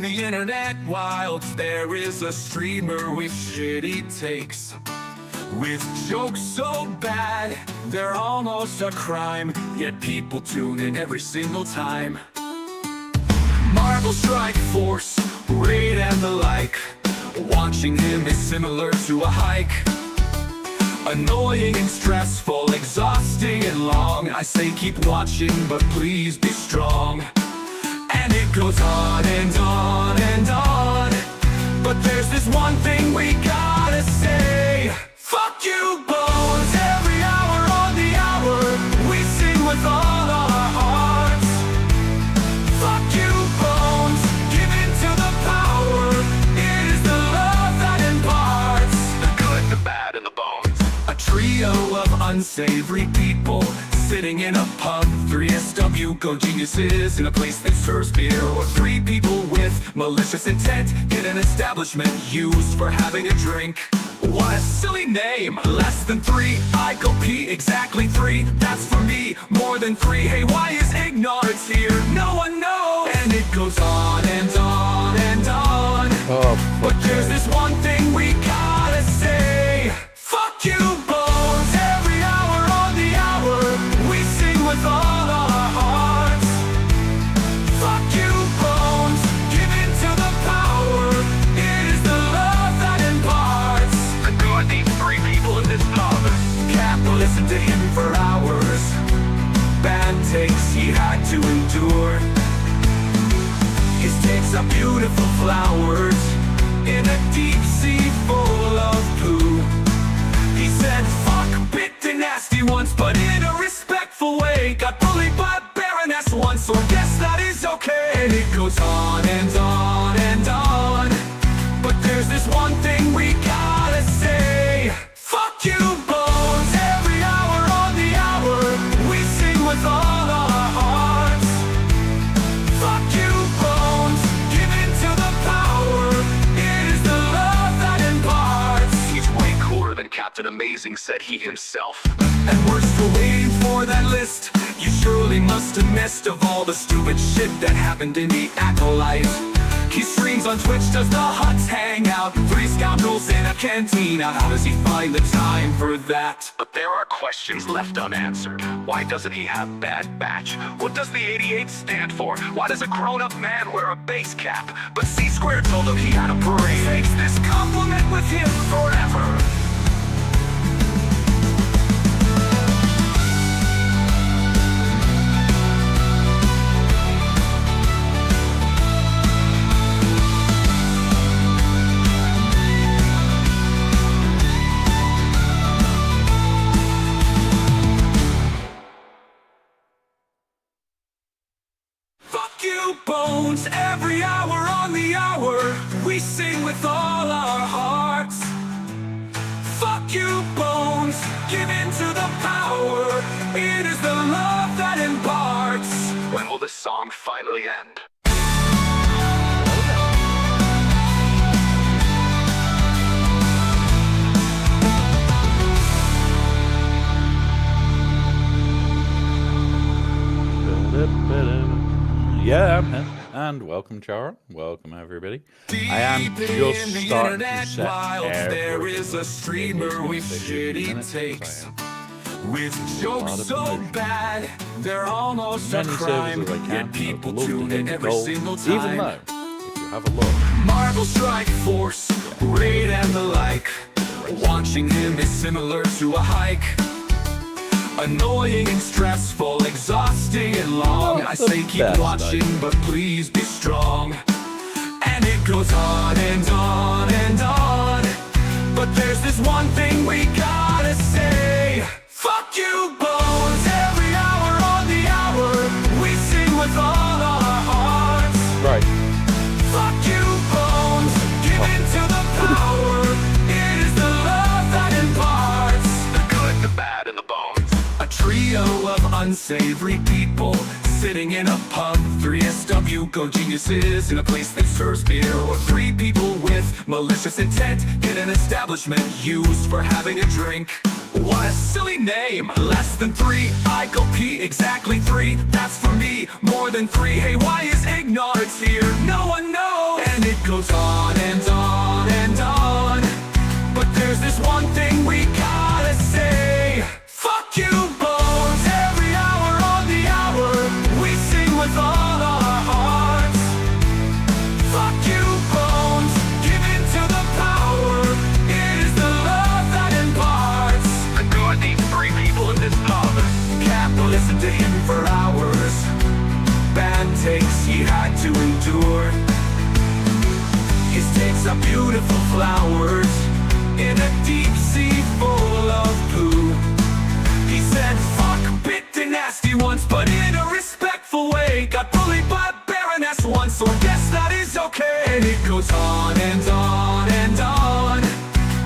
in the internet wild. There is a streamer with shitty takes, with jokes so bad they're almost a crime, yet people tune in every single time. Marvel Strike Force, Raid and the like. Watching him is similar to a hike. Annoying and stressful, exhausting and long. I say keep watching, but please be strong. And it goes on and on and on. But there's this one thing we gotta say. Fuck you, Bones. Every hour on the hour, we sing with all our hearts. Fuck you, Bones. Give in to the power. It is the love that imparts the good, the bad, and the bones. A trio of unsavory people sitting in a pub. 3SW go geniuses in a place that serves beer. Or three people with malicious intent in an establishment used for having a drink. What a silly name. Less than three, I go pee. Exactly three, that's for me. More than three, hey, why is ignorance here? No one knows. And it goes on and on and on. But there's this one thing we gotta say. Fuck you, Bones. Every hour on the hour, we sing with all our hearts. Fuck you, Bones. Give in to the power. It is the love that imparts the good. These three people in this pub can't listen to him for hours. Bad takes he had to endure. His takes are beautiful flowers in a deep sea full of poo. He said fuck bit nasty once, but in a respectful way. Got bullied by a baroness once, so I guess that is okay. And it goes on and on and on. But there's this one thing we gotta say. Fuck you, Bones. Every hour on the hour, we sing with all our hearts. Fuck you, Bones. Give in to the power. It is the love that imparts. He's way cooler than Captain Amazing, said he himself. And we're still waiting for that list. You surely must have missed of all the stupid shit that happened in the Acolyte. He streams on Twitch, does the huts hang out? Three scoundrels in a cantina. How does he find the time for that? But there are questions left unanswered. Why doesn't he have bad batch? What does the 88 stand for? Why does a grown-up man wear a base cap? But C-Squared told him he had a parade. Takes this compliment with him forever. Bones, every hour on the hour, we sing with all our hearts. Fuck you, Bones, give in to the power. It is the love that imparts. When will this song finally end? Yeah, and welcome, Chara. Welcome, everybody. I am just starting to set there is a streamer with shitty takes, with jokes so bad they're almost a crime. Yet people tune in every single time. Even though, if you have a look, Marvel Strike Force, Raid and the like. Watching him is similar to a hike. Annoying and stressful, exhausting and long. I say keep watching, but please be strong. And it goes on and on and on. But there's this one thing we gotta say. Fuck you, Bones. Every hour on the hour, we sing with all our hearts. Right. Fuck you, Bones. Give in to the power. It is the love that imparts the good, the bad, and the bones. A trio of unsavory people sitting in a pub. 3SW go geniuses in a place that serves beer. Or three people with malicious intent in an establishment used for having a drink. What a silly name. Less than three, I go pee. Exactly three, that's for me. More than three, hey, why is ignorance here? No one knows. and it goes on and on and on. But there's this one thing we gotta say. Fuck you, Bones. Every hour on the hour, we sing with all our hearts. Fuck you, Bones. Give in to the power. It is the love that imparts. The God needs 3 people in this pub. Can't listen to him for hours. Bad takes he had to endure. His takes are beautiful flowers in a deep sea full of poo. He said fuck bit the nasty once, but in a respectful way. Got bullied by Baroness once, so I guess that is okay. And it goes on and on and on.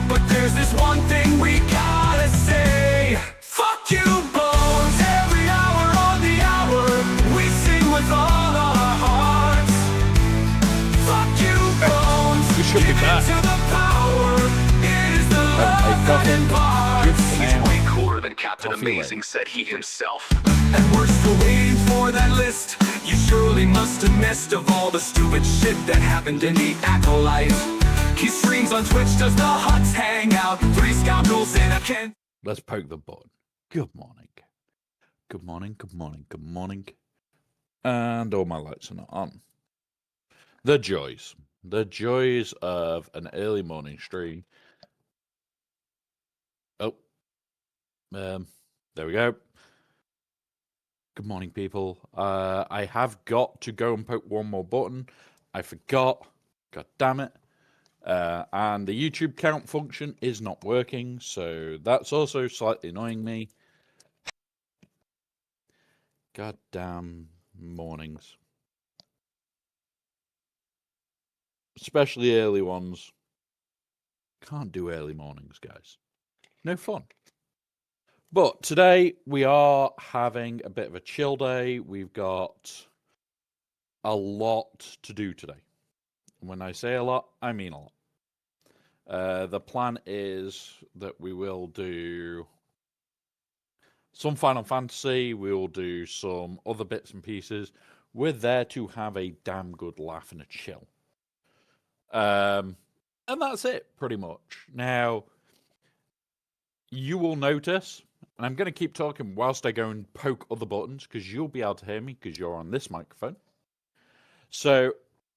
But there's this one thing we gotta say. Fuck you, Bones. Every hour on the hour, we sing with all our hearts. Fuck you, Bones. We should be Give in back. to the power. It is the love that imparts. He's way cooler than Captain Coffee Amazing, said he himself. And we're still waiting for that list. You surely must have missed of all the stupid shit that happened in the Acolyte. He streams on Twitch, does the huts hang out? 3 scoundrels in a can. Let's poke the button. Good morning. Good morning, good morning, good morning. And all my lights are not on. The joys. The joys of an early morning stream. Oh. There we go. Good morning, people. I have got to go and poke one more button. I forgot. God damn it. And the YouTube count function is not working, so that's also slightly annoying me. Goddamn mornings. Especially early ones. Can't do early mornings, guys. No fun. But today we are having a bit of a chill day. We've got a lot to do today. When I say a lot, I mean a lot. The plan is that we will do some Final Fantasy, we will do some other bits and pieces. We're there to have a damn good laugh and a chill. And that's it, pretty much. Now, you will notice, and I'm going to keep talking whilst I go and poke other buttons, because you'll be able to hear me, because you're on this microphone. So,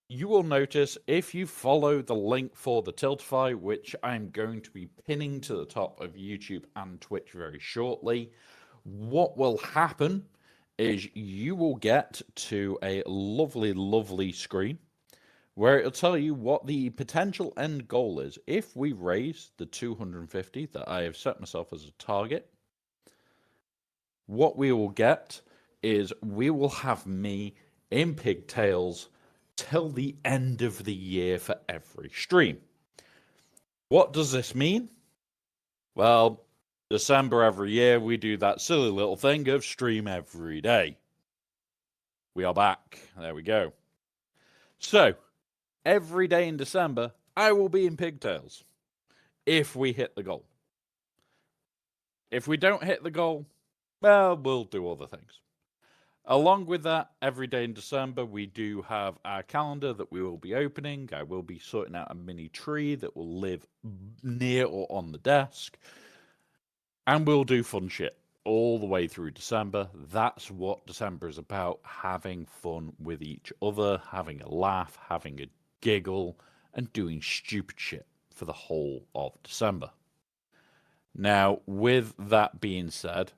you will notice if you follow the link for the Tiltify, which I'm going to be pinning to the top of YouTube and Twitch very shortly, what will happen is you will get to a lovely, lovely screen where it'll tell you what the potential end goal is. If we raise the 250 that I have set myself as a target, what we will get is we will have me in pigtails till the end of the year for every stream. What does this mean? Well, December every year, we do that silly little thing of stream every day. We are back. There we go. So, every day in December, I will be in pigtails. If we hit the goal. If we don't hit the goal, well, we'll do other things. Along with that, every day in December, we do have our calendar that we will be opening. I will be sorting out a mini tree that will live near or on the desk. And we'll do fun shit all the way through December. That's what December is about. Having fun with each other, having a laugh, having a giggle, and doing stupid shit for the whole of December. Now, with that being said,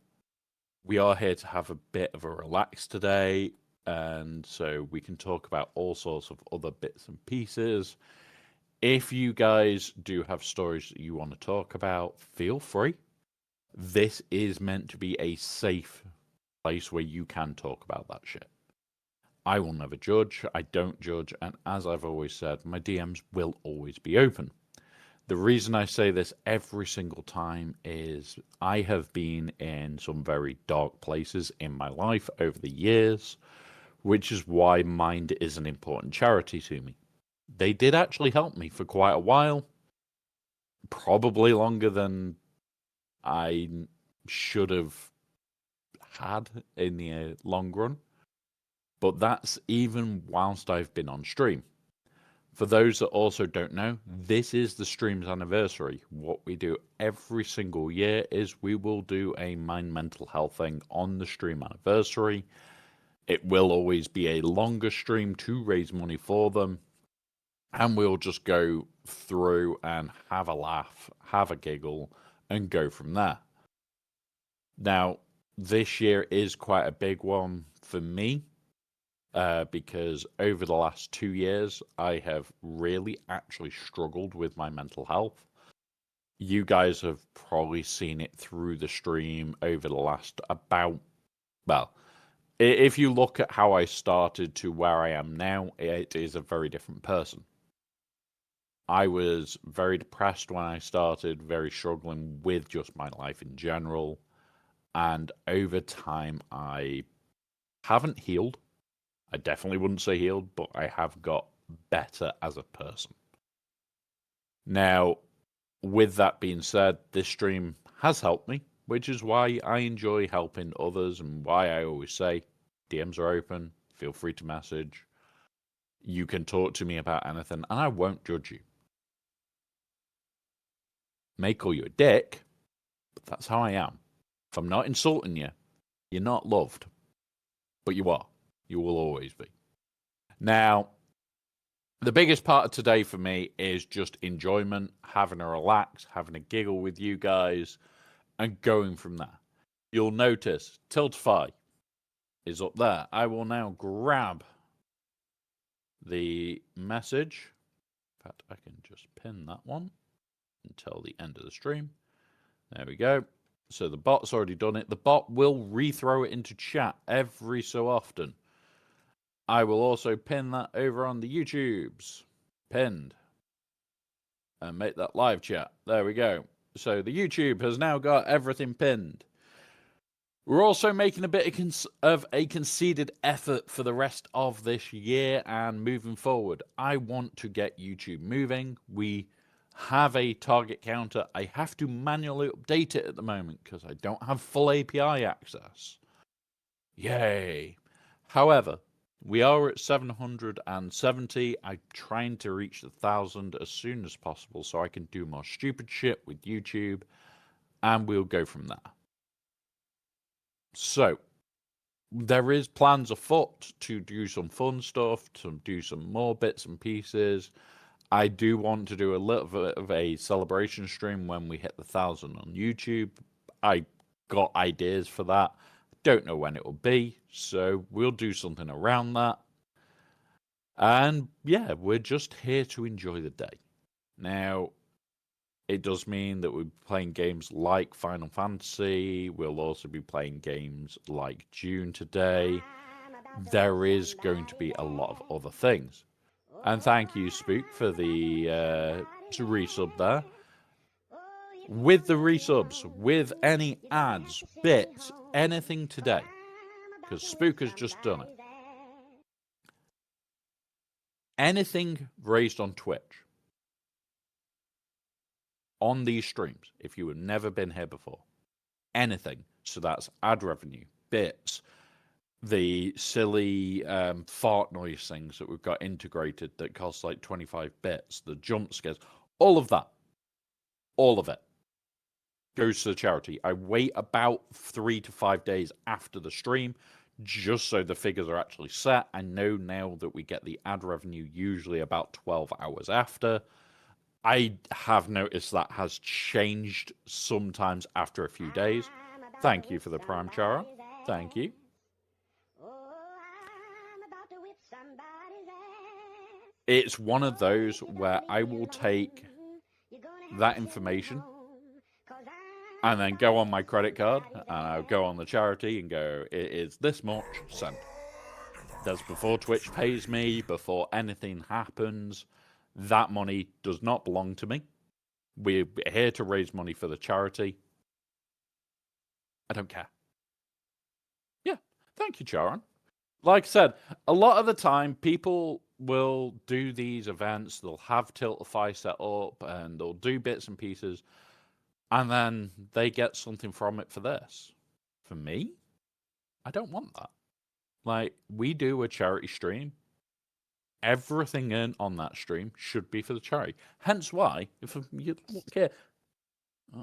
we are here to have a bit of a relax today, and so we can talk about all sorts of other bits and pieces. If you guys do have stories that you want to talk about, feel free. This is meant to be a safe place where you can talk about that shit. I will never judge, I don't judge, and as I've always said, my DMs will always be open. The reason I say this every single time is I have been in some very dark places in my life over the years, which is why Mind is an important charity to me. They did actually help me for quite a while, probably longer than I should have had in the long run, but that's even whilst I've been on stream. For those that also don't know, this is the stream's anniversary. What we do every single year is we will do a mind mental health thing on the stream anniversary. It will always be a longer stream to raise money for them. And we'll just go through and have a laugh, have a giggle, and go from there. Now, this year is quite a big one for me. Because over the last 2 years, I have really actually struggled with my mental health. You guys have probably seen it through the stream over the last well, if you look at how I started to where I am now, it is a very different person. I was very depressed when I started, very struggling with just my life in general. And over time, I haven't healed. I definitely wouldn't say healed, but I have got better as a person. Now, with that being said, this stream has helped me, which is why I enjoy helping others and why I always say DMs are open, feel free to message. You can talk to me about anything, and I won't judge you. May call you a dick, but that's how I am. If I'm not insulting you, you're not loved, but you are. You will always be. Now, the biggest part of today for me is just enjoyment, having a relax, having a giggle with you guys, and going from there. You'll notice Tiltify is up there. I will now grab the message. In fact, I can just pin that one until the end of the stream. There we go. So the bot's already done it. The bot will rethrow it into chat every so often. I will also pin that over on the YouTubes. Pinned. And make that live chat. There we go. So the YouTube has now got everything pinned. We're also making a bit of a conceded effort for the rest of this year and moving forward. I want to get YouTube moving. We have a target counter. I have to manually update it at the moment because I don't have full API access. Yay. However, we are at 770. I'm trying to reach 1,000 as soon as possible so I can do more stupid shit with YouTube, and we'll go from there. So, there is plans afoot to do some fun stuff, to do some more bits and pieces. I do want to do a little bit of a celebration stream when we hit 1,000 on YouTube. I got ideas for that. Don't know when it will be, so we'll do something around that. And yeah, we're just here to enjoy the day. Now, it does mean that we'll be playing games like Final Fantasy. We'll also be playing games like June today. There is going to be a lot of other things. And thank you, Spook, for the resub there. With the resubs, with any ads, bits, anything today, because Spook has just done it. Anything raised on Twitch, on these streams, if you have never been here before, anything, so that's ad revenue, bits, the silly fart noise things that we've got integrated that cost like 25 bits, the jump scares, all of that, all of it goes to the charity. I wait about 3 to 5 days after the stream just so the figures are actually set. I know now that we get the ad revenue usually about 12 hours after. I have noticed that has changed sometimes after a few days. Thank you for the Prime Chara. Thank you. It's one of those where I will take that information and then go on my credit card and I'll go on the charity and go, it is this much sent. That's before Twitch pays me, before anything happens. That money does not belong to me. We're here to raise money for the charity. I don't care. Yeah, thank you, Charon. Like I said, a lot of the time people will do these events, they'll have Tiltify set up and they'll do bits and pieces, and then they get something from it for this. For me, I don't want that. Like, we do a charity stream. everything earned on that stream should be for the charity. Hence why, if you look here,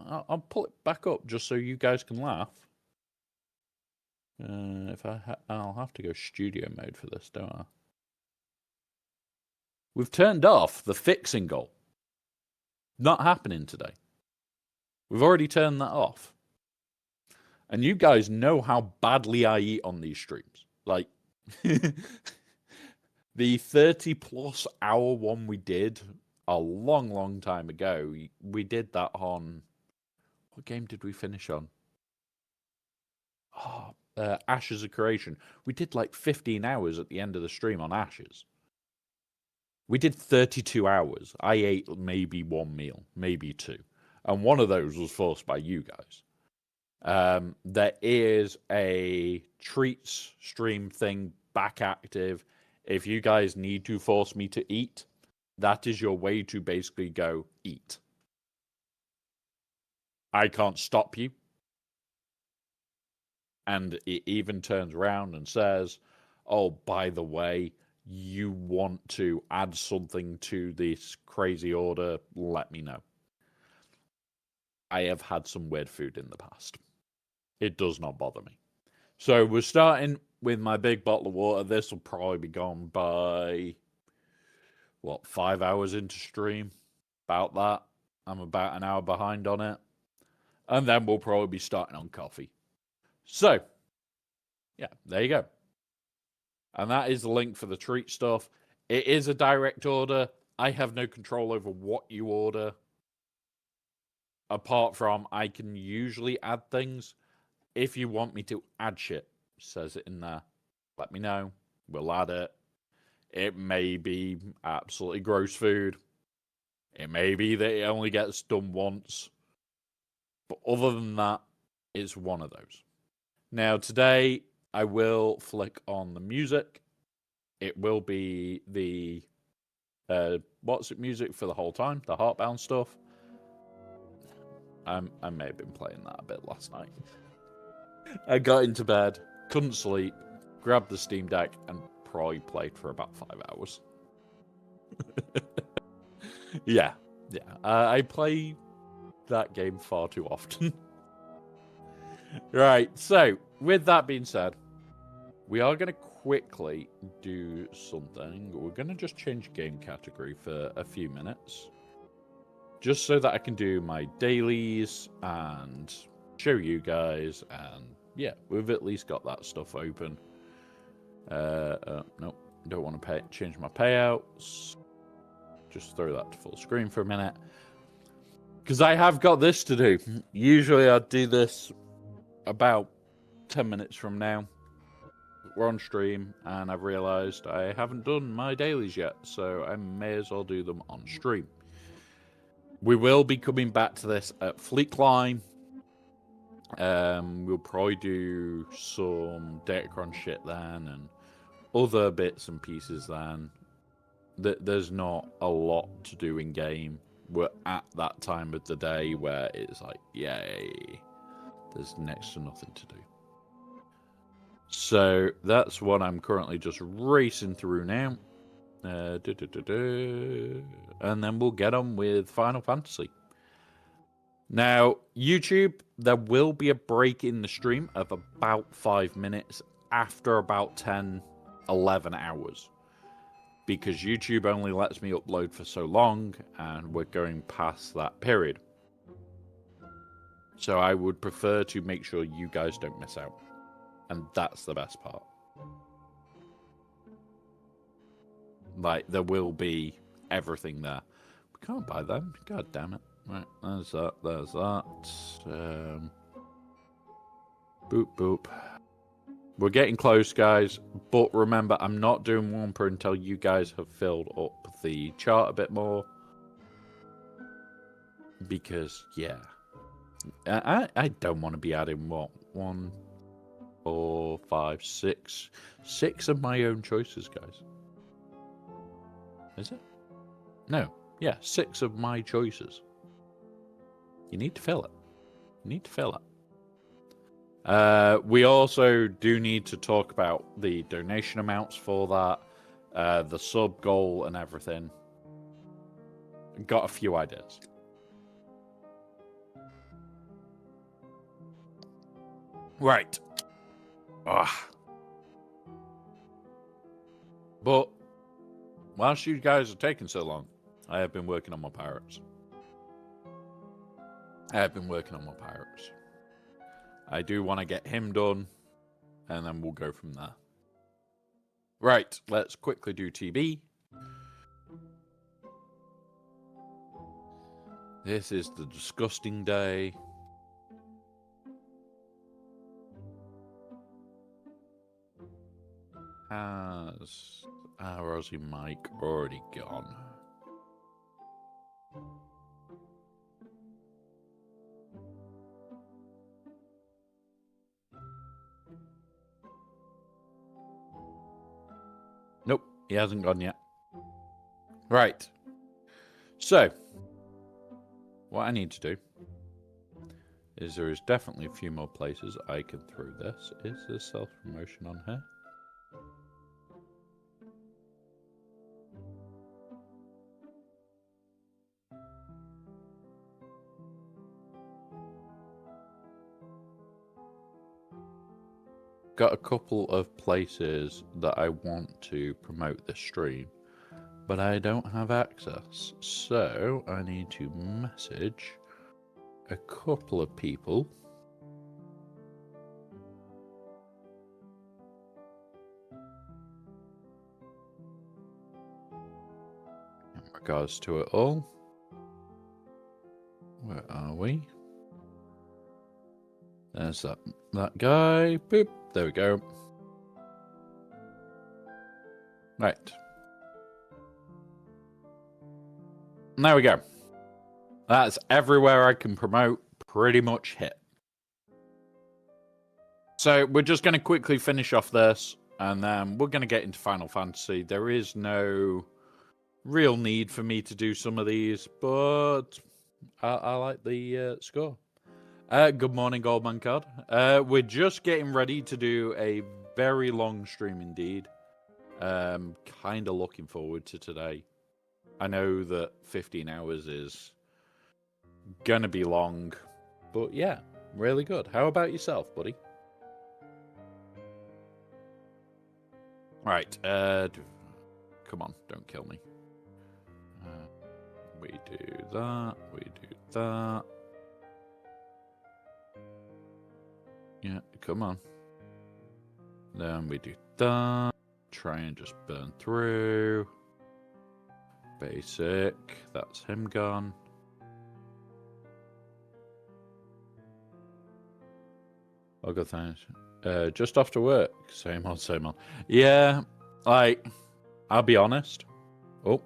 I'll pull it back up just so you guys can laugh. I'll have to go studio mode for this, don't I? We've turned off the fixing goal. Not happening today. We've already turned that off. And you guys know how badly I eat on these streams. Like, the 30-plus hour one we did a long, long time ago, we did that on... What game did we finish on? Ashes of Creation. We did like 15 hours at the end of the stream on Ashes. We did 32 hours. I ate maybe one meal, maybe two. And one of those was forced by you guys. There is a treats stream thing back active. If you guys need to force me to eat, that is your way to basically go eat. I can't stop you. And it even turns around and says, oh, by the way, you want to add something to this crazy order, let me know. I have had some weird food in the past. It does not bother me. So we're starting with my big bottle of water. This will probably be gone by, 5 hours into stream? About that. I'm about an hour behind on it. And then we'll probably be starting on coffee. So, yeah, there you go. And that is the link for the treat stuff. It is a direct order. I have no control over what you order. Apart from, I can usually add things. If you want me to add shit, says it in there. Let me know. We'll add it. It may be absolutely gross food. It may be that it only gets done once. But other than that, it's one of those. Now, today, I will flick on the music. It will be the what's it music for the whole time, the Heartbound stuff. I may have been playing that a bit last night. I got into bed, couldn't sleep, grabbed the Steam Deck, and probably played for about 5 hours. Yeah. I play that game far too often. Right, so, with that being said, we are going to quickly do something. We're going to just change game category for a few minutes. Just so that I can do my dailies and show you guys. And yeah, we've at least got that stuff open. Nope, don't want to change my payouts. Just throw that to full screen for a minute. Because I have got this to do. Usually I'd do this about 10 minutes from now. We're on stream, and I've realised I haven't done my dailies yet, so I may as well do them on stream. We will be coming back to this at Fleet Climb. We'll probably do some Datacron shit then, and other bits and pieces then. There's not a lot to do in game. We're at that time of the day where it's like, yay, there's next to nothing to do. So that's what I'm currently just racing through now. And then we'll get on with Final Fantasy. Now, YouTube, there will be a break in the stream of about 5 minutes after about 10, 11 hours. Because YouTube only lets me upload for so long, and we're going past that period. So I would prefer to make sure you guys don't miss out. And that's the best part. Like, there will be everything there. We can't buy them. God damn it. Right, there's that, there's that. Boop, boop. We're getting close, guys. But remember, I'm not doing Wampa until you guys have filled up the chart a bit more. Because, yeah. I don't want to be adding, what, 1, 4, 5, 6. 6 of my own choices, guys. Is it? No. Yeah, 6 of my choices. You need to fill it. You need to fill it. We also do need to talk about the donation amounts for that. the sub goal and everything. Got a few ideas. Right. Ah. But whilst you guys are taking so long, I have been working on my pirates. I do want to get him done, and then we'll go from there. Right, let's quickly do TB. This is the disgusting day. Has our Aussie Mike already gone? Nope, he hasn't gone yet. Right. So, what I need to do is there is definitely a few more places I can throw this. Is there self-promotion on here? Got a couple of places that I want to promote this stream, but I don't have access. So I need to message a couple of people. In regards to it all. Where are we? There's that guy. Boop. There we go. Right. There we go. That's everywhere I can promote. Pretty much hit. So we're just going to quickly finish off this, and then we're going to get into Final Fantasy. There is no real need for me to do some of these, but I like the score. Good morning, Goldman Card. We're just getting ready to do a very long stream indeed. Kind of looking forward to today. I know that 15 hours is gonna be long, but yeah, really good. How about yourself, buddy? Right, come on, don't kill me. We do that, we do that. Yeah, come on. Then we do that. Try and just burn through. Basic. That's him gone. Oh, good, thanks. Just after work. Same old, same old. Yeah, like, I'll be honest. Oh.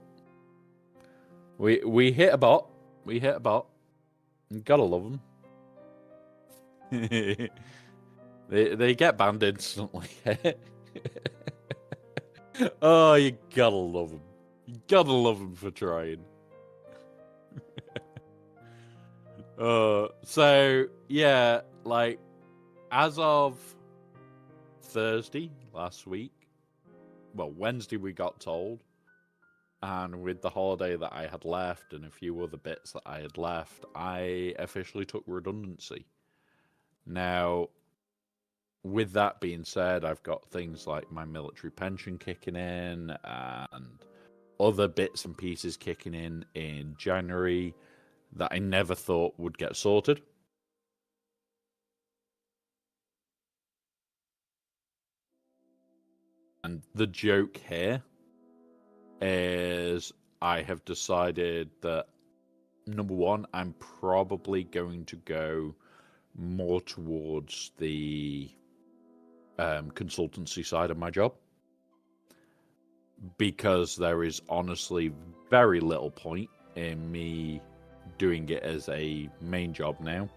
We hit a bot. We hit a bot. You gotta love them. They get banned instantly. Oh, you gotta love them. You gotta love them for trying. So yeah, like as of Thursday last week, well Wednesday we got told, and with the holiday that I had left and a few other bits that I had left, I officially took redundancy. Now, with that being said, I've got things like my military pension kicking in and other bits and pieces kicking in January that I never thought would get sorted. And the joke here is I have decided that, number one, I'm probably going to go more towards the consultancy side of my job, because there is honestly very little point in me doing it as a main job now,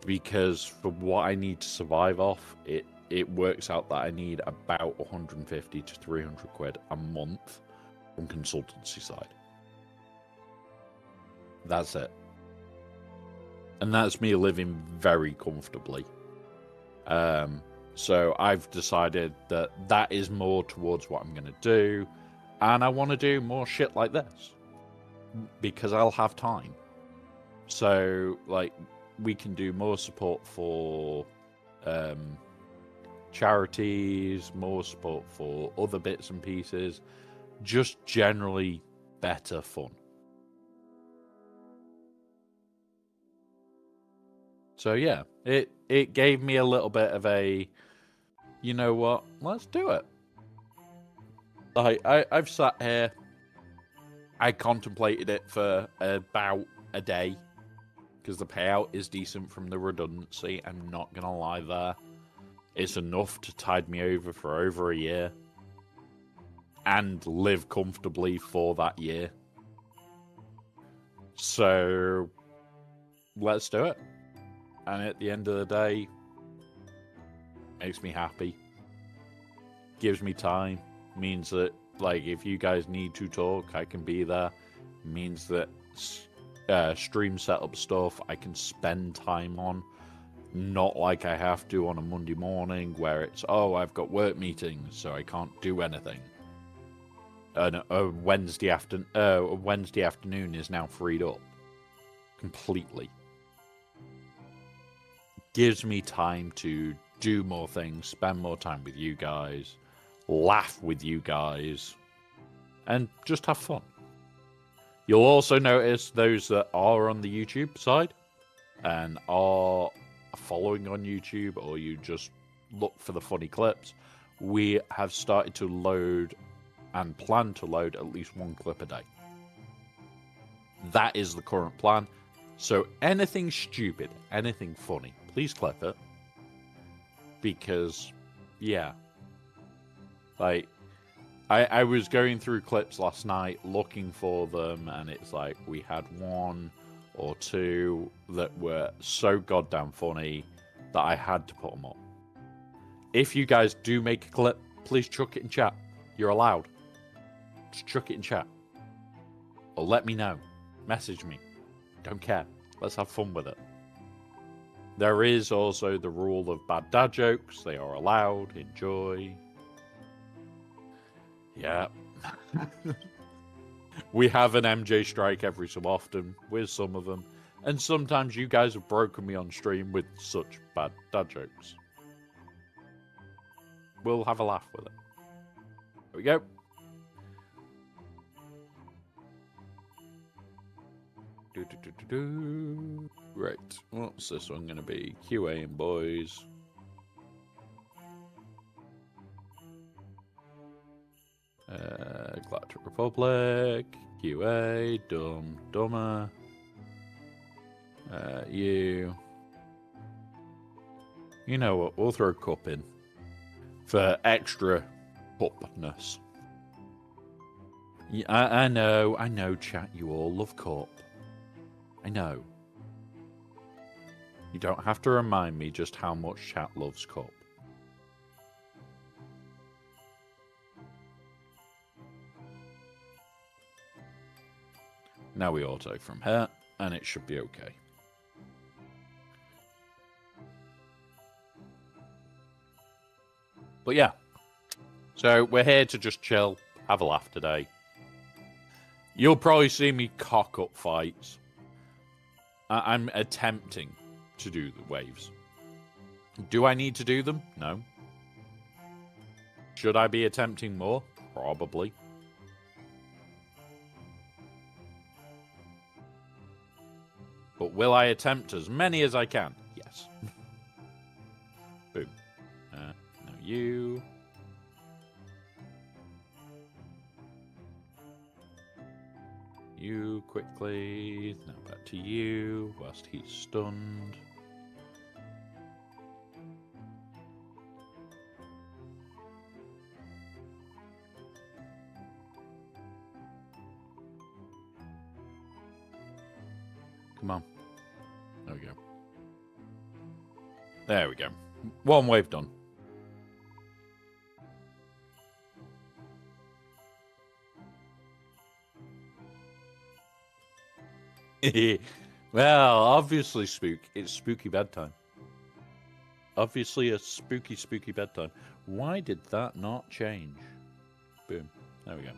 because for what I need to survive off, it works out that I need about 150 to 300 quid a month from consultancy side. That's it. And that's me living very comfortably. So I've decided that that is more towards what I'm going to do. And I want to do more shit like this. Because I'll have time. So, like, we can do more support for charities, more support for other bits and pieces. Just generally better fun. So yeah, it gave me a little bit of a, you know what, let's do it. Like I've sat here, I contemplated it for about a day because the payout is decent from the redundancy. I'm not gonna lie there. It's enough to tide me over for over a year and live comfortably for that year. So let's do it. And at the end of the day, makes me happy. Gives me time. Means that, like, if you guys need to talk, I can be there. Means that stream setup stuff I can spend time on. Not like I have to on a Monday morning where it's, oh, I've got work meetings, so I can't do anything. And a Wednesday afternoon is now freed up. Completely. Gives me time to do more things, spend more time with you guys, laugh with you guys, and just have fun. You'll also notice those that are on the YouTube side and are following on YouTube, or you just look for the funny clips, we have started to load and plan to load at least one clip a day. That is the current plan. So anything stupid, anything funny, please clip it. Because, yeah. Like, I was going through clips last night looking for them, and it's like we had one or two that were so goddamn funny that I had to put them up. If you guys do make a clip, please chuck it in chat. You're allowed. Just chuck it in chat. Or let me know. Message me. Don't care. Let's have fun with it. There is also the rule of bad dad jokes. They are allowed. Enjoy. Yeah. We have an MJ strike every so often with some of them. And sometimes you guys have broken me on stream with such bad dad jokes. We'll have a laugh with it. There we go. Right. What's this one going to be? QA and boys. Galactic Republic. QA. Dumber. You. You know what? We'll throw a cup in. For extra cupness. Yeah, I know, chat, you all love cup. I know. You don't have to remind me just how much chat loves cup. Now we auto from here, and it should be okay. But yeah. So we're here to just chill, have a laugh today. You'll probably see me cock up fights. I'm attempting to do the waves. Do I need to do them? No. Should I be attempting more? Probably. But will I attempt as many as I can? Yes. Boom. No, you. You quickly. Now back to you whilst he's stunned. Come on. There we go. There we go. One wave done. Well, obviously, it's spooky bedtime. obviously a spooky, spooky bedtime. Why did that not change? Boom. There we go.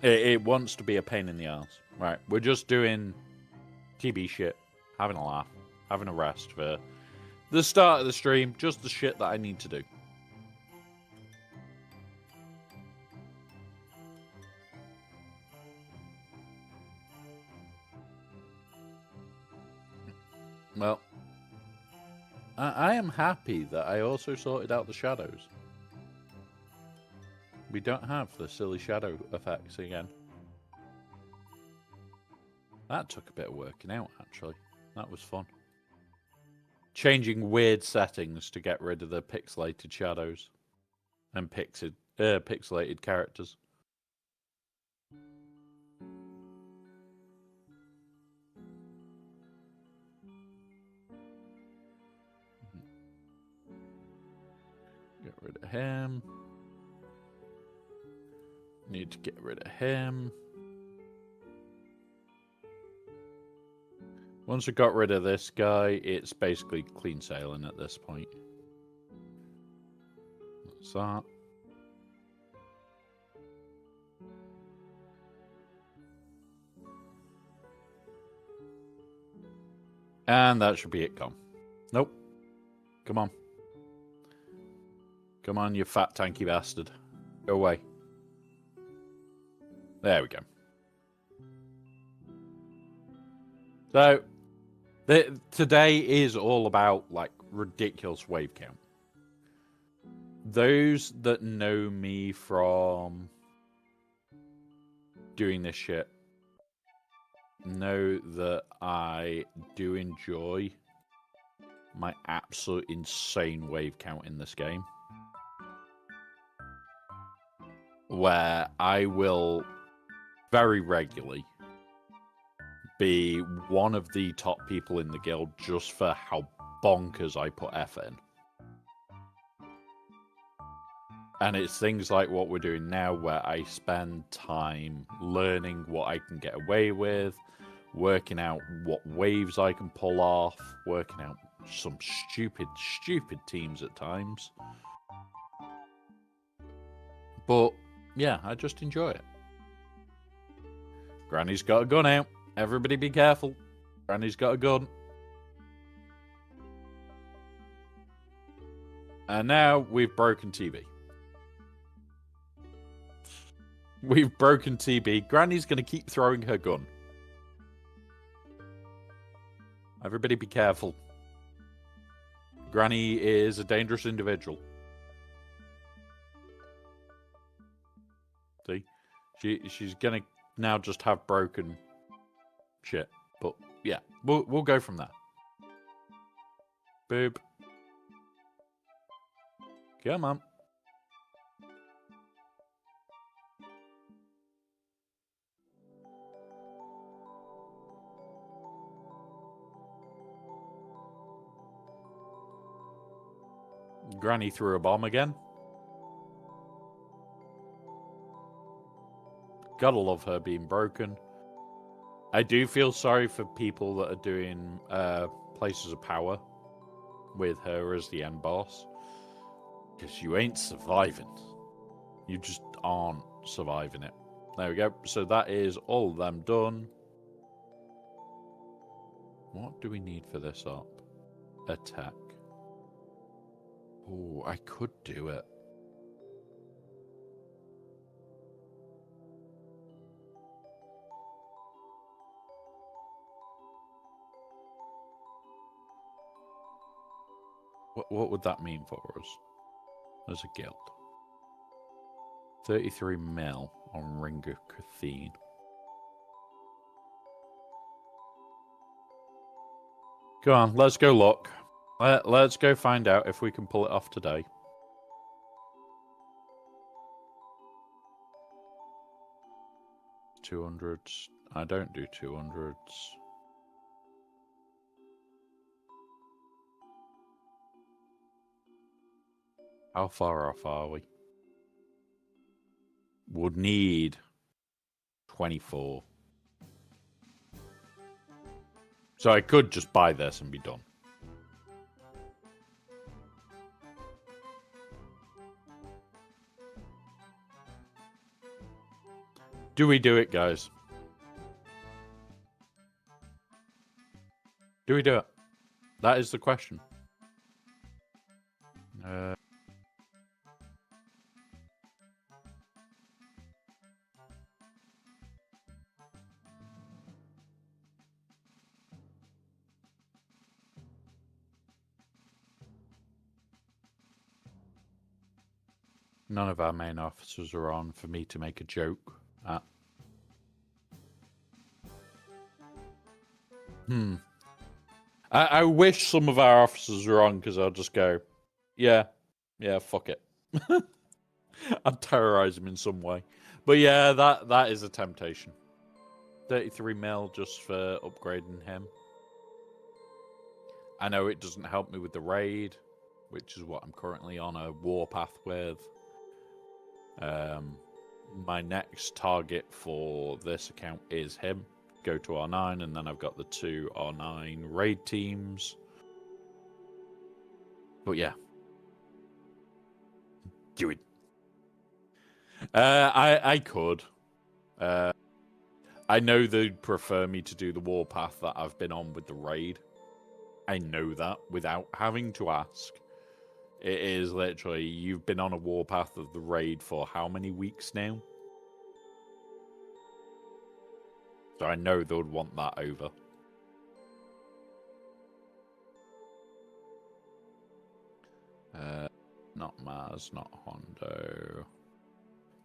It wants to be a pain in the ass. Right, we're just doing TB shit, having a laugh, having a rest for the start of the stream, just the shit that I need to do. Well, I am happy that I also sorted out the shadows. We don't have the silly shadow effects again. That took a bit of working out, actually. That was fun. Changing weird settings to get rid of the pixelated shadows and pixelated characters. Get rid of him. Need to get rid of him. Once we got rid of this guy, it's basically clean sailing at this point. That's that. And that should be it gone. Nope. Come on. Come on, you fat tanky bastard. Go away. There we go. So, today is all about, like, ridiculous wave count. Those that know me from doing this shit know that I do enjoy my absolute insane wave count in this game. Where I will very regularly be one of the top people in the guild just for how bonkers I put effort in. And it's things like what we're doing now where I spend time learning what I can get away with, working out what waves I can pull off, working out some stupid teams at times. But, yeah, I just enjoy it. Granny's got a gun out. Everybody be careful. Granny's got a gun. And now we've broken TV. We've broken TB. Granny's going to keep throwing her gun. Everybody be careful. Granny is a dangerous individual. See? She's going to now just have broken shit. But, yeah. We'll go from there. Boop. Come on. Granny threw a bomb again. Gotta love her being broken. I do feel sorry for people that are doing Places of Power with her as the end boss. Because you ain't surviving. You just aren't surviving it. There we go. So that is all of them done. What do we need for this up? Attack. Oh, I could do it. What would that mean for us as a guild? 33 mil on Ring of Cathene. Go on, let's go look. Let's go find out if we can pull it off today. $200s. I don't do 200s. How far off are we? Would need 24. So I could just buy this and be done. Do we do it, guys? Do we do it? That is the question. None of our main officers are on for me to make a joke at. I wish some of our officers were on because I'll just go, yeah, fuck it. I'd terrorize him in some way. But yeah, that is a temptation. 33 mil just for upgrading him. I know it doesn't help me with the raid, which is what I'm currently on a warpath with. My next target for this account is him. Go to R9, and then I've got the 2 R9 raid teams. But yeah. Do it. I could. I know they'd prefer me to do the warpath that I've been on with the raid. I know that without having to ask. It is literally, you've been on a warpath of the raid for how many weeks now? So I know they would want that over. Not Mars, not Hondo.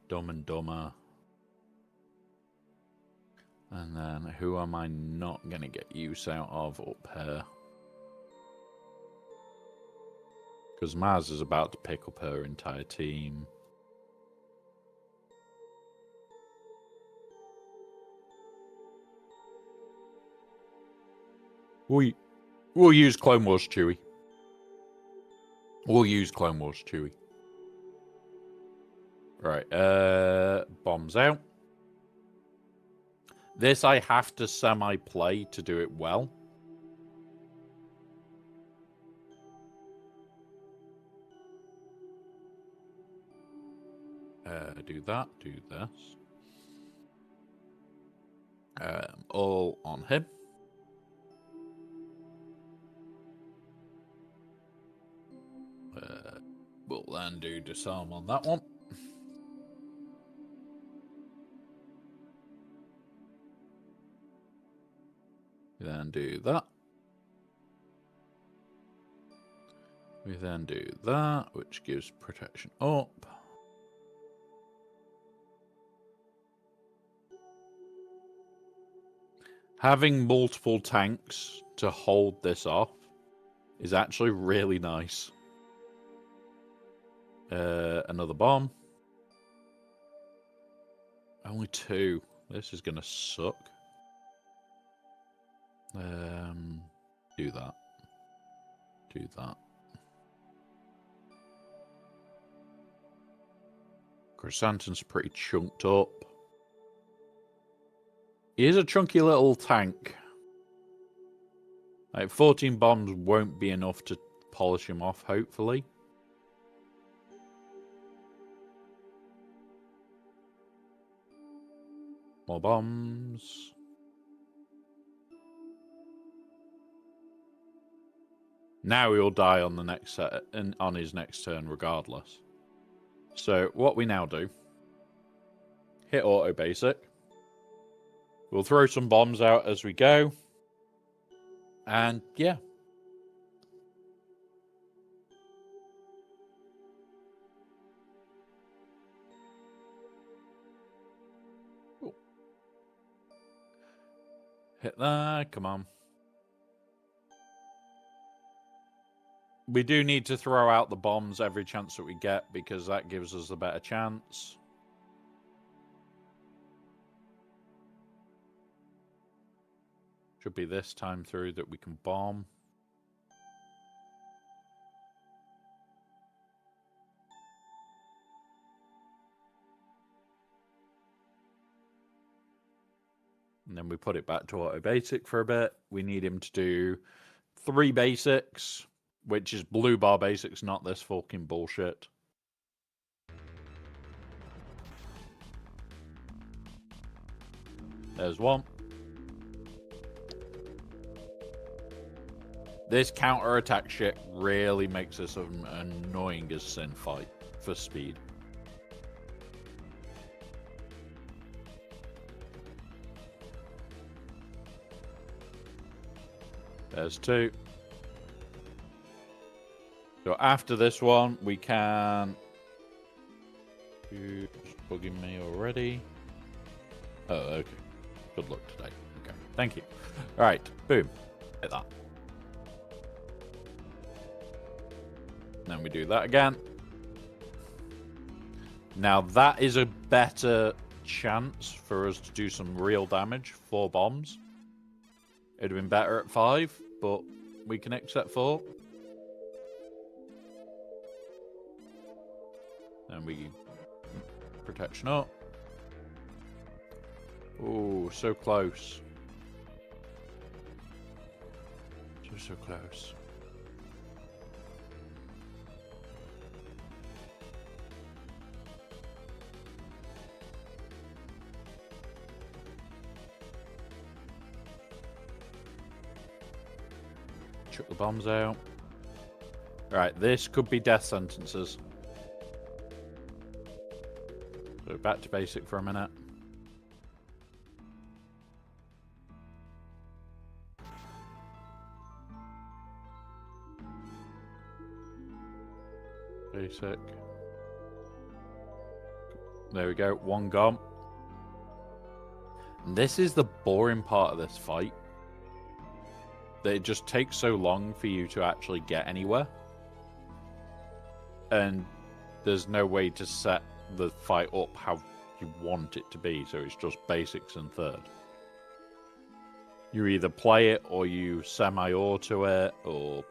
Dumb and Dumber. And then who am I not going to get use out of up here? Because Mars is about to pick up her entire team. We'll use Clone Wars Chewie. We'll use Clone Wars Chewie. Right, bombs out. This I have to semi-play to do it well. Do that, do this. All on him. We'll then do disarm on that one. Then do that. We then do that, which gives protection up. Having multiple tanks to hold this off is actually really nice. Another bomb. Only 2. This is gonna suck. Do that. Do that. Chrysanthemum's pretty chunked up. He is a chunky little tank. Like 14 bombs won't be enough to polish him off, hopefully. More bombs. Now he'll die on the next set and on his next turn regardless. So what we now do, hit auto basic. We'll throw some bombs out as we go. And yeah. Cool. Hit that, come on. We do need to throw out the bombs every chance that we get because that gives us a better chance. Should be this time through that we can bomb. And then we put it back to auto basic for a bit. We need him to do 3 basics, which is blue bar basics, not this fucking bullshit. There's one. This counter-attack shit really makes this an annoying as sin fight for speed. There's two. So after this one, we can... It's bugging me already. Oh, okay. Good luck today. Okay, thank you. All right, boom. Hit that. Then we do that again. Now that is a better chance for us to do some real damage. 4 bombs. It'd have been better at 5, but we can accept 4. Then we protection up. Oh, so close. So close. Chuck the bombs out. Right, this could be death sentences. So back to basic for a minute. Basic. There we go, 1 gone. And this is the boring part of this fight. That it just takes so long for you to actually get anywhere. And there's no way to set the fight up how you want it to be, so it's just basics and third. You either play it or you semi-auto it, or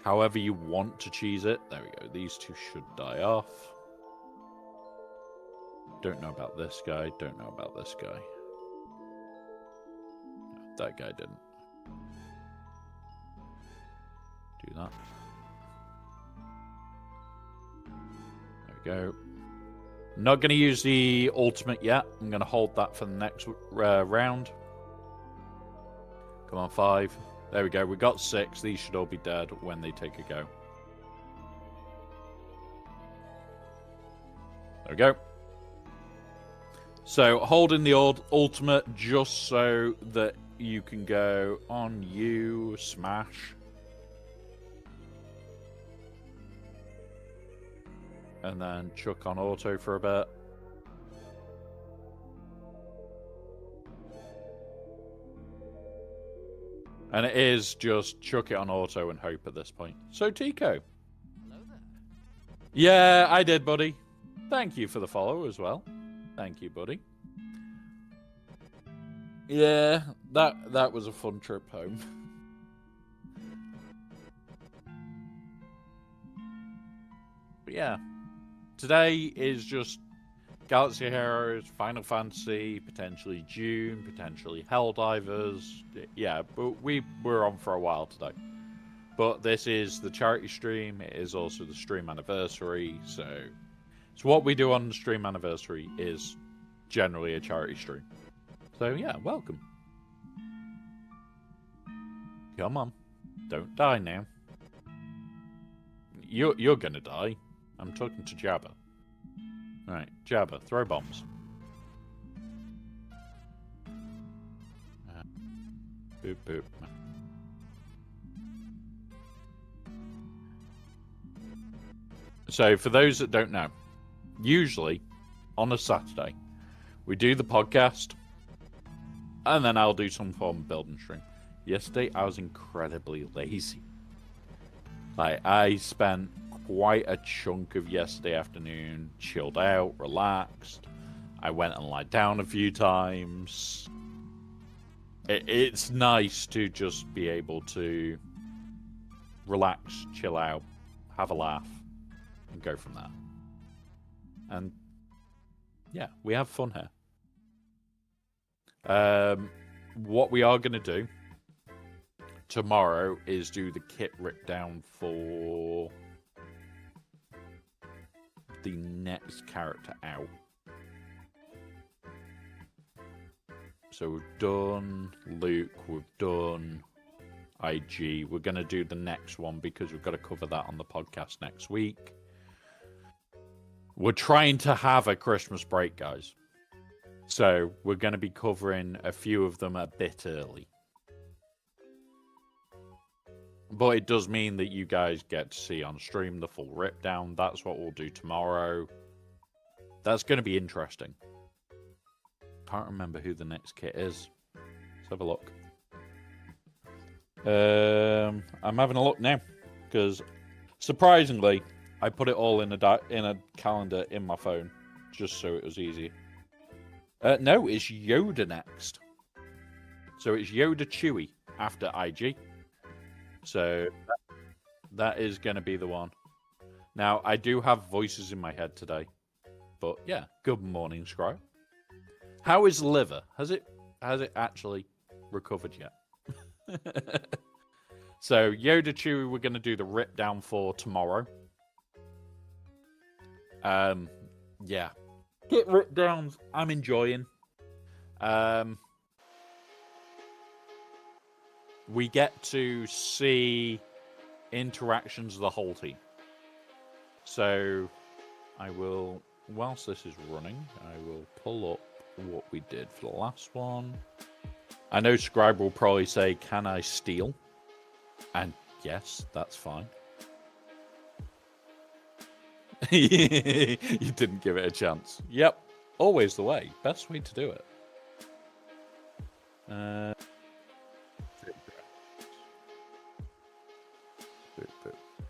however you want to cheese it. There we go, these two should die off. Don't know about this guy, don't know about this guy. That guy didn't. Do that. There we go. Not going to use the ultimate yet. I'm going to hold that for the next round. Come on, 5. There we go. We got 6. These should all be dead when they take a go. There we go. So, holding the ultimate just so that you can go on you, smash. And then chuck on auto for a bit. And it is just chuck it on auto and hope at this point. So, Tico. Hello there. Yeah, I did, buddy. Thank you for the follow as well. Thank you, buddy. Yeah, that was a fun trip home. But yeah. Today is just Galaxy Heroes, Final Fantasy, potentially Dune, potentially Helldivers. Yeah, but we're on for a while today. But this is the charity stream. It is also the stream anniversary. So what we do on the stream anniversary is generally a charity stream. So yeah, welcome. Come on, don't die now. You're gonna die. I'm talking to Jabba. Right, Jabba, throw bombs. Boop, boop. So, for those that don't know, usually on a Saturday, we do the podcast, and then I'll do some form of building stream. Yesterday, I was incredibly lazy. Like, I spent quite a chunk of yesterday afternoon, chilled out, relaxed. I went and lied down a few times. It's nice to just be able to relax, chill out, have a laugh, and go from there. And yeah, we have fun here. What we are going to do tomorrow is do the kit rip down for the next character out. So we've done Luke, we've done IG. We're going to do the next one because we've got to cover that on the podcast next week. We're trying to have a Christmas break, guys. So we're going to be covering a few of them a bit early. But it does mean that you guys get to see on stream the full rip down. That's what we'll do tomorrow. That's going to be interesting. Can't remember who the next kit is. Let's have a look. I'm having a look now because surprisingly, I put it all in a calendar in my phone just so it was easy. No, it's Yoda next. So it's Yoda Chewie after IG. So that is going to be the one. Now, I do have voices in my head today. But yeah, good morning, Scribe. How is liver? Has it actually recovered yet? So Yoda Chewie, we're going to do the rip down for tomorrow. Yeah. Kit rip downs, I'm enjoying. We get to see interactions of the whole team. So I will, whilst this is running, I will pull up what we did for the last one. I know Scribe will probably say, can I steal? And yes, that's fine. You didn't give it a chance. Yep, always the way. Best way to do it.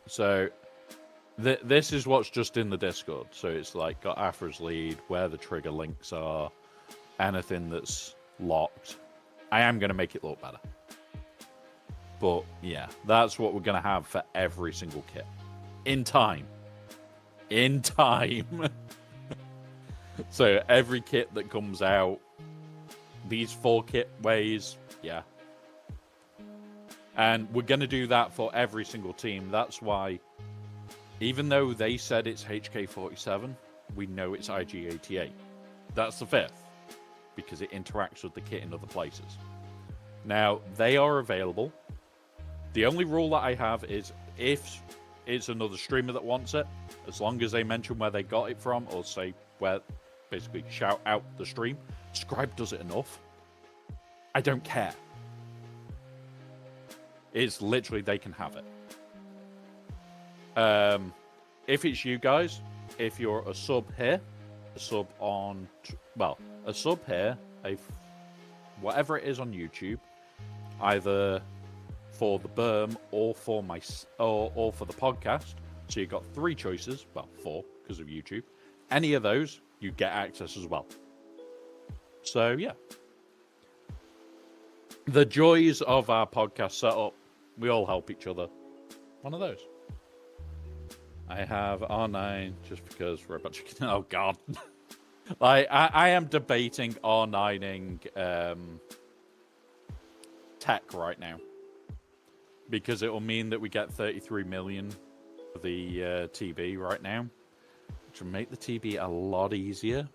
So this is what's just in the Discord. So it's like got Afra's lead, where the trigger links are, anything that's locked. I am going to make it look better. But yeah, that's what we're going to have for every single kit. In time. In time. So every kit that comes out, these 4 kit ways, yeah. And we're going to do that for every single team. That's why, even though they said it's HK47, we know it's IG88. That's the 5th, because it interacts with the kit in other places. Now, they are available. The only rule that I have is if it's another streamer that wants it, as long as they mention where they got it from, or say where, basically shout out the stream, Scribe does it enough. I don't care. It's literally they can have it. If it's you guys, if you're a sub here, a sub on, well, a sub here, whatever it is on YouTube, either for the berm or for or for the podcast. So you've got 3 choices, well, 4 because of YouTube. Any of those, you get access as well. So yeah, the joys of our podcast setup. We all help each other. One of those. I have R9 just because we're about to... Oh, God. I am debating R9ing tech right now. Because it will mean that we get 33 million for the TB right now. Which will make the TB a lot easier.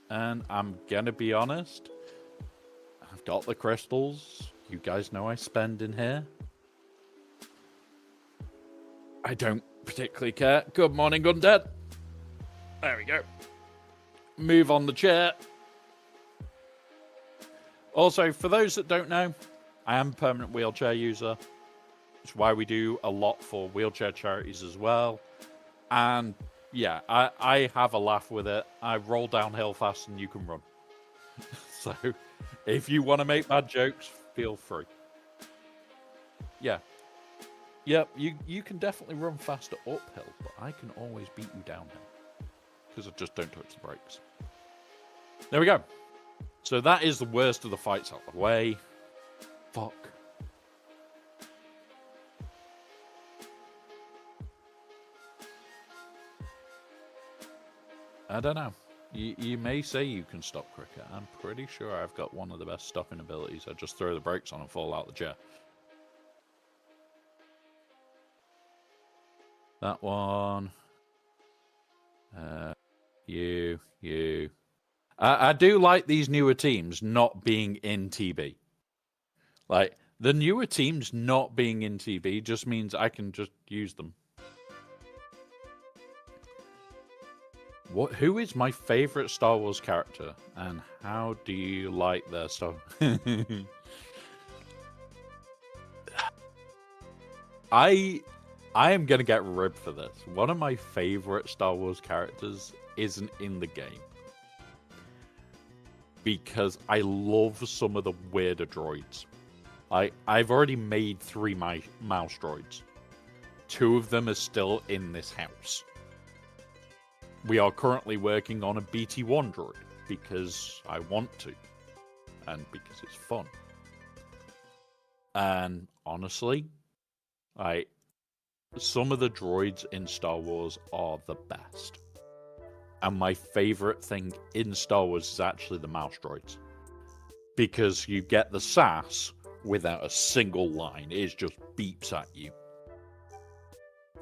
And I'm going to be honest. I've got the crystals. You guys know I spend in here. I don't particularly care. Good morning, Undead. There we go. Move on the chair. Also, for those that don't know, I am a permanent wheelchair user. It's why we do a lot for wheelchair charities as well. And yeah, I have a laugh with it. I roll downhill fast and you can run. So if you want to make bad jokes, feel free. Yeah. Yep, you can definitely run faster uphill, but I can always beat you downhill. Because I just don't touch the brakes. There we go. So that is the worst of the fights out of the way. Fuck. I don't know. You may say you can stop cricket. I'm pretty sure I've got one of the best stopping abilities. I just throw the brakes on and fall out the chair. That one. You. I do like these newer teams not being in TB. Like, the newer teams not being in TB just means I can just use them. Who is my favorite Star Wars character, and how do you like their Star? I am gonna get ribbed for this. One of my favorite Star Wars characters isn't in the game because I love some of the weirder droids. I've already made 3 mouse droids. 2 of them are still in this house. We are currently working on a BT-1 droid because I want to, and because it's fun. And honestly, some of the droids in Star Wars are the best. And my favorite thing in Star Wars is actually the mouse droids. Because you get the sass without a single line. It just beeps at you.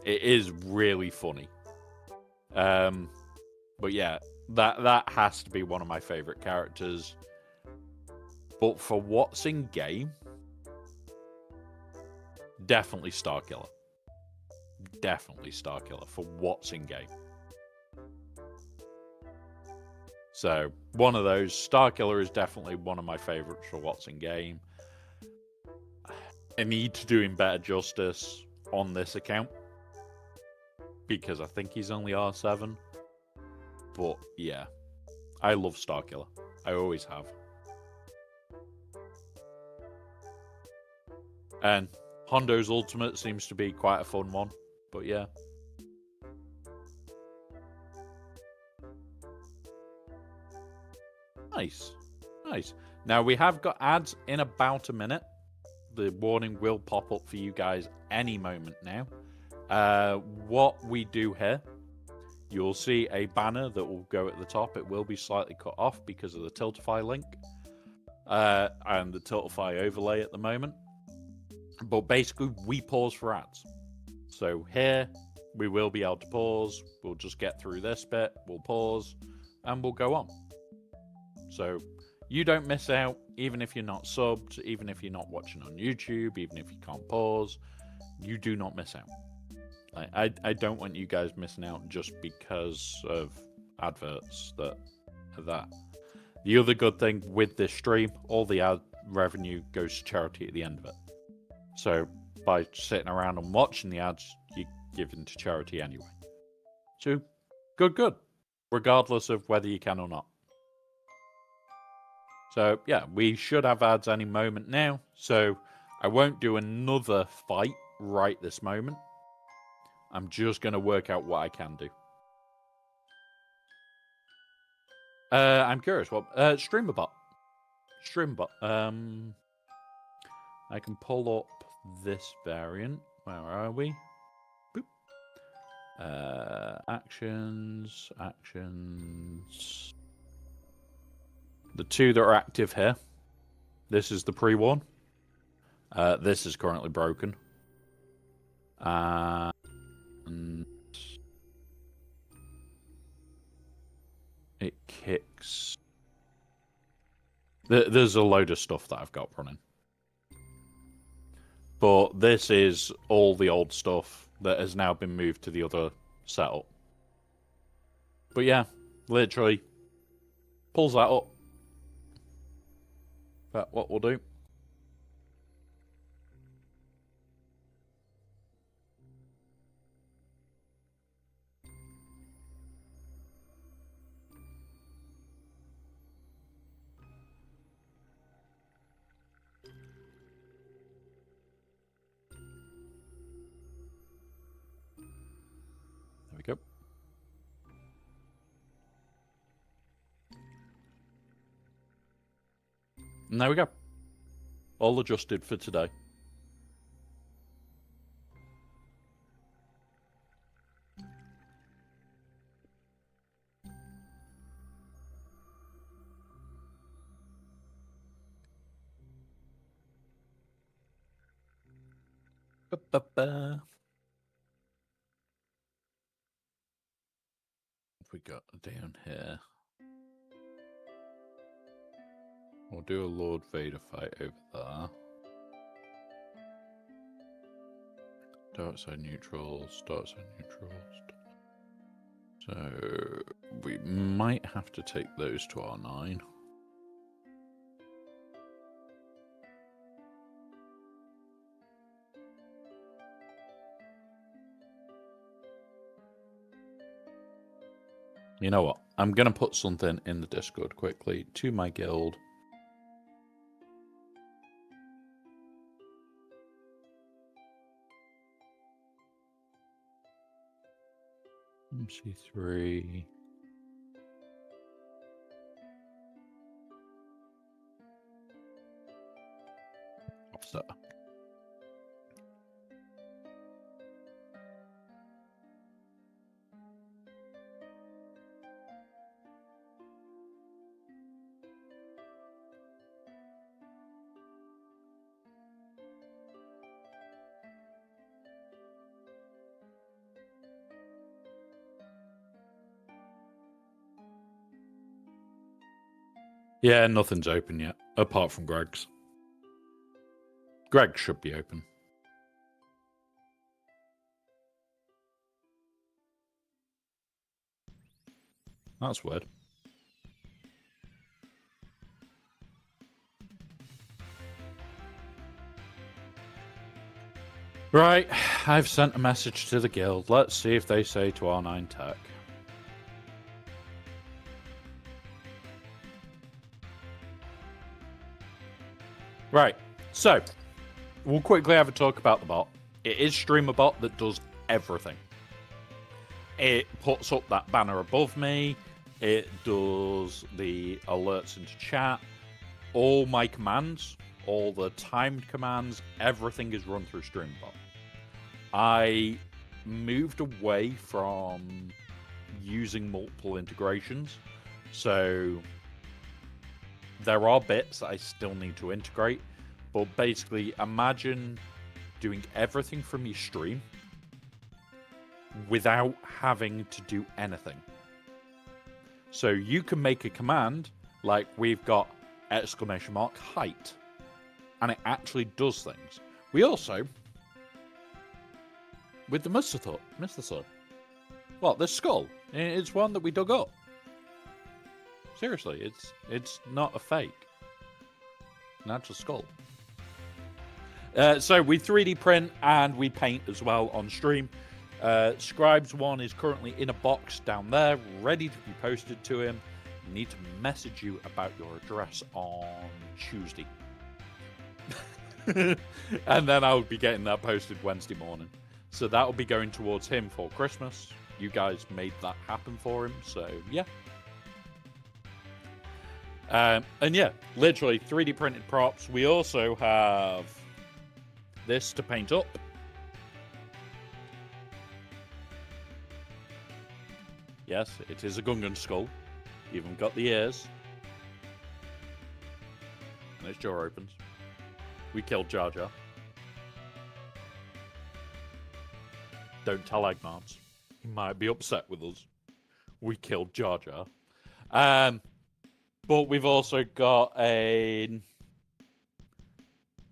It is really funny. But yeah, that has to be one of my favorite characters. But for what's in game, definitely Starkiller. Definitely Starkiller for what's in game. So, one of those. Starkiller is definitely one of my favorites for what's in game. I need to do him better justice on this account, because I think he's only R7. But yeah, I love Starkiller. I always have. And Hondo's Ultimate seems to be quite a fun one. But yeah. Nice. Nice. Now, we have got ads in about a minute. The warning will pop up for you guys any moment now. What we do here, you'll see a banner that will go at the top. It will be slightly cut off because of the Tiltify link and the Tiltify overlay at the moment. But basically, we pause for ads. So here, we will be able to pause. We'll just get through this bit. We'll pause, and we'll go on. So you don't miss out, even if you're not subbed, even if you're not watching on YouTube, even if you can't pause. You do not miss out. I don't want you guys missing out just because of adverts that. The other good thing with this stream, all the ad revenue goes to charity at the end of it. So by sitting around and watching the ads, you're giving to charity anyway. So good. Regardless of whether you can or not. So yeah, we should have ads any moment now. So I won't do another fight right this moment. I'm just going to work out what I can do. I'm curious. What Streamerbot? I can pull up this variant. Where are we? Boop. Actions. The 2 that are active here. This is the pre-one. This is currently broken. And it kicks. There's a load of stuff that I've got running. But this is all the old stuff that has now been moved to the other setup. But yeah, literally pulls that up. But what we'll do. There we go. And there we go. All adjusted for today. Ba-ba-ba. What we got down here? We'll do a Lord Vader fight over there. Dark side neutrals, dark side neutrals. So we might have to take those to R9. You know what? I'm going to put something in the Discord quickly to my guild. MC3. Offset. Yeah, nothing's open yet, apart from Greg's. Greg should be open. That's weird. Right, I've sent a message to the guild. Let's see if they say to R9 Tech. Right, so we'll quickly have a talk about the bot. It is StreamerBot that does everything. It puts up that banner above me. It does the alerts into chat. All my commands, all the timed commands, everything is run through StreamerBot. I moved away from using multiple integrations. So there are bits that I still need to integrate. But basically, imagine doing everything from your stream without having to do anything. So you can make a command like we've got !height, and it actually does things. We also, with the Mr. What, this skull? It's one that we dug up. Seriously, it's not a fake. An actual skull. So we 3D print and we paint as well on stream. Scribes 1 is currently in a box down there, ready to be posted to him. I need to message you about your address on Tuesday. And then I'll be getting that posted Wednesday morning. So that'll be going towards him for Christmas. You guys made that happen for him, so yeah. And yeah, literally 3D printed props. We also have this to paint up. Yes, it is a Gungan skull. Even got the ears. And its jaw opens. We killed Jar Jar. Don't tell Agnards. He might be upset with us. We killed Jar Jar. But we've also got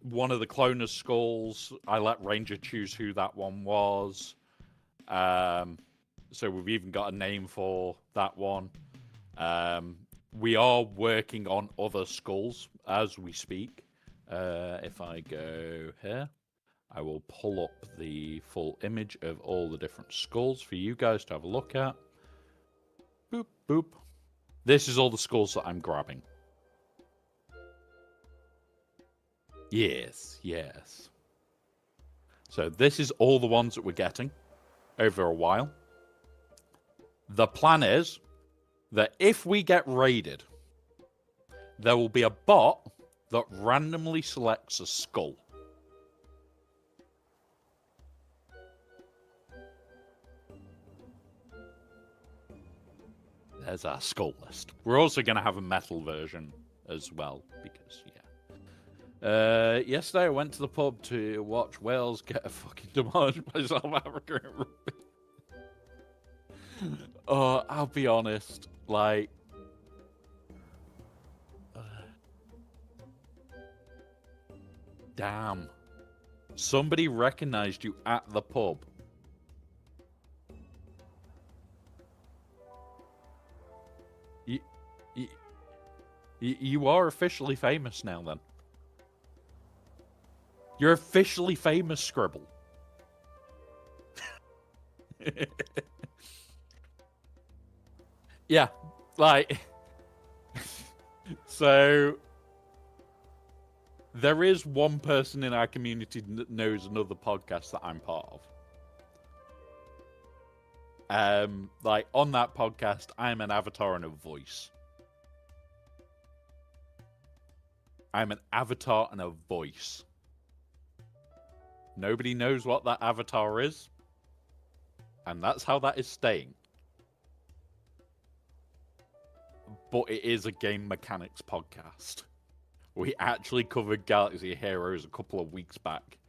one of the cloners skulls. I let Ranger choose who that one was. So we've even got a name for that one. We are working on other skulls as we speak. If I go here, I will pull up the full image of all the different skulls for you guys to have a look at. Boop, boop. This is all the skulls that I'm grabbing. Yes, yes. So this is all the ones that we're getting over a while. The plan is that if we get raided, there will be a bot that randomly selects a skull. There's our skull list. We're also going to have a metal version as well, because, yeah. Yesterday I went to the pub to watch Wales get a fucking demolished by South Africa in rugby. I'll be honest, like... Damn. Somebody recognized you at the pub. You are officially famous now, then. You're officially famous, Scribble. Yeah, like... So... There is one person in our community that knows another podcast that I'm part of. Like, on that podcast, I'm an avatar and a voice. I'm an avatar and a voice. Nobody knows what that avatar is. And that's how that is staying. But it is a game mechanics podcast. We actually covered Galaxy Heroes a couple of weeks back.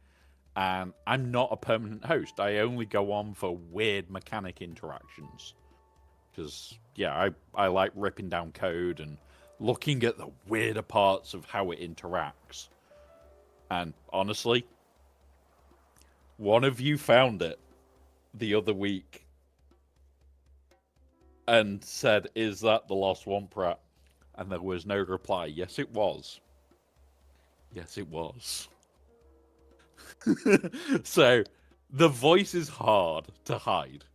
And I'm not a permanent host. I only go on for weird mechanic interactions. Because, yeah, I like ripping down code and looking at the weirder parts of how it interacts. And honestly, one of you found it the other week and said, "Is that the Lost Womp?" And there was no reply. Yes, it was. Yes, it was. So, the voice is hard to hide.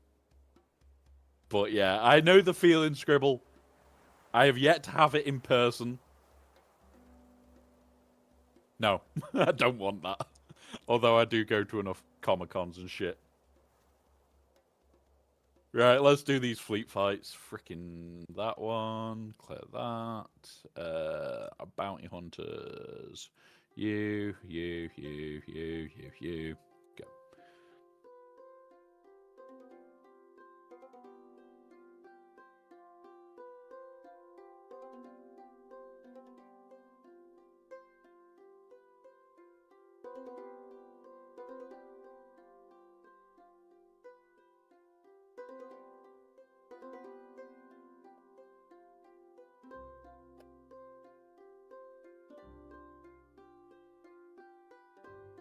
But yeah, I know the feeling, Scribble. I have yet to have it in person. No, I don't want that. Although I do go to enough Comic-Cons and shit. Right, let's do these fleet fights. Frickin' that one. Clear that. Our bounty hunters. You. Go.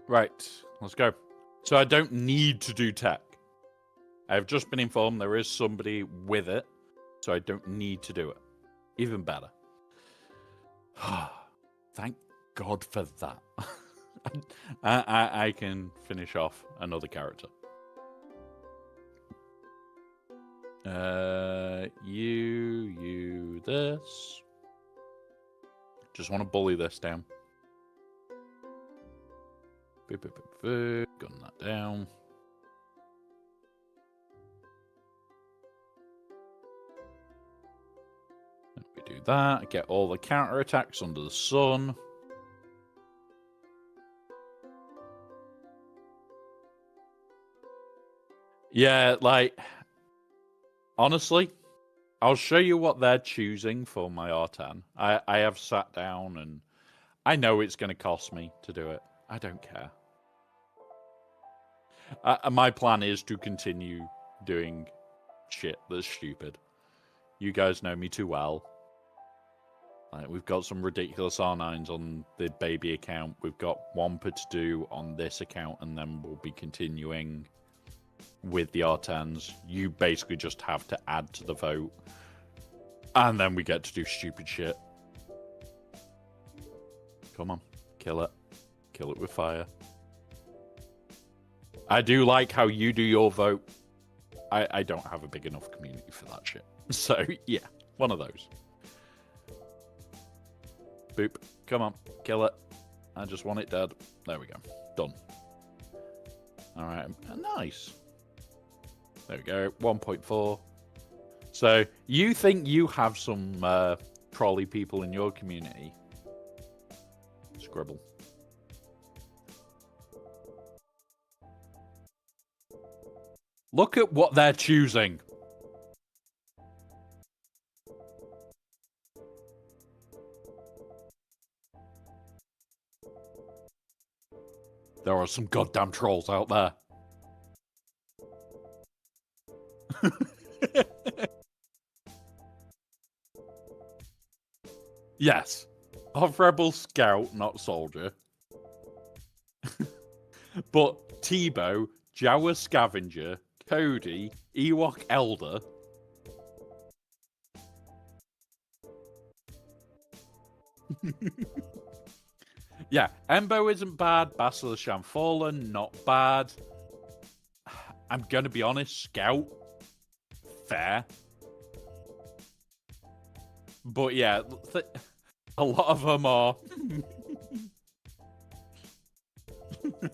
Right, let's go. So I don't need to do tech. I've just been informed there is somebody with it, so I don't need to do it. Even better. Thank God for that. I can finish off another character. You, this. Just want to bully this down. Gun that down. We do that. Get all the counterattacks under the sun. Yeah, like, honestly, I'll show you what they're choosing for my R10. I have sat down and I know it's going to cost me to do it. I don't care. My plan is to continue doing shit that's stupid. You guys know me too well. Like, we've got some ridiculous R9s on the baby account. We've got Wampa to do on this account, and then we'll be continuing with the R10s. You basically just have to add to the vote. And then we get to do stupid shit. Come on, kill it. Kill it with fire. I do like how you do your vote. I don't have a big enough community for that shit. So, yeah, one of those. Boop. Come on, kill it. I just want it dead. There we go. Done. Alright, nice. There we go, 1.4. So, you think you have some trolley people in your community? Scribble. Look at what they're choosing. There are some goddamn trolls out there. Yes. Of Rebel Scout, not Soldier. But Tebow, Jawa Scavenger, Cody, Ewok Elder. Yeah, Embo isn't bad. Basilisk Fallen, not bad. I'm going to be honest, Scout, fair. But yeah, a lot of them are...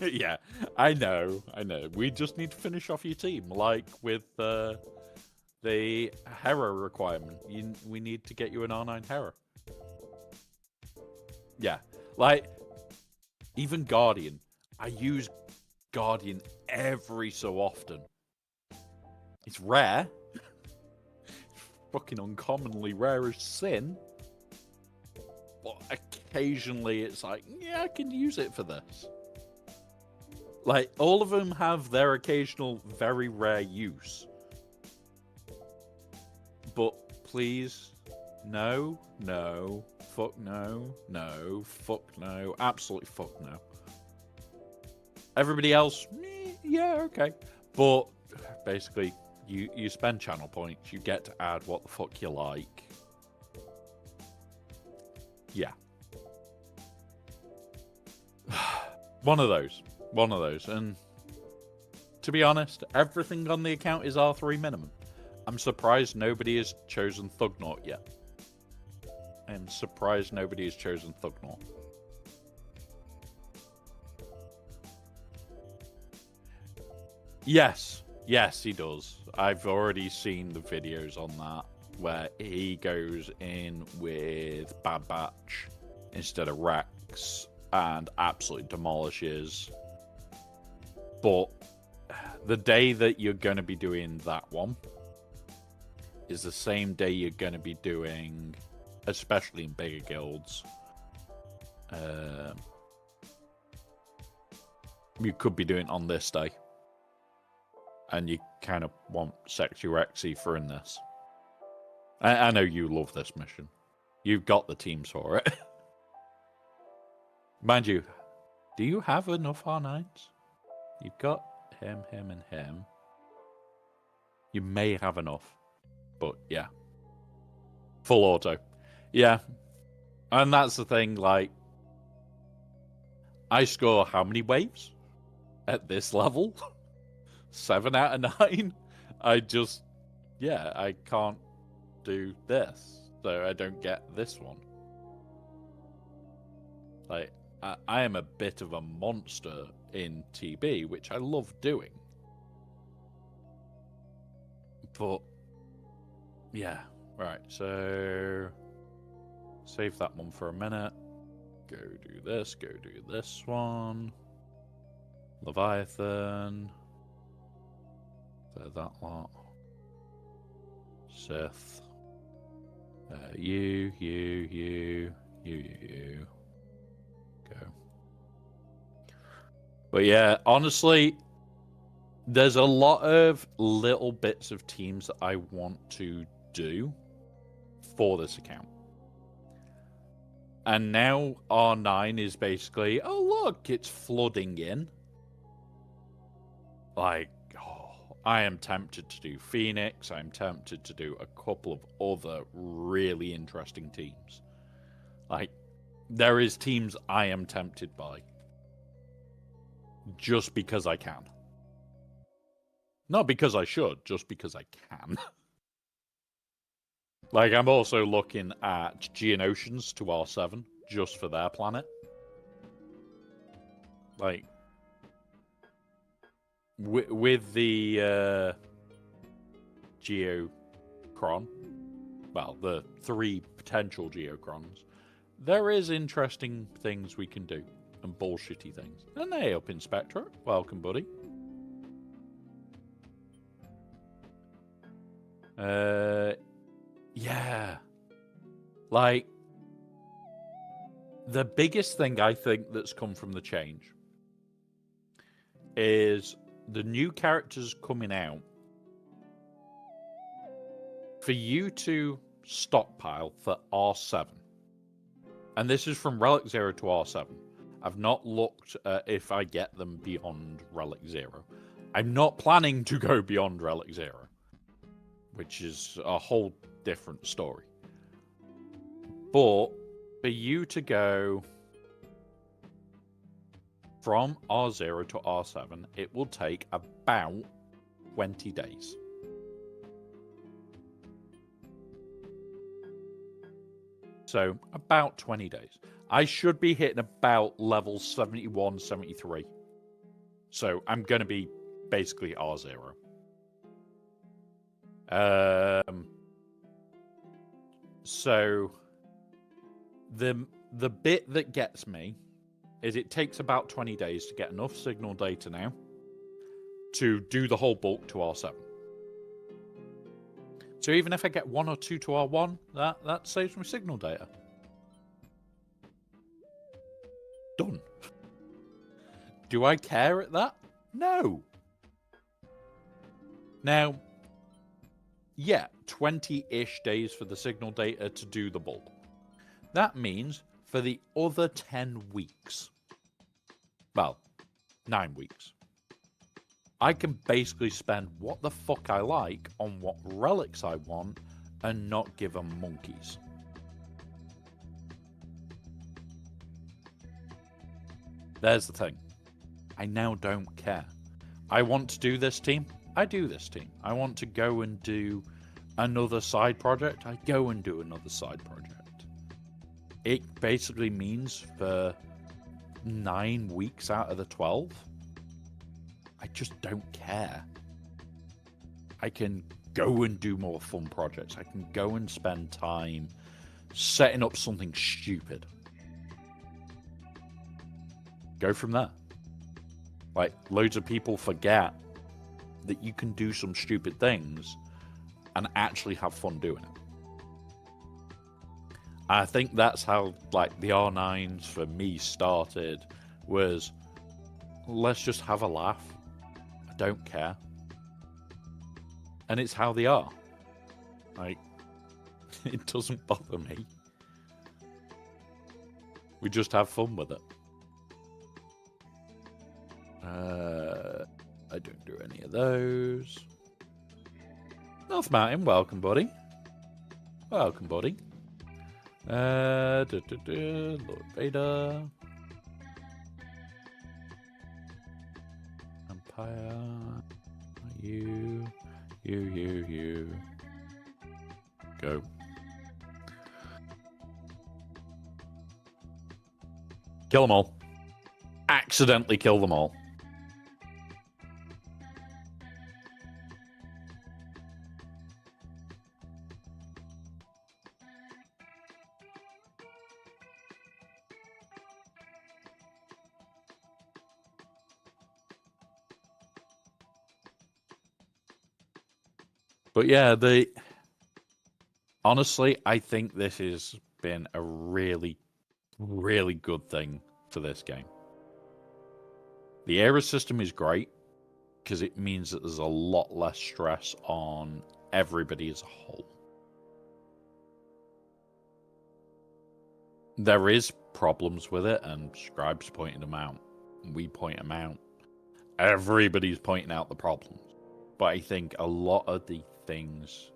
Yeah, I know. We just need to finish off your team, like with the Hera requirement. We need to get you an R9 Hera. Yeah, like, even Guardian. I use Guardian every so often. It's rare. Fucking uncommonly rare as sin. But occasionally it's like, yeah, I can use it for this. Like, all of them have their occasional very rare use. But please, no, fuck no, fuck no, absolutely fuck no. Everybody else, yeah, okay. But basically, you spend channel points, you get to add what the fuck you like. Yeah. One of those. And to be honest, everything on the account is R3 minimum. I'm surprised nobody has chosen Thugnaut yet. I'm surprised nobody has chosen Thugnaut. Yes, he does. I've already seen the videos on that where he goes in with Bad Batch instead of Rex and absolutely demolishes. But the day that you're going to be doing that one is the same day you're going to be doing, especially in bigger guilds, you could be doing on this day. And you kind of want Sexy Rexy for in this. I know you love this mission. You've got the teams for it. Mind you, do you have enough R9s? You've got him, and him. You may have enough. But yeah. Full auto. Yeah. And that's the thing, like, I score how many waves at this level? 7 out of 9. I can't do this, so I don't get this one. Like, I am a bit of a monster in TB, which I love doing. But yeah, right, so save that one for a minute. Go do this one. Leviathan. That lot. Sith. You. Go. But yeah, honestly, there's a lot of little bits of teams that I want to do for this account. And now R9 is basically, oh look, it's flooding in. Like, I am tempted to do Phoenix. I'm tempted to do a couple of other really interesting teams. Like, there is teams I am tempted by. Just because I can. Not because I should, just because I can. Like, I'm also looking at Geonosians to R7, just for their planet. Like, with the Geocron, well, the 3 potential Geocrons, there is interesting things we can do, and bullshitty things. And hey, up in Spectra. Welcome, buddy. Yeah. Like, the biggest thing I think that's come from the change is the new characters coming out. For you to stockpile for R7, and this is from Relic 0 to R7, I've not looked at if I get them beyond Relic 0. I'm not planning to go beyond Relic 0, which is a whole different story. But for you to go from R0 to R7, it will take about 20 days. So, about 20 days. I should be hitting about level 71, 73. So, I'm going to be basically R0. So, the bit that gets me is it takes about 20 days to get enough signal data now to do the whole bulk to R7. So even if I get 1 or 2 to R1, that saves me signal data. Done. Do I care at that? No. Now, yeah, 20-ish days for the signal data to do the bulk. That means for the other 10 weeks, well, 9 weeks, I can basically spend what the fuck I like on what relics I want and not give them monkeys. There's the thing. I now don't care. I want to do this team. I do this team. I want to go and do another side project. I go and do another side project. It basically means for 9 weeks out of the 12, I just don't care. I can go and do more fun projects. I can go and spend time setting up something stupid. Go from there. Like, loads of people forget that you can do some stupid things and actually have fun doing it. I think that's how, like, the R9s for me started, was let's just have a laugh. I don't care. And it's how they are. Like, it doesn't bother me. We just have fun with it. I don't do any of those. North Mountain, welcome, buddy. Welcome, buddy. Lord Vader. Empire. You. Go. Kill them all. Accidentally kill them all. But yeah, honestly, I think this has been a really, really good thing for this game. The era system is great because it means that there's a lot less stress on everybody as a whole. There is problems with it, and Scribe's pointing them out. We point them out. Everybody's pointing out the problems. But I think a lot of the things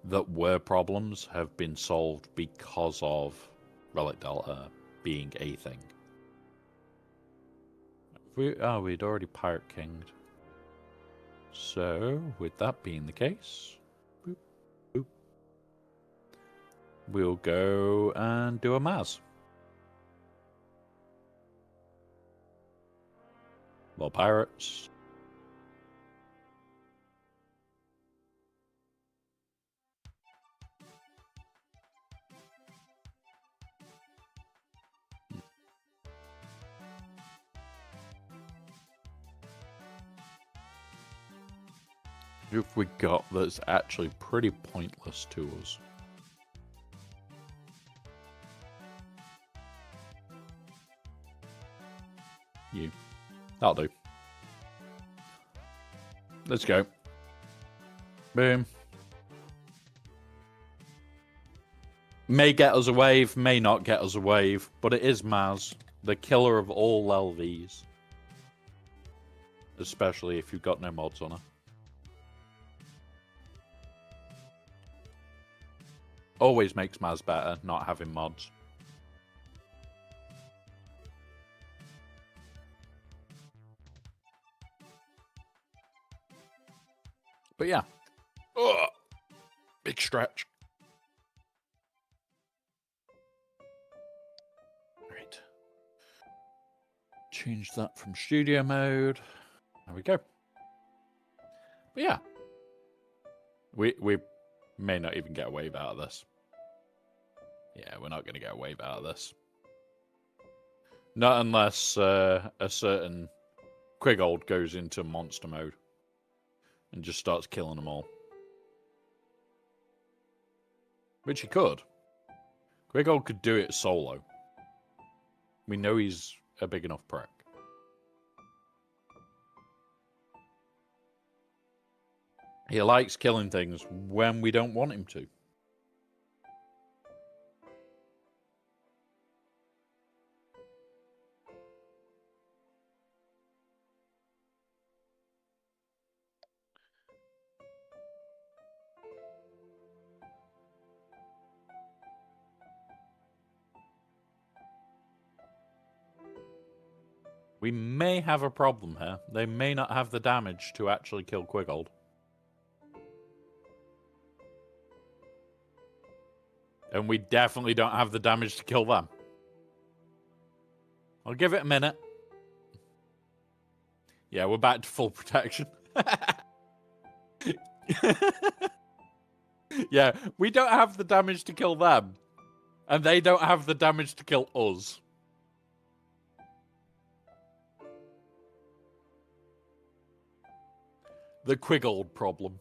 that were problems have been solved because of Relic Delta being a thing. We'd already Pirate Kinged. So, with that being the case, boop, boop, we'll go and do a Maz. More pirates. Who have we got that's actually pretty pointless to us? You. That'll do. Let's go. Boom. May get us a wave, may not get us a wave, but it is Maz. The killer of all LVs. Especially if you've got no mods on her. Always makes Maz better, not having mods. But yeah. Ugh. Big stretch. Right. Change that from studio mode. There we go. But yeah. We may not even get a wave out of this. Yeah, we're not going to get a wave out of this. Not unless a certain Quiggold goes into monster mode and just starts killing them all. Which he could. Quiggold could do it solo. We know he's a big enough prick. He likes killing things when we don't want him to. We may have a problem here. They may not have the damage to actually kill Quiggold. And we definitely don't have the damage to kill them. I'll give it a minute. Yeah, we're back to full protection. Yeah, we don't have the damage to kill them. And they don't have the damage to kill us. The Quiggold problem.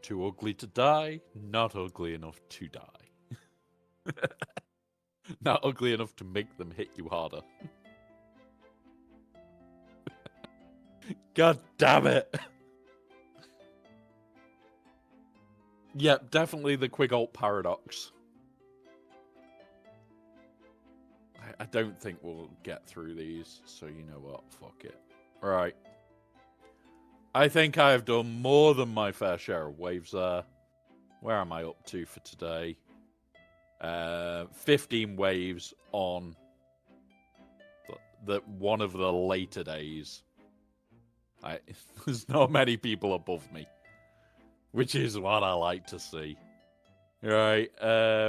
Too ugly to die, not ugly enough to die. Not ugly enough to make them hit you harder. God damn it. Yep, definitely the Quiggold paradox. I don't think we'll get through these, so you know what, fuck it. Right. I think I have done more than my fair share of waves there. Where am I up to for today? 15 waves on one of the later days. There's not many people above me, which is what I like to see. Right,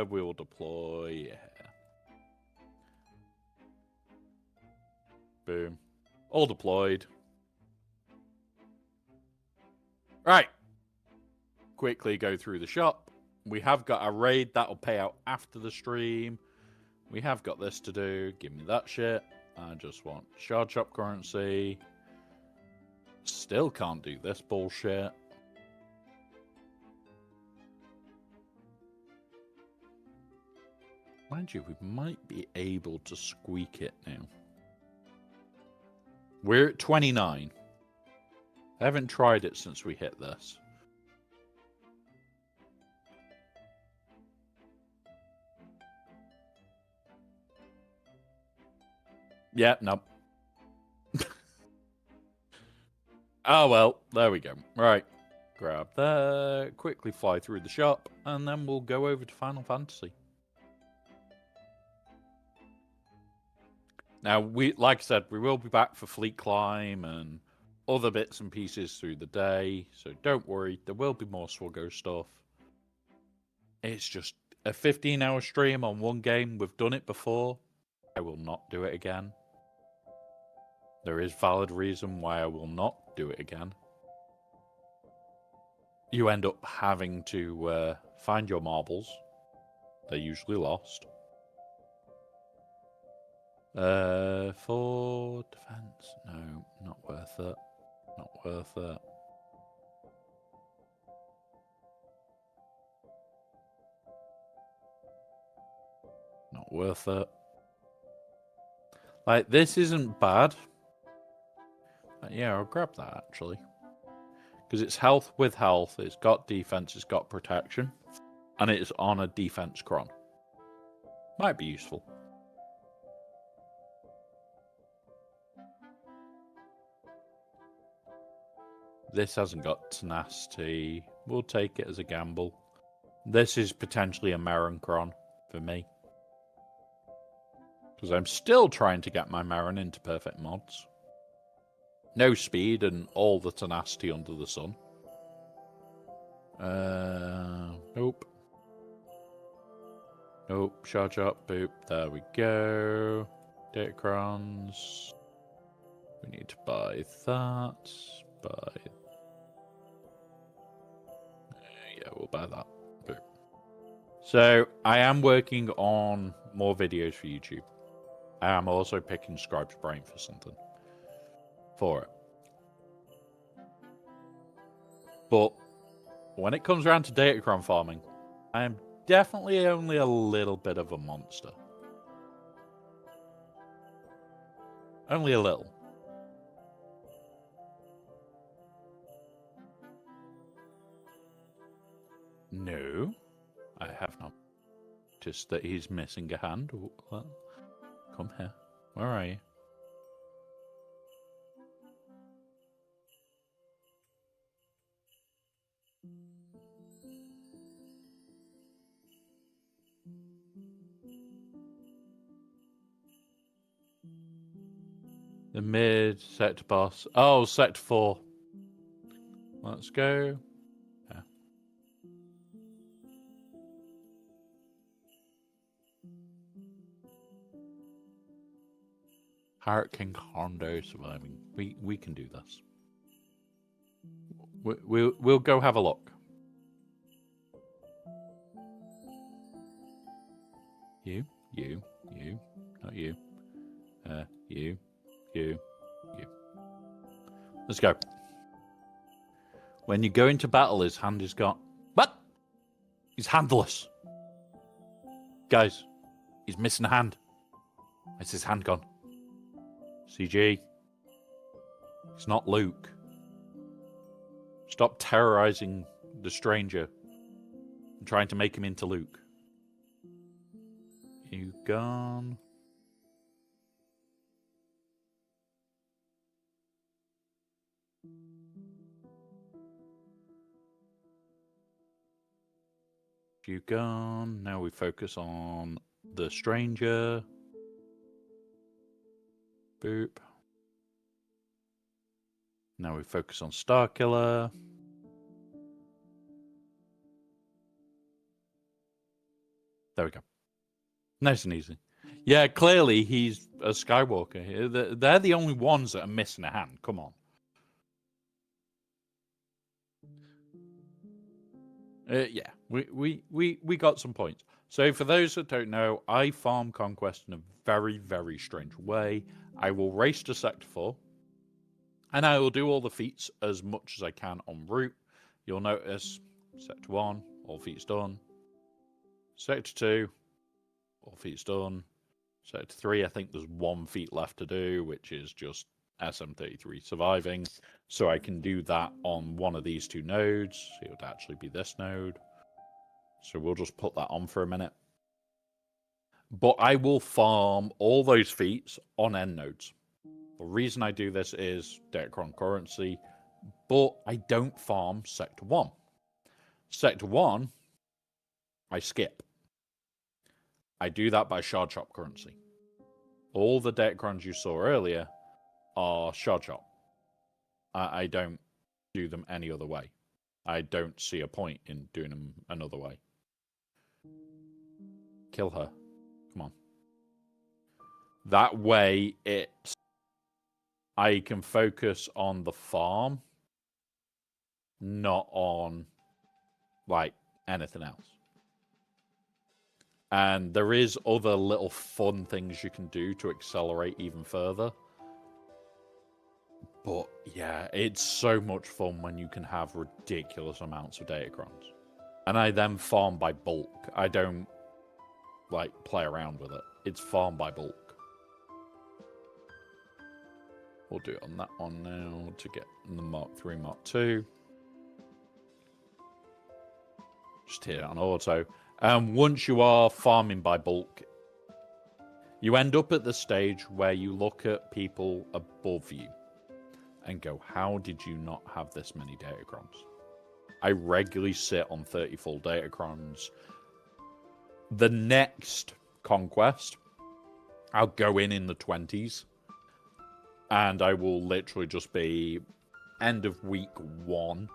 we will deploy. Yeah. Boom. All deployed. Right. Quickly go through the shop. We have got a raid that'll pay out after the stream. We have got this to do. Give me that shit. I just want shard shop currency. Still can't do this bullshit. Mind you, we might be able to squeak it now. We're at 29. I haven't tried it since we hit this. Yeah, nope. Oh, well, there we go. Right. Grab that, quickly fly through the shop, and then we'll go over to Final Fantasy. Now, like I said, we will be back for Fleet Climb and other bits and pieces through the day, so don't worry, there will be more Swuggo stuff. It's just a 15-hour stream on one game. We've done it before. I will not do it again. There is valid reason why I will not do it again. You end up having to find your marbles. They're usually lost. For defense, no, not worth it. Not worth it. Not worth it. Like, this isn't bad. Yeah, I'll grab that, actually. Because it's health with health, it's got defense, it's got protection. And it's on a defense cron. Might be useful. This hasn't got tenacity. We'll take it as a gamble. This is potentially a Maroncron for me. Because I'm still trying to get my Maron into perfect mods. No speed and all the tenacity under the sun. Nope. Nope. Charge up. Boop. There we go. Datacrons. We need to buy that. Buy. Yeah, we'll buy that. Boop. So, I am working on more videos for YouTube. I am also picking Scribe's brain for something. For it. But when it comes around to Datacron farming, I am definitely only a little bit of a monster. Only a little. No, I have not. Just that he's missing a hand. Well, come here. Where are you? The mid sector boss. Oh, sector 4. Let's go. Yeah. Hurricane Hondo surviving. We can do this. We'll go have a look. You, not you. You. Let's go. When you go into battle, his hand is gone. What? He's handless. Guys, he's missing a hand. Where's his hand gone? CG. It's not Luke. Stop terrorizing the stranger and trying to make him into Luke. You gone? You gone? Now we focus on the stranger. Boop. Now we focus on Starkiller. There we go. Nice and easy. Yeah, clearly he's a Skywalker. They're the only ones that are missing a hand. Come on. Yeah, we got some points. So for those that don't know, I farm Conquest in a very, very strange way. I will race to Sector 4, and I will do all the feats as much as I can en route. You'll notice Sector 1, all feats done. Sector 2, all feats done. Sector 3, I think there's one feat left to do, which is just SM33 surviving. So I can do that on one of these two nodes. It would actually be this node. So we'll just put that on for a minute. But I will farm all those feats on end nodes. The reason I do this is Datacron currency, but I don't farm Sector 1. Sector 1, I skip. I do that by Shard Shop currency. All the Datacrons you saw earlier are Shard Shop. I don't do them any other way. I don't see a point in doing them another way. Kill her. Come on. That way, I can focus on the farm, not on, like, anything else. And there is other little fun things you can do to accelerate even further. But, yeah, it's so much fun when you can have ridiculous amounts of Datacrons. And I then farm by bulk. I don't, like, play around with it. It's farm by bulk. We'll do it on that one now to get the Mark 3, Mark 2. Just hit it on auto. Once you are farming by bulk, you end up at the stage where you look at people above you. and go, how did you not have this many Datacrons? I regularly sit on 30 full Datacrons. The next conquest, I'll go in the 20s, and I will literally just be end of week 1.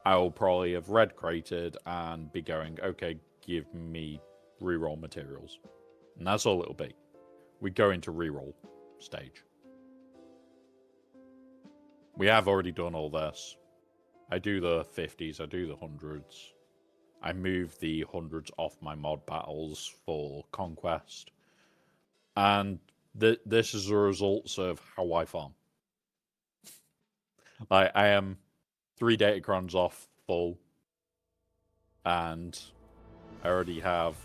I will probably have red crated and be going, okay, give me reroll materials. And that's all it'll be. We go into reroll stage. We have already done all this. I do the 50s, I do the 100s. I move the 100s off my mod battles for conquest. And this is the results of how I farm. I am 3 Datacrons off full. And I already have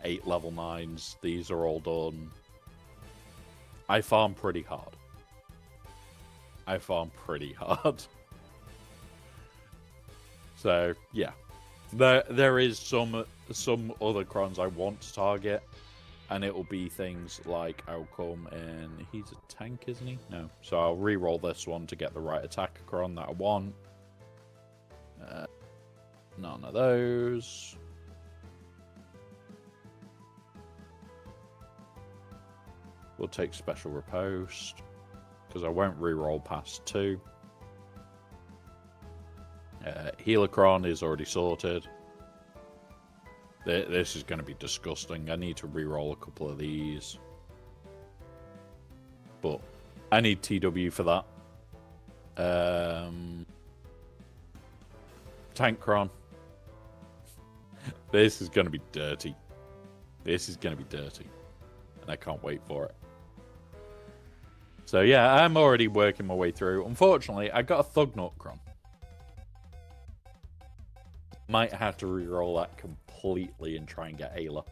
8 level 9s. These are all done. I farm pretty hard. So yeah, there is some other crons I want to target, and it will be things like I'll come in. He's a tank, isn't he? No, so I'll re-roll this one to get the right attack cron that I want. None of those. We'll take special riposte because I won't re-roll past 2. Helicron is already sorted. This is going to be disgusting. I need to re-roll a couple of these. But I need TW for that. Tankron. This is going to be dirty. And I can't wait for it. So yeah, I'm already working my way through. Unfortunately, I got a Thugnut Cron. Might have to re-roll that completely and try and get Ayla.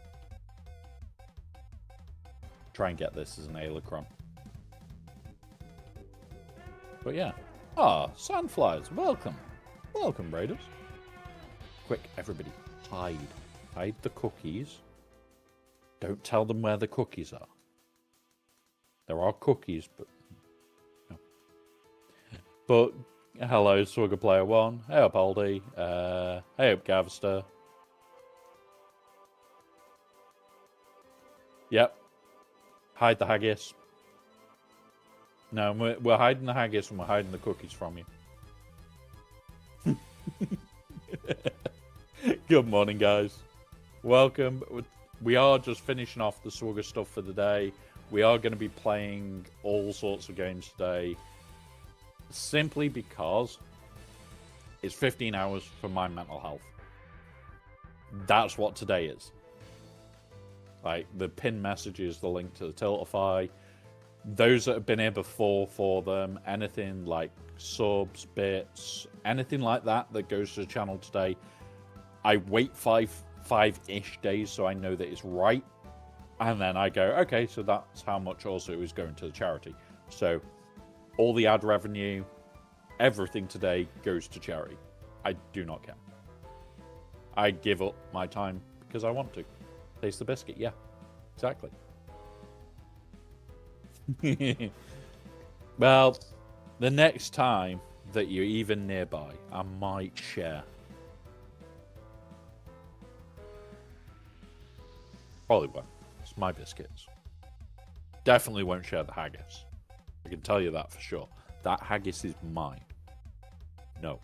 Try and get this as an Ayla Cron. But yeah. Sandflies, welcome. Welcome, Raiders. Quick, everybody, hide. Hide the cookies. Don't tell them where the cookies are. There are cookies, but... No. But... Hello, Swugger Player 1. Hey up, Aldi. Hey up, Gavster. Yep. Hide the haggis. No, we're hiding the haggis and we're hiding the cookies from you. Good morning, guys. Welcome. We are just finishing off the Swugger stuff for the day. We are going to be playing all sorts of games today. Simply because it's 15 hours for my mental health. That's what today is. Like, the pinned message is the link to the Tiltify. Those that have been here before for them, anything like subs, bits, anything like that that goes to the channel today, I wait five-ish days so I know that it's right. And then I go, okay, so that's how much also is going to the charity. So all the ad revenue, everything today goes to charity. I do not care. I give up my time because I want to. Taste the biscuit, yeah. Exactly. Well, the next time that you're even nearby, I might share. Probably won't. It's my biscuits. Definitely won't share the haggis. I can tell you that for sure. That haggis is mine. No.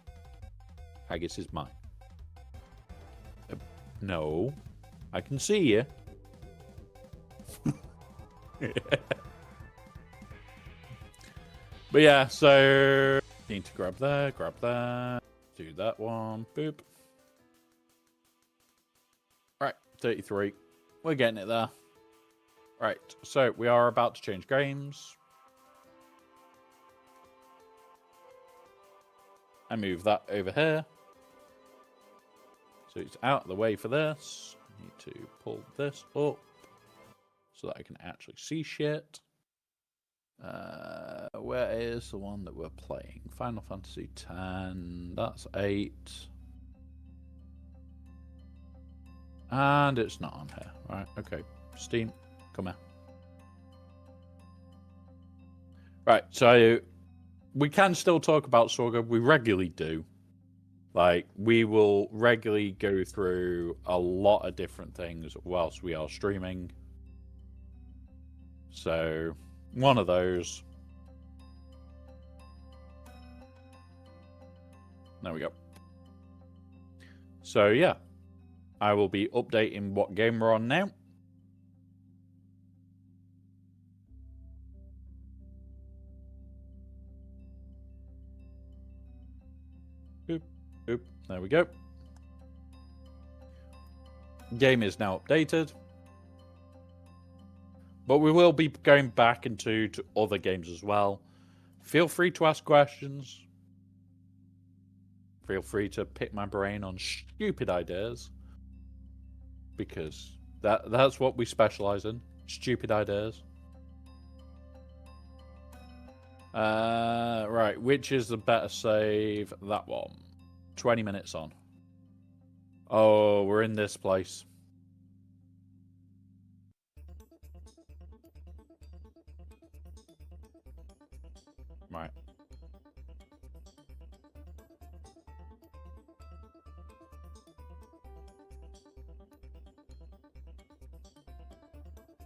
Haggis is mine. No. I can see you. But yeah, so need to grab that, do that one, boop. Right, 33. We're getting it there. Right, so we are about to change games. I move that over here. So it's out of the way for this. I need to pull this up so that I can actually see shit. Where is the one that we're playing? Final Fantasy X. That's 8. And it's not on here. Right, okay. Steam, come here. Right, so we can still talk about Sorgo. We regularly do. Like, we will regularly go through a lot of different things whilst we are streaming. So, one of those. There we go. So, yeah. I will be updating what game we're on now. Boop, boop. There we go. Game is now updated. But we will be going back into other games as well. Feel free to ask questions. Feel free to pick my brain on stupid ideas. Because that's what we specialize in. Stupid ideas. Right, which is the better save? That one. 20 minutes on. Oh, we're in this place. Right.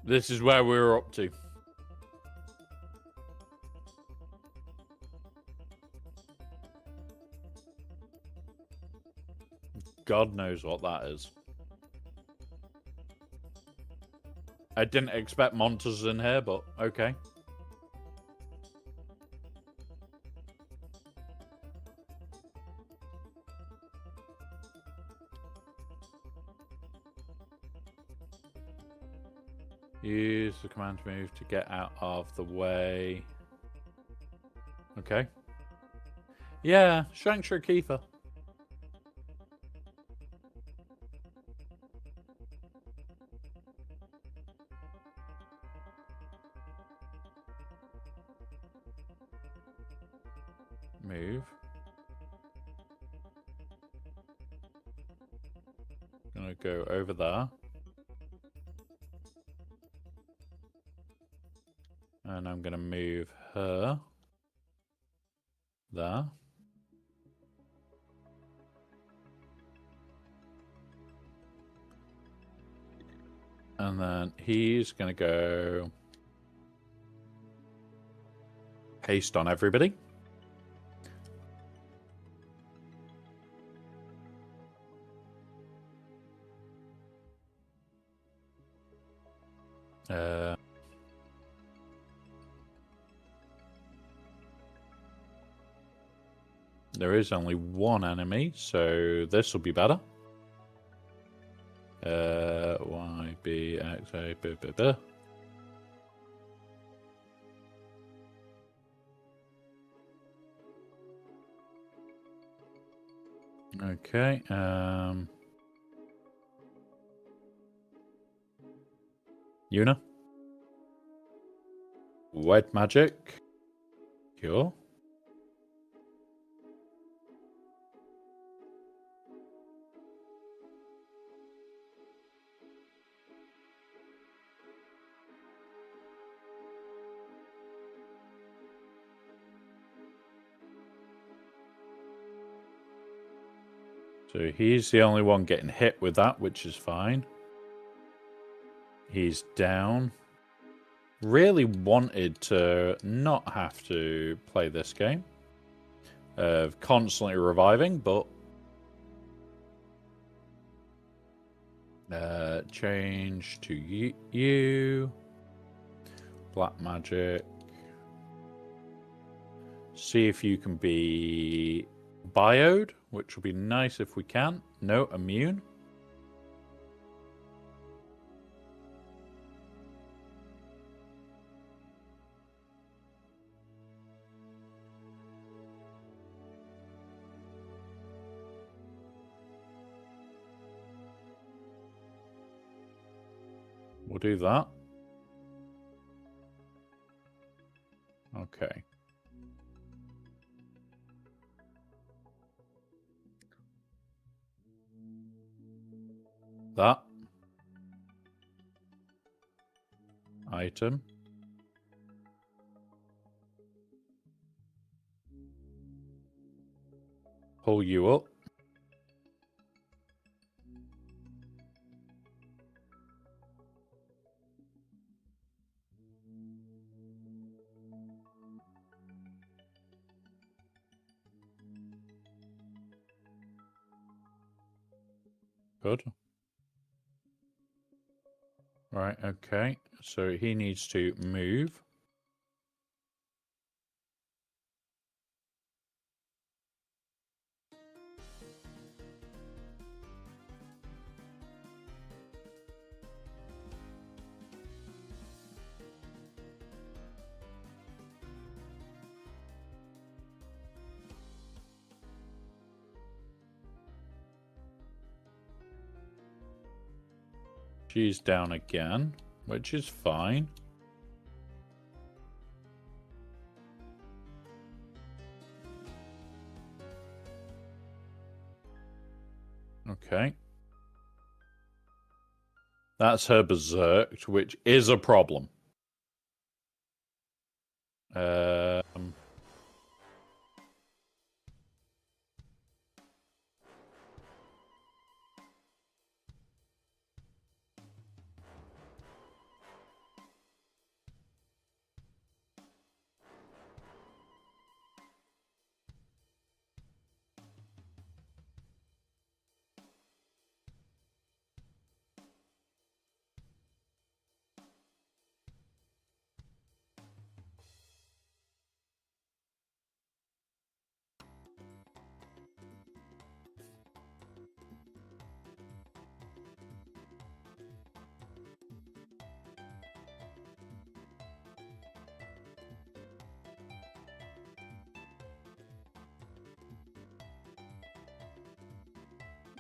This is where we're up to. God knows what that is. I didn't expect monsters in here, but okay. Use the command to move to get out of the way. Okay. Yeah, Shankshire Kiefer. Move. Gonna go over there. And I'm gonna move her there. And then he's gonna go haste on everybody. There is only one enemy, so this will be better. Y, B, X, A, B, B, B. Okay, Una. White magic. Cure. So he's the only one getting hit with that, which is fine. He's down. Really wanted to not have to play this game. Constantly reviving, but... change to you. Black magic. See if you can be bioed, which would be nice if we can. No, immune. We'll do that. Okay. That. Item. Pull you up. Good. Right, okay. So he needs to move. She's down again, which is fine. Okay. That's her berserked, which is a problem.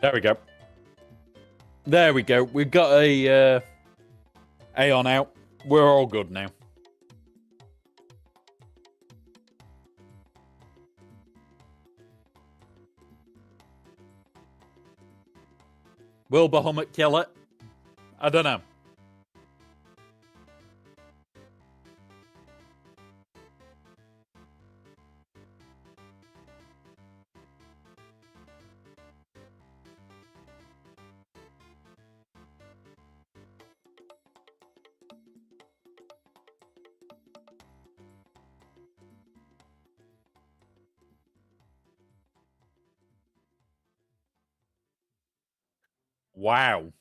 There we go. There we go. We've got a Aeon out. We're all good now. Will Bahamut kill it? I don't know. Wow.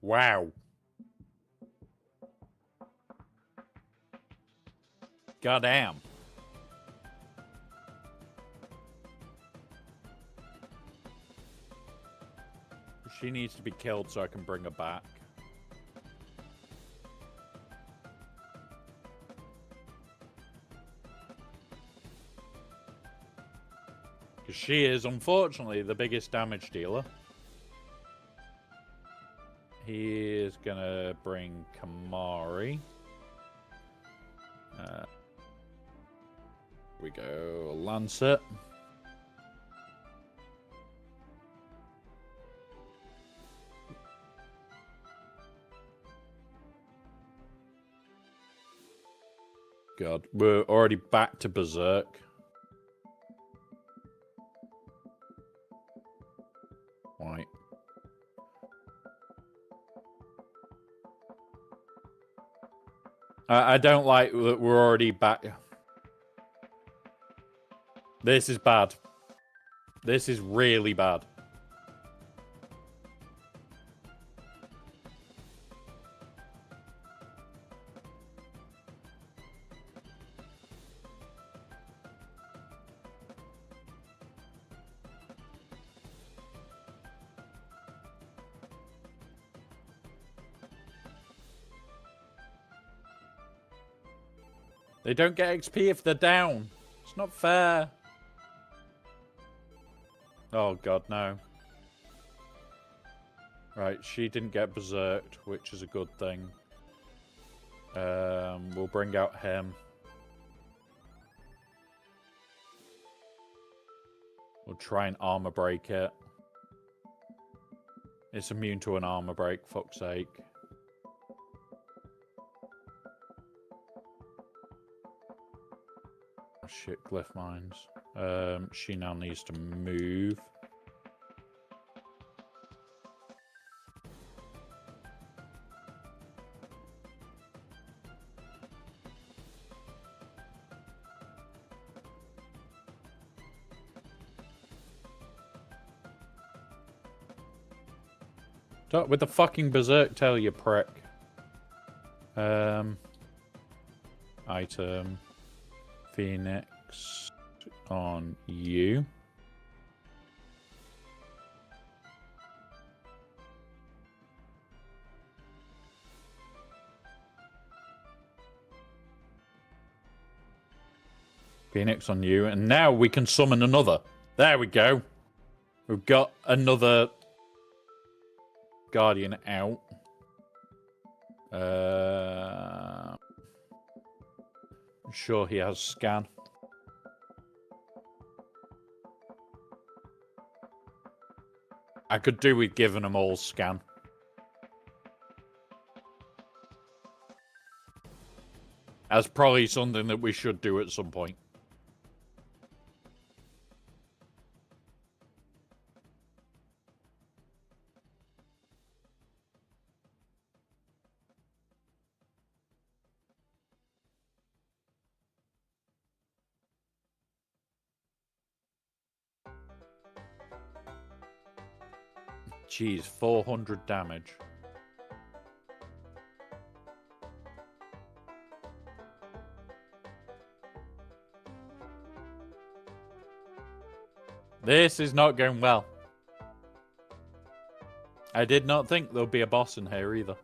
Wow. Goddamn. She needs to be killed so I can bring her back. Because she is, unfortunately, the biggest damage dealer. He is gonna bring Kamari. We go Lancet. God, we're already back to Berserk. Right. I don't like that we're already back. This is bad. This is really bad. They don't get XP if they're down. It's not fair. Oh god, no. Right, she didn't get berserked, which is a good thing. We'll bring out him. We'll try and armor break it. It's immune to an armor break, fuck's sake. shit, Glyph Mines. She now needs to move. Stop with the fucking berserk tail, you prick. Item. Phoenix on you. Phoenix on you. And now we can summon another. There we go. We've got another Guardian out. I'm sure he has scan. I could do with giving them all scan. That's probably something that we should do at some point. Jeez, 400 damage. This is not going well. I did not think there'll be a boss in here either.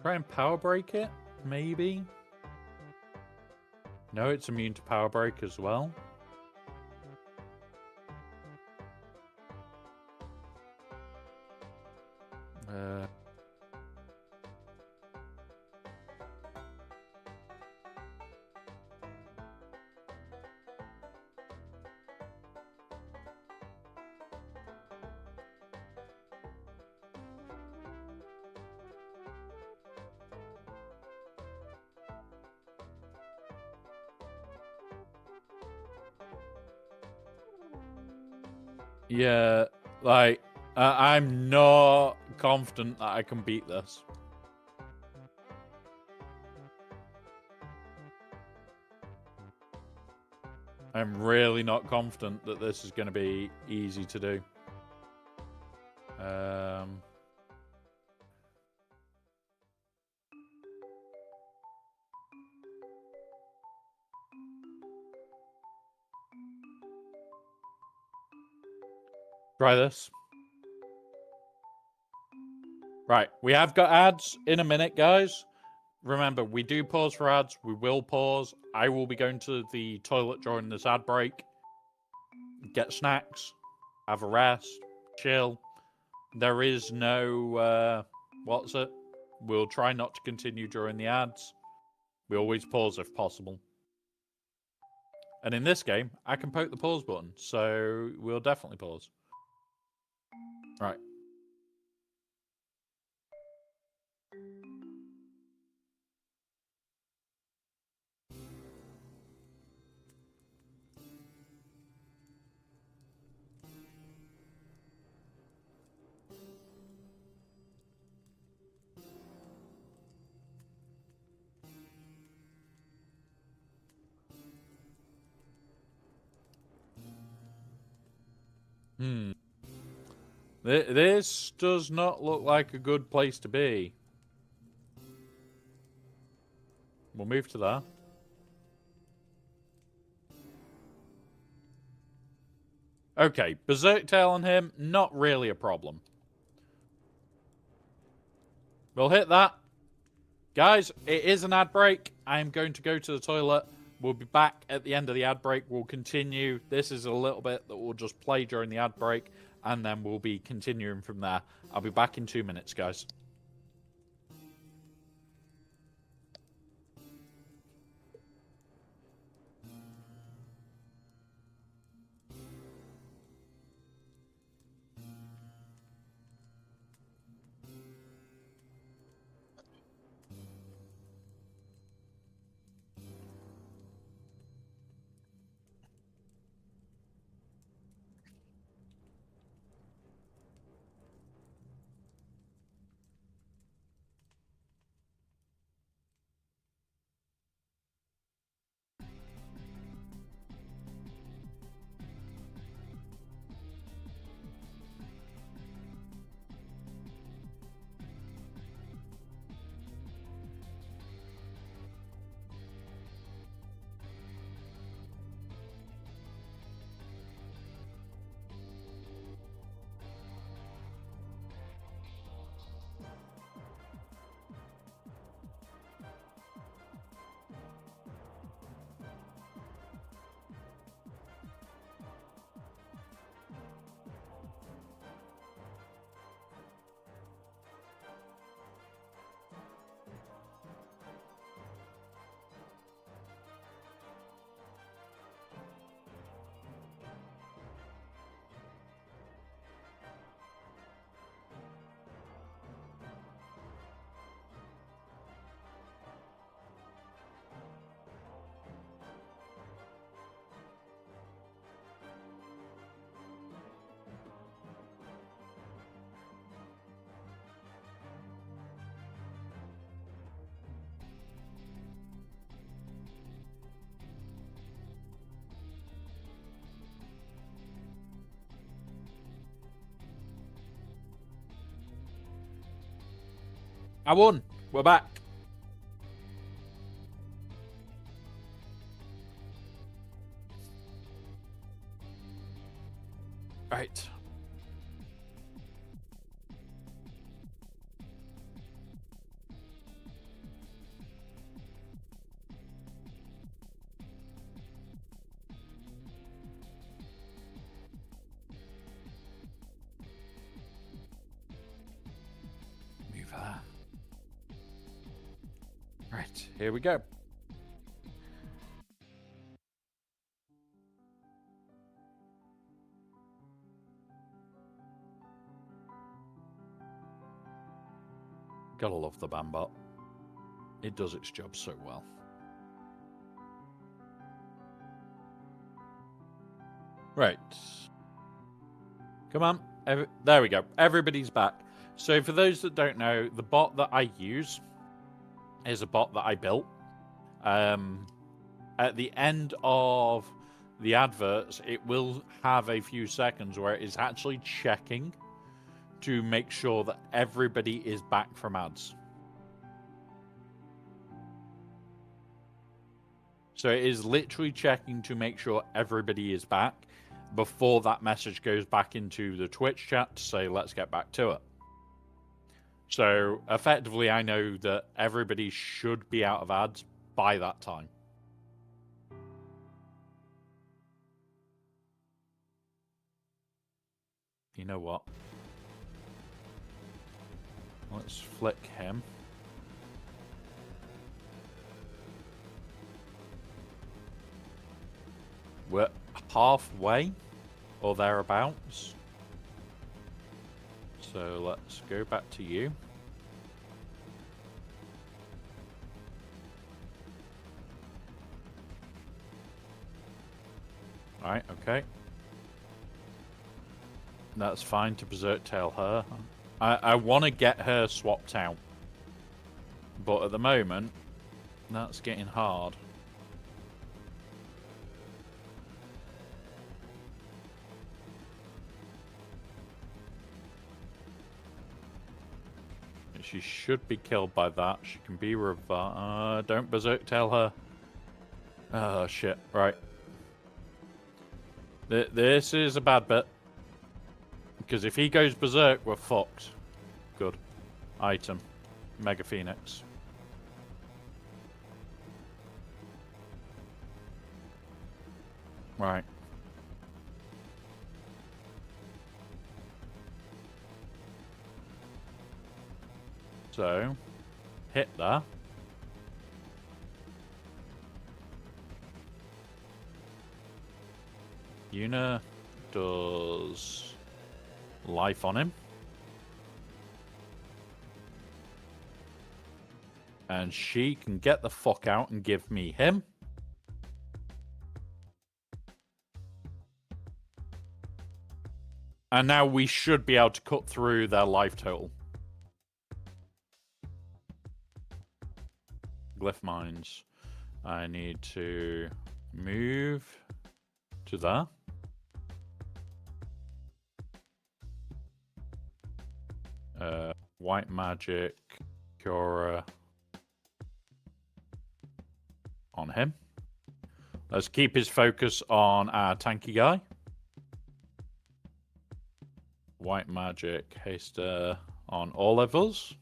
Try and power break it, maybe? No, it's immune to power break as well. Yeah, like, I'm not confident that I can beat this. I'm really not confident that this is going to be easy to do. Try this. Right, we have got ads in a minute, guys. Remember, we do pause for ads. We will pause. I will be going to the toilet during this ad break. Get snacks. Have a rest. Chill. There is no... what's it? We'll try not to continue during the ads. We always pause if possible. And in this game, I can poke the pause button. So we'll definitely pause. Right. This does not look like a good place to be. We'll move to that. Okay, Berserk Tail on him, not really a problem. We'll hit that. Guys, it is an ad break. I'm going to go to the toilet. We'll be back at the end of the ad break. We'll continue. This is a little bit that we'll just play during the ad break, and then we'll be continuing from there. I'll be back in 2 minutes, guys. I won. We're back. Right. Move her. Right, here we go. Gotta love the Bambot. It does its job so well. Right. Come on. There we go. Everybody's back. So for those that don't know, the bot that I use is a bot that I built. At the end of the adverts, it will have a few seconds where it is actually checking to make sure that everybody is back from ads. So it is literally checking to make sure everybody is back before that message goes back into the Twitch chat to say, let's get back to it. So effectively, I know that everybody should be out of ads by that time. You know what? Let's flick him. We're halfway or thereabouts. So let's go back to you. Alright, okay. That's fine to berserk tail her. I want to get her swapped out. But at the moment, that's getting hard. She should be killed by that. She can be revived. Don't berserk tail her. Oh, shit. Right. This is a bad bit. Because if he goes berserk, we're fucked. Good. Item. Mega Phoenix. Right. So, hit that. Yuna does life on him. And she can get the fuck out and give me him. And now we should be able to cut through their life total. Glyph mines. I need to move to there. White magic, Cura on him. Let's keep his focus on our tanky guy. White magic, haster on all levels.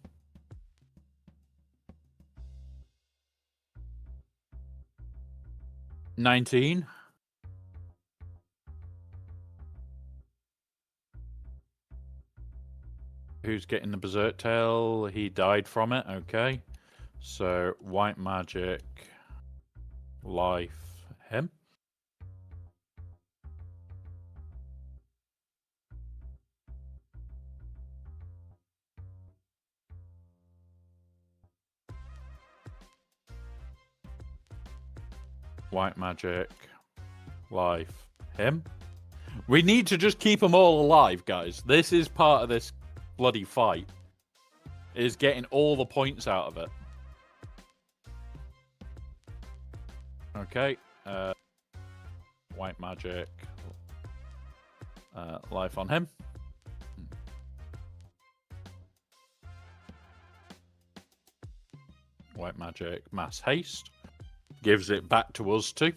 $19. Who's getting the berserk tail? He died from it. Okay. So, white magic, life, him. White magic, life, him. We need to just keep them all alive, guys. This is part of this bloody fight. Is getting all the points out of it. Okay. White magic. Life on him. White magic, mass haste. Gives it back to us too.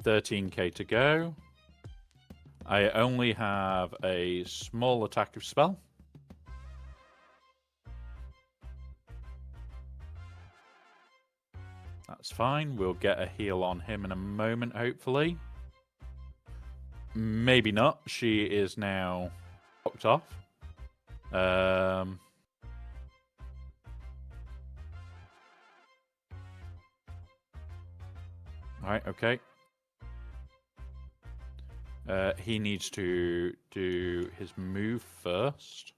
13k to go. I only have a small attack of spell. That's fine. We'll get a heal on him in a moment, hopefully. Maybe not. She is now fucked off. Alright, okay. He needs to do his move first.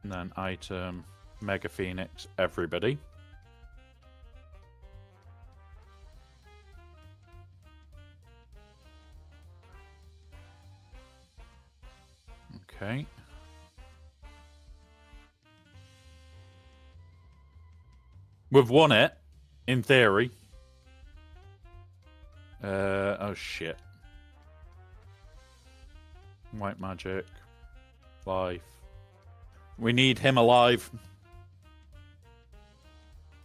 And then item, Mega Phoenix, everybody. Okay. We've won it, in theory. Oh shit. White magic. Life. We need him alive.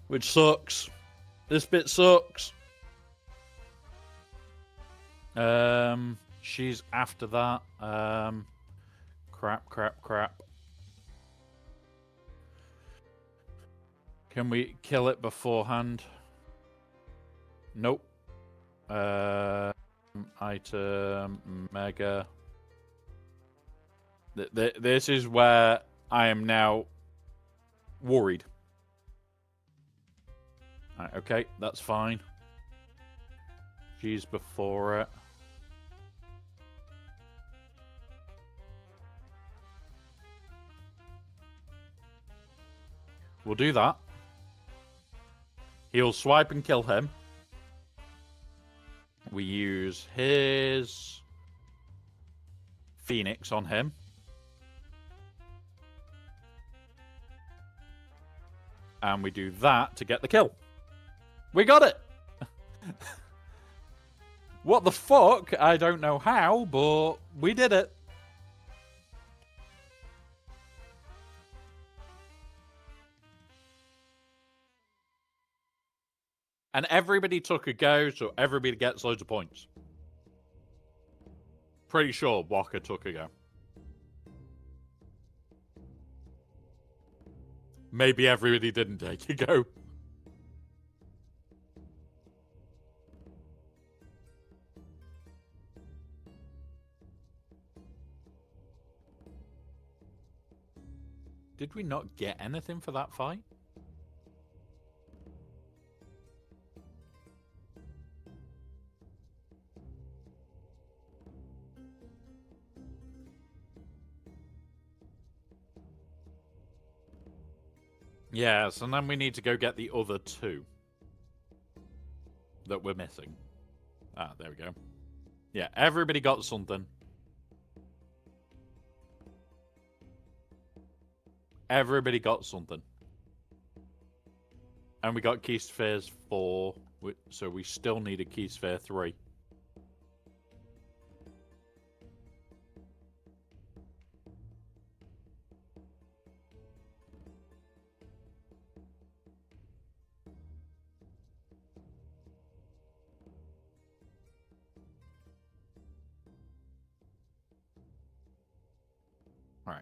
Which sucks. This bit sucks. She's after that. Crap. Can we kill it beforehand? Nope. Item, mega. This is where I am now worried. Right, okay, that's fine. She's before it. We'll do that. He'll swipe and kill him. We use his Phoenix on him. And we do that to get the kill. We got it! What the fuck? I don't know how, but we did it. And everybody took a go, so everybody gets loads of points. Pretty sure Walker took a go. Maybe everybody didn't take a go. Did we not get anything for that fight? Yes, and then we need to go get the other two that we're missing. Ah, there we go. Yeah, everybody got something. Everybody got something. And we got Key Spheres 4, so we still need a Key Sphere 3. Alright.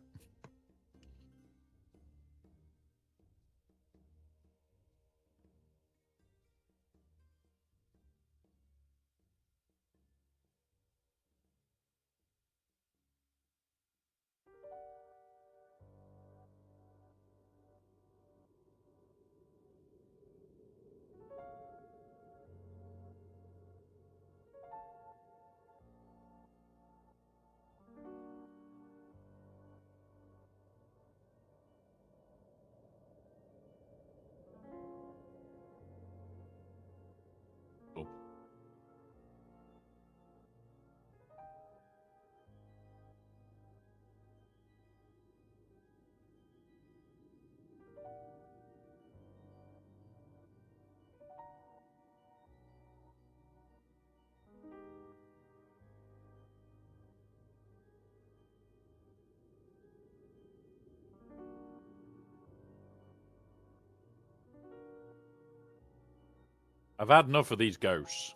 I've had enough of these ghosts.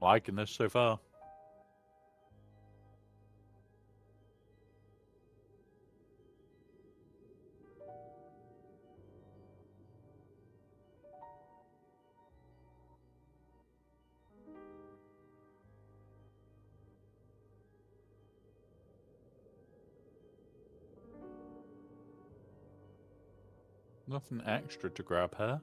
Liking this so far. Nothing extra to grab here.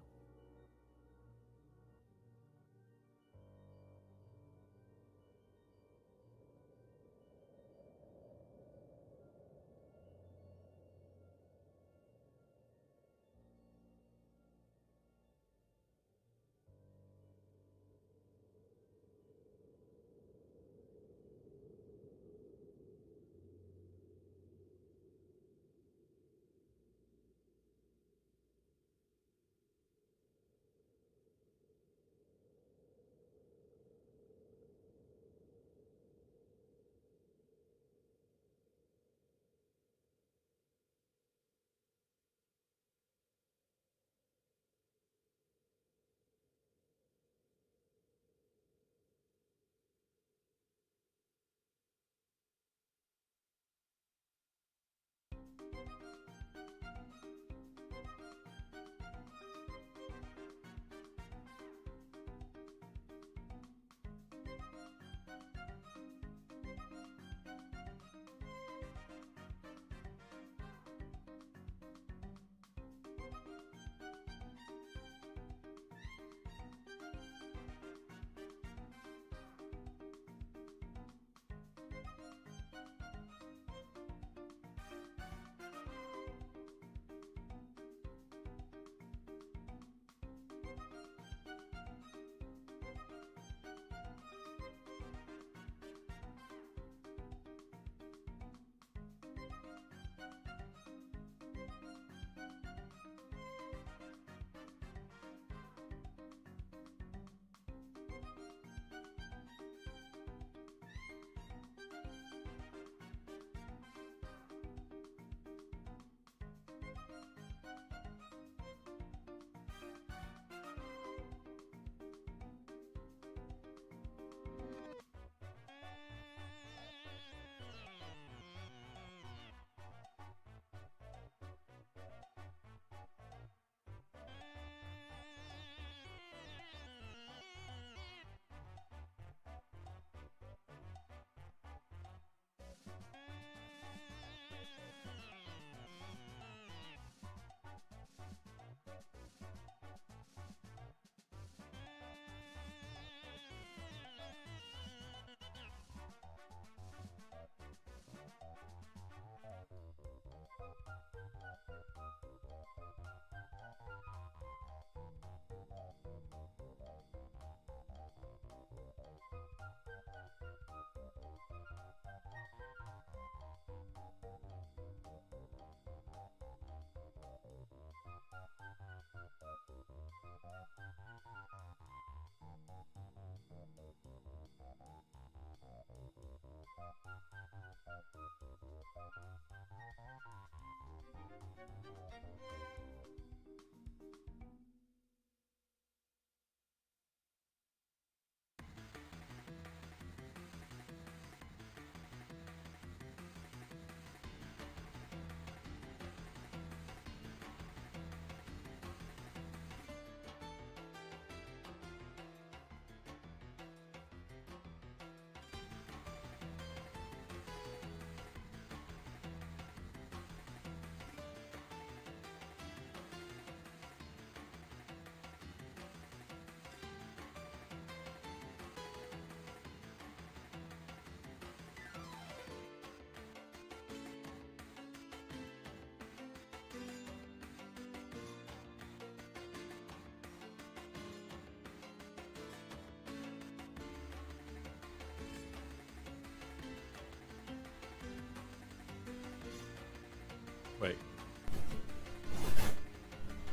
Wait.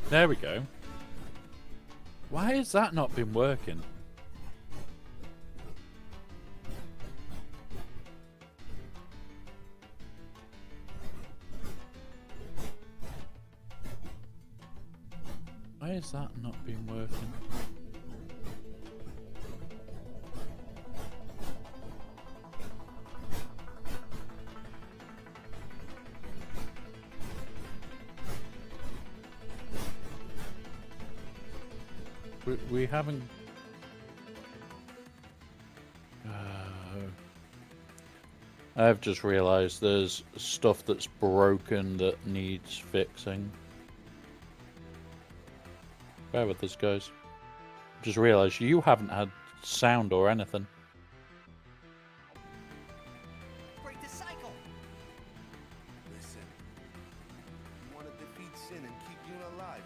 There we go. Why has that not been working? Why has that not been working? We haven't... I've just realised there's stuff that's broken that needs fixing. Bear with us, guys. Just realised you haven't had sound or anything. Break the cycle. Listen, you want to defeat Sin and keep you alive.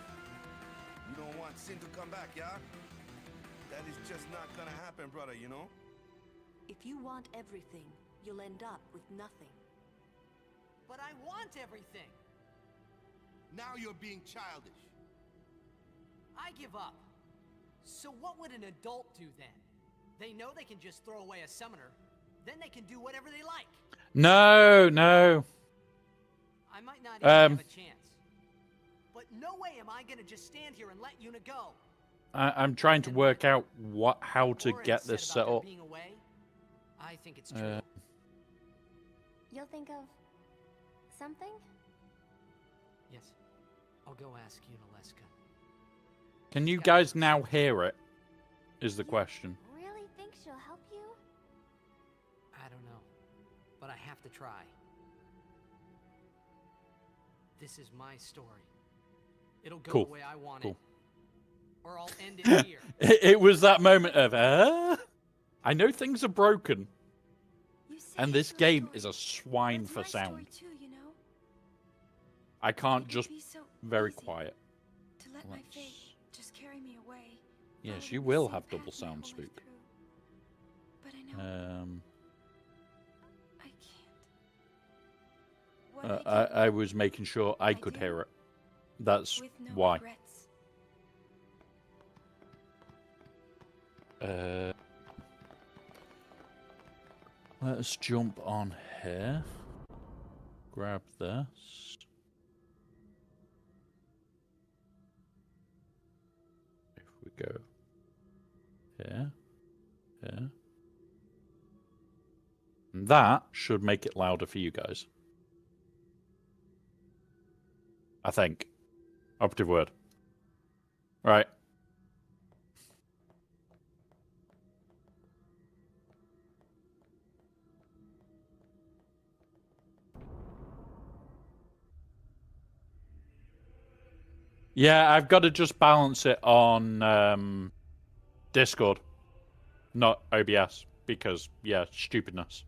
You don't want Sin to come back, yeah? That is just not gonna happen, brother, you know? If you want everything, you'll end up with nothing. But I want everything. Now you're being childish. I give up. So what would an adult do then? They know they can just throw away a summoner. Then they can do whatever they like. No, no. I might not even have a chance. But no way am I gonna just stand here and let Yuna go. I'm trying to work out how to Orin get said this about set her up. being away. I think it's true. You'll think of something? Yes. I'll go ask Yuna Leska. Can you guys now hear it? Is the question. Really think she'll help you? I don't know. But I have to try. This is my story. It'll go Cool. the way I want Cool. it. Or I'll end it here. It was that moment of, I know things are broken, You say and it's this your game story, is a but swine it's for my story sound. too, you know? I can't It would just be so very easy quiet. To let my Let's- fate just carry me away. Yes, following you the will same have double path my sound, whole life Spook. through. But I know I can't. What I was making sure I could do hear it. That's with no why. regrets. Let's jump on here. Grab this. If we go here, here. And that should make it louder for you guys. I think. Operative word. Right. Yeah, I've got to just balance it on Discord, not OBS, because, yeah, stupidness.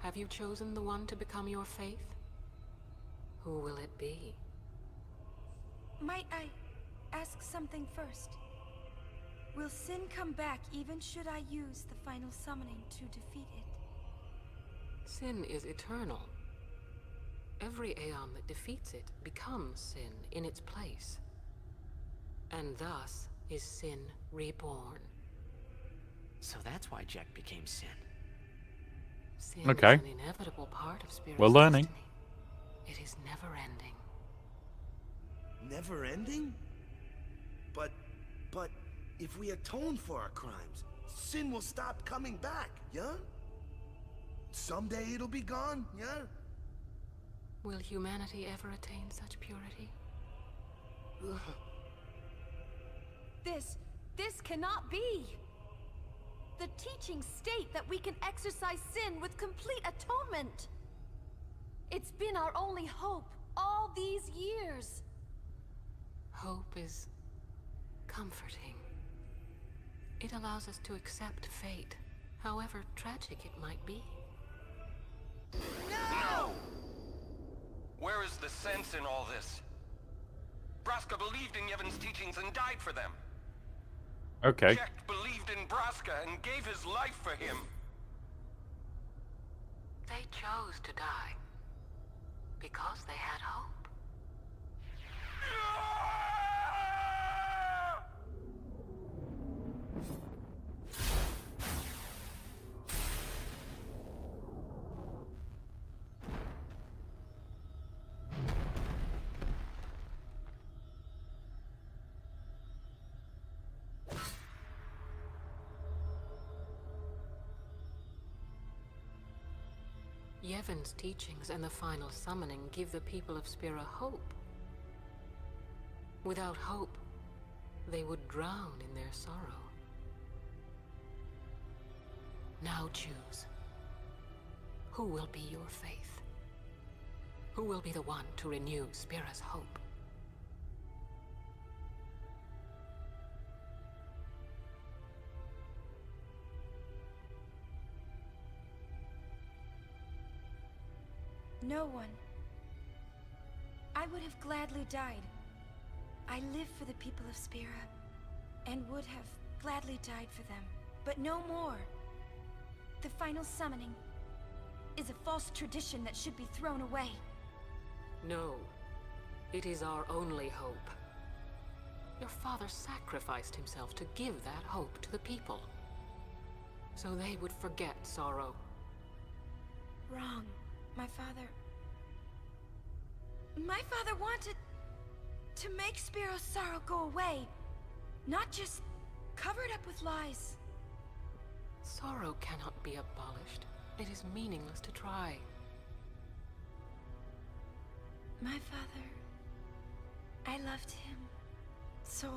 Have you chosen the one to become your faith? Who will it be? Might I ask something first? Will Sin come back even should I use the final summoning to defeat it? Sin is eternal. Every Aeon that defeats it becomes Sin in its place. And thus is Sin reborn. So that's why Jack became Sin. Sin Okay. is an inevitable part of Spirit's We're learning. destiny. It is never ending. Never ending? But if we atone for our crimes, Sin will stop coming back, yeah? Someday it'll be gone, yeah? Will humanity ever attain such purity? This cannot be! The teachings state that we can exercise sin with complete atonement! It's been our only hope all these years! Hope is comforting. It allows us to accept fate, however tragic it might be. No! Where is the sense in all this? Braska believed in Yevon's teachings and died for them. Okay. Jack believed in Braska and gave his life for him. They chose to die because they had hope. Yevon's teachings and the final summoning give the people of Spira hope. Without hope, they would drown in their sorrow. Now choose. Who will be your faith? Who will be the one to renew Spira's hope? No one. I would have gladly died. I live for the people of Spira, and would have gladly died for them, but no more. The final summoning is a false tradition that should be thrown away. No. It is our only hope. Your father sacrificed himself to give that hope to the people, so they would forget sorrow. Wrong. My father wanted to make Spiro's sorrow go away, not just cover it up with lies. Sorrow cannot be abolished. It is meaningless to try. My father, I loved him. So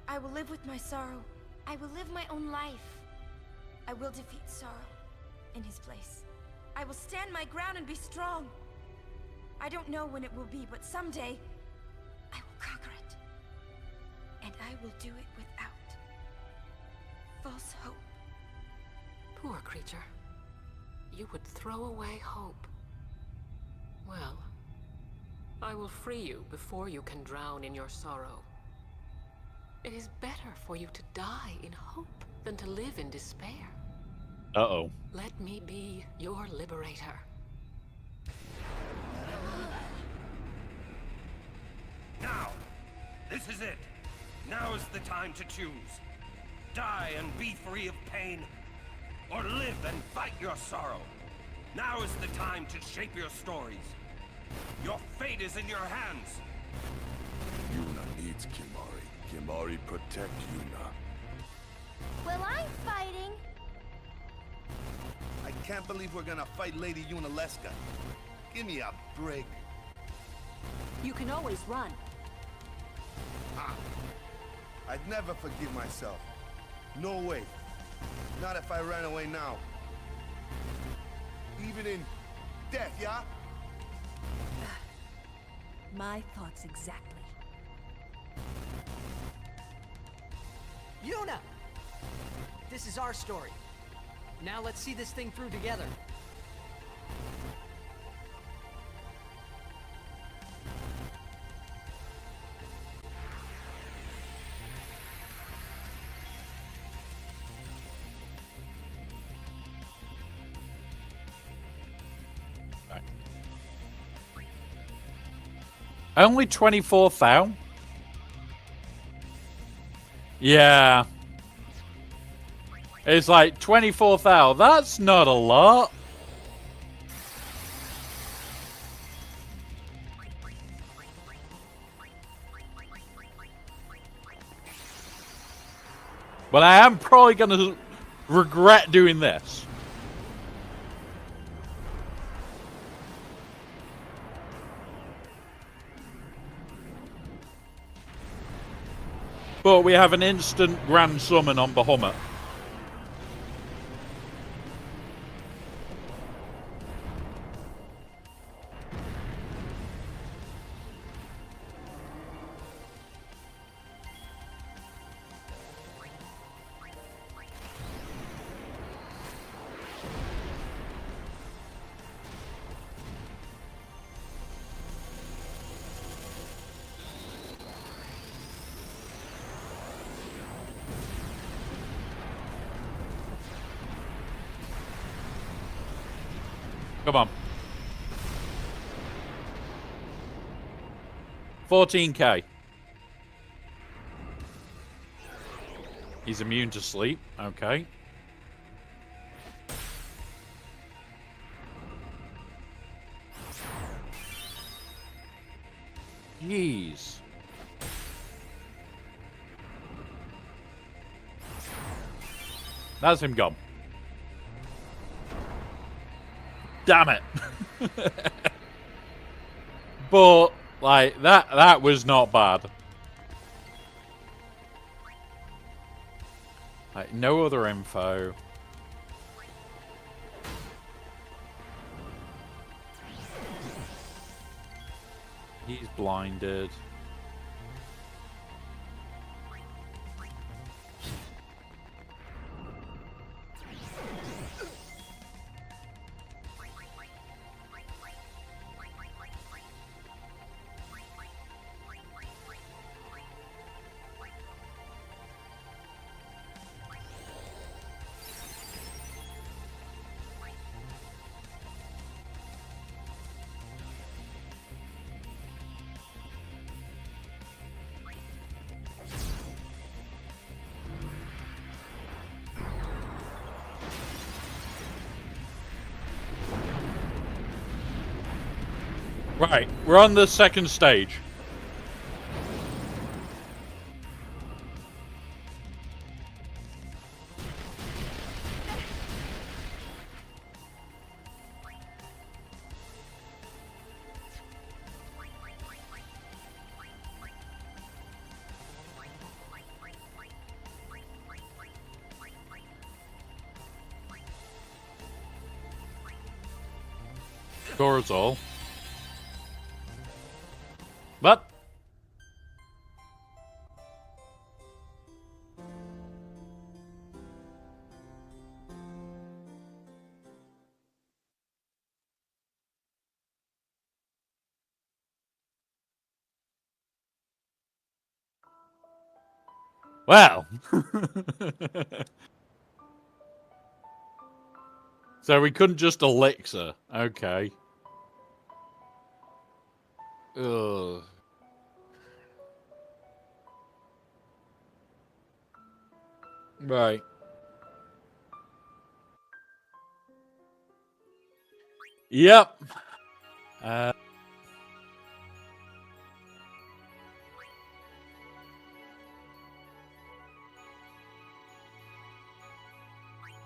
I will live with my sorrow. I will live my own life. I will defeat sorrow in his place. I will stand my ground and be strong. I don't know when it will be, but someday I will conquer it. And I will do it without false hope. Poor creature. You would throw away hope. Well, I will free you before you can drown in your sorrow. It is better for you to die in hope than to live in despair. Uh-oh. Let me be your liberator. Now! This is it! Now is the time to choose. Die and be free of pain, or live and fight your sorrow. Now is the time to shape your stories. Your fate is in your hands. Yuna needs Kimari. Kimari protect Yuna. Well, I'm fighting. I can't believe we're gonna fight Lady Yunalesca. Give me a break. You can always run. I'd never forgive myself. No way. Not if I ran away now. Even in death, yeah? My thoughts exactly. Yuna! This is our story. Now let's see this thing through together. Only 24,000? Yeah. It's like 24,000. That's not a lot. But I am probably going to regret doing this. But we have an instant grand summon on Bahamut. Come on. 14k. He's immune to sleep. Okay. Jeez. That's him gone. Damn it. But, like, that was not bad. Like, no other info. He's blinded. Right, we're on the second stage. Gorzol. What? Well. So we couldn't just elixir. Okay. Ugh. Right. Yep.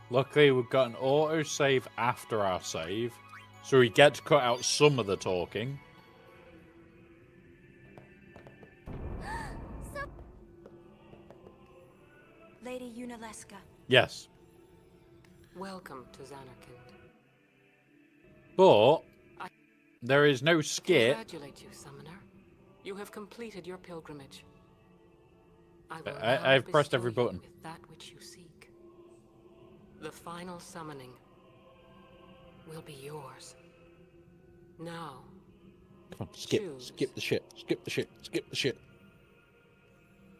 Luckily, we've got an auto-save after our save, so we get to cut out some of the talking. Lady Unaleska. Yes. Welcome to Xanarkand. But there is no skip. Congratulate you, Summoner. You have completed your pilgrimage. Will I've now pressed bestow every you button. with that which you seek. The final summoning will be yours. Now, Come on, skip. choose. Skip the shit. Skip the shit. Skip the shit.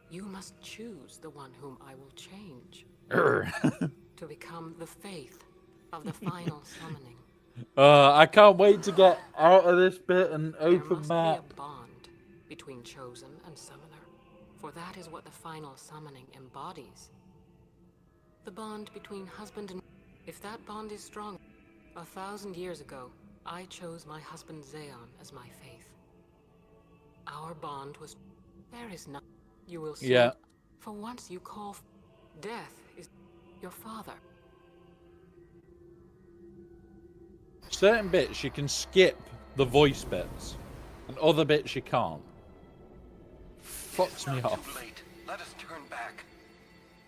You must choose the one whom I will change to become the faith of the final summoning. I can't wait to get out of this bit and There open must map. be a bond between chosen and summoner, for that is what the final summoning embodies. The bond between husband and... If that bond is strong, 1,000 years ago, I chose my husband Zeon as my faith. Our bond was... There is none. You will see. Yeah. For once you call... Death is your father. Certain bits you can skip the voice bits, and other bits you can't. Fucks me off. Too late. Let us turn back.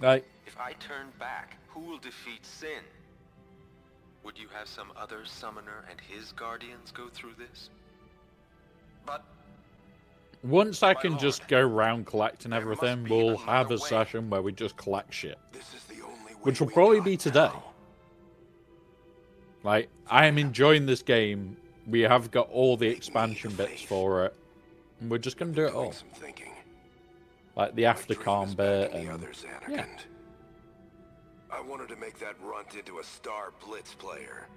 Like, If I turn back, who will defeat Sin? Would you have some other summoner and his guardians go through this? But once I My can lord, just go around collecting there must everything, be we'll have another a way. session where we just collect shit. this is the only way Which will we probably got be today. now. Like, I am enjoying this game. We have got all the expansion bits for it. And we're just going to do it Doing all. some thinking. Like the My dream aftercom is bit back in the and... other Xanarkand. yeah. I wanted to make that runt into a star blitz player.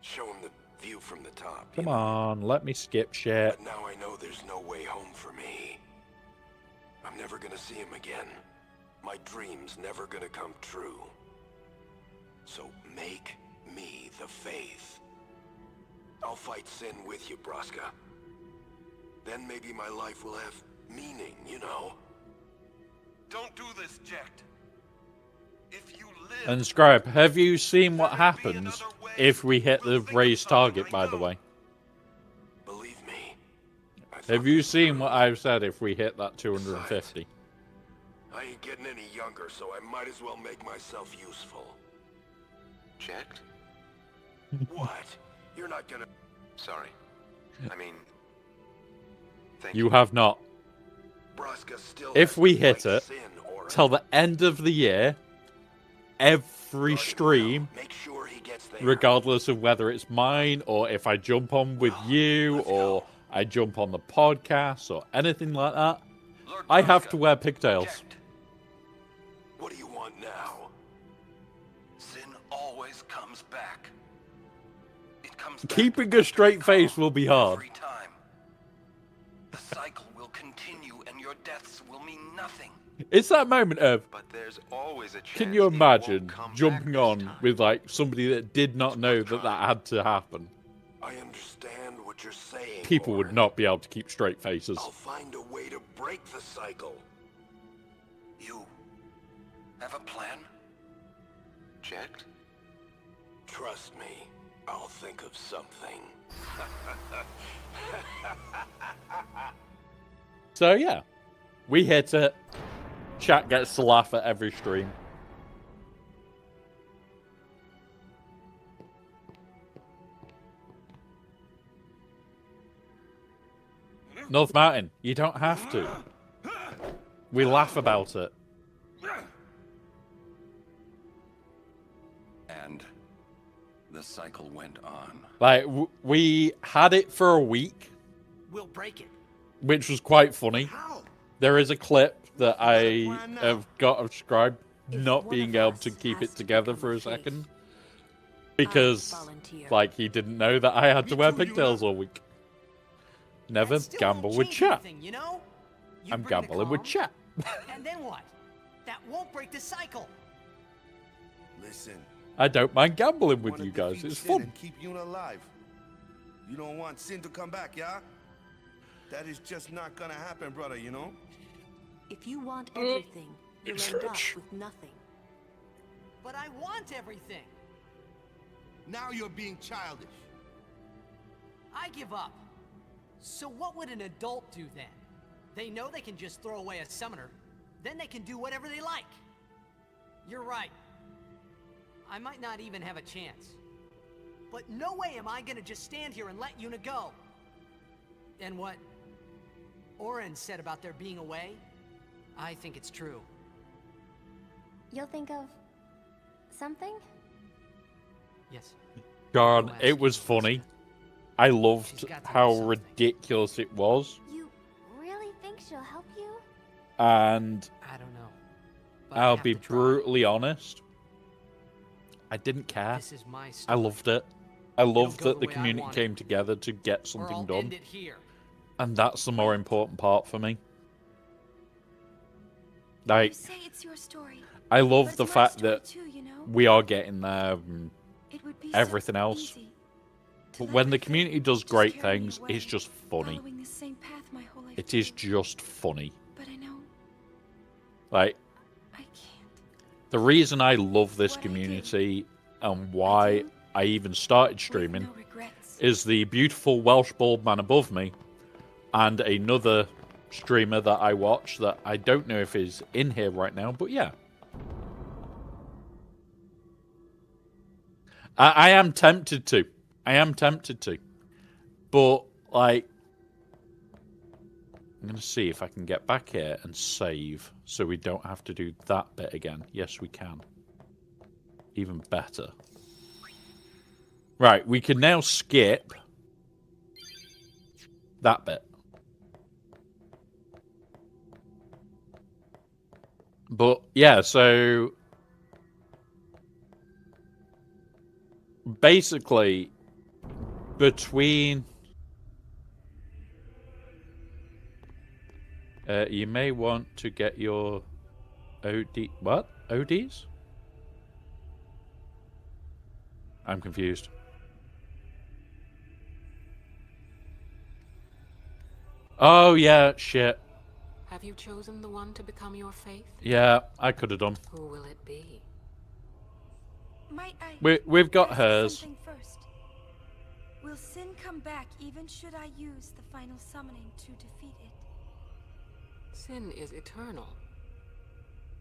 Show him the View from the top. Come on, let me skip shit. But now I know there's no way home for me. I'm never gonna see him again. My dream's never gonna come true. So make me the faith. I'll fight sin with you, Braska. Then maybe my life will have meaning, you know? Don't do this, Jecht. If you live... And Scribe, have you seen what happens if we hit the raised target, by the way? Believe me. Have you seen what I've said if we hit that 250? I ain't getting any younger, so I might as well make myself useful. Checked? What? You're not gonna... Sorry. I mean... Thank You have not. Braska still If we hit like it, sin, Orin. till the end of the year, every stream, Make sure he gets there. regardless of whether it's mine or if I jump on with you or I jump on the podcast or anything like that, Lord I have Braska, to wear pigtails. Jecht, What do you want now? sin always comes back. It comes back Keeping a straight after face call will be hard. every time. The cycle will continue and your deaths will mean nothing. It's that moment of, But there's always a chance can you it won't imagine come back jumping this on time. with like somebody that did not know that that had to happen? I understand what you're saying. People would Orin. not be able to keep straight faces. I'll find a way to break the cycle. You have a plan? Checked? Trust me, I'll think of something. So yeah, we hit it. Chat gets to laugh at every stream. North Mountain, you don't have to. We laugh about it. And the cycle went on. Like, we had it for a week, We'll break it. which was quite funny. How? There is a clip that I plan now? have got of Scribe If not one being of able us to keep has it to together become for a the faith, second. Because, volunteer. like, he didn't know that I had to Me wear too, pigtails Yuna. all week. Never That still gamble won't with change chat. anything, you know? You I'm bring the gambling with calm, chat. And then what? That won't break the cycle. Listen. I don't mind gambling with wanna you guys. defeat It's sin fun. and keep Yuna alive. You don't want sin to come back, yeah? That is just not gonna happen, brother, you know? If you want everything, you'll it's end up rich. with nothing. But I want everything. Now you're being childish. I give up. So what would an adult do then? They know they can just throw away a summoner. Then they can do whatever they like. You're right. I might not even have a chance. But no way am I gonna just stand here and let Yuna go. And what Oren said about there being a way, I think it's true. You'll think of something? Yes. God, I'll ask it was you. funny. I loved She's got to know how something. ridiculous it was. You really think she'll help you? And I don't know. But I I'll have be to try. brutally honest. I didn't care. This is my I story. loved it. I loved go that the the way I community want it. came together to get Or something I'll done. end it here. And that's the more important part for me. You Like, say it's your story. I but love it's the my fact story that too, you know? we are getting there. And It would be everything so else. easy to But let when my the faith community does just great carry me things, away, it's just funny. following the same path my whole life It is through. just funny. But I know Like, I can't. the reason I love this What I do, community and why do I even started With streaming no regrets. is the beautiful Welsh bald man above me and another streamer that I watch that I don't know if is in here right now, but yeah. I am tempted to. I am tempted to. But, like, I'm going to see if I can get back here and save so we don't have to do that bit again. Yes, we can. Even better. Right, we can now skip that bit. But, yeah, so basically, between... you may want to get your OD... What? ODs? I'm confused. Oh, yeah, shit. Have you chosen the one to become your faith? Yeah, I could have done. Who will it be? Might I We've got ask hers. something first? Will sin come back even should I use the final summoning to defeat it? Sin is eternal.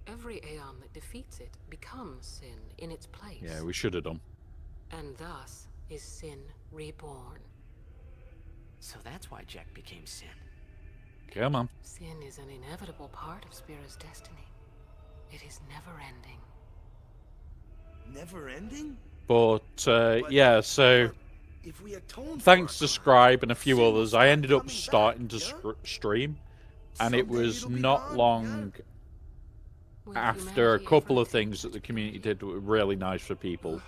Every Aeon that defeats it becomes sin in its place. Yeah, we should have done. And thus is sin reborn. So that's why Jack became Sin. Come on. Sin is an inevitable part of Spira's destiny. It is never ending. Never ending? But, yeah, so... If we atone for Thanks our to crime, Scribe and a few sin will others, I start ended up coming starting back, to yeah? stream. And it Someday was it'll be not gone, long Will after a humanity couple ever of things attempt that the such community beauty? did were really nice for people.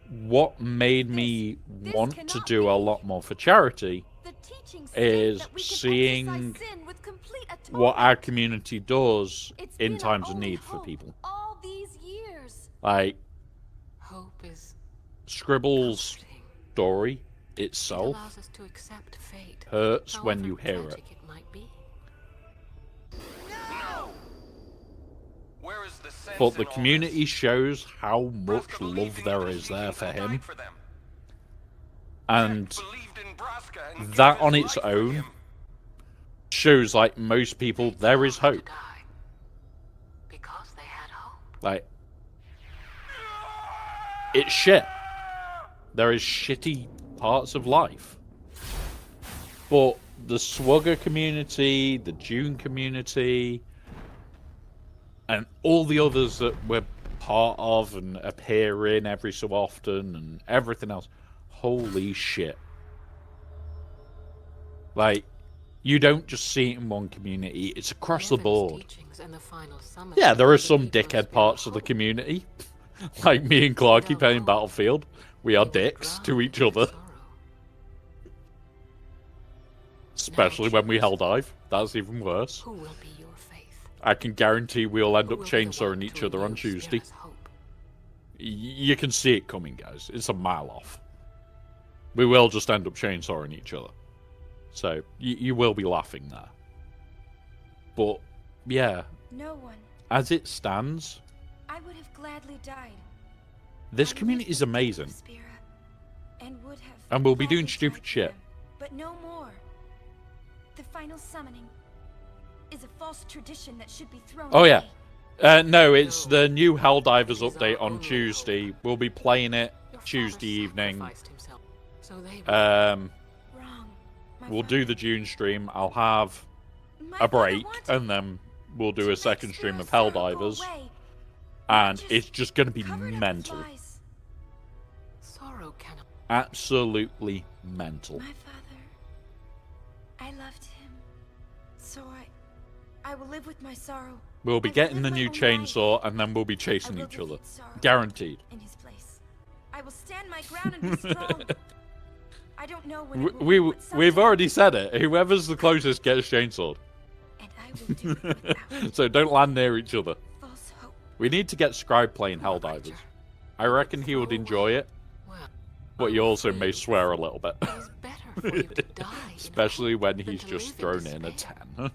What made me This want to cannot do be. a lot more for charity The teaching state is that we can seeing exercise sin with complete what our atonement. community does It's in been times our of only need for hope people. all these years. Like, Hope is Scribble's comforting. story It itself allows us to accept fate, hurts when however you hear it. tragic it might be. Where is the sense But the in all community this? shows how much Braska love believed in there evil is there teachings for and him. died for them. And Jack believed in Braska and gave that his on its life for own him. shows, like, most people, They there is chose to hope. die because they had hope. Like, it's shit. There is shitty parts of life. But the Swugger community, the Dune community, and all the others that we're part of and appear in every so often and everything else, holy shit. Like, you don't just see it in one community, it's across the Nevin's board. teachings and the final summoning Yeah, there are gave the some people of dickhead Spira parts of the hope. community. Like me and Clarky Without playing hope, Battlefield. We are they would dicks to drown each in other. sorrow. Especially when we hell dive. That's even worse. Who will be your faith? I can guarantee we'll end Who up will be the one chainsawing each to other on renew Tuesday. Spira's hope? You can see it coming, guys. It's a mile off. We will just end up chainsawing each other. So, you will be laughing there. But, yeah, No one. as it stands, I would have gladly died. this I lived community is with people of amazing. Spira, and would have And we'll be gladly doing stupid died for shit. them, but no more. The final summoning is a false tradition that should be thrown Oh, yeah. away. No, it's the new Helldivers It is our update on only Tuesday. We'll be playing it Your father Tuesday evening. sacrificed himself, so they would Wrong. My We'll father. do the June stream. I'll have My a father break, wanted and then we'll do to a make second stream of Spira's sorrow go Helldivers. away, And just it's just going to be covered up with mental. lies. sorrow cannot. Absolutely mental. My father, I loved him, so I will live with my sorrow. We'll be I will getting live the my new own life. chainsaw, and then we'll be I chasing will each other. defeat sorrow Guaranteed. in his place. I will stand my ground and be strong. I don't know when it will We, be, but we've someday- already said it. Whoever's the closest gets chainsawed. And I will do it without So don't land near each other. false hope. We need to get Scribe playing Helldivers. I reckon he would enjoy it, Well, but he also may swear a little bit. it is better for you to die, in Especially hope when than he's to just live thrown in a despair. 10.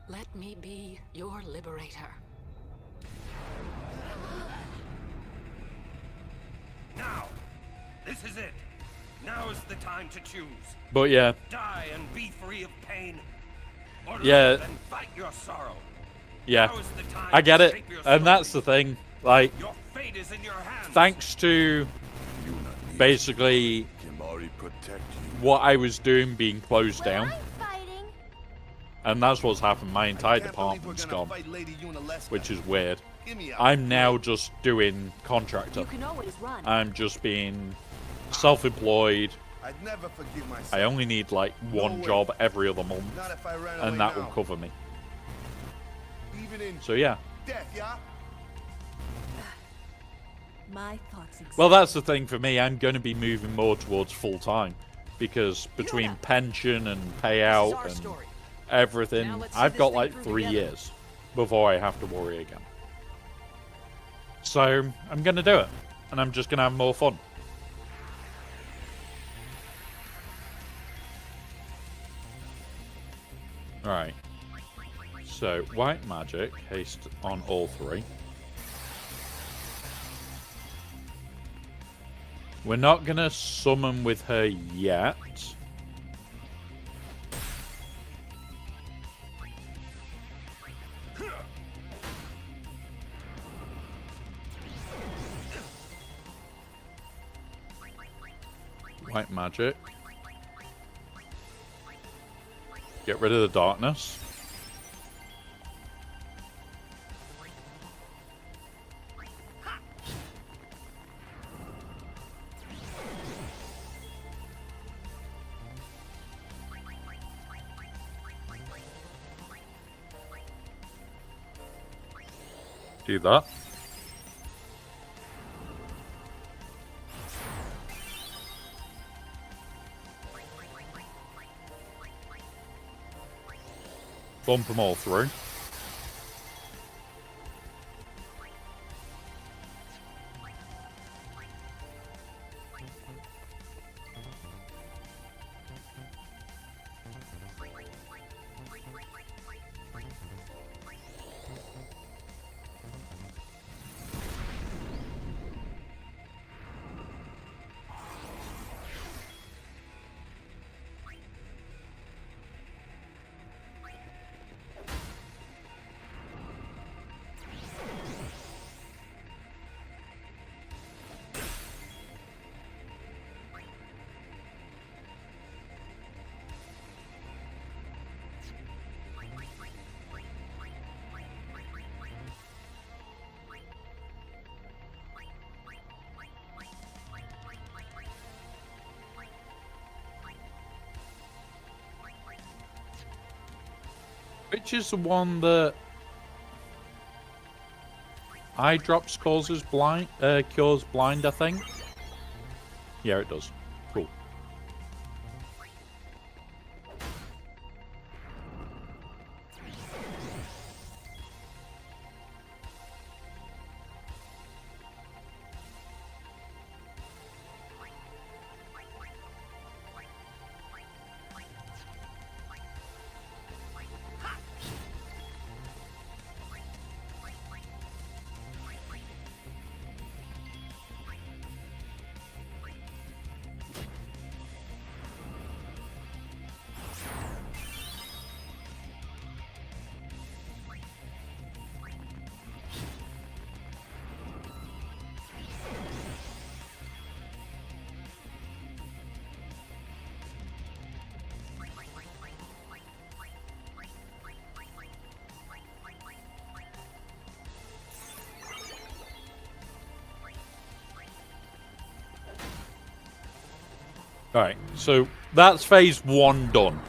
Let me be your liberator. Now, this is it. Now is the time to choose. But yeah, Die and be free of pain, or Yeah. live and fight your sorrow. yeah. Now is the time I get to it. shape your And that's the story. thing. Like, Your fate is in your hands. thanks to basically what I was doing being closed Well, down, I'm fighting. and that's what's happened. My entire Can't believe we're department's gonna gone, fight Lady Unalesca. which is weird. Give me a I'm now just doing contractor. You can always run. I'm just being self-employed. I'd never forgive myself. I only need like one way. job every other month, Not if I ran away and that now. will cover me. Even in So yeah, death, yeah? My thoughts exactly. Well, that's the thing for me. I'm going to be moving more towards full time because between pension and payout and everything, I've got like 3 years before I have to worry again. So I'm going to do it, and I'm just going to have more fun. Alright. So, white magic, haste on all 3. We're not going to summon with her yet. White magic. Get rid of the darkness. Do that. Bump them all through. Which is the one that eye drops causes blind, cures blind, I think? Yeah, it does. Cool. Alright, so that's phase 1 done.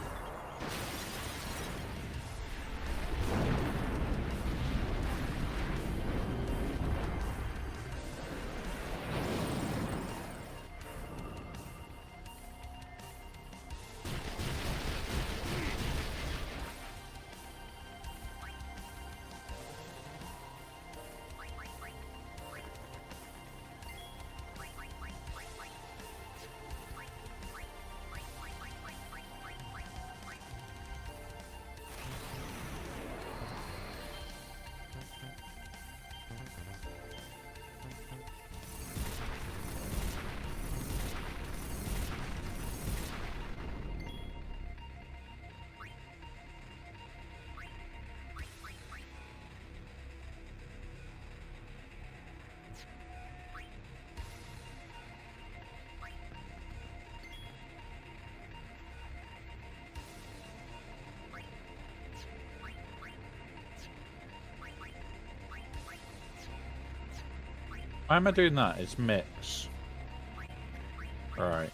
Why am I doing that? It's mix. Alright.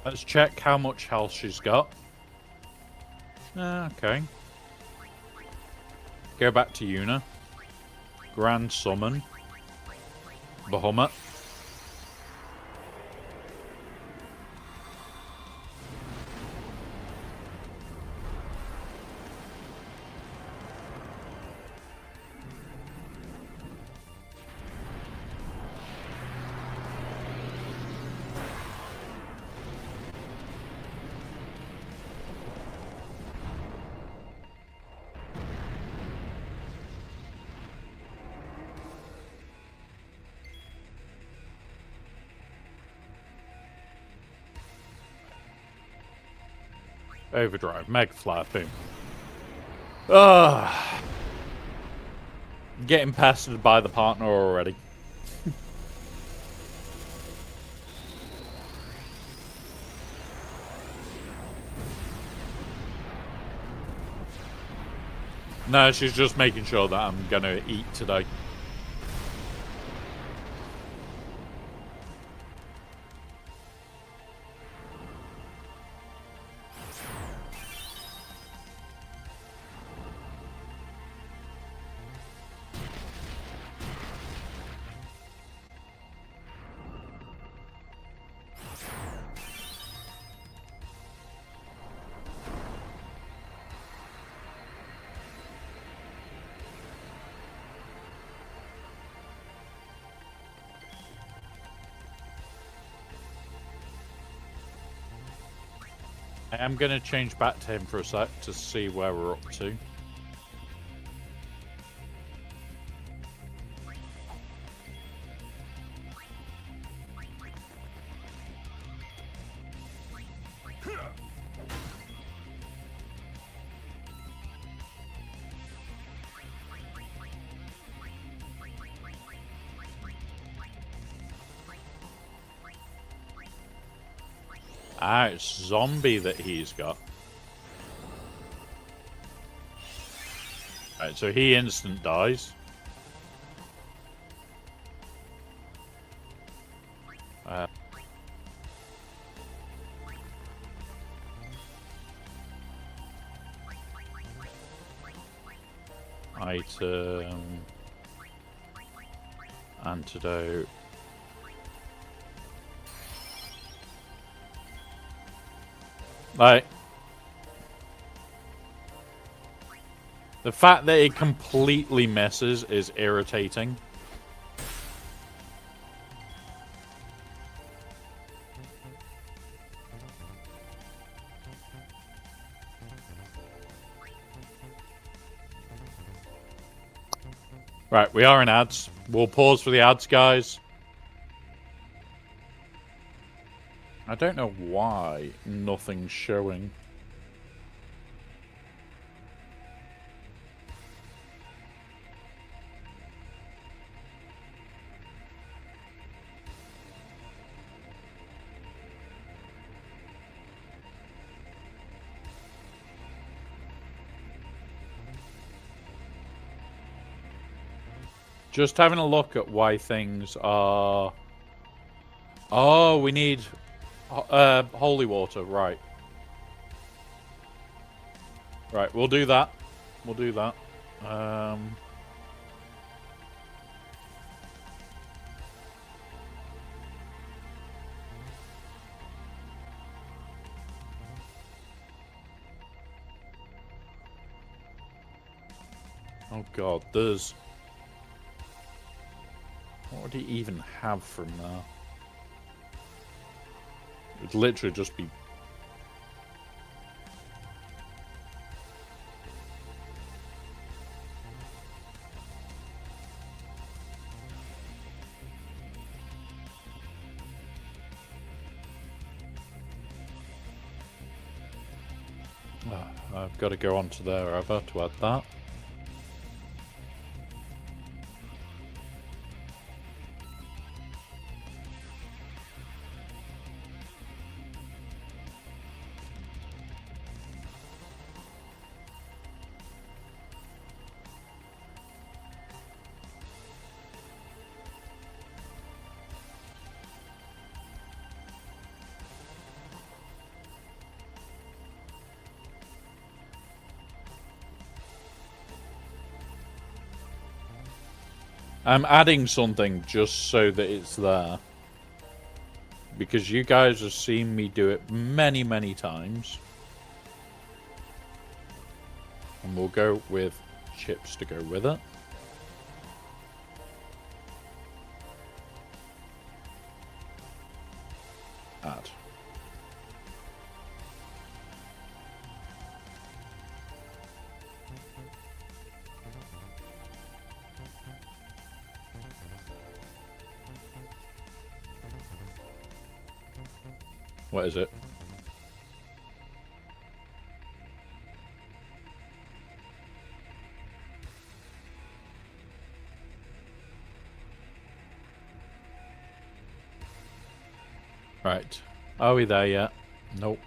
Let's check how much health she's got. Okay. Go back to Yuna. Grand Summon. Bahamut. Overdrive. Mega Flare. Boom. Ugh. Getting pestered by the partner already. No, she's just making sure that I'm gonna eat today. I am going to change back to him for a sec to see where we're up to. Ah, it's zombie that he's got. Alright, so he instant dies. Item. Antidote. Like, the fact that it completely misses is irritating. Right, we are in ads. We'll pause for the ads, guys. I don't know why nothing's showing. Just having a look at why things are... Oh, we need holy water, right. Right, we'll do that. We'll do that. Oh god, there's... What would he even have from there? It'd literally just be... I've got to go on to there, have I, to add that? I'm adding something just so that it's there. Because you guys have seen me do it many, many times. And we'll go with chips to go with it. Add. What is it? Right. Are we there yet? Nope.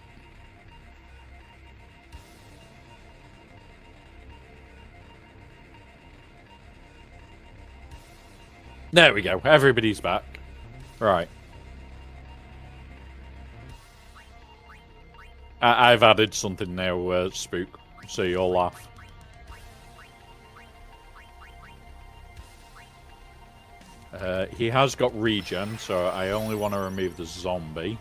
There we go. Everybody's back. Right. I've added something now, Spook, so you'll laugh. He has got regen, so I only want to remove the zombie.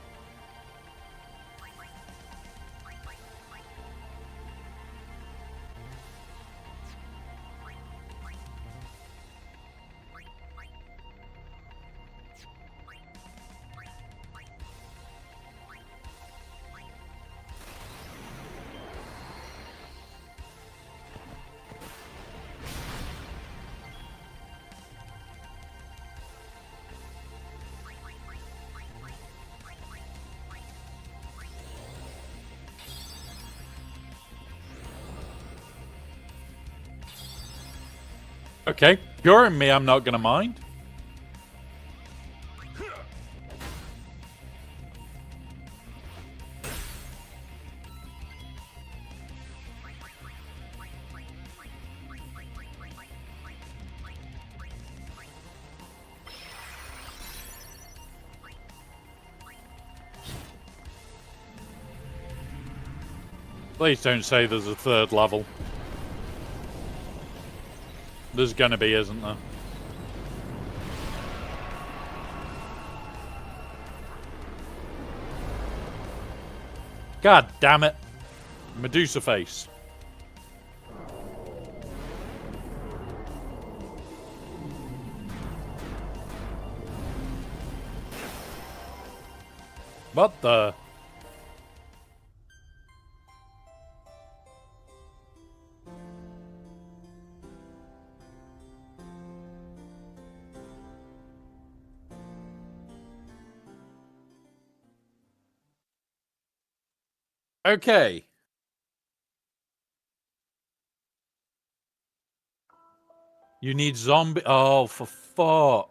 Okay, curing me, I'm not gonna mind. Please don't say there's a third level. There's gonna be, isn't there? God damn it. Medusa face. What the? Okay. You need zombie. Oh, for fuck.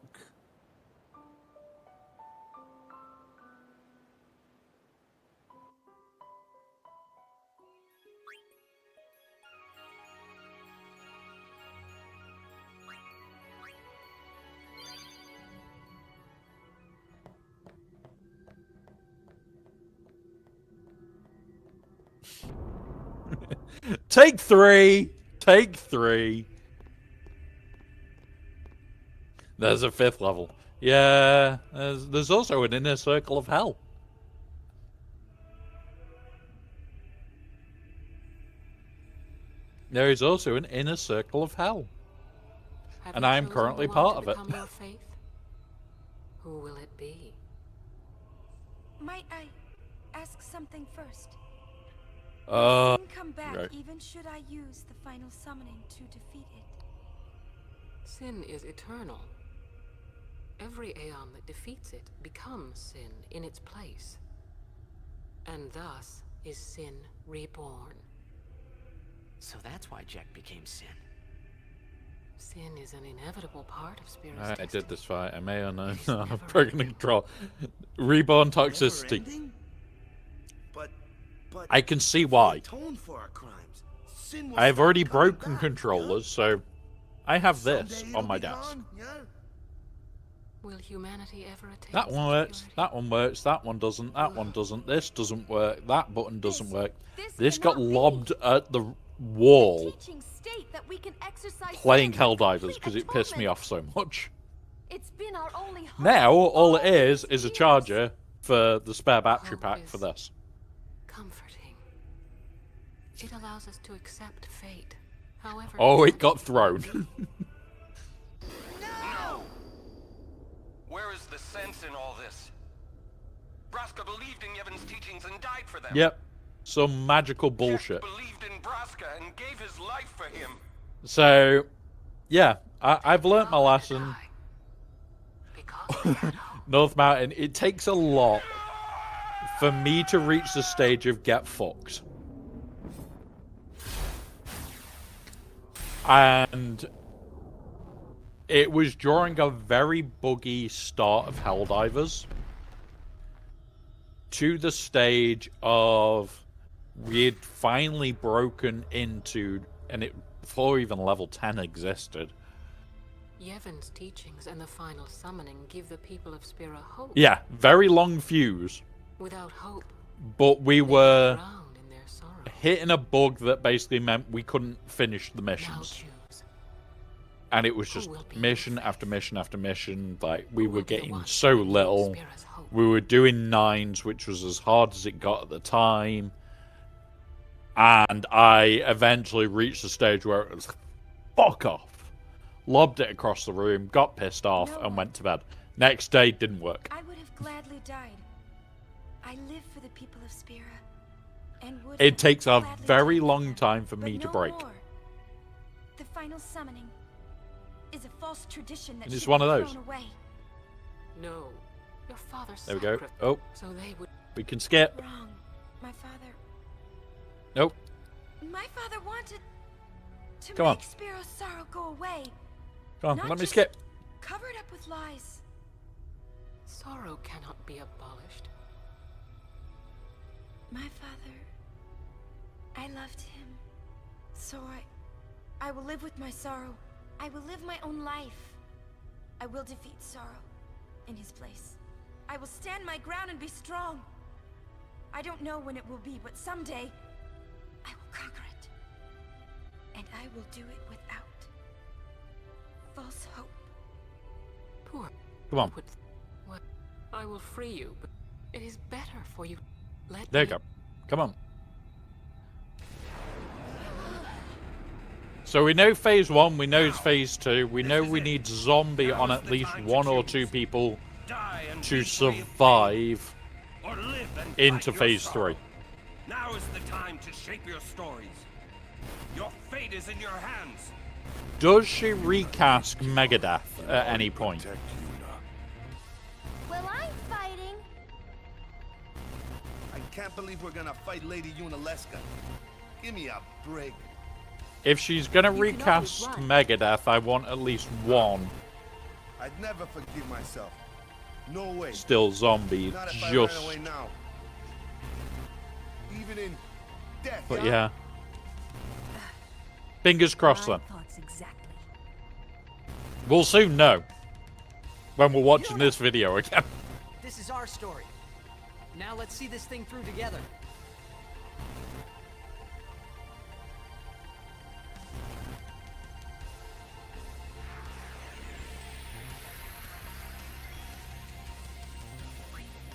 Take three. Take three. There's a fifth level. Yeah, there's also an inner circle of hell. There is also an inner circle of hell. And I'm currently part of it. Your faith? Who will it be? Might I ask something first? Will Sin come back right. even should I use the final summoning to defeat it? Sin is eternal. Every Aeon that defeats it becomes Sin in its place. And thus is Sin reborn. So that's why Jack became Sin. Sin is an inevitable part of Spirit's I destiny. did this fight. I may or no. Broken control. Reborn toxicity. But I can see why. atone for our crimes. Sin will I've stop already coming broken back, controllers, so I have this Someday on it'll my be desk. gone, yeah? Will humanity ever attain That one works. That one works. That one doesn't. That one doesn't. This doesn't work. That button doesn't work. This got cannot be. lobbed at the wall Teachings state that we can exercise playing sin with Helldivers complete because it pissed me atonement. off so much. It's been our only hope Now, all it these is a years. charger for the spare battery Hope pack for is- this. Comforting. It allows us to accept fate. However, Oh, it got thrown. No! Where is the sense in all this? Braska believed in Yevon's teachings and died for them. Yep. Some magical bullshit. Jeff believed in Braska and gave his life for him. So, yeah, I've learnt my lesson. Because North Mountain, it takes a lot for me to reach the stage of get fucked. And it was during a very buggy start of Helldivers to the stage of we had finally broken into, and it before even level 10 existed. Yevon's teachings and the final summoning give the people of Spira hope. Yeah, very long fuse, Without hope, but we they were drowned in their sorrow. hitting a bug that basically meant we couldn't finish the Now missions. choose. And it was just Who will be mission your after mission after mission. Like, we Who were will be the getting one so to lead little. Spira's hope? We were doing 9s, which was as hard as it got at the time. And I eventually reached the stage where it was, fuck off. Lobbed it across the room, got pissed off, No. and went to bed. Next day, didn't work. I would have gladly died. I live for the people of Spira, and would It have takes a gladly very died for long them, time for but me to no break. more. The final summoning is a false tradition that And it's should one be of those. thrown away. No. Your father There we go. sacrificed Oh, so they would. we can skip. Wrong. My father. Nope. My father wanted to Come on. make Spiro's sorrow go away. Come on, Not let me just skip. Covered up with lies. Sorrow cannot be abolished. My father. I loved him. So I will live with my sorrow. I will live my own life. I will defeat sorrow in his place. I will stand my ground and be strong. I don't know when it will be, but someday I will conquer it. And I will do it without false hope. Poor. Come on. Would, what? I will free you, but it is better for you. Let There me. you go. Come on. So we know phase 1, we know phase 2, we know we need zombie on at least 1 or 2 people Die and to be free of pain, survive or live and into fight your phase sorrow. 3. Now is the time to shape your stories. Your fate is in your hands. Does she recast Megadeth at any point? Protect Yuna. Well, I'm fighting. I can't believe we're gonna fight Lady Unaleska. Give me a break. If she's gonna You can recast always run. Megadeth, I want at least one I'd never forgive myself. No way. still zombie. Not if I ran Just, away now. Even in death. but yeah. Fingers crossed My then. thoughts exactly. We'll soon know when we're watching this video again. This is our story. Now let's see this thing through together.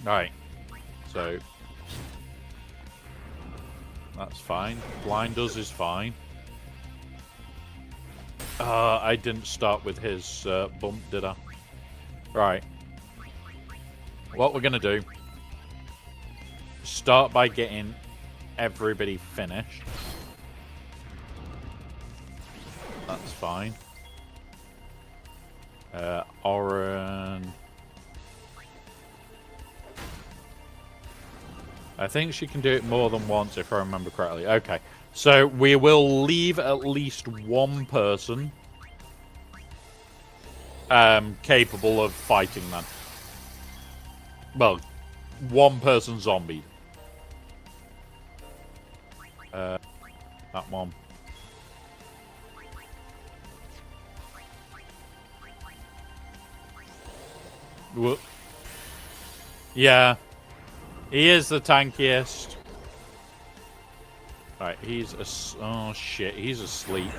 Right. So that's fine. Blind us is fine. I didn't start with his bump, did I? Right. What we're gonna do, start by getting everybody finished. That's fine. Oren. I think she can do it more than once if I remember correctly. Okay. So we will leave at least one person capable of fighting then. Well, one person zombie. That one. Whoop. Yeah. He is the tankiest. Right, oh shit, he's asleep.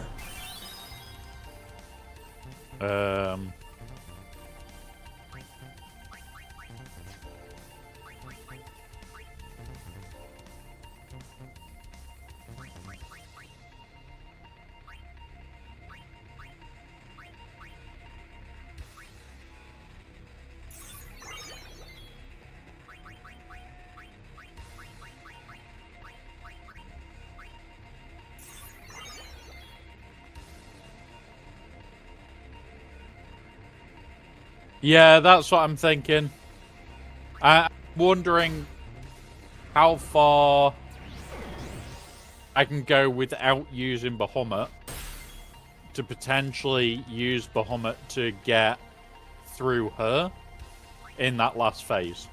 Yeah, that's what I'm thinking. I'm wondering how far I can go without using Bahamut to potentially use Bahamut to get through her in that last phase.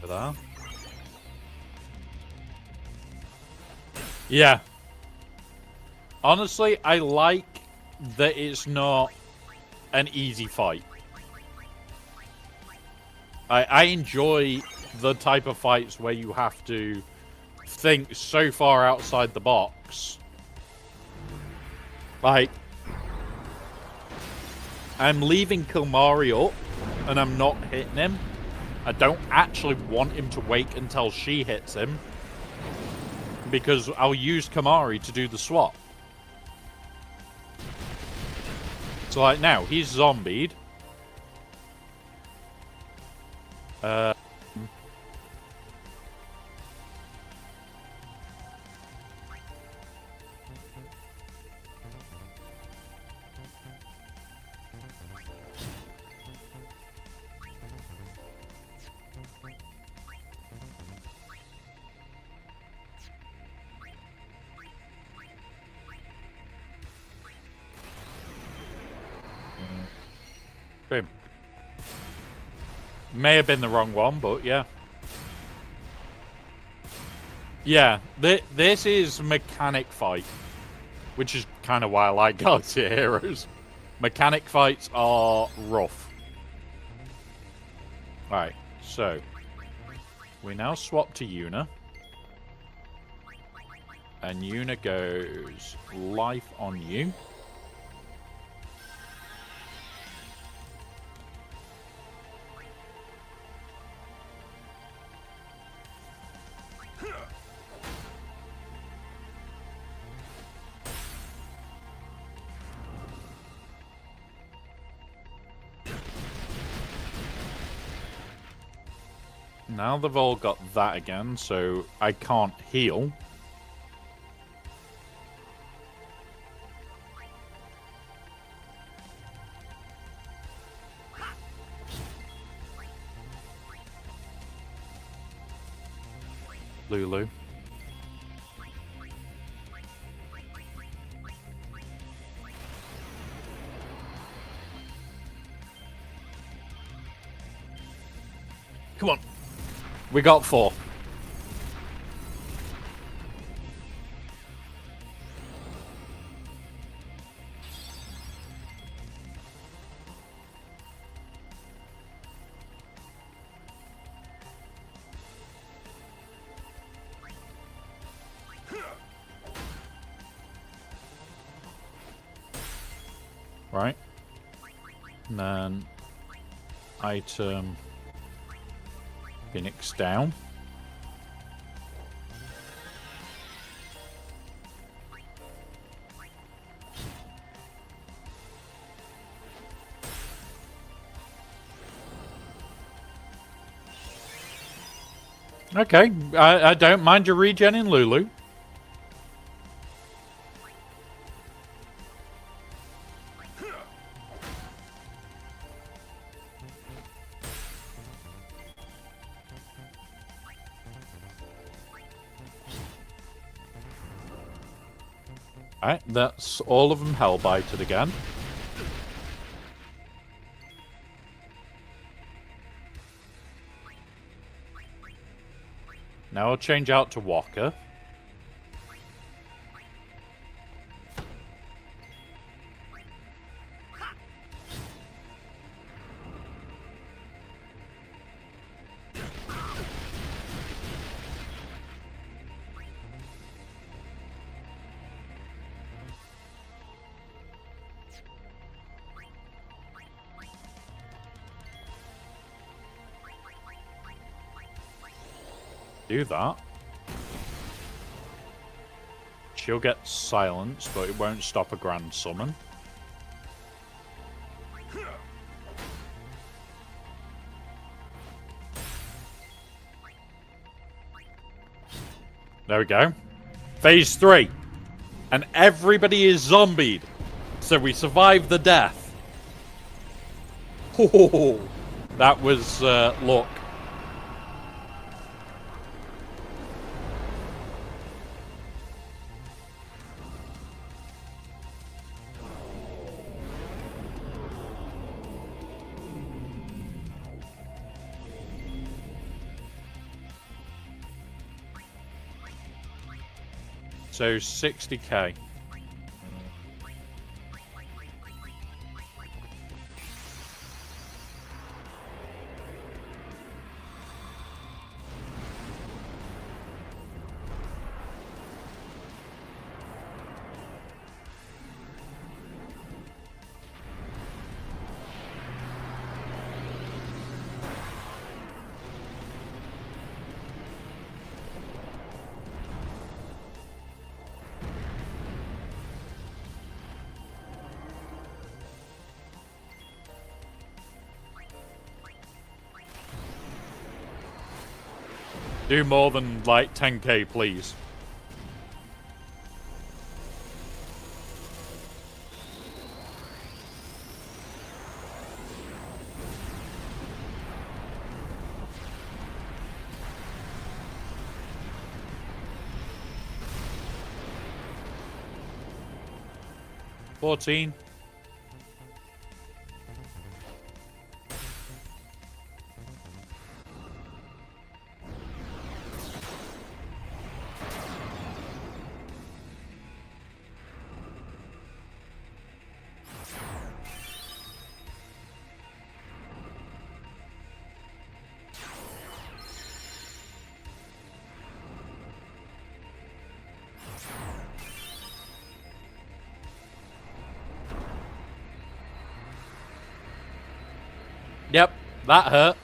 That. Yeah. Honestly, I like that it's not an easy fight. I enjoy the type of fights where you have to think so far outside the box. Like, I'm leaving Kilmari up and I'm not hitting him. I don't actually want him to wait until she hits him, because I'll use Kamari to do the swap. So like now, he's zombied. Boom. May have been the wrong one, but yeah. Yeah, this is mechanic fight, which is kind of why I like Galaxy Heroes. Mechanic fights are rough. Alright, so we now swap to Yuna. And Yuna goes life on you. Now they've all got that again, so I can't heal. Lulu. Come on. We got 4. Right. And then item Phoenix down. Okay, I don't mind your regening, Lulu. Alright, that's all of them hellbited again. Now I'll change out to Walker. Do that. She'll get silenced, but it won't stop a grand summon. There we go. Phase 3. And everybody is zombied. So we survived the death. Oh, that was luck. So 60k. Do more than, like, 10k, please. $14. Yep, that hurt.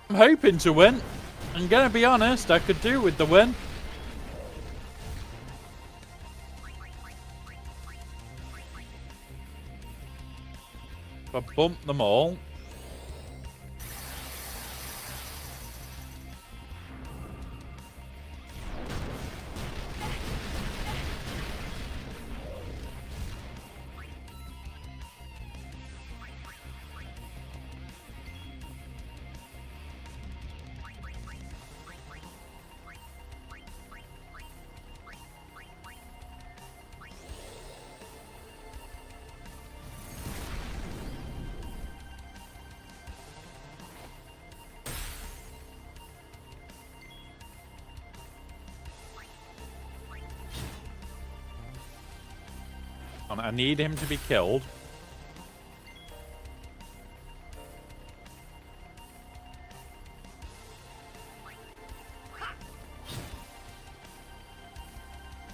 I'm hoping to win. I'm gonna be honest, I could do with the win. If I bump them all. I need him to be killed.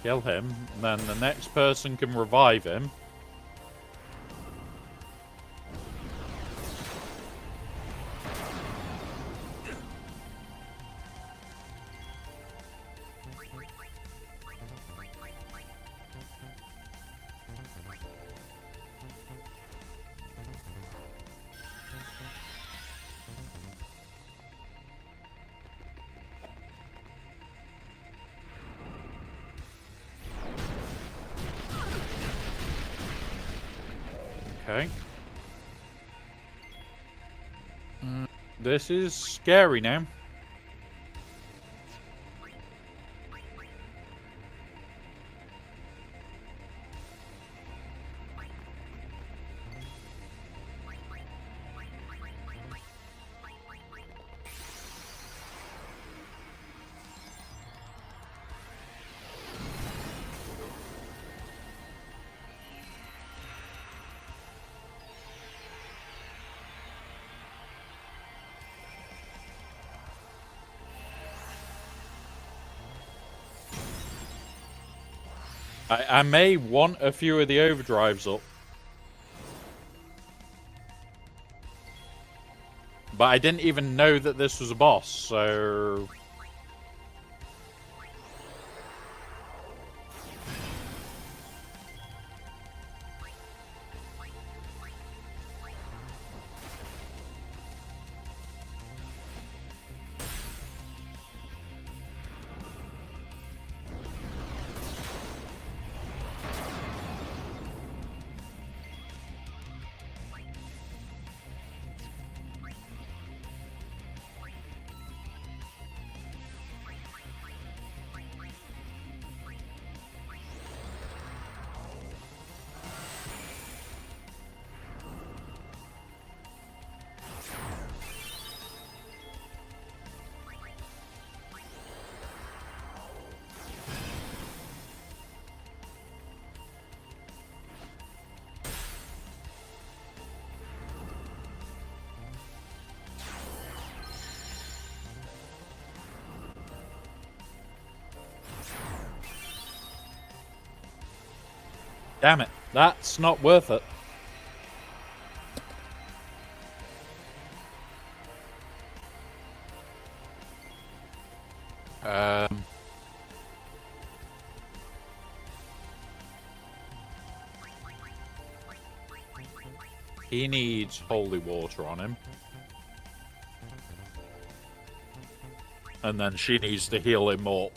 Kill him. Then the next person can revive him. Okay. This is scary now. I may want a few of the overdrives up. But I didn't even know that this was a boss, so... Damn it. That's not worth it. He needs holy water on him. And then she needs to heal him up.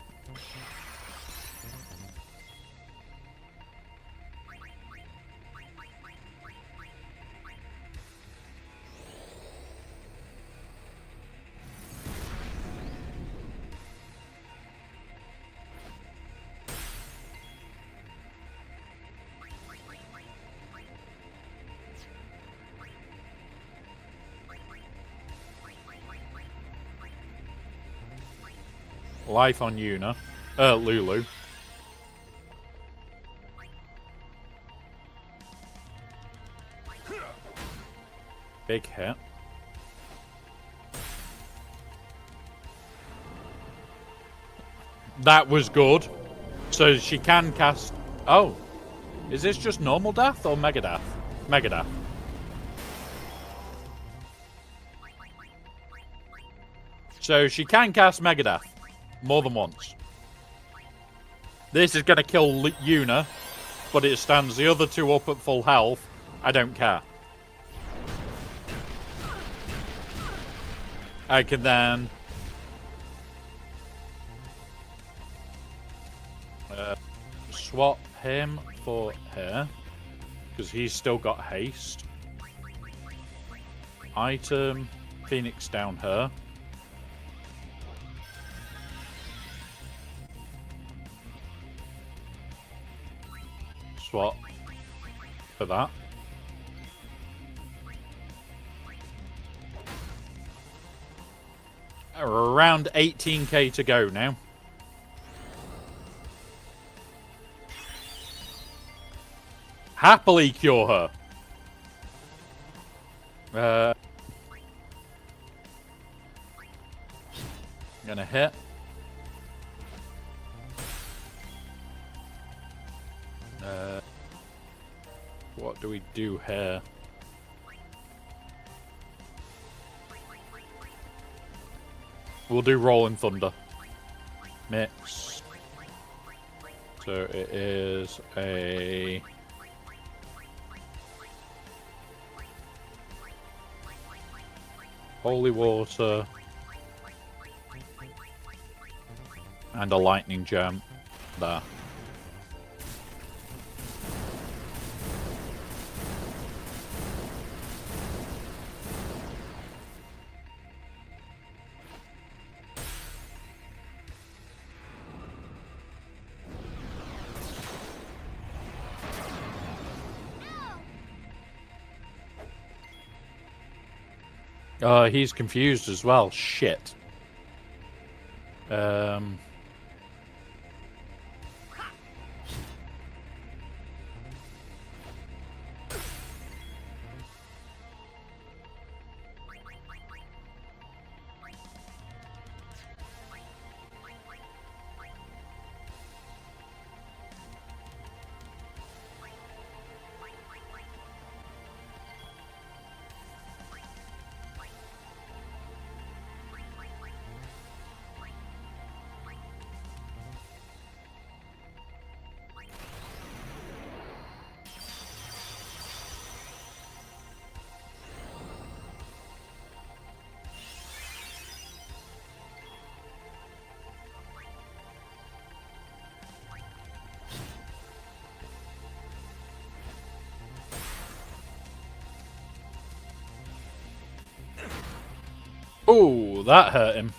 Life on Yuna. Lulu. Big hit. That was good. So she can cast... Oh. Is this just normal death or mega death? Mega death. So she can cast mega death. More than once. This is going to kill Yuna, but it stands the other two up at full health. I don't care. I can then... swap him for her, because he's still got haste. Item, Phoenix down her. Swap for that. Around 18k to go now. Happily cure her. Gonna hit. What do we do here? We'll do Rolling Thunder. Mix. So it is a... Holy Water. And a Lightning Gem. There. He's confused as well. Shit. Oh, that hurt him.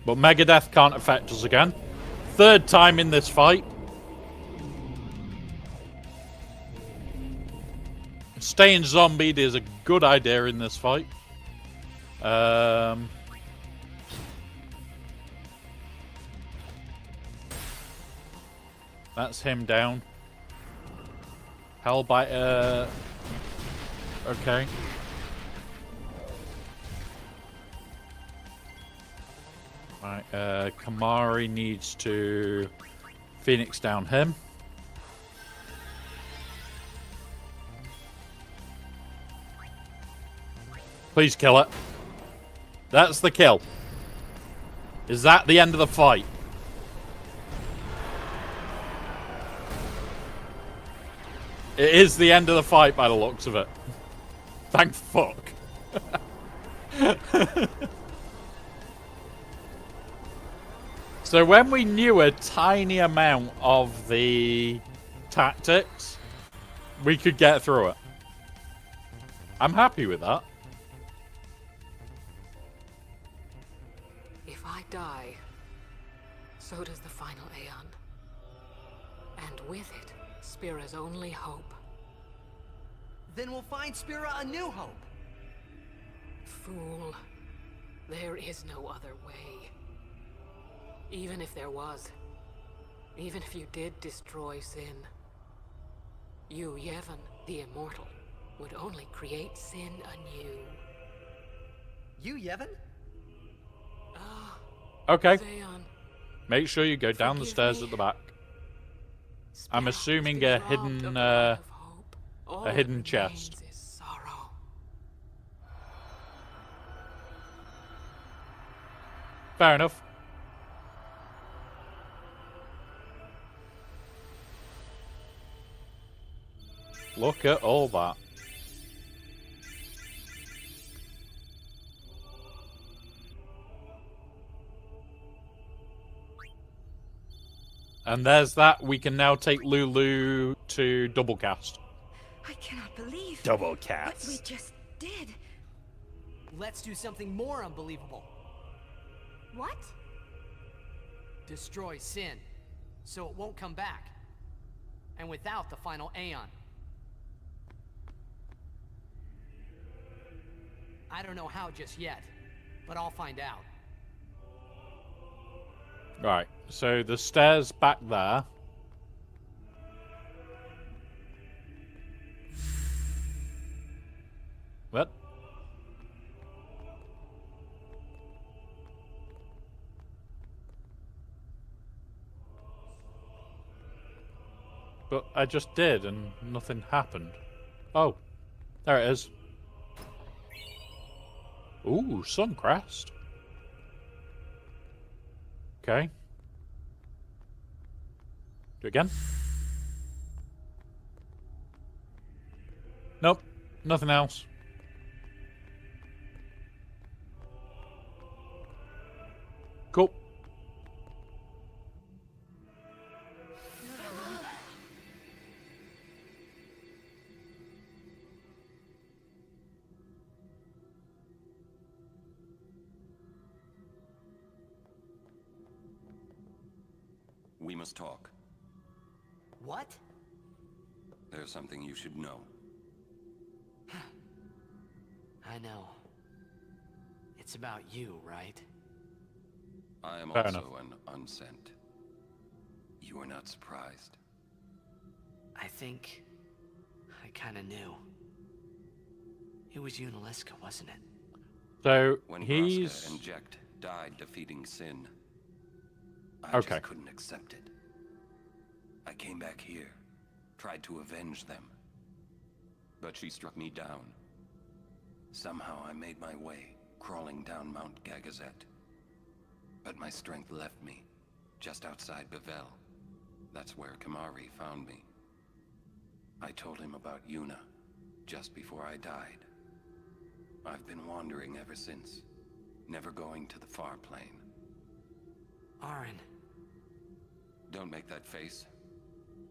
But Megadeth can't affect us again. Third time in this fight. Staying zombied is a good idea in this fight. That's him down. Hellbiter. Okay. Right, Kamari needs to Phoenix down him. Please kill it. That's the kill. Is that the end of the fight? It is the end of the fight by the looks of it. Thank fuck. So when we knew a tiny amount of the tactics, we could get through it. I'm happy with that. If I die, so does the final Aeon. And with it, Spira's only hope. Then we'll find Spira a new hope. Fool. There is no other way. Even if there was, even if you did destroy Sin, you, Yevon, the Immortal, would only create Sin anew. You, Yevon? Okay. Zayon, Make sure you go down the forgive stairs me. at the back. I'm Spira assuming has a been robbed hidden, of the light of hope. All a hidden that chest. remains is sorrow. Fair enough. Look at all that. And there's that. We can now take Lulu to double cast. I cannot believe Double what we cast. just did. Let's do something more unbelievable. What? Destroy Sin, so it won't come back. And without the final Aeon. I don't know how just yet, but I'll find out. Right, so the stairs back there. What? But But I just did, and nothing happened. Oh, there it is. Ooh, Suncrest. Okay. Do it again. Nope, nothing else. Cool. We must talk. What? There's something you should know. I know. It's about you, right? I am Fair also an unsent. You are not surprised. I think I kind of knew. It was you and Aliska, wasn't it? So When he's Graska and Jecht died defeating Sin, I okay. just couldn't accept it. I came back here, tried to avenge them. But she struck me down. Somehow I made my way, crawling down Mount Gagazet. But my strength left me, just outside Bevel. That's where Kamari found me. I told him about Yuna, just before I died. I've been wandering ever since, never going to the far plane. Aaron. Don't make that face.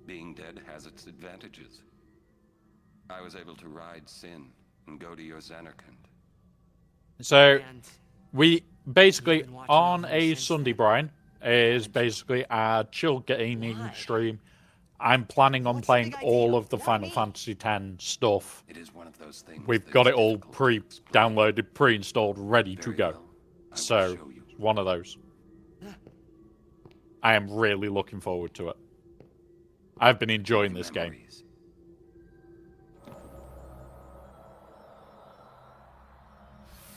Being dead has its advantages. I was able to ride Sin and go to your Xanarkand. So And we basically You've been watching on over a since Sunday, then, Brian, is haven't you? basically our chill gaming Why? stream. I'm planning on What's the playing big all idea? of the Why Final me? Fantasy X stuff. It is one of those things We've that got is it all difficult to explain. pre-downloaded, pre-installed, ready to Very go. well. I will So, show you. one of those. I am really looking forward to it. I've been enjoying Your this game. memories.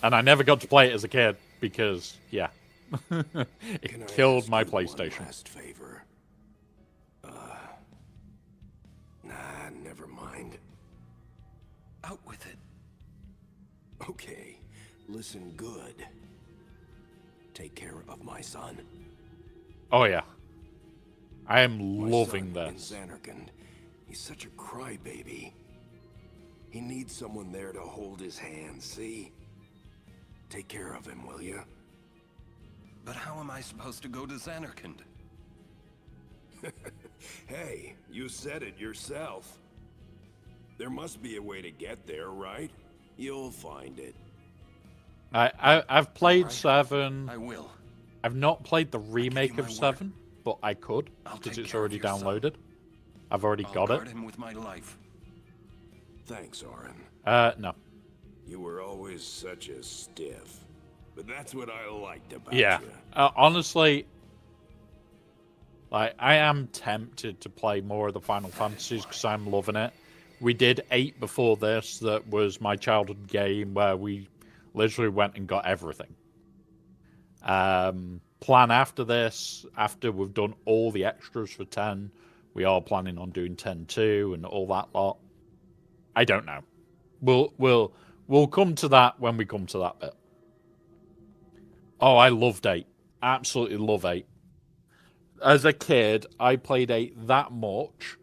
And I never got to play it as a kid because, yeah. It Can I killed ask my you one PlayStation. last favor? Nah, never mind. Out with it. Okay, listen good. Take care of my son. Oh, yeah. I am My loving son this. in Xanarkand. He's such a crybaby. He needs someone there to hold his hand, see? Take care of him, will you? But how am I supposed to go to Xanarkand? Hey, you said it yourself. There must be a way to get there, right? You'll find it. I've played Alright. 7. I will. I've not played the remake my of word. 7, but I could I'll because take it's care of already your son. downloaded. I've already I'll got guard it. him with my life. Thanks, Aaron. No. You were always such a stiff. But that's what I liked about Yeah. you. Honestly, like I am tempted to play more of the Final Fantasies because I'm loving it. We did 8 before this. That was my childhood game where we literally went and got everything. Plan after this, after we've done all the extras for 10, we are planning on doing 10-2 and all that lot. I don't know. We'll come to that when we come to that bit. Oh, I loved 8. Absolutely love 8. As a kid, I played 8 that much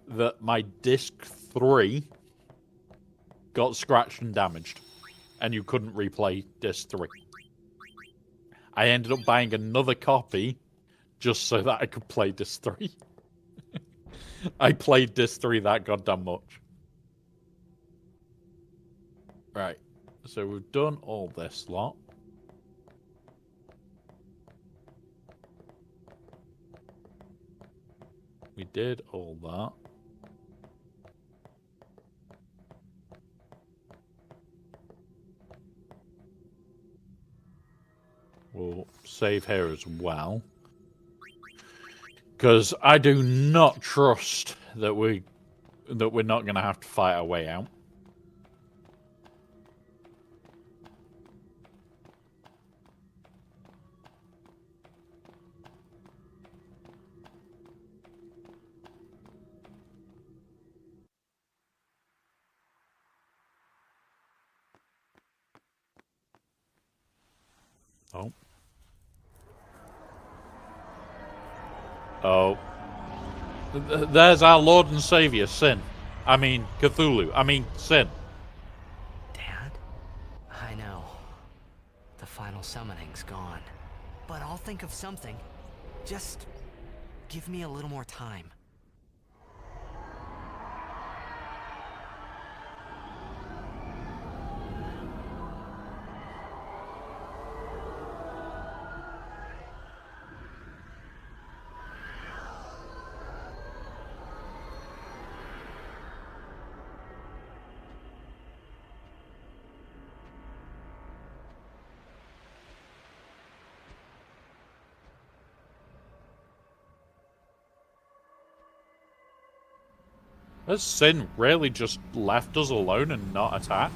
that my disc 3 got scratched and damaged, and you couldn't replay disc 3. I ended up buying another copy just so that I could play disc 3. I played disc 3 that goddamn much. Right, so we've done all this lot. We did all that. We'll save here as well. Because I do not trust that we're not going to have to fight our way out. Oh. Oh. There's our Lord and Savior, Sin. I mean, Cthulhu. I mean, Sin. Dad? I know. The final summoning's gone. But I'll think of something. Just give me a little more time. Has Sin really just left us alone and not attacked?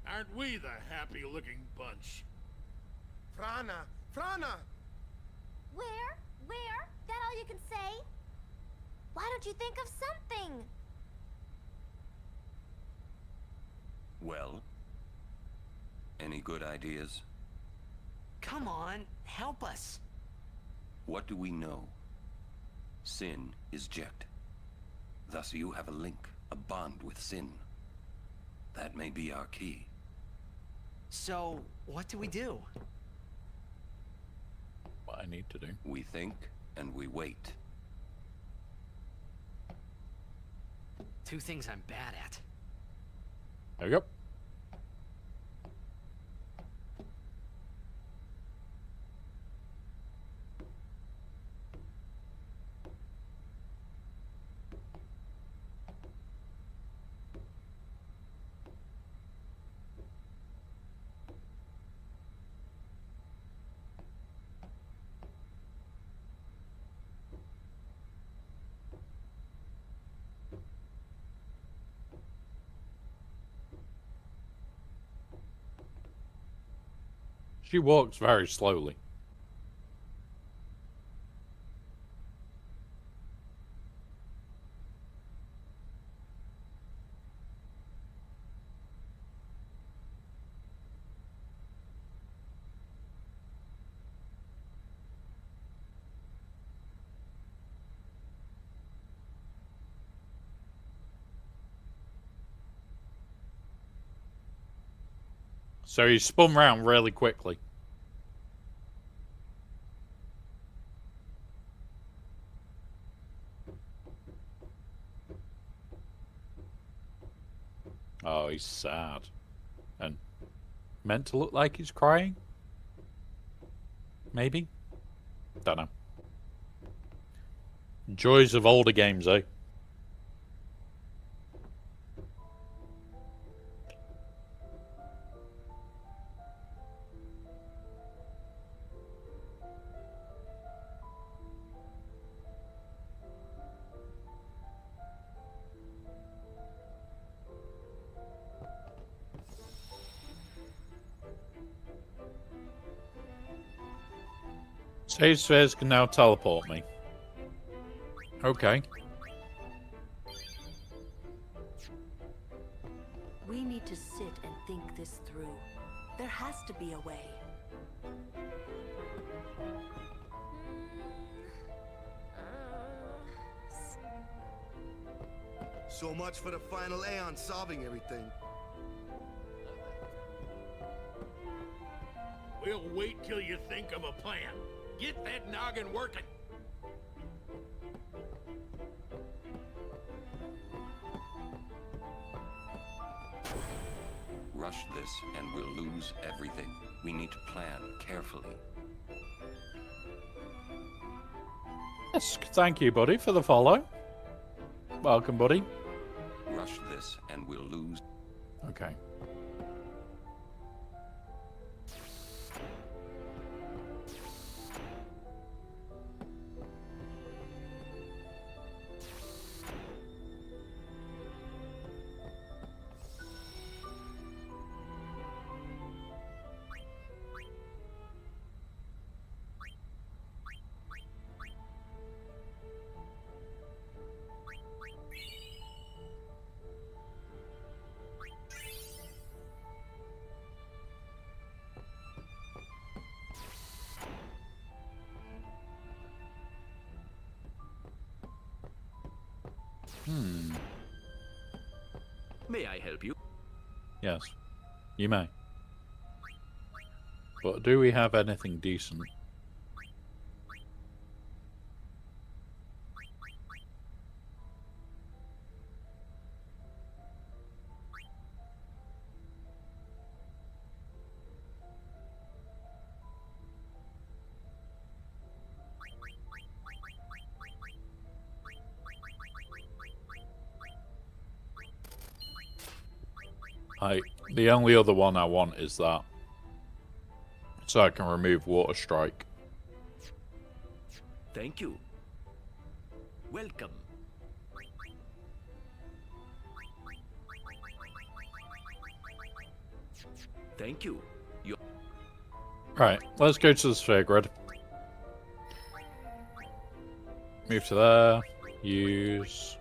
Aren't we the happy-looking bunch? Frana! Frana! Where? Where? That all you can say? Why don't you think of something? Well? Any good ideas? Come on, help us. What do we know? Sin is Jecht. Thus you have a link, a bond with Sin. That may be our key. So, what do we do? What I need to do. We think, and we wait. Two things I'm bad at. There we go. She walks very slowly. So he spun round really quickly. Oh, he's sad. And meant to look like he's crying? Maybe? Don't know. Joys of older games, eh? Save spheres can now teleport me. Okay. We need to sit and think this through. There has to be a way. So much for the final Aeon solving everything. We'll wait till you think of a plan. Get that noggin working. Rush this and we'll lose everything. We need to plan carefully. Yes, thank you, buddy, for the follow. Welcome, buddy. Rush this and we'll lose. Okay. May I help you? Yes, you may. But do we have anything decent? The only other one I want is that. So I can remove Water Strike. Thank you. Welcome. Thank you. Right, let's go to the sphere grid. Move to there. Use.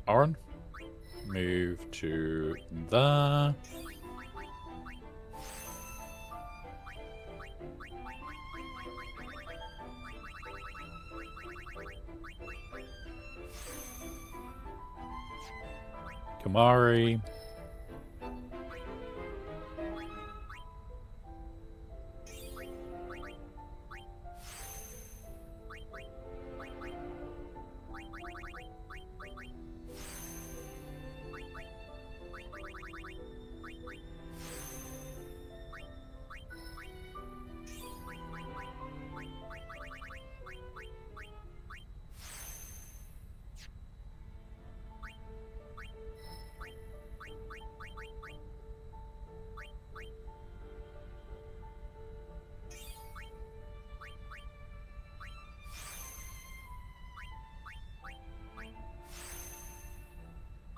Oren. Move to there. Kamari.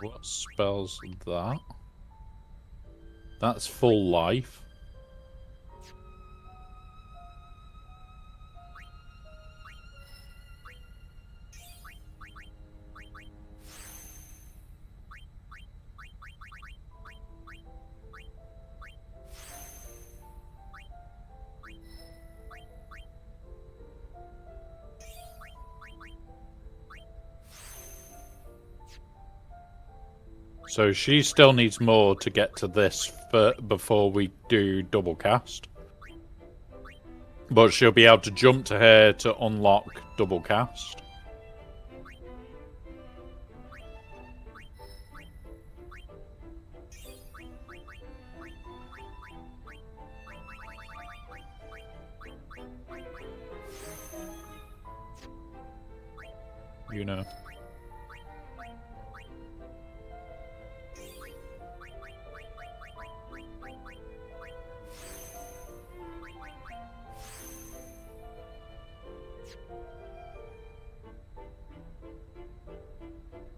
What spells that? That's full life. So she still needs more to get to this before we do double cast. But she'll be able to jump to her to unlock double cast. You know.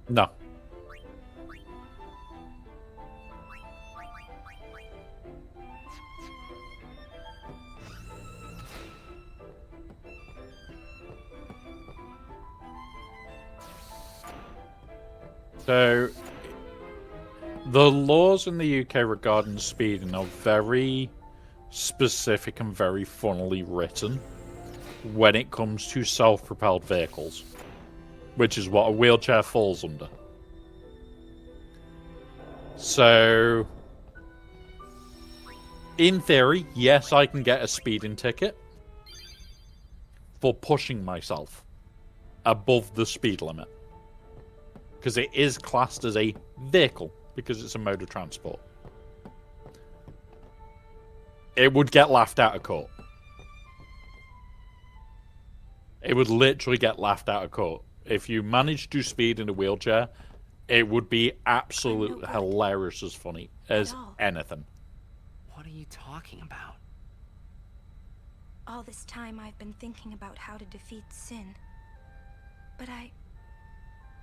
No. So, the laws in the UK regarding speeding are very specific and very funnily written when it comes to self-propelled vehicles, which is what a wheelchair falls under. So, in theory, yes, I can get a speeding ticket for pushing myself above the speed limit. Because it is classed as a vehicle, because it's a mode of transport. It would get laughed out of court. It would literally get laughed out of court. If you managed to speed in a wheelchair, it would be absolutely hilarious as funny as anything. What are you talking about? All this time I've been thinking about how to defeat sin. But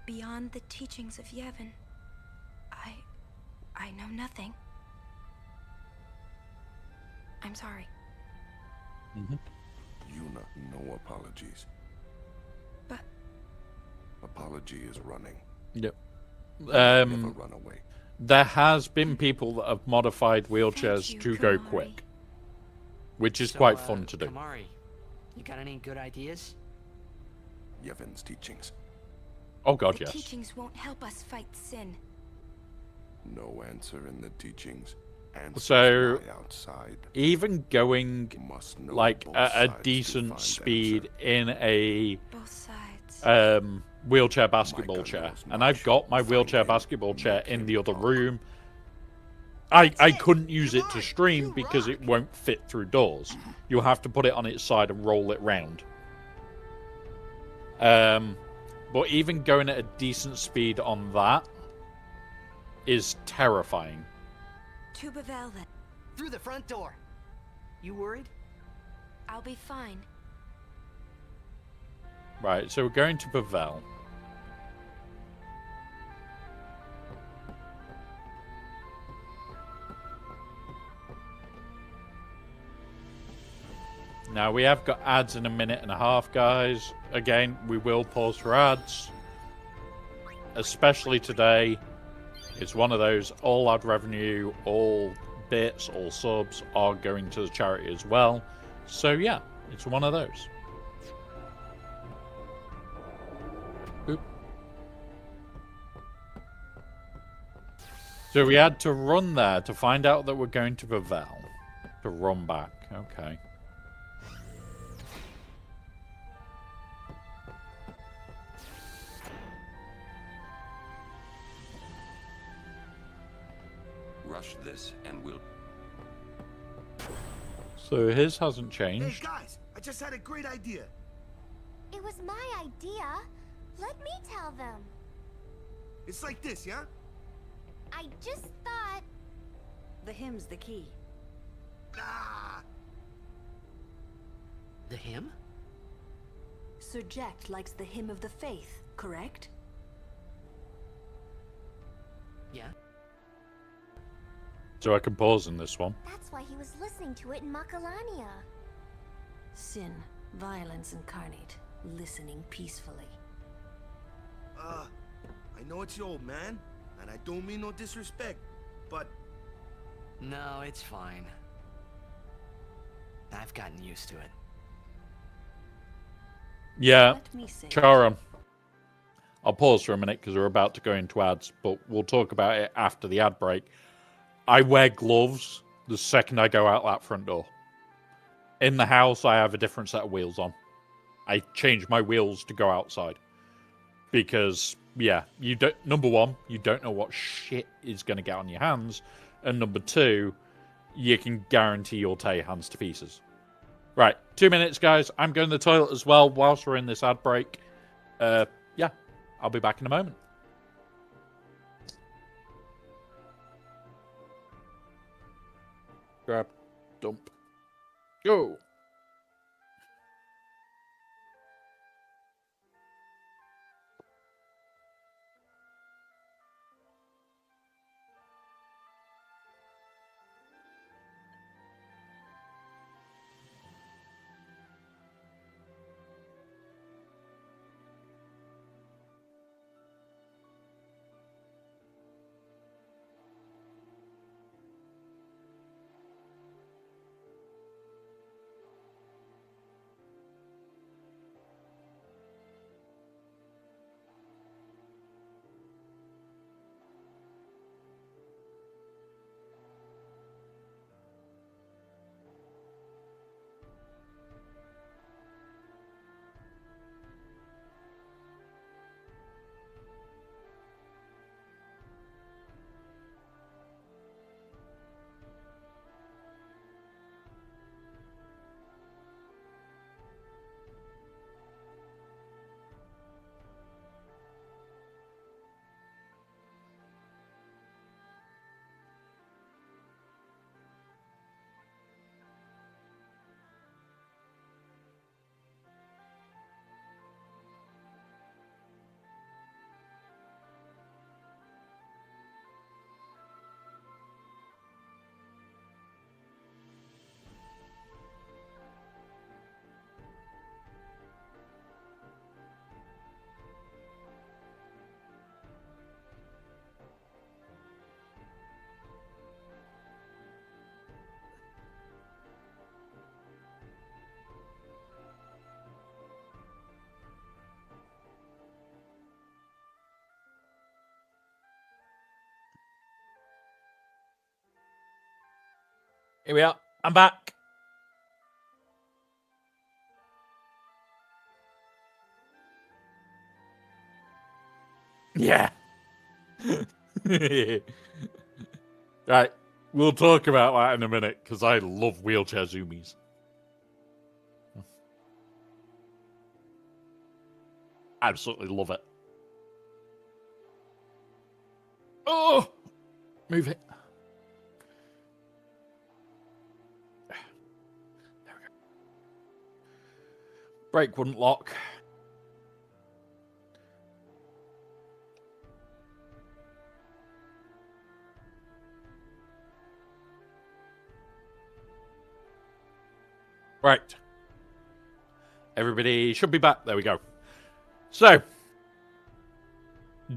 beyond the teachings of Yevon, I know nothing. I'm sorry. Yuna, no apologies. But apology is running. Yep. Never run away. There has been people that have modified wheelchairs to go quick. which is So, quite fun to do. Kamari, you got any good ideas? Yevon's teachings. Oh god, The yes. teachings won't help us fight sin. No answer in the teachings. Answers So, lie outside. even going Must know like both at a sides to decent find speed answer. in a Both sides. wheelchair basketball Micah chair, knows and much. I've got my Find wheelchair him, basketball chair make in him the other talk. room. I That's it. couldn't use Come it to on, stream you because rock. it won't fit through doors. You'll have to put it on its side and roll it round. But even going at a decent speed on that is terrifying. To Bavel then. Through the front door. You worried? I'll be fine. Right, so we're going to Bavel. Now, we have got ads in a minute and a half, guys. Again, we will pause for ads. Especially today. It's one of those all ad revenue, all bits, all subs are going to the charity as well. So, yeah, it's one of those. Oop. So we had to run there to find out that we're going to Bavel. To run back. Okay. Rush this and we'll... So his hasn't Hey changed. guys, I just had a great idea. It was my idea. Let me tell them. It's like this, yeah? I just thought... The hymn's the key. Ah, The hymn? Sir Jack likes the hymn of the faith, correct? Yeah. So I can pause in this one. That's why he was listening to it in Makalania. Sin, violence incarnate, listening peacefully. I know it's your old man, and I don't mean no disrespect, but No, it's fine. I've gotten used to it. Yeah, Let me say Charon. I'll pause for a minute because we're about to go into ads, but we'll talk about it after the ad break. I wear gloves the second I go out that front door. In the house, I have a different set of wheels on. I change my wheels to go outside. Because, yeah, you don't. Number one, you don't know what shit is going to get on your hands. And number two, you can guarantee you'll tear your hands to pieces. Right, 2 minutes, guys. I'm going to the toilet as well whilst we're in this ad break. Yeah, I'll be back in a moment. Grab, dump, go. Here we are. I'm back. Yeah. Right. We'll talk about that in a minute, because I love wheelchair zoomies. Absolutely love it. Oh! Move it. There we go. Brake wouldn't lock. Right. Everybody should be back. There we go. So,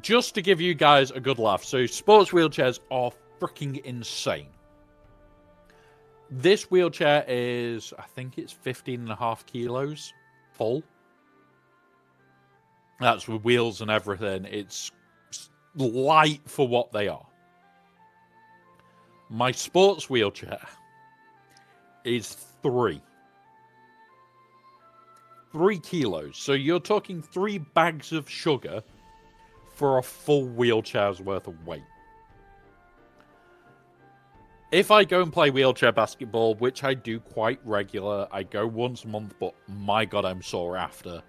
just to give you guys a good laugh. So, sports wheelchairs are freaking insane. This wheelchair is, I think it's 15.5 kilos full. That's with wheels and everything. It's light for what they are. My sports wheelchair is 3 kilos. So you're talking 3 bags of sugar for a full wheelchair's worth of weight. If I go and play wheelchair basketball, which I do quite regular, I go once a month, but my God, I'm sore after.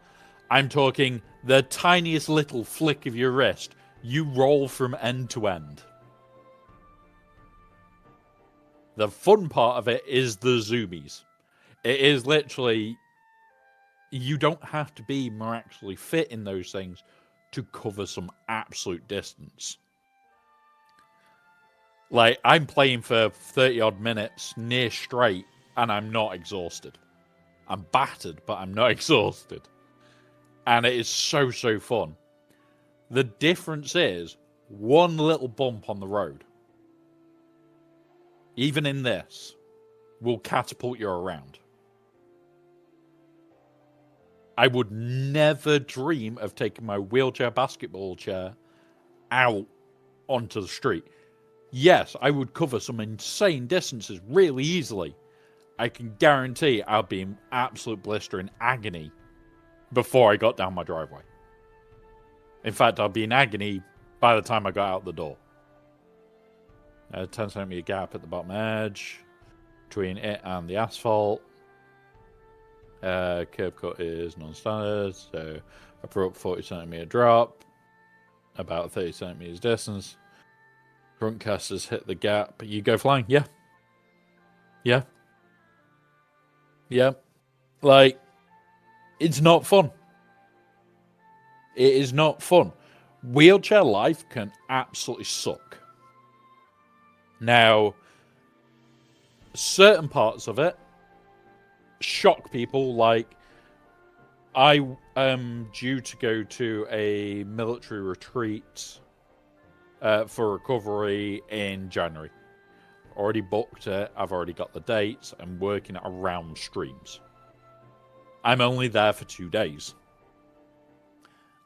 I'm talking the tiniest little flick of your wrist. You roll from end to end. The fun part of it is the zoomies. It is literally, you don't have to be miraculously fit in those things to cover some absolute distance. Like, I'm playing for 30-odd minutes near straight, and I'm not exhausted. I'm battered, but I'm not exhausted. And it is so, so fun. The difference is one little bump on the road, even in this, will catapult you around. I would never dream of taking my wheelchair basketball chair out onto the street. Yes, I would cover some insane distances really easily. I can guarantee I'll be in absolute blistering agony before I got down my driveway. In fact, I'll be in agony by the time I got out the door. 10 centimeter gap at the bottom edge between it and the asphalt. Curb cut is non-standard, so abrupt 40 centimeter drop, about 30 centimeters distance. Front casters hit the gap. You go flying. Yeah. Yeah. Yeah. Like, it's not fun. It is not fun. Wheelchair life can absolutely suck. Now, certain parts of it shock people. Like, I am due to go to a military retreat for recovery in January. Already booked it. I've already got the dates. I'm working around streams. I'm only there for 2 days.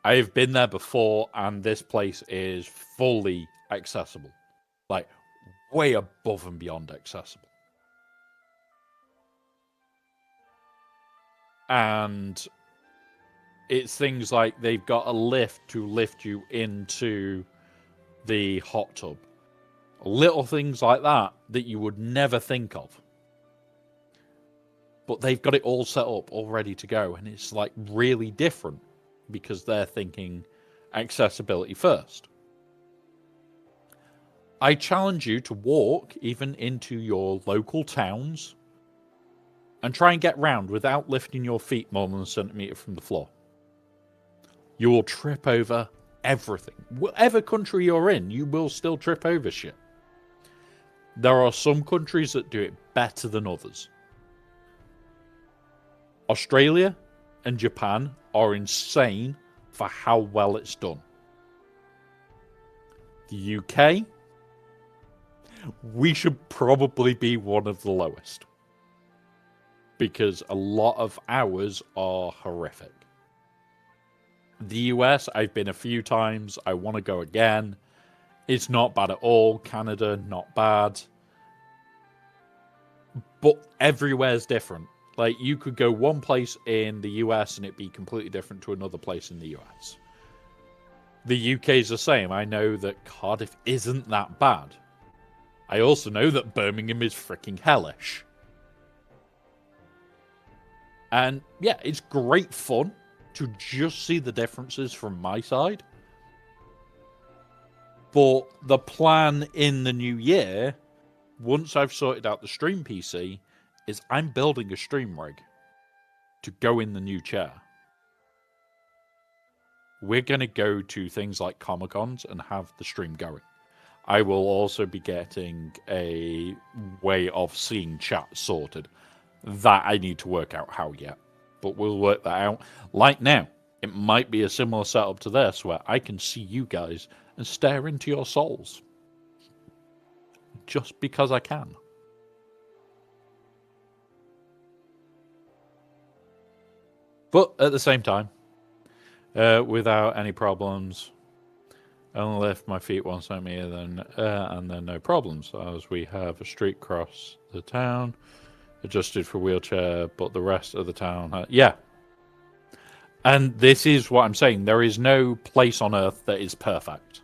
I've been there before, and this place is fully accessible. Like, way above and beyond accessible. And it's things like they've got a lift to lift you into the hot tub. Little things like that that you would never think of. But they've got it all set up, all ready to go. And it's like really different because they're thinking accessibility first. I challenge you to walk even into your local towns and try and get round without lifting your feet more than a centimetre from the floor. You will trip over everything. Whatever country you're in, you will still trip over shit. There are some countries that do it better than others. Australia and Japan are insane for how well it's done. The UK, we should probably be one of the lowest. Because a lot of ours are horrific. The US, I've been a few times. I want to go again. It's not bad at all. Canada, not bad. but everywhere's different. Like, you could go one place in the US and it'd be completely different to another place in the US. The UK's the same. I know that Cardiff isn't that bad. I also know that Birmingham is freaking hellish. And yeah, it's great fun to just see the differences from my side. But the plan in the new year, once I've sorted out the stream PC, is I'm building a stream rig to go in the new chair. We're going to go to things like Comic-Cons and have the stream going. I will also be getting a way of seeing chat sorted. That I need to work out how yet. But we'll work that out. Like now, it might be a similar setup to this where I can see you guys and stare into your souls. Just because I can. But at the same time, without any problems, only lift my feet 1 centimeter, and then no problems, as we have a street cross the town, adjusted for wheelchair, but the rest of the town, yeah. And this is what I'm saying. There is no place on Earth that is perfect.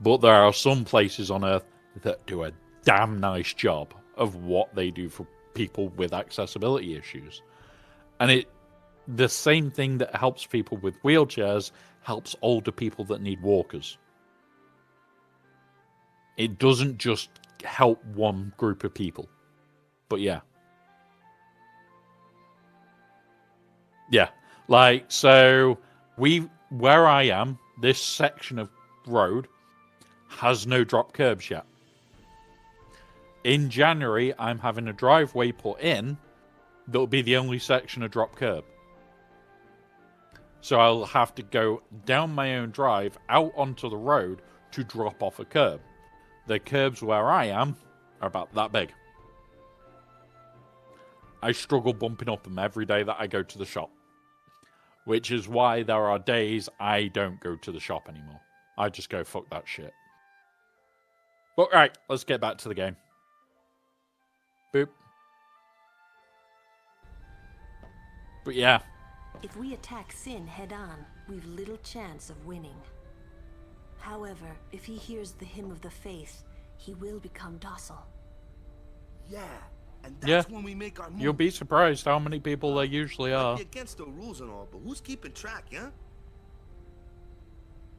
But there are some places on Earth that do a damn nice job of what they do for people with accessibility issues. And the same thing that helps people with wheelchairs helps older people that need walkers. It doesn't just help one group of people. But yeah. Yeah. Like, so where I am, this section of road has no drop curbs yet. In January, I'm having a driveway put in that'll be the only section of drop curb. So I'll have to go down my own drive out onto the road to drop off a curb. The curbs where I am are about that big. I struggle bumping up them every day that I go to the shop. Which is why there are days I don't go to the shop anymore. I just go, fuck that shit. But right, let's get back to the game. Boop. But yeah. If we attack Sin head-on, we've little chance of winning. However, if he hears the hymn of the faith, he will become docile. Yeah, and that's when we make our move. You'll be surprised how many people there usually Might are. be against the rules and all, but who's keeping track, yeah?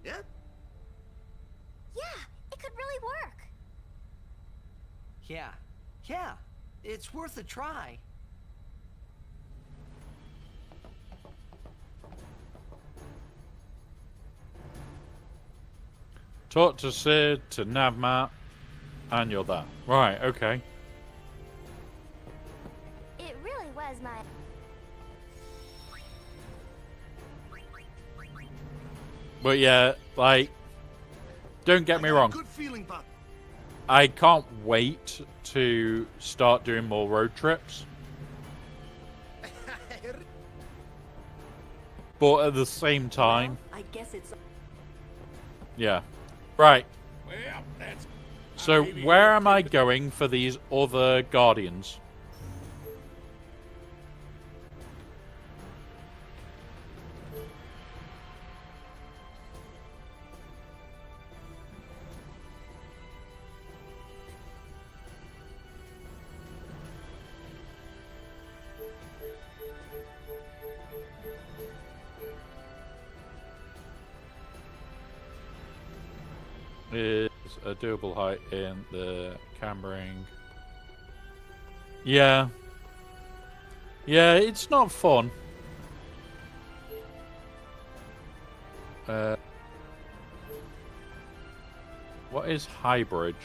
Yeah? Yeah, it could really work. Yeah, it's worth a try. Talk to Sid, to Navmat, and you're there. Right, okay. It really was my... But yeah, like, don't get me wrong. Good feeling about I can't wait to start doing more road trips. But at the same time... Well, I guess it's... Yeah. Right. Well, that's... So where am I going for these other Guardians? Is a doable height in the cambering. Yeah. Yeah, it's not fun. What is High Bridge?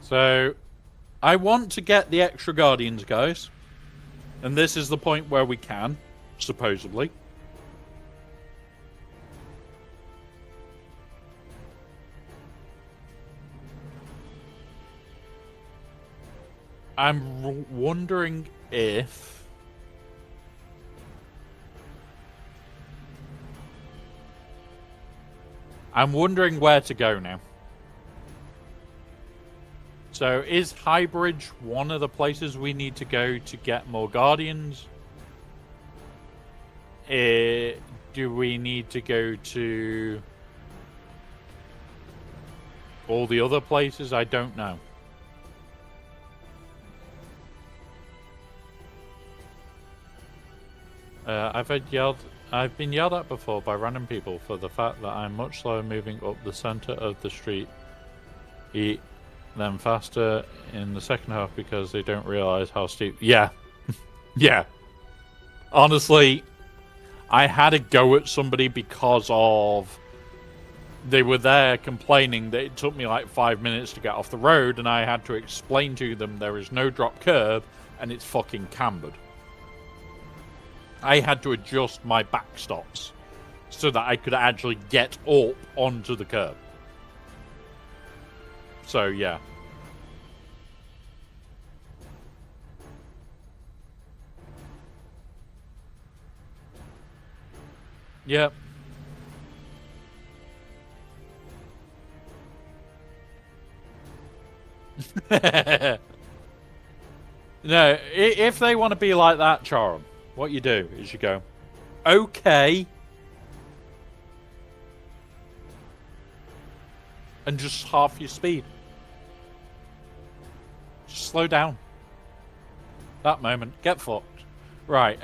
So, I want to get the extra Guardians, guys. And this is the point where we can, supposedly. I'm wondering if... I'm wondering where to go now. So, is Highbridge one of the places we need to go to get more Guardians? Do we need to go to all the other places? I don't know. I've been yelled at before by random people for the fact that I'm much slower moving up the center of the street. Eat them faster in the second half because they don't realize how steep. Yeah. Yeah. Honestly, I had a go at somebody because of they were there complaining that it took me like 5 minutes to get off the road, and I had to explain to them there is no drop curb and it's fucking cambered. I had to adjust my backstops so that I could actually get up onto the curb. So, yeah. Yep. No, if they want to be like that, Charon, what you do is you go, okay, and just half your speed. Just slow down. That moment, get fucked. Right,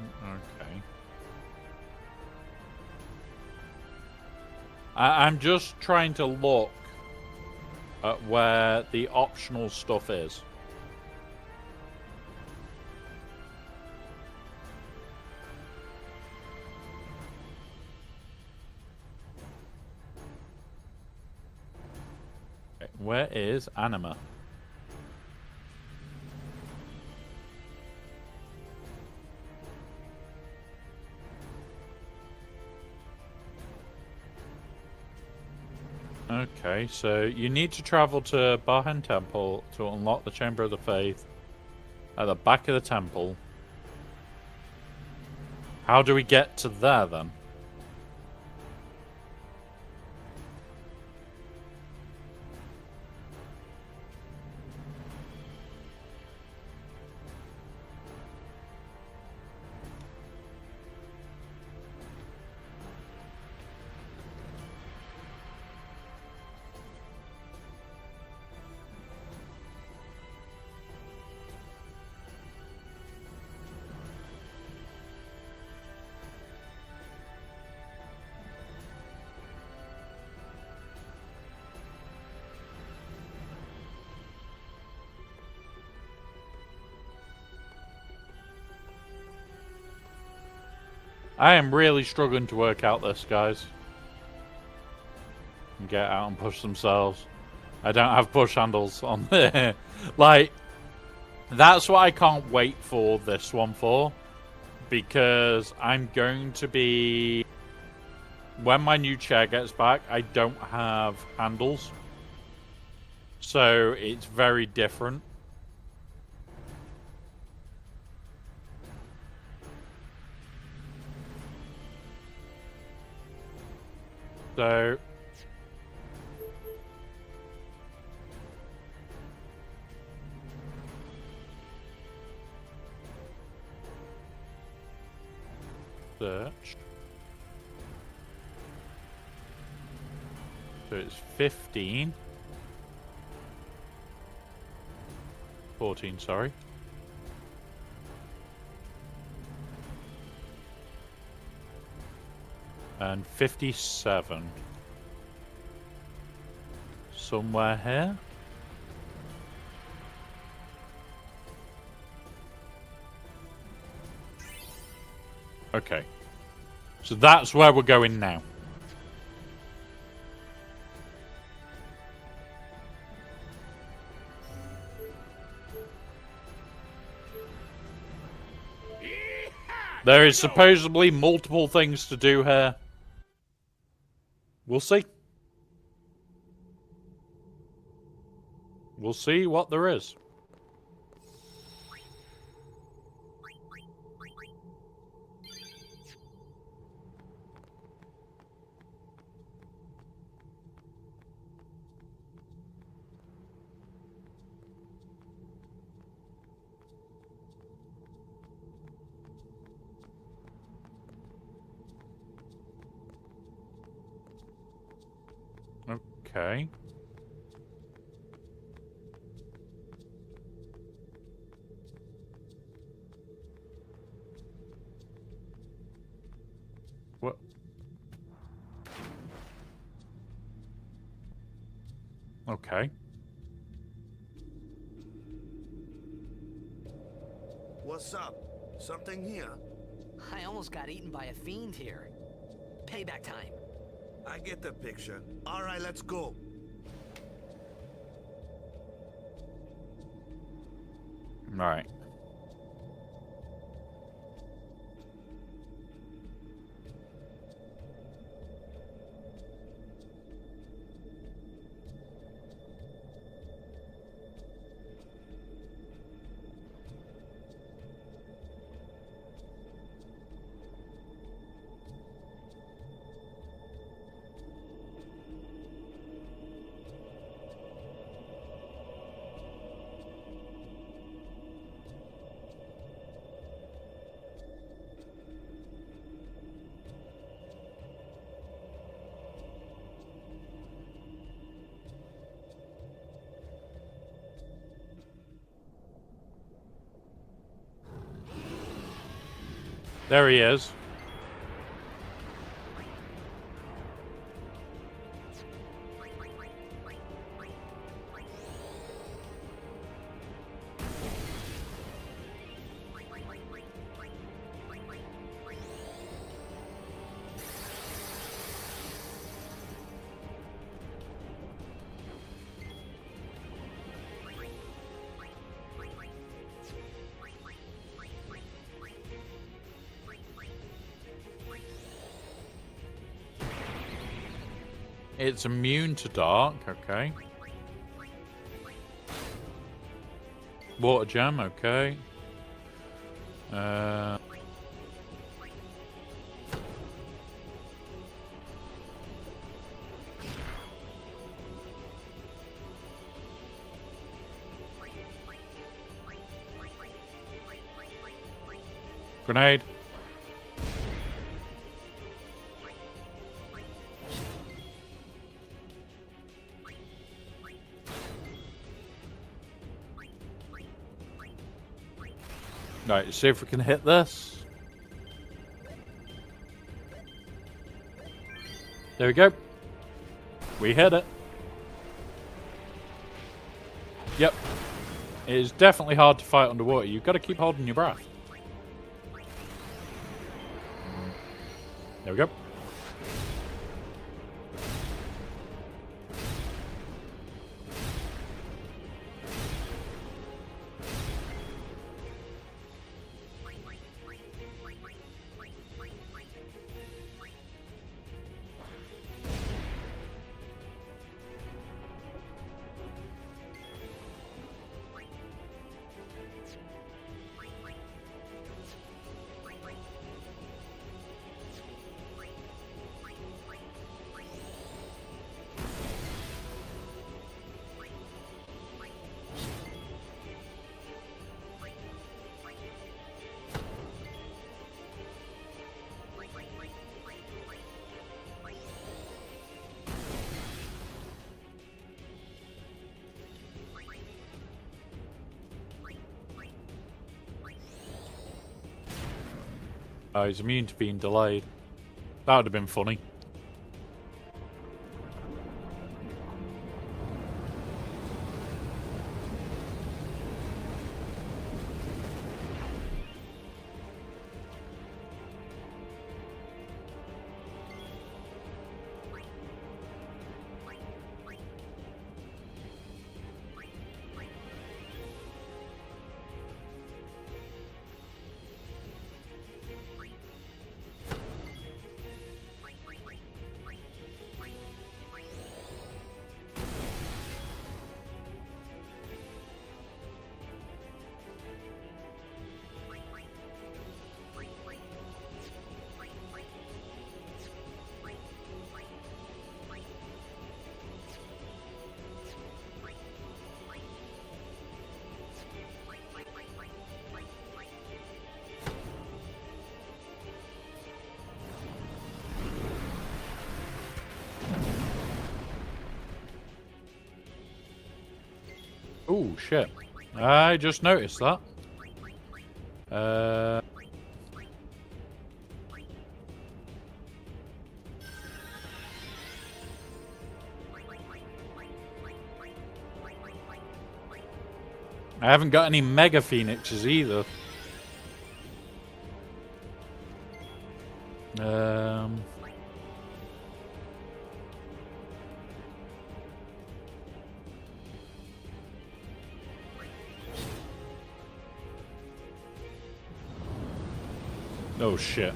okay. I'm just trying to look at where the optional stuff is. Okay, where is Anima? Okay, so you need to travel to Bahan Temple to unlock the Chamber of the Faith at the back of the temple. How do we get to there, then? I am really struggling to work out this, guys. And get out and push themselves. I don't have push handles on there. Like, that's what I can't wait for this one for. Because I'm going to be... When my new chair gets back, I don't have handles. So, it's very different. So... Search. So it's 15. 14, sorry. And 57. Somewhere here? Okay. So that's where we're going now. There is supposedly multiple things to do here. We'll see. We'll see what there is. Okay. What? Okay. What's up? Something here? I almost got eaten by a fiend here. Payback time. I get the picture. All right, let's go. All right. There he is. It's immune to dark, okay. Water gem, okay. Grenade. Right, see if we can hit this. There we go. We hit it. Yep. It is definitely hard to fight underwater. You've got to keep holding your breath. There we go. Oh, he's immune to being delayed. That would have been funny. Oh, shit. I just noticed that. I haven't got any Mega Phoenixes either. Oh, shit.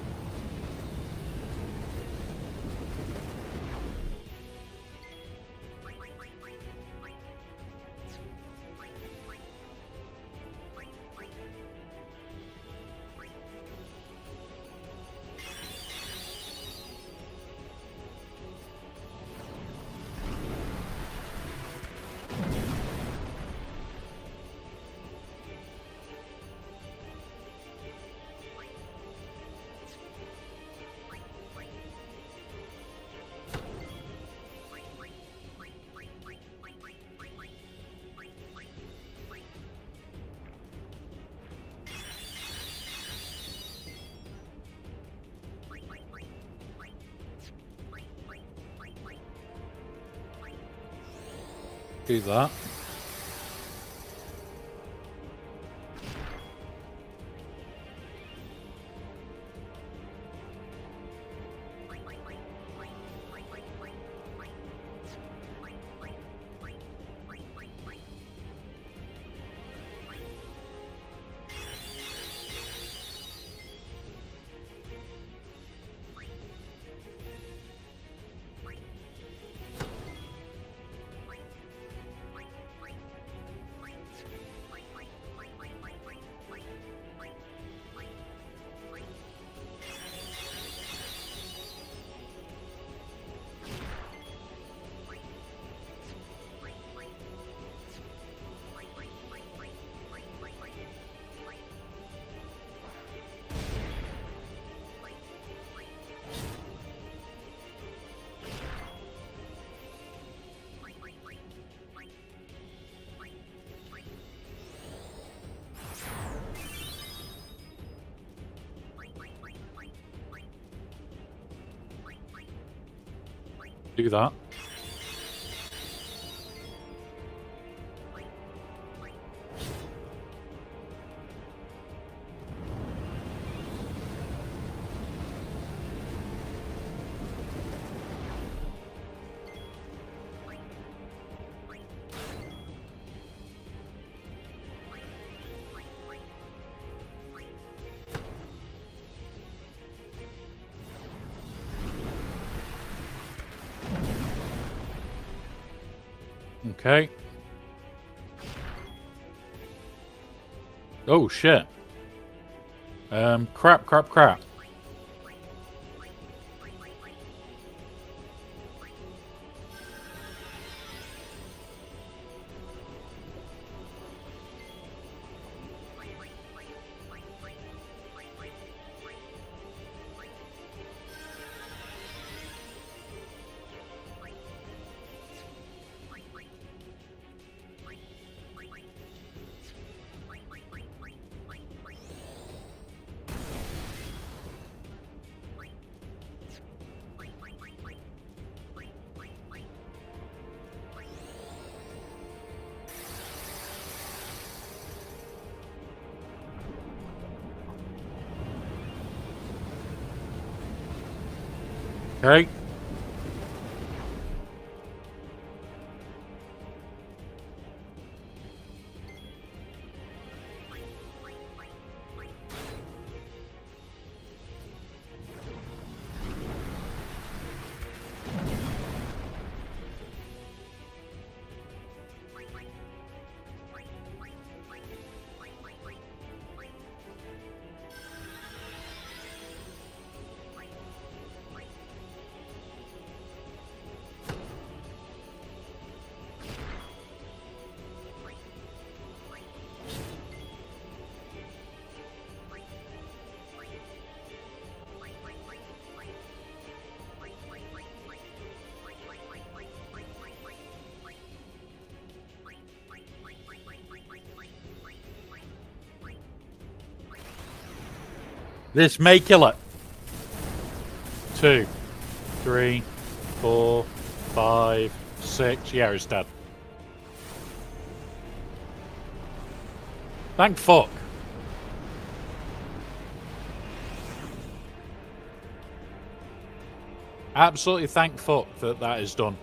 Do that. Do that. Okay. Oh, shit. Crap. Okay. This may kill it. 2, 3, 4, 5, 6. Yeah, it's dead. Thank fuck. Absolutely thank fuck that that is done.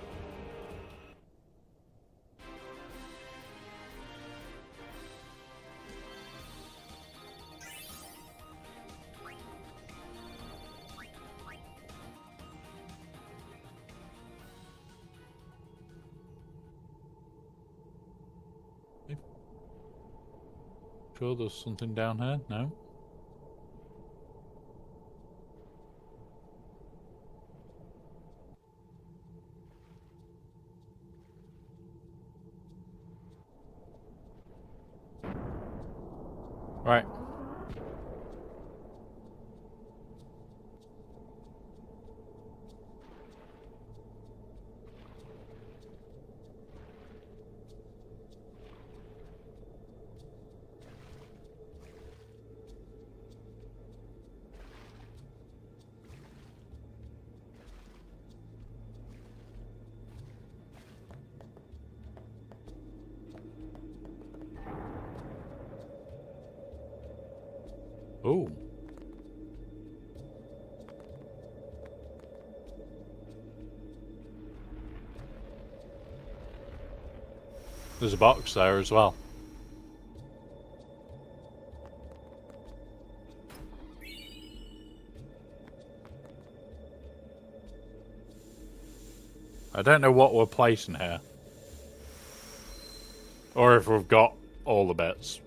Sure there's something down here? No? Right. Oh. There's a box there as well. I don't know what we're placing here. Or if we've got all the bits.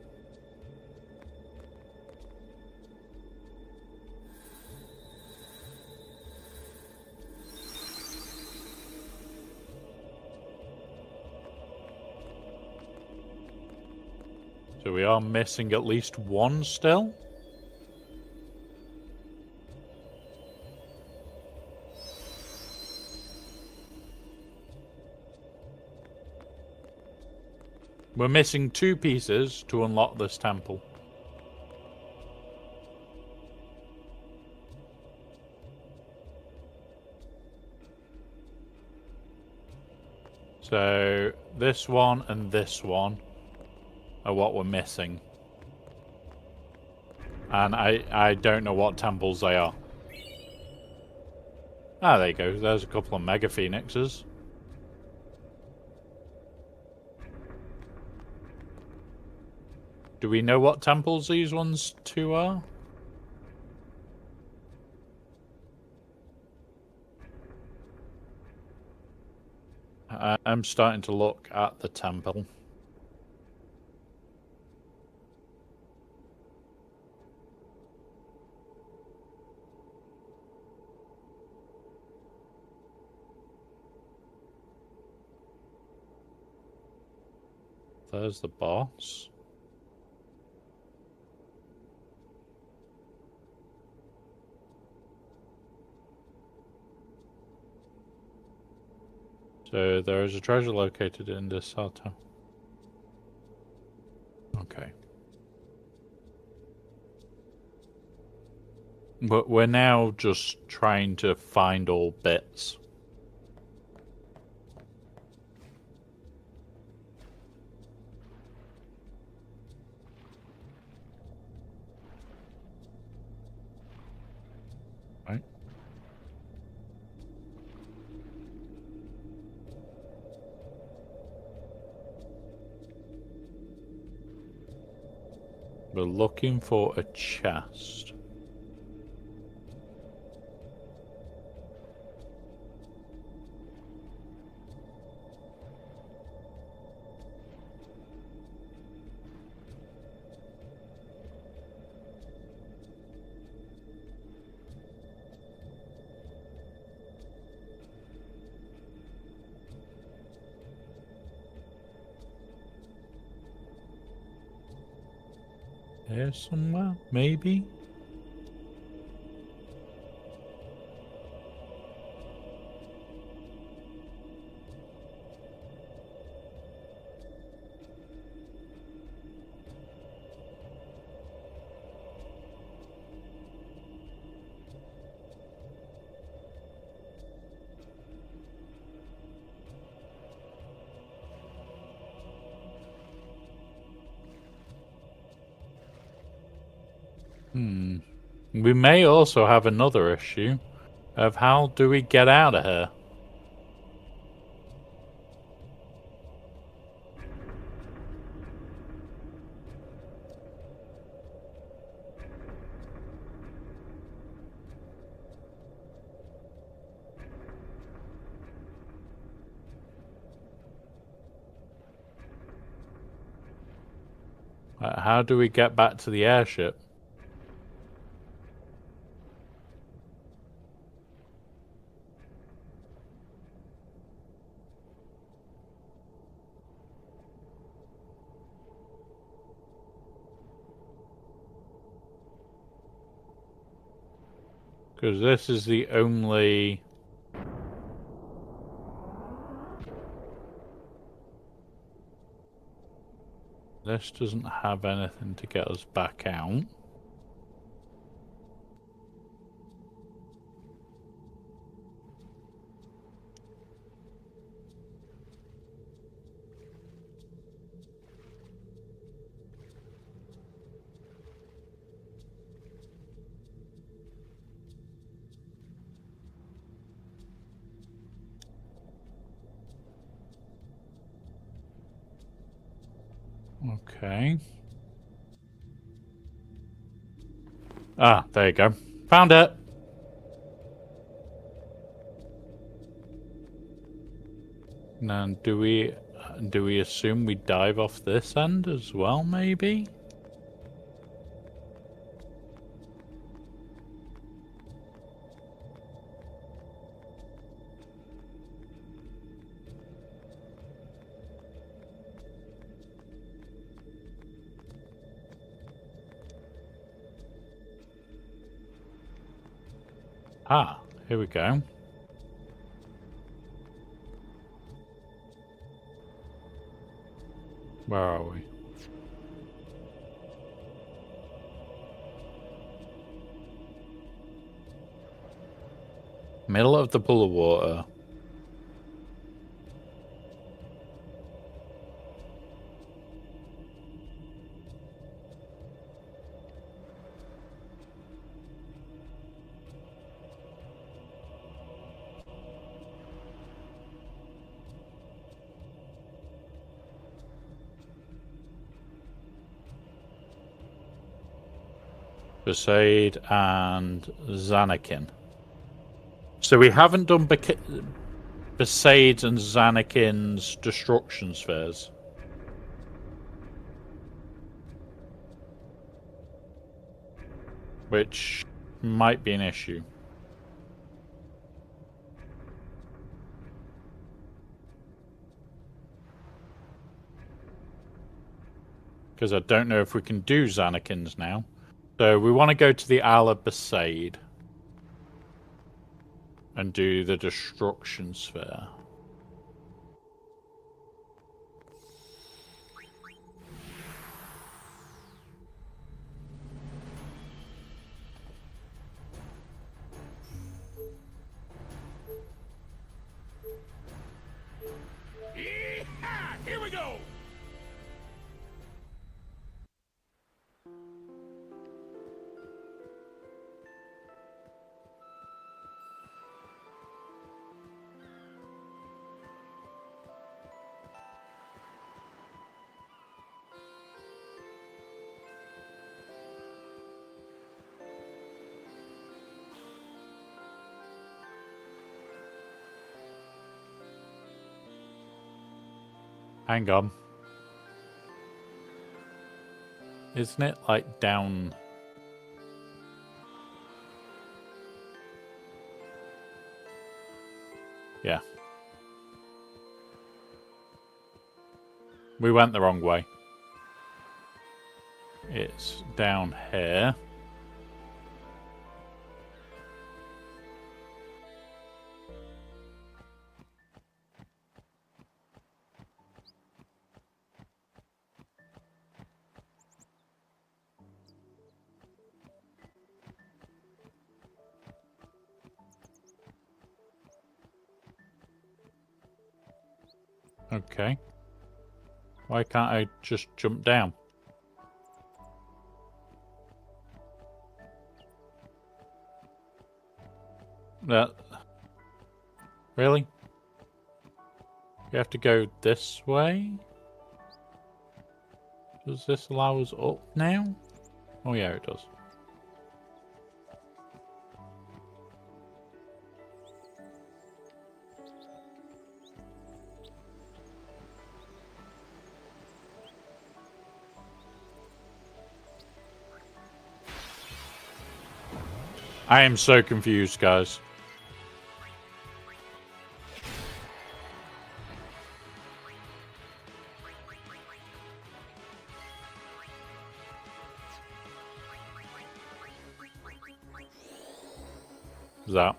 So we are missing at least one still? We're missing 2 pieces to unlock this temple. So this one and this one are what we're missing. And I don't know what temples they are. Ah, there you go. There's a couple of Mega Phoenixes. Do we know what temples these ones 2 are? I'm starting to look at the temple. There's the boss. So there is a treasure located in this Sato. Okay. But we're now just trying to find all bits. Right. We're looking for a chest. Here somewhere, maybe? We may also have another issue of how do we get out of here? How do we get back to the airship? Because this is the only... This doesn't have anything to get us back out. Okay. Ah, there you go. Found it! Now, do we assume we dive off this end as well, maybe? Ah, here we go. Where are we? Middle of the pool of water. Besaid and Zanakin. So we haven't done Besaid and Zanakin's destruction spheres. Which might be an issue. Because I don't know if we can do Zanakin's now. So we want to go to the Isle of Besaid and do the destruction sphere. Yeehaw! Here we go! Hang on. Isn't it like down? Yeah. We went the wrong way. It's down here. Okay. Why can't I just jump down? That... Really? You have to go this way? Does this allow us up now? Oh yeah, it does. I am so confused, guys. Is that?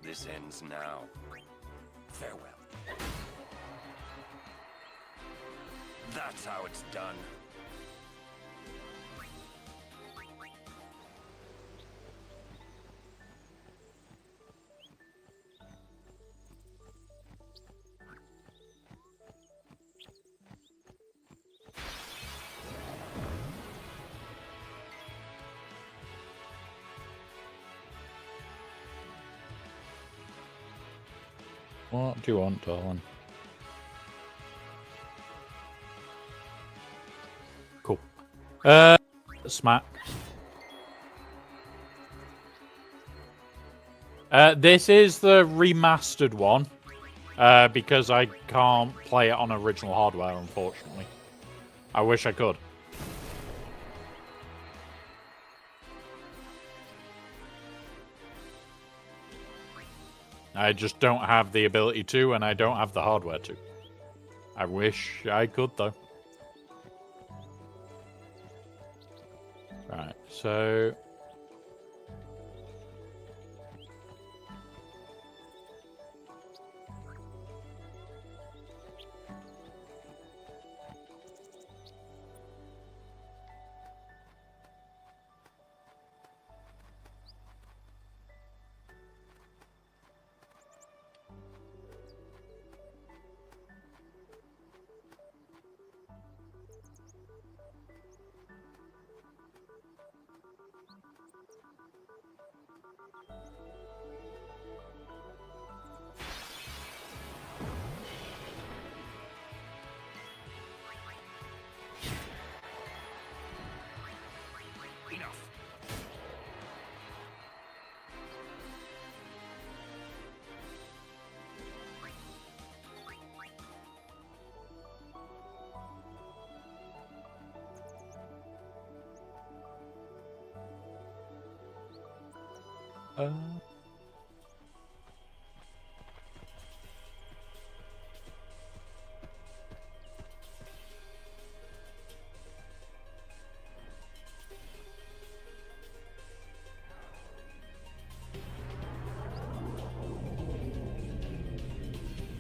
This ends now. Farewell. That's how it's done. What do you want, darling? Cool. Smack. This is the remastered one. Because I can't play it on original hardware, unfortunately. I wish I could. I just don't have the ability to, and I don't have the hardware to. I wish I could, though. Right, so...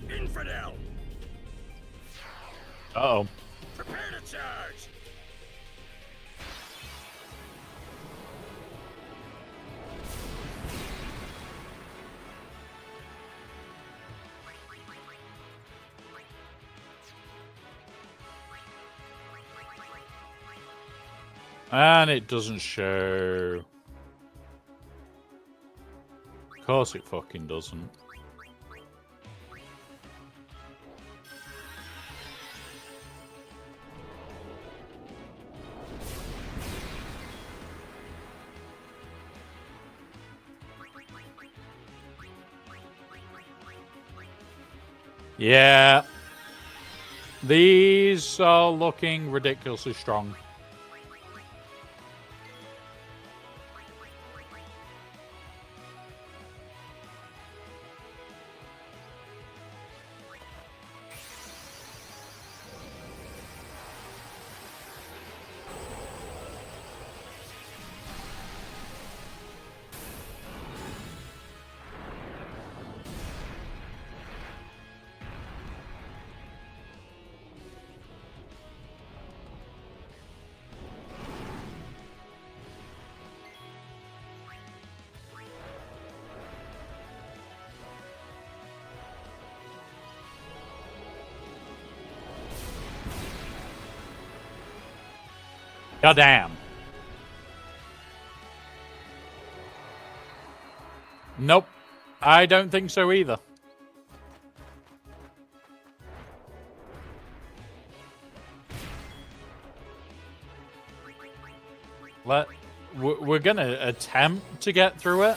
Infidel! Uh-oh. Prepare to charge! And it doesn't show. Of course it fucking doesn't. Yeah. These are looking ridiculously strong. Goddamn. Nope. I don't think so either. We're gonna attempt to get through it.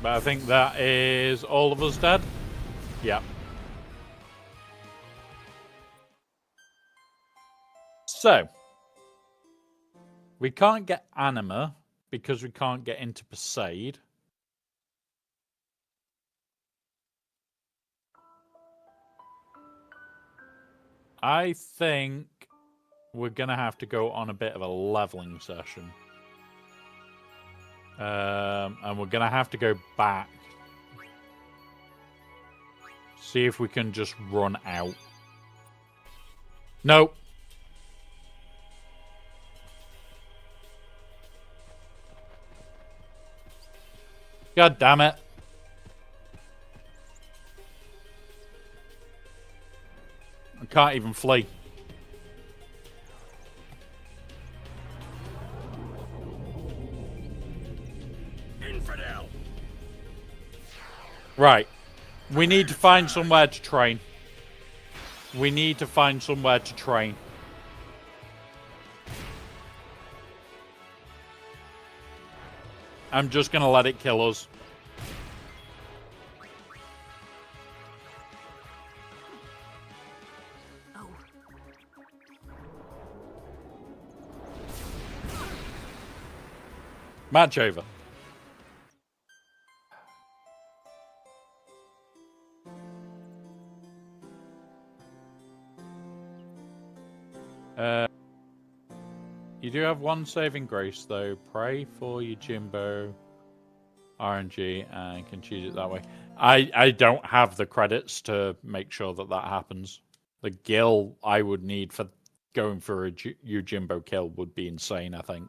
But I think that is all of us dead. Yeah. So, we can't get Anima because we can't get into Perseid. I think we're going to have to go on a bit of a leveling session. And we're going to have to go back. See if we can just run out. Nope. God damn it. I can't even flee. Infidel. Right. We need to find somewhere to train. We need to find somewhere to train. I'm just going to let it kill us. Match over. You do have one saving grace, though. Pray for your Jimbo RNG and can choose it that way. I don't have the credits to make sure that that happens. The gil I would need for going for a Yojimbo kill would be insane, I think.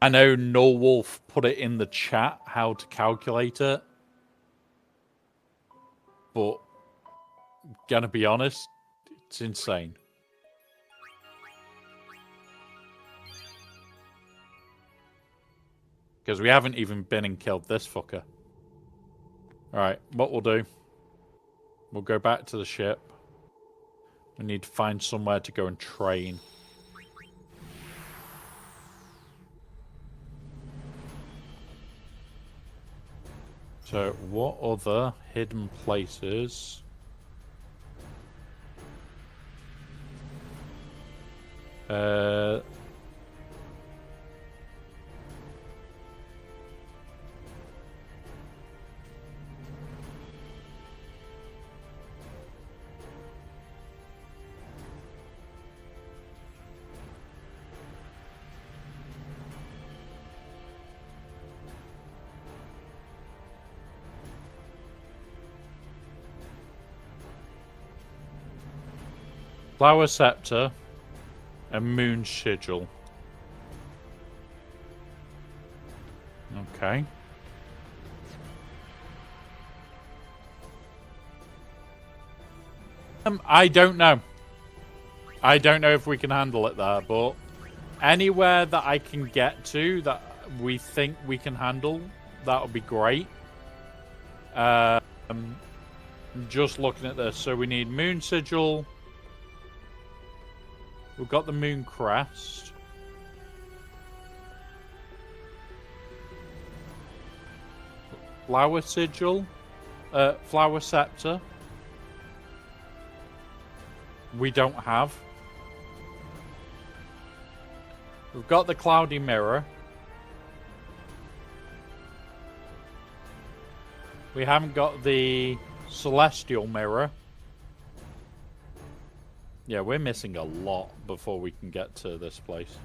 I know Null Wolf put it in the chat how to calculate it. But, gonna be honest, it's insane. Because we haven't even been and killed this fucker. Alright, what we'll do... We'll go back to the ship. We need to find somewhere to go and train. So, what other hidden places... Flower Scepter and Moon Sigil. Okay. I don't know. I don't know if we can handle it there, but anywhere that I can get to that we think we can handle, that would be great. Just looking at this, so we need Moon Sigil. We've got the Moon Crest. Flower Sigil. Flower Scepter. We don't have. We've got the Cloudy Mirror. We haven't got the Celestial Mirror. Yeah, we're missing a lot before we can get to this place.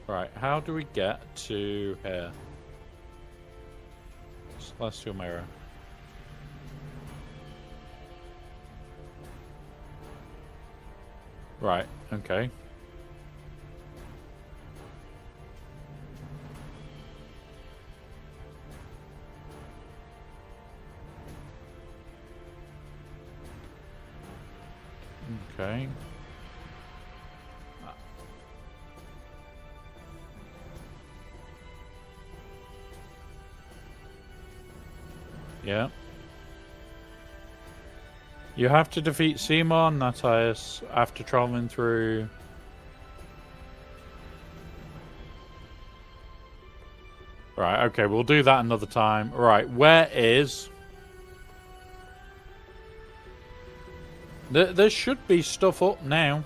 Right, how do we get to here? Celestial Mirror. Right, okay. Okay. Yeah. You have to defeat Seymour and Natius after traveling through... Right, okay, we'll do that another time. Right, where is... There should be stuff up now.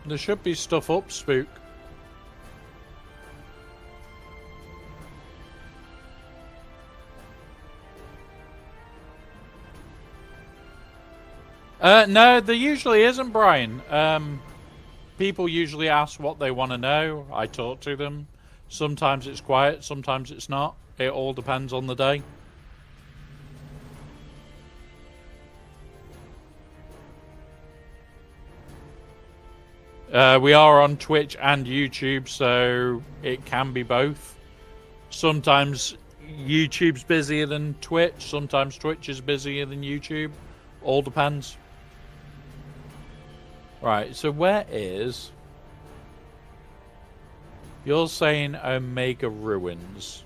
There should be stuff up, Spook. No, there usually isn't, Brian. People usually ask what they want to know. I talk to them. Sometimes it's quiet, sometimes it's not. It all depends on the day. We are on Twitch and YouTube, so it can be both. Sometimes YouTube's busier than Twitch. Sometimes Twitch is busier than YouTube. All depends. Right, so where is... You're saying Omega Ruins.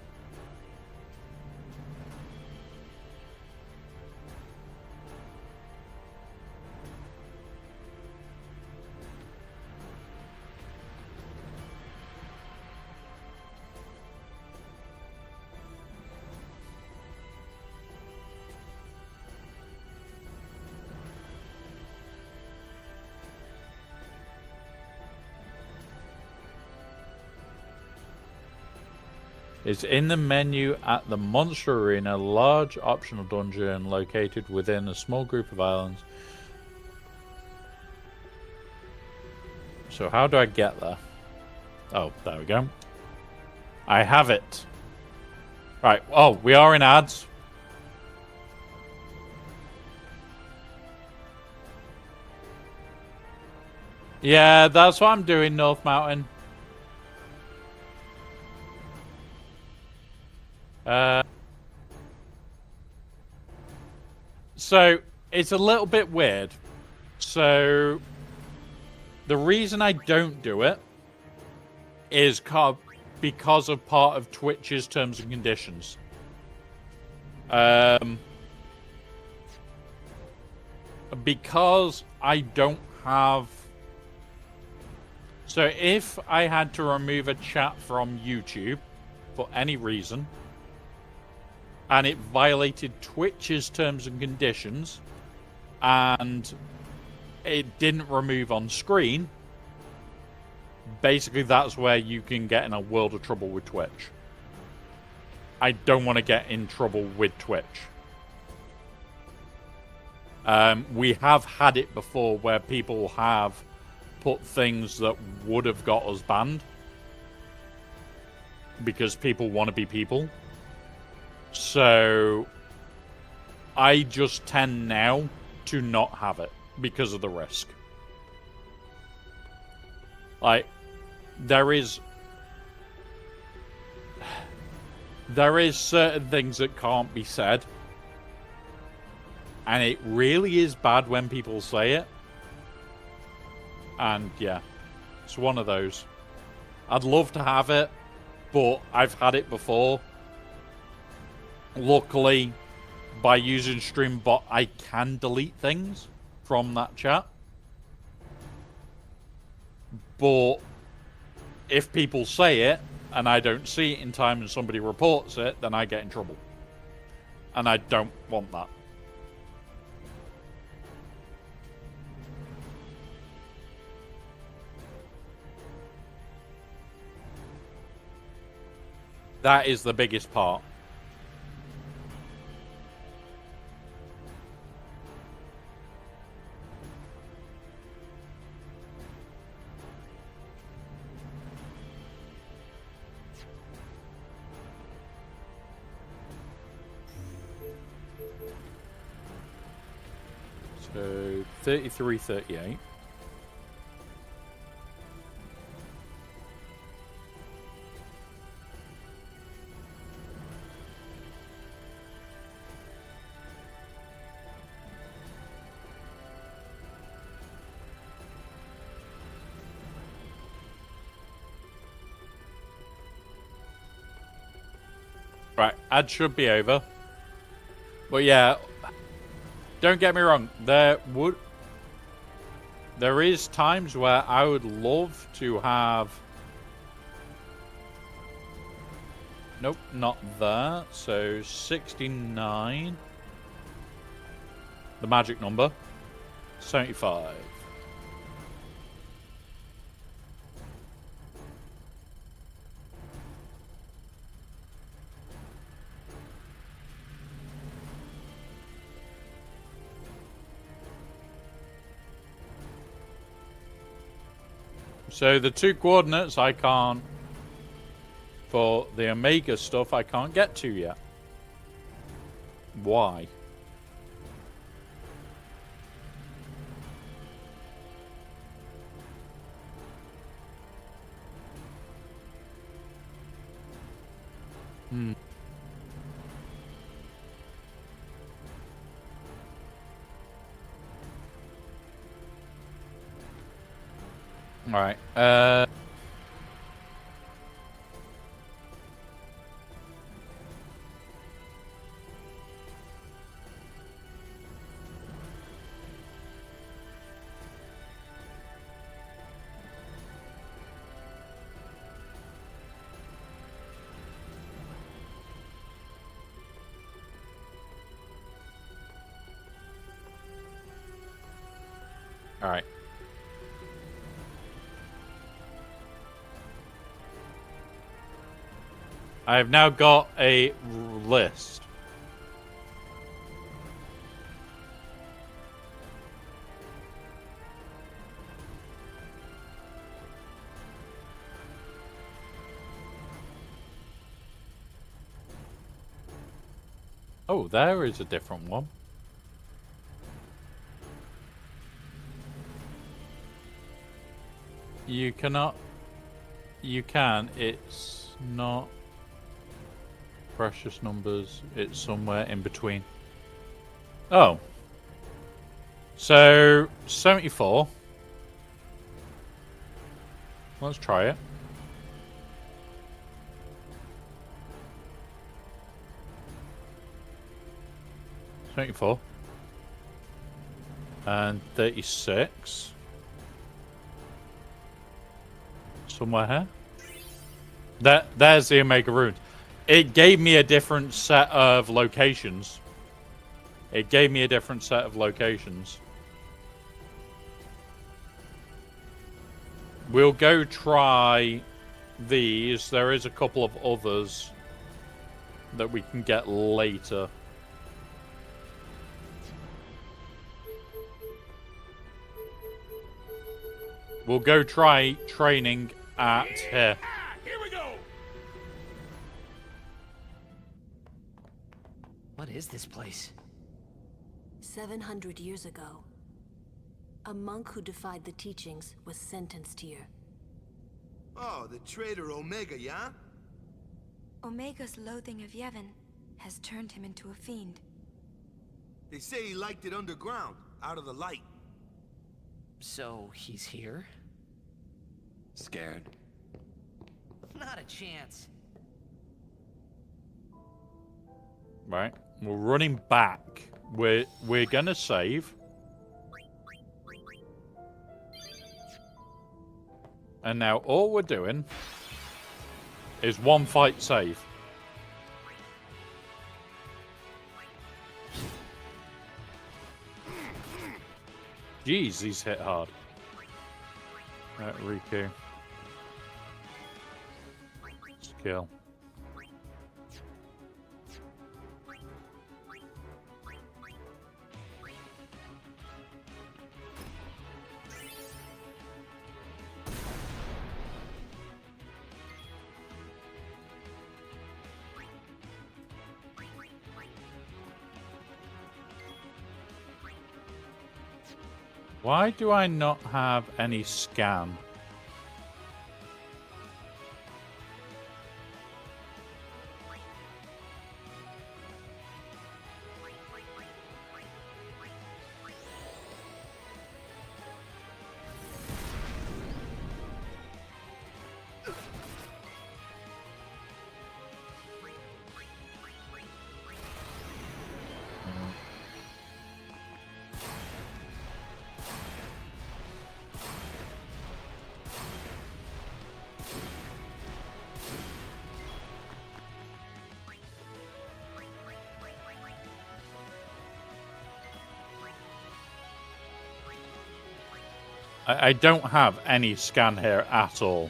It's in the menu at the Monster Arena, a large optional dungeon located within a small group of islands. So how do I get there? Oh, there we go. I have it. Right, oh, we are in ads. Yeah, that's what I'm doing, North Mountain. So it's a little bit weird. So the reason I don't do it is because of part of Twitch's terms and conditions. Because I don't have... So if I had to remove a chat from YouTube for any reason, and it violated Twitch's terms and conditions, and it didn't remove on screen, basically that's where you can get in a world of trouble with Twitch. I don't want to get in trouble with Twitch. We have had it before where people have put things that would have got us banned because people want to be people. So I just tend now to not have it because of the risk. Like, there is certain things that can't be said, and it really is bad when people say it. And yeah, it's one of those. I'd love to have it, but I've had it before. Luckily, by using StreamBot, I can delete things from that chat. But if people say it, and I don't see it in time and somebody reports it, then I get in trouble. And I don't want that. That is the biggest part. So 33, 38. Right, ad should be over. But yeah, don't get me wrong, there is times where I would love to have... Nope, not that. So 69. The magic number. 75. So the 2 coordinates I can't, for the Omega stuff, I can't get to yet. Why? Alright, Alright. I have now got a list. Oh, there is a different one. You cannot... You can, it's not... Precious numbers, it's somewhere in between. Oh. So, 74. Let's try it. $24. And 36. Somewhere here. There's the Omega Rune. It gave me a different set of locations. It gave me a different set of locations. We'll go try these. There is a couple of others that we can get later. We'll go try training at here. Here we go! What is this place? 700 years ago, a monk who defied the teachings was sentenced here. Oh, the traitor Omega, yeah? Omega's loathing of Yevon has turned him into a fiend. They say he liked it underground, out of the light. So, he's here? Scared? Not a chance. Right. We're running back. We're gonna save. And now all we're doing is one fight save. Jeez, he's hit hard. Right, Riku. Skill. Why do I not have any scan? I don't have any scan here at all.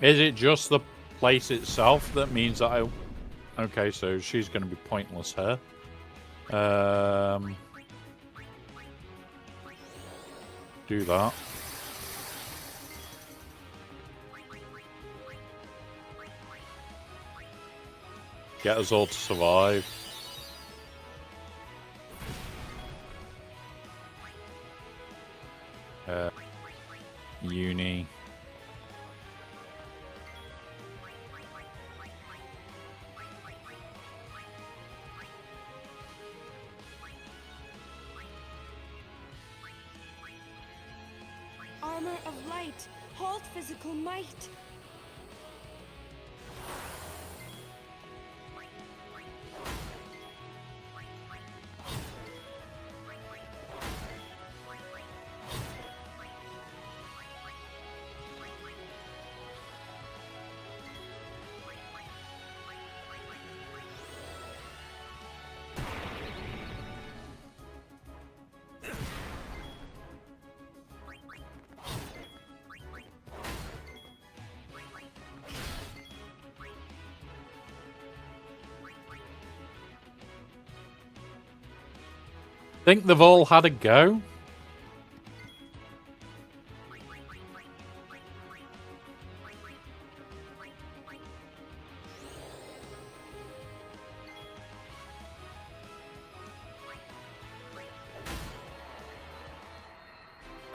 Is it just the place itself that means that I... Okay, so she's going to be pointless here. Do that. Get us all to survive. Uni. Armor of light, halt physical might. Think they've all had a go?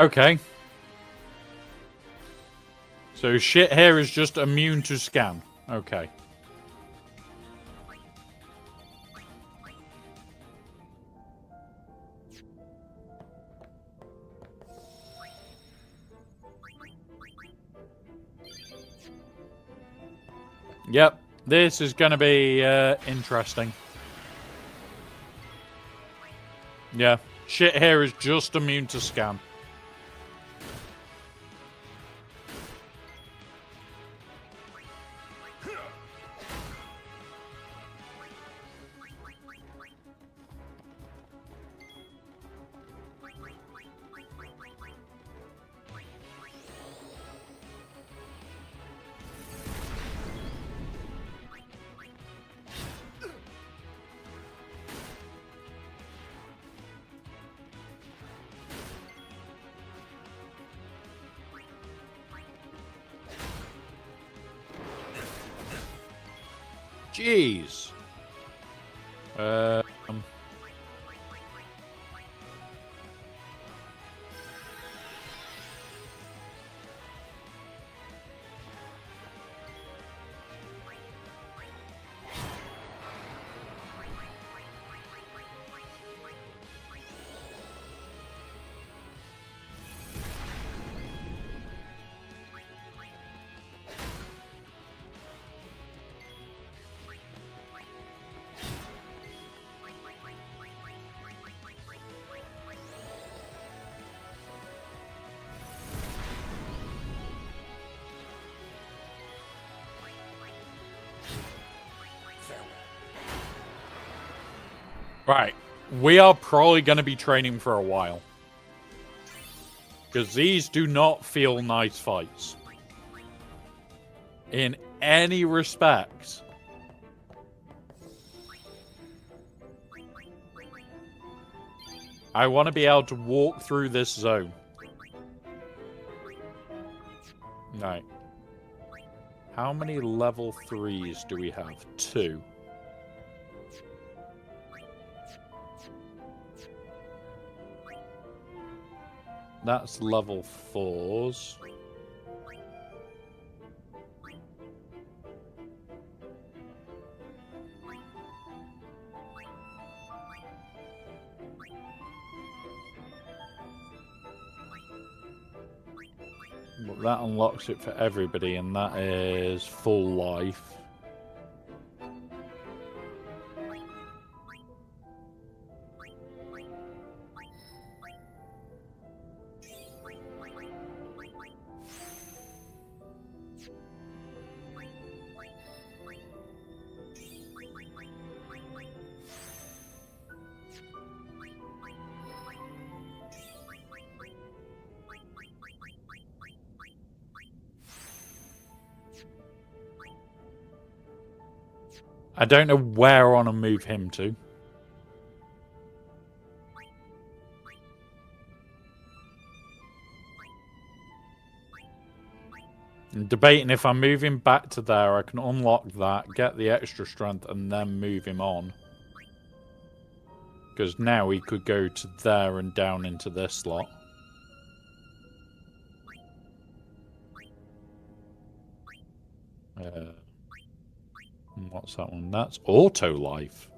Okay. So shit here is just immune to scan. Okay. Yep, this is going to be interesting. Yeah, shit here is just immune to scan. Jeez. Right. We are probably going to be training for a while. Because these do not feel nice fights. In any respect. I want to be able to walk through this zone. Right. How many level 3s do we have? 2. That's level 4s. But that unlocks it for everybody, and that is full life. I don't know where I want to move him to. I'm debating if I move him back to there, I can unlock that, get the extra strength, and then move him on. Because now he could go to there and down into this slot. What's that one? That's auto life.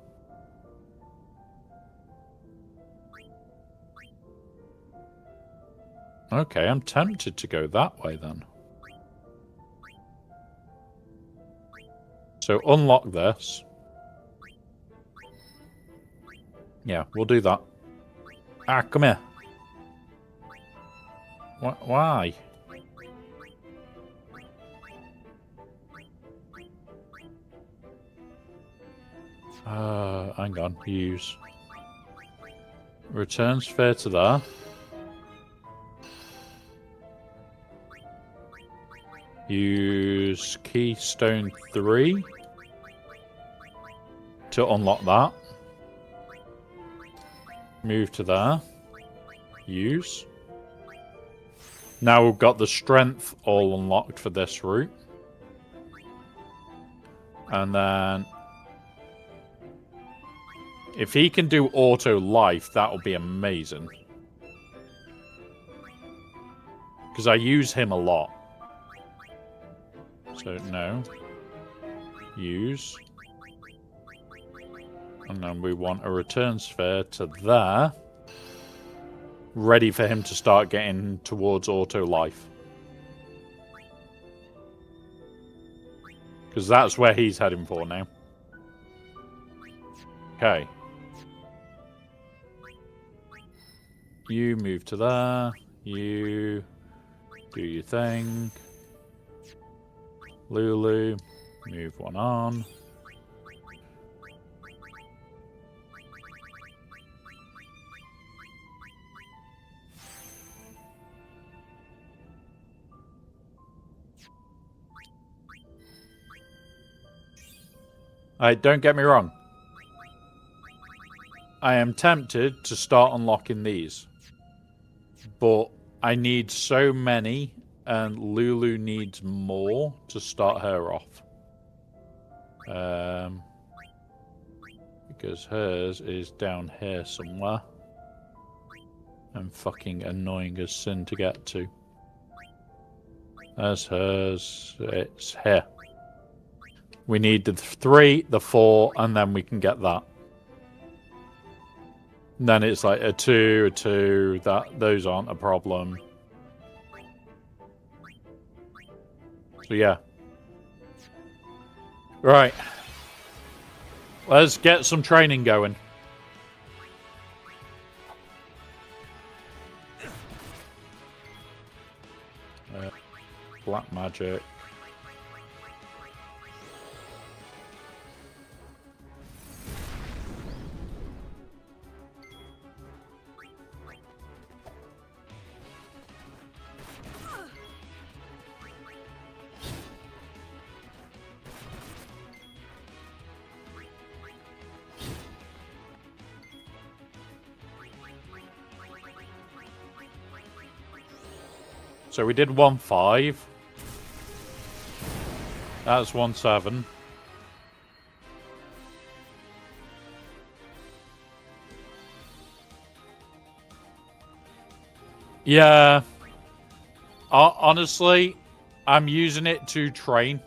Okay, I'm tempted to go that way then. So unlock this. Yeah, we'll do that. Ah, come here. Why? Hang on. Use. Returns fair to there. Use Keystone 3 to unlock that. Move to there. Use. Now we've got the strength all unlocked for this route. And then if he can do auto life, that'll be amazing. Because I use him a lot. So, no. Use. And then we want a return sphere to there. Ready for him to start getting towards auto life. Because that's where he's heading for now. Okay. You move to there. You do your thing. Lulu, move one on. Don't get me wrong. I am tempted to start unlocking these. But I need so many, and Lulu needs more to start her off. Because hers is down here somewhere. And fucking annoying as sin to get to. There's hers. It's here. We need the 3, the 4, and then we can get that. And then it's like a 2, a 2. Those aren't a problem. So yeah. Right. Let's get some training going. Black magic. So we did 1-5. That's 1-7. Yeah. Honestly, I'm using it to train.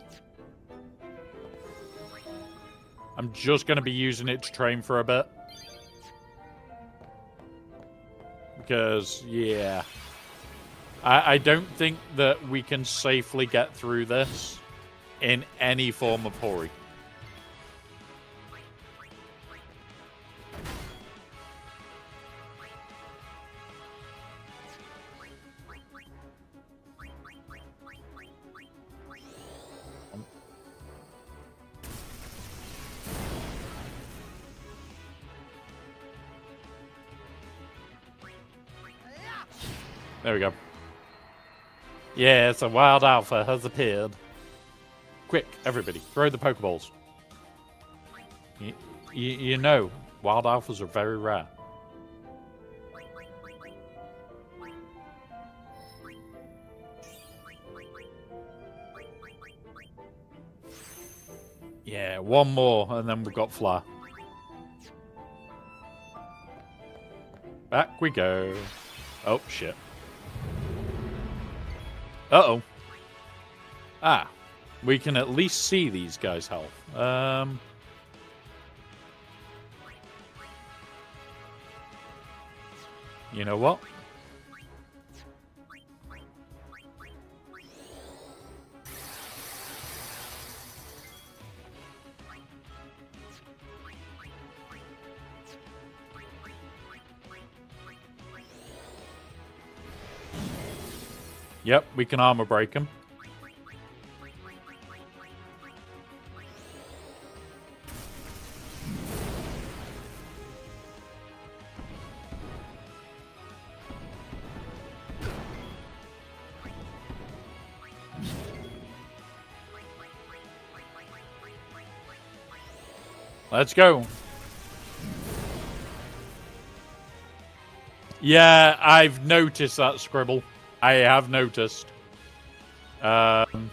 I'm just going to be using it to train for a bit. Because, yeah. I don't think that we can safely get through this in any form of hurry. There we go. Yes, a wild alpha has appeared. Quick, everybody, throw the Pokeballs. You know, wild alphas are very rare. Yeah, one more, and then we've got Flare. Back we go. Oh, shit. Uh-oh. Ah. We can at least see these guys' health. You know what? Yep, we can armor break him. Let's go. Yeah, I've noticed that scribble. I have noticed. I'm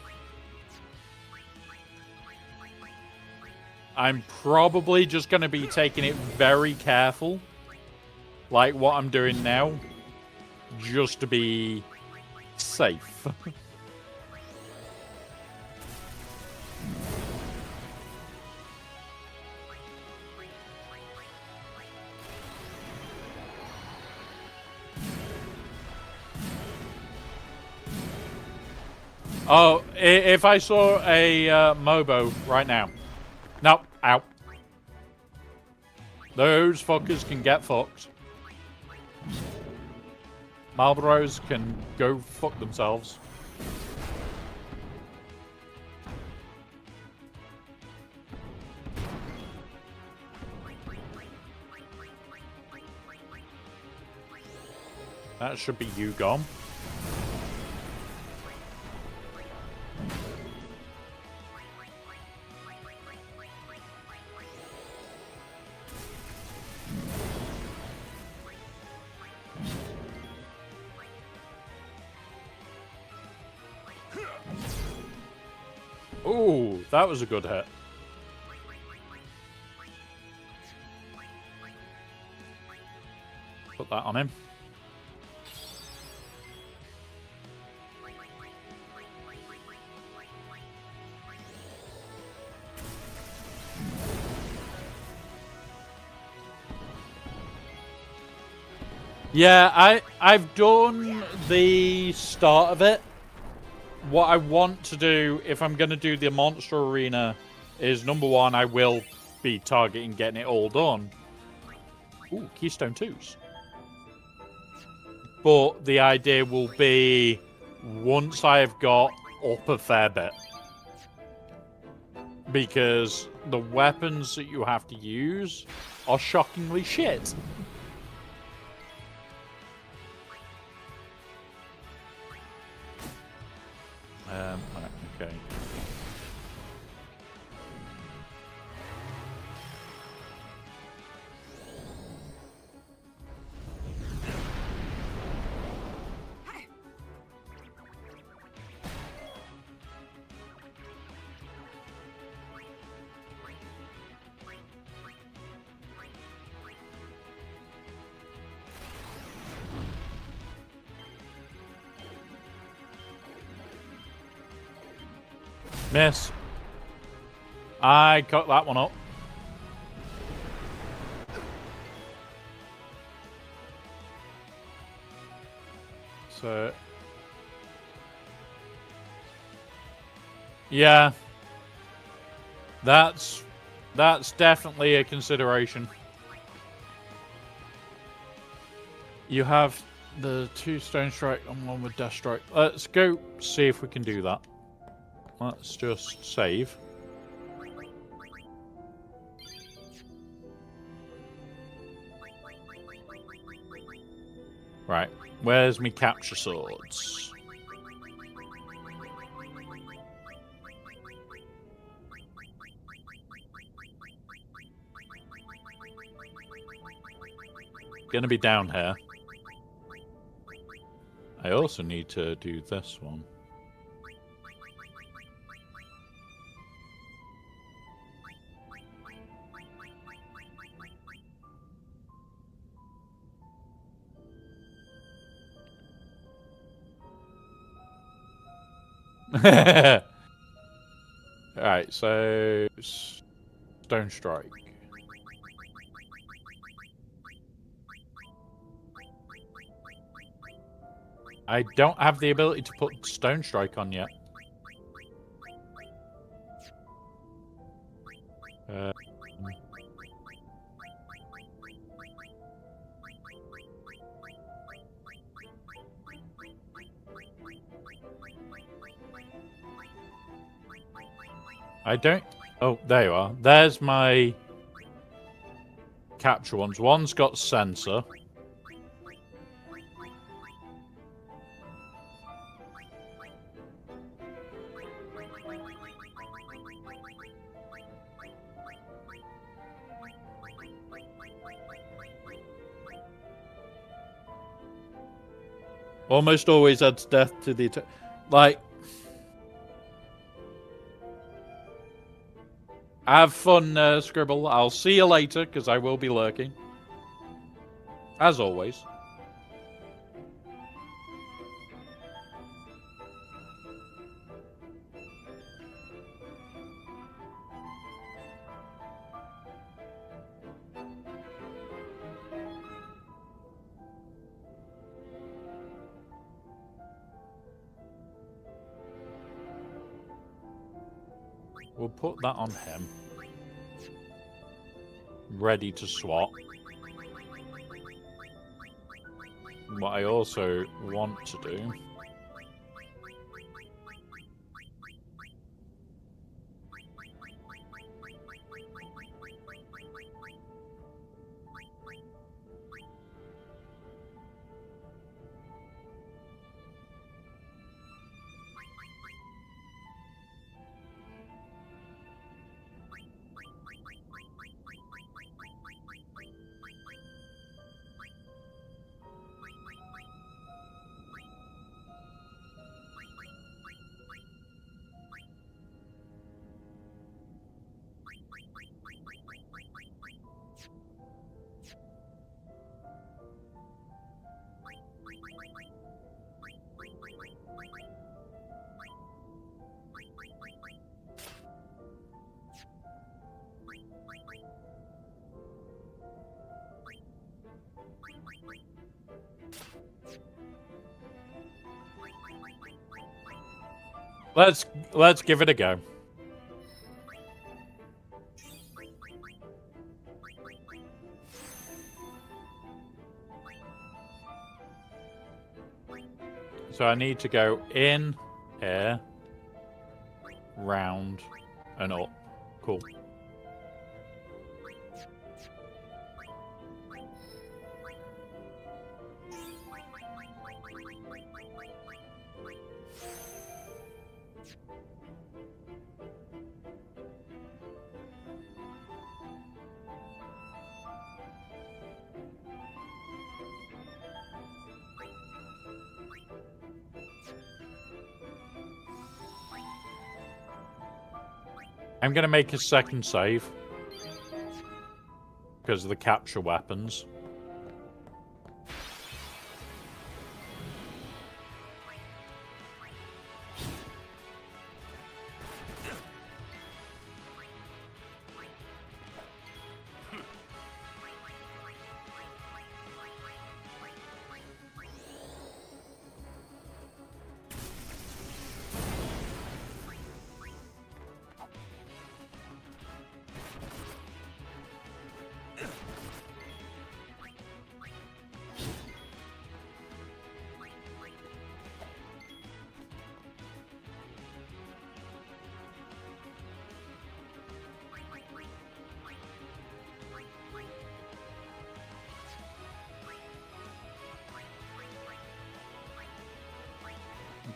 probably just going to be taking it very careful. Like what I'm doing now. Just to be safe. Oh, if I saw a Mobo right now. No, out. Those fuckers can get fucked. Marlboros can go fuck themselves. That should be you gone. Ooh, that was a good hit. that on him. Yeah, I've done the start of it. What I want to do, if I'm going to do the monster arena, is number one, I will be targeting getting it all done. Ooh, Keystone 2s. But the idea will be, once I have got up a fair bit, because the weapons that you have to use are shockingly shit. Okay. Miss. I cut that one up. So, yeah, that's definitely a consideration. You have the 2 Stone Strike and 1 with Death Strike. Let's go see if we can do that. Let's just save. Right, where's me capture swords? Gonna be down here. I also need to do this one. Alright, so Stone Strike. I don't have the ability to put Stone Strike on yet. I don't... Oh, there you are. There's my capture ones. One's got sensor. Almost always adds death to the attack. Like... Have fun, Scribble. I'll see you later, because I will be lurking. As always. We'll put that on him. Ready to swap. What I also want to do... Let's give it a go. So I need to go in, here, round, and up. Cool. I'm going to make a second save because of the capture weapons.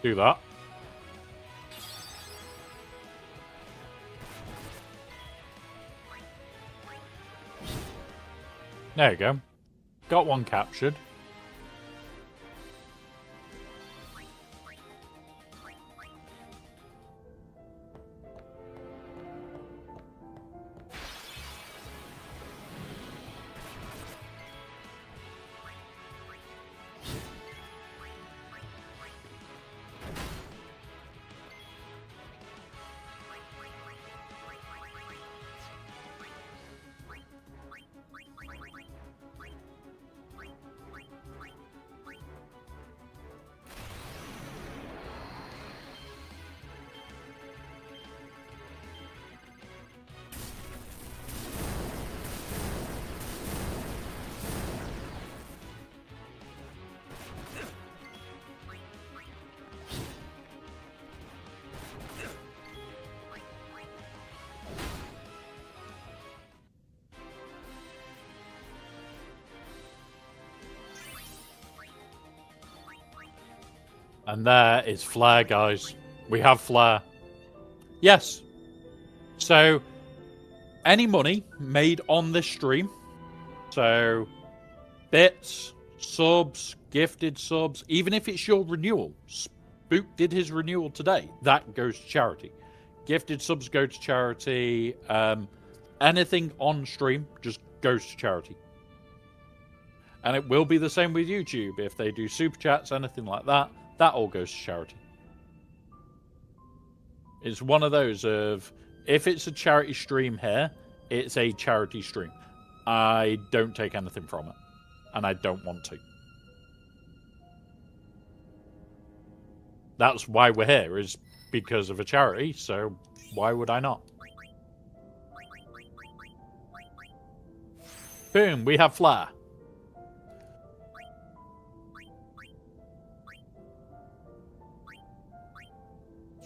Do that. There you go. Got one captured. And there is Flare, guys. We have Flare. Yes. So, any money made on this stream, so bits, subs, gifted subs, even if it's your renewal, Spook did his renewal today, that goes to charity. Gifted subs go to charity. Anything on stream just goes to charity. And it will be the same with YouTube. If they do super chats, anything like that, that all goes to charity. It's one of those of, if it's a charity stream here, it's a charity stream. I don't take anything from it. And I don't want to. That's why we're here, is because of a charity, so why would I not? Boom, we have Flare.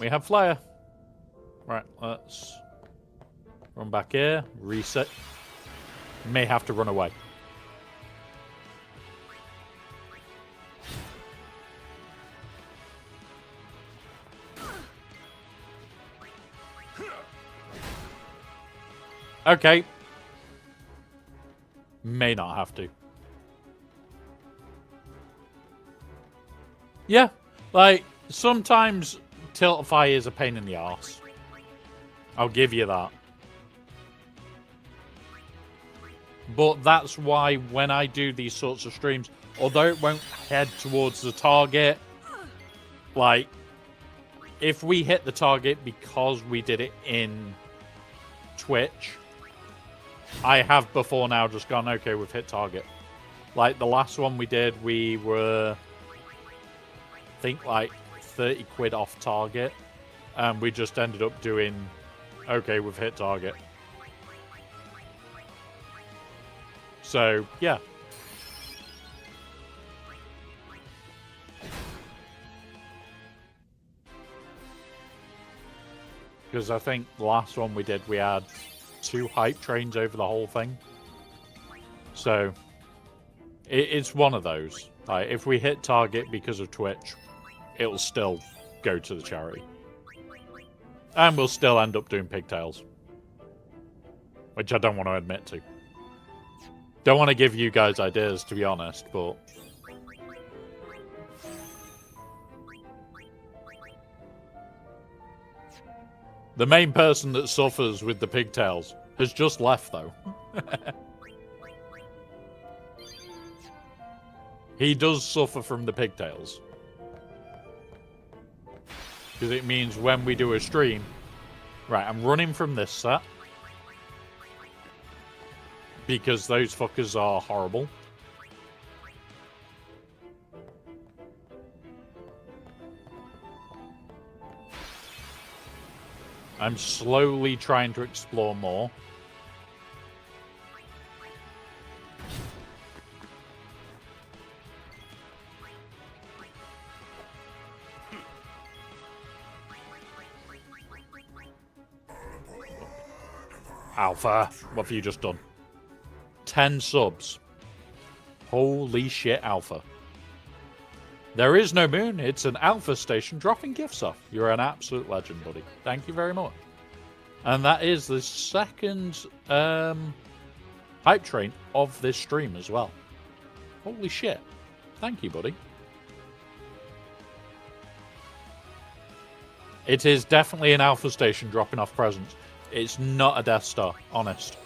We have Flare. Right, let's run back here. Reset. May have to run away. Okay. May not have to. Yeah, like, sometimes Tiltify is a pain in the arse. I'll give you that. But that's why when I do these sorts of streams, although it won't head towards the target, like, if we hit the target because we did it in Twitch, I have before now just gone, okay, we've hit target. Like, the last one we did, we were, I think, like, 30 quid off target. And we just ended up doing, okay, we've hit target. So, yeah. Because I think the last one we did, we had 2 hype trains over the whole thing. So, it's one of those. Like, if we hit target because of Twitch, it'll still go to the charity. And we'll still end up doing pigtails. Which I don't want to admit to. Don't want to give you guys ideas, to be honest, but... The main person that suffers with the pigtails has just left, though. He does suffer from the pigtails. Because it means when we do a stream... Right, I'm running from this set. Because those fuckers are horrible. I'm slowly trying to explore more. Alpha, what have you just done? 10 subs. Holy shit, Alpha. There is no moon. It's an Alpha station dropping gifts off. You're an absolute legend, buddy. Thank you very much. And that is the second hype train of this stream as well. Holy shit. Thank you, buddy. It is definitely an Alpha station dropping off presents. It's not a Death Star, honest.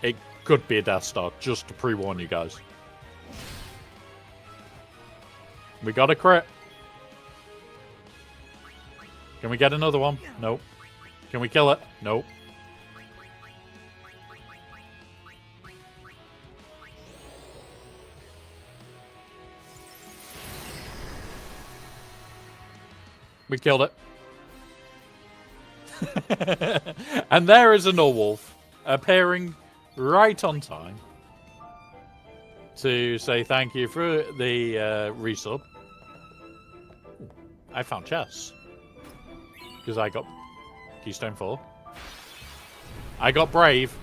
It could be a Death Star, just to pre-warn you guys. We got a crit. Can we get another one? Nope. Can we kill it? Nope. We killed it. And there is a Nullwolf appearing right on time to say thank you for the resub. I found chests because I got Keystone 4. I got Brave.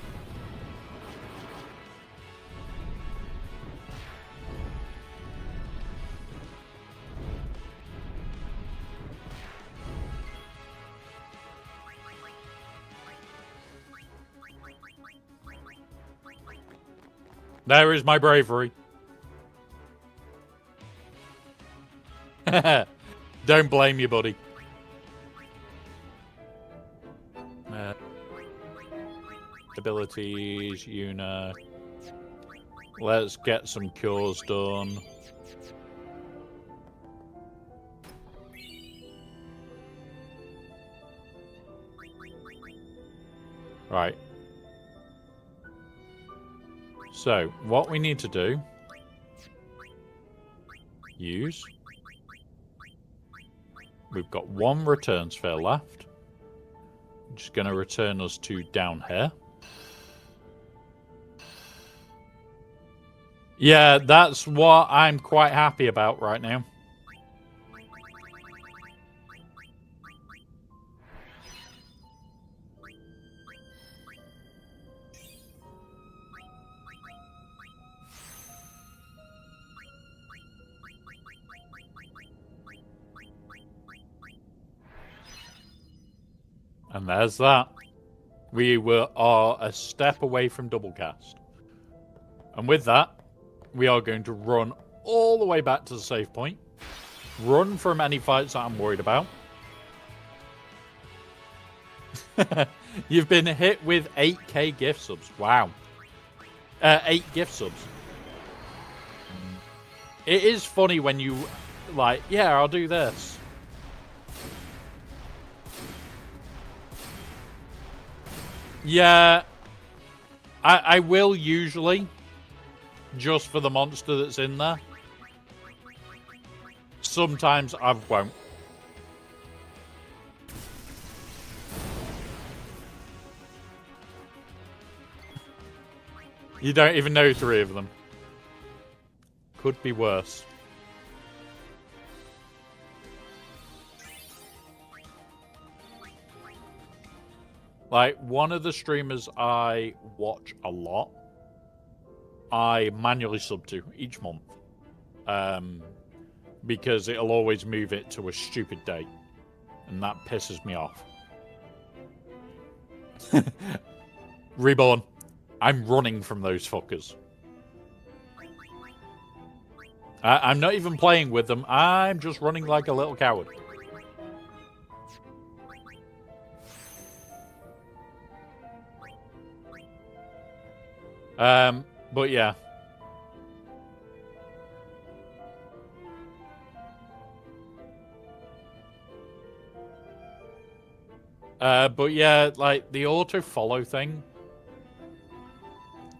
There is my bravery. Don't blame you, buddy. Abilities, Una. Let's get some cures done. Right. So, what we need to do... Use. We've got 1 return sphere left. Which is going to return us to down here. Yeah, that's what I'm quite happy about right now. And there's that. We are a step away from double cast. And with that, we are going to run all the way back to the save point. Run from any fights that I'm worried about. You've been hit with 8k gift subs. Wow. 8 gift subs. It is funny when you, like, yeah, I'll do this. Yeah, I will usually, just for the monster that's in there. sometimes I won't. You don't even know 3 of them. Could be worse. Like, one of the streamers I watch a lot, I manually sub to each month. Because it'll always move it to a stupid date. And that pisses me off. Reborn. I'm running from those fuckers. I'm not even playing with them. I'm just running like a little coward. But yeah. But yeah, like, the auto-follow thing.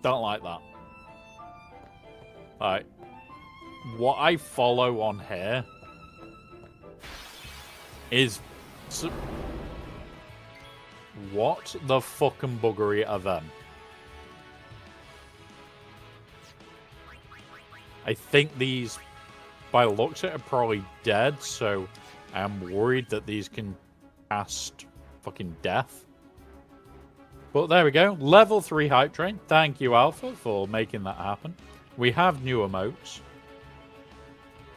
Don't like that. Like, what I follow on here is... What the fucking buggery are them? I think these, by the looks of it, are probably dead, so I'm worried that these can cast fucking death. But there we go. Level 3 hype train. Thank you, Alpha, for making that happen. We have new emotes.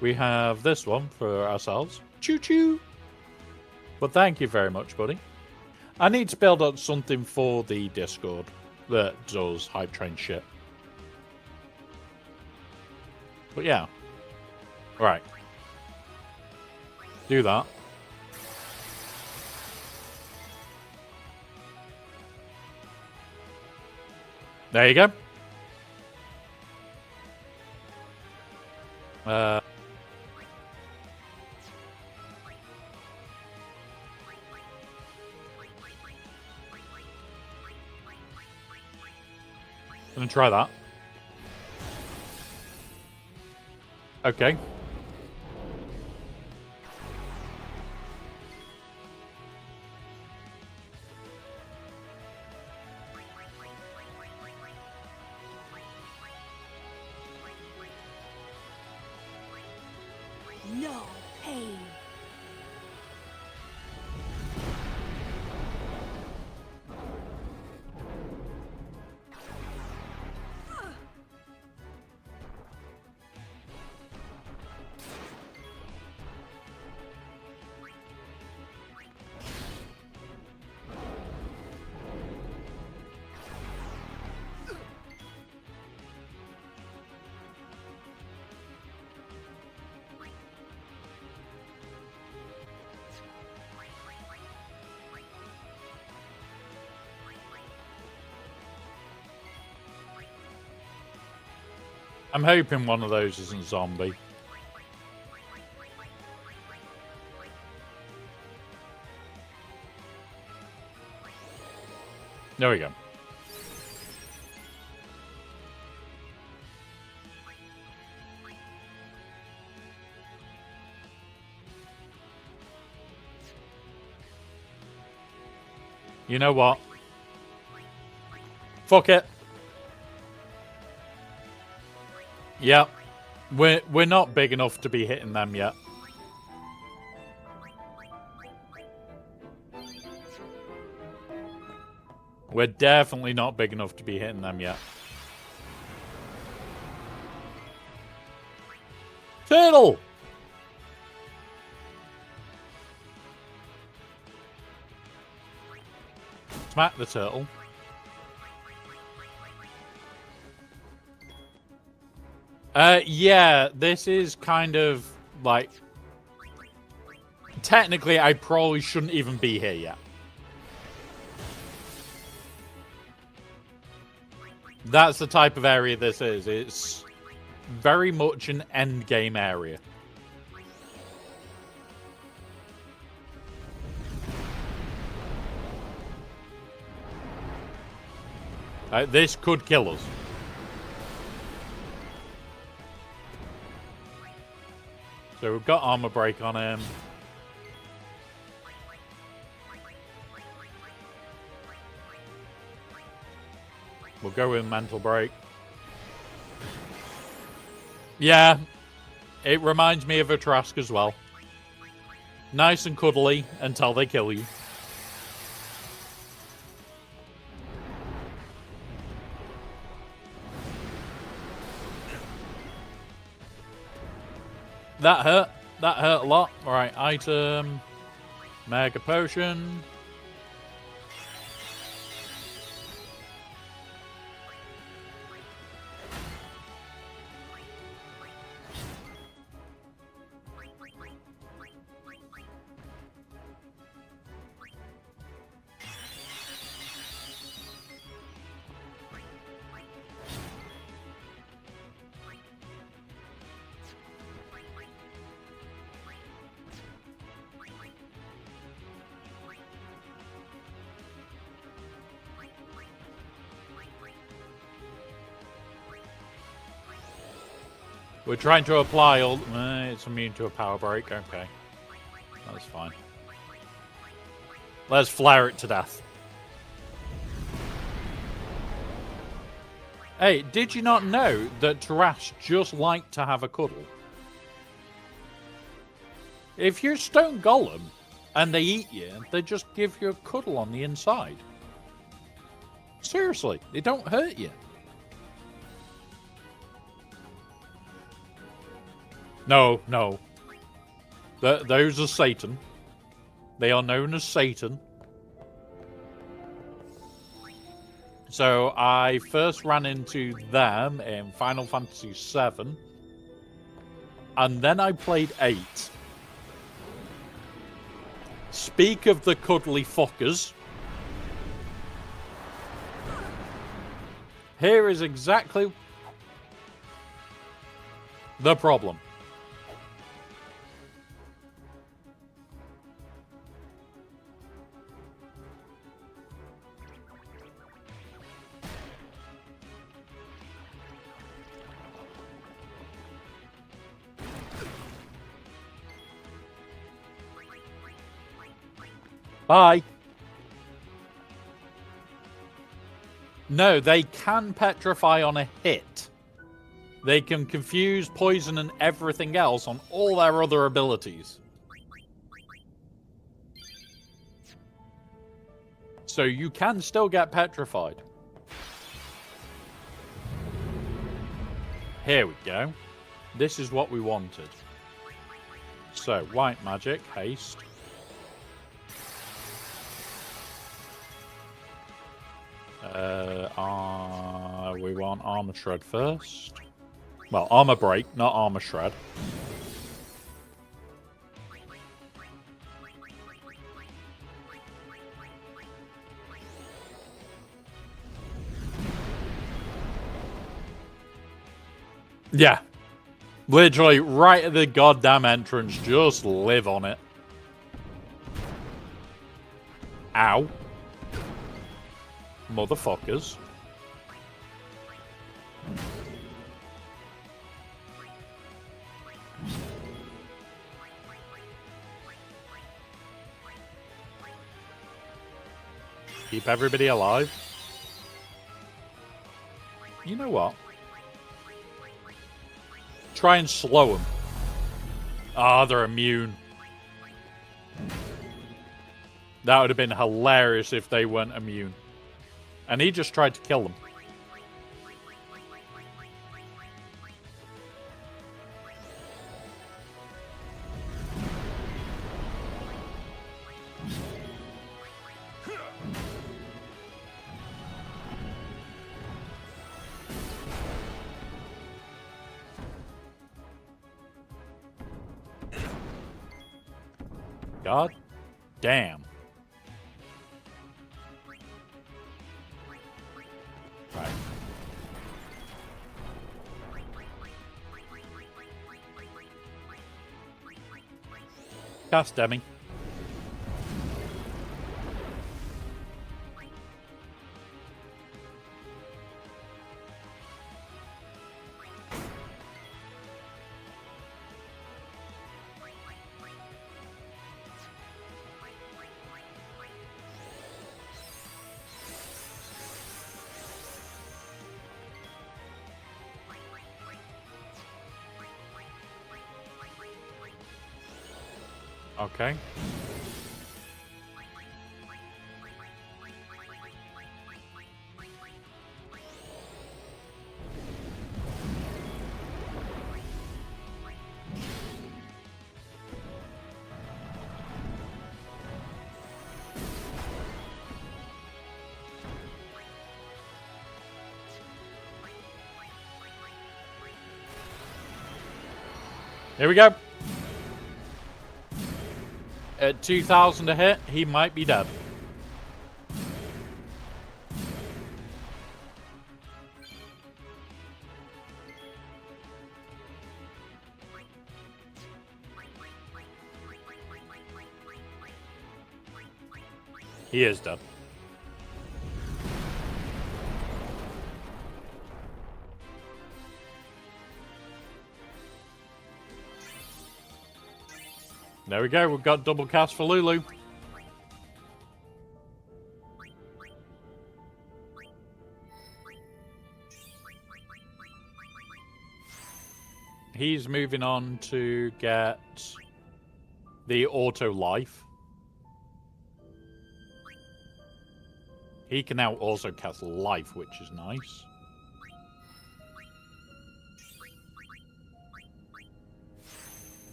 We have this one for ourselves. Choo-choo! But thank you very much, buddy. I need to build up something for the Discord that does hype train shit. But yeah. Right. Do that. There you go. Gonna try that. Okay. No pain. I'm hoping one of those isn't zombie. There we go. You know what? Fuck it. Yep. We're not big enough to be hitting them yet. We're definitely not big enough to be hitting them yet. Turtle! Smack the turtle. Yeah, this is kind of like... Technically, I probably shouldn't even be here yet. That's the type of area this is. It's very much an endgame area. This could kill us. So we've got armor break on him. We'll go with mental break. Yeah, it reminds me of a Trask as well. Nice and cuddly until they kill you. That hurt. That hurt a lot. Alright, item. Mega potion. We're trying to apply all... it's immune to a power break. Okay. That's fine. Let's flare it to death. Hey, did you not know that Tarash just like to have a cuddle? If you're Stone Golem and they eat you, they just give you a cuddle on the inside. Seriously, they don't hurt you. No, no. Those are Satan. They are known as Satan. So I first ran into them in Final Fantasy VII. And then I played 8. Speak of the cuddly fuckers. Here is exactly the problem. Bye. No, they can petrify on a hit. They can confuse, poison, and everything else on all their other abilities. So you can still get petrified. Here we go. This is what we wanted. So, white magic, haste. We want armor shred first. Well, armor break, not armor shred. Yeah. Literally right at the goddamn entrance. Just live on it. Ow. Motherfuckers. Keep everybody alive. You know what? Try and slow them. Ah, they're immune. That would have been hilarious if they weren't immune. And he just tried to kill them. God damn. Right. Cast Demi. Okay. Here we go. At 2,000 a hit, he might be dead. He is dead. There we go. We've got double cast for Lulu. He's moving on to get the auto life. He can now also cast life, which is nice.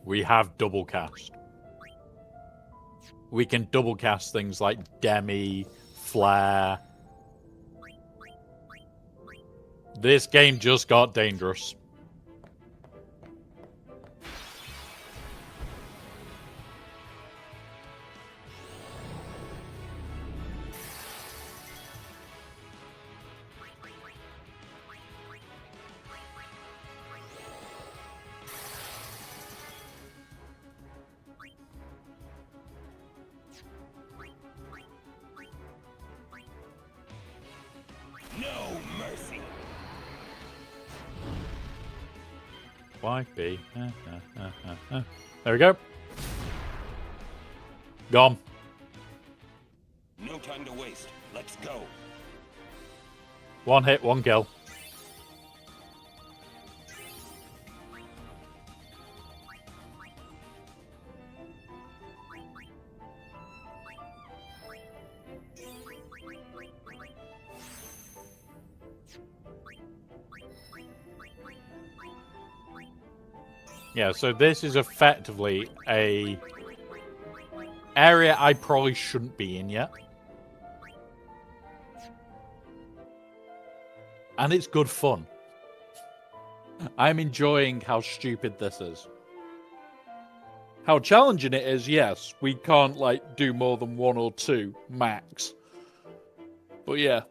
We have double cast. We can double cast things like Demi, Flare. This game just got dangerous. No mercy. Why be? There we go. Gone. No time to waste. Let's go. One hit, one kill. Yeah, so this is effectively a area I probably shouldn't be in yet. And it's good fun. I'm enjoying how stupid this is. How challenging it is, yes. We can't, like, do more than one or two, max. But yeah.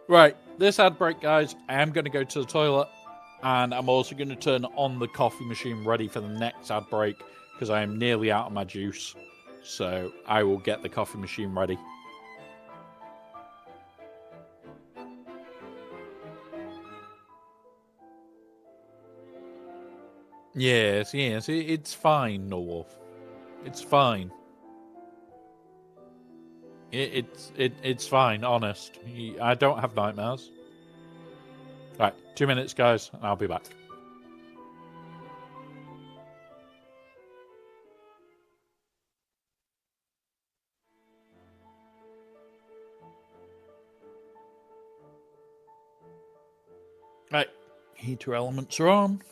Right, this ad break, guys. I am going to go to the toilet. And I'm also going to turn on the coffee machine ready for the next ad break. Because I am nearly out of my juice. So I will get the coffee machine ready. Yes, it's fine, Norwolf. It's fine. It's fine, honest. I don't have nightmares. Right, 2 minutes, guys, and I'll be back. Right, heater elements are on.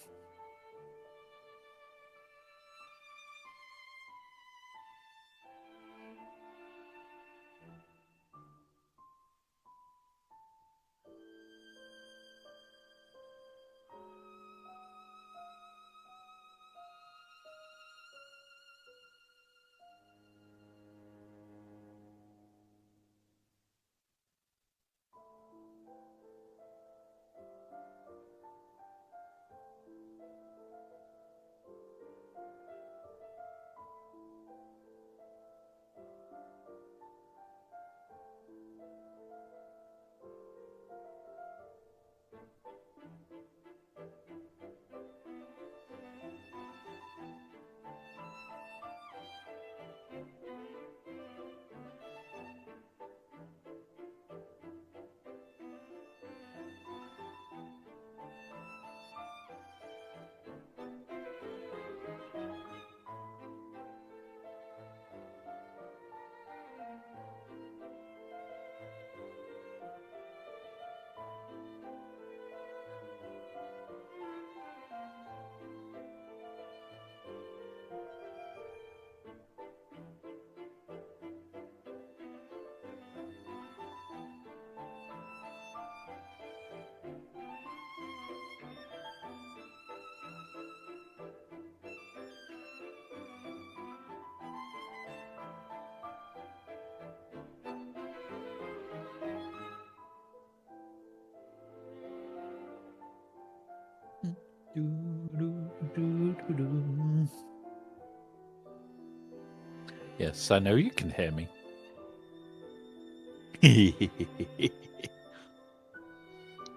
Yes, I know you can hear me.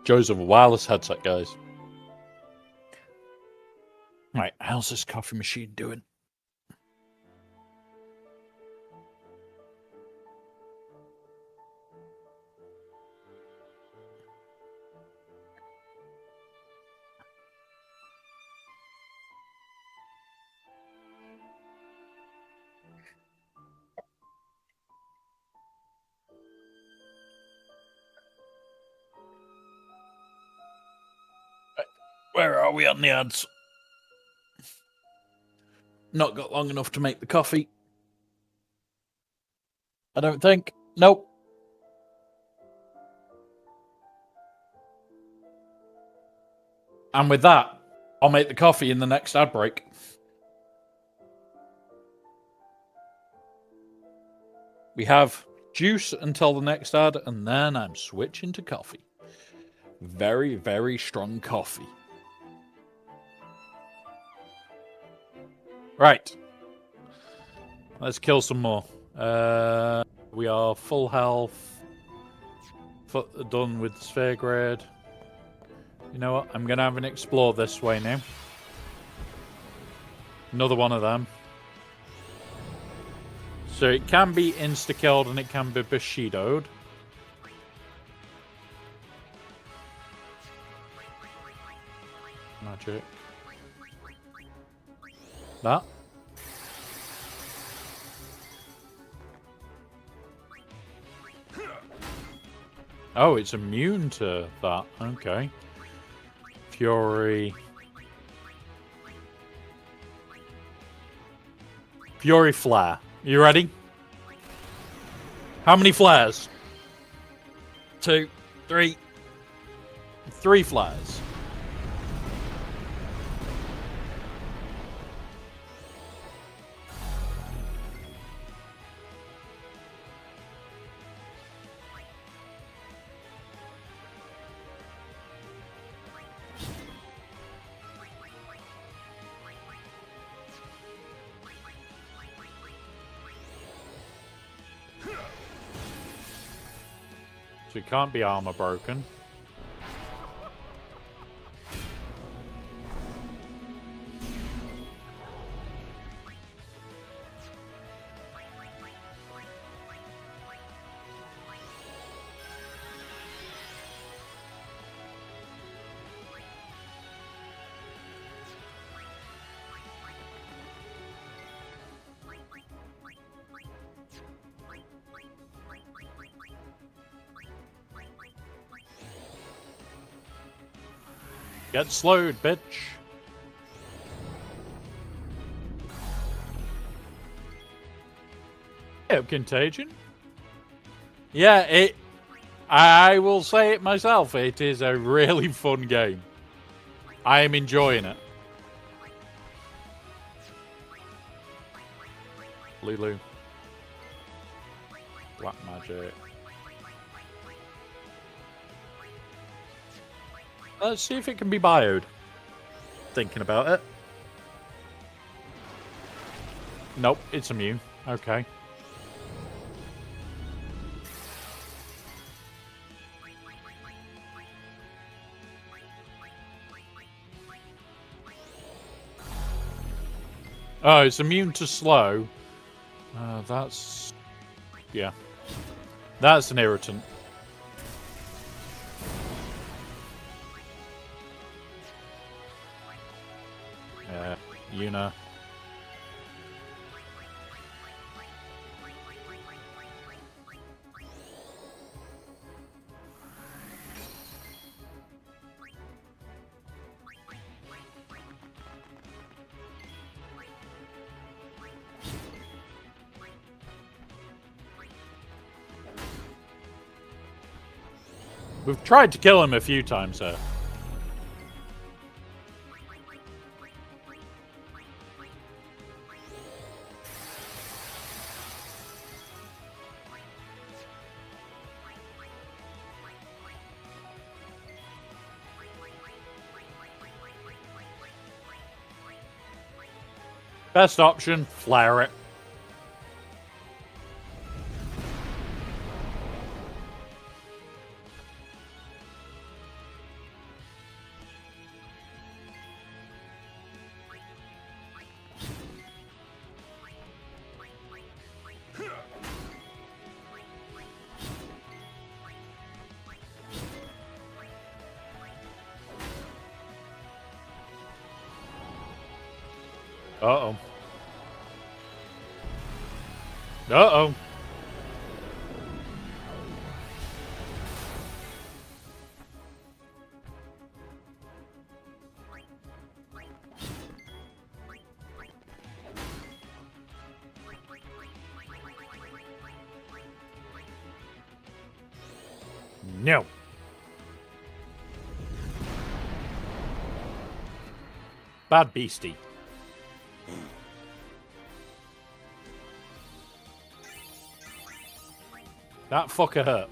Joe's a wireless headset, guys. Right, how's this coffee machine doing? Where are we on the ads? Not got long enough to make the coffee. I don't think. Nope. And with that, I'll make the coffee in the next ad break. We have juice until the next ad, and then I'm switching to coffee. Very, very strong coffee. Right. Let's kill some more. We are full health. Done with sphere grade. You know what? I'm going to have an explore this way now. Another one of them. So it can be insta-killed and it can be Bushido'd. Magic. That. Oh, it's immune to that. Okay. Fury. Fury flare. You ready? How many flares? 2, 3. 3 flares. So it can't be armor broken. Get slowed, bitch. Yeah, Contagion. Yeah, I will say it myself. It is a really fun game. I am enjoying it. Lulu. Black magic. Let's see if it can be bioed. Thinking about it. Nope, it's immune. Okay. Oh, it's immune to slow. That's... yeah. That's an irritant. Yuna. We've tried to kill him a few times, sir. Best option, flare it. Uh-oh. Uh-oh. No. Bad beastie. That fucker hurt.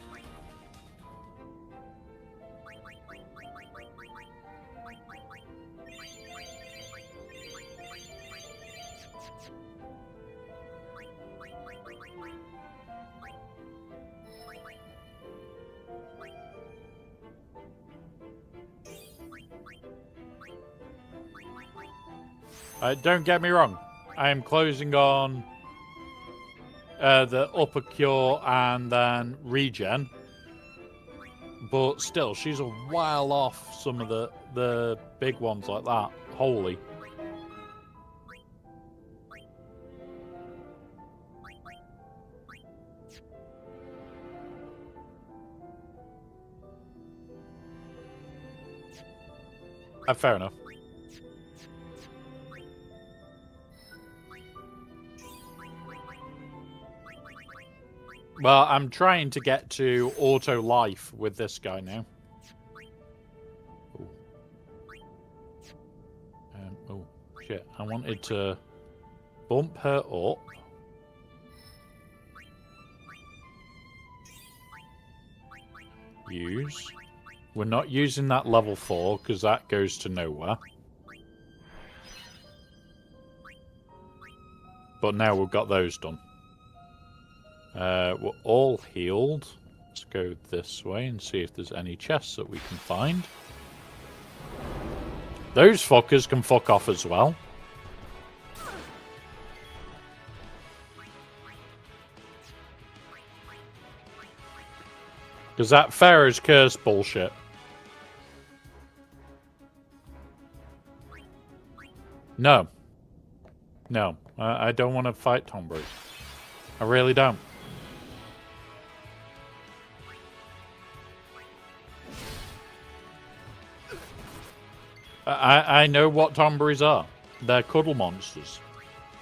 Don't get me wrong. I am closing on the upper cure and then regen. But still, she's a while off some of the big ones like that. Holy. Fair enough. Well, I'm trying to get to auto life with this guy now. Oh, shit. I wanted to bump her up. Use. We're not using that level 4 because that goes to nowhere. But now we've got those done. We're all healed. Let's go this way and see if there's any chests that we can find. Those fuckers can fuck off as well. Because that Pharaoh's Curse bullshit. No. No. I don't want to fight Tombury. I really don't. I know what Tomburys are. They're cuddle monsters.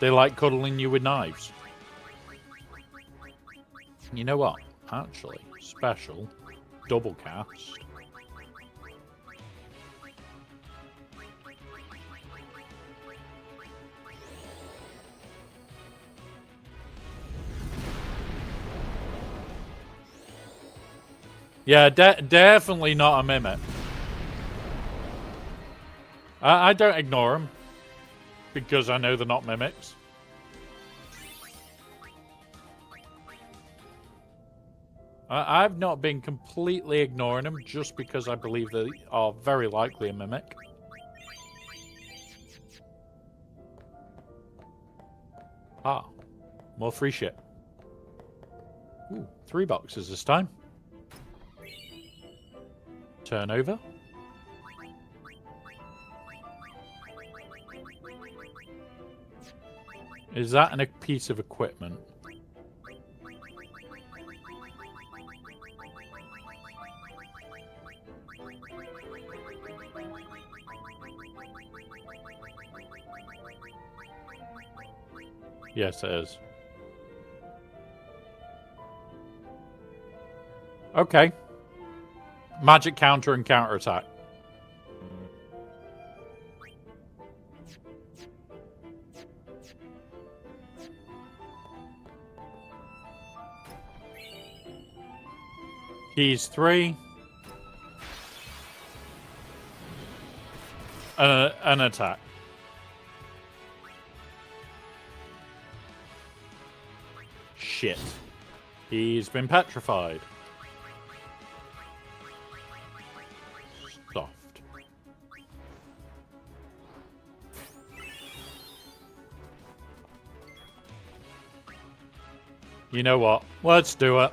They like cuddling you with knives. You know what? Actually, special, double cast. Yeah, definitely not a mimic. I don't ignore them because I know they're not mimics. I've not been completely ignoring them just because I believe they are very likely a mimic. Ah, more free shit. Ooh, 3 boxes this time. Turn over. Is that a piece of equipment? Yes, it is. Okay. Magic counter and counter attack. Keys 3. An attack. He's been petrified. Soft. You know what? Let's do it.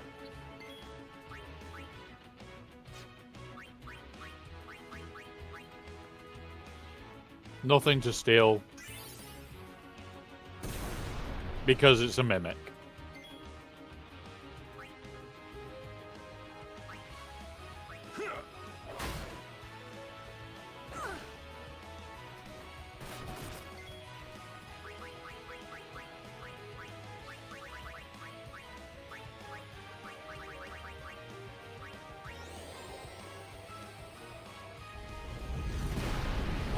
Nothing to steal. Because it's a mimic.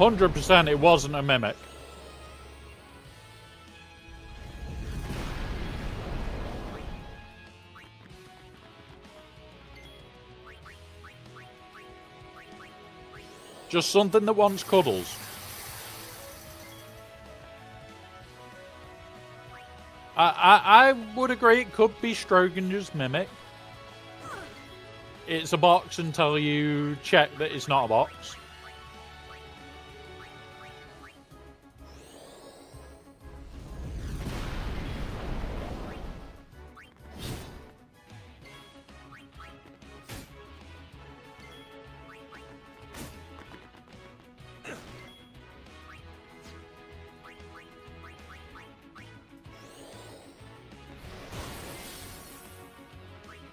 %, it wasn't a mimic. Just something that wants cuddles. I would agree it could be Stroganger's mimic. It's a box until you check that it's not a box.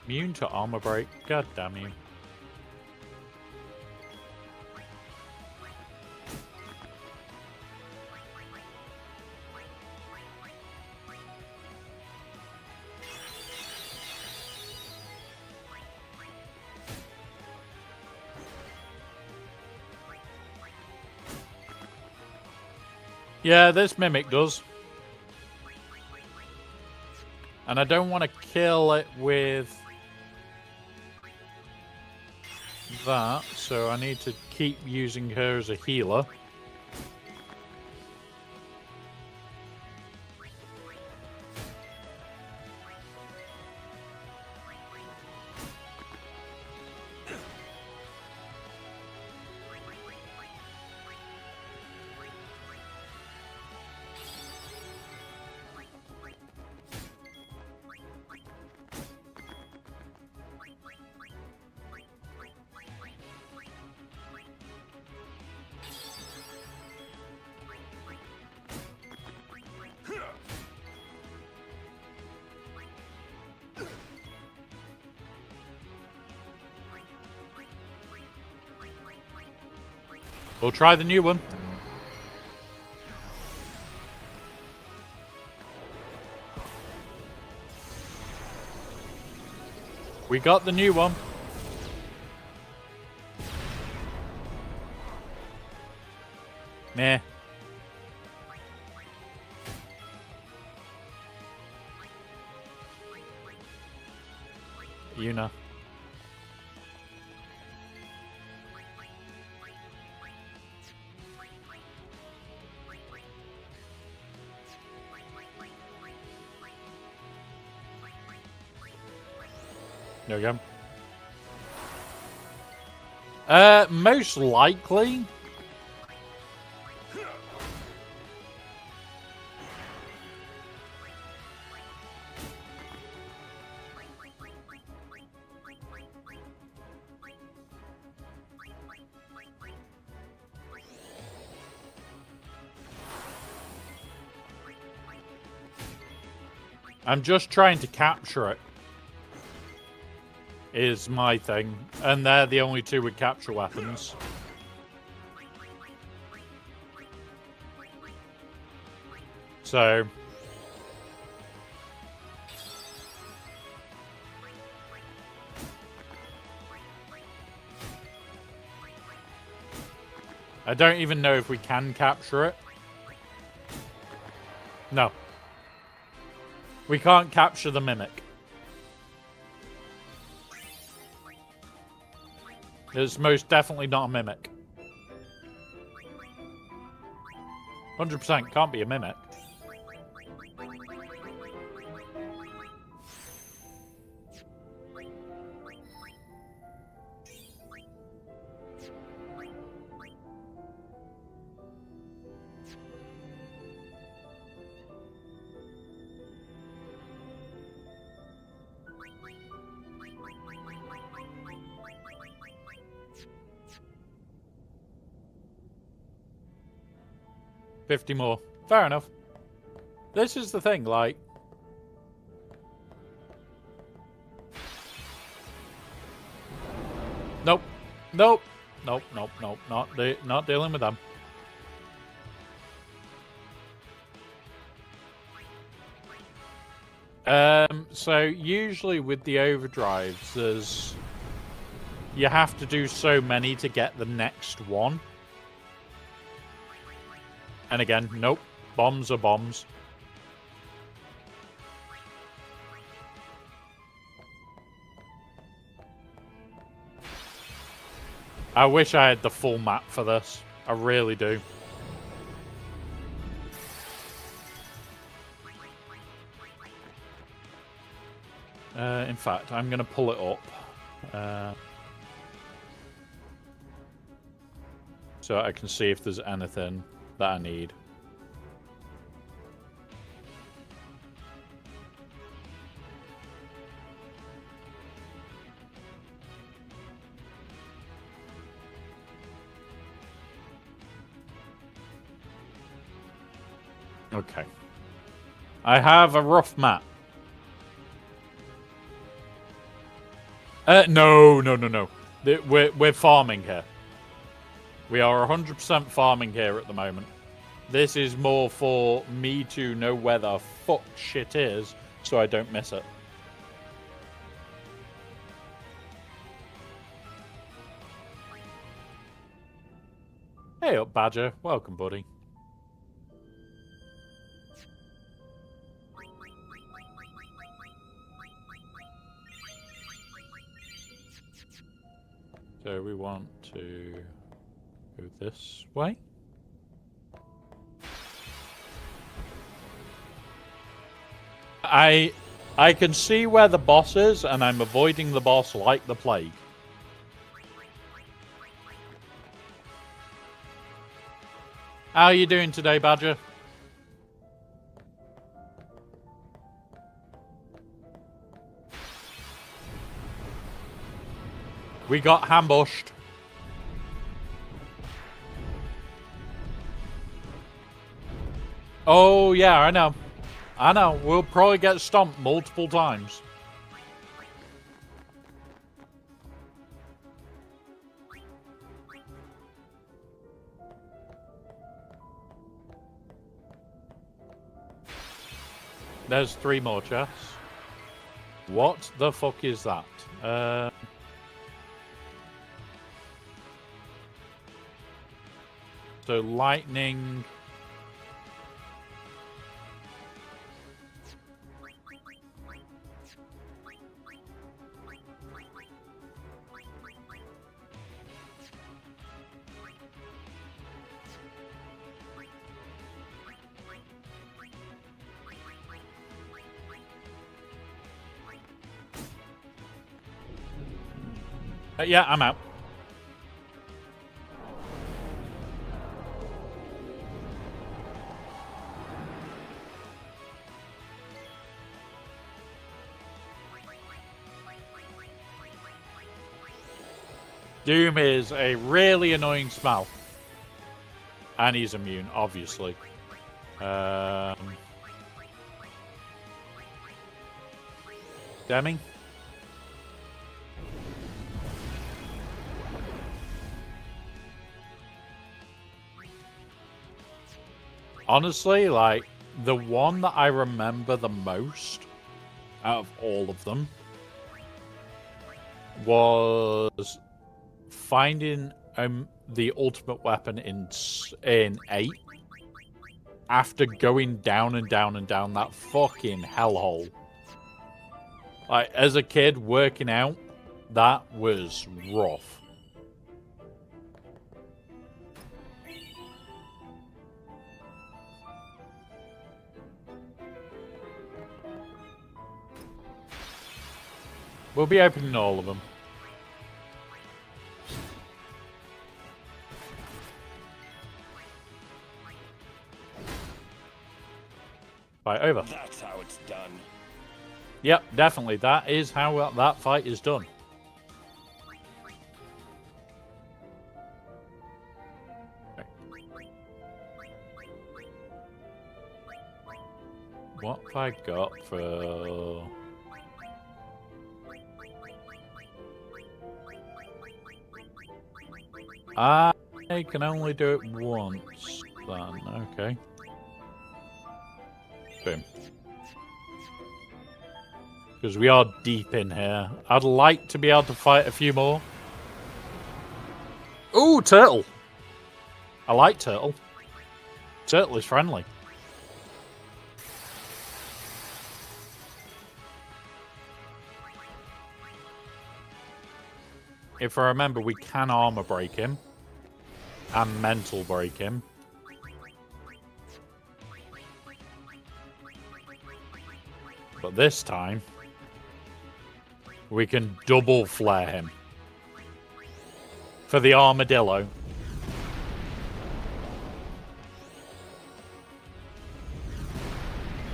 Immune to armor break. God damn you. Yeah, this mimic does. And I don't want to kill it with that, so I need to keep using her as a healer. We'll try the new one. We got the new one. Meh. Yuna. There we go. Most likely. I'm just trying to capture it. Is my thing. And they're the only two with capture weapons. So... I don't even know if we can capture it. No. We can't capture the mimic. It's most definitely not a mimic. 100% can't be a mimic. 50 more. Fair enough. This is the thing, like... Nope. Nope. Nope, nope, nope. Not dealing with them. So usually with the overdrives, there's... You have to do so many to get the next one. And again, nope. Bombs are bombs. I wish I had the full map for this. I really do. In fact, I'm going to pull it up. So I can see if there's anything that I need. Okay. I have a rough map. No. We're farming here. We are 100% farming here at the moment. This is more for me to know where the fuck shit is, so I don't miss it. Hey up, Badger. Welcome, buddy. So we want to go this way. I can see where the boss is, and I'm avoiding the boss like the plague. How are you doing today, Badger? We got ambushed. Oh, yeah, I know. I know. We'll probably get stomped multiple times. There's 3 more chests. What the fuck is that? So lightning. Yeah, I'm out. Doom is a really annoying smell. And he's immune, obviously. Deming? Honestly, like, the one that I remember the most out of all of them was finding the ultimate weapon in 8 after going down and down and down that fucking hellhole. Like, as a kid working out, that was rough. We'll be opening all of them. Right, over. That's how it's done. Yep, definitely. That is how that fight is done. Okay. What have I got for... I can only do it once, then. Okay. Boom. Because we are deep in here. I'd like to be able to fight a few more. Ooh, turtle! I like turtle. Turtle is friendly. If I remember, we can armor break him. And mental break him. But this time, we can double flare him. For the armadillo.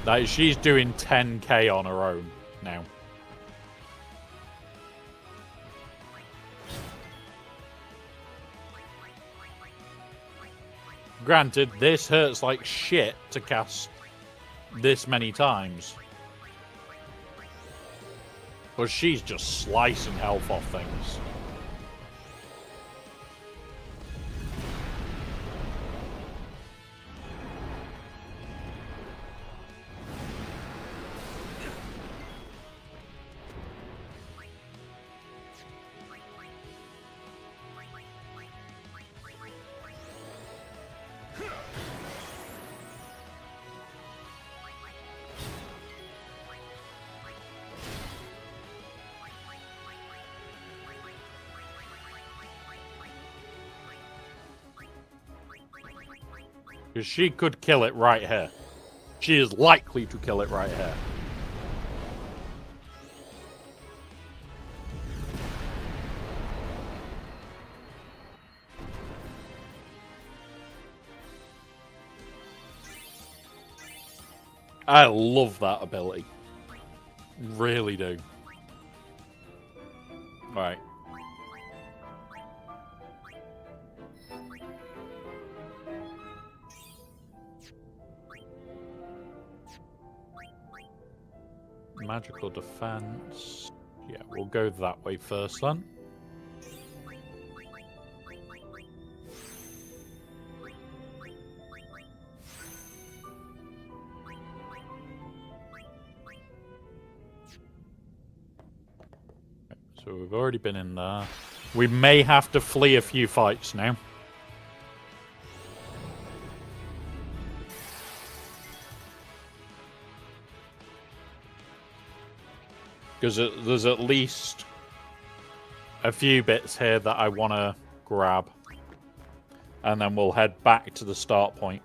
Like, she's doing 10k on her own now. Granted, this hurts like shit to cast this many times. But she's just slicing health off things. Because she could kill it right here. She is likely to kill it right here. I love that ability. Really do. Right. Magical defense. Yeah, we'll go that way first then. So we've already been in there. We may have to flee a few fights now. Because there's at least a few bits here that I want to grab. And then we'll head back to the start point.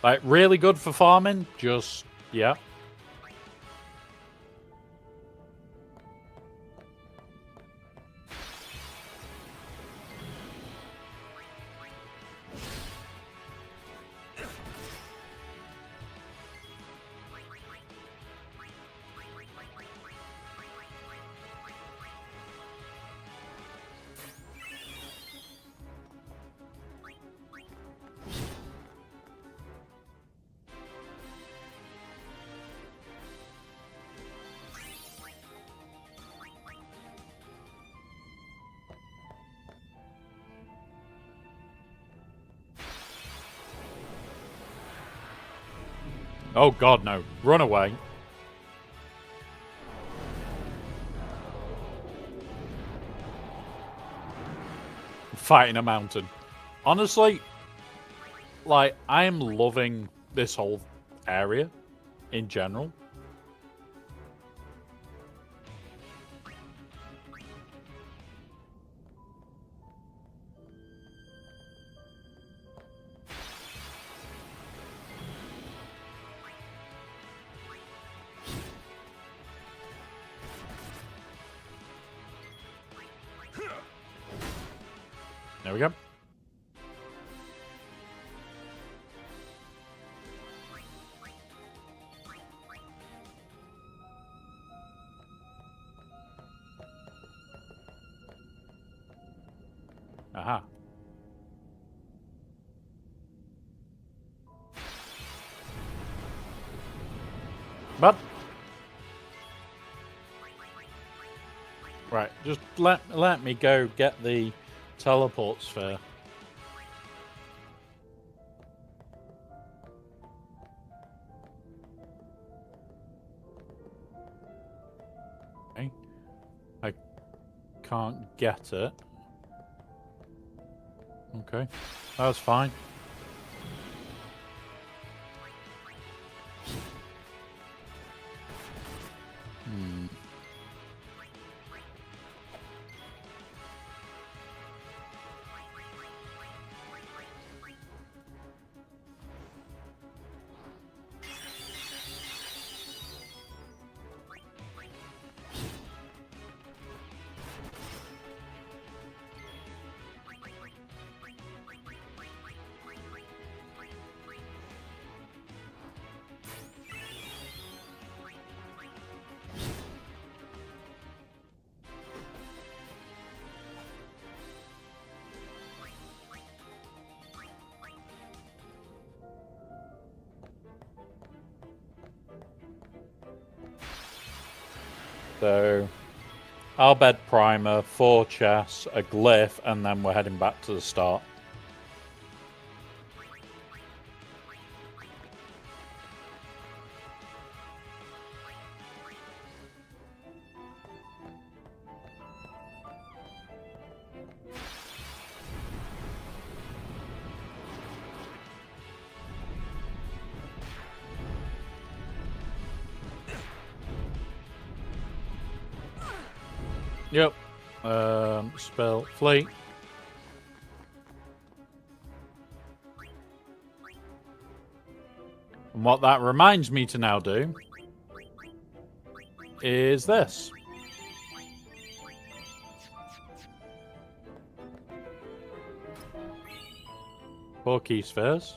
Like, really good for farming? Just, yeah. Oh god, no. Run away. Fighting a mountain. Honestly, like, I am loving this whole area in general. There we go. Aha. But right, just let me go get the teleport sphere. Okay. I can't get it. Okay, that's fine. Hmm. So, Albed Primer, 4 chests, a glyph, and then we're heading back to the start. Yep. Spell fleet. And what that reminds me to now do is this. 4 key spheres.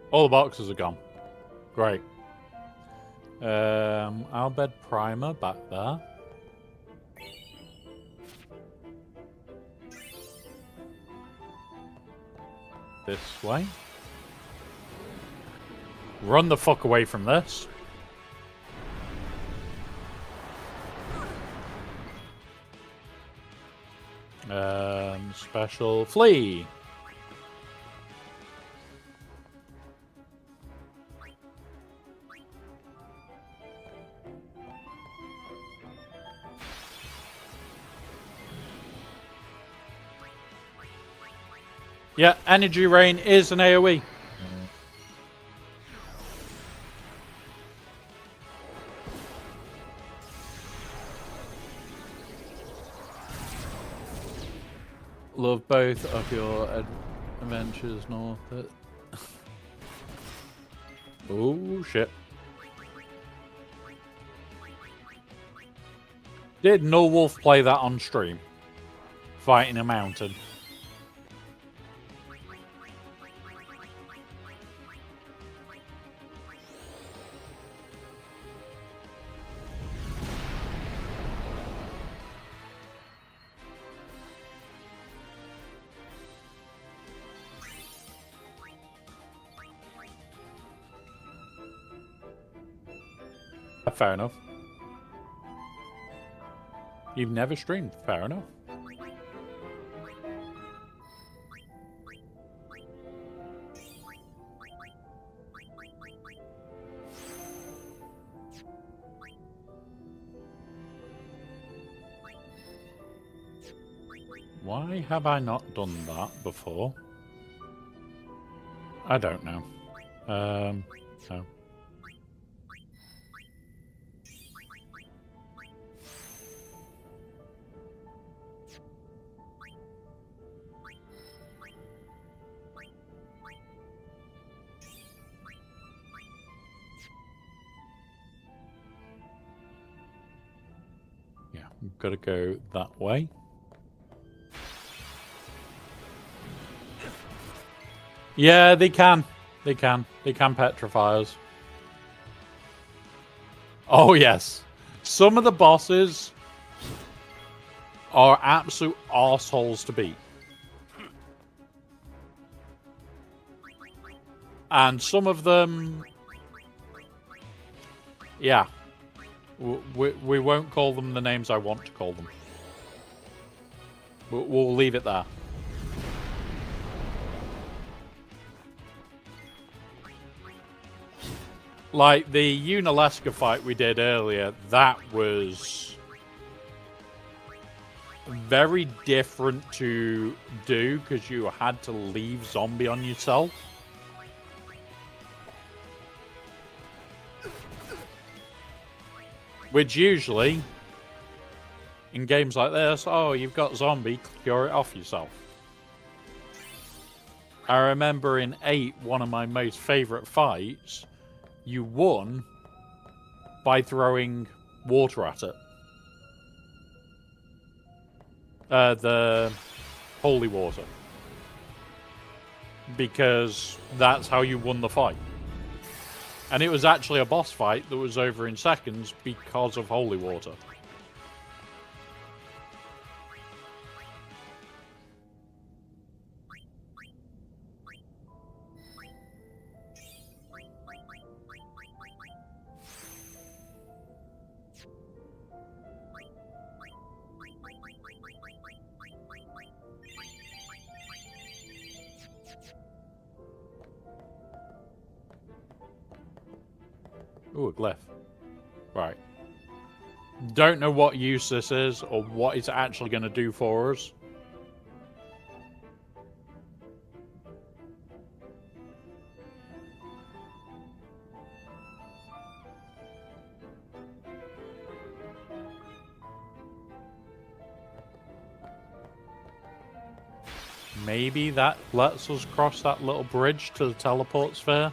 All the boxes are gone. Great. Albed Primer back there. This way. Run the fuck away from this. Special flee. Yeah, Energy Rain is an AoE. Love both of your adventures north. Oh shit. Did No Wolf play that on stream? Fighting a mountain. Fair enough. You've never streamed. Fair enough. Why have I not done that before? I don't know. No. Yeah, we've got to go that way. Yeah, they can. They can. They can petrify us. Oh, yes. Some of the bosses are absolute arseholes to beat. And some of them... Yeah. We won't call them the names I want to call them. We'll leave it there. Like the Unalaska fight we did earlier, that was very different to do because you had to leave zombie on yourself. Which usually, in games like this, oh, you've got zombie, cure it off yourself. I remember in 8, one of my most favourite fights, you won by throwing water at it. The holy water. Because that's how you won the fight. And it was actually a boss fight that was over in seconds because of holy water. Ooh, a glyph. Right. Don't know what use this is or what it's actually going to do for us. Maybe that lets us cross that little bridge to the teleport sphere.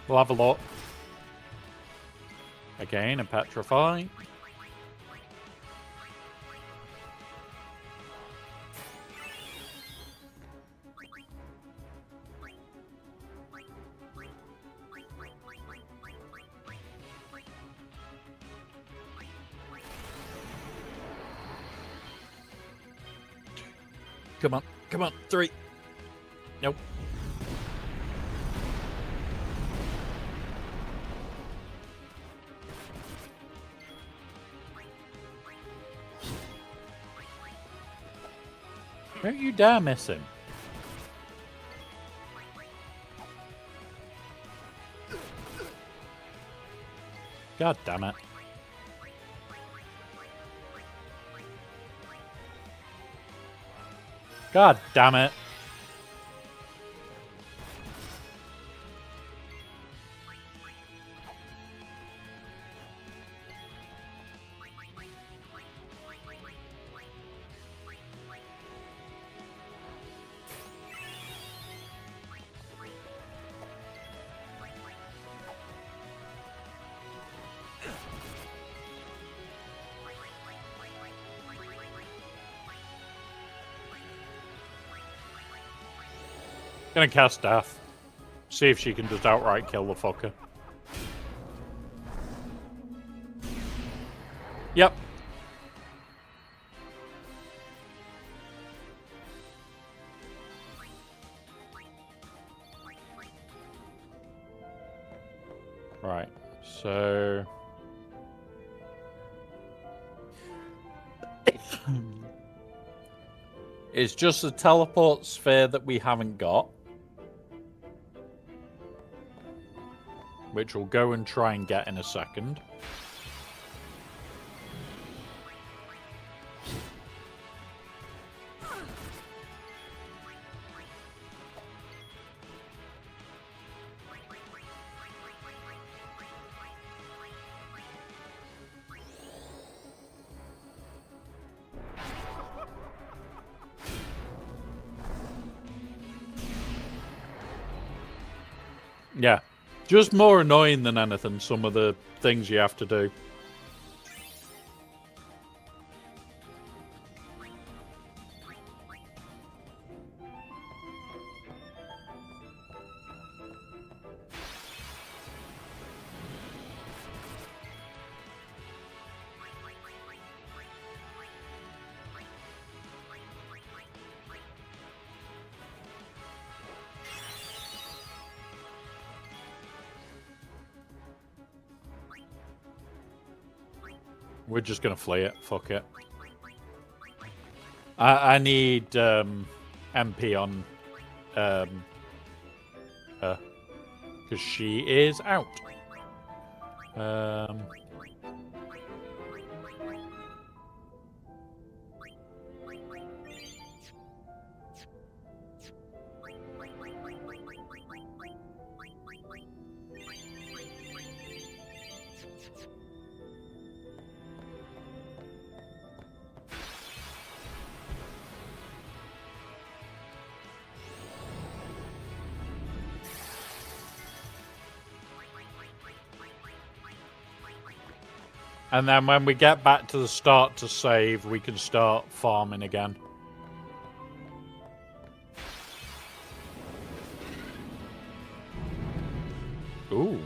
We'll have a look. Again, a petrify. Come on, come on, 3. Nope. Don't you dare miss him. God damn it. God damn it. Gonna cast Death. See if she can just outright kill the fucker. Yep. Right, so... It's just a teleport sphere that we haven't got. Which we'll go and try and get in a second. Yeah. Just more annoying than anything, some of the things you have to do. We're just gonna flee it. Fuck it. I need MP on her because she is out. And then when we get back to the start to save, we can start farming again. Ooh.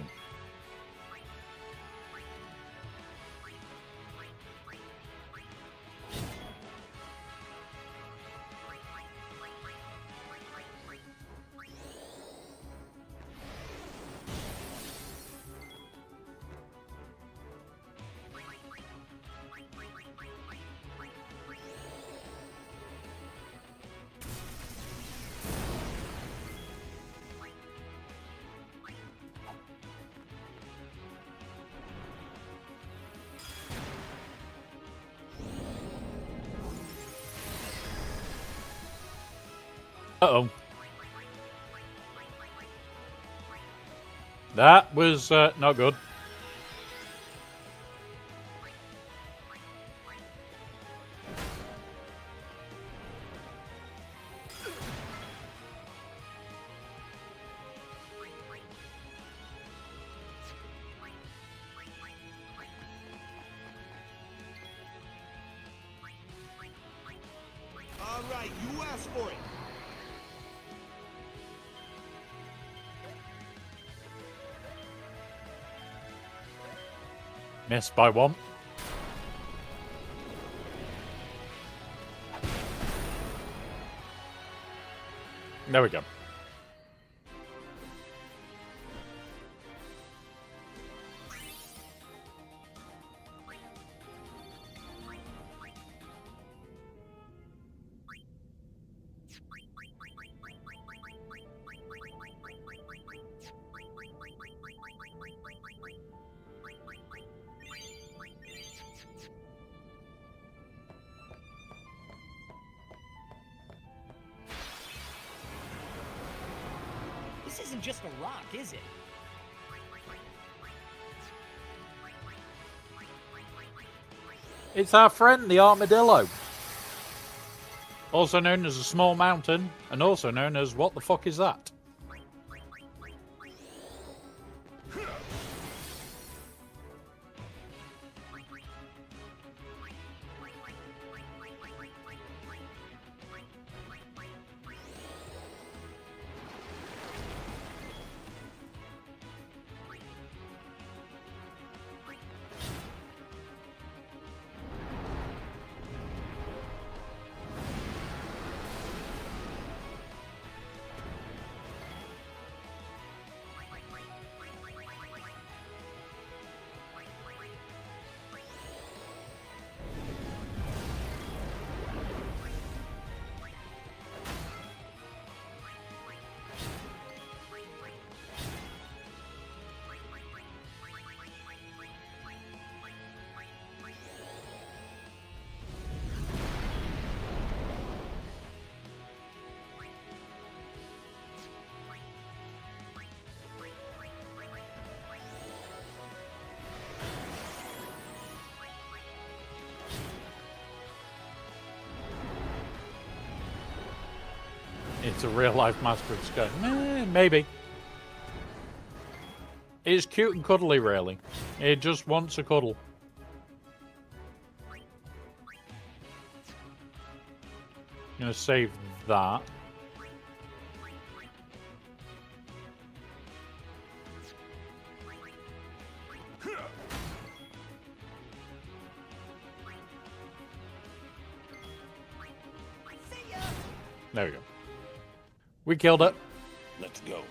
Uh-oh. That was not good. All right, you asked for it. Missed by one. There we go. This isn't just a rock, is it? It's our friend, the armadillo. Also known as a small mountain, and also known as what the fuck is that? It's a real life master of Scone. Maybe. It's cute and cuddly, really. It just wants a cuddle. I'm gonna save that. There we go. We killed it. Let's go.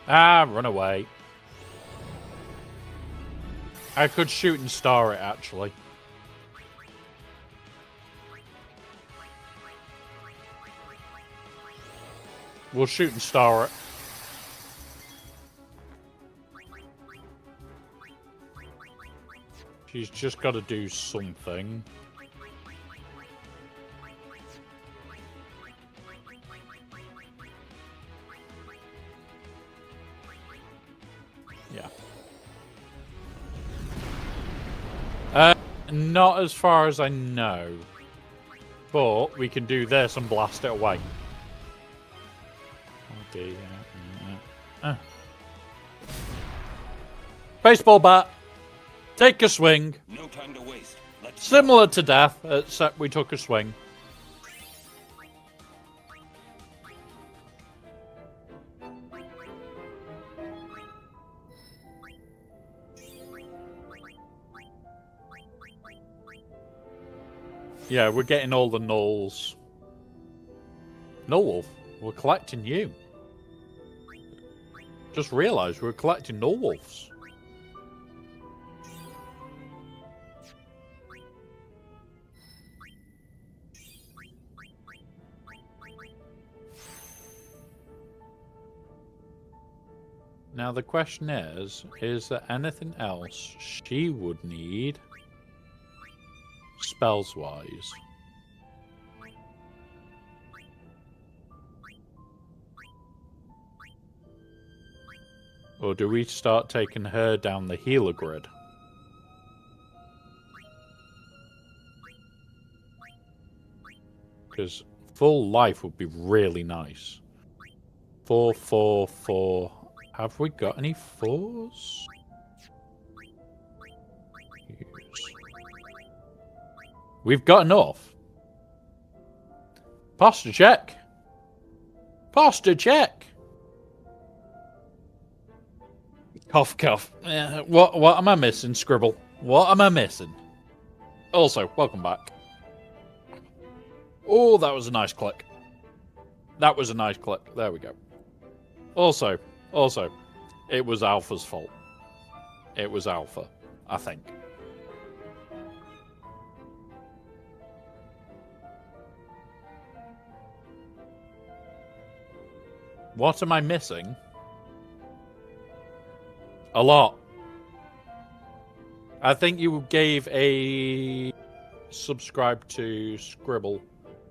Ah, run away. I could shoot and star it, actually. We'll shoot and star it. She's just got to do something. Yeah. Not as far as I know. But we can do this and blast it away. Okay, Baseball bat. Take a swing. No time to waste. Let's Similar to death, except we took a swing. Yeah, we're getting all the nulls. Null Wolf, we're collecting you. Just realised we're collecting Null Wolves. Now the question is there anything else she would need spells-wise? Or do we start taking her down the healer grid? Because full life would be really nice. 4, 4, 4. Have we got any 4s? We've got enough. Posture check. Posture check. Cough, cough. What am I missing, Scribble? What am I missing? Also, welcome back. Oh, that was a nice click. That was a nice click. There we go. Also, it was Alpha's fault. It was Alpha, I think. What am I missing? A lot. I think you gave a subscribe to Scribble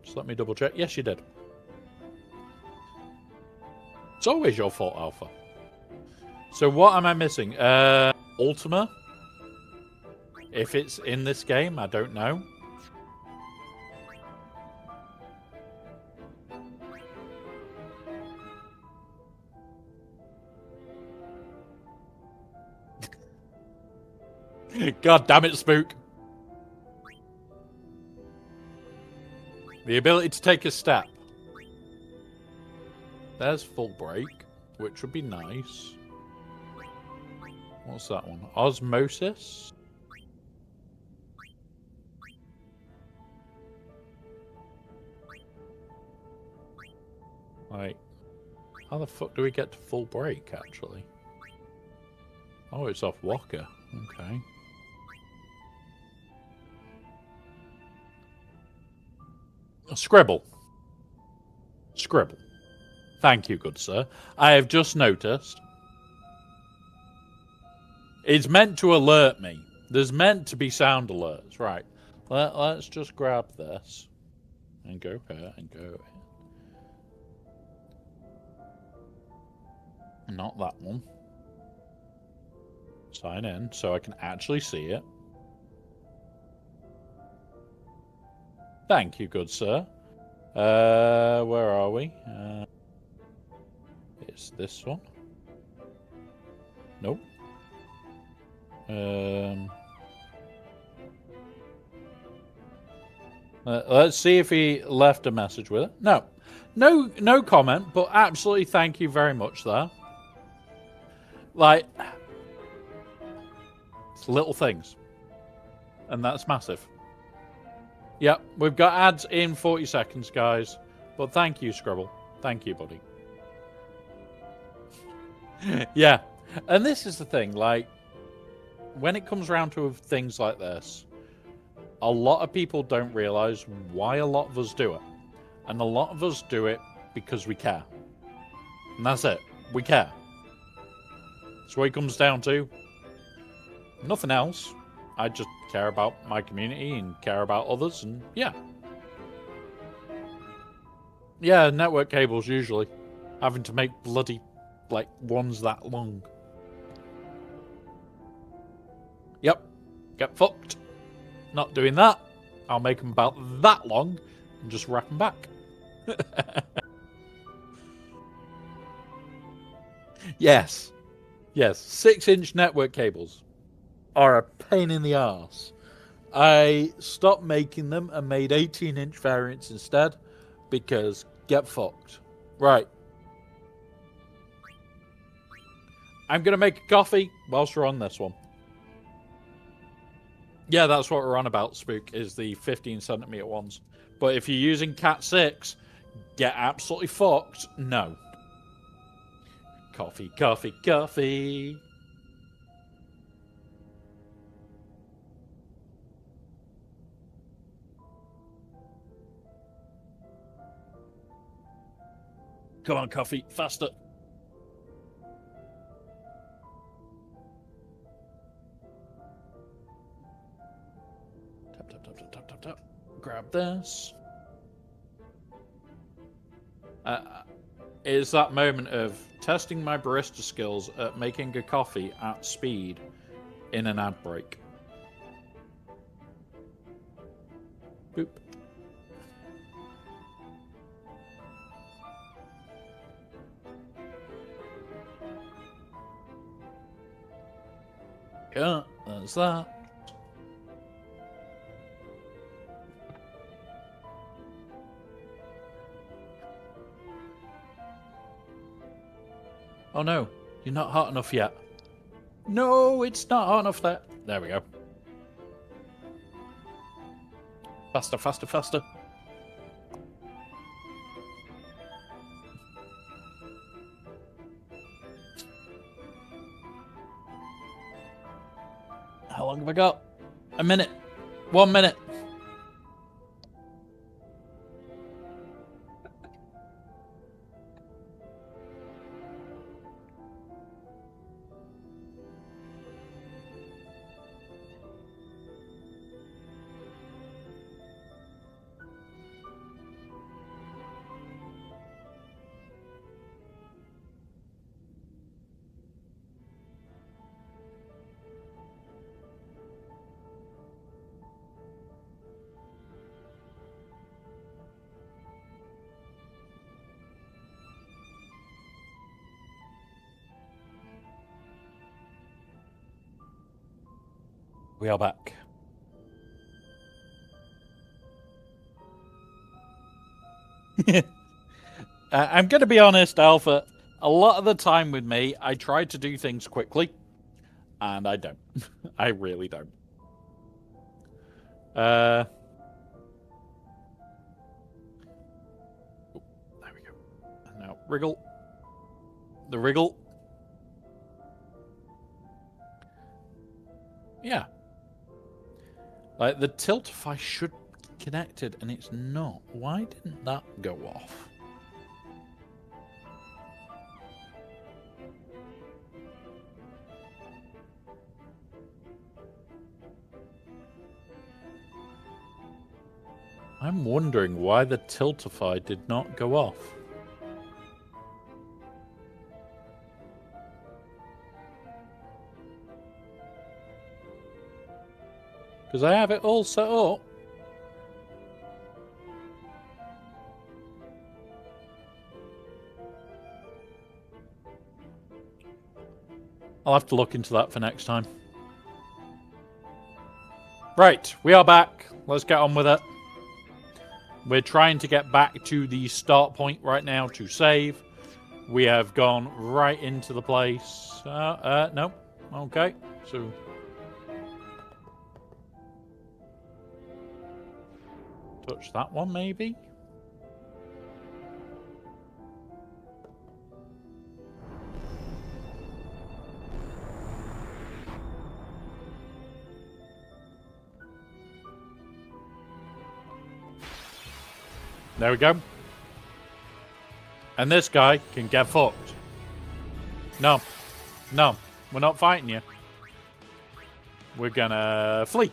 Just let me double check. Yes, you did. It's always your fault, Alpha. So what am I missing? Ultima? If it's in this game, I don't know. God damn it, Spook. The ability to take a step. There's full break, which would be nice. What's that one? Osmosis? Like, how the fuck do we get to full break, actually? Oh, it's off Walker. Okay. Scribble. Scribble. Thank you, good sir. I have just noticed. It's meant to alert me. There's meant to be sound alerts. Right. Let's just grab this. And go here and go here. Not that one. Sign in so I can actually see it. Thank you, good sir. Where are we? It's this one. Nope. Let's see if he left a message with it. No. No comment, but absolutely thank you very much there. Like, it's little things. And that's massive. Yep, we've got ads in 40 seconds, guys. But thank you, Scribble. Thank you, buddy. Yeah. And this is the thing, like, when it comes around to things like this, a lot of people don't realise why a lot of us do it. And a lot of us do it because we care. And that's it. We care. That's what it comes down to. Nothing else. I just care about my community and care about others, and yeah. Yeah, network cables usually. Having to make bloody, like, ones that long. Yep. Get fucked. Not doing that. I'll make them about that long and just wrap them back. Yes. Yes. 6-inch network cables are a pain in the arse. I stopped making them and made 18-inch variants instead because get fucked. Right. I'm going to make a coffee whilst we're on this one. Yeah, that's what we're on about, Spook, is the 15cm ones. But if you're using Cat 6, get absolutely fucked. No. Coffee, coffee, coffee. Come on, coffee, faster. Tap, tap, tap, tap, tap, tap, tap. Grab this. It's that moment of testing my barista skills at making a coffee at speed in an ad break. Boop. Yeah, that's that. Oh no, you're not hot enough yet. No, it's not hot enough there. There we go. Faster, faster, faster. How long have I got? A minute. 1 minute. We are back. I'm going to be honest, Alpha. A lot of the time with me, I try to do things quickly, and I don't. I really don't. There we go. And now, wriggle. The wriggle. Yeah. Like, the tiltify should be connected, and it's not. Why didn't that go off? I'm wondering why the tiltify did not go off. Because I have it all set up. I'll have to look into that for next time. Right, we are back. Let's get on with it. We're trying to get back to the start point right now to save. We have gone right into the place. No. Okay, so... touch that one, maybe? There we go. And this guy can get fucked. No. No. We're not fighting you. We're gonna flee.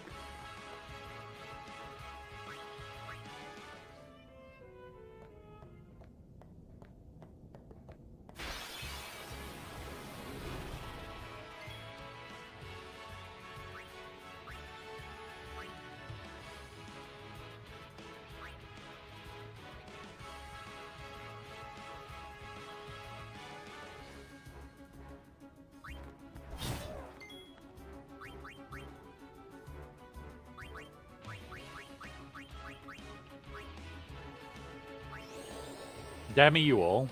Damn you all.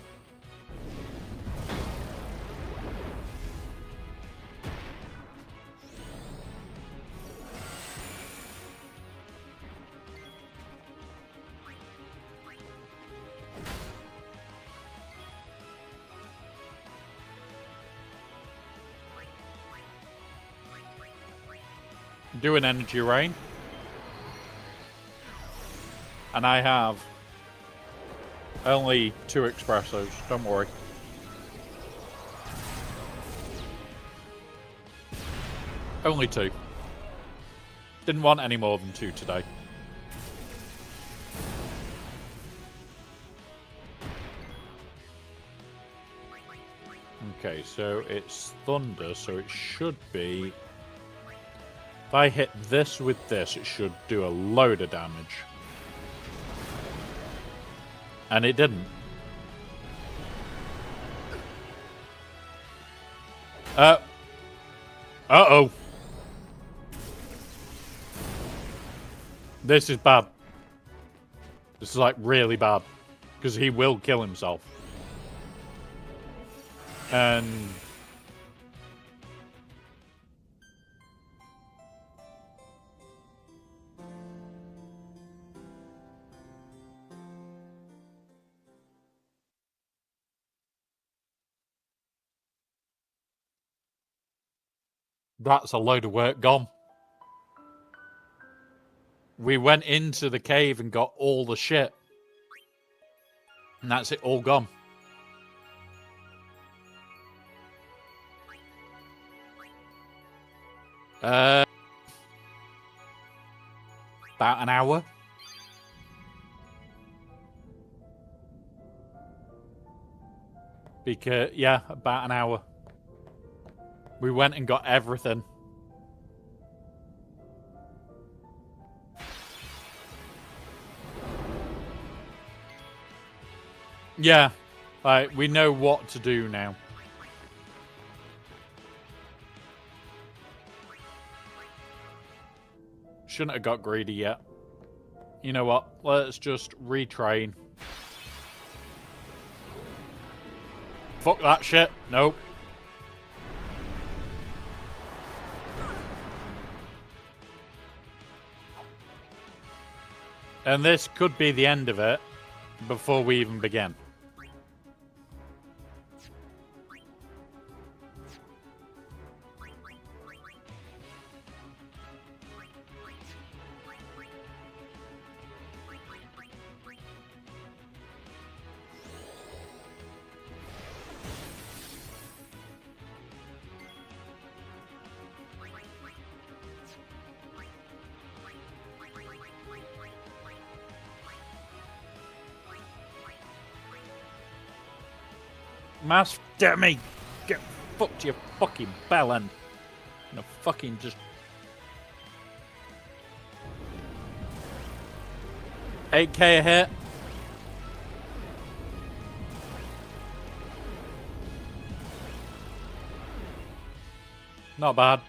Do an energy rain. And I have only 2 espressos, don't worry. Only 2. Didn't want any more than 2 today. Okay, so it's thunder, so it should be... if I hit this with this, it should do a load of damage. And it didn't. Uh-oh. This is bad. This is like really bad. Because he will kill himself. And... that's a load of work gone. We went into the cave and got all the shit. And that's it all gone. About an hour. Because, yeah, about an hour. We went and got everything. Yeah, like, we know what to do now. Shouldn't have got greedy yet. You know what? Let's just retrain. Fuck that shit. Nope. And this could be the end of it before we even begin. Mass, damn me! Get fucked, you fucking bellend. No fucking just. 8k a hit. Not bad.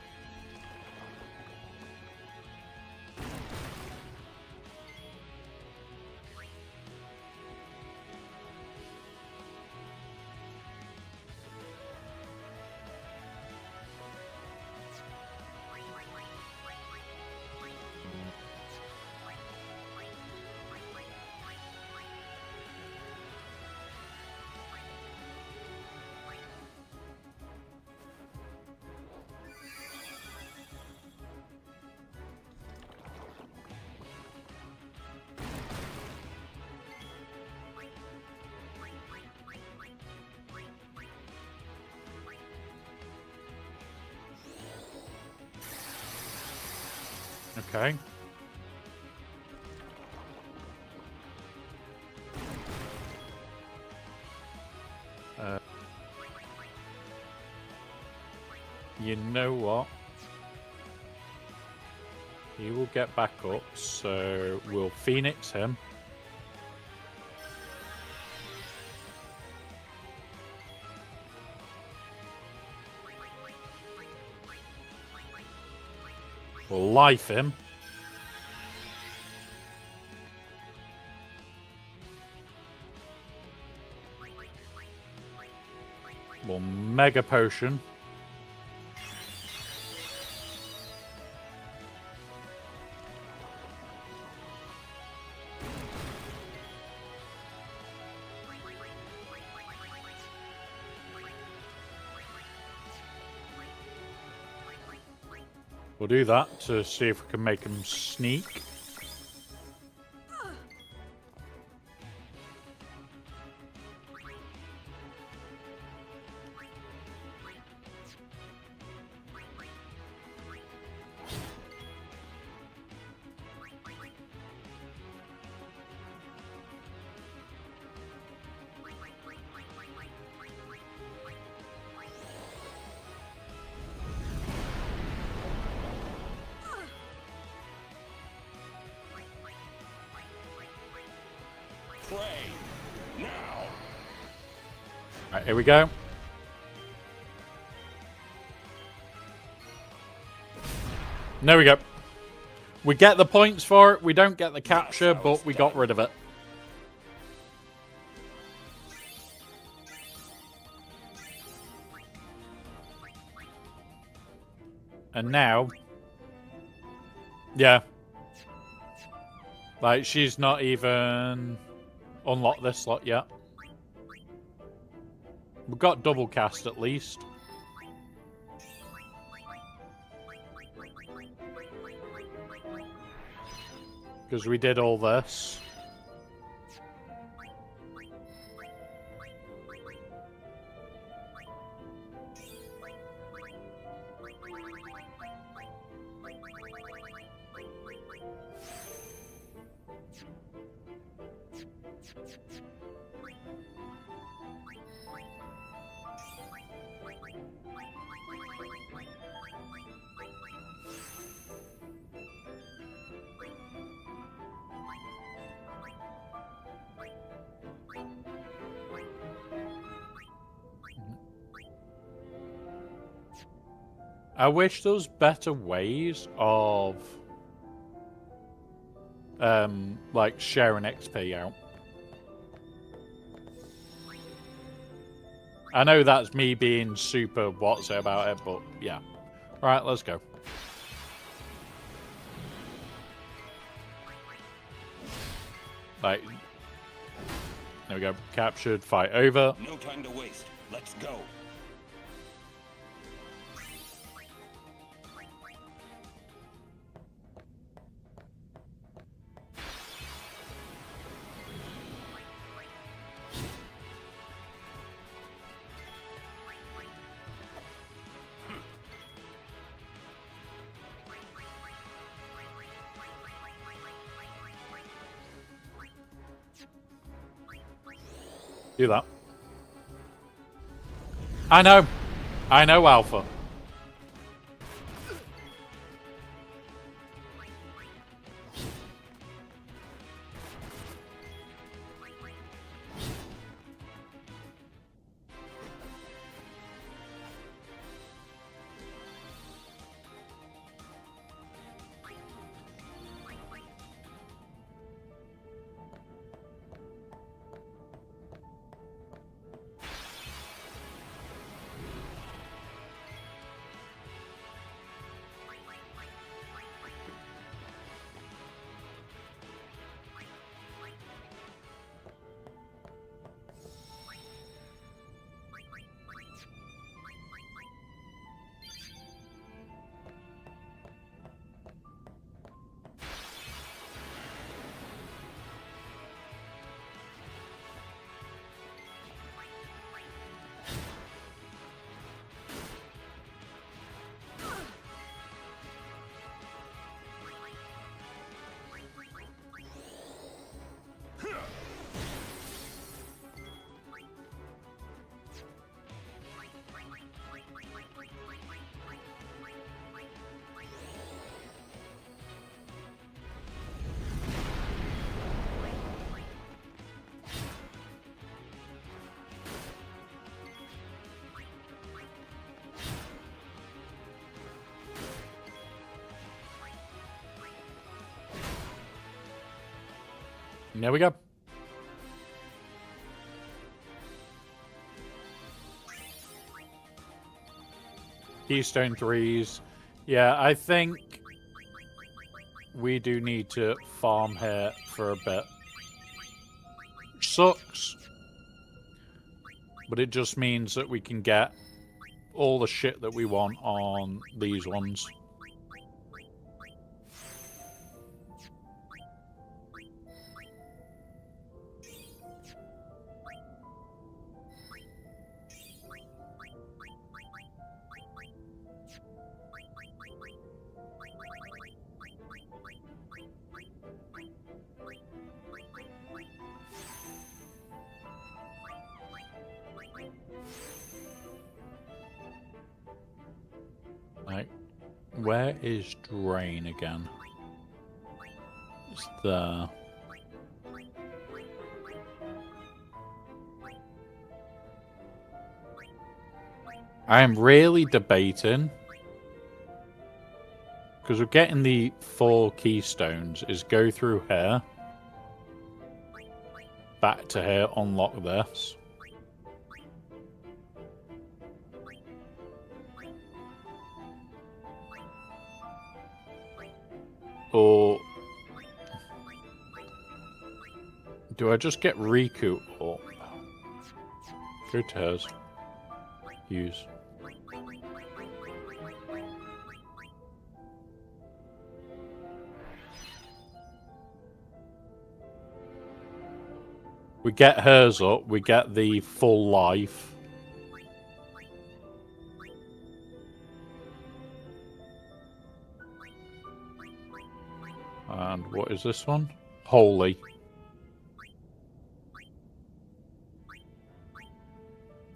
Okay. You know what? He will get back up, so we'll Phoenix him. We'll life him. We'll Mega Potion. We'll do that to see if we can make him sneak. Right, here we go. There we go. We get the points for it. We don't get the capture, but we got rid of it. And now... yeah. Like, she's not even unlocked this slot yet. We've got double cast at least. Because we did all this. I wish there was better ways of like sharing XP out. I know that's me being super what's it about it, but yeah. Right, let's go. Like, there we go. Captured, fight over. No time to waste. Let's go. Do that. I know, Alpha. There we go. Keystone 3s. Yeah, I think we do need to farm here for a bit. Which sucks. But it just means that we can get all the shit that we want on these ones. Right. Where is Drain again? It's there. I am really debating, because we're getting the 4 keystones, is go through here, back to here, unlock this. Or do I just get Riku up? Go to hers. Use. We get hers up, we get the full life. And what is this one? Holy.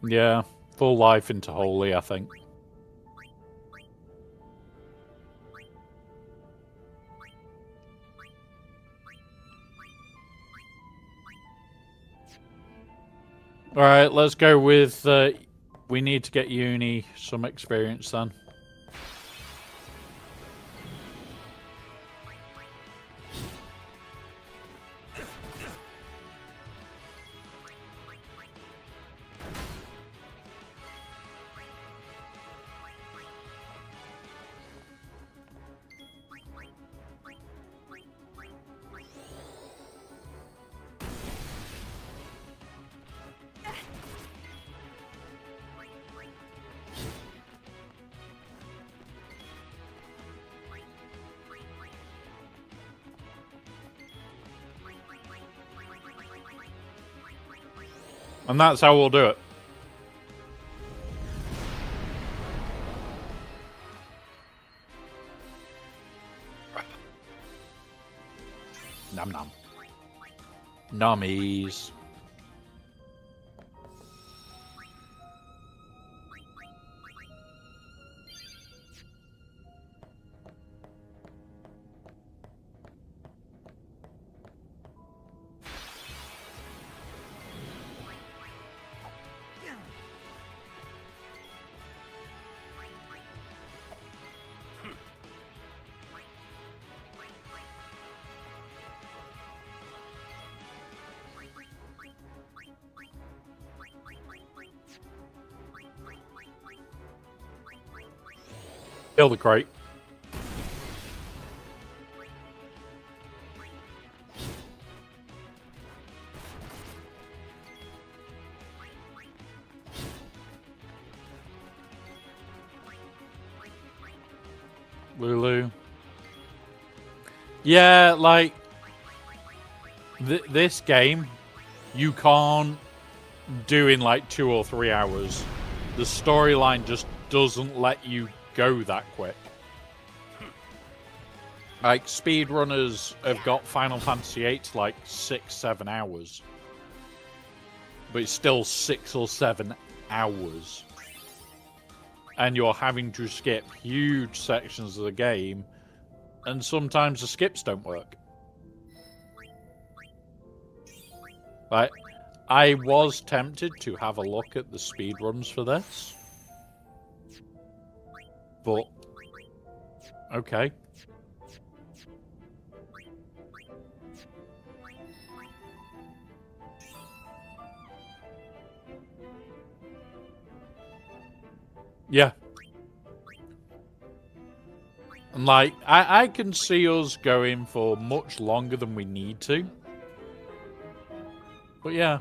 Yeah, full life into Holy, I think. Alright, let's go with... we need to get Uni some experience then. And that's how we'll do it. Nom nom. Nommies. Kill the crate. Lulu. Yeah, like this game, you can't do in like 2 or 3 hours. The storyline just doesn't let you go that quick. Like speedrunners have got Final Fantasy VIII to like 6-7 hours, but it's still 6 or 7 hours. And you're having to skip huge sections of the game, and sometimes the skips don't work. Like, I was tempted to have a look at the speedruns for this, but okay. Yeah. And like, I can see us going for much longer than we need to. But yeah.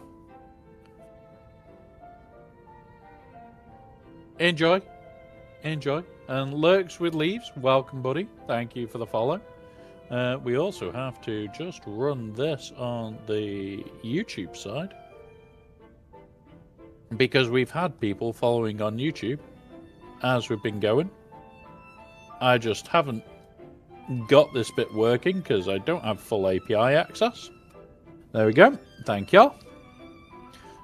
Enjoy. Enjoy. And Lurks with Leaves, welcome buddy. Thank you for the follow. We also have to just run this on the YouTube side, because we've had people following on YouTube as we've been going. I just haven't got this bit working because I don't have full API access. There we go. Thank y'all.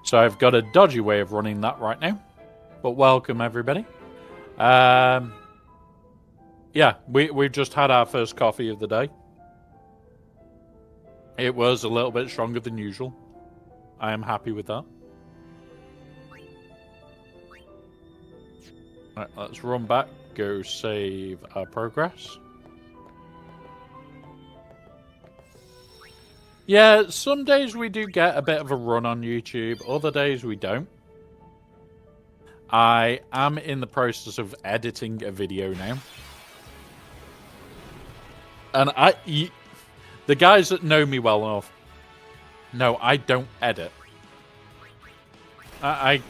So I've got a dodgy way of running that right now. But welcome everybody. Yeah, we've just had our first coffee of the day. It was a little bit stronger than usual. I am happy with that. Right, let's run back, go save our progress. Yeah, some days we do get a bit of a run on YouTube, other days we don't. I am in the process of editing a video now. And the guys that know me well enough know I don't edit. I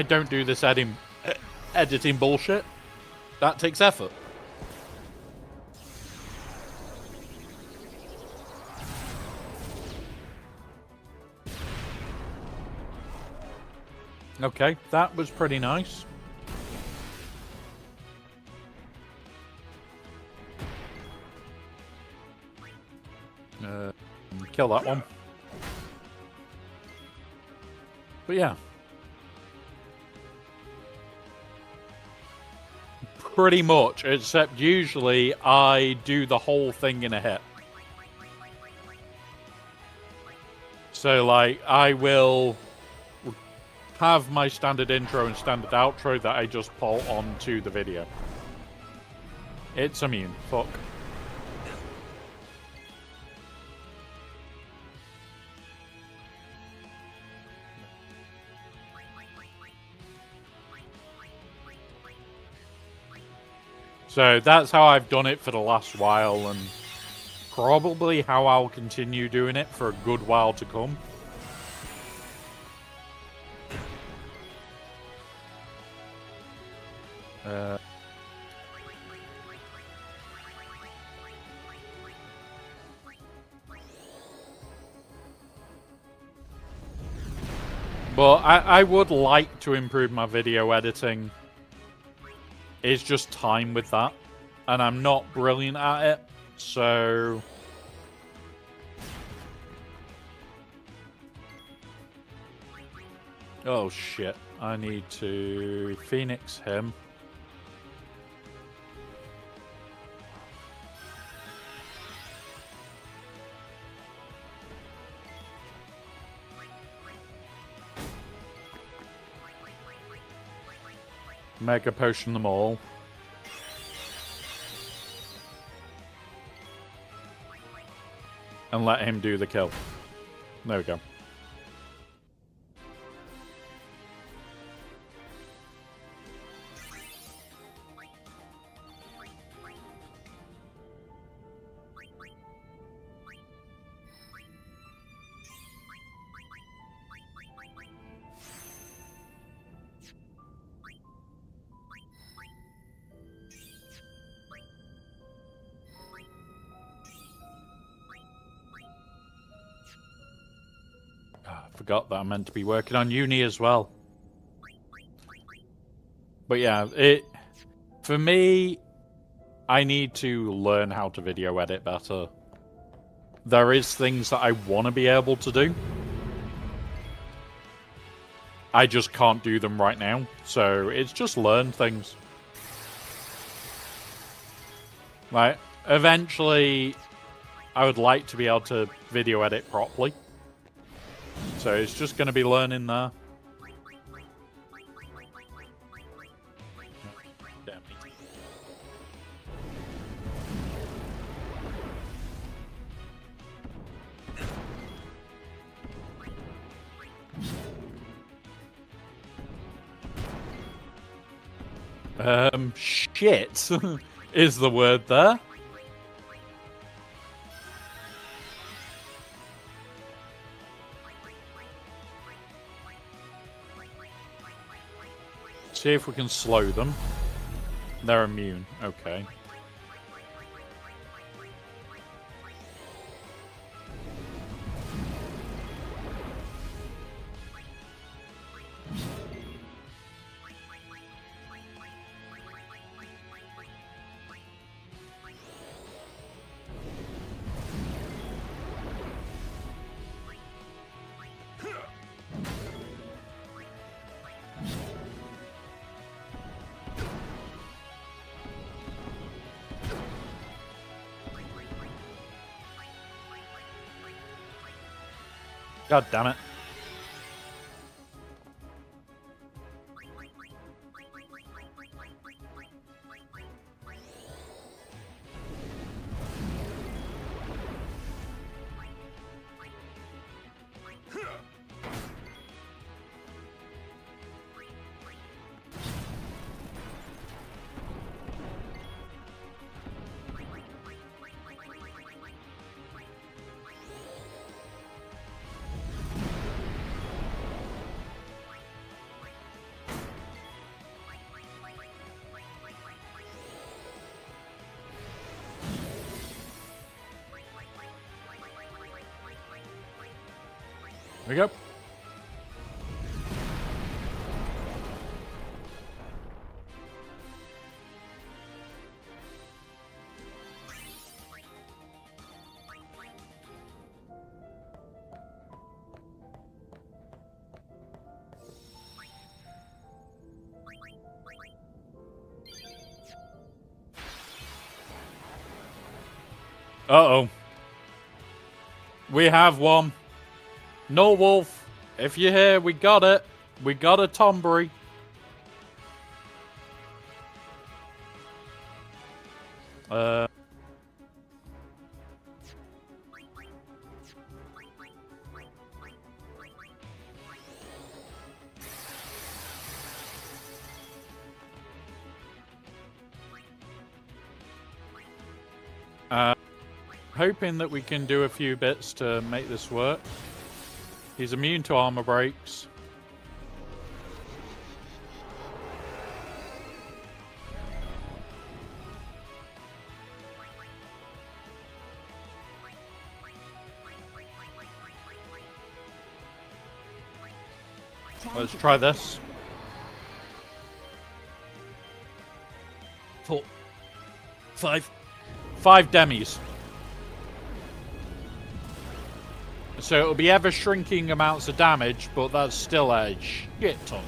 don't do this editing bullshit. That takes effort. Okay, that was pretty nice. Kill that one. But yeah. Pretty much, except usually I do the whole thing in a hit. So like, I will have my standard intro and standard outro that I just pull onto the video. It's immune. Fuck. So that's how I've done it for the last while, and probably how I'll continue doing it for a good while to come. But I would like to improve my video editing. It's just time with that. And I'm not brilliant at it. So... Oh shit. I need to Phoenix him. Mega potion them all. And let him do the kill. There we go. Forgot that I'm meant to be working on uni as well. But yeah, for me, I need to learn how to video edit better. There is things that I want to be able to do. I just can't do them right now. So it's just learn things. Like, eventually, I would like to be able to video edit properly. So it's just going to be learning there. Shit is the word there. See if we can slow them. They're immune. Okay. God damn it. There we go. Uh-oh. We have one. No wolf. If you're here, we got it. We got a Tombury. Hoping that we can do a few bits to make this work. He's immune to armor breaks. Let's try this. 4, 5. 5 demis. So it'll be ever shrinking amounts of damage, but that's still a shit ton.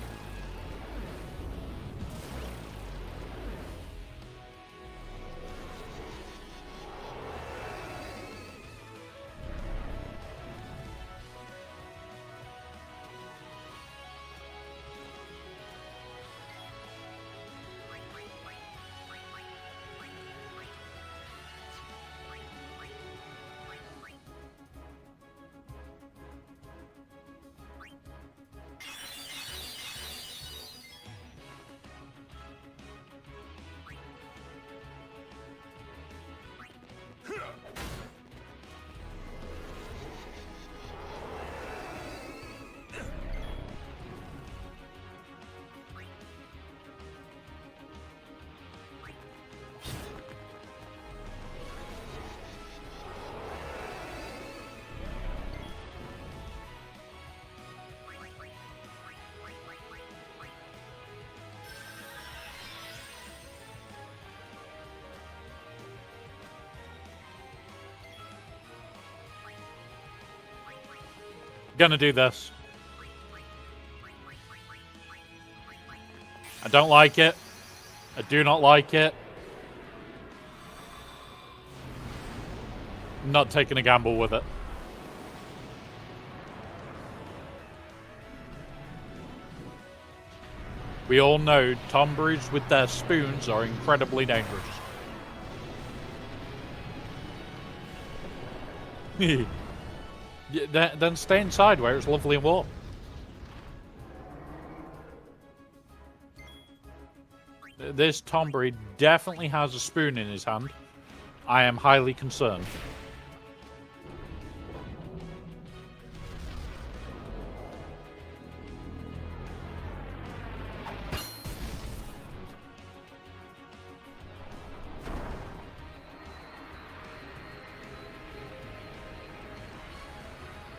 Gonna do this. I don't like it. I do not like it. I'm not taking a gamble with it. We all know Tomberries with their spoons are incredibly dangerous. Then stay inside where it's lovely and warm. This Tomberry definitely has a spoon in his hand. I am highly concerned.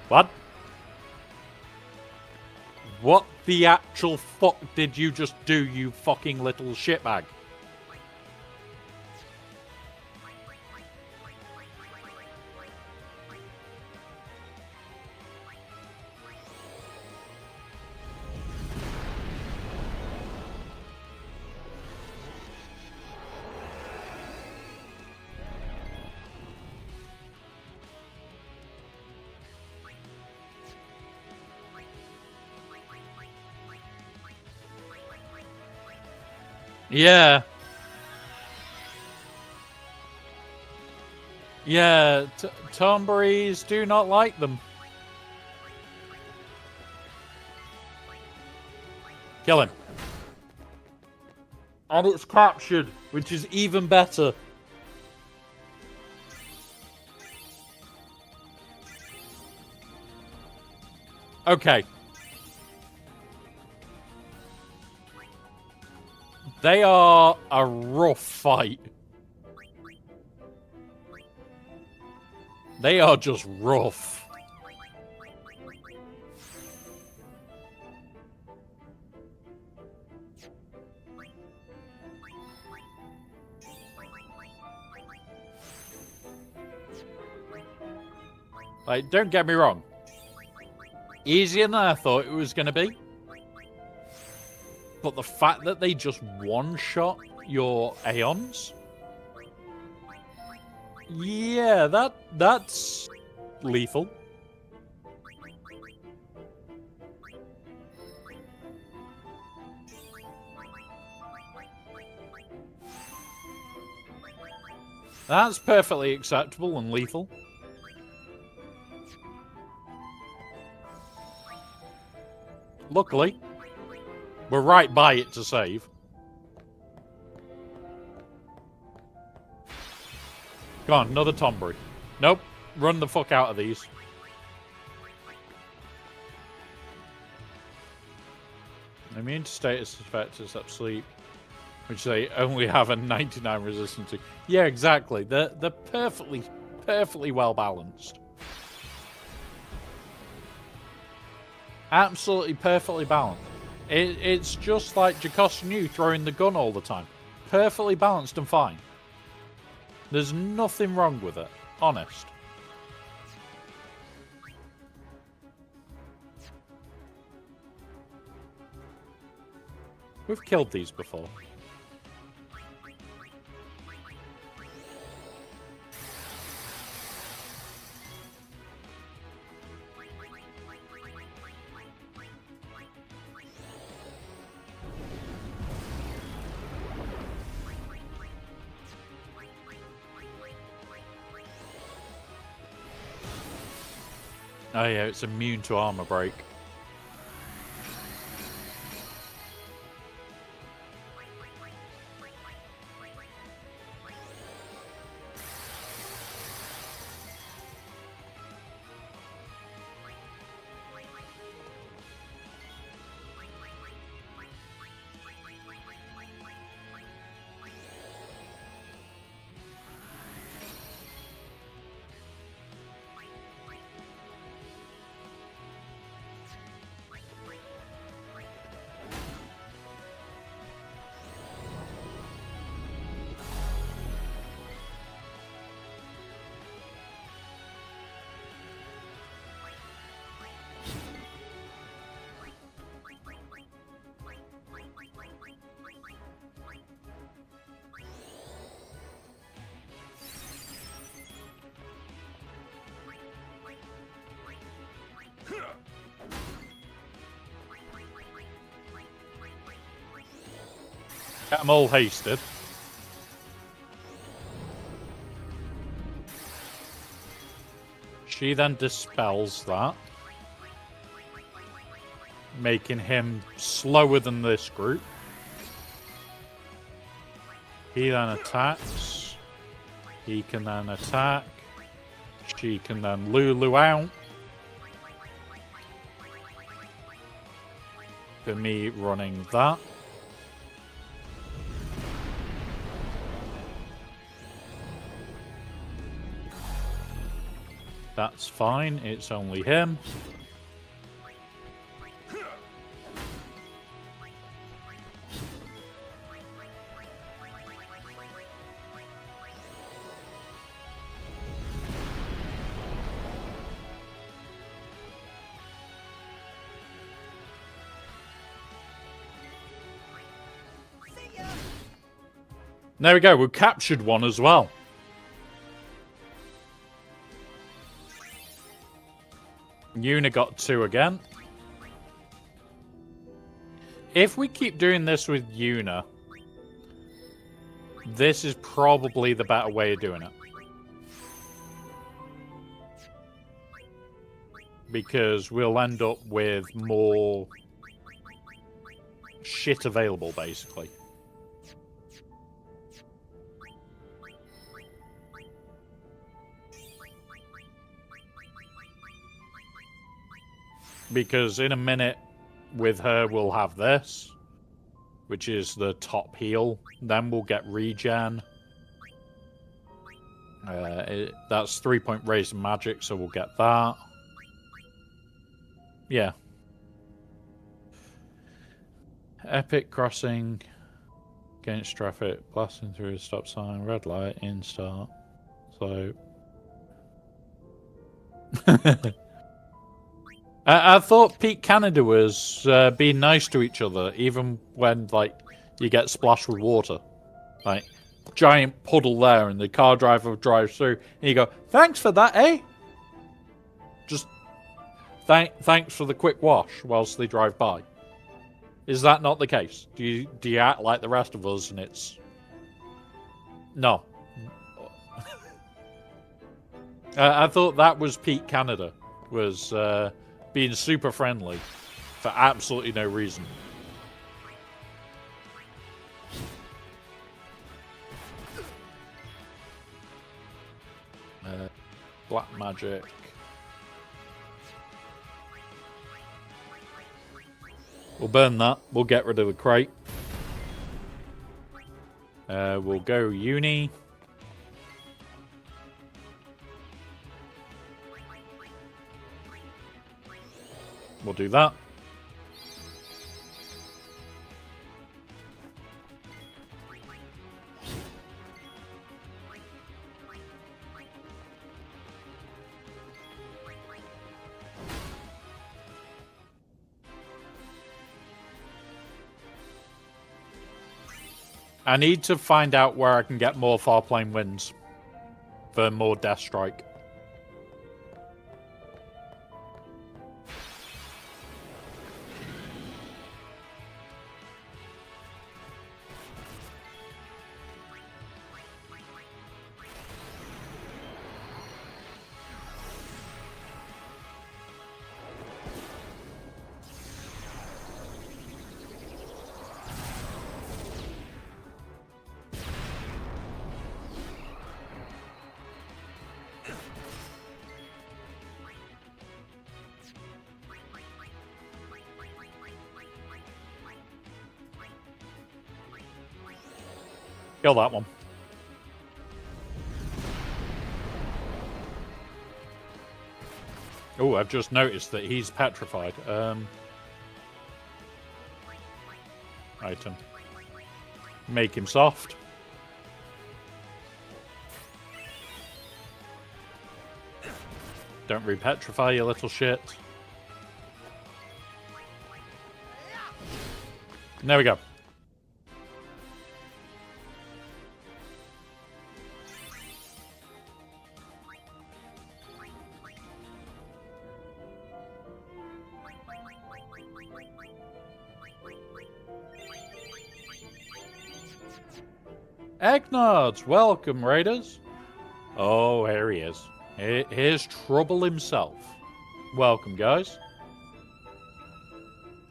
What? What the actual fuck did you just do, you fucking little shitbag? Yeah. Yeah, Tomberries do not like them. Kill him. And it's captured, which is even better. Okay. They are a rough fight. They are just rough. Like, don't get me wrong. Easier than I thought it was going to be. But the fact that they just one-shot your Aeons... Yeah, that's lethal. That's perfectly acceptable and lethal. Luckily, we're right by it to save. Come on, another Tomberry. Nope, run the fuck out of these. Immune to status effects except sleep, which they only have a 99 resistance to. Yeah, exactly. They're perfectly well balanced. Absolutely perfectly balanced. It's just like Jocosinu throwing the gun all the time. Perfectly balanced and fine. There's nothing wrong with it. Honest. We've killed these before. Oh yeah, it's immune to armor break. Get them all hasted. She then dispels that, making him slower than this group. He then attacks. He can then attack. She can then Lulu out. For me running that. That's fine, it's only him. There we go, we captured one as well. Yuna got 2 again. If we keep doing this with Yuna, this is probably the better way of doing it. Because we'll end up with more shit available, basically. Because in a minute with her we'll have this, which is the top heal. Then we'll get regen. That's 3-point raise in magic, so we'll get that. Yeah. Epic crossing against traffic, blasting through a stop sign, red light, in start. So I thought Pete Canada was being nice to each other, even when, like, you get splashed with water. Like, giant puddle there, and the car driver drives through, and you go, thanks for that, eh? Just, thanks for the quick wash whilst they drive by. Is that not the case? Do you act like the rest of us, and it's... No. I thought that was Pete Canada, was... being super friendly for absolutely no reason. Black magic. We'll burn that. We'll get rid of the crate. We'll go uni. We'll do that. I need to find out where I can get more Farplane wins for more Death Strike. Kill that one. Oh, I've just noticed that he's petrified. Item. Make him soft. Don't repetrify, you little shit. And there we go. Eggnods, welcome, Raiders. Oh, here he is. Here's Trouble himself. Welcome, guys.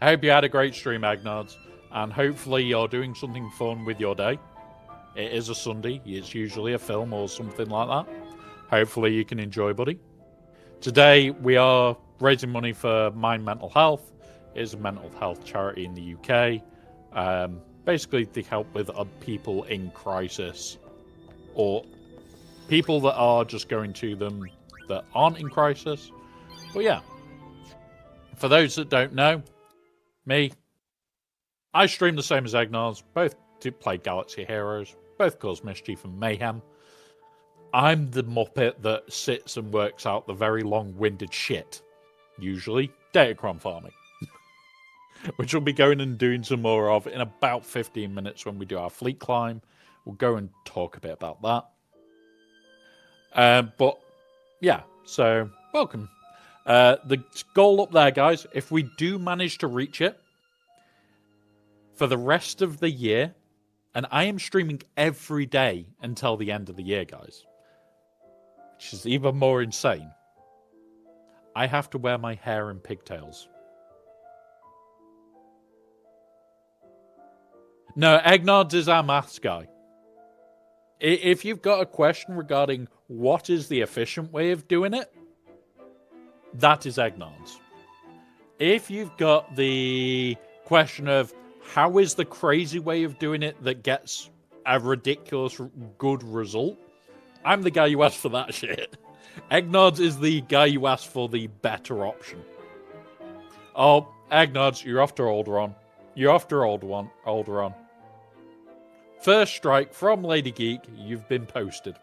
I hope you had a great stream, Eggnods, and hopefully you're doing something fun with your day. It is a Sunday. It's usually a film or something like that. Hopefully you can enjoy, buddy. Today, we are raising money for Mind Mental Health. It is a mental health charity in the UK. Basically, to help with people in crisis or people that are just going to them that aren't in crisis. But yeah, for those that don't know, me, I stream the same as Eggnods, both to play Galaxy Heroes, both cause mischief and mayhem. I'm the Muppet that sits and works out the very long-winded shit, usually Datacron farming. Which we'll be going and doing some more of in about 15 minutes when we do our fleet climb. We'll go and talk a bit about that. But, yeah, so, welcome. The goal up there, guys, if we do manage to reach it, for the rest of the year, and I am streaming every day until the end of the year, guys, which is even more insane, I have to wear my hair in pigtails. No, Eggnods is our maths guy. If you've got a question regarding what is the efficient way of doing it, that is Eggnods. If you've got the question of how is the crazy way of doing it that gets a ridiculous good result, I'm the guy you ask for that shit. Eggnods is the guy you ask for the better option. Oh, Eggnods, you're after Alderaan. You're after Alderaan. First strike from Lady Geek. You've been posted.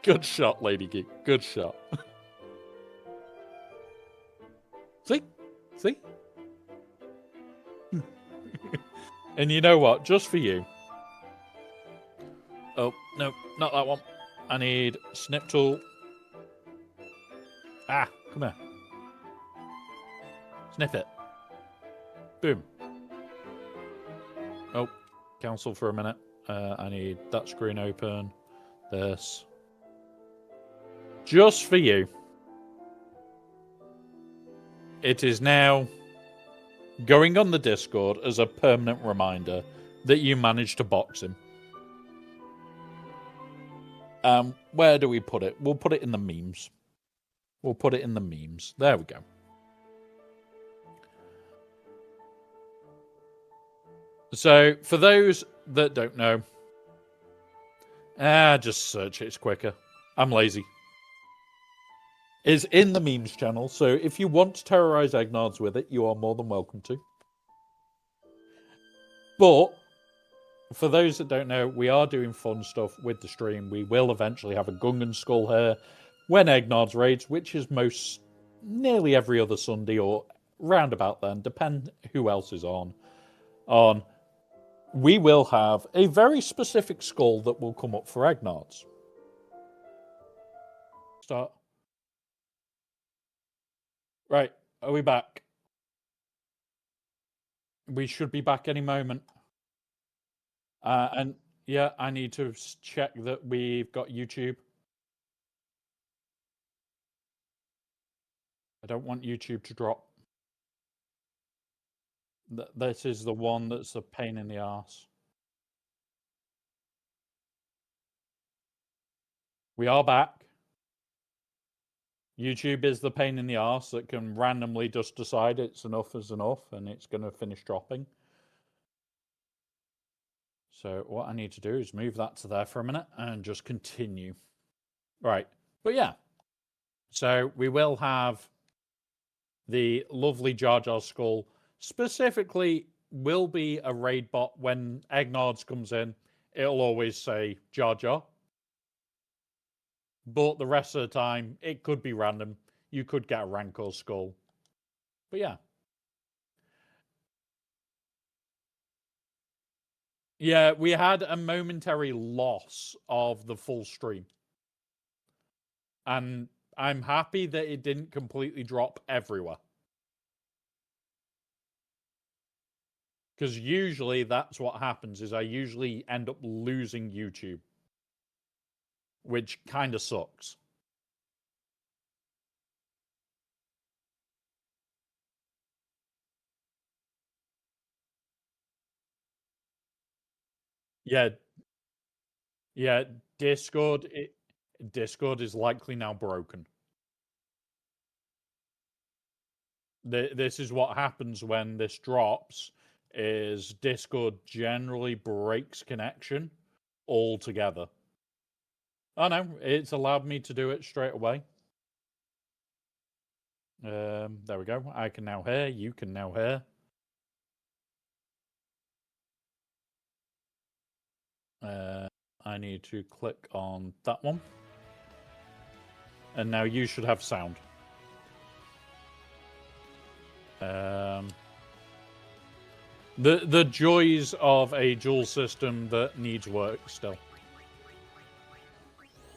Good shot, Lady Geek. Good shot. See? See? And you know what? Just for you. Oh, no, not that one. I need snip tool. Ah, come here. Sniff it. Boom. Oh, cancel for a minute. I need that screen open. This. Just for you. It is now going on the Discord as a permanent reminder that you managed to box him. Where do we put it? We'll put it in the memes. We'll put it in the memes. There we go. So, for those that don't know, just search it, it's quicker. I'm lazy. It's in the memes channel, so if you want to terrorize Eggnods with it, you are more than welcome to. But, for those that don't know, we are doing fun stuff with the stream. We will eventually have a Gungan Skull here when Eggnods raids, which is nearly every other Sunday or round about then, depend who else is on. on, we will have a very specific skull that will come up for Egnards. Start. Right, are we back? We should be back any moment. And yeah, I need to check that we've got YouTube. I don't want YouTube to drop. This is the one that's a pain in the arse. We are back. YouTube is the pain in the arse that can randomly just decide it's enough is enough and it's going to finish dropping. So what I need to do is move that to there for a minute and just continue. Right. But yeah. So we will have the lovely Jar Jar skull. Specifically, will be a raid bot when Egnards comes in. It'll always say Jar Jar. But the rest of the time, it could be random. You could get a Rancor skull. But yeah. Yeah, we had a momentary loss of the full stream. And I'm happy that it didn't completely drop everywhere. Because usually that's what happens, is I usually end up losing YouTube. Which kind of sucks. Yeah. Yeah, Discord is likely now broken. This is what happens when this drops, is Discord generally breaks connection altogether. Oh no, it's allowed me to do it straight away. There we go. I can now hear. You can now hear. I need to click on that one. And now you should have sound. The joys of a dual system that needs work still.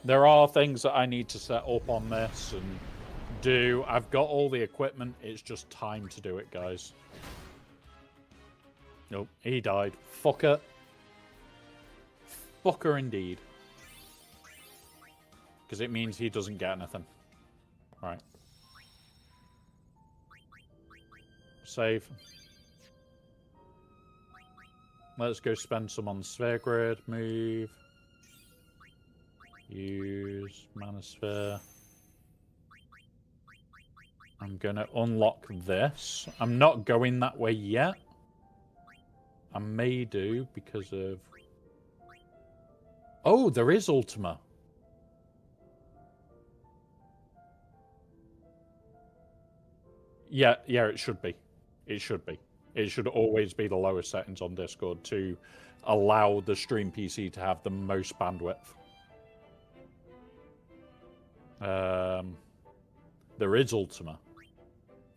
There are things that I need to set up on this and do. I've got all the equipment. It's just time to do it, guys. Nope, he died. Fucker. Fucker indeed. Because it means he doesn't get anything. Right. Save. Let's go spend some on Sphere Grid. Move. Use Manosphere. I'm going to unlock this. I'm not going that way yet. I may do because of... Oh, there is Ultima. Yeah, it should be. It should be. It should always be the lowest settings on Discord to allow the stream PC to have the most bandwidth. There is Ultima.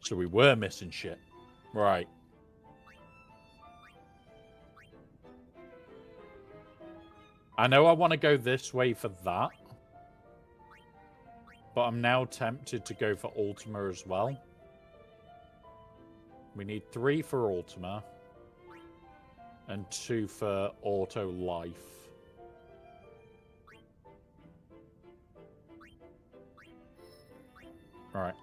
So we were missing shit. Right. I know I want to go this way for that. But I'm now tempted to go for Ultima as well. We need 3 for Ultima. And 2 for Auto Life. Right.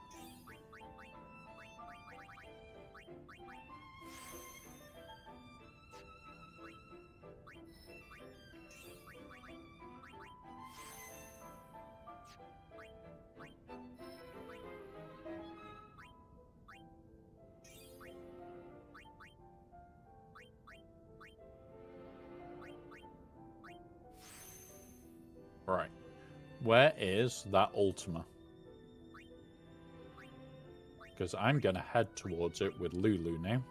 Right. Where is that Ultima? Because I'm going to head towards it with Lulu now.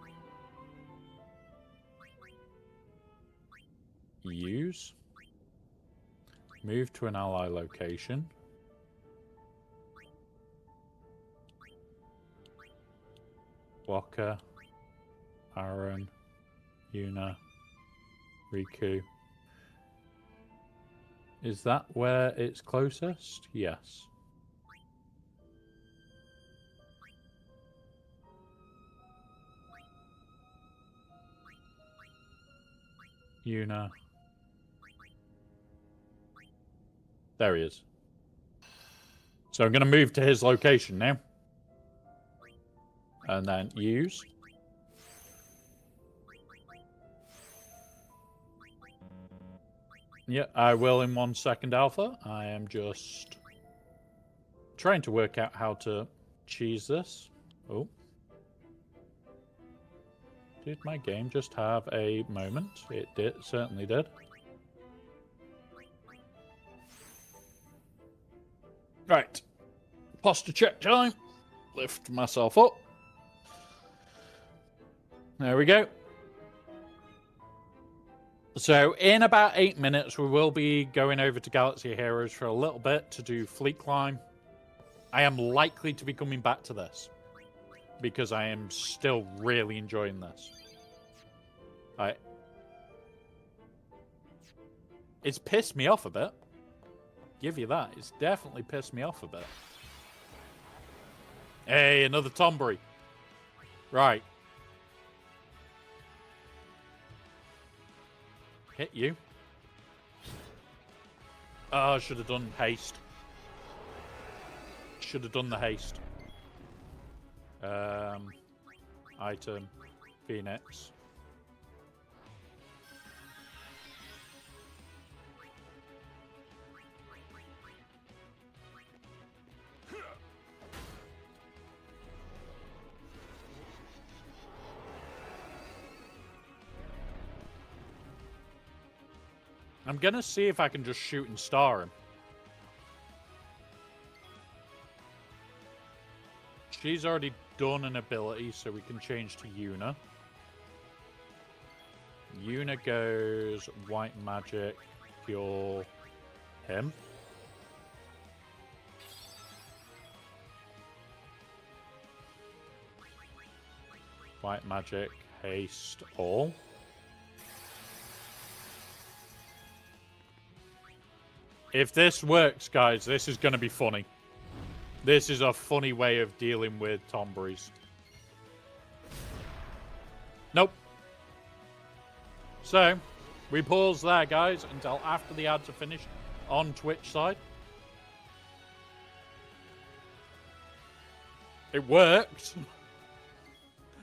Use. Move to an ally location. Walker. Aaron. Yuna, Riku. Is that where it's closest? Yes. Yuna. There he is. So I'm going to move to his location now. And then use. Yeah, I will in 1 second, Alpha. I am just trying to work out how to cheese this. Oh. Did my game just have a moment? It did, certainly did. Right. Posture check time. Lift myself up. There we go. So in about 8 minutes, we will be going over to Galaxy Heroes for a little bit to do Fleet Climb. I am likely to be coming back to this because I am still really enjoying this. It's pissed me off a bit. Give you that. It's definitely pissed me off a bit. Hey, another Tombury. Right. Hit you. Oh, I should have done haste. Should have done the haste. Item. Phoenix. I'm going to see if I can just shoot and star him. She's already done an ability, so we can change to Yuna. Yuna goes white magic, cure him. White magic, haste all. If this works, guys, this is going to be funny. This is a funny way of dealing with Tomburys. Nope. So, we pause there, guys, until after the ads are finished on Twitch side. It worked.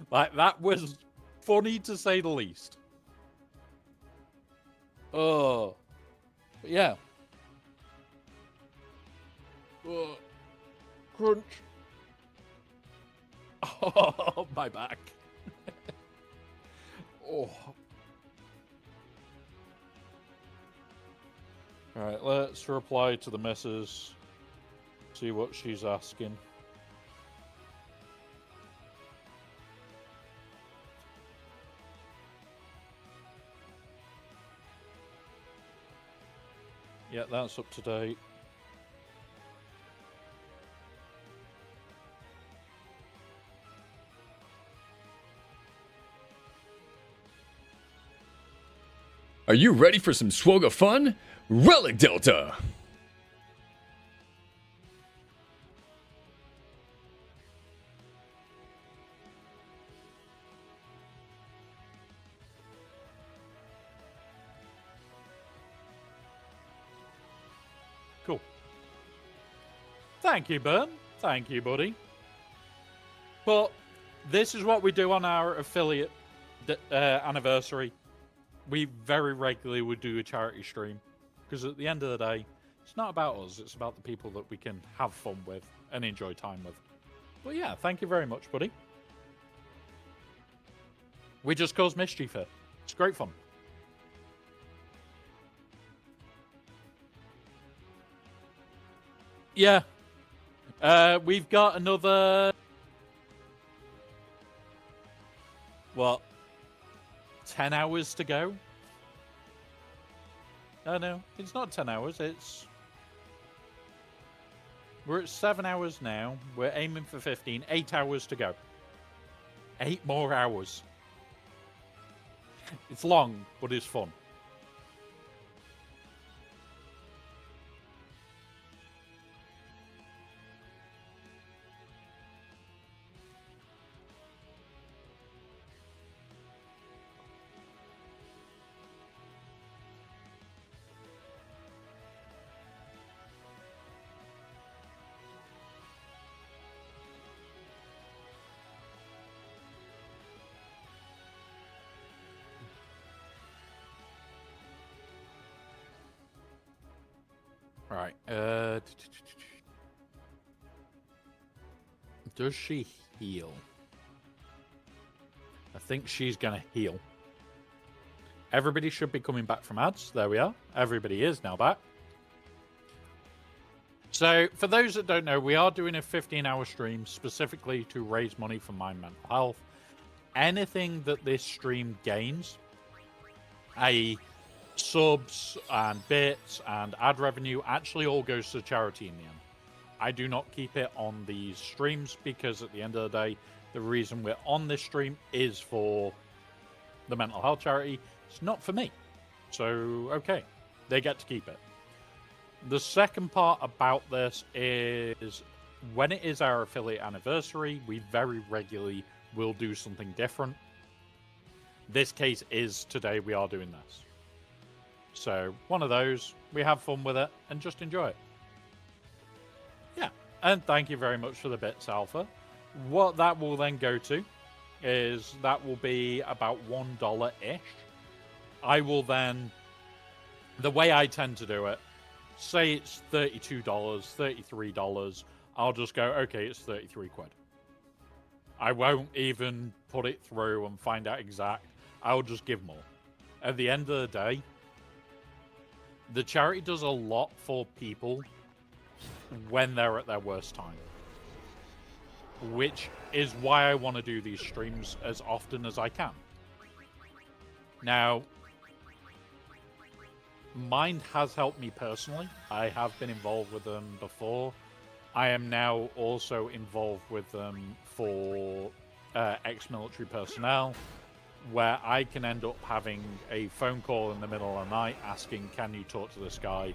Like, that was funny to say the least. Oh. But yeah. Crunch. Oh, my back. Oh. Alright, let's reply to the missus. See what she's asking. Yeah, that's up to date. Are you ready for some swogga fun? Relic Delta! Cool. Thank you, Burn. Thank you, buddy. But this is what we do on our affiliate anniversary. We very regularly would do a charity stream. Because at the end of the day, it's not about us. It's about the people that we can have fun with and enjoy time with. But yeah, thank you very much, buddy. We just cause mischief here. It's great fun. Yeah. We've got another... What? 10 hours to go? Oh, no, it's not 10 hours. We're at 7 hours now. We're aiming for 15. 8 hours to go. 8 more hours. It's long, but it's fun. Right. Does she heal? I think she's gonna heal. Everybody should be coming back from ads. There we are. Everybody is now back. So, for those that don't know, we are doing a 15-hour stream specifically to raise money for my mental health. Anything that this stream gains, i.e. subs and bits and ad revenue, actually all goes to charity in the end. I do not keep it on these streams because at the end of the day, the reason we're on this stream is for the mental health charity. It's not for me. So, okay, they get to keep it. The second part about this is when it is our affiliate anniversary, we very regularly will do something different. This case is today we are doing this. So, one of those, we have fun with it and just enjoy it. Yeah, and thank you very much for the bits, Alpha. What that will then go to is that will be about $1-ish. I will then, the way I tend to do it, say it's $32, $33, I'll just go, okay, it's 33 quid. I won't even put it through and find out exact. I'll just give more. At the end of the day, the charity does a lot for people when they're at their worst time. Which is why I want to do these streams as often as I can. Now, Mind has helped me personally. I have been involved with them before. I am now also involved with them for ex-military personnel, where I can end up having a phone call in the middle of the night asking, can you talk to this guy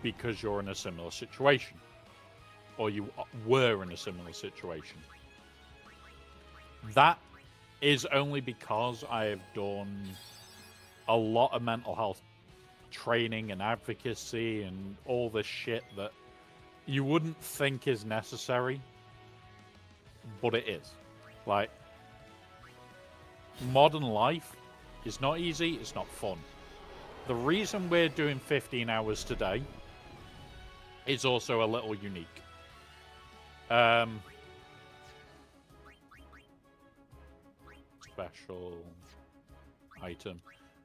because you're in a similar situation? Or you were in a similar situation. That is only because I have done a lot of mental health training and advocacy and all this shit that you wouldn't think is necessary, but it is. Like, modern life is not easy, it's not fun. The reason we're doing 15 hours today is also a little unique. Special item.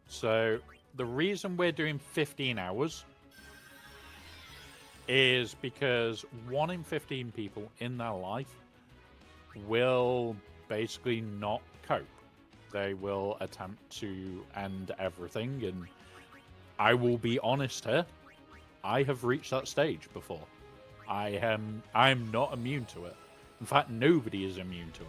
So the reason we're doing 15 hours is because 1 in 15 people in their life will basically not cope. They will attempt to end everything, and I will be honest here, I have reached that stage before. I'm not immune to it. In fact, nobody is immune to it.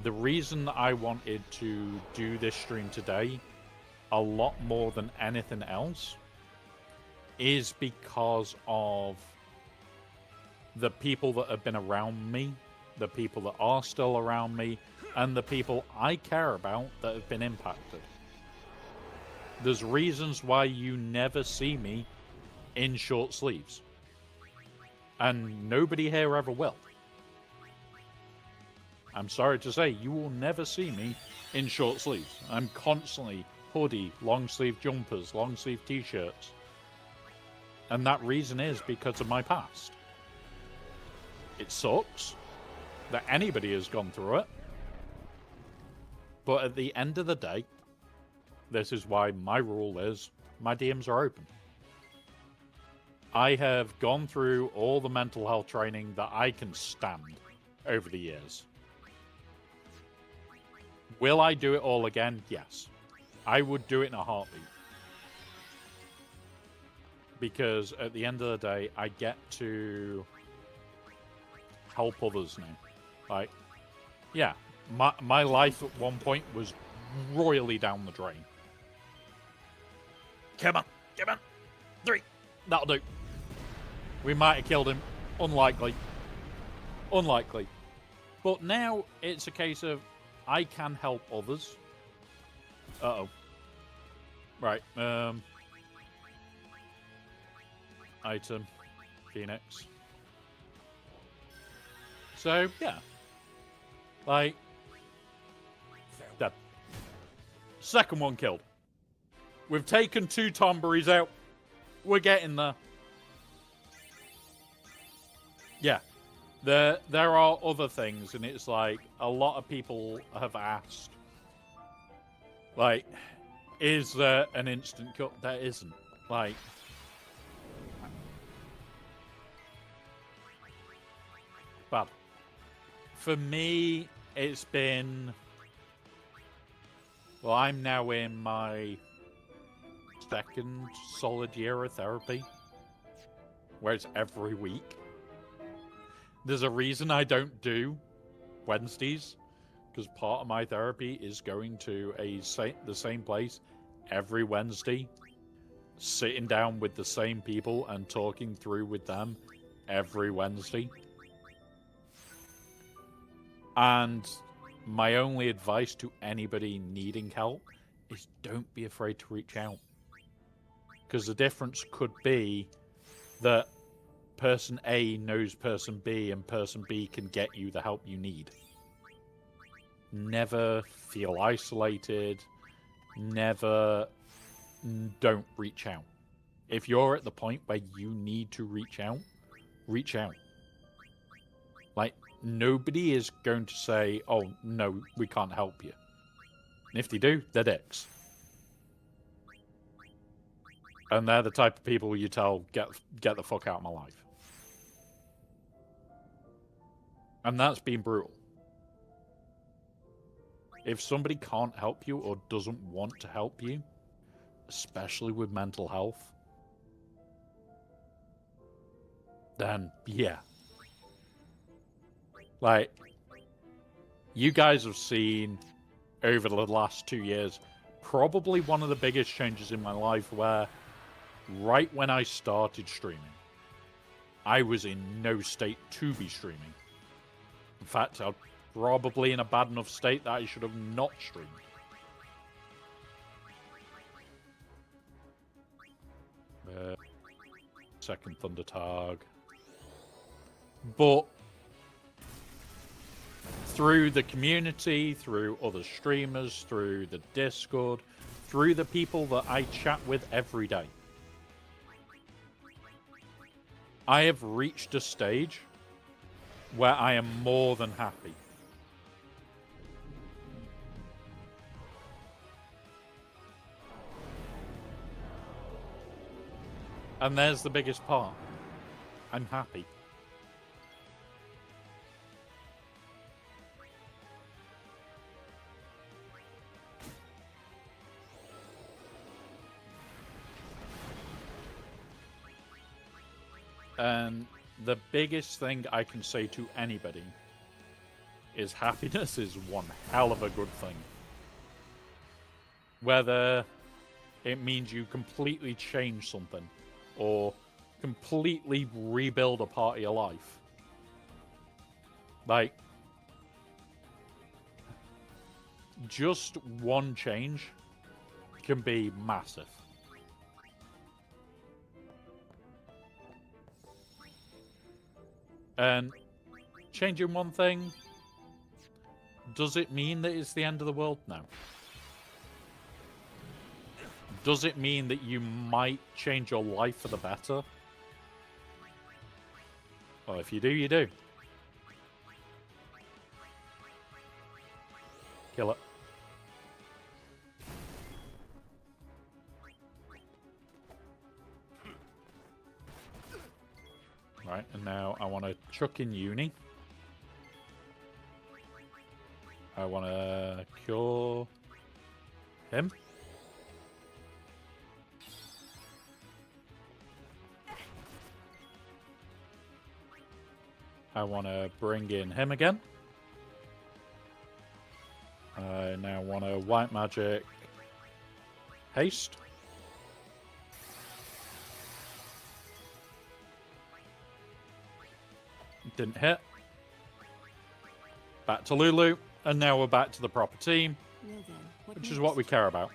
The reason I wanted to do this stream today, a lot more than anything else, is because of the people that have been around me, the people that are still around me, and the people I care about that have been impacted. There's reasons why you never see me in short sleeves. And nobody here ever will. I'm sorry to say, you will never see me in short sleeves. I'm constantly hoodie, long sleeve jumpers, long sleeve t-shirts. And that reason is because of my past. It sucks that anybody has gone through it. But at the end of the day, this is why my rule is my DMs are open. I have gone through all the mental health training that I can stand over the years. Will I do it all again? Yes. I would do it in a heartbeat. Because at the end of the day, I get to help others now. Like, yeah, My life at one point was royally down the drain. Come on. 3. That'll do. We might have killed him. Unlikely. But now it's a case of I can help others. Uh-oh. Right. Item. Phoenix. So, yeah. Like, dead. Second one killed. We've taken 2 Tomberries out. We're getting there. Yeah. There are other things, and it's like, a lot of people have asked, like, is there an instant cut? There isn't. Like, bad. For me, it's been... Well, I'm now in my 2nd solid year of therapy, where it's every week. There's a reason I don't do Wednesdays, because part of my therapy is going to the same place every Wednesday, sitting down with the same people and talking through with them every Wednesday. And my only advice to anybody needing help is don't be afraid to reach out. Because the difference could be that person A knows person B and person B can get you the help you need. Never feel isolated. Don't reach out. If you're at the point where you need to reach out, reach out. Like, nobody is going to say, oh, no, we can't help you. And if they do, they're dicks. And they're the type of people you tell, get the fuck out of my life. And that's been brutal. If somebody can't help you or doesn't want to help you, especially with mental health, then, yeah. Like, you guys have seen over the last 2 years, probably one of the biggest changes in my life where right when I started streaming, I was in no state to be streaming. In fact, I'm probably in a bad enough state that I should have not streamed. Second Thunder Targ. But through the community, through other streamers, through the Discord, through the people that I chat with every day, I have reached a stage where I am more than happy. And there's the biggest part. I'm happy. And the biggest thing I can say to anybody is happiness is one hell of a good thing. Whether it means you completely change something or completely rebuild a part of your life. Like, just one change can be massive. And changing one thing, does it mean that it's the end of the world? No. Does it mean that you might change your life for the better? Well, if you do, you do. Kill it. Right, and now I want to chuck in Uni. I want to cure him. I want to bring in him again. I now want a white magic haste. Didn't hit. Back to Lulu, and now we're back to the proper team, Well then, what which next? is what we care about.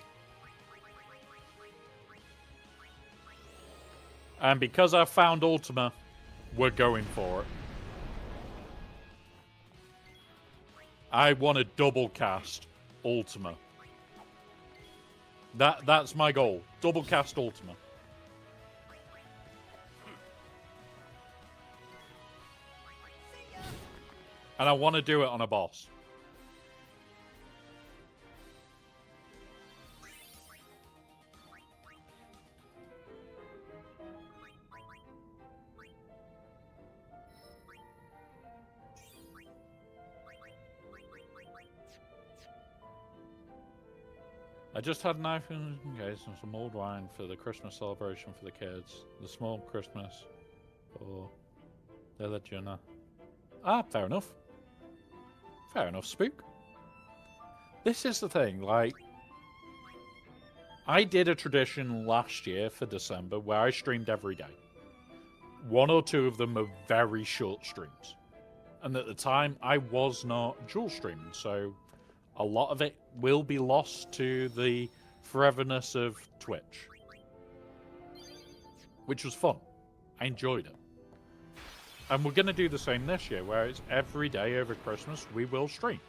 And because I found Ultima, we're going for it. I want to double cast Ultima. That's my goal. Double cast Ultima. And I want to do it on a boss. I just had a knife and some old wine for the Christmas celebration for the kids. The small Christmas for the Legiona. Ah, fair enough. Fair enough, Spook. This is the thing, like, I did a tradition last year for December where I streamed every day. One or two of them are very short streams. And at the time, I was not dual streaming, so a lot of it will be lost to the foreverness of Twitch. Which was fun. I enjoyed it. And we're going to do the same this year, where it's every day over Christmas we will stream.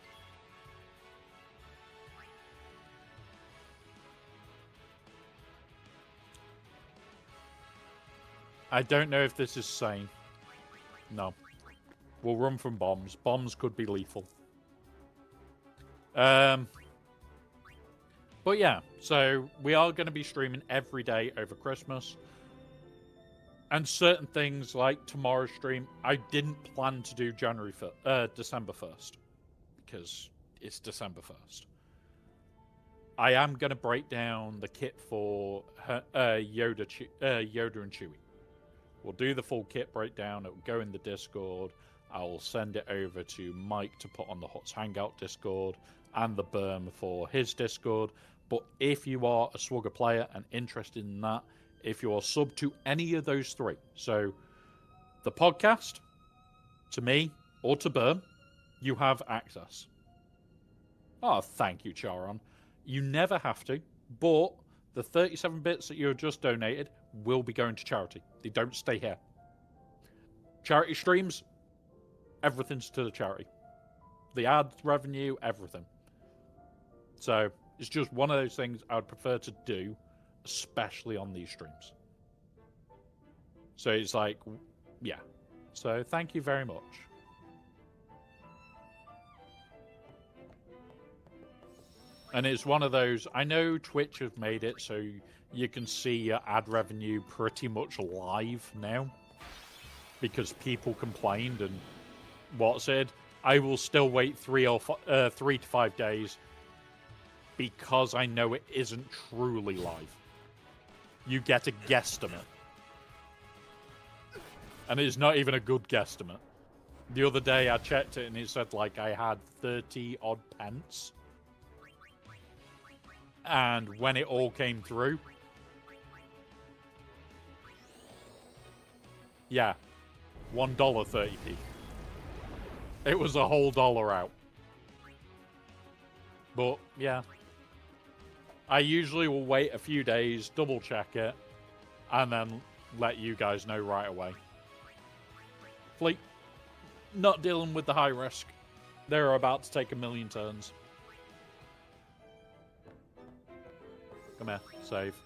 I don't know if this is sane. No. We'll run from bombs. Bombs could be lethal. But yeah, so we are going to be streaming every day over Christmas. And certain things like tomorrow's stream, I didn't plan to do December 1st. Because it's December 1st. I am going to break down the kit for Yoda and Chewie. We'll do the full kit breakdown. It will go in the Discord. I'll send it over to Mike to put on the Huts Hangout Discord and the Berm for his Discord. But if you are a Swugger player and interested in that, if you're sub to any of those three, so the podcast, to me, or to Berm, you have access. Oh, thank you, Charon. You never have to, but the 37 bits that you have just donated will be going to charity. They don't stay here. Charity streams, everything's to the charity. The ad revenue, everything. So it's just one of those things I would prefer to do, especially on these streams. So it's like, yeah. So thank you very much. And it's one of those, I know Twitch have made it so you can see your ad revenue pretty much live now. Because people complained and what said, I will still wait 3 to 5 days because I know it isn't truly live. You get a guesstimate. And it's not even a good guesstimate. The other day I checked it and it said like I had 30 odd pence. And when it all came through, yeah, $1.30p. It was a whole dollar out. But yeah, I usually will wait a few days, double check it, and then let you guys know right away. Fleet, not dealing with the high risk. They're about to take 1,000,000 turns. Come here, save.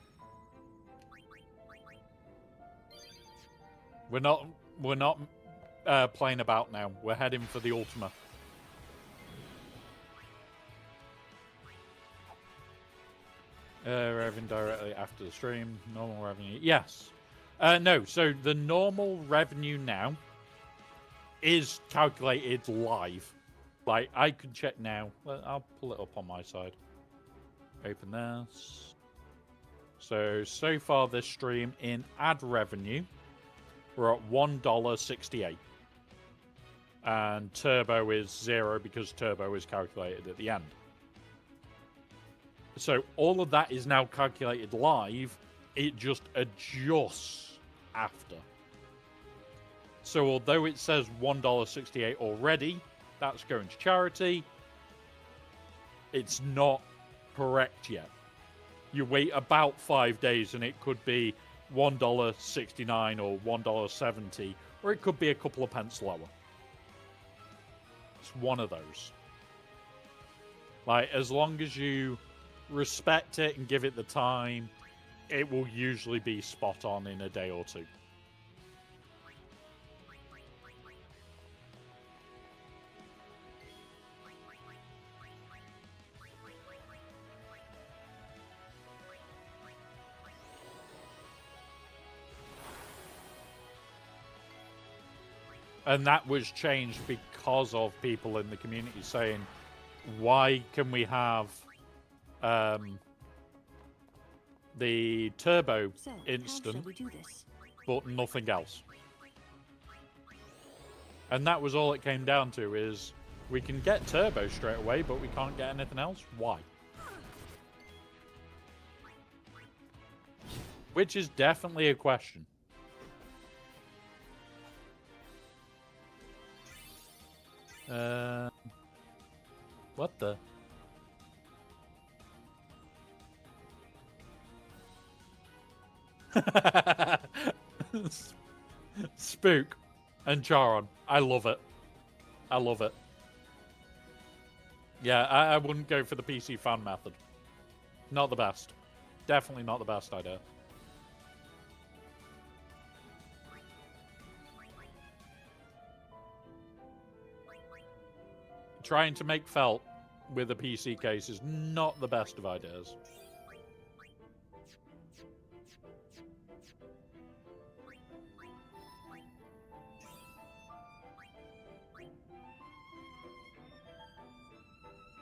We're not playing about now. We're heading for the Ultima. Revenue directly after the stream. Normal revenue. Yes. No, so the normal revenue now is calculated live. Like, I could check now. I'll pull it up on my side. Open this. So far this stream in ad revenue, we're at $1.68. And turbo is 0 because turbo is calculated at the end. So all of that is now calculated live. It just adjusts after. So although it says $1.68 already, that's going to charity. It's not correct yet. You wait about 5 days and it could be $1.69 or $1.70, or it could be a couple of pence lower. It's one of those. Like, as long as you respect it and give it the time, it will usually be spot on in a day or two. And that was changed because of people in the community saying, why can we have the turbo instant, but nothing else? And that was all it came down to, is we can get turbo straight away, but we can't get anything else. Why? Which is definitely a question. What the? Spook and Charon. I love it. I love it. Yeah, I wouldn't go for the PC fan method. Not the best. Definitely not the best idea. Trying to make felt with a PC case is not the best of ideas.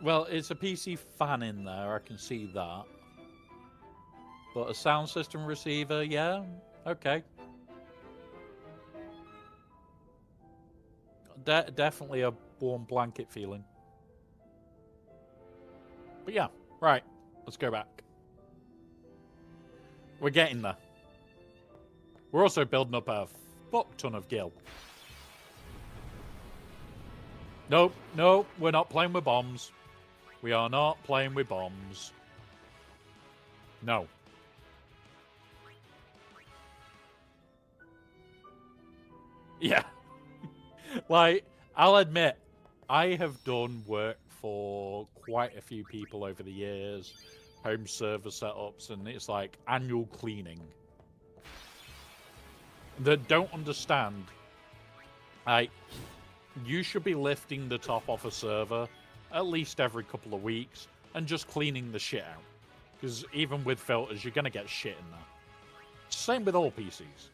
Well, it's a PC fan in there, I can see that. But a sound system receiver, yeah, okay. Definitely a warm blanket feeling. But yeah, right, let's go back. We're getting there. We're also building up a fuck ton of gil. Nope, nope, we're not playing with bombs. We are not playing with bombs. No. Yeah. Like, I'll admit, I have done work for quite a few people over the years, home server setups, and it's like annual cleaning. That don't understand, like, you should be lifting the top off a server at least every couple of weeks and just cleaning the shit out. Because even with filters, you're going to get shit in there. Same with all PCs.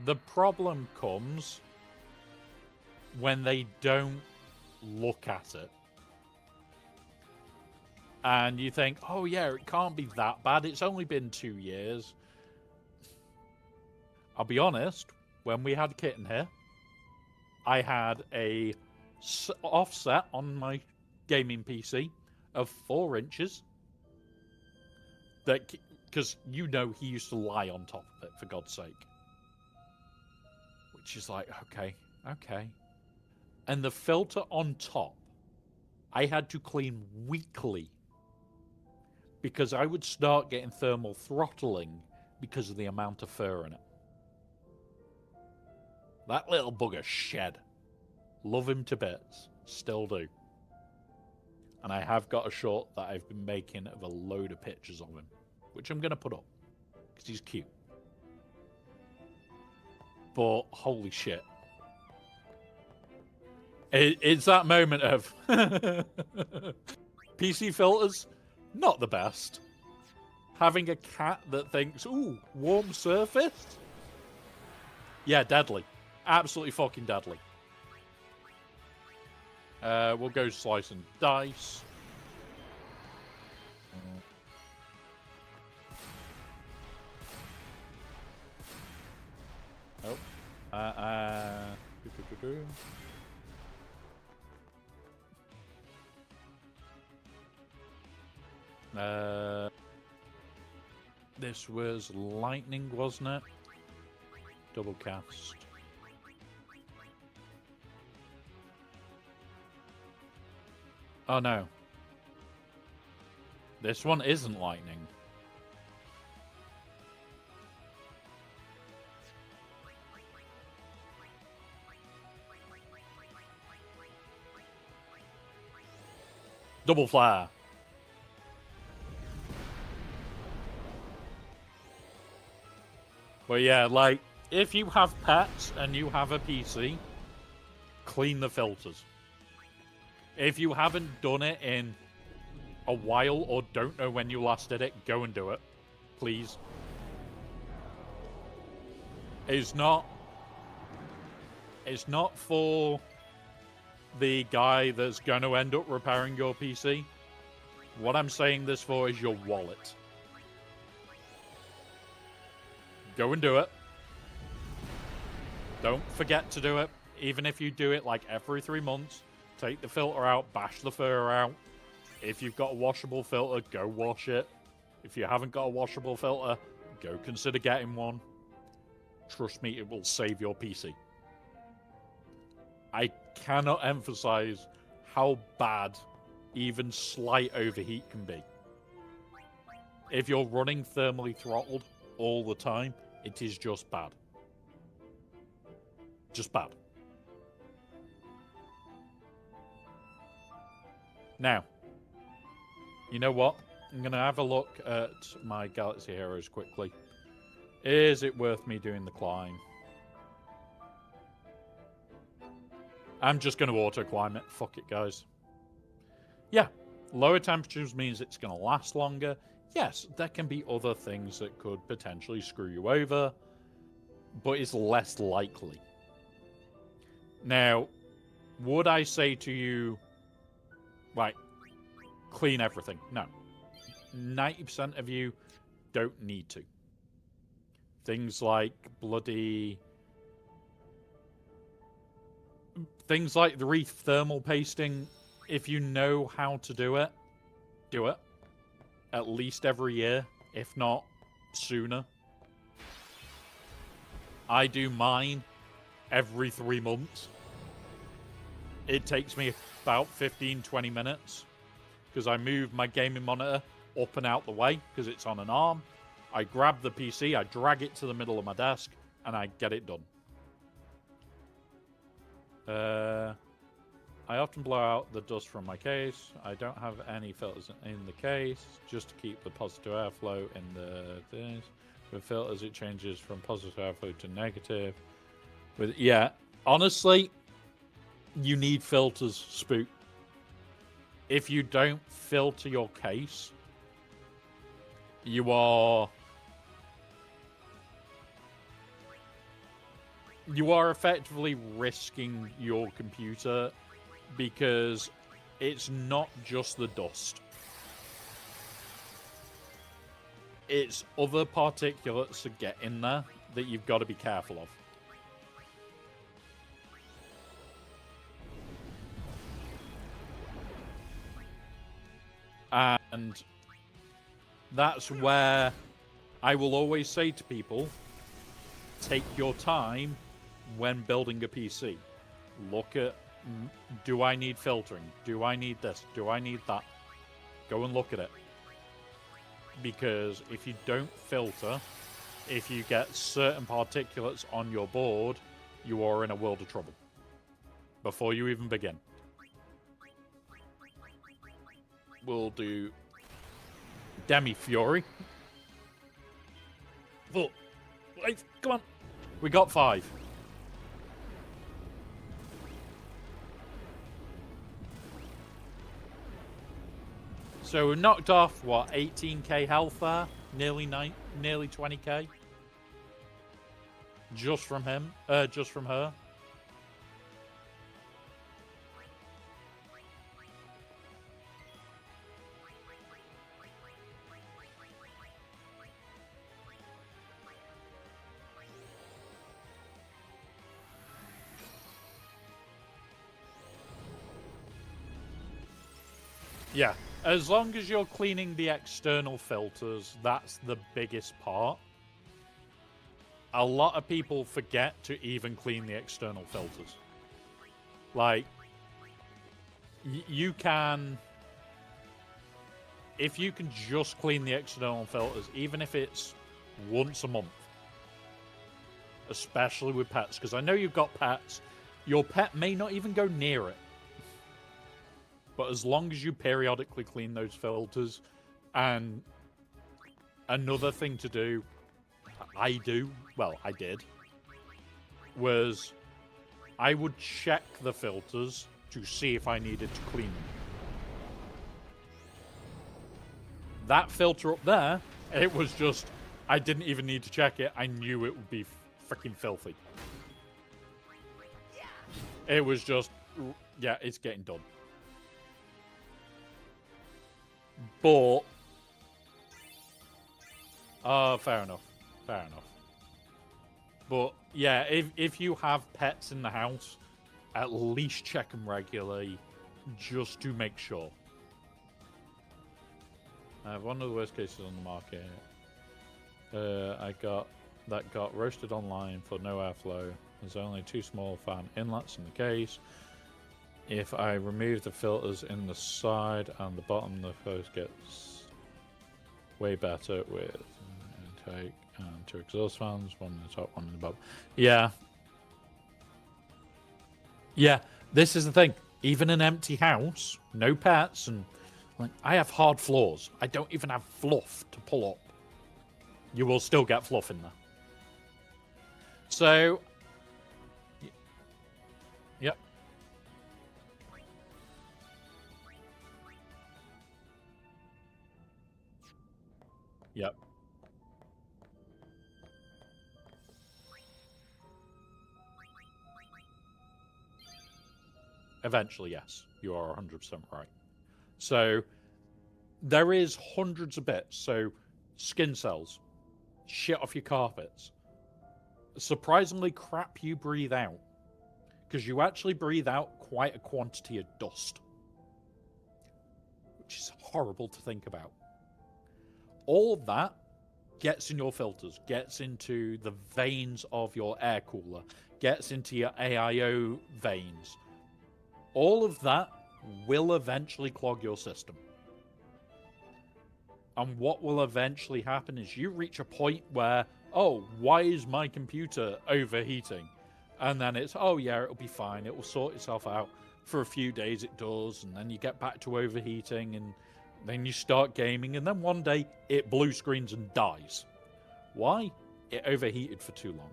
The problem comes when they don't look at it. And you think, oh yeah, it can't be that bad. It's only been 2 years. I'll be honest, when we had Kitten here, I had a offset on my gaming PC of 4 inches. That, because you know he used to lie on top of it, for God's sake. Which is like, okay. And the filter on top, I had to clean weekly. Because I would start getting thermal throttling because of the amount of fur in it. That little bugger shed. Love him to bits. Still do. And I have got a shot that I've been making of a load of pictures of him. Which I'm going to put up. Because he's cute. But holy shit. It's that moment of... PC filters, not the best. Having a cat that thinks, ooh, warm surface? Yeah, deadly. Absolutely fucking deadly. We'll go slice and dice. Oh. This was lightning, wasn't it? Double cast. Oh no. This one isn't lightning. Double flare. But yeah, like, if you have pets and you have a PC, clean the filters. If you haven't done it in a while or don't know when you last did it, go and do it. Please. It's not for the guy that's going to end up repairing your PC. What I'm saying this for is your wallet. Go and do it. Don't forget to do it. Even if you do it like every 3 months, take the filter out, bash the fur out. If you've got a washable filter, go wash it. If you haven't got a washable filter, go consider getting one. Trust me, it will save your PC. I cannot emphasize how bad even slight overheat can be. If you're running thermally throttled all the time, it is just bad. Just bad. Now, you know what? I'm going to have a look at my Galaxy Heroes quickly. Is it worth me doing the climb? I'm just going to auto-climb it. Fuck it, guys. Yeah, lower temperatures means it's going to last longer. Yes, there can be other things that could potentially screw you over, but it's less likely. Now, would I say to you, right, clean everything? No. 90% of you don't need to. Things like things like the reef thermal pasting, if you know how to do it, do it. At least every year, if not sooner. I do mine every 3 months. It takes me about 15-20 minutes because I move my gaming monitor up and out the way because it's on an arm. I grab the PC, I drag it to the middle of my desk, and I get it done. I often blow out the dust from my case. I don't have any filters in the case, just to keep the positive airflow in the things. With filters, it changes from positive airflow to negative. Yeah, honestly, you need filters, Spook. If you don't filter your case, you are effectively risking your computer because it's not just the dust. It's other particulates that get in there that you've got to be careful of. And that's where I will always say to people, take your time when building a PC. Look at, do I need filtering? Do I need this? Do I need that? Go and look at it. Because if you don't filter, if you get certain particulates on your board, you are in a world of trouble. Before you even begin. We'll do Demi Fury. Oh, wait, come on. We got 5. So we knocked off, what, 18k health there? Nearly 20k? Just from him? Just from her? Yeah, As long as you're cleaning the external filters, that's the biggest part. A lot of people forget to even clean the external filters. Like, you can... If you can just clean the external filters, even if it's once a month, especially with pets, because I know you've got pets, your pet may not even go near it. But as long as you periodically clean those filters, and another thing to do, I did, was I would check the filters to see if I needed to clean them. That filter up there, it was just, I didn't even need to check it. I knew it would be freaking filthy. It was just, yeah, it's getting done. But, fair enough. Fair enough. But, yeah, if you have pets in the house, at least check them regularly, just to make sure. I have one of the worst cases on the market. I got roasted online for no airflow. There's only 2 small fan inlets in the case. If I remove the filters in the side and the bottom, the hose gets way better with intake and 2 exhaust fans, one in the top, one in the bottom. Yeah. Yeah, this is the thing. Even an empty house, no pets, and like, I have hard floors. I don't even have fluff to pull up. You will still get fluff in there. So, yep. Yep. Eventually, yes. You are 100% right. So, there is hundreds of bits. So, skin cells, shit off your carpets, surprisingly crap you breathe out, because you actually breathe out quite a quantity of dust, which is horrible to think about. All of that gets in your filters, gets into the veins of your air cooler, gets into your AIO veins. All of that will eventually clog your system. And what will eventually happen is you reach a point where, oh, why is my computer overheating? And then it's, oh yeah, it'll be fine. It will sort itself out. For a few days it does, and then you get back to overheating, and then you start gaming, and then one day it blue screens and dies. Why? It overheated for too long.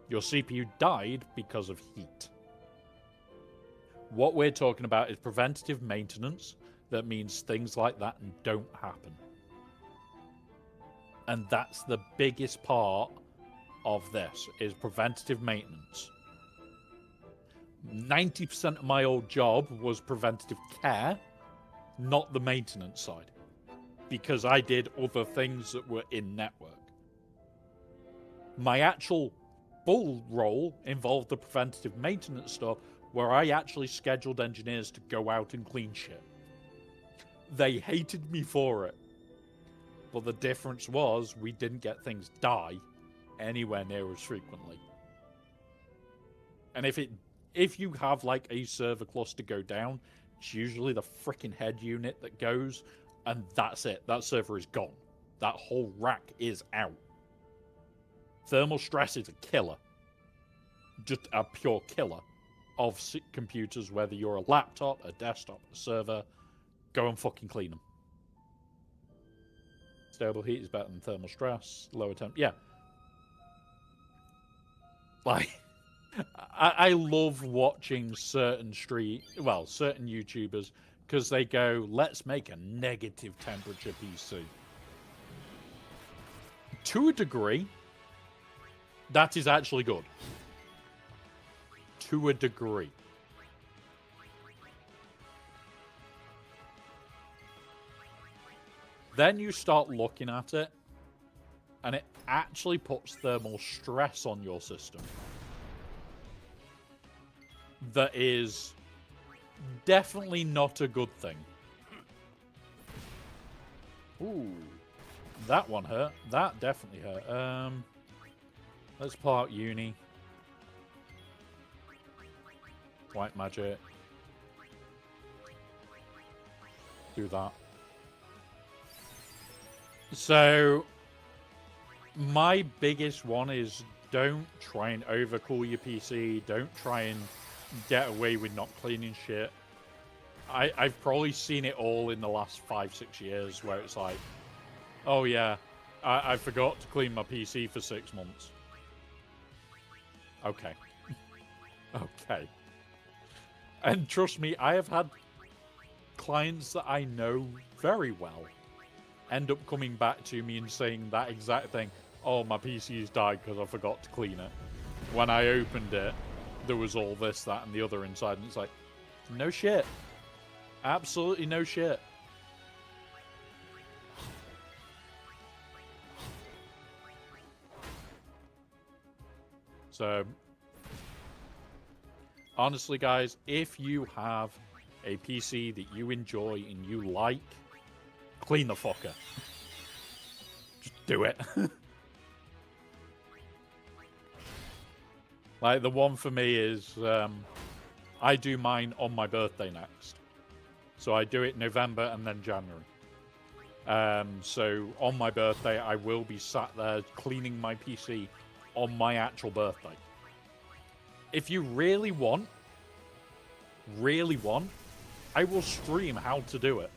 Your CPU died because of heat. What we're talking about is preventative maintenance. That means things like that don't happen. And that's the biggest part of this, is preventative maintenance. 90% of my old job was preventative care, not the maintenance side, because I did other things that were in network. My actual full role involved the preventative maintenance stuff, where I actually scheduled engineers to go out and clean shit. They hated me for it. But the difference was we didn't get things die anywhere near as frequently. And if you have like a server cluster go down, it's usually the freaking head unit that goes, and that's it. That server is gone. That whole rack is out. Thermal stress is a killer. Just a pure killer of computers, whether you're a laptop, a desktop, a server. Go and fucking clean them. Stable heat is better than thermal stress. Lower temp, yeah. Like, I love watching certain YouTubers, because they go, let's make a negative temperature PC. To a degree, that is actually good. To a degree. Then you start looking at it, and it actually puts thermal stress on your system. That is definitely not a good thing. Ooh. That one hurt. That definitely hurt. Let's pull out Uni. White magic. Do that. So, my biggest one is don't try and overcool your PC. Don't try and get away with not cleaning shit. I've probably seen it all in the last 5-6 years where it's like, oh yeah, I forgot to clean my PC for 6 months. Okay. Okay. And trust me, I have had clients that I know very well end up coming back to me and saying that exact thing. Oh, my PC's died because I forgot to clean it. When I opened it, there was all this, that, and the other inside. And it's like, no shit. Absolutely no shit. So, honestly, guys, if you have a PC that you enjoy and you like, clean the fucker. Just do it. Like, the one for me is, I do mine on my birthday next. So I do it November and then January. So on my birthday, I will be sat there cleaning my PC on my actual birthday. If you really want, I will stream how to do it.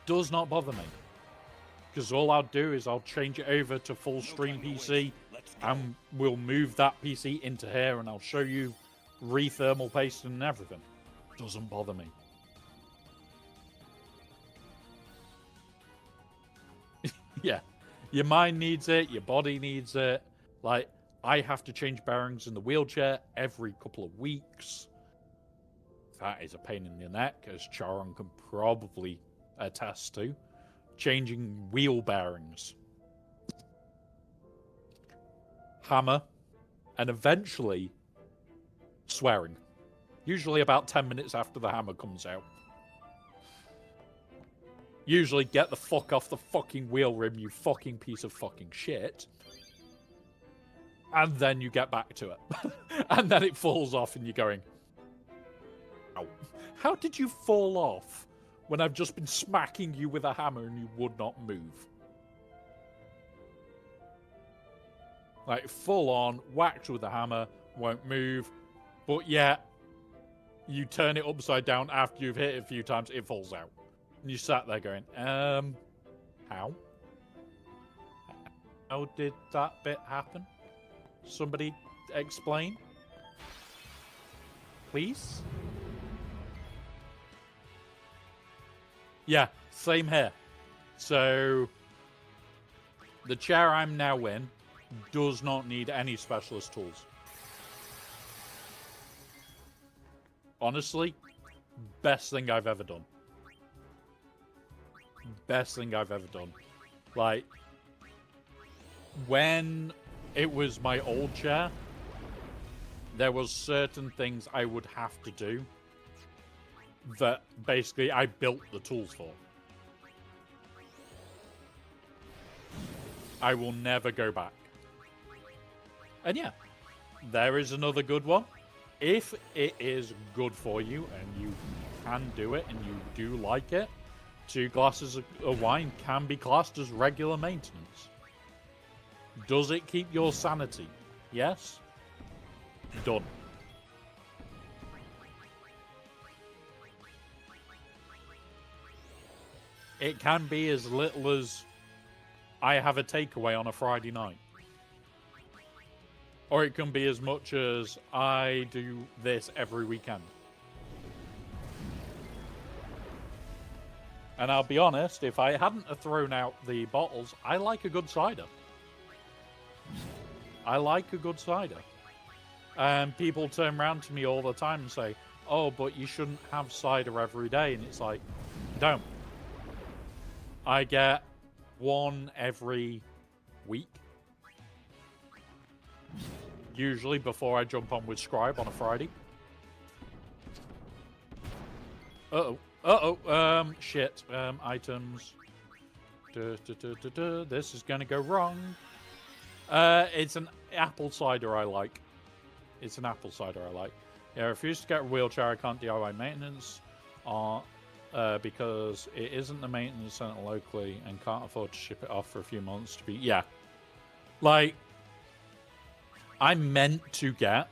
Does not bother me. Because all I'll do is I'll change it over to full stream PC and we'll move that PC into here and I'll show you re-thermal pasting and everything. Doesn't bother me. Yeah. Your mind needs it, your body needs it. Like, I have to change bearings in the wheelchair every couple of weeks. That is a pain in the neck, as Charon can probably attest to. Changing wheel bearings. Hammer. And eventually, swearing. Usually about 10 minutes after the hammer comes out. Usually, get the fuck off the fucking wheel rim, you fucking piece of fucking shit. And then you get back to it. And then it falls off and you're going, ow. How did you fall off when I've just been smacking you with a hammer and you would not move? Like, full on, whacked with a hammer, won't move. But yeah, you turn it upside down after you've hit it a few times, it falls out. And you sat there going, how? How did that bit happen? Somebody explain? Please? Yeah, same here. So, the chair I'm now in does not need any specialist tools. Honestly, best thing I've ever done. Best thing I've ever done. Like, when it was my old chair, there was certain things I would have to do that basically I built the tools for. I will never go back. And yeah, there is another good one. If it is good for you and you can do it and you do like it, 2 glasses of wine can be classed as regular maintenance. Does it keep your sanity? Yes. Done. It can be as little as I have a takeaway on a Friday night. Or it can be as much as I do this every weekend. And I'll be honest, if I hadn't have thrown out the bottles, I like a good cider. I like a good cider. And people turn around to me all the time and say, oh, but you shouldn't have cider every day. And it's like, don't. I get one every week. Usually before I jump on with Scribe on a Friday. Uh-oh. Shit. Items. This is gonna go wrong. It's an apple cider I like. It's an apple cider I like. Yeah, I refuse to get a wheelchair. I can't DIY maintenance because it isn't the maintenance center locally and can't afford to ship it off for a few months to be... Yeah. Like, I meant to get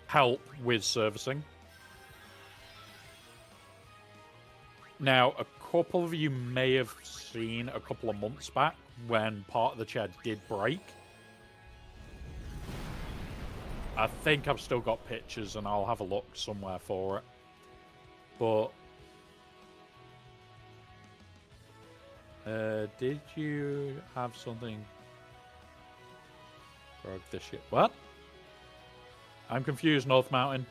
help with servicing. Now, a couple of you may have seen a couple of months back when part of the chair did break. I think I've still got pictures and I'll have a look somewhere for it. But... did you have something... Broke this shit. What? I'm confused, North Mountain.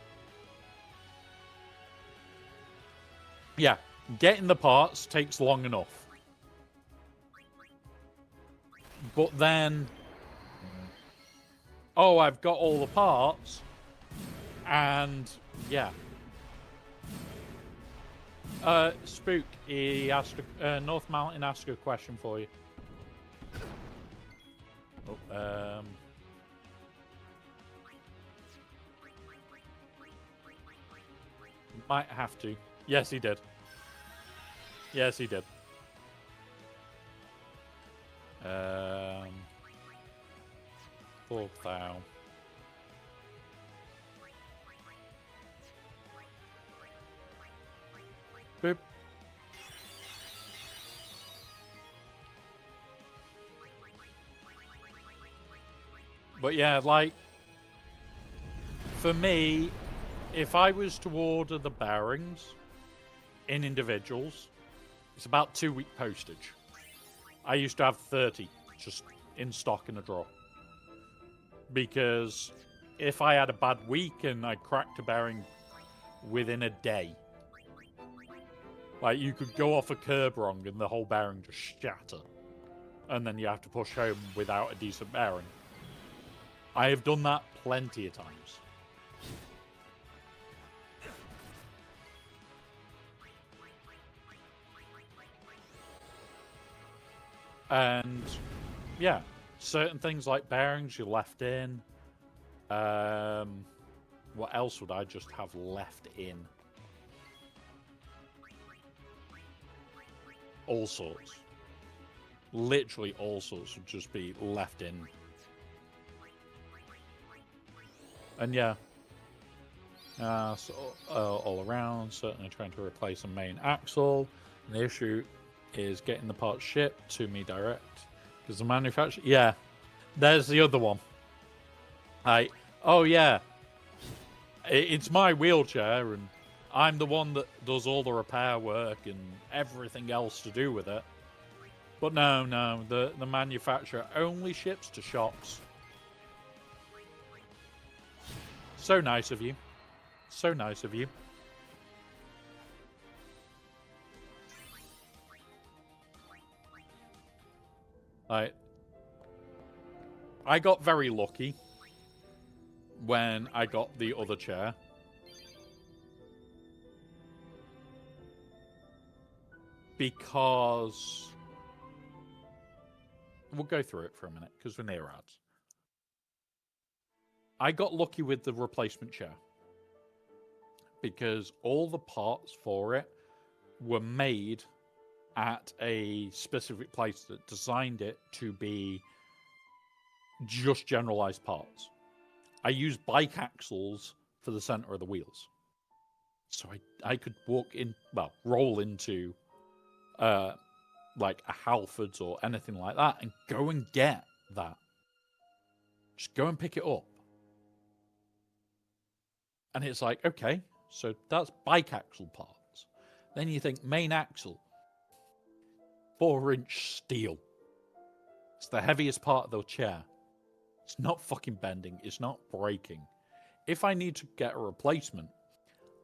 Yeah, getting the parts takes long enough. But then... Oh, I've got all the parts. And, yeah. Spook, he asked... North Mountain asked a question for you. Oh, might have to. Yes, he did. Yes, he did. Fuck thou. Boop. But yeah, like, for me, if I was to order the bearings in individuals, it's about 2-week postage. I used to have 30 just in stock in a drawer. Because if I had a bad week and I cracked a bearing within a day, like, you could go off a curb wrong and the whole bearing just shatter. And then you have to push home without a decent bearing. I have done that plenty of times. And, yeah, certain things like bearings you left in. What else would I just have left in? All sorts. Literally all sorts would just be left in. And yeah. So, all around, certainly trying to replace a main axle. And the issue is getting the parts shipped to me direct. Because the manufacturer... Yeah. There's the other one. Oh, yeah. It's my wheelchair, and I'm the one that does all the repair work and everything else to do with it. But no, the manufacturer only ships to shops. So nice of you. So nice of you. I got very lucky when I got the other chair. Because... We'll go through it for a minute, because we're near ads. I got lucky with the replacement chair. Because all the parts for it were made at a specific place that designed it to be just generalized parts. I used bike axles for the center of the wheels. So I could roll into like a Halfords or anything like that and go and get that. Just go and pick it up. And it's like, okay, so that's bike axle parts. Then you think main axle, 4-inch steel. It's the heaviest part of the chair. It's not fucking bending. It's not breaking. If I need to get a replacement,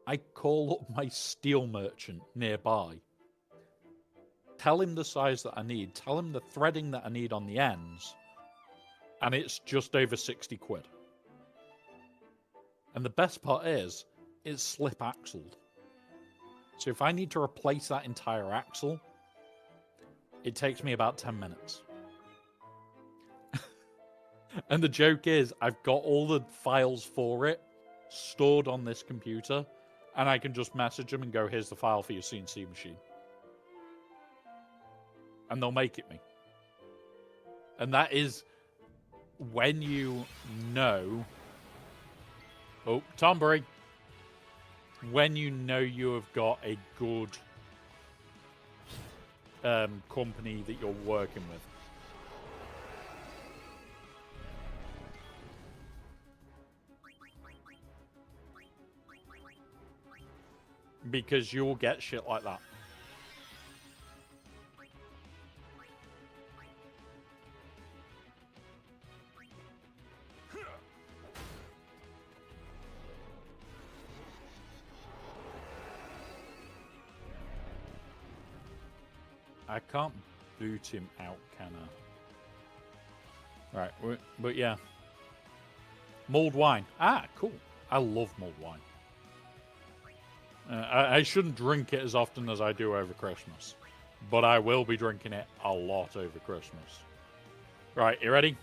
I call up my steel merchant nearby. Tell him the size that I need. Tell him the threading that I need on the ends. And it's just over 60 quid. And the best part is, it's slip axled. So if I need to replace that entire axle, it takes me about 10 minutes. And the joke is, I've got all the files for it stored on this computer, and I can just message them and go, here's the file for your CNC machine. And they'll make it me. And that is when you know... Oh, Tombury. When you know you have got a good company that you're working with. Because you'll get shit like that. I can't boot him out, can I? Right, but yeah. Mulled wine. Ah, cool. I love mulled wine. I shouldn't drink it as often as I do over Christmas. But I will be drinking it a lot over Christmas. Right, you ready?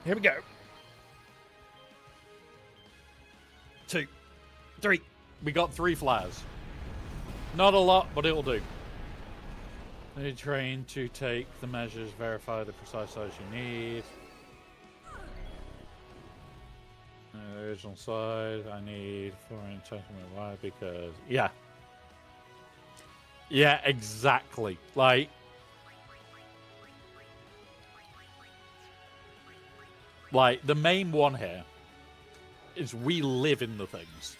Here we go. 2, 3. We got 3 flares. Not a lot, but it'll do. They train to take the measures, verify the precise size you need. The original size I need for an entitlement. Why? Because yeah, exactly. Like the main one here is we live in the things.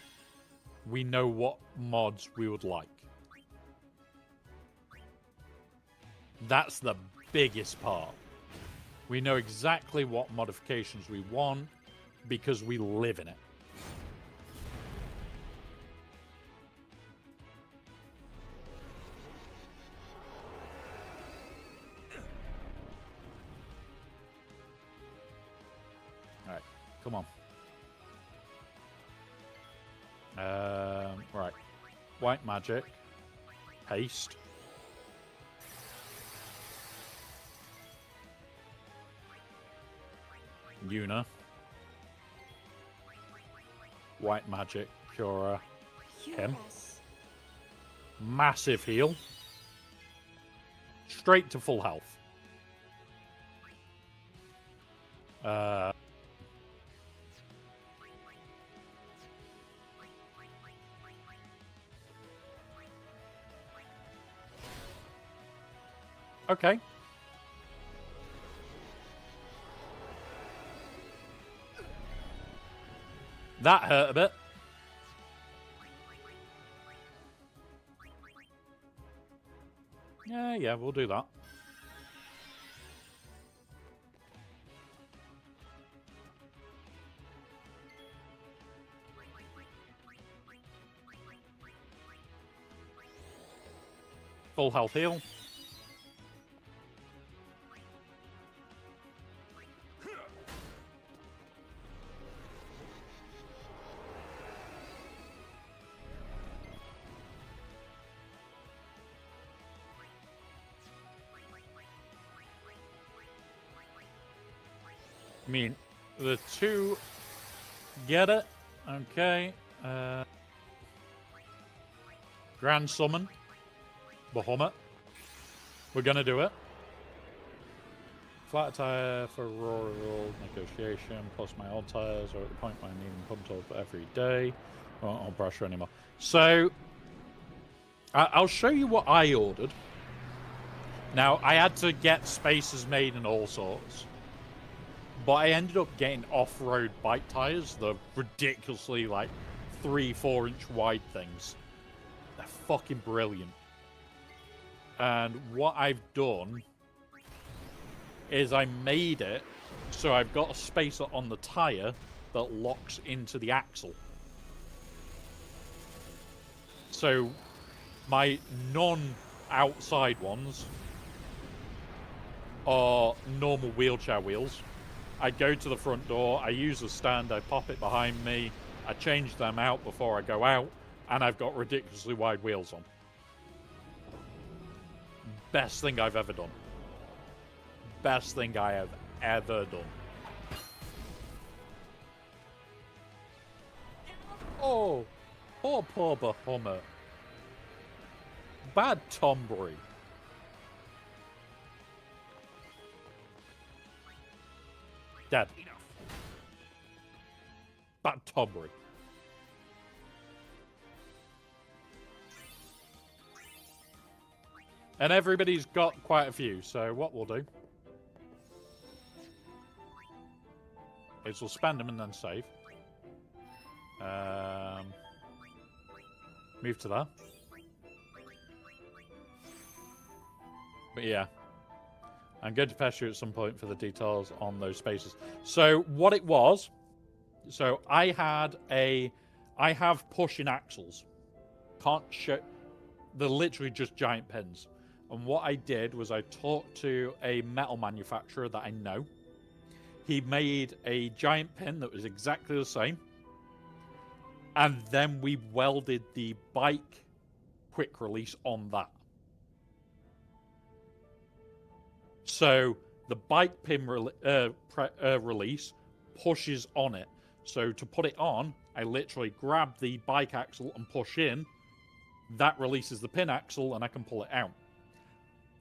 We know what mods we would like. That's the biggest part. We know exactly what modifications we want because we live in it. Alright, come on. Right. White magic. Haste. Yuna. White magic. Pura. Him. Massive heal. Straight to full health. Okay. That hurt a bit. Yeah, we'll do that. Full health heal. I mean, the 2 get it. Okay. Grand Summon. Bahamut. We're going to do it. Flat tire for rural negotiation. Plus my old tires are at the point where I need them pumped up every day. I won't brush her anymore. So, I'll show you what I ordered. Now, I had to get spacers made and all sorts. But I ended up getting off-road bike tires. The ridiculously, 3-4 inch wide things. They're fucking brilliant. And what I've done is I made it so I've got a spacer on the tire that locks into the axle. So my non-outside ones are normal wheelchair wheels. I go to the front door, I use the stand, I pop it behind me, I change them out before I go out, And I've got ridiculously wide wheels on. Best thing I've ever done. Best thing I have ever done. Oh, poor Bahummer. Bad Tombury. Dead. Bad Tombury. And everybody's got quite a few, so what we'll do is we'll spend them and then save. Move to there. But yeah. I'm going to pass you at some point for the details on those spaces. So what it was, so I have pushing axles. Can't show, they're literally just giant pins. And what I did was I talked to a metal manufacturer that I know. He made a giant pin that was exactly the same. And then we welded the bike quick release on that. So the bike pin release pushes on it. So to put it on, I literally grab the bike axle and push in. That releases the pin axle and I can pull it out.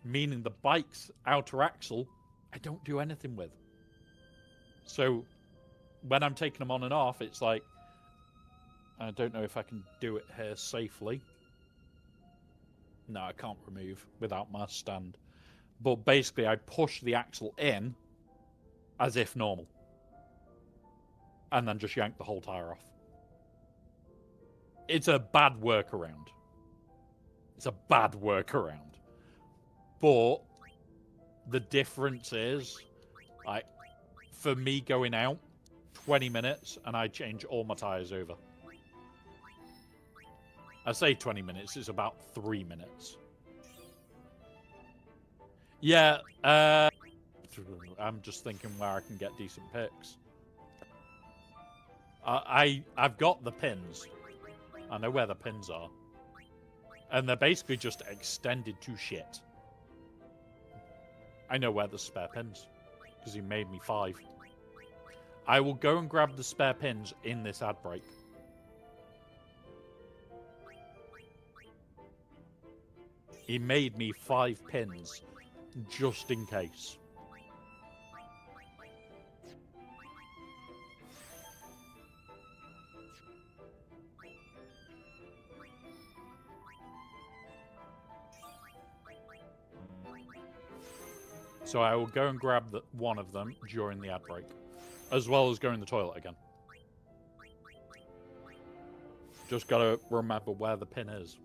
Meaning the bike's outer axle, I don't do anything with. So when I'm taking them on and off, it's like, I don't know if I can do it here safely. No, I can't remove without my stand. But basically, I push the axle in as if normal. And then just yank the whole tire off. It's a bad workaround. It's a bad workaround. But the difference is, like, for me going out, 20 minutes and I change all my tires over. I say 20 minutes, it's about 3 minutes. Yeah, I'm just thinking where I can get decent picks. I've got the pins. I know where the pins are. And they're basically just extended to shit. I know where the spare pins. Because he made me 5. I will go and grab the spare pins in this ad break. He made me 5 pins. Just in case. So I will go and grab one of them during the ad break. As well as going to the toilet again. Just gotta remember where the pin is.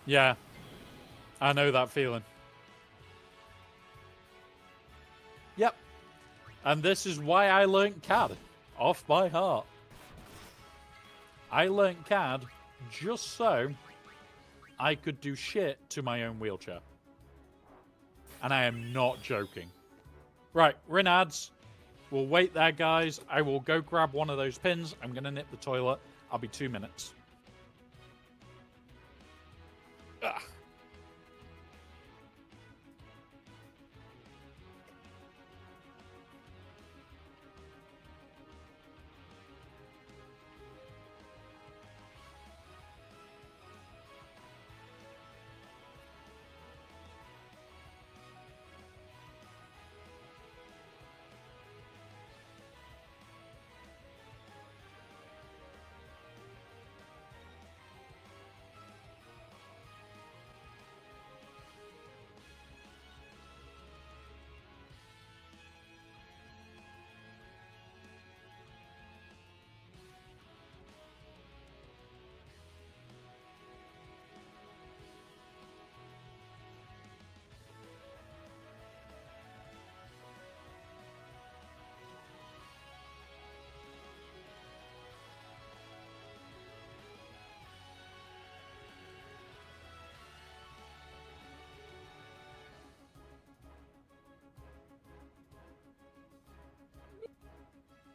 Yeah, I know that feeling. Yep. And this is why I learnt CAD off by heart. I learnt CAD just so I could do shit to my own wheelchair. And I am not joking. Right, we're in ads. We'll wait there, guys. I will go grab one of those pins. I'm going to nip the toilet. I'll be 2 minutes. Ugh.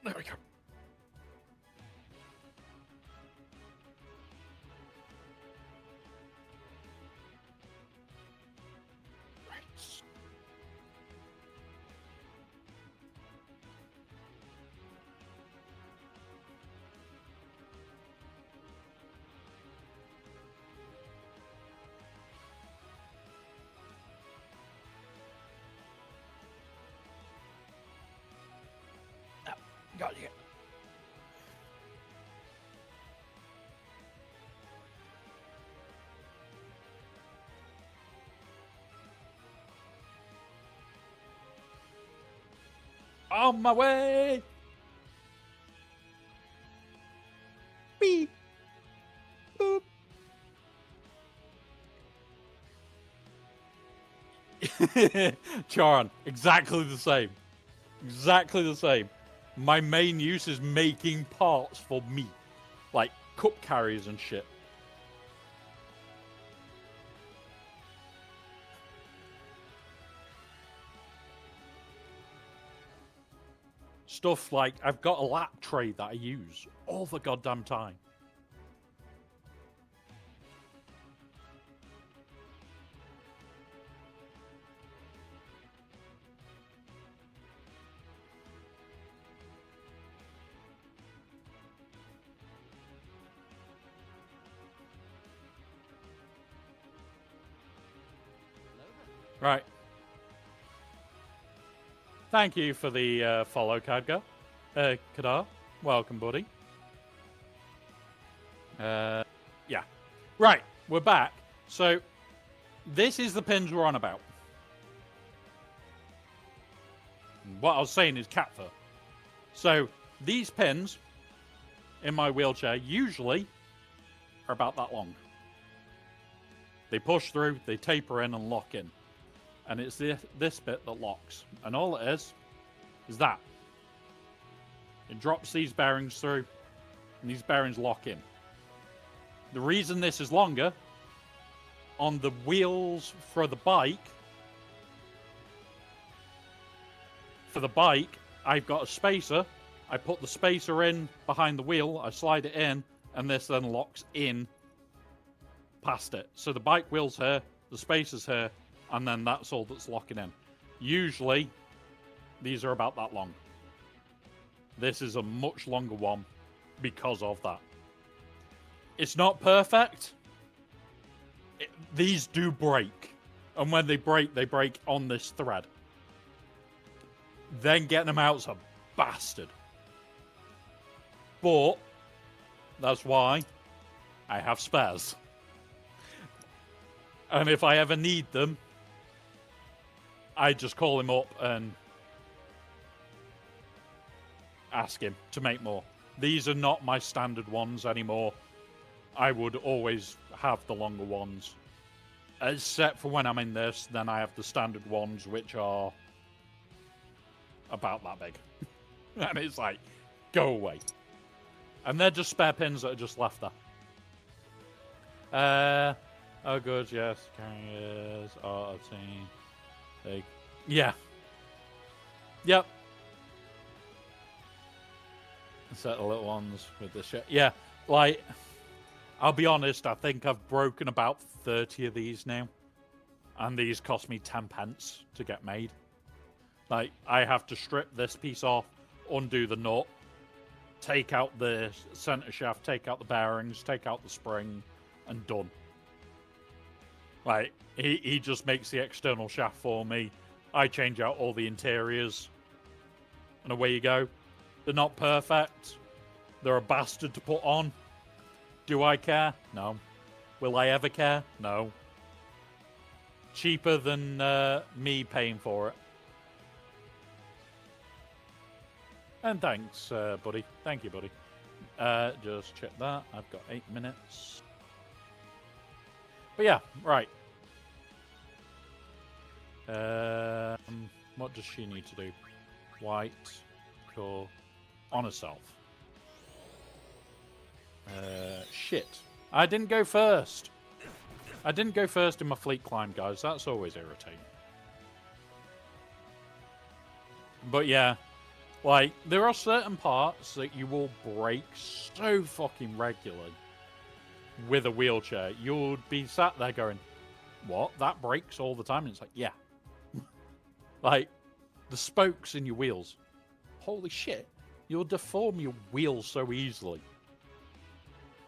There we go. Right. Got you. On my way. Beep. Boop. Charon, exactly the same. Exactly the same. My main use is making parts for me. Like cup carriers and shit. Stuff like, I've got a lap tray that I use all the goddamn time. Right. Thank you for the follow, Kadgar. Kadar, welcome, buddy. Yeah. Right, we're back. So, this is the pins we're on about. What I was saying is cat fur. So, these pins in my wheelchair usually are about that long. They push through, they taper in and lock in. And it's this bit that locks. And all it is that. It drops these bearings through, and these bearings lock in. The reason this is longer, on the wheels for the bike, I've got a spacer. I put the spacer in behind the wheel, I slide it in, and this then locks in past it. So the bike wheel's here, the spacer's here, and then that's all that's locking in. Usually, these are about that long. This is a much longer one because of that. It's not perfect. These do break. And when they break on this thread. Then getting them out's a bastard. But, that's why I have spares. And if I ever need them, I just call him up and ask him to make more. These are not my standard ones anymore. I would always have the longer ones. Except for when I'm in this, then I have the standard ones, which are about that big. And it's like, go away. And they're just spare pins that are just left there. Oh, good, yes. Carriers are obtained. Yeah. Yep. Set the little ones with the shit. Yeah, like, I'll be honest, I think I've broken about 30 of these now. And these cost me 10 pence to get made. Like, I have to strip this piece off, undo the nut, take out the center shaft, take out the bearings, take out the spring, and done. Like, he just makes the external shaft for me. I change out all the interiors. And away you go. They're not perfect. They're a bastard to put on. Do I care? No. Will I ever care? No. Cheaper than me paying for it. And thanks, buddy. Thank you, buddy. Just check that. I've got 8 minutes. But yeah, right. What does she need to do? White, core, on herself. Shit. I didn't go first. I didn't go first in my fleet climb, guys. That's always irritating. But yeah, Like, there are certain parts that you will break so fucking regularly with a wheelchair. You'll be sat there going, what? That breaks all the time? And it's like, yeah. Like, the spokes in your wheels. Holy shit. You'll deform your wheels so easily.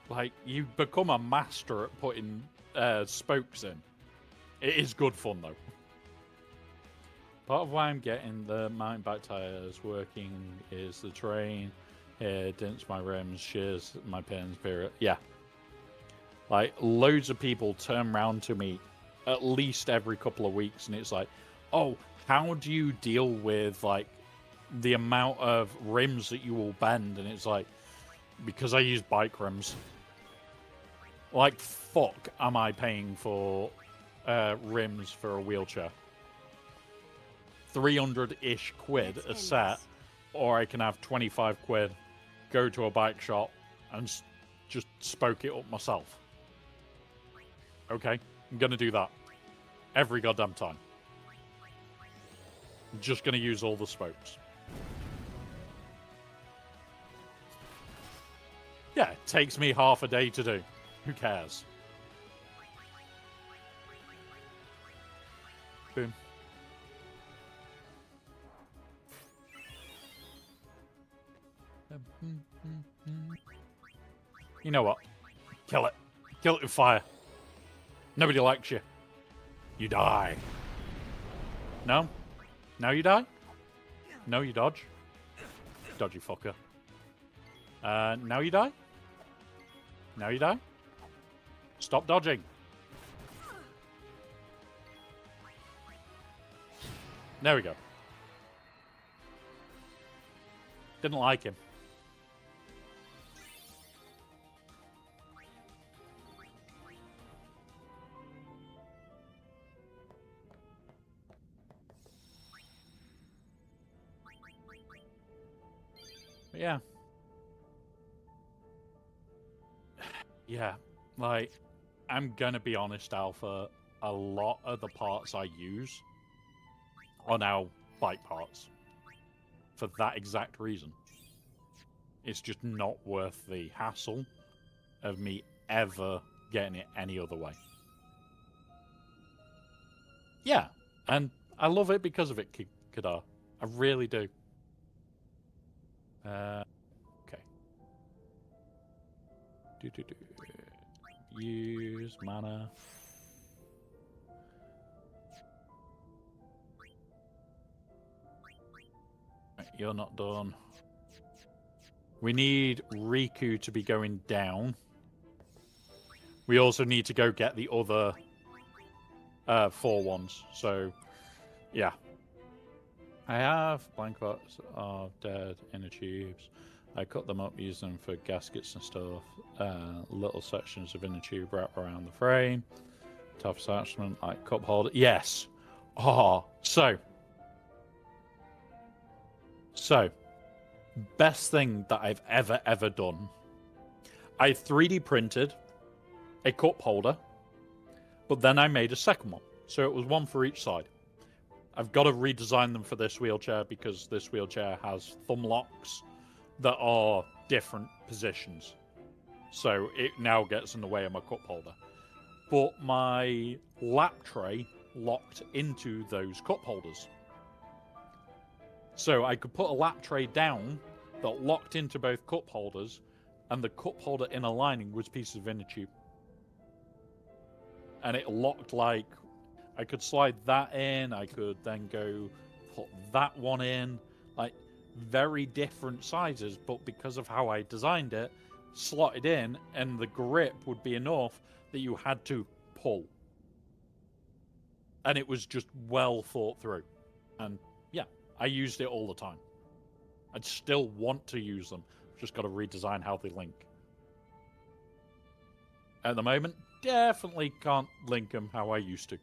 Like, you become a master at putting spokes in. It is good fun, though. Part of why I'm getting the mountain bike tires working is the terrain here dents my rims, shears my pins, period. Yeah. Like, loads of people turn around to me at least every couple of weeks, and it's like, oh, how do you deal with, like, the amount of rims that you will bend? And it's like, because I use bike rims. Like, fuck am I paying for rims for a wheelchair? 300-ish quid a set, or I can have 25 quid, go to a bike shop, and just spoke it up myself. Okay, I'm gonna do that. Every goddamn time. I'm just gonna use all the spokes. Yeah, it takes me half a day to do. Who cares? Boom. You know what? Kill it. Kill it with fire. Nobody likes you. You die. No? Now you die? No, you dodge. Dodgy fucker. Now you die? Now you die? Stop dodging. There we go. Didn't like him. But yeah. Yeah, like, I'm gonna be honest, Alpha, a lot of the parts I use are now bike parts. For that exact reason. It's just not worth the hassle of me ever getting it any other way. Yeah, and I love it because of it, Kadar. I really do. Okay. Use mana. Right, you're not done. We need Riku to be going down. We also need to go get the other 4 ones. So, yeah. I have blank parts of dead inner tubes. I cut them up, use them for gaskets and stuff. Little sections of inner tube wrap around the frame. Tough attachment like cup holder. Yes. Oh, so. Best thing that I've ever done. I 3D printed a cup holder, but then I made a second one. So it was one for each side. I've got to redesign them for this wheelchair because this wheelchair has thumb locks that are different positions. So it now gets in the way of my cup holder. But my lap tray locked into those cup holders. So I could put a lap tray down that locked into both cup holders, and the cup holder inner lining was pieces of inner tube. And it locked like, I could slide that in, I could then go put that one in, like very different sizes, but because of how I designed it, slotted in, and the grip would be enough that you had to pull. And it was just well thought through. And yeah, I used it all the time. I'd still want to use them. Just got to redesign how they link. At the moment, definitely can't link them how I used to.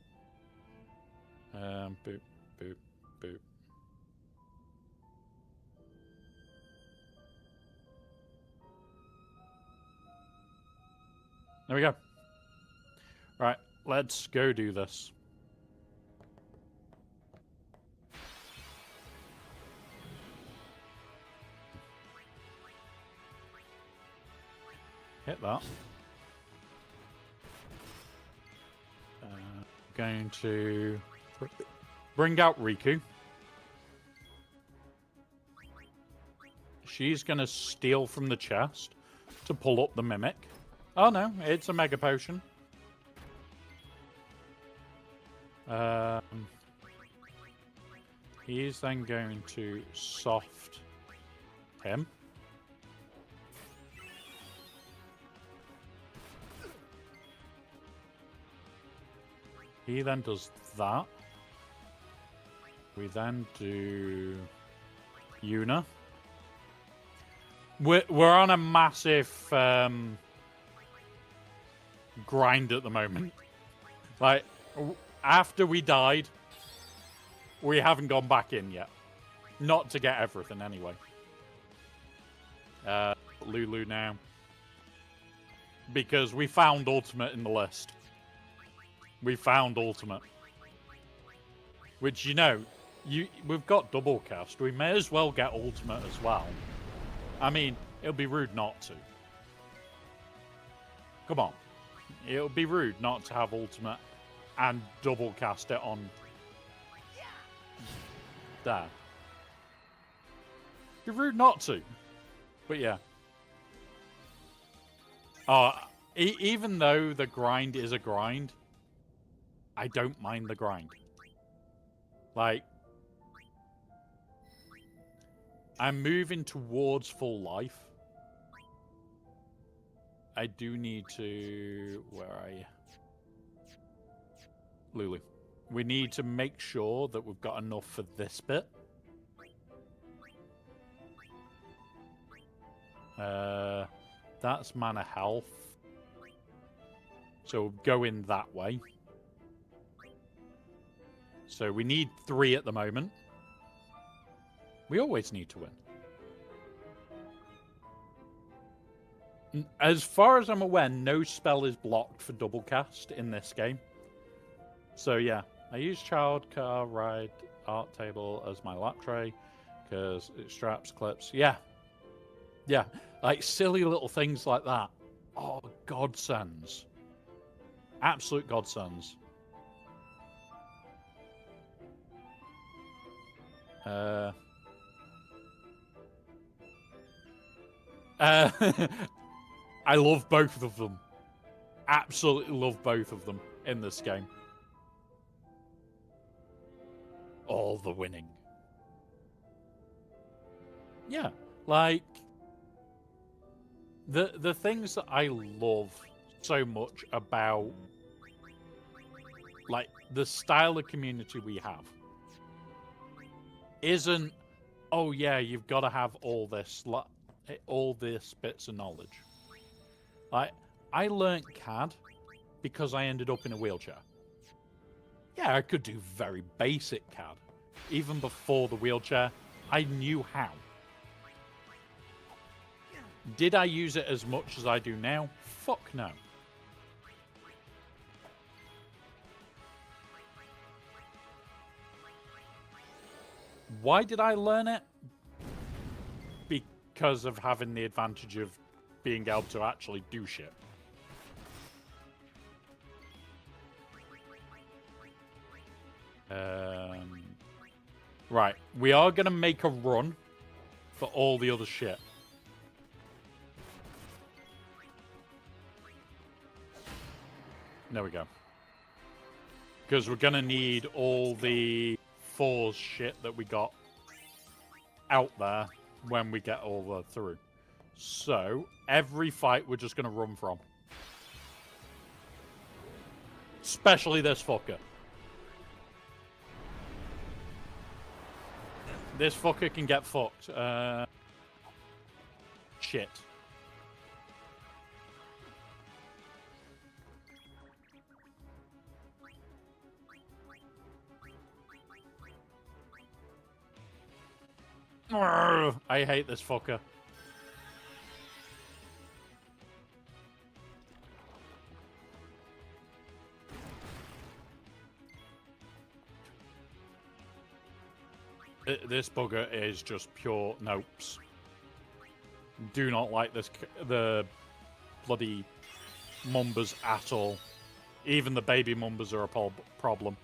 Boop, boop, boop. There we go. Right, let's go do this. Hit that. Going to bring out Riku. She's going to steal from the chest to pull up the Mimic. Oh no, it's a Mega Potion. He's then going to soft him. He then does that. We then do Yuna. We're on a massive grind at the moment. Like, after we died, we haven't gone back in yet. Not to get everything, anyway. Lulu now. Because we found Ultimate in the list. We found Ultimate. Which, you know, we've got double cast. We may as well get Ultimate as well. I mean, it'll be rude not to. Come on. It'll be rude not to have Ultimate and double cast it on there. It'd be rude not to. But yeah. Even though the grind is a grind, I don't mind the grind. Like, I'm moving towards full life. I do need to... Where are you? Lulu. We need to make sure that we've got enough for this bit. That's mana health. So go in that way. So we need 3 at the moment. We always need to win. As far as I'm aware, no spell is blocked for double cast in this game. So yeah, I use Child Car Ride Art Table as my lap tray because it straps, clips. Yeah. Yeah, like silly little things like that. Oh, godsends. Absolute godsends. I love both of them. Absolutely love both of them in this game. All the winning. Yeah, like the things that I love so much about like the style of community we have isn't, oh yeah, you've got to have all this bits of knowledge. Like, I learnt CAD because I ended up in a wheelchair. Yeah, I could do very basic CAD. Even before the wheelchair, I knew how. Did I use it as much as I do now? Fuck no. Why did I learn it? Because of having the advantage of being able to actually do shit. Right, we are going to make a run for all the other shit. There we go. Because we're going to need all the Force shit that we got out there when we get all the through. So, every fight we're just going to run from. Especially this fucker. This fucker can get fucked. Shit. I hate this fucker. This bugger is just pure nopes. Do not like this, the bloody Mumbas at all. Even the baby Mumbas are a problem.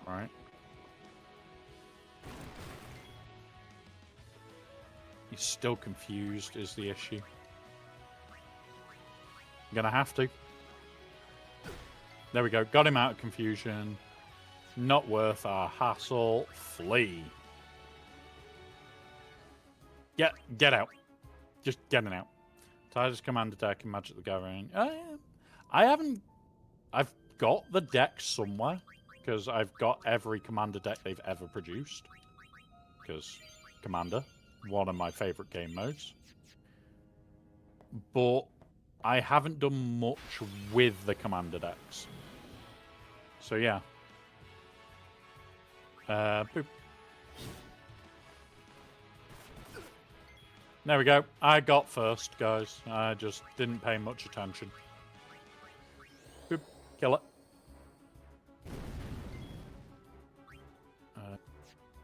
Right. He's still confused is the issue. I'm gonna have to. There we go. Got him out of confusion. Not worth our hassle. Flee. Get out. Just getting out. Titus Commander deck and Magic the Gathering. I haven't... I've got the deck somewhere. Because I've got every Commander deck they've ever produced. Because Commander, one of my favourite game modes. But I haven't done much with the Commander decks. So yeah. Boop. There we go. I got first, guys. I just didn't pay much attention. Boop. Kill it.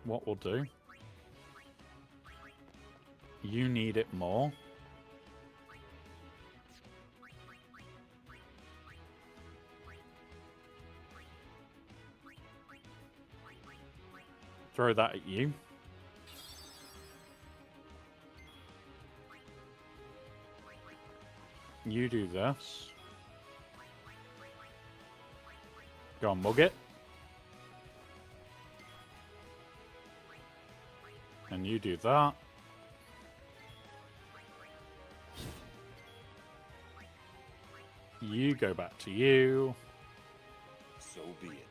What we'll do... You need it more. Throw that at you. You do this. Go on, mug it. And you do that. You go back to you. So be it.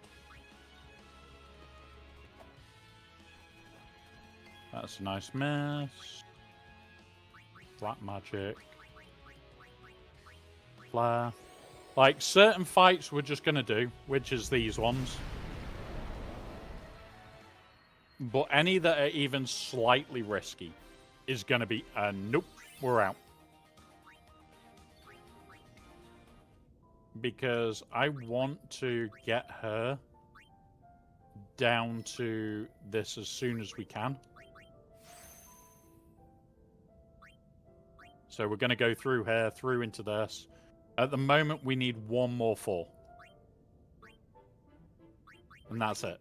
That's a nice miss. Black magic. Flare. Like, certain fights we're just gonna do, which is these ones. But any that are even slightly risky is gonna be a nope, we're out. Because I want to get her down to this as soon as we can. So we're going to go through here, through into this. At the moment, we need one more 4. And that's it.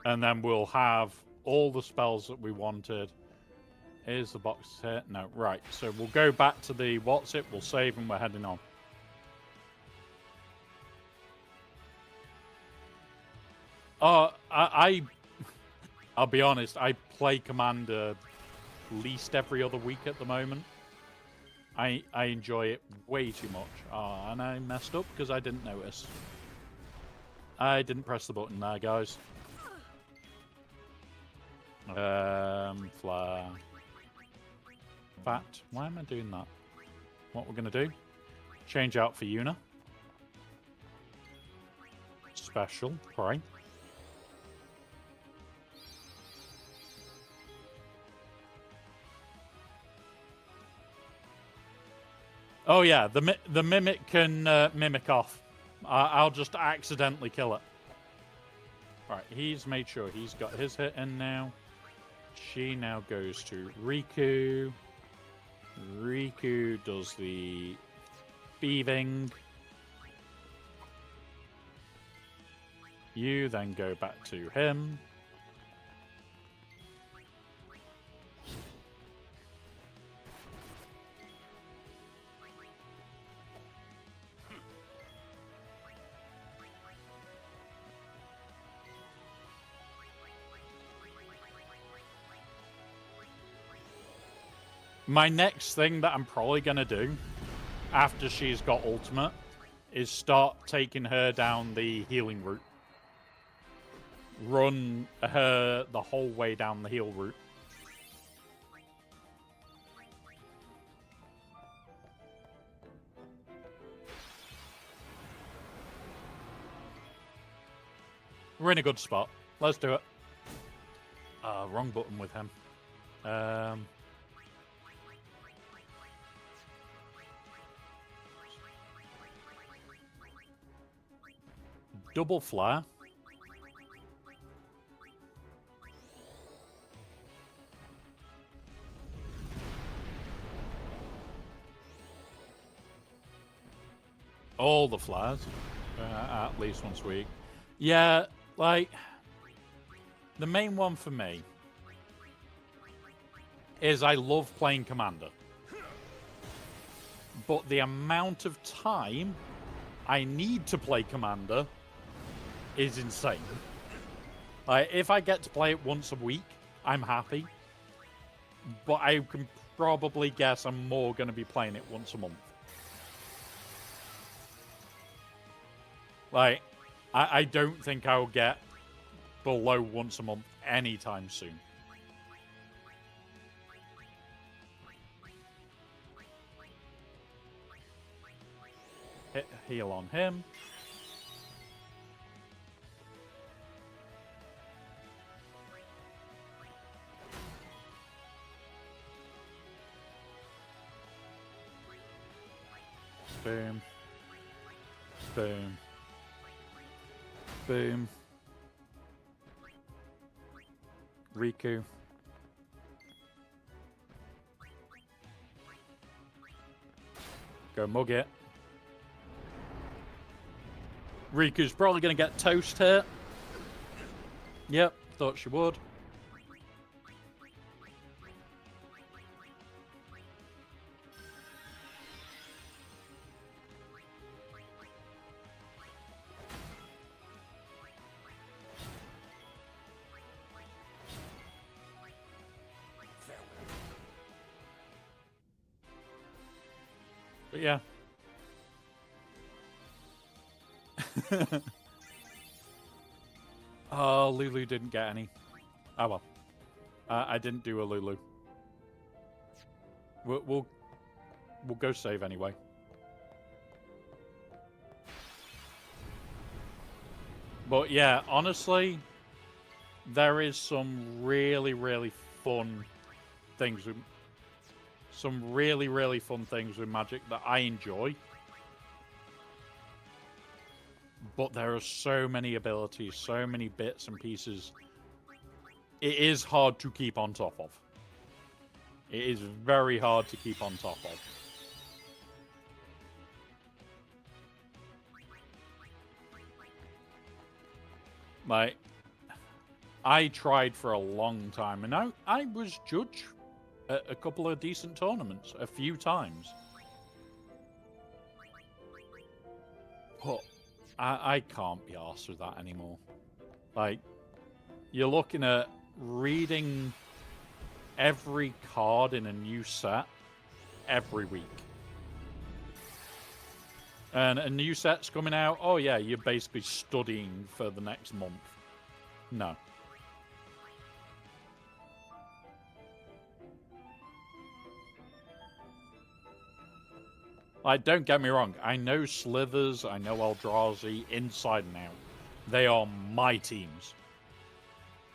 And then we'll have all the spells that we wanted. Here's the box here. No, right. So we'll go back to the what's it. We'll save and we're heading on. I'll be honest. I play Commander least every other week at the moment. I enjoy it way too much. And I messed up because I didn't notice. I didn't press the button there, guys. Flare. Fat. Why am I doing that? What we're going to do? Change out for Yuna. Special. Pray. Oh yeah, the Mimic can mimic off. I'll just accidentally kill it. Right, he's made sure he's got his hit in now. She now goes to Riku. Riku does the thieving. You then go back to him. My next thing that I'm probably going to do after she's got ultimate is start taking her down the healing route. Run her the whole way down the heal route. We're in a good spot. Let's do it. Wrong button with him. Double flare. All the flares. At least once a week. Yeah, like, the main one for me is I love playing Commander. But the amount of time I need to play Commander is insane. Like, if I get to play it once a week, I'm happy. But I can probably guess I'm more going to be playing it once a month. Like, I don't think I'll get below once a month anytime soon. Hit heal on him. Boom. Boom. Boom. Riku. Go mug it. Riku's probably going to get toast here. Yep, thought she would. But yeah. Oh, Lulu didn't get any. Oh well. I didn't do a Lulu. We'll go save anyway. But yeah, honestly, there is some really, really fun things with Magic that I enjoy. But there are so many abilities, so many bits and pieces. It is hard to keep on top of. It is very hard to keep on top of. Like, I tried for a long time, and I was judge at a couple of decent tournaments a few times. But I can't be arsed with that anymore. Like, you're looking at reading every card in a new set every week. And a new set's coming out, oh yeah, you're basically studying for the next month. No. Like, don't get me wrong, I know Slithers, I know Eldrazi inside and out. They are my teams.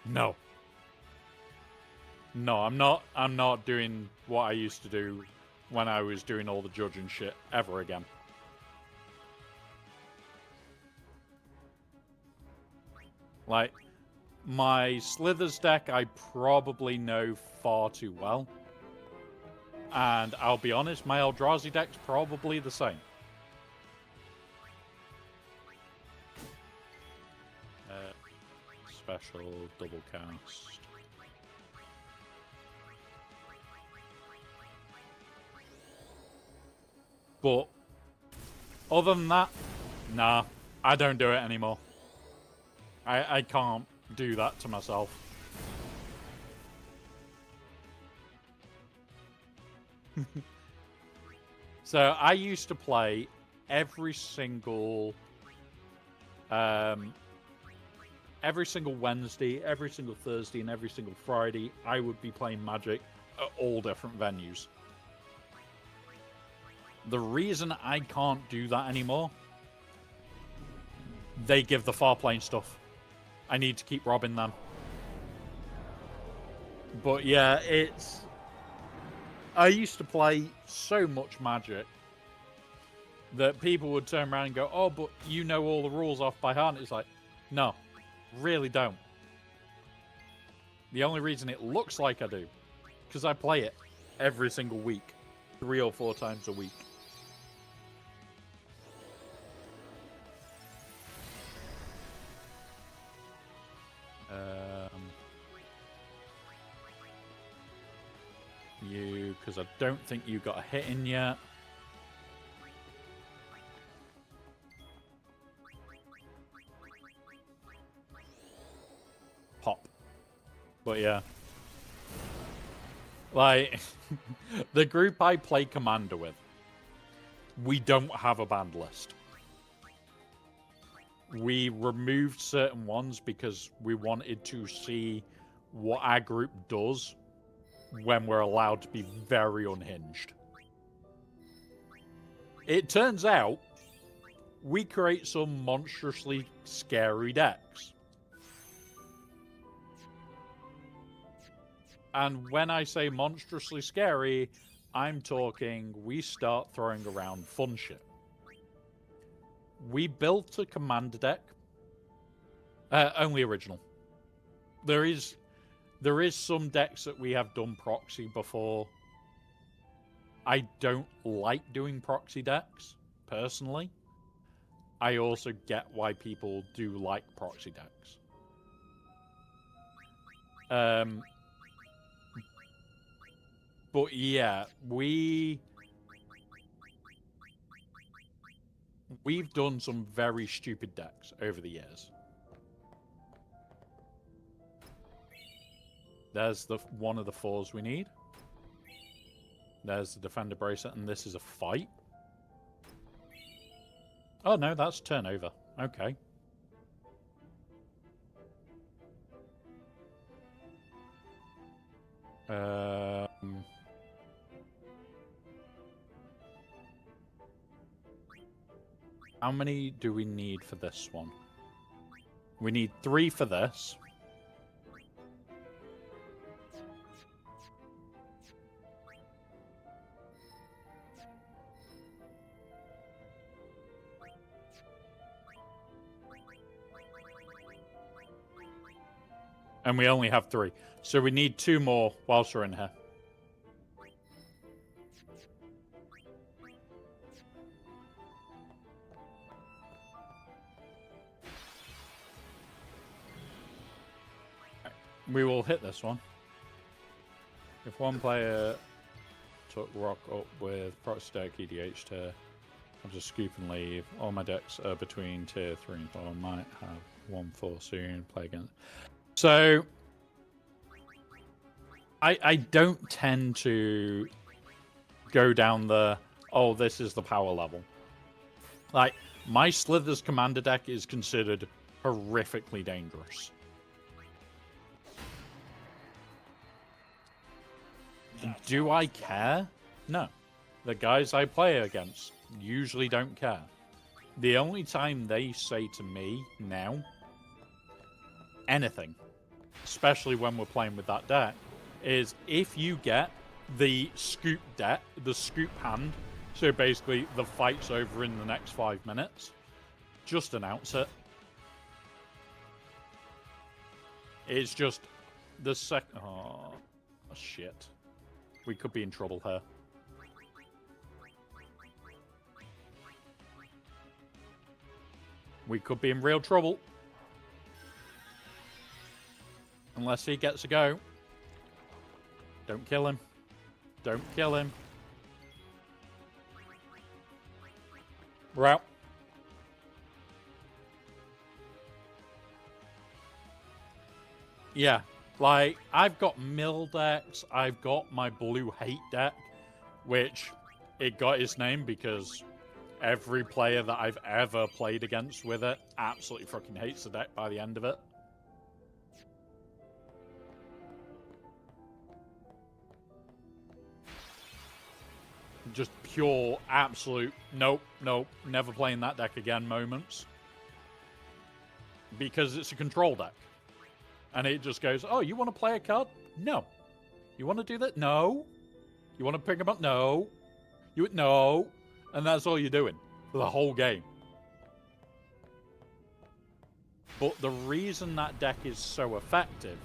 No. No, I'm not doing what I used to do when I was doing all the judging shit ever again. Like, my Slithers deck I probably know far too well. And I'll be honest, my Eldrazi deck's probably the same. Special double cast. But other than that, nah, I don't do it anymore. I can't do that to myself. So I used to play every single Wednesday, every single Thursday, and every single Friday. I would be playing Magic at all different venues. The reason I can't do that anymore, they give the far playing stuff. I need to keep robbing them. But yeah, it's... I used to play so much Magic that people would turn around and go, oh, but you know all the rules off by heart. It's like, no, really don't. The only reason it looks like I do, because I play it every single week, 3 or 4 times a week. You, because I don't think you got a hit in yet. Pop. But yeah. Like, the group I play Commander with, we don't have a banned list. We removed certain ones because we wanted to see what our group does when we're allowed to be very unhinged. It turns out we create some monstrously scary decks. And when I say monstrously scary, I'm talking we start throwing around fun shit. We built a commander deck. Only original. There is some decks that we have done proxy before. I don't like doing proxy decks, personally. I also get why people do like proxy decks. But yeah, we've done some very stupid decks over the years. There's one of the 4s we need. There's the Defender Bracelet, and this is a fight. Oh no, that's turnover. Okay. How many do we need for this one? We need 3 for this. And we only have 3. So we need 2 more whilst we're in here. We will hit this one. If one player took rock up with proxy deck EDH tier, I'll just scoop and leave. All my decks are between tier 3 and 4. I might have 1-4 soon. Play against. So I don't tend to go down the, oh, this is the power level. Like, my Slither's commander deck is considered horrifically dangerous. Do I care? No. The guys I play against usually don't care. The only time they say to me now, anything, especially when we're playing with that deck, is if you get the scoop deck, the scoop hand, so basically the fight's over in the next 5 minutes, just announce it. It's just the second... Oh, shit. We could be in trouble here. We could be in real trouble. Unless he gets a go. Don't kill him. Don't kill him. We're out. Yeah. Like, I've got mill decks. I've got my blue hate deck. Which, it got its name because every player that I've ever played against with it absolutely fucking hates the deck by the end of it. Just pure, absolute, nope, nope, never playing that deck again moments. because it's a control deck. And it just goes, oh, you want to play a card? No. You want to do that? No. You want to pick them up? No. No. And that's all you're doing for the whole game. But the reason that deck is so effective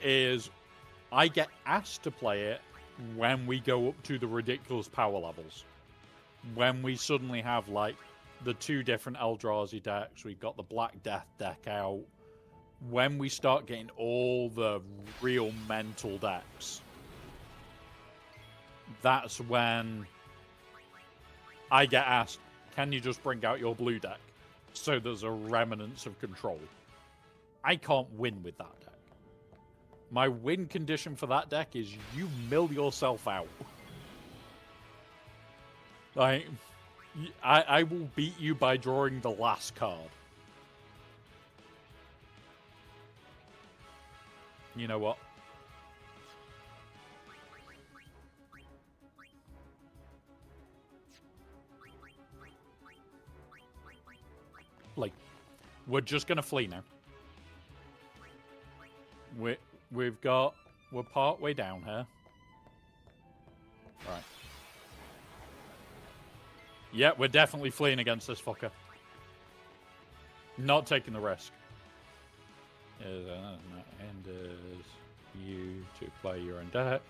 is I get asked to play it when we go up to the ridiculous power levels. When we suddenly have, like, the 2 different Eldrazi decks, we've got the Black Death deck out. When we start getting all the real mental decks, that's when I get asked, can you just bring out your blue deck? So there's a remnants of control. I can't win with that deck. My win condition for that deck is you mill yourself out. Like, I will beat you by drawing the last card. You know what? Like, we're just gonna flee now. We're part way down here. Right. Yeah, we're definitely fleeing against this fucker. Not taking the risk. Hinders you to play your own deck.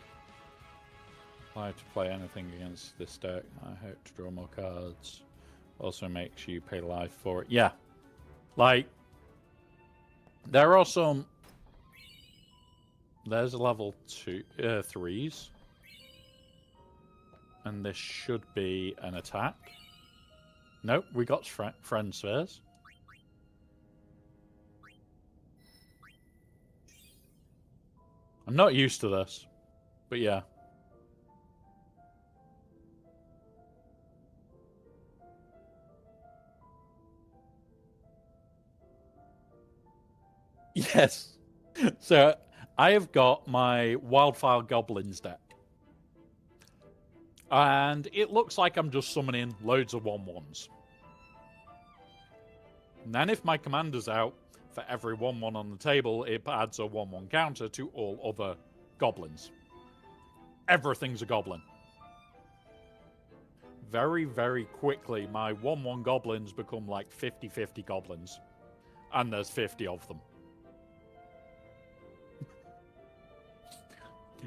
Apply to play anything against this deck. I hope to draw more cards. Also makes you pay life for it. Yeah. Like, there are some... There's a level 3s. And this should be an attack. Nope, we got friend spheres. I'm not used to this, but yeah. Yes. So I have got my Wildfire Goblins deck. And it looks like I'm just summoning loads of 1/1s. And then if my commander's out, for every 1/1 on the table, it adds a 1/1 counter to all other goblins. Everything's a goblin. Very, very quickly, my 1/1 goblins become like 50-50 goblins. And there's 50 of them.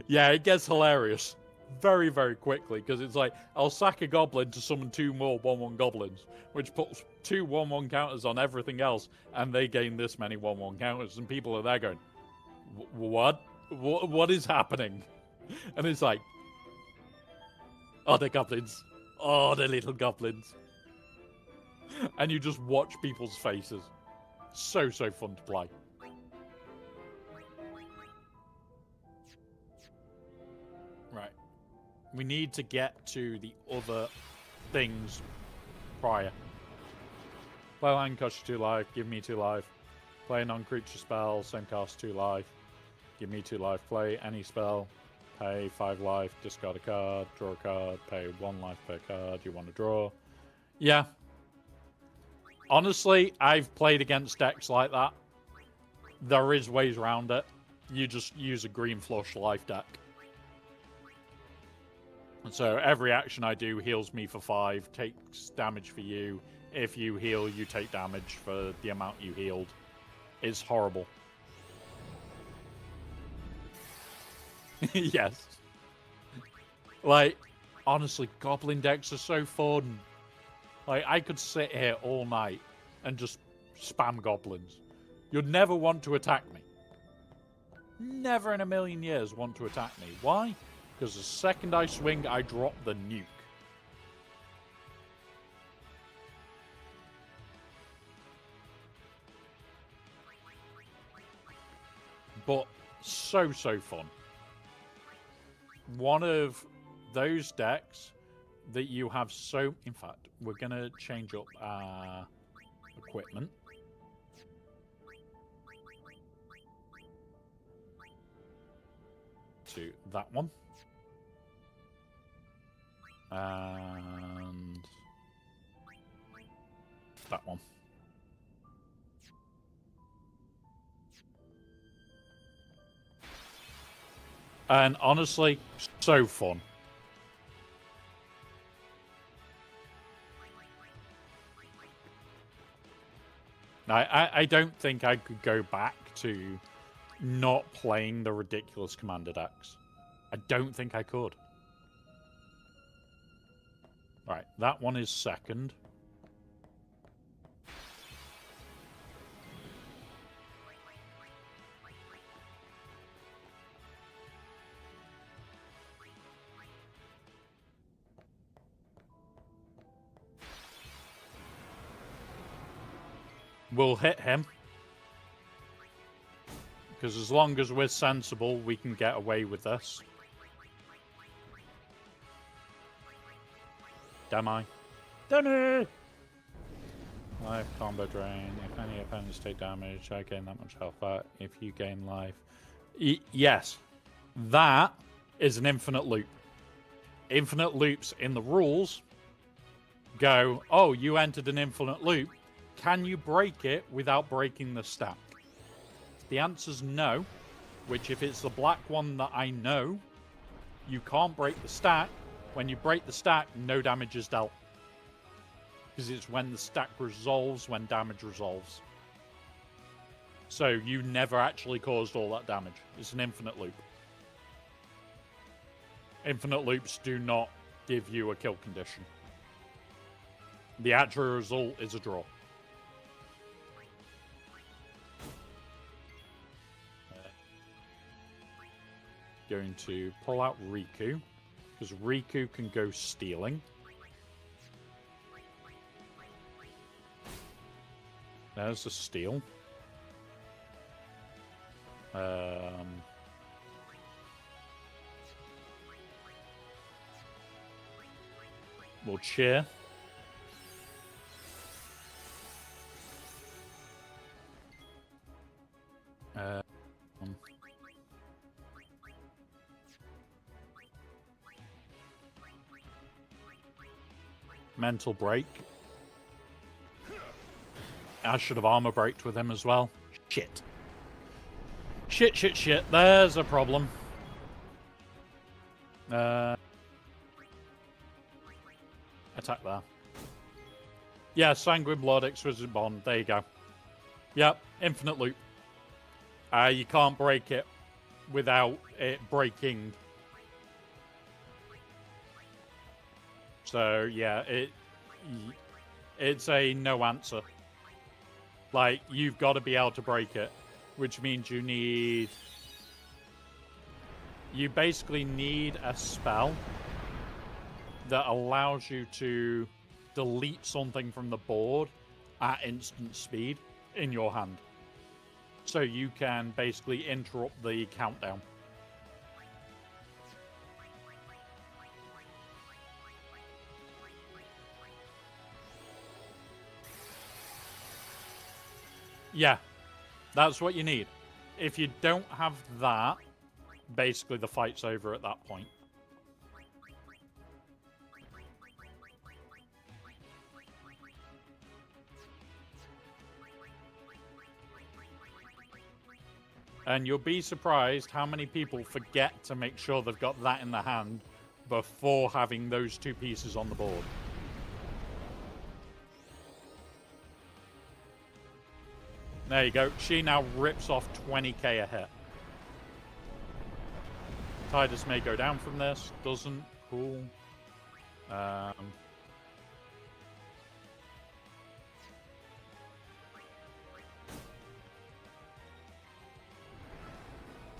Yeah, it gets hilarious. Very, very quickly, because it's like, I'll sack a goblin to summon 2 more 1/1 goblins, which puts 2 1/1 counters on everything else, and they gain this many 1/1 counters, and people are there going, what? What is happening? And it's like, oh, they're goblins. Oh, they're little goblins. And you just watch people's faces. So, so fun to play. Right. We need to get to the other things prior. Play land, cost you 2 life, give me 2 life. Play a non-creature spell, same cost, 2 life. Give me 2 life. Play any spell, pay 5 life, discard a card, draw a card, pay 1 life per card you want to draw. Yeah. Honestly, I've played against decks like that. There is ways around it. You just use a green flush life deck. And so every action I do heals me for 5, takes damage for you. If you heal, you take damage for the amount you healed. It's horrible. Yes. Like, honestly, goblin decks are so fun. Like, I could sit here all night and just spam goblins. You'd never want to attack me. Never in a million years want to attack me. Why? Because the second I swing, I drop the nuke. But so, so fun. One of those decks that you have so... In fact, we're going to change up our equipment. To that one. And that one. And honestly, so fun. I don't think I could go back to not playing the ridiculous Commander decks. I don't think I could. Right, that one is second. We'll hit him. Because as long as we're sensible, we can get away with this. Damn I? Damn it! Life combo drain. If any opponents take damage, I gain that much health back. If you gain life. Yes. That is an infinite loop. Infinite loops in the rules go, oh, you entered an infinite loop. Can you break it without breaking the stack? The answer's no, which if it's the black one that I know, you can't break the stack. When you break the stack, no damage is dealt. Because it's when the stack resolves, when damage resolves. So you never actually caused all that damage. It's an infinite loop. Infinite loops do not give you a kill condition. The actual result is a draw. Going to pull out Riku, because Riku can go stealing. There's the steal. We'll cheer. Mental break. I should have armor braked with him as well. Shit. Shit. There's a problem. Attack there. Yeah, Sanguine Blood, Exquisite Bond. There you go. Yep, infinite loop. You can't break it without it breaking. So, yeah, it's a no answer. Like, you've got to be able to break it, which means you basically need a spell that allows you to delete something from the board at instant speed in your hand. So you can basically interrupt the countdown. Yeah, that's what you need. If you don't have that, basically the fight's over at that point. And you'll be surprised how many people forget to make sure they've got that in the hand before having those two pieces on the board. There you go. She now rips off 20k a hit. Tidus may go down from this. Doesn't. Cool.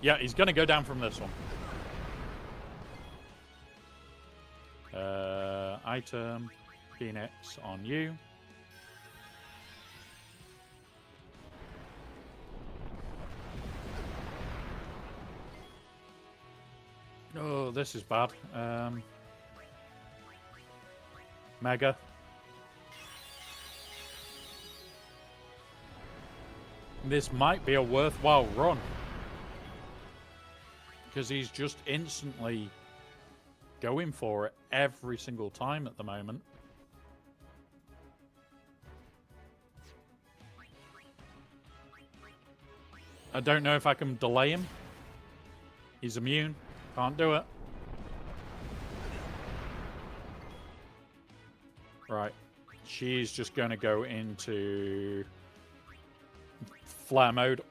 Yeah, he's going to go down from this one. Item. Phoenix on you. Oh, this is bad. Mega. This might be a worthwhile run. Because he's just instantly going for it every single time at the moment. I don't know if I can delay him. He's immune. Can't do it. Right. She's just going to go into flare mode.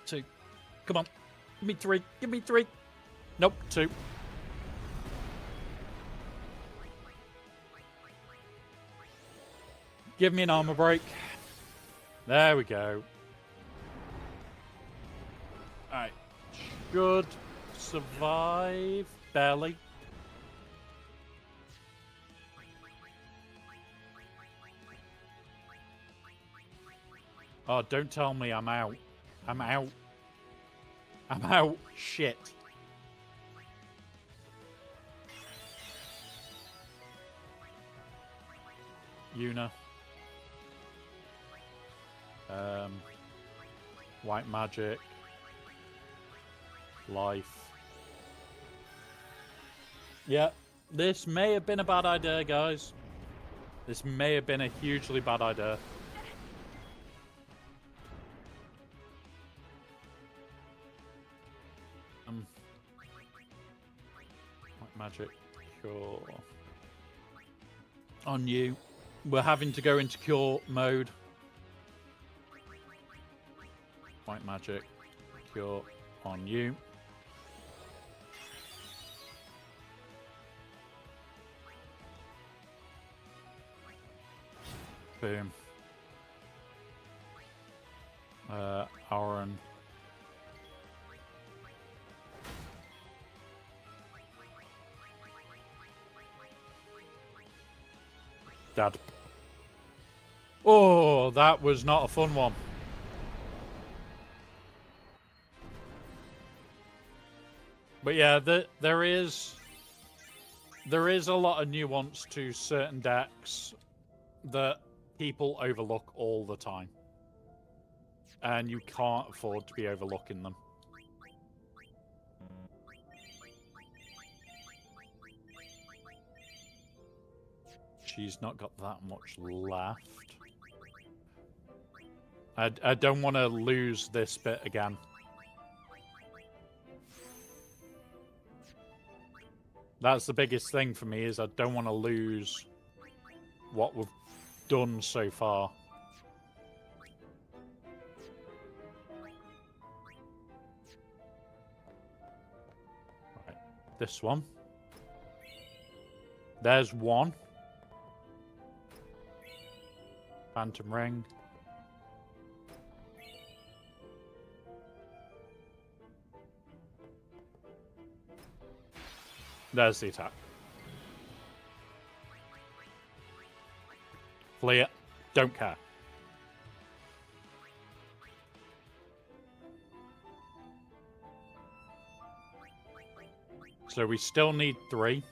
2. Come on. Give me 3. Give me 3. Nope, 2. Give me an armor break. There we go. Alright. Should survive. Barely. Oh, don't tell me I'm out. I'm out. I'm out. Shit. Una. White magic. Life. Yeah, this may have been a bad idea, guys. This may have been a hugely bad idea. White magic. Cure. On you. We're having to go into cure mode. White magic. Cure on you. Boom. Aaron. Dad. Oh, that was not a fun one. But yeah, there is a lot of nuance to certain decks that people overlook all the time. And you can't afford to be overlooking them. She's not got that much left. I don't want to lose this bit again. That's the biggest thing for me, is I don't want to lose what we've done so far. Right, this one. There's one. Phantom ring. There's the attack. Flee it. Don't care. So we still need 3.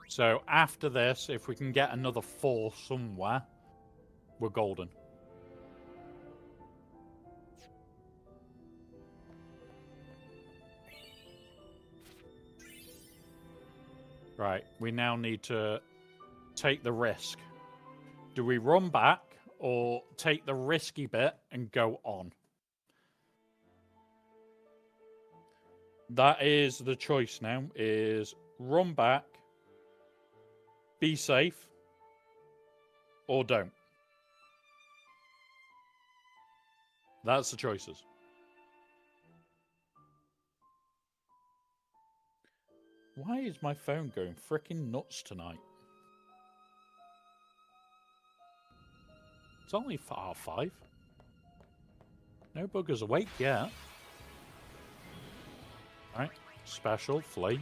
So after this, if we can get another 4 somewhere, we're golden. Right, we now need to take the risk. Do we run back or take the risky bit and go on? That is the choice now, is run back, be safe, or don't. That's the choices. Why is my phone going freaking nuts tonight? It's only 5:30. No buggers awake yet. Alright, special, flee.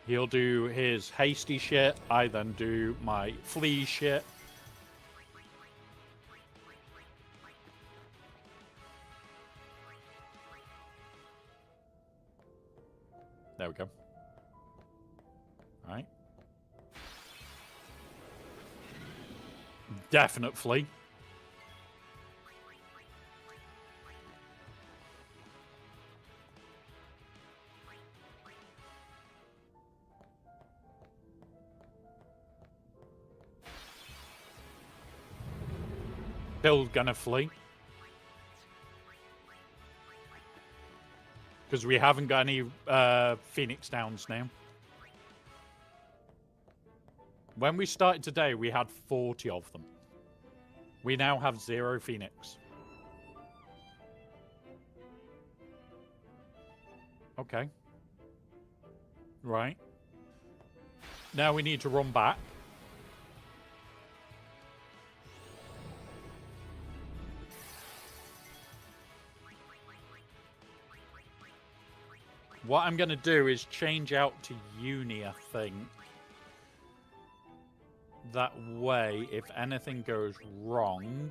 He'll do his hasty shit. I then do my flee shit. There we go. Right. Definitely. Bill's gonna flee. Because we haven't got any Phoenix Downs now. When we started today, we had 40 of them. We now have 0 Phoenix. Okay. Right. Now we need to run back. What I'm going to do is change out to uni, I think. That way, if anything goes wrong,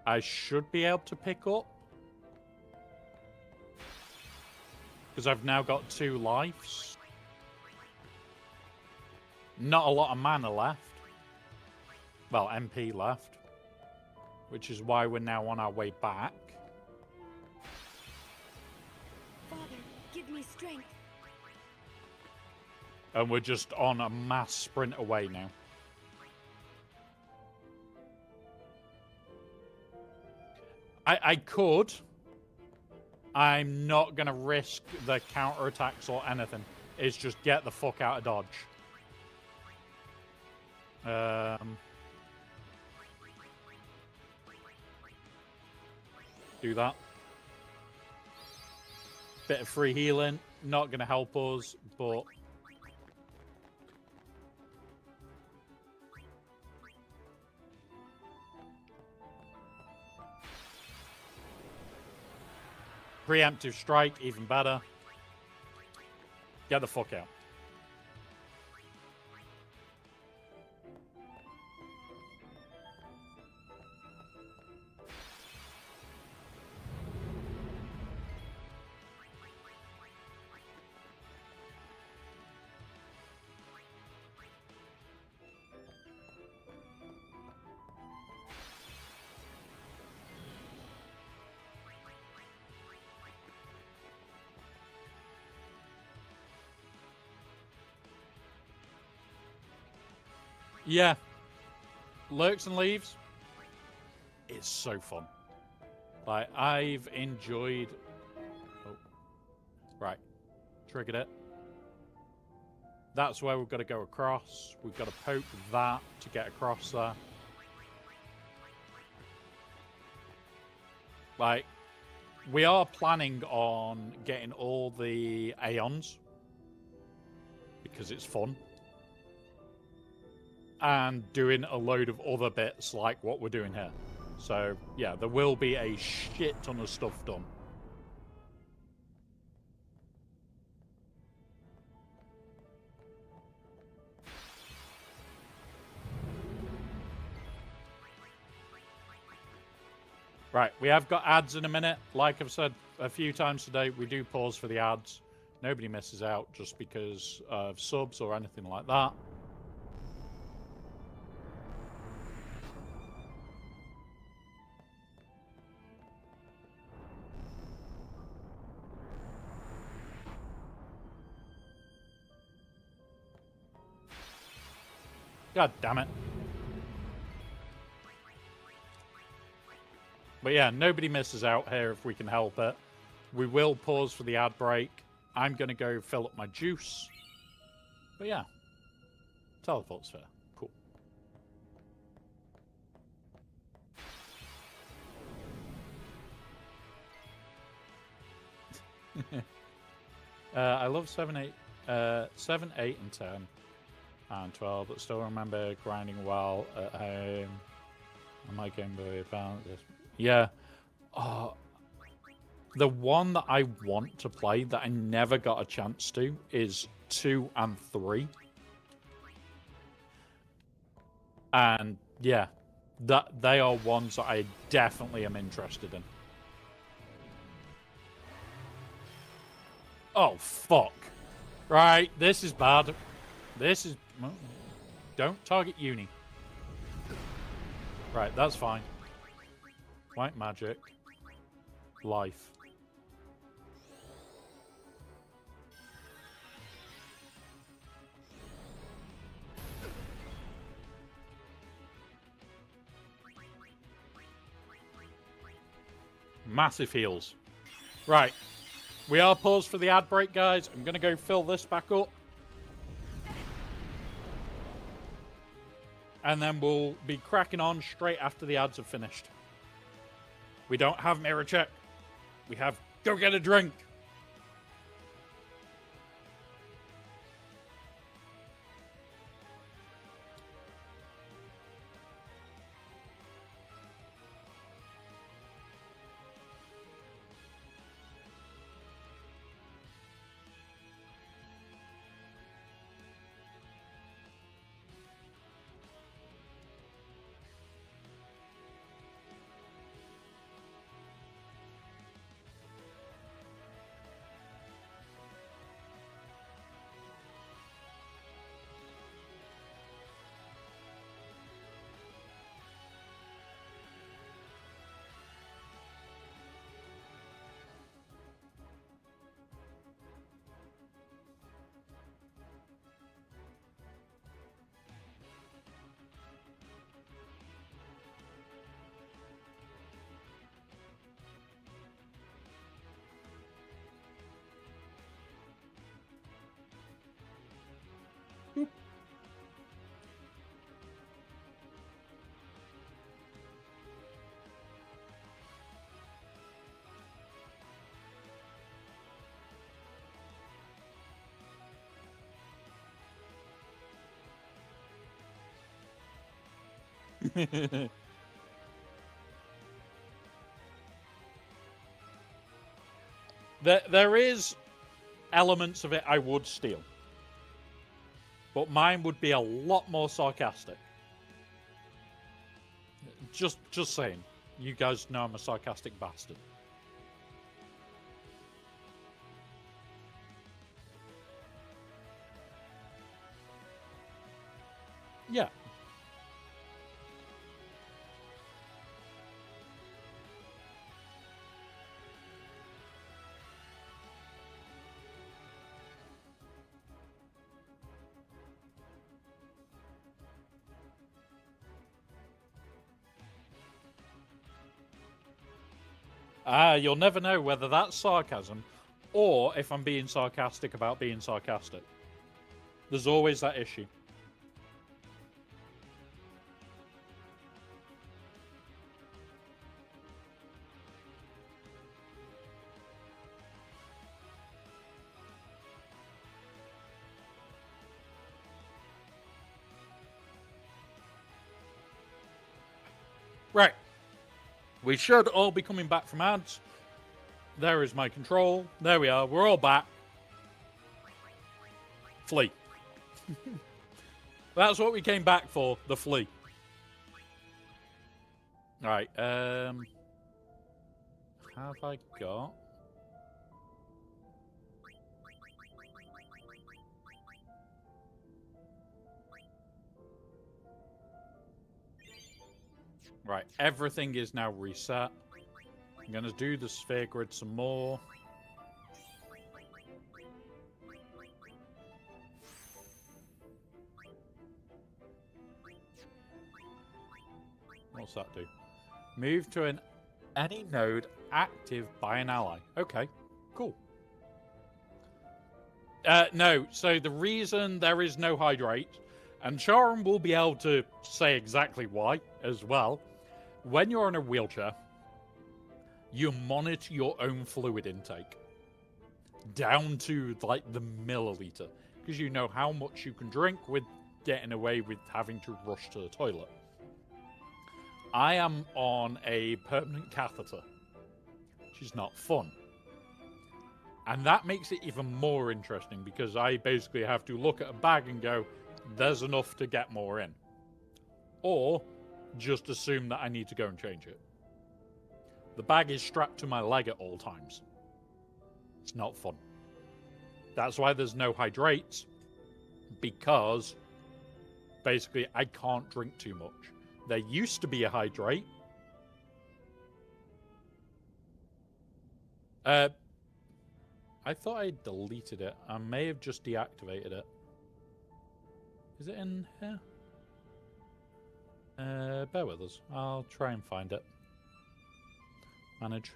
I should be able to pick up. Because I've now got 2 lives. Not a lot of mana left. Well, MP left. Which is why we're now on our way back. Father, give me strength. And we're just on a mass sprint away now. I could. I'm not going to risk the counterattacks or anything. It's just get the fuck out of Dodge. Do that. Bit of free healing. Not going to help us, but... Preemptive strike, even better. Get the fuck out. Yeah. Lurks and Leaves is so fun. Like, I've enjoyed... Oh. Right. Triggered it. That's where we've got to go across. We've got to poke that to get across there. Like, we are planning on getting all the Aeons. Because it's fun. And doing a load of other bits like what we're doing here. So, yeah, there will be a shit ton of stuff done. Right, we have got ads in a minute. Like I've said a few times today, we do pause for the ads. Nobody misses out just because of subs or anything like that. God damn it. But yeah, nobody misses out here if we can help it. We will pause for the ad break. I'm going to go fill up my juice. But yeah, teleport's fair. Cool. I love 7, 8, 7, 8, and 10. And 12, but still remember grinding while at home. On my Game Boy Advance. Yeah. The one that I want to play that I never got a chance to is 2 and 3. And yeah, that they are ones that I definitely am interested in. Oh, fuck. Right, this is bad. This is... Don't target uni. Right, that's fine. White magic. Life. Massive heals. Right. We are paused for the ad break, guys. I'm going to go fill this back up. And then we'll be cracking on straight after the ads are finished. We don't have mirror check. We have go get a drink. There is elements of it I would steal. But mine would be a lot more sarcastic. Just saying. You guys know I'm a sarcastic bastard. Yeah. You'll never know whether that's sarcasm or if I'm being sarcastic about being sarcastic. There's always that issue. Right. We should all be coming back from ads. There is my control. There we are. We're all back. Flee. That's what we came back for, the flea. Alright, have I got... Right, everything is now reset. I'm going to do the sphere grid some more. What's that do? Move to any node active by an ally. Okay, cool. No, so the reason there is no hydrate, and Sharon will be able to say exactly why as well. When you're in a wheelchair, you monitor your own fluid intake down to like the milliliter, because you know how much you can drink with getting away with having to rush to the toilet. I am on a permanent catheter, which is not fun. And that makes it even more interesting because I basically have to look at a bag and go, there's enough to get more in. Or just assume that I need to go and change it. The bag is strapped to my leg at all times. It's not fun. That's why there's no hydrates, because basically I can't drink too much. There used to be a hydrate. I thought I deleted it. I may have just deactivated it. Is it in here? Bear with us. I'll try and find it. Manage.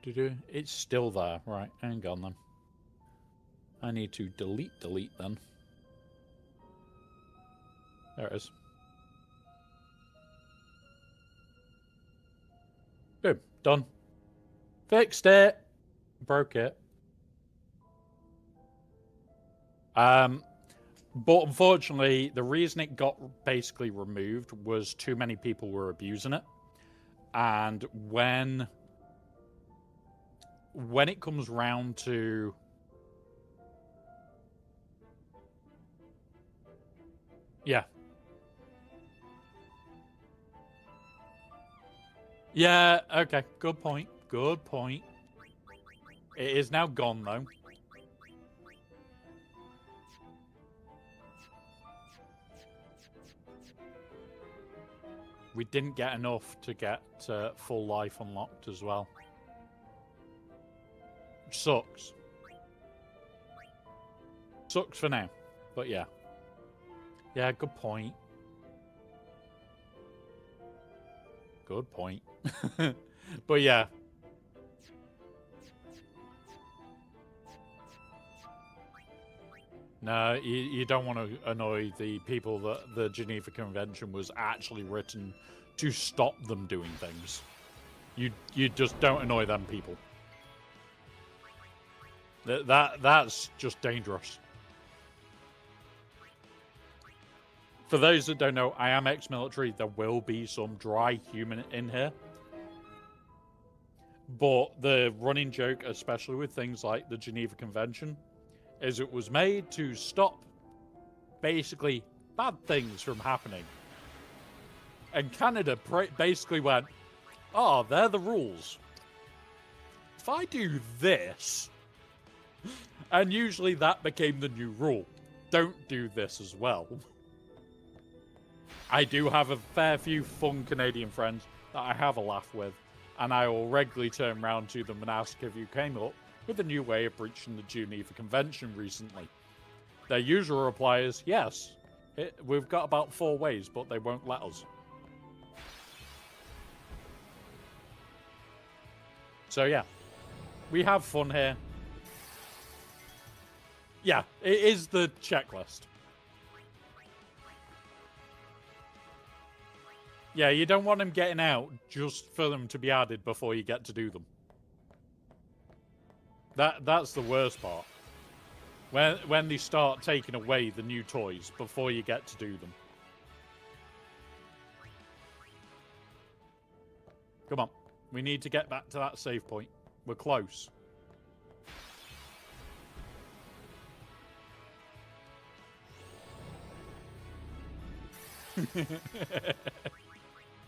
It's still there. Right, hang on then. I need to delete then. There it is. Boom. Done. Fixed it. Broke it. But unfortunately, the reason it got basically removed was too many people were abusing it. And when it comes round to... Yeah. Yeah, okay. Good point. Good point. It is now gone, though. We didn't get enough to get full life unlocked as well. Which sucks. Sucks for now. But yeah. Yeah, good point. Good point. But yeah. No, you don't want to annoy the people that the Geneva Convention was actually written to stop them doing things. You just don't annoy them people. That's just dangerous. For those that don't know, I am ex-military. There will be some dry human in here. But the running joke, especially with things like the Geneva Convention, is it was made to stop basically bad things from happening. And Canada basically went, oh, they're the rules. If I do this, and usually that became the new rule, don't do this as well. I do have a fair few fun Canadian friends that I have a laugh with, and I will regularly turn around to them and ask if you came up with a new way of breaching the Geneva Convention recently. Their usual reply is, yes, we've got about 4 ways, but they won't let us. So yeah, we have fun here. Yeah, it is the checklist. Yeah, you don't want them getting out just for them to be added before you get to do them. That's the worst part. When they start taking away the new toys before you get to do them. Come on. We need to get back to that save point. We're close.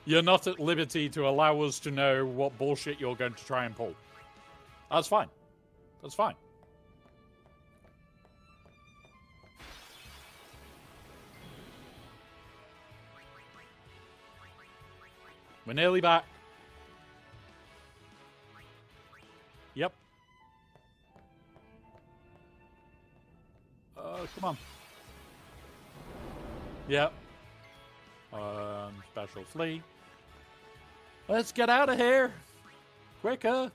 You're not at liberty to allow us to know what bullshit you're going to try and pull. That's fine. That's fine. We're nearly back. Yep. Come on. Yep. Special flee. Let's get out of here. Quicker.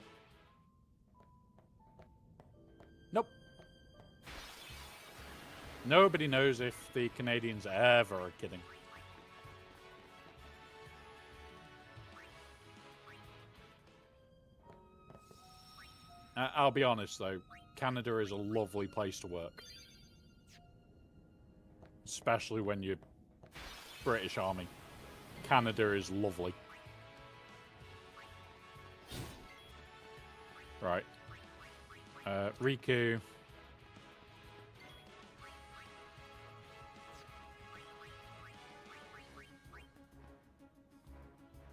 Nope. Nobody knows if the Canadians ever are kidding. I'll be honest, though. Canada is a lovely place to work. Especially when you're British Army. Canada is lovely. Right. Riku.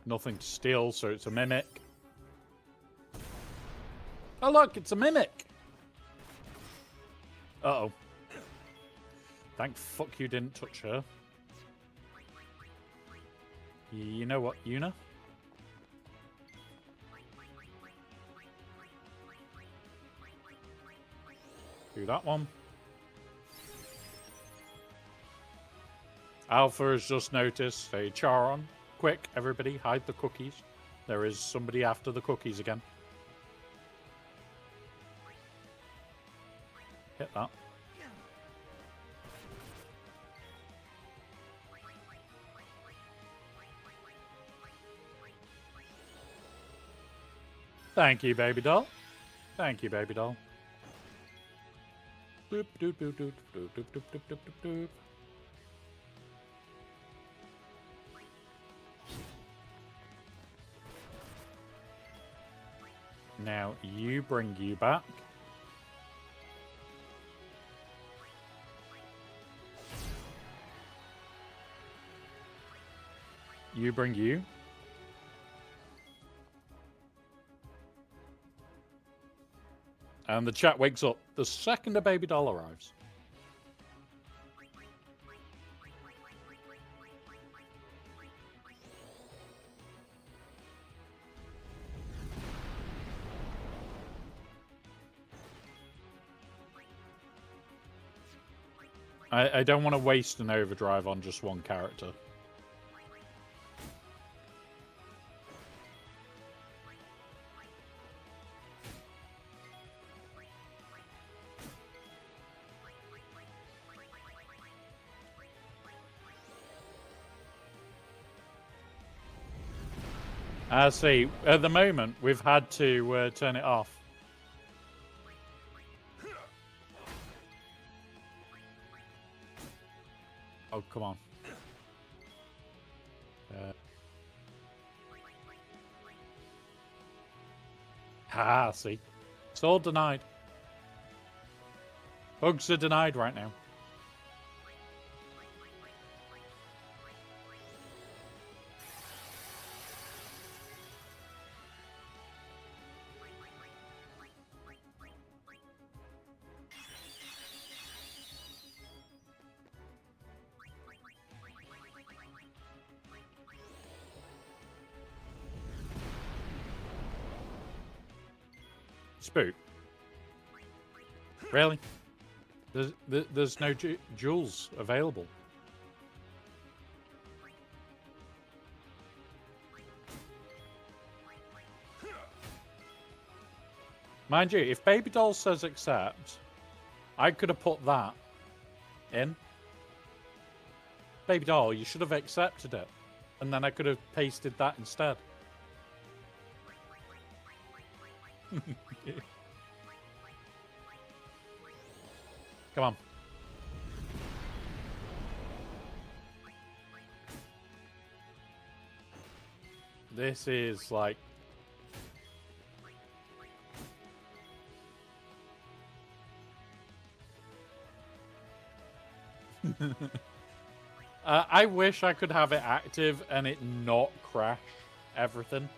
Nothing to steal, so it's a mimic. Oh, look, it's a mimic. Uh-oh. Thank fuck you didn't touch her. You know what, Una? Do that one. Alpha has just noticed a Charon. Quick, everybody, hide the cookies. There is somebody after the cookies again. Hit that. Thank you, baby doll. Thank you, baby doll. Doop, doop, doop, doop, doop, doop, doop, doop, doop, doop, doop. Now, you bring you back. You bring you. And the chat wakes up the second a baby doll arrives. I don't want to waste an overdrive on just one character. See, at the moment, we've had to turn it off. Oh, come on. See. It's all denied. Bugs are denied right now. Spook. Really? There's no jewels available. Mind you, if Baby Doll says accept, I could have put that in. Baby Doll, you should have accepted it. And then I could have pasted that instead. Come on. This is like... I wish I could have it active and it not crash everything.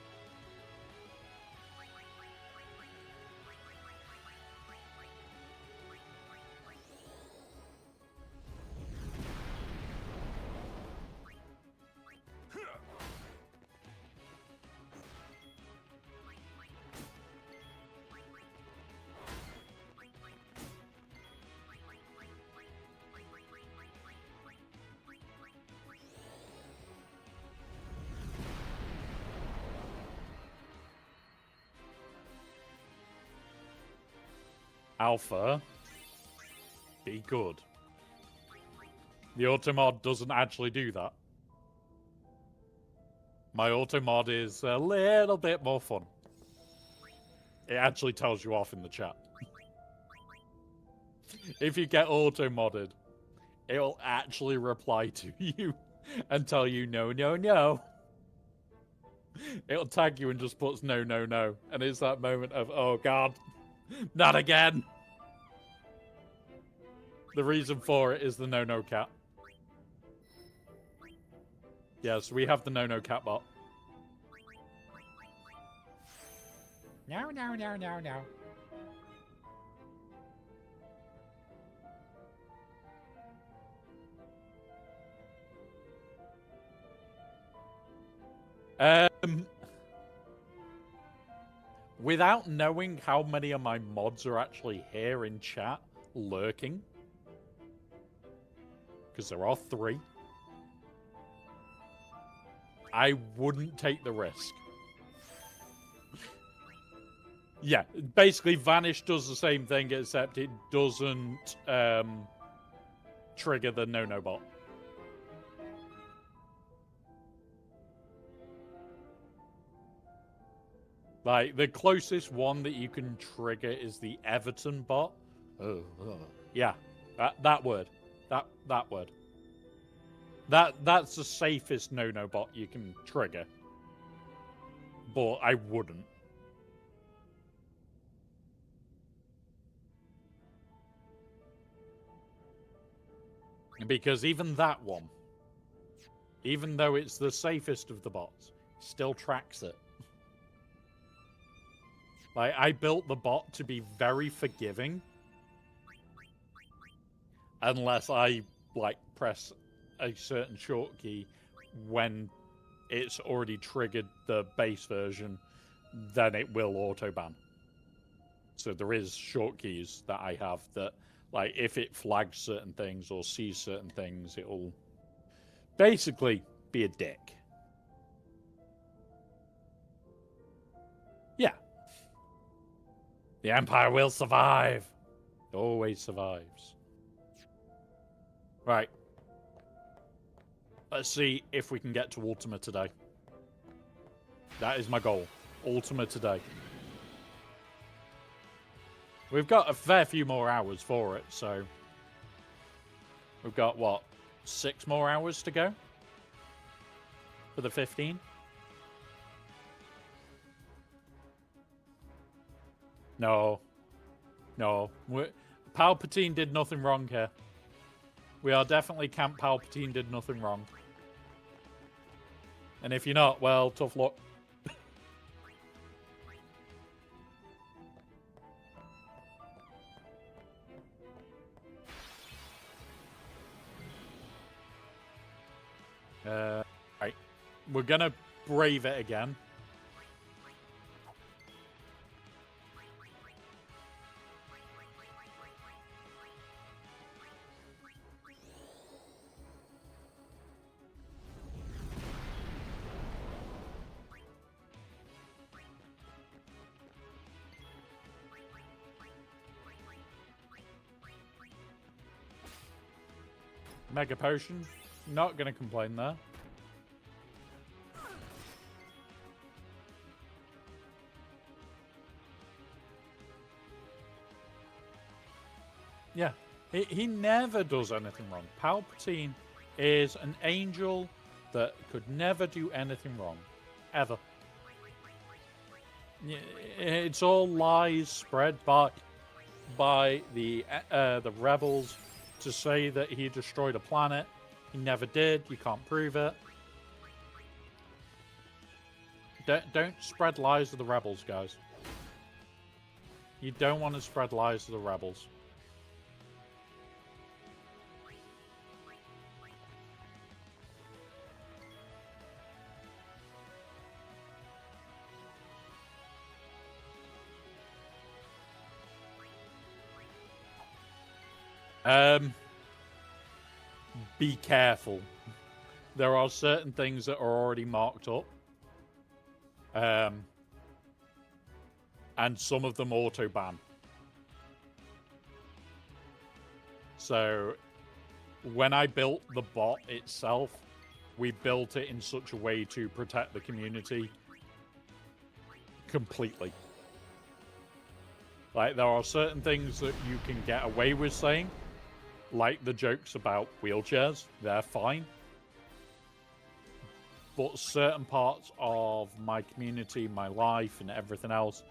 Alpha, be good. The auto mod doesn't actually do that. My auto mod is a little bit more fun. It actually tells you off in the chat. If you get auto modded, it'll actually reply to you and tell you no, no, no. It'll tag you and just puts no, no, no. And it's that moment of, oh god, not again. The reason for it is the no, no cat. Yes, we have the no, no cat bot. No, no, no, no, no. Without knowing how many of my mods are actually here in chat, lurking, because there are 3, I wouldn't take the risk. Yeah, basically Vanish does the same thing, except it doesn't trigger the no bot. Like, the closest one that you can trigger is the Everton bot. Yeah, that word. That word. That's the safest no bot you can trigger. But I wouldn't. Because even that one, even though it's the safest of the bots, still tracks it. Like, I built the bot to be very forgiving. Unless I, like, press a certain short key when it's already triggered the base version, then it will auto-ban. So there is short keys that I have that, like, if it flags certain things or sees certain things, it'll basically be a dick. Yeah. The Empire will survive. It always survives. Right. Let's see if we can get to Ultima today. That is my goal. Ultima today. We've got a fair few more hours for it, so... We've got, what, 6 more hours to go? For the 15? No. No. Palpatine did nothing wrong here. We are definitely Camp Palpatine did nothing wrong. And if you're not, well, tough luck. Right. We're gonna brave it again. Mega Potion. Not going to complain there. Yeah. He never does anything wrong. Palpatine is an angel that could never do anything wrong. Ever. It's all lies spread by the rebels to say that he destroyed a planet. He never did. You can't prove it. Don't spread lies to the rebels, guys. You don't want to spread lies to the rebels. Be careful. There are certain things that are already marked up. And some of them auto-ban. So, when I built the bot itself, we built it in such a way to protect the community completely. Like, there are certain things that you can get away with saying, like the jokes about wheelchairs, they're fine. But certain parts of my community, my life, and everything else,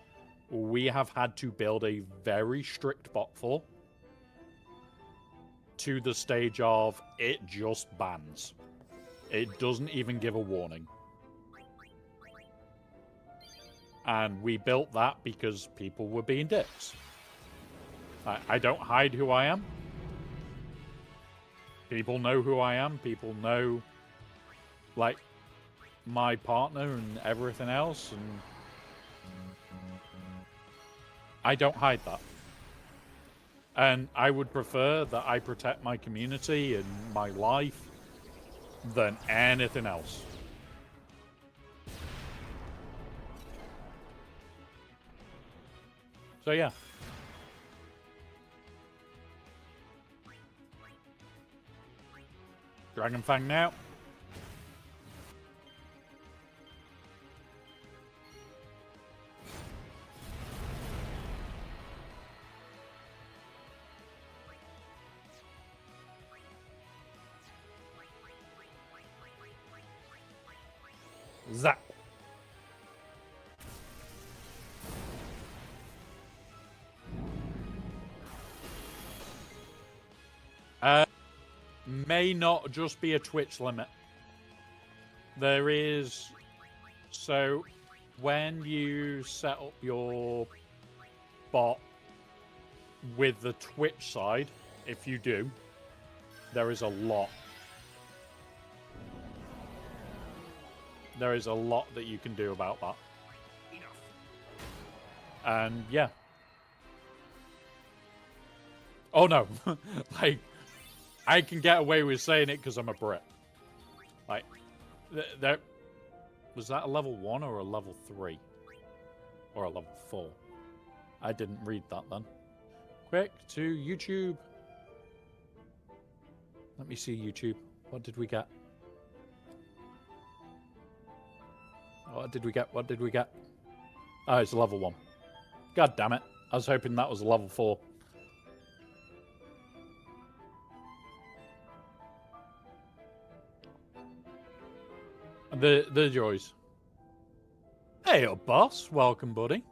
we have had to build a very strict bot for. To the stage of, it just bans. It doesn't even give a warning. And we built that because people were being dicks. I don't hide who I am. People know who I am. People know, like, my partner and everything else, and I don't hide that. And I would prefer that I protect my community and my life than anything else. So yeah. Dragon Fang now. Zap. May not just be a Twitch limit. There is... So, when you set up your bot with the Twitch side, if you do, there is a lot. There is a lot that you can do about that. And, yeah. Oh, no. Like... I can get away with saying it because I'm a Brit. Like, there was that a level 1 or a level 3? Or a level 4? I didn't read that then. Quick to YouTube. Let me see YouTube. What did we get? What did we get? What did we get? Oh, it's a level 1. God damn it. I was hoping that was a level 4. The joys. Hey up, boss. Welcome, buddy.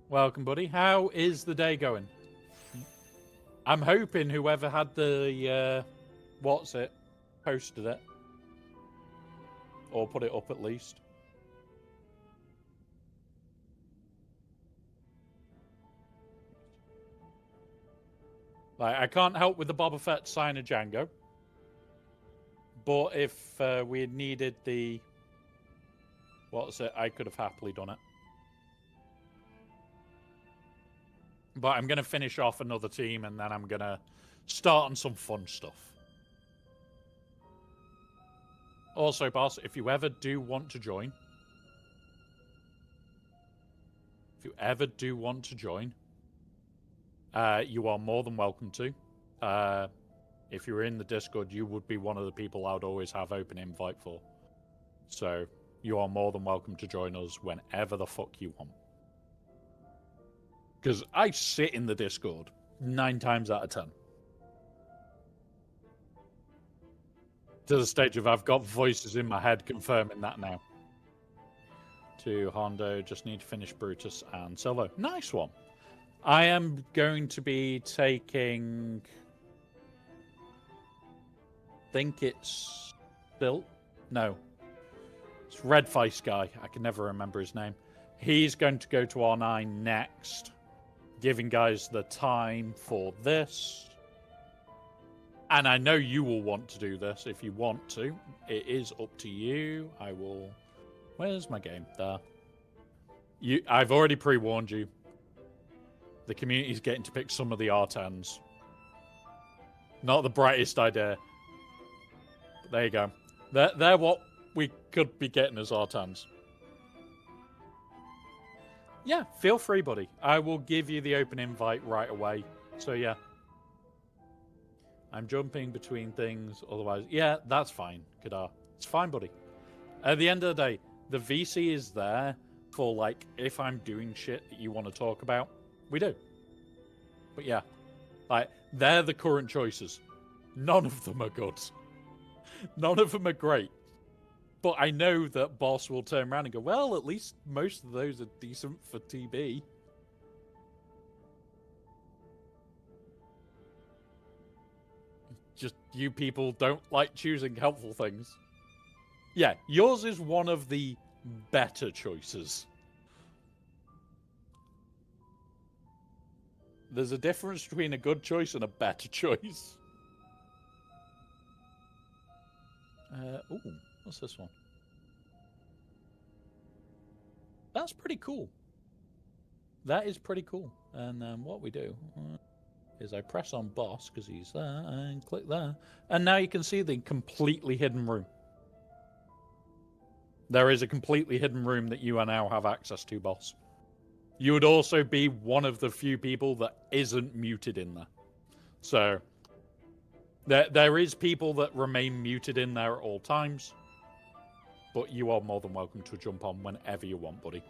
Welcome, buddy. How is the day going? I'm hoping whoever had the, what's it, posted it. Or put it up at least. Like, I can't help with the Boba Fett sign of Django. But if we had needed the... What's it? I could have happily done it. But I'm going to finish off another team and then I'm going to start on some fun stuff. Also, boss, if you ever do want to join... you are more than welcome to. If you're in the Discord, you would be one of the people I would always have open invite for. So, you are more than welcome to join us whenever the fuck you want. Because I sit in the Discord 9 times out of 10. To the stage of I've got voices in my head confirming that now. To Hondo, just need to finish Brutus and Silvo. Nice one. I am going to be taking... I think it's... Bill? No. It's Red Face guy. I can never remember his name. He's going to go to R9 next. Giving guys the time for this. And I know you will want to do this if you want to. It is up to you. I will... Where's my game? There. I've already pre-warned you. The community's getting to pick some of the R10s. Not the brightest idea. But there you go. They're what we could be getting as R10s. Yeah, feel free, buddy. I will give you the open invite right away. So, yeah. I'm jumping between things. Otherwise, yeah, that's fine, Kadar. It's fine, buddy. At the end of the day, the VC is there for, like, if I'm doing shit that you want to talk about, we do. But yeah, like, they're the current choices. None of them are good. None of them are great. But I know that Boss will turn around and go, well, at least most of those are decent for TB. Just you people don't like choosing helpful things. Yeah, yours is one of the better choices. There's a difference between a good choice and a better choice. Ooh, what's this one? That's pretty cool. That is pretty cool. And then what we do is I press on boss because he's there and click there. And now you can see the completely hidden room. There is a completely hidden room that you now have access to, boss. You would also be one of the few people that isn't muted in there. So there is people that remain muted in there at all times. But you are more than welcome to jump on whenever you want, buddy.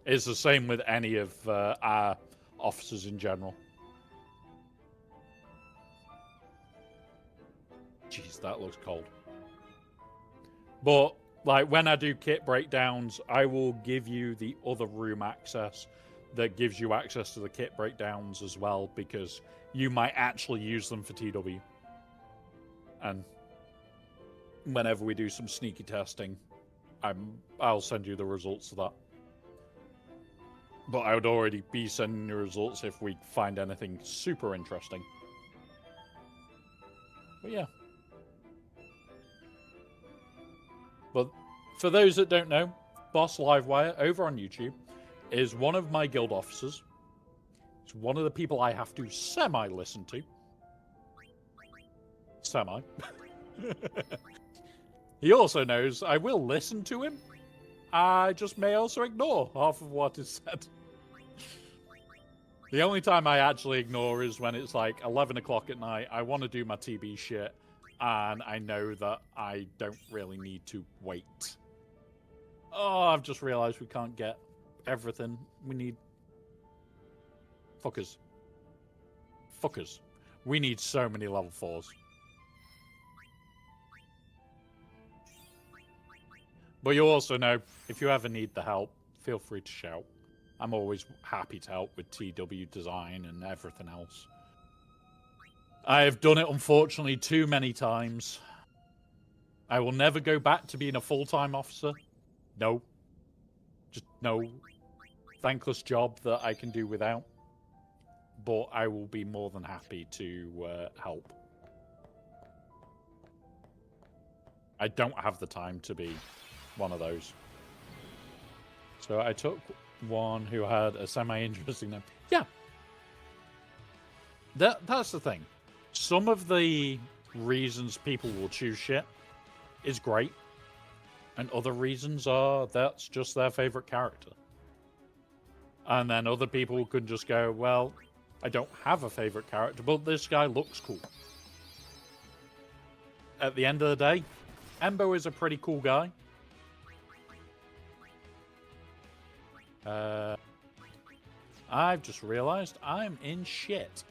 It's the same with any of our officers in general. Jeez, that looks cold. But, like, when I do kit breakdowns, I will give you the other room access that gives you access to the kit breakdowns as well, because you might actually use them for TW. And whenever we do some sneaky testing, I'll send you the results of that. But I would already be sending you results if we find anything super interesting. But yeah. But for those that don't know, Boss Livewire over on YouTube is one of my guild officers. It's one of the people I have to semi-listen to. Semi. He also knows I will listen to him. I just may also ignore half of what is said. The only time I actually ignore is when it's like 11 o'clock at night, I want to do my TB shit, and I know that I don't really need to wait. Oh, I've just realized we can't get everything. We need... Fuckers. Fuckers. We need so many level 4s. But you also know, if you ever need the help, feel free to shout. I'm always happy to help with TW design and everything else. I have done it, unfortunately, too many times. I will never go back to being a full-time officer. No. Just no. Thankless job that I can do without. But I will be more than happy to help. I don't have the time to be one of those. So I took one who had a semi-interesting name. Yeah. That's the thing. Some of the reasons people will choose shit is great. And other reasons are that's just their favorite character. And then other people could just go, well, I don't have a favorite character, but this guy looks cool. At the end of the day, Embo is a pretty cool guy. I've just realized I'm in shit.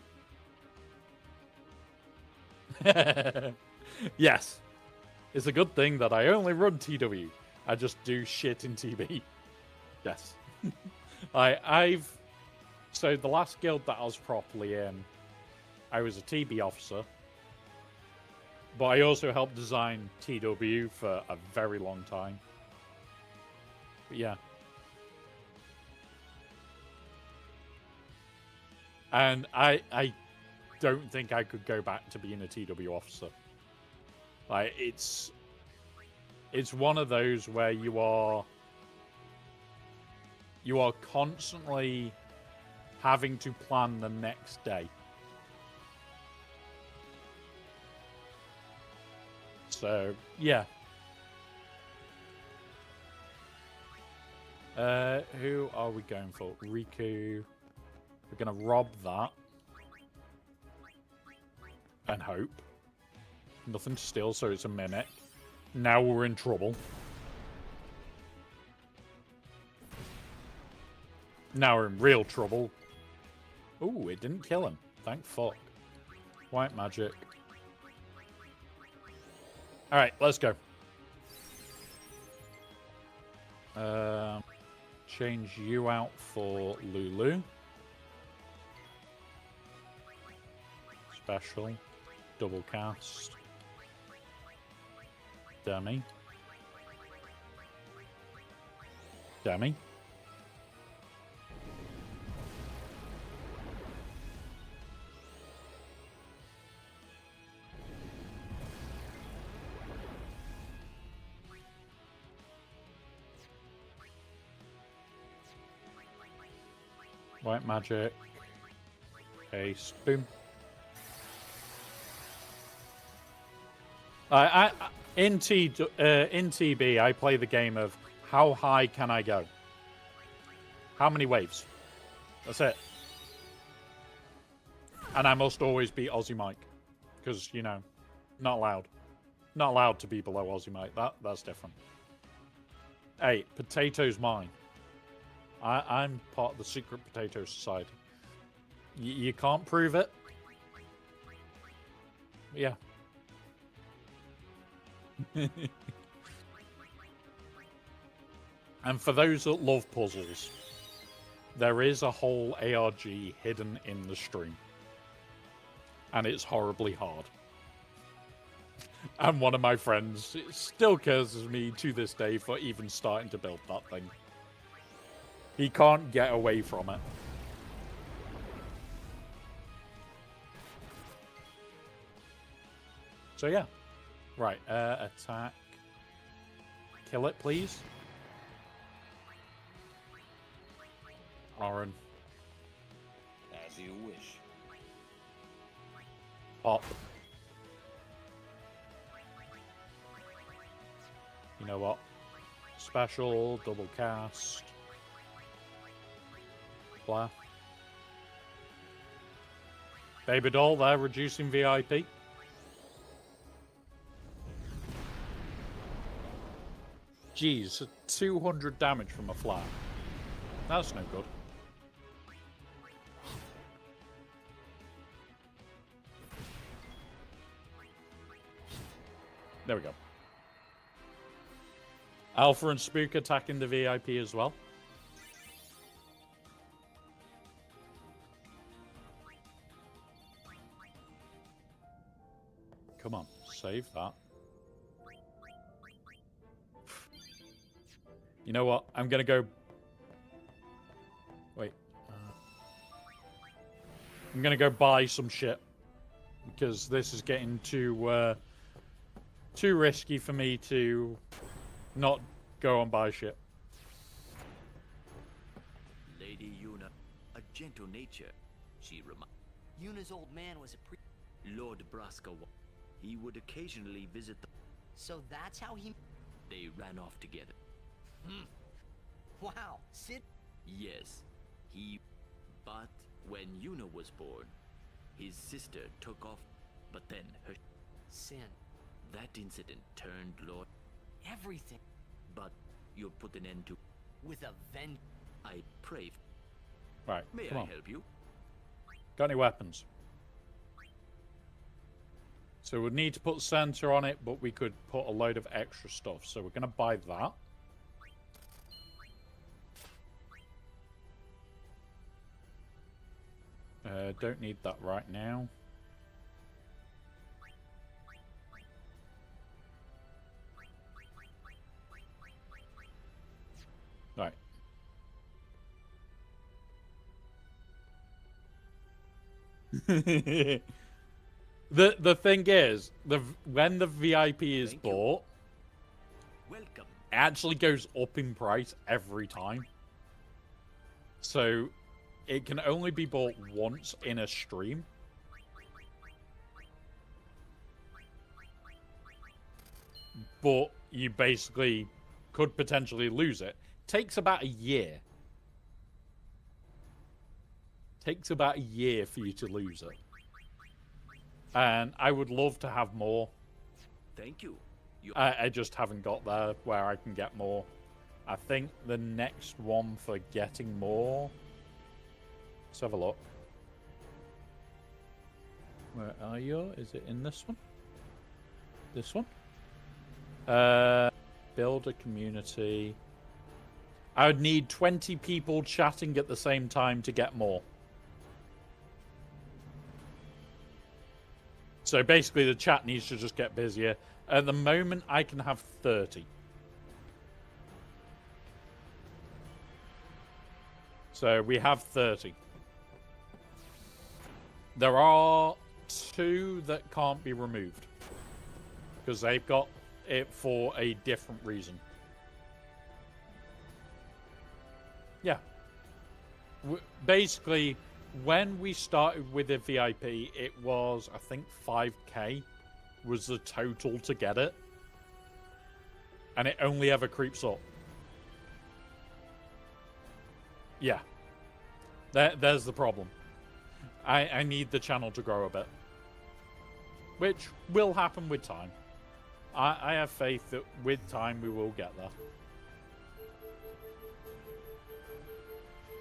Yes. It's a good thing that I only run TW. I just do shit in TB. Yes. So the last guild that I was properly in, I was a TB officer. But I also helped design TW for a very long time. But yeah. And I don't think I could go back to being a TW officer. Like, it's one of those where you are constantly having to plan the next day. So, yeah. Who are we going for? Riku. We're going to rob that. And hope. Nothing to steal, so it's a mimic. Now we're in trouble. Now we're in real trouble. Ooh, it didn't kill him. Thank fuck. White magic. Alright, let's go. Change you out for Lulu. Special. Double cast. Dummy. Dummy. White magic. Ace. Boom. In TB, I play the game of how high can I go? How many waves? That's it. And I must always beat Aussie Mike. Because, you know, not allowed. Not allowed to be below Aussie Mike. That's different. Hey, potato's mine. I'm part of the secret potato society. You can't prove it. Yeah. And for those that love puzzles, there is a whole ARG hidden in the stream. And it's horribly hard. And one of my friends still curses me to this day for even starting to build that thing. He can't get away from it. So yeah. Right, attack. Kill it, please. Aaron. As you wish. Pop. You know what? Special, double cast. Blah. Baby doll there, reducing VIP. Jeez, 200 damage from a flat. That's no good. There we go. Alpha and Spook attacking the VIP as well. Come on, save that. You know what? I'm gonna go... Wait. I'm gonna go buy some shit. Because this is getting too risky for me to not go and buy shit. Lady Yuna, a gentle nature, she reminds. Yuna's old man was a Lord Braska, he would occasionally visit the... So that's how he... They ran off together. Wow, Sid... Yes, he... But when Yuna was born, his sister took off, but then her... Sin. That incident turned Lord... Everything. But you'll put an end to... With a venge... I pray... Right, May come I on. help you? Got any weapons? So we'd need to put center on it, but we could put a load of extra stuff. So we're going to buy that. Don't need that right now. Right. The thing is, when the VIP is bought, welcome. It actually goes up in price every time. So it can only be bought once in a stream. But you basically could potentially lose it. Takes about a year. Takes about a year for you to lose it. And I would love to have more. Thank you. I just haven't got there where I can get more. I think the next one for getting more... Let's have a look. Where are you? Is it in this one? This one? Build a community. I would need 20 people chatting at the same time to get more. So basically the chat needs to just get busier. At the moment, I can have 30. So we have 30. There are 2 that can't be removed. Because they've got it for a different reason. Yeah. Basically, when we started with the VIP, it was, I think, 5k was the total to get it. And it only ever creeps up. Yeah. There's the problem. I need the channel to grow a bit. Which will happen with time. I have faith that with time we will get there.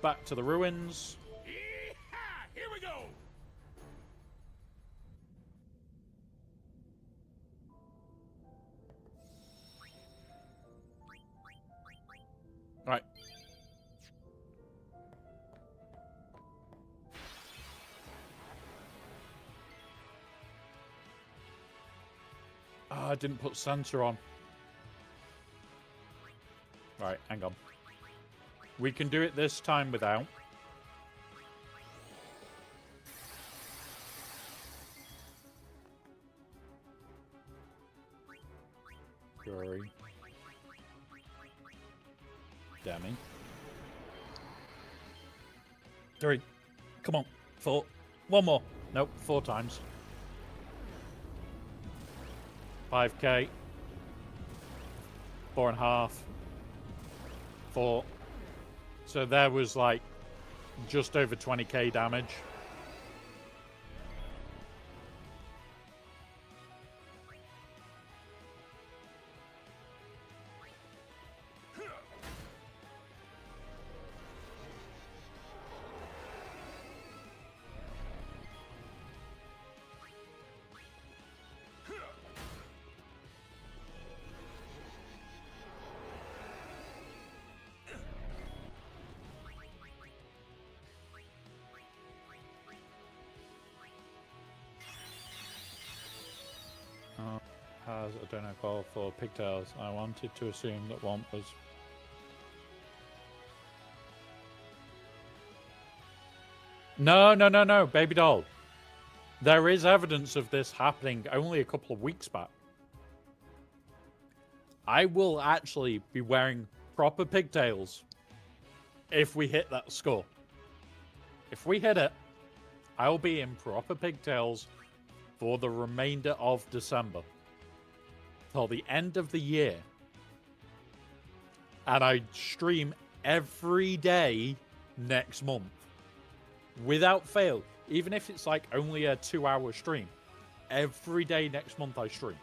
Back to the ruins. Yeehaw! Here we go! Right. I didn't put sensor on. Right, hang on. We can do it this time without. Fury. Demi. 3. Come on. 4. One more. Nope, 4 times. 5k. 4.5. 4. So there was like just over 20k damage. Has a donor call for pigtails. I wanted to assume that one was. No, baby doll. There is evidence of this happening only a couple of weeks back. I will actually be wearing proper pigtails if we hit that score. If we hit it, I'll be in proper pigtails for the remainder of December. Till the end of the year. And I stream every day next month. Without fail. Even if it's like only a 2-hour stream. Every day next month I stream.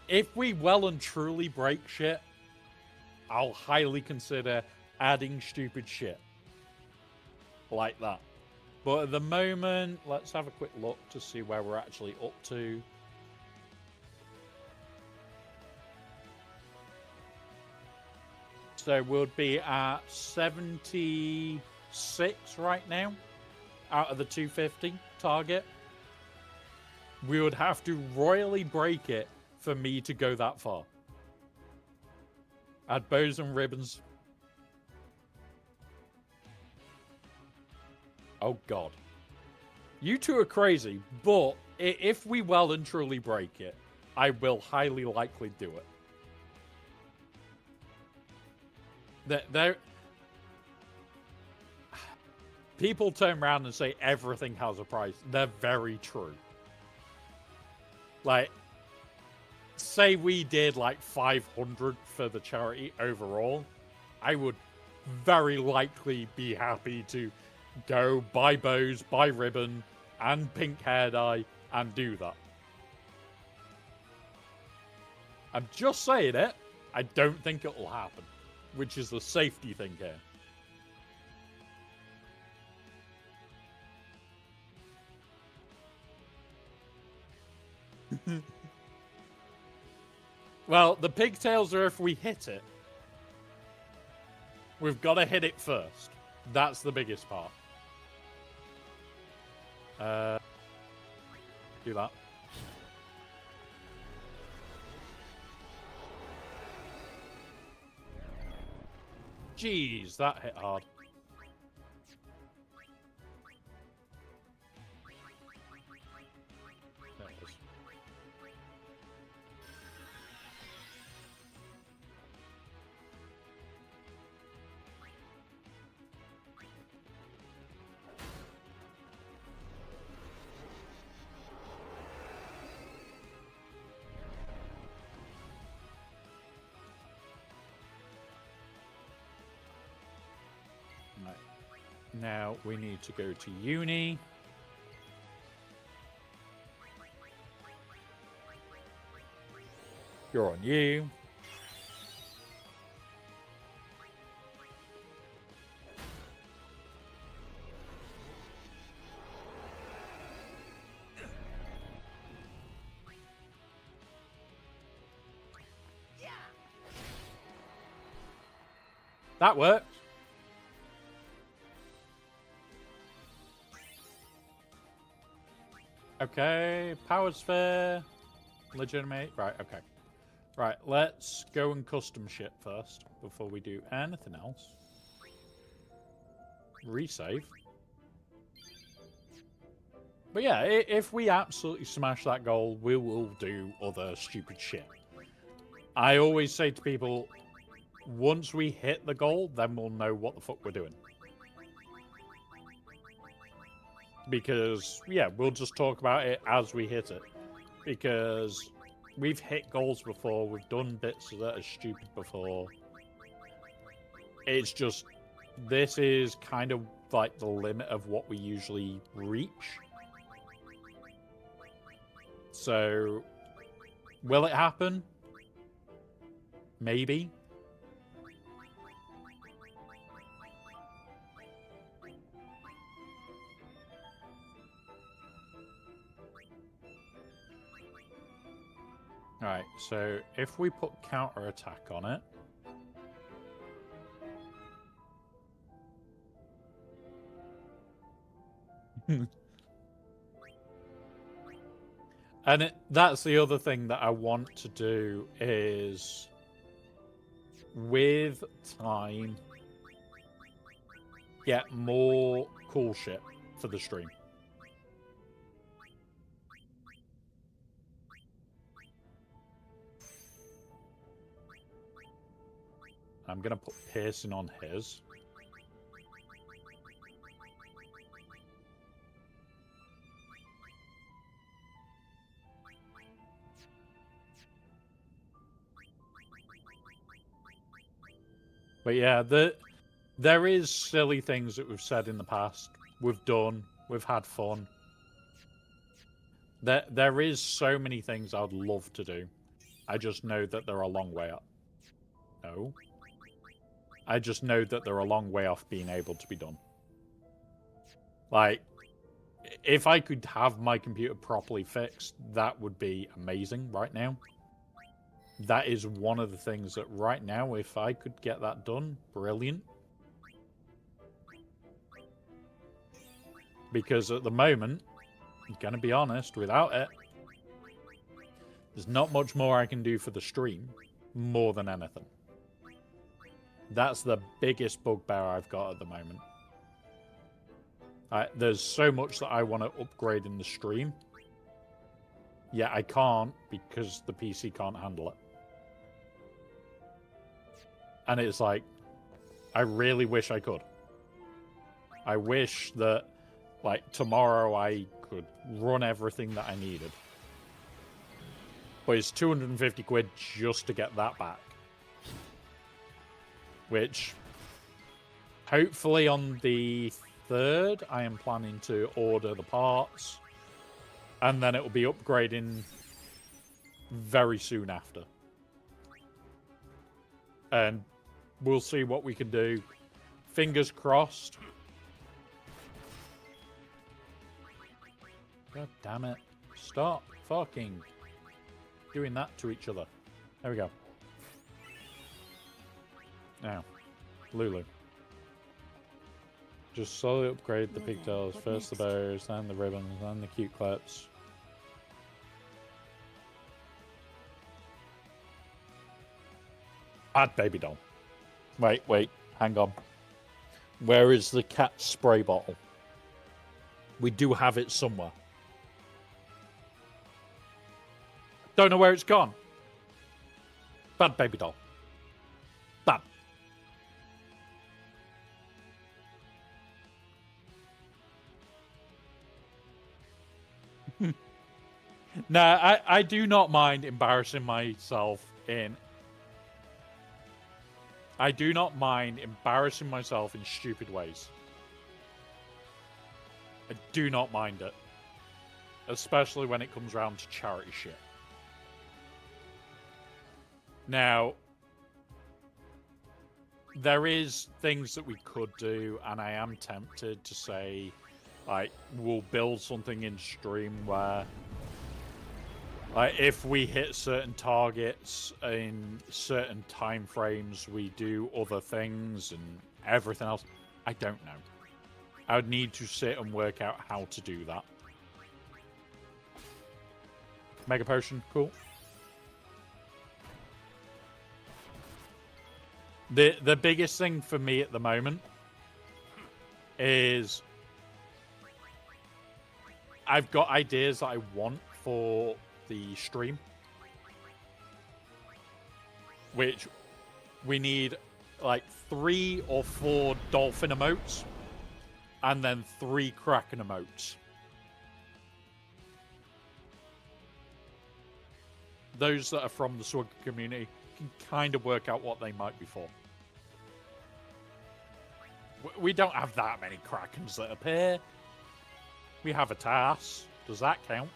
If we well and truly break shit, I'll highly consider adding stupid shit. Like that. But at the moment, let's have a quick look to see where we're actually up to. So we'll be at 76 right now, out of the 250 target. We would have to royally break it for me to go that far. Add bows and ribbons. Oh, God. You two are crazy, but if we well and truly break it, I will highly likely do it. People turn around and say everything has a price. They're very true. Like, say we did like 500 for the charity overall, I would very likely be happy to go buy bows, buy ribbon, and pink hair dye, and do that. I'm just saying it. I don't think it will happen, which is the safety thing here. Well, the pigtails are if we hit it. We've got to hit it first. That's the biggest part. Do that. Jeez, that hit hard. There it is. Right. Now we need to go to uni. You're on you. That worked. Okay, power sphere. Legitimate. Right, okay. Right, let's go and custom ship first before we do anything else. Resave. But yeah, if we absolutely smash that goal, we will do other stupid shit. I always say to people, once we hit the goal, then we'll know what the fuck we're doing. Because, yeah, we'll just talk about it as we hit it. Because we've hit goals before, we've done bits that are stupid before. It's just, this is kind of like the limit of what we usually reach. So, will it happen? Maybe. Alright, so if we put counter-attack on it... And that's the other thing that I want to do is, with time, get more cool shit for the stream. I'm going to put piercing on his. But yeah, there is silly things that we've said in the past. We've done. We've had fun. There is so many things I'd love to do. I just know that they're a long way up. No. I just know that they're a long way off being able to be done. Like, if I could have my computer properly fixed, that would be amazing right now. That is one of the things that right now, if I could get that done, brilliant. Because at the moment, I'm going to be honest, without it, there's not much more I can do for the stream, more than anything. That's the biggest bugbear I've got at the moment. There's so much that I want to upgrade in the stream. Yeah, I can't because the PC can't handle it. And it's like, I really wish I could. I wish that, like, tomorrow I could run everything that I needed. But it's 250 quid just to get that back. Which, hopefully on the 3rd, I am planning to order the parts. And then it will be upgrading very soon after. And we'll see what we can do. Fingers crossed. God damn it. Stop fucking doing that to each other. There we go. Now, Lulu. Just slowly upgrade the pigtails. First the bows, then the ribbons, then the cute clips. Add baby doll. Wait. Hang on. Where is the cat spray bottle? We do have it somewhere. Don't know where it's gone. Bad baby doll. Bad. No, I do not mind embarrassing myself in... I do not mind embarrassing myself in stupid ways. I do not mind it. Especially when it comes around to charity shit. Now, there is things that we could do, and I am tempted to say, like, we'll build something in stream where, like, if we hit certain targets in certain time frames, we do other things and everything else. I don't know. I would need to sit and work out how to do that. Mega potion, cool. The biggest thing for me at the moment is I've got ideas that I want for the stream, which we need like 3 or 4 dolphin emotes and then 3 kraken emotes. Those that are from the Swag community can kind of work out what they might be for. We don't have that many krakens that appear. We have a task. Does that count?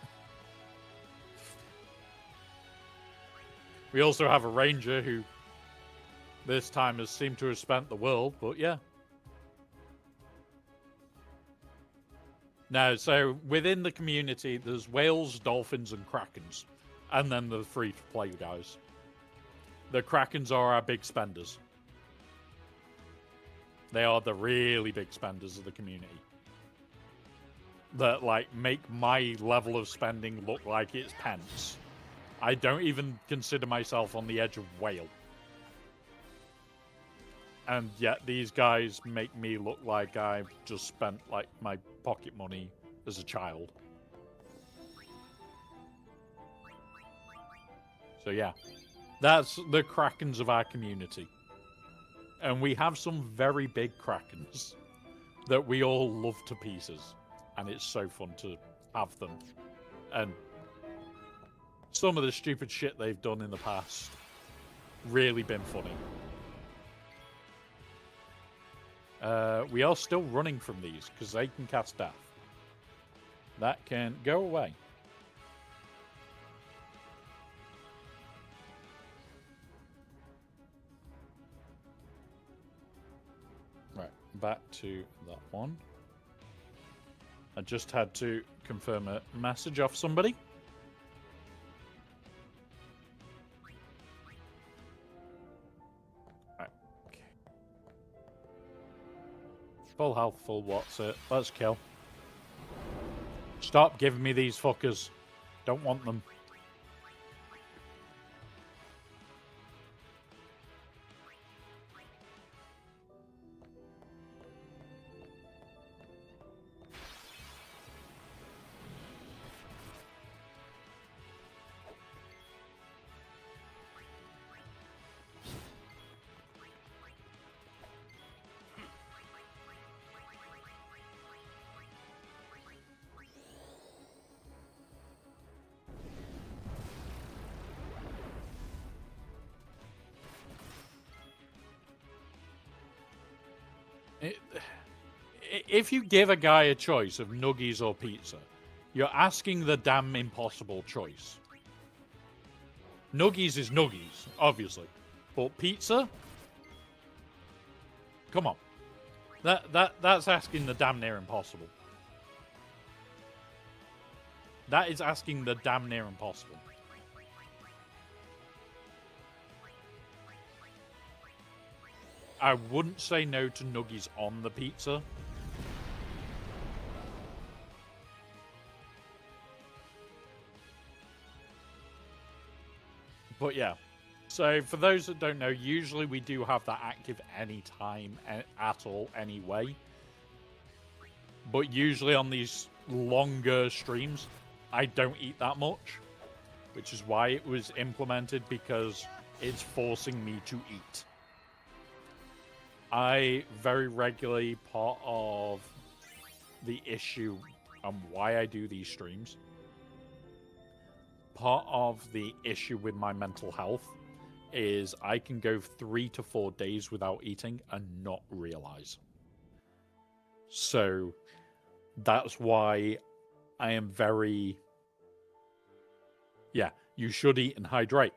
We also have a ranger who this time has seemed to have spent the world, but yeah. No, so within the community, there's whales, dolphins, and krakens. And then the free-to-play guys. The krakens are our big spenders. They are the really big spenders of the community. That, like, make my level of spending look like it's pence. I don't even consider myself on the edge of whale. And yet these guys make me look like I've just spent, like, my pocket money as a child. So yeah, that's the krakens of our community. And we have some very big krakens that we all love to pieces. And it's so fun to have them. And some of the stupid shit they've done in the past really been funny. We are still running from these because they can cast death. That can go away. Right, back to that one. I just had to confirm a message off somebody. Right. Okay. Full health, full what's it? Let's kill. Stop giving me these fuckers. Don't want them. If you give a guy a choice of nuggies or pizza, you're asking the damn impossible choice. Nuggies is nuggies, obviously. But pizza? Come on. That's asking the damn near impossible. That is asking the damn near impossible. I wouldn't say no to nuggies on the pizza. But yeah, So, for those that don't know, usually we do have that active anytime at all anyway. But usually on these longer streams, I don't eat that much. Which is why it was implemented, because it's forcing me to eat. I very regularly, part of the issue and why I do these streams, part of the issue with my mental health is I can go 3 to 4 days without eating and not realize. So that's why I am very... Yeah, you should eat and hydrate.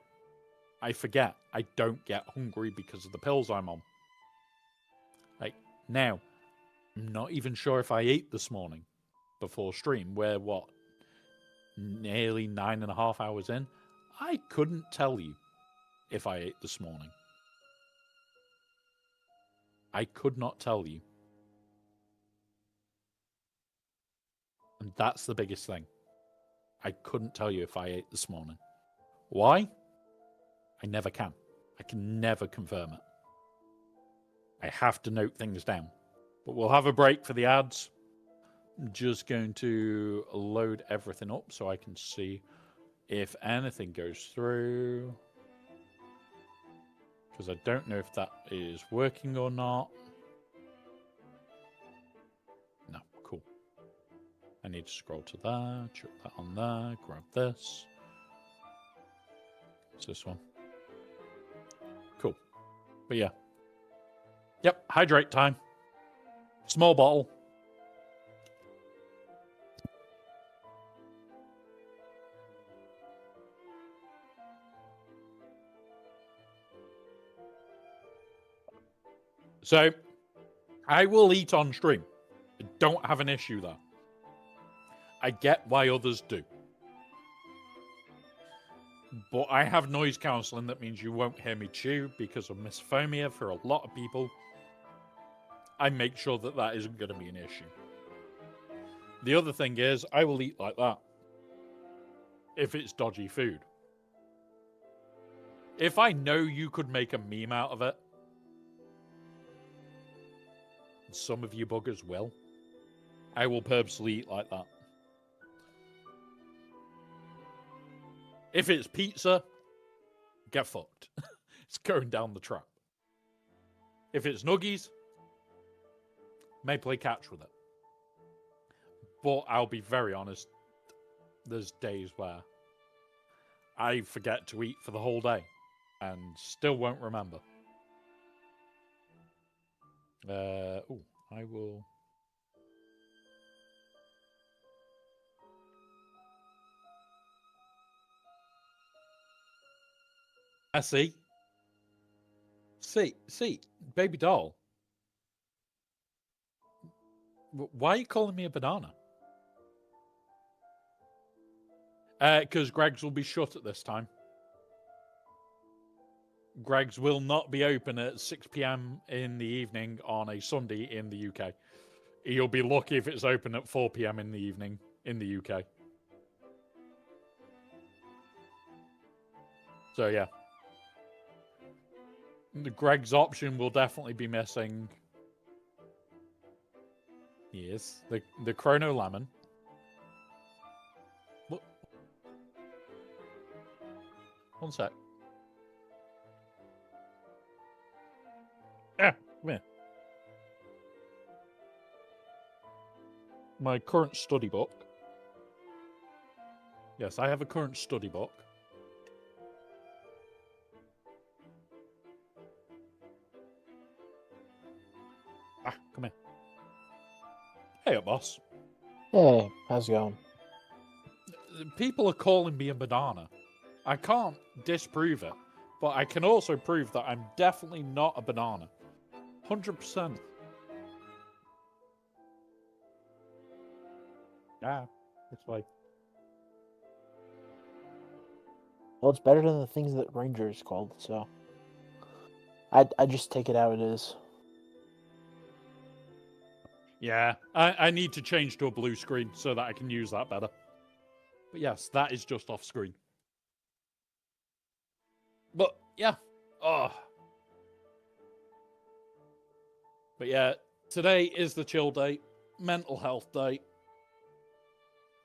I forget. I don't get hungry because of the pills I'm on. Like, now, I'm not even sure if I ate this morning before stream. We're, what, nearly 9.5 hours in? I couldn't tell you if I ate this morning. I could not tell you. And that's the biggest thing. I couldn't tell you if I ate this morning. Why? I never can. I can never confirm it. I have to note things down. But we'll have a break for the ads. I'm just going to load everything up so I can see if anything goes through. Because I don't know if that is working or not. No, cool. I need to scroll to there, chuck that on there, grab this. What's this one? Cool. But yeah. Yep, hydrate time. Small bottle. So, I will eat on stream. I don't have an issue there. I get why others do. But I have noise cancelling that means you won't hear me chew because of misophonia for a lot of people. I make sure that that isn't going to be an issue. The other thing is, I will eat like that if it's dodgy food. If I know you could make a meme out of it, some of you buggers will, I will purposely eat like that. If it's pizza, get fucked. It's going down the trap. If it's nuggies, may play catch with it. But I'll be very honest, there's days where I forget to eat for the whole day and still won't remember. I will... I see. See, baby doll. Why are you calling me a banana? Because Greg's will be shut at this time. Greg's will not be open at 6 p.m. in the evening on a Sunday in the UK. You'll be lucky if it's open at 4 p.m. in the evening in the UK. So, yeah. The Greg's option will definitely be missing. Yes. The Chrono Lemon. What? One sec. Ah, come here. My current study book. Yes, I have a current study book. Ah, come here. Hey up, boss. Hey, how's it going? People are calling me a banana. I can't disprove it, but I can also prove that I'm definitely not a banana. 100%. Yeah, it's like... Well, it's better than the things that Ranger is called, so... I just take it how it is. Yeah, I need to change to a blue screen so that I can use that better. But yes, that is just off screen. But yeah. Oh. But yeah, today is the chill day, mental health day.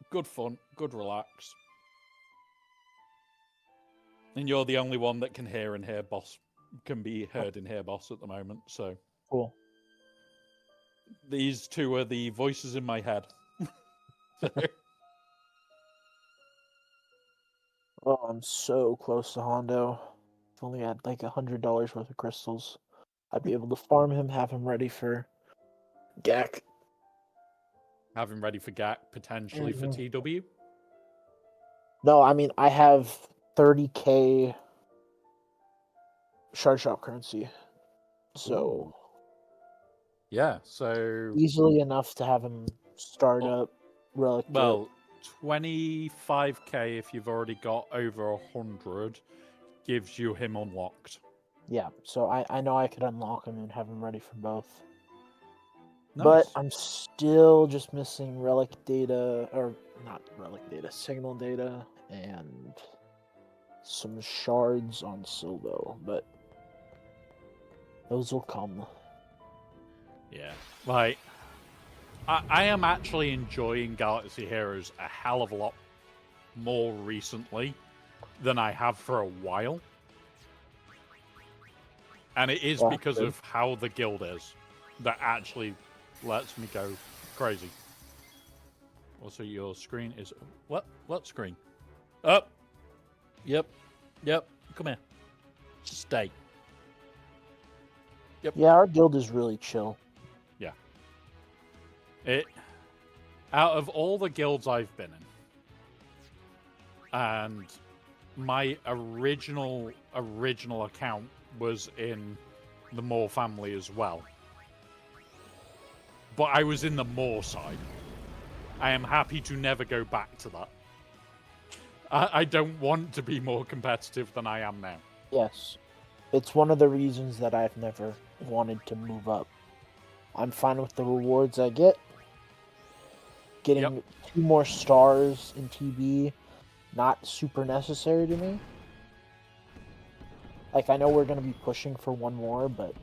Good fun, good relax. And you're the only one that can hear and hear boss, can be heard in here boss at the moment, so. Cool. These two are the voices in my head. Oh, I'm so close to Hondo. If only I had like $100 worth of crystals, I'd be able to farm him, have him ready for GAC. Have him ready for GAC, potentially for TW. No, I mean I have 30k shard shop currency, so yeah, so easily enough to have him start up relic. Well, 25k if you've already got over 100 gives you him unlocked. Yeah, so I know I could unlock him and have him ready for both. Nice. But I'm still just missing relic data, or not relic data, signal data, and some shards on Silvo, but those will come. Yeah, like, I am actually enjoying Galaxy Heroes a hell of a lot more recently than I have for a while. And it is because of how the guild is that actually lets me go crazy. Also, your screen is... What? What screen? Up. Yep. Come here. Stay. Yep. Yeah, our guild is really chill. Yeah. Out of all the guilds I've been in, and my original account was in the Moore family as well, but I was in the Moore side. I am happy to never go back to that. I don't want to be more competitive than I am now. Yes. It's one of the reasons that I've never wanted to move up. I'm fine with the rewards I get. Getting 2 more stars in TB, not super necessary to me. Like, I know we're going to be pushing for 1 more, but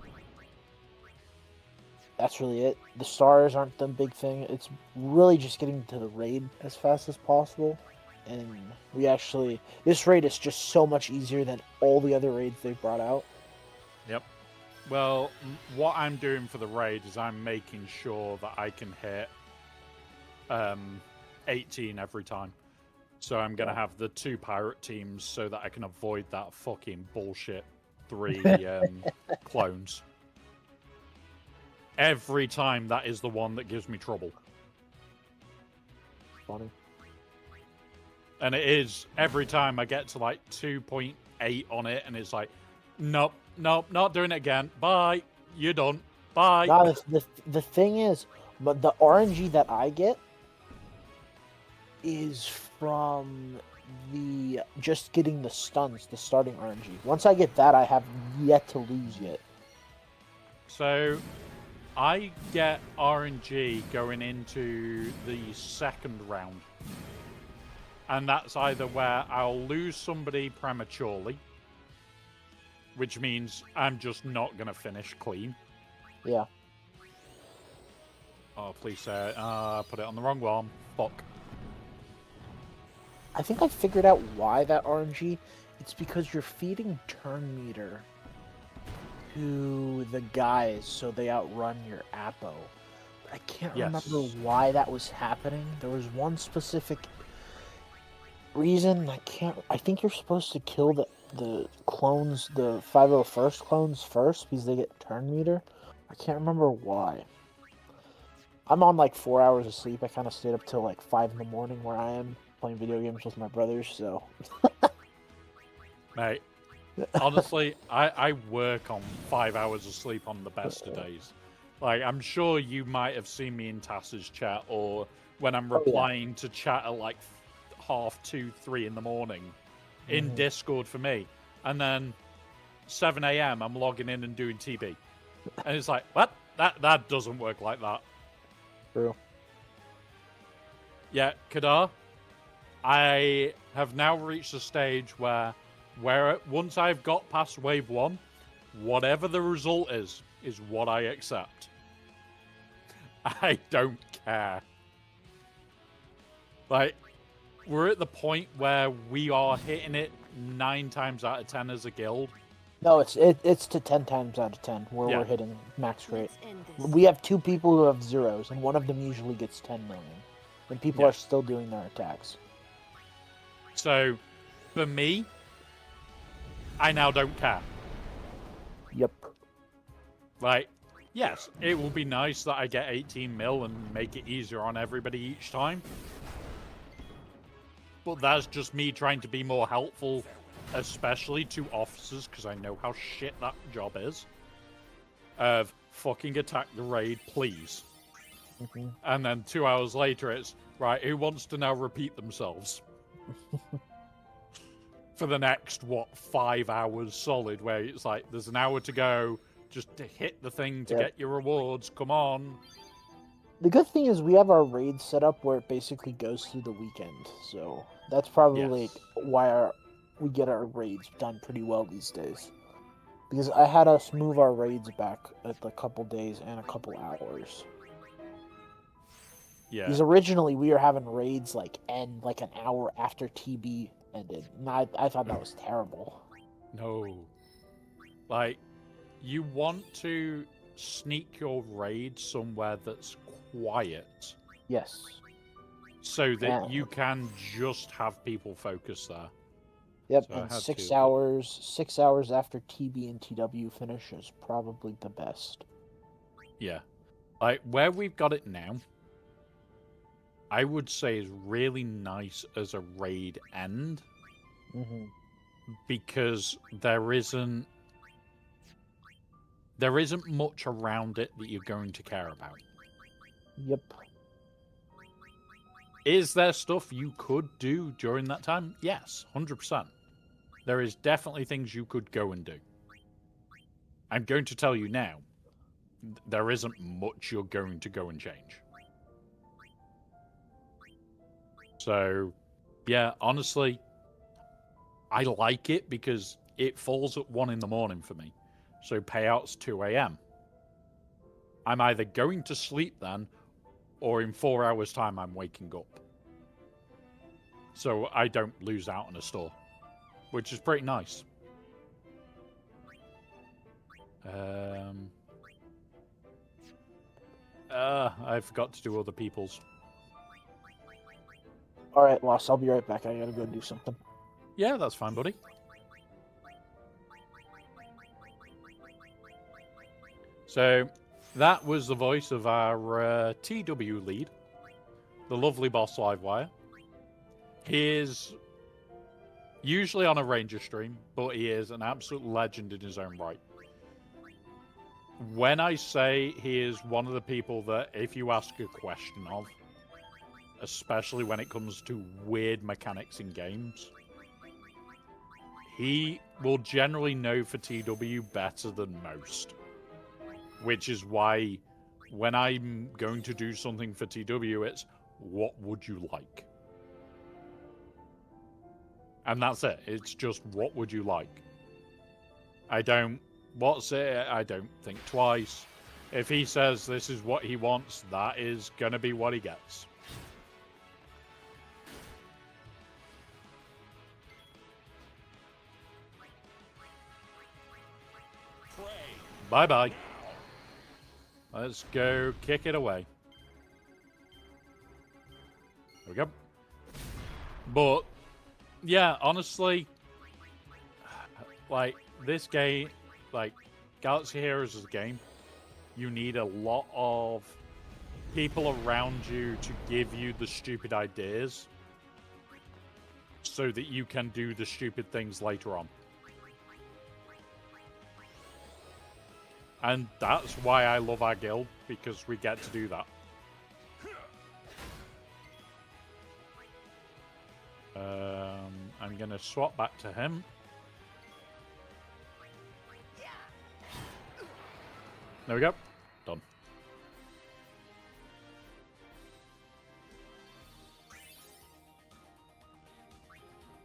that's really it. The stars aren't the big thing. It's really just getting to the raid as fast as possible. And this raid is just so much easier than all the other raids they've brought out. Yep. Well, what I'm doing for the raid is I'm making sure that I can hit 18 every time. So I'm going to have the 2 pirate teams so that I can avoid that fucking bullshit 3 clones. Every time that is the one that gives me trouble. Funny. And it is every time I get to like 2.8 on it, and it's like, nope, not doing it again. Bye, you're done. Bye. Nah, the thing is, but the RNG that I get is from just getting the stuns, the starting RNG. Once I get that, I have yet to lose yet. So I get RNG going into the 2nd round. And that's either where I'll lose somebody prematurely, which means I'm just not going to finish clean. Yeah. Oh, please say it. Put it on the wrong one. Fuck. I think I figured out why that RNG. It's because you're feeding turn meter to the guys so they outrun your Apo. But I can't remember why that was happening. There was one specific reason. I think you're supposed to kill the clones, the 501st clones first because they get turn meter. I can't remember why. I'm on like 4 hours of sleep. I kind of stayed up till like 5 in the morning where I am playing video games with my brothers, so. Mate, honestly, I work on 5 hours of sleep on the best of days. Like, I'm sure you might have seen me in Tass's chat or when I'm replying to chat at like 2:30, 3 in the morning in Discord for me. And then 7 a.m. I'm logging in and doing TB. And it's like, what? That doesn't work like that. True. Yeah, Kadar, I have now reached a stage where where once I've got past wave 1, whatever the result is what I accept. I don't care. Like, we're at the point where we are hitting it 9 times out of 10 as a guild. No, it's to 10 times out of 10 where Yeah. we're hitting max rate. We have 2 people who have zeros, and one of them usually gets 10 million. And people Yeah. are still doing their attacks. So, for me, I now don't care. Yep. Like, yes, it will be nice that I get 18 mil and make it easier on everybody each time. But that's just me trying to be more helpful, especially to officers, because I know how shit that job is. Of fucking attack the raid, please. Mm-hmm. And then 2 hours later, it's, right, who wants to now repeat themselves? For the next, 5 hours solid, where it's like, there's an hour to go, just to hit the thing to get your rewards, come on. The good thing is we have our raid set up where it basically goes through the weekend, so that's probably why we get our raids done pretty well these days. Because I had us move our raids back a couple days and a couple hours. Yeah. Because originally we were having raids end an hour after TB ended. And I thought that was terrible. No. Like, you want to sneak your raid somewhere that's quiet. Yes. So that you can just have people focus there. Yep, So and 6 hours after TB and TW finish is probably the best. Yeah. Like, where we've got it now, I would say is really nice as a raid end. Mm-hmm. Because there isn't much around it that you're going to care about. Yep. Is there stuff you could do during that time? Yes, 100%. There is definitely things you could go and do. I'm going to tell you now, there isn't much you're going to go and change. So, yeah, honestly, I like it because it falls at 1 in the morning for me. So payout's 2 a.m. I'm either going to sleep then, or in 4 hours' time I'm waking up. So I don't lose out on a store, which is pretty nice. I forgot to do other people's. Alright, Lost, I'll be right back. I gotta go do something. Yeah, that's fine, buddy. So, that was the voice of our TW lead, the lovely Boss Livewire. He is usually on a Ranger stream, but he is an absolute legend in his own right. When I say he is one of the people that if you ask a question of, especially when it comes to weird mechanics in games, he will generally know for TW better than most. Which is why when I'm going to do something for TW, it's, what would you like? And that's it. It's just, what would you like? I don't, what's it? I don't think twice. If he says this is what he wants, that is going to be what he gets. Bye-bye. Let's go kick it away. There we go. But, yeah, honestly, like, this game, like, Galaxy Heroes is a game, you need a lot of people around you to give you the stupid ideas so that you can do the stupid things later on. And that's why I love our guild, because we get to do that. I'm going to swap back to him. There we go. Done.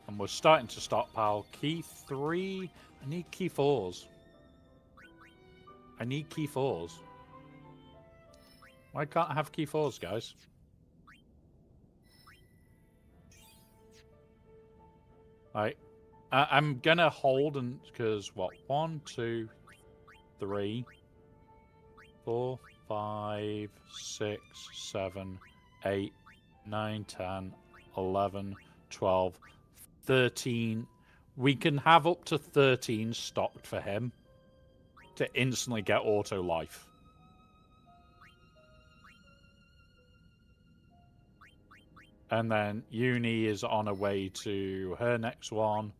And we're starting to stockpile. Key 3. I need key 4s. I need key 4s. Why can't I have key 4s, guys? Right. I'm gonna hold and because what? 1, 2, 3, 4, 5, 6, 7, 8, 9, 10, 11, 12, 13. We can have up to 13 stocked for him to instantly get auto life. And then Uni is on her way to her next one.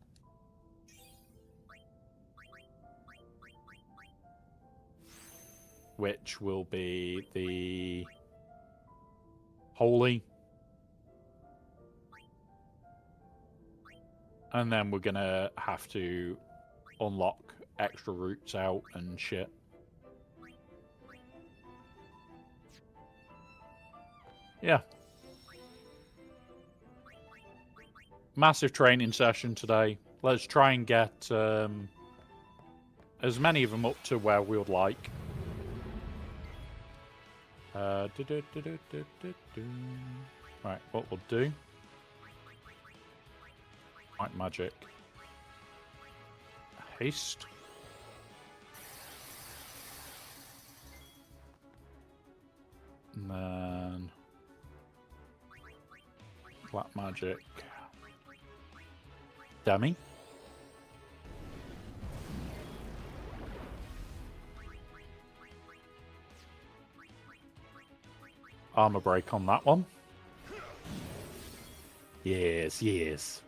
Which will be the Holy. And then we're gonna have to unlock extra routes out and shit. Yeah. Massive training session today. Let's try and get as many of them up to where we would like. Right, what we'll do. White magic. Haste. And then black magic. Dummy. Armor break on that one. Yes, yes.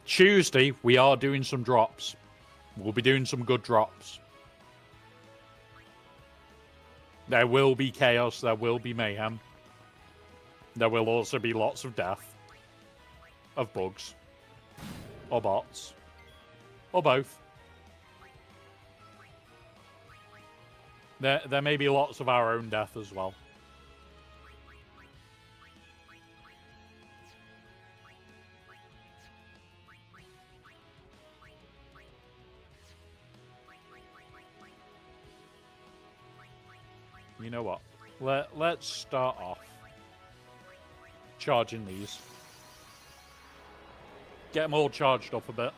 Tuesday, we are doing some drops. We'll be doing some good drops. There will be chaos. There will be mayhem. There will also be lots of death. Of bugs. Or bots. Or both. There may be lots of our own death as well. You know what? Let's start off charging these. Get them all charged up a bit.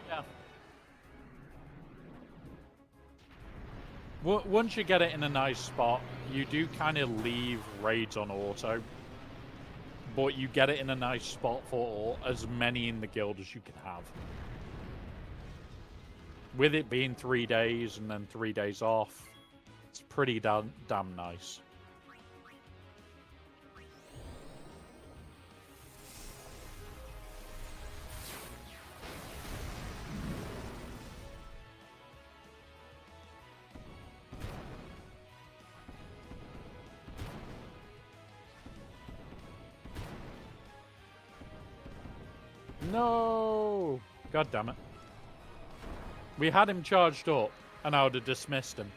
Yeah. Once you get it in a nice spot, you do kind of leave raids on auto. But you get it in a nice spot for as many in the guild as you can have. With it being 3 days and then 3 days off, it's pretty damn nice. No! God damn it. We had him charged up, and I would have dismissed him.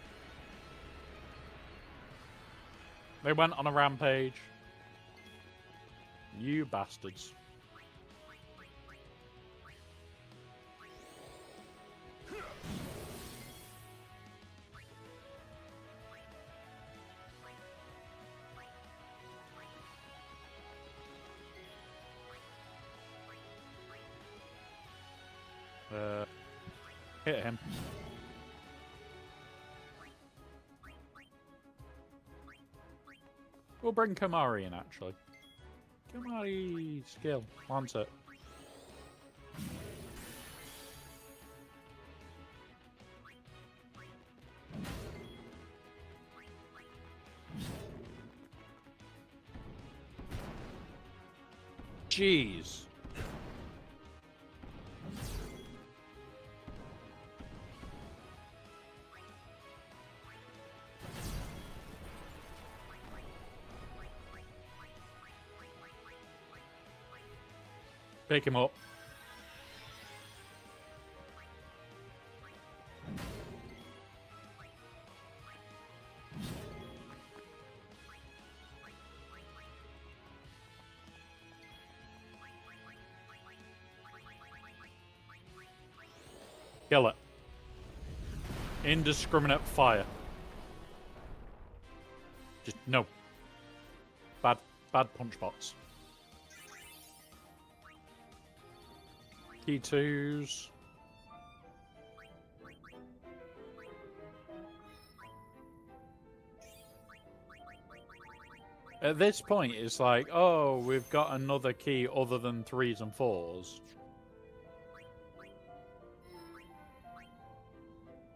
They went on a rampage. You bastards. Hit him. We'll bring Kamari in, actually. Kamari skill. Launch it. Jeez. Pick him up. Kill it. Indiscriminate fire. Just no. Bad punch bots. T2s. At this point, it's like, oh, we've got another key other than 3s and 4s.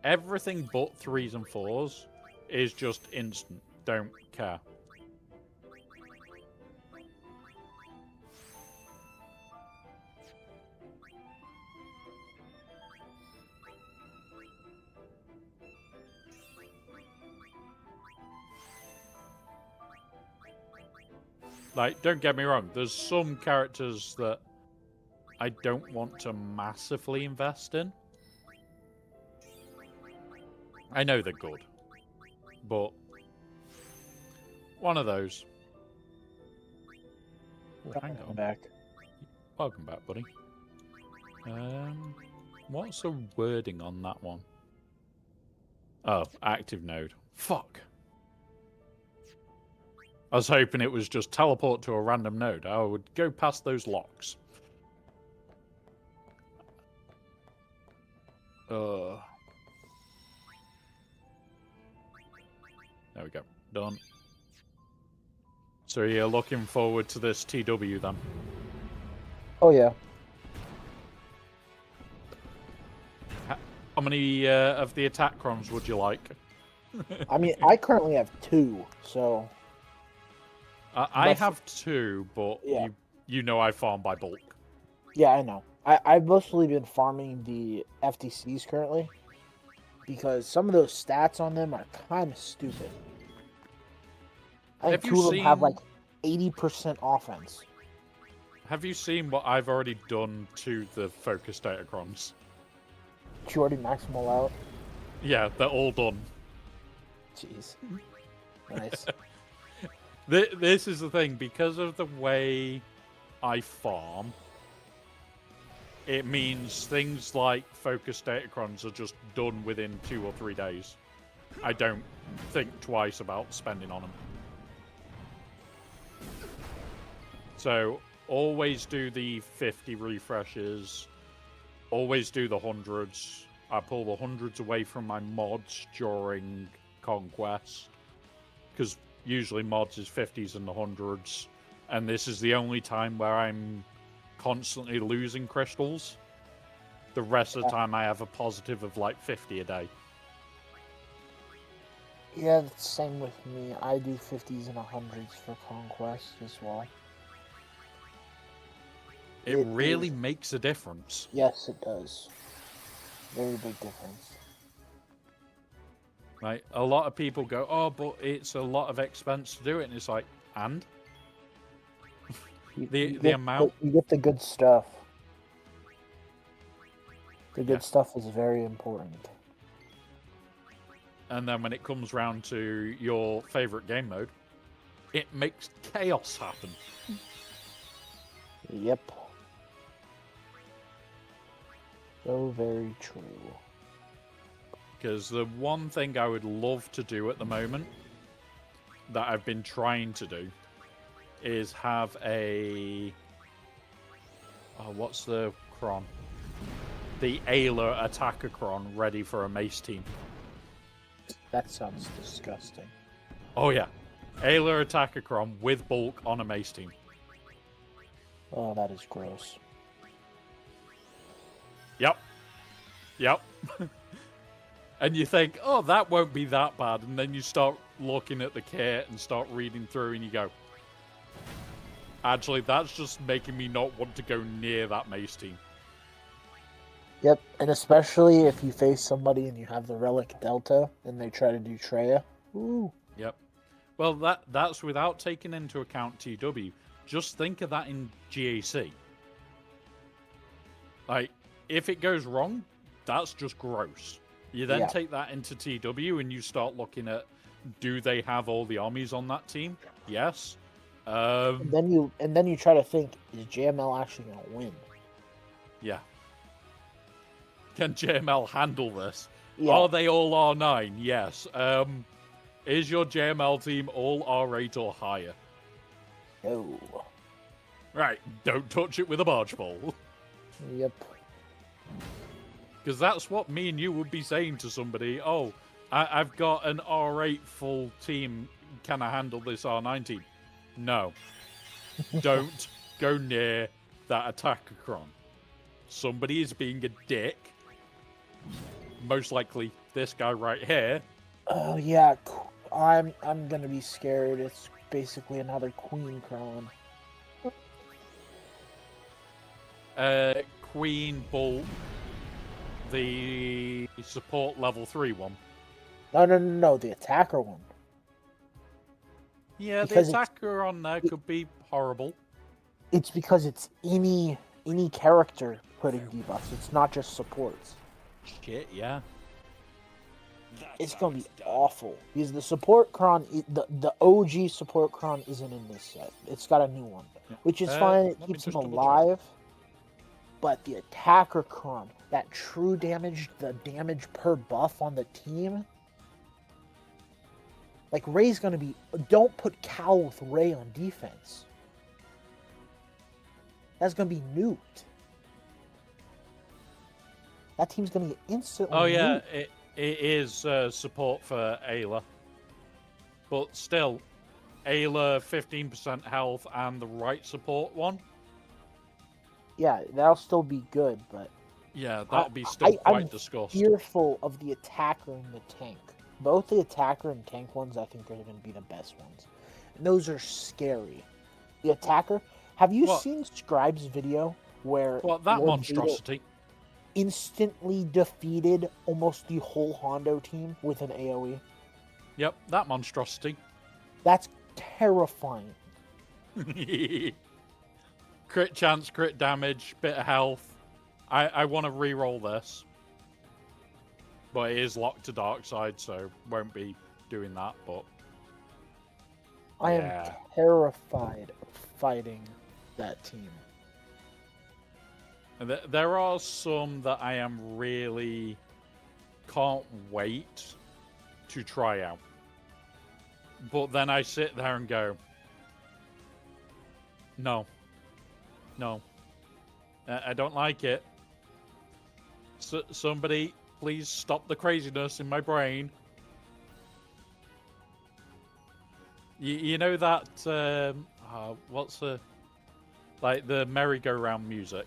Everything but 3s and 4s is just instant. Don't care. Like, don't get me wrong, there's some characters that I don't want to massively invest in. I know they're good, but one of those. Oh, hang on. Back. Welcome back, buddy. What's the wording on that one? Oh, active node. Fuck. I was hoping it was just teleport to a random node. I would go past those locks. There we go. Done. So you're looking forward to this TW then? Oh, yeah. How many of the attack crons would you like? I mean, I currently have 2, so... I have 2, but yeah. you know I farm by bulk. Yeah, I know. I've mostly been farming the FTCs currently, because some of those stats on them are kind of stupid. I think 2 of them have like 80% offense. Have you seen what I've already done to the focus datacrons? Did you already max them all out? Yeah, they're all done. Jeez. Nice. This is the thing, because of the way I farm, it means things like focus datacrons are just done within 2 or 3 days. I don't think twice about spending on them. So, always do the 50 refreshes, always do the 100s. I pull the 100s away from my mods during Conquest, because usually mods is 50s and the 100s, and this is the only time where I'm constantly losing crystals. The rest of the time I have a positive of like 50 a day. Yeah, it's the same with me. I do 50s and 100s for Conquest as well. It really makes a difference. Yes, it does. Very big difference. Like, a lot of people go, oh, but it's a lot of expense to do it, and it's like, and? the amount... You get the good stuff. The good stuff is very important. And then when it comes round to your favourite game mode, it makes chaos happen. Yep. So very true. Because the one thing I would love to do at the moment, that I've been trying to do, is have a... Oh, what's the cron? The Ayla attacker cron ready for a mace team. That sounds disgusting. Oh yeah. Ayla attacker cron with bulk on a mace team. Oh, that is gross. Yep. Yep. And you think, oh, that won't be that bad. And then you start looking at the kit and start reading through and you go, actually, that's just making me not want to go near that mace team. Yep, and especially if you face somebody and you have the Relic Delta and they try to do Treya. Ooh. Yep. Well, that's without taking into account TW. Just think of that in GAC. Like, if it goes wrong, that's just gross. You then take that into TW and you start looking at, do they have all the armies on that team? Yes. And then you try to think, is JML actually going to win? Yeah. Can JML handle this? Yeah. Are they all R9? Yes. Is your JML team all R8 or higher? No. Right, don't touch it with a barge pole. Yep. Because that's what me and you would be saying to somebody. Oh, I've got an R8 full team. Can I handle this R9 team? No. Don't go near that Attackacron. Somebody is being a dick. Most likely this guy right here. Oh yeah, I'm gonna be scared. It's basically another Queen Cron. Queen Bolt, the support level 3 one. No, the attacker one. Yeah, Because the attacker on there could be horrible. It's because it's any character putting debuffs. It's not just supports. Shit, yeah. It's gonna be awful because the support cron, the OG support cron isn't in this set. It's got a new one, which is fine. It keeps him alive. But the attacker cron, that true damage, the damage per buff on the team, like Ray's gonna be. Don't put Cal with Ray on defense. That's gonna be nuked. That team's gonna get instantly. Oh yeah, nuked. it is support for Ayla, but still, Ayla 15% health and the right support one. Yeah, that'll still be good, but yeah, that'll be still quite discussed. I'm fearful of the attacker and the tank. Both the attacker and tank ones, I think, are going to be the best ones. And those are scary. The attacker. Have you seen Scribe's video where that monstrosity instantly defeated almost the whole Hondo team with an AoE? Yep, that monstrosity. That's terrifying. Crit chance, crit damage, bit of health. I want to re-roll this. But it is locked to dark side, so won't be doing that, but... I am terrified of fighting that team. There are some that I am really can't wait to try out. But then I sit there and go, no. No. I don't like it. Somebody, please stop the craziness in my brain. You know that, what's the, like the merry-go-round music?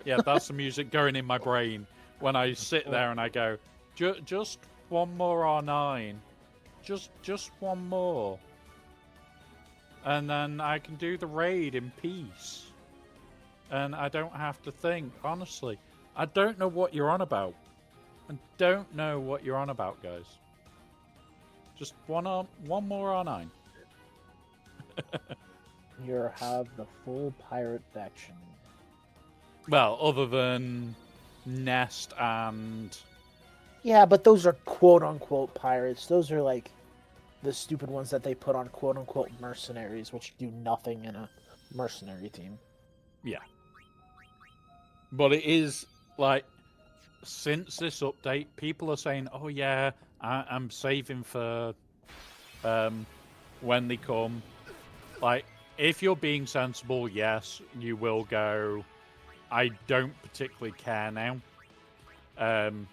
Yeah, that's the music going in my brain when I sit there and I go, just one more R9. Just one more. And then I can do the raid in peace. And I don't have to think, honestly. I don't know what you're on about. I don't know what you're on about, guys. Just one more R9. You have the full pirate faction. Well, other than Nest and... Yeah, but those are quote-unquote pirates. Those are like the stupid ones that they put on quote-unquote mercenaries, which do nothing in a mercenary team. Yeah. But it is, like, since this update, people are saying, oh yeah, I'm saving for when they come. Like, if you're being sensible, yes, you will go, I don't particularly care now. I'm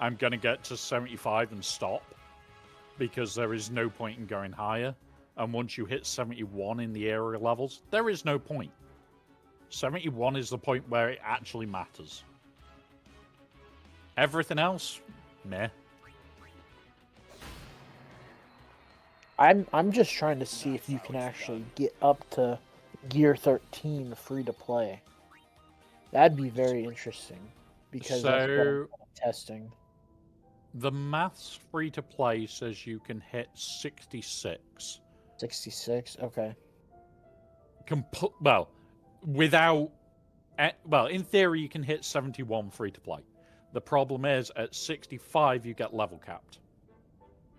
going to get to 75 and stop, because there is no point in going higher. And once you hit 71 in the area levels, there is no point. 71 is the point where it actually matters. Everything else, meh. I'm just trying to see if you can actually get up to Gear 13 free to play. That'd be very interesting because that's what I'm testing. The maths free to play says you can hit 66. 66, okay. Well, without... Well, in theory, you can hit 71 free to play. The problem is, at 65, you get level capped.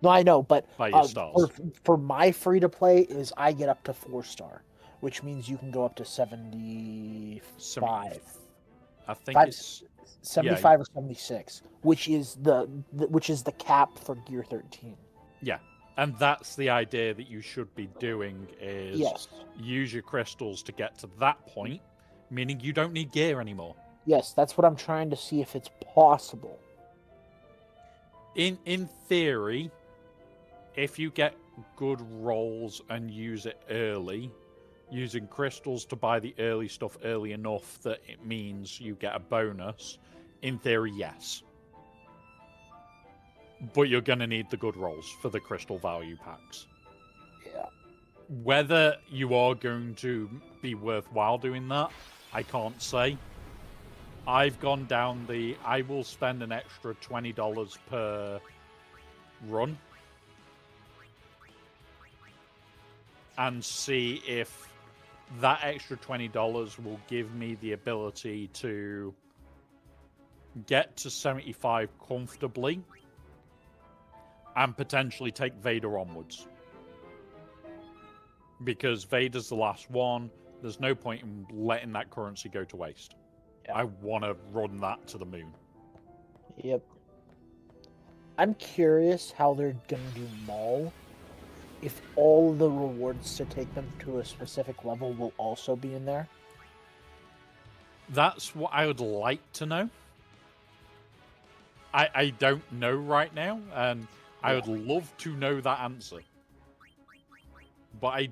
No, I know, but by your stars. For my free to play is I get up to 4-star, which means you can go up to 75. I think it's 75 or 76, which is the cap for Gear 13. Yeah, and that's the idea that you should be doing is Yes. use your crystals to get to that point, meaning you don't need gear anymore. Yes, that's what I'm trying to see if it's possible. In theory, if you get good rolls and use it early, using crystals to buy the early stuff early enough that it means you get a bonus, in theory, yes. But you're going to need the good rolls for the crystal value packs. Yeah. Whether you are going to be worthwhile doing that, I can't say. I've gone down I will spend an extra $20 per run and see if that extra $20 will give me the ability to get to 75 comfortably and potentially take Vader onwards. Because Vader's the last one. There's no point in letting that currency go to waste. Yeah. I want to run that to the moon. Yep. I'm curious how they're going to do Maul. If all the rewards to take them to a specific level will also be in there. That's what I would like to know. I don't know right now, and I would love to know that answer. But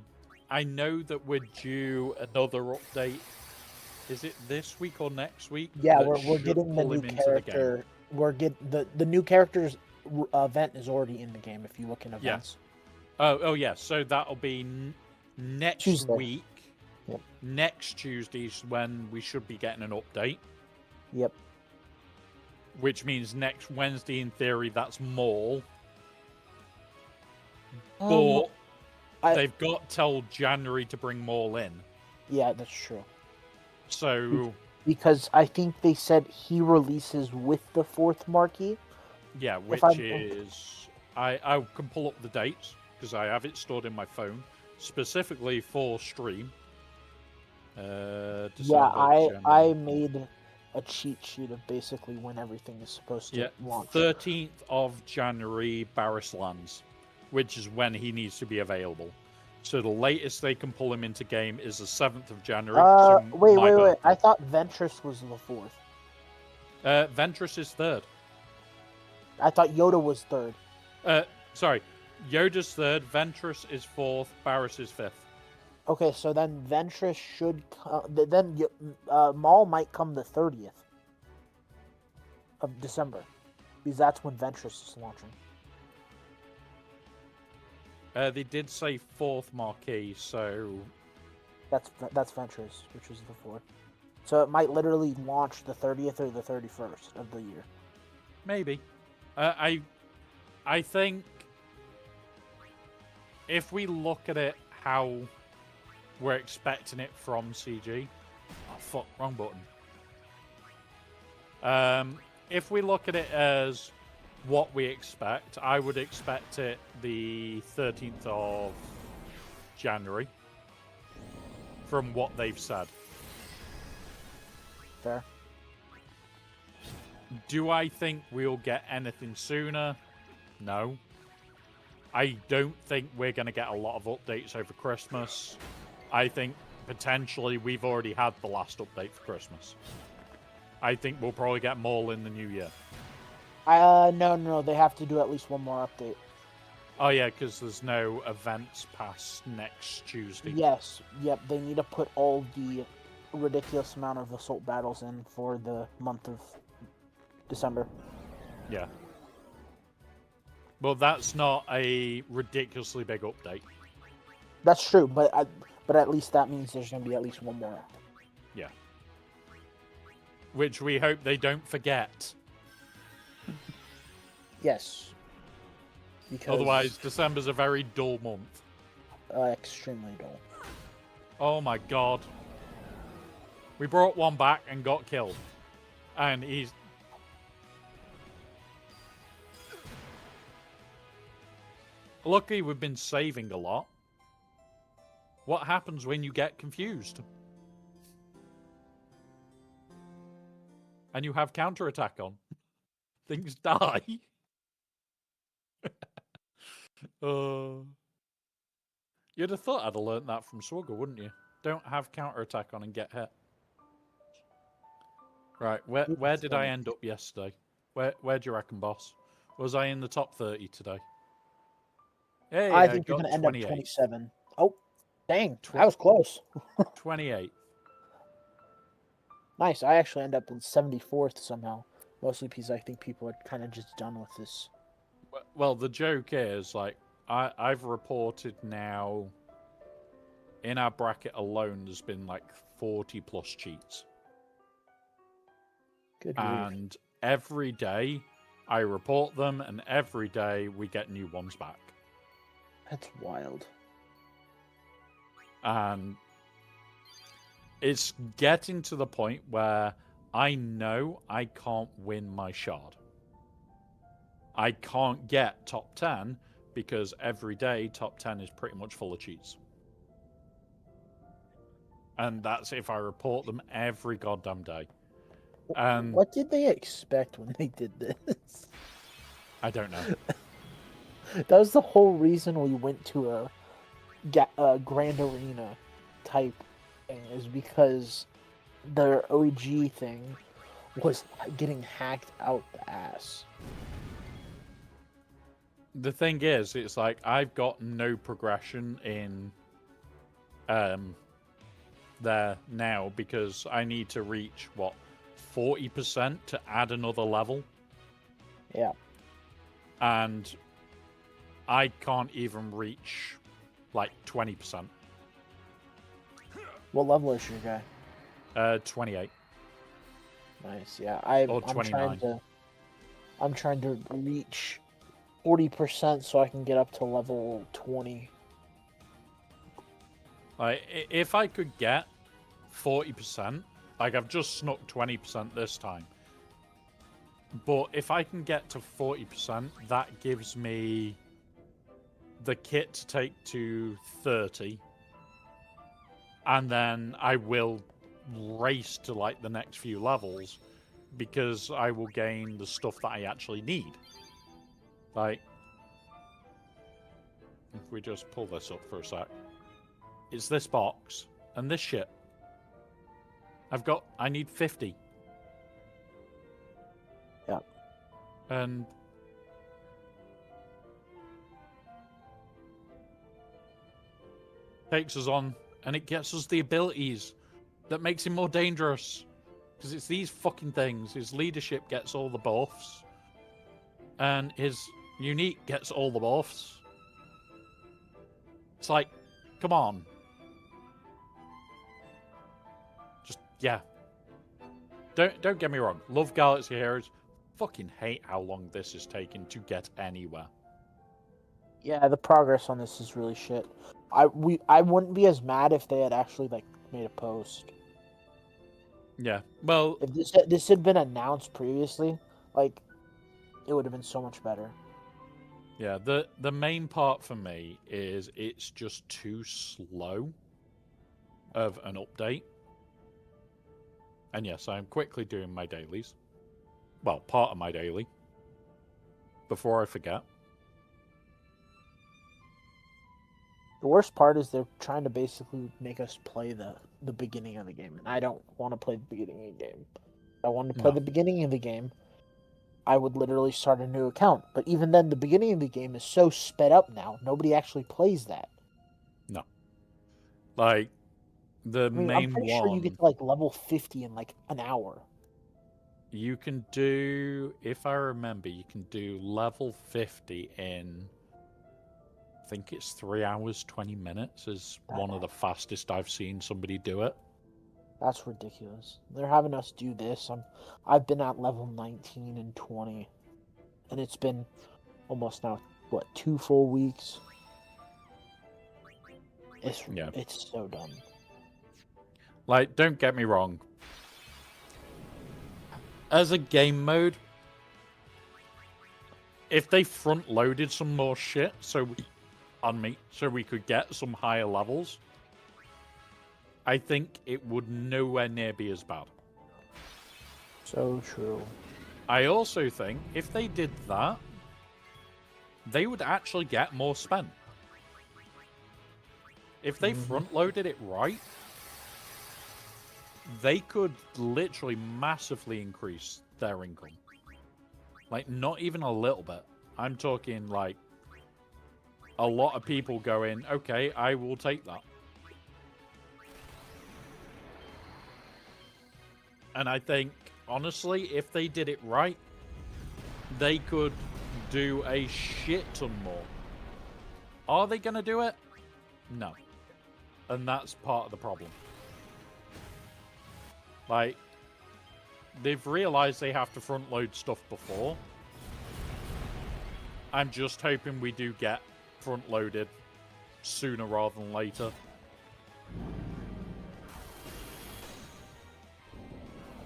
I know that we're due another update. Is it this week or next week? Yeah, we're getting the new character. We're the new character's event is already in the game if you look in events. Yeah. Oh yeah. So that'll be next Tuesday. Week. Yep. Next Tuesday is when we should be getting an update. Yep. Which means next Wednesday, in theory, that's Maul. But they've got till January to bring Maul in. Yeah, that's true. So because I think they said he releases with the 4th Marquee. Yeah, which is I can pull up the dates because I have it stored in my phone specifically for stream. I made a cheat sheet of basically when everything is supposed to launch. 13th of January, Barris lands, which is when he needs to be available. So the latest they can pull him into game is the 7th of January. Wait. I thought Ventress was the 4th. Ventress is 3rd. I thought Yoda was 3rd. Sorry. Yoda's 3rd, Ventress is 4th, Barris is 5th. Okay, so then Ventress should come... Then Maul might come the 30th of December. Because that's when Ventress is launching. They did say 4th Marquee, so... That's Ventress, which is the 4th. So it might literally launch the 30th or the 31st of the year. Maybe. I think... if we look at it how we're expecting it from CG... Oh, fuck, wrong button. If we look at it as what we expect, I would expect it the 13th of January from what they've said. Fair. Do I think we'll get anything sooner? No. I don't think we're going to get a lot of updates over Christmas. I think potentially we've already had the last update for Christmas. I think we'll probably get more in the new year. No, they have to do at least one more update. Oh yeah, because there's no events past next Tuesday. Yes, yep, they need to put all the ridiculous amount of assault battles in for the month of December. Yeah. Well, that's not a ridiculously big update. That's true, but at least that means there's going to be at least one more. Yeah. Which we hope they don't forget. Yes. Because otherwise, December's a very dull month. Extremely dull. Oh my god. We brought one back and got killed. And he's... Luckily, we've been saving a lot. What happens when you get confused? and you have counterattack on, things die. You'd have thought I'd have learnt that from Swugger, wouldn't you? Don't have counterattack on and get hit. Right, where did I end up yesterday? Where do you reckon, boss? Was I in the top 30 today? Hey, I think you're got going to end up 28. 27. Oh, dang. I was close. 28. Nice. I actually end up in 74th somehow. Mostly because I think people are kind of just done with this. Well, the joke is, like, I've reported now, in our bracket alone, there's been like 40 plus cheats. Good grief. And every day I report them, and every day we get new ones back. That's wild. And it's getting to the point where I know I can't win my shard. I can't get top 10 because every day top 10 is pretty much full of cheats. And that's if I report them every goddamn day. And what did they expect when they did this? I don't know. That was the whole reason we went to a Grand Arena type thing, is because their OG thing was getting hacked out the ass. The thing is, it's like I've got no progression in there now because I need to reach, what, 40% to add another level? Yeah. And I can't even reach, like, 20%. What level is your guy? 28. Nice, yeah. Or 29. I'm trying to reach 40% so I can get up to level 20. Like, if I could get 40%, like I've just snuck 20% this time. But if I can get to 40%, that gives me the kit to take to 30. And then I will race to like the next few levels because I will gain the stuff that I actually need. Like, if we just pull this up for a sec. It's this box and this shit. I need 50. Yeah. And takes us on, and it gets us the abilities that makes him more dangerous. Because it's these fucking things. His leadership gets all the buffs, and his unique gets all the buffs. It's like, come on. Just, yeah. Don't get me wrong. Love Galaxy Heroes. Fucking hate how long this is taking to get anywhere. Yeah, the progress on this is really shit. I wouldn't be as mad if they had actually like made a post. Yeah, well, if this had been announced previously, like, it would have been so much better. Yeah, the main part for me is it's just too slow of an update. And yes, I'm quickly doing my dailies. Well, part of my daily. Before I forget. The worst part is they're trying to basically make us play the beginning of the game, and I don't want to play the beginning of the game. If I wanted to play the beginning of the game, I would literally start a new account. But even then, the beginning of the game is so sped up now, nobody actually plays that. No. Like, I'm pretty sure you get to like level 50 in like an hour. You can do, if I remember, you can do level 50 in, I think it's 3 hours, 20 minutes is one of the fastest I've seen somebody do it. That's ridiculous. They're having us do this. I've been at level 19 and 20, and it's been almost now, what, 2 full weeks? It's so dumb. Like, don't get me wrong. As a game mode, if they front-loaded some more shit, so we could get some higher levels, I think it would nowhere near be as bad. So true. I also think if they did that, they would actually get more spent. If they front-loaded it right, they could literally massively increase their income. Like, not even a little bit. I'm talking, like, a lot of people going, okay, I will take that. And I think, honestly, if they did it right, they could do a shit ton more. Are they going to do it? No. And that's part of the problem. Like, they've realized they have to front load stuff before. I'm just hoping we do get front loaded sooner rather than later.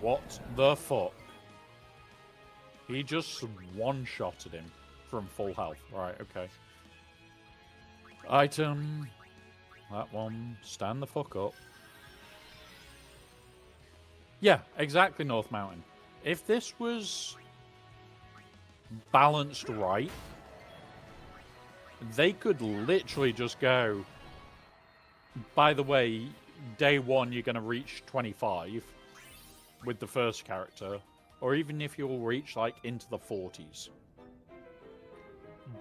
What the fuck? He just one-shotted him from full health. Right, okay. Item. That one. Stand the fuck up. Yeah, exactly, North Mountain. If this was balanced right, they could literally just go, by the way, day one you're going to reach 25 with the first character, or even if you'll reach like into the 40s.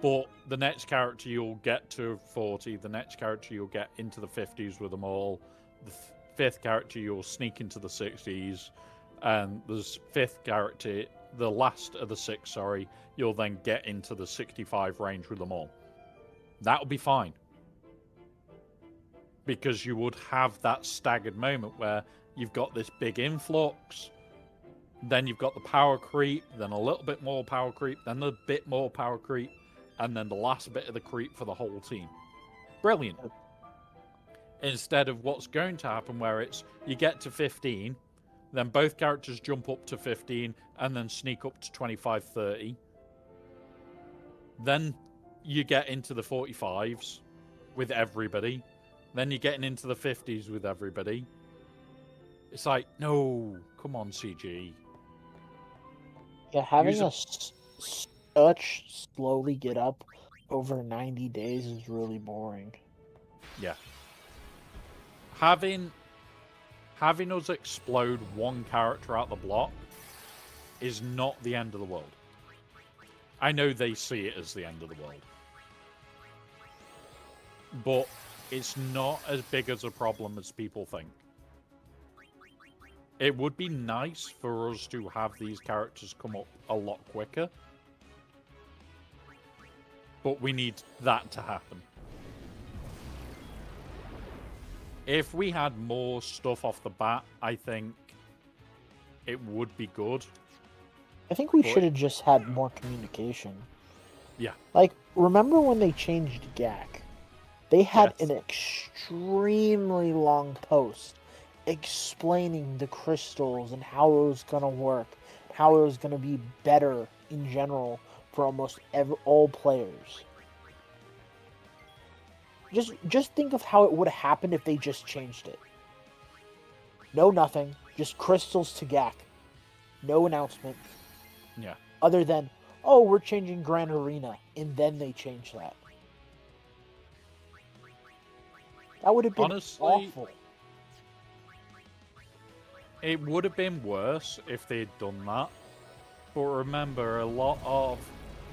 But the next character you'll get to 40, the next character you'll get into the 50s with them all, the fifth character you'll sneak into the 60s, and the fifth character, the last of the six, sorry, you'll then get into the 65 range with them all. That would be fine. Because you would have that staggered moment where you've got this big influx, then you've got the power creep, then a little bit more power creep, then a bit more power creep, and then the last bit of the creep for the whole team. Brilliant. Instead of what's going to happen where it's you get to 15, then both characters jump up to 15 and then sneak up to 25, 30. Then you get into the 45s with everybody. Then you're getting into the 50s with everybody. It's like, no, come on, CG. Yeah, having us such slowly get up over 90 days is really boring. Yeah. Having us explode one character out the block is not the end of the world. I know they see it as the end of the world. But it's not as big as a problem as people think. It would be nice for us to have these characters come up a lot quicker. But we need that to happen. If we had more stuff off the bat, I think it would be good. I think we should have just had more communication. Yeah. Like, remember when they changed GAC? They had an extremely long post explaining the crystals and how it was going to work, how it was going to be better in general for almost all players. Just think of how it would have happened if they just changed it. No nothing, just crystals to GAC. No announcement. Yeah. Other than, oh, we're changing Grand Arena, and then they changed that. That would have been awful. It would have been worse if they'd done that. But remember, a lot of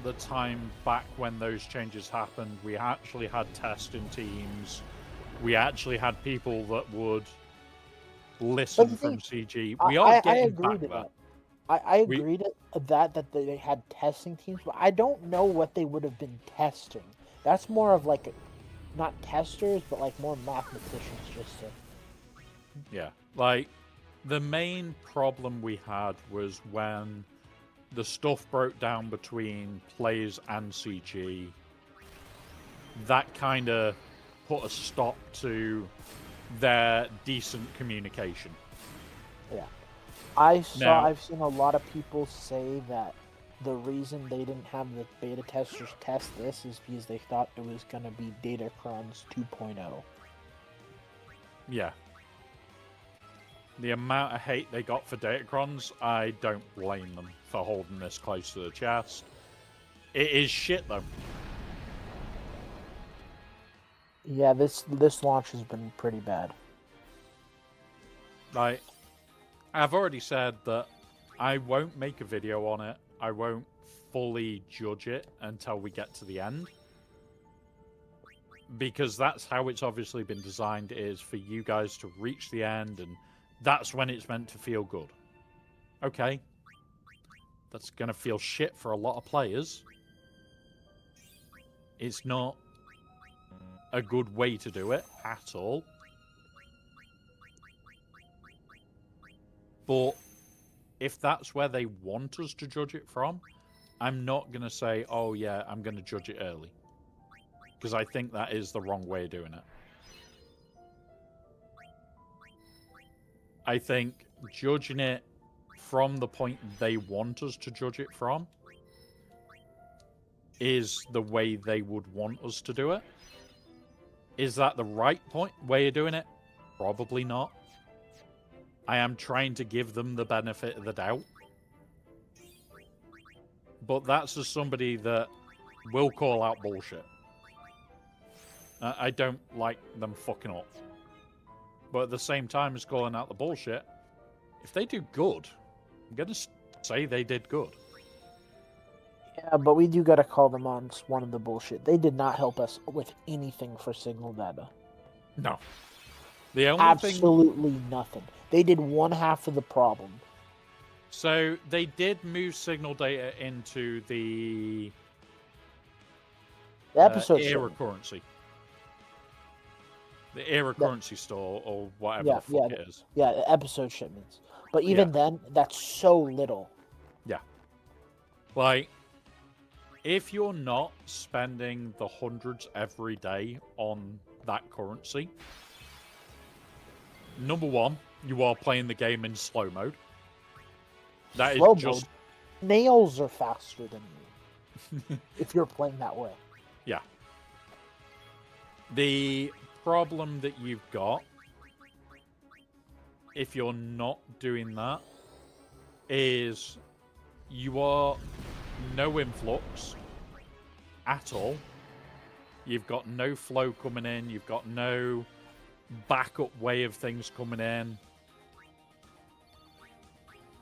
the time back when those changes happened, we actually had testing teams. We actually had people that would listen from CG. We are getting back there. I agree that they had testing teams, but I don't know what they would have been testing. That's more of like, not testers, but like more mathematicians just to... Yeah, like, the main problem we had was when the stuff broke down between players and CG. That kind of put a stop to their decent communication. Yeah. I've seen a lot of people say that the reason they didn't have the beta testers test this is because they thought it was going to be Datacrons 2.0. Yeah. the amount of hate they got for Datacrons, I don't blame them for holding this close to the chest. It is shit, though. Yeah, this launch has been pretty bad. Like, I've already said that I won't make a video on it. I won't fully judge it until we get to the end. Because that's how it's obviously been designed, is for you guys to reach the end, and that's when it's meant to feel good. Okay. That's going to feel shit for a lot of players. It's not a good way to do it at all. But if that's where they want us to judge it from, I'm not going to say, oh yeah, I'm going to judge it early. Because I think that is the wrong way of doing it. I think judging it from the point they want us to judge it from is the way they would want us to do it. Is that the right way of doing it? Probably not. I am trying to give them the benefit of the doubt. But that's as somebody that will call out bullshit. I don't like them fucking up. But at the same time as calling out the bullshit, if they do good, I'm going to say they did good. Yeah, but we do got to call them on one of the bullshit. They did not help us with anything for signal data. No. The only Absolutely nothing. They did one half of the problem. So they did move signal data into the episode era currency. The era currency store, or whatever the fuck it is. Yeah, episode shipments. But even then, that's so little. Yeah. Like, if you're not spending the hundreds every day on that currency, number one, you are playing the game in slow mode. That Slow is just... mode. Nails are faster than you. If you're playing that way. Yeah. The problem that you've got, if you're not doing that, is you are no influx at all. You've got no flow coming in. You've got no backup way of things coming in.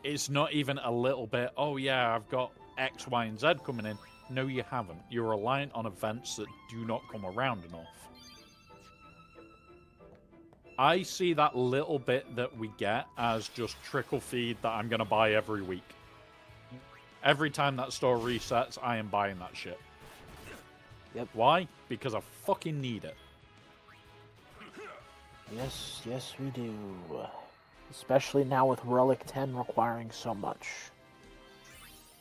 It's not even a little bit, oh yeah, I've got X, Y, and Z coming in. No, you haven't. You're reliant on events that do not come around enough. I see that little bit that we get as just trickle feed that I'm going to buy every week. Every time that store resets, I am buying that shit. Yep. Why? Because I fucking need it. Yes, we do. Especially now with Relic 10 requiring so much.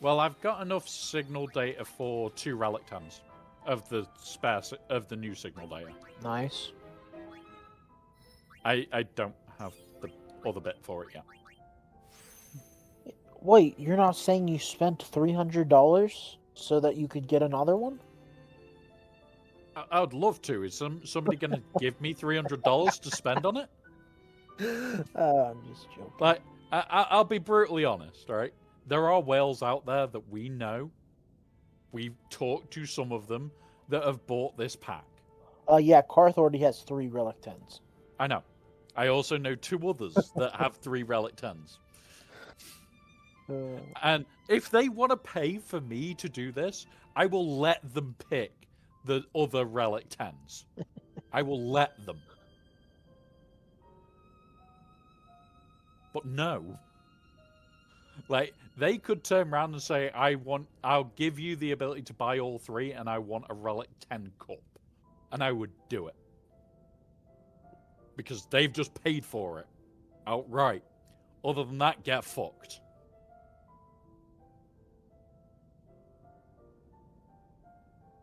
Well, I've got enough signal data for 2 Relic 10s of the new signal data. Nice. I don't have the other bit for it yet. Wait, you're not saying you spent $300 so that you could get another one? I would love to. Is somebody going to give me $300 to spend on it? I'm just joking. Like, I'll be brutally honest, right? There are whales out there that we know. We've talked to some of them that have bought this pack. Yeah, Karth already has 3 Relic 10s. I know. I also know 2 others that have 3 Relic 10s. And if they want to pay for me to do this, I will let them pick the other Relic 10s. I will let them. But no. Like, they could turn around and say, I'll give you the ability to buy all 3 and I want a Relic 10 cup. And I would do it. Because they've just paid for it. Outright. Other than that, get fucked.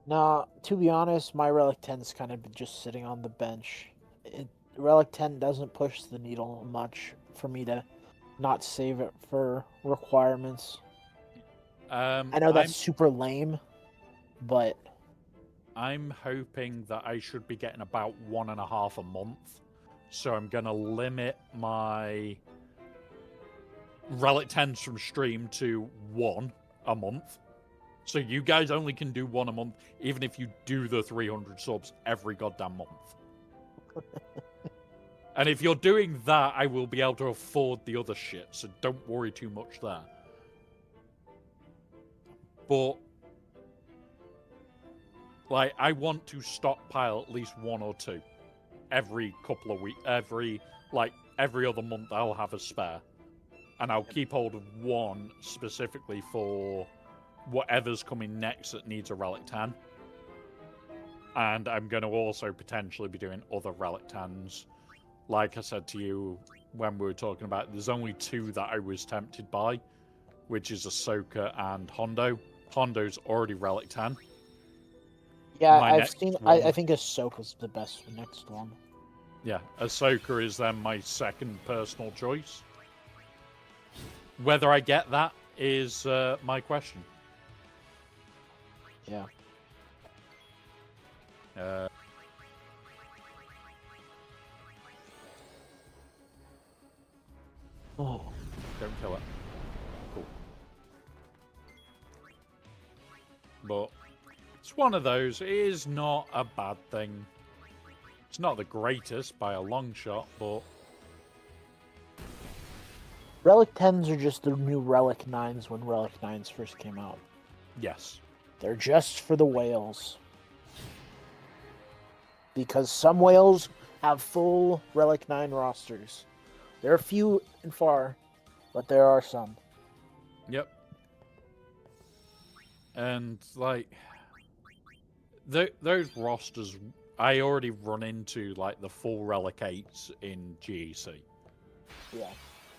Nah, to be honest, my Relic 10's kind of just sitting on the bench. Relic 10 doesn't push the needle much for me to not save it for requirements. I know that's super lame, but... I'm hoping that I should be getting about 1.5 a month So I'm going to limit my Relic 10s from stream to 1 a month. So you guys only can do 1 a month, even if you do the 300 subs every goddamn month. And if you're doing that, I will be able to afford the other shit, so don't worry too much there. But, like, I want to stockpile at least 1 or 2 every couple of weeks. Every other month I'll have a spare. And I'll keep hold of 1 specifically for whatever's coming next that needs a Relic 10. And I'm going to also potentially be doing other Relic 10s. Like I said to you when we were talking about, there's only 2 that I was tempted by, which is Ahsoka and Hondo. Hondo's already Relic 10. Yeah, I've seen. I think Ahsoka's the best next one. Yeah, Ahsoka is then my second personal choice. Whether I get that is my question. Yeah. Oh, don't kill it. Cool. But it's one of those. It is not a bad thing. It's not the greatest by a long shot, but Relic 10s are just the new Relic 9s when Relic 9s first came out. yes. They're just for the whales. Because some whales have full Relic 9 rosters. There are few and far, but there are some. Yep. And, like, those rosters, I already run into, like, the full Relic 8s in GEC. Yeah.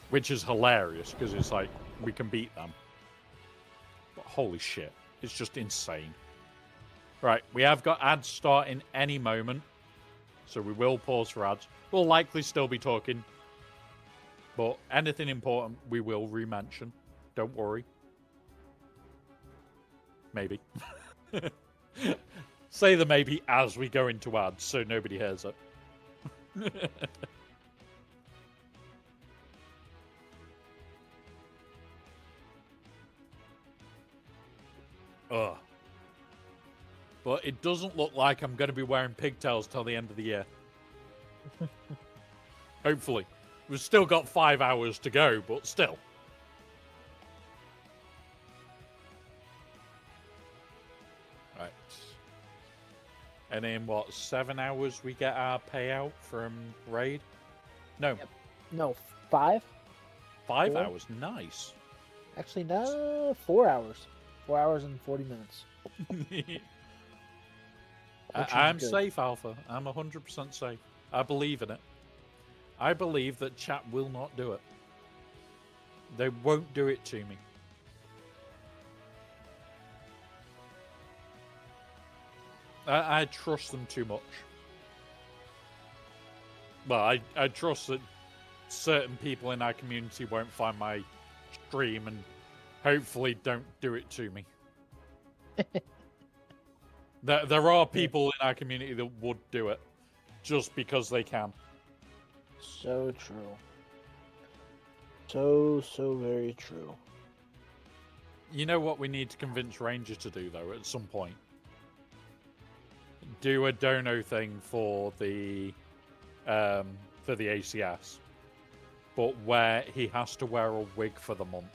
Which is hilarious, because it's like, we can beat them. But holy shit, it's just insane. Right, we have got ads starting any moment, so we will pause for ads. We'll likely still be talking, but anything important we will re-mention. Don't worry. Maybe. Say the maybe as we go into ads, so nobody hears it. Ugh. But it doesn't look like I'm going to be wearing pigtails till the end of the year. Hopefully. We've still got 5 hours to go, but still. Right. And in, 7 hours we get our payout from Raid? No. Yep. No, 5? 5 4? hours? Nice. Actually, no, 4 hours. 4 hours and 40 minutes. I'm safe, Alpha. I'm 100% safe. I believe in it. I believe that chat will not do it. They won't do it to me. I trust them too much. Well, I trust that certain people in our community won't find my stream and hopefully don't do it to me. There are people in our community that would do it just because they can. So true. So very true. You know what we need to convince Ranger to do, though, at some point? Do a dono thing for the ACS, but where he has to wear a wig for the month.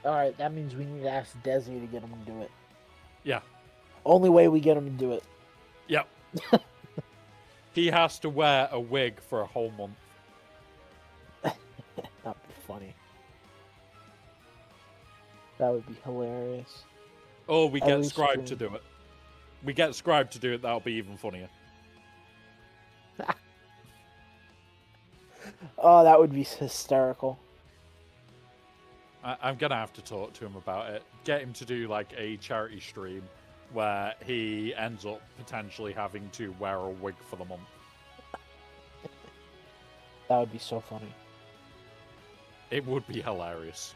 Alright, that means we need to ask Desi to get him to do it. Yeah. Only way we get him to do it. Yep. He has to wear a wig for a whole month. That'd be funny. That would be hilarious. Or we get Scribe to do it. We get Scribe to do it, that'll be even funnier. Oh, that would be hysterical. I'm going to have to talk to him about it. Get him to do like a charity stream where he ends up potentially having to wear a wig for the month. That would be so funny. It would be hilarious.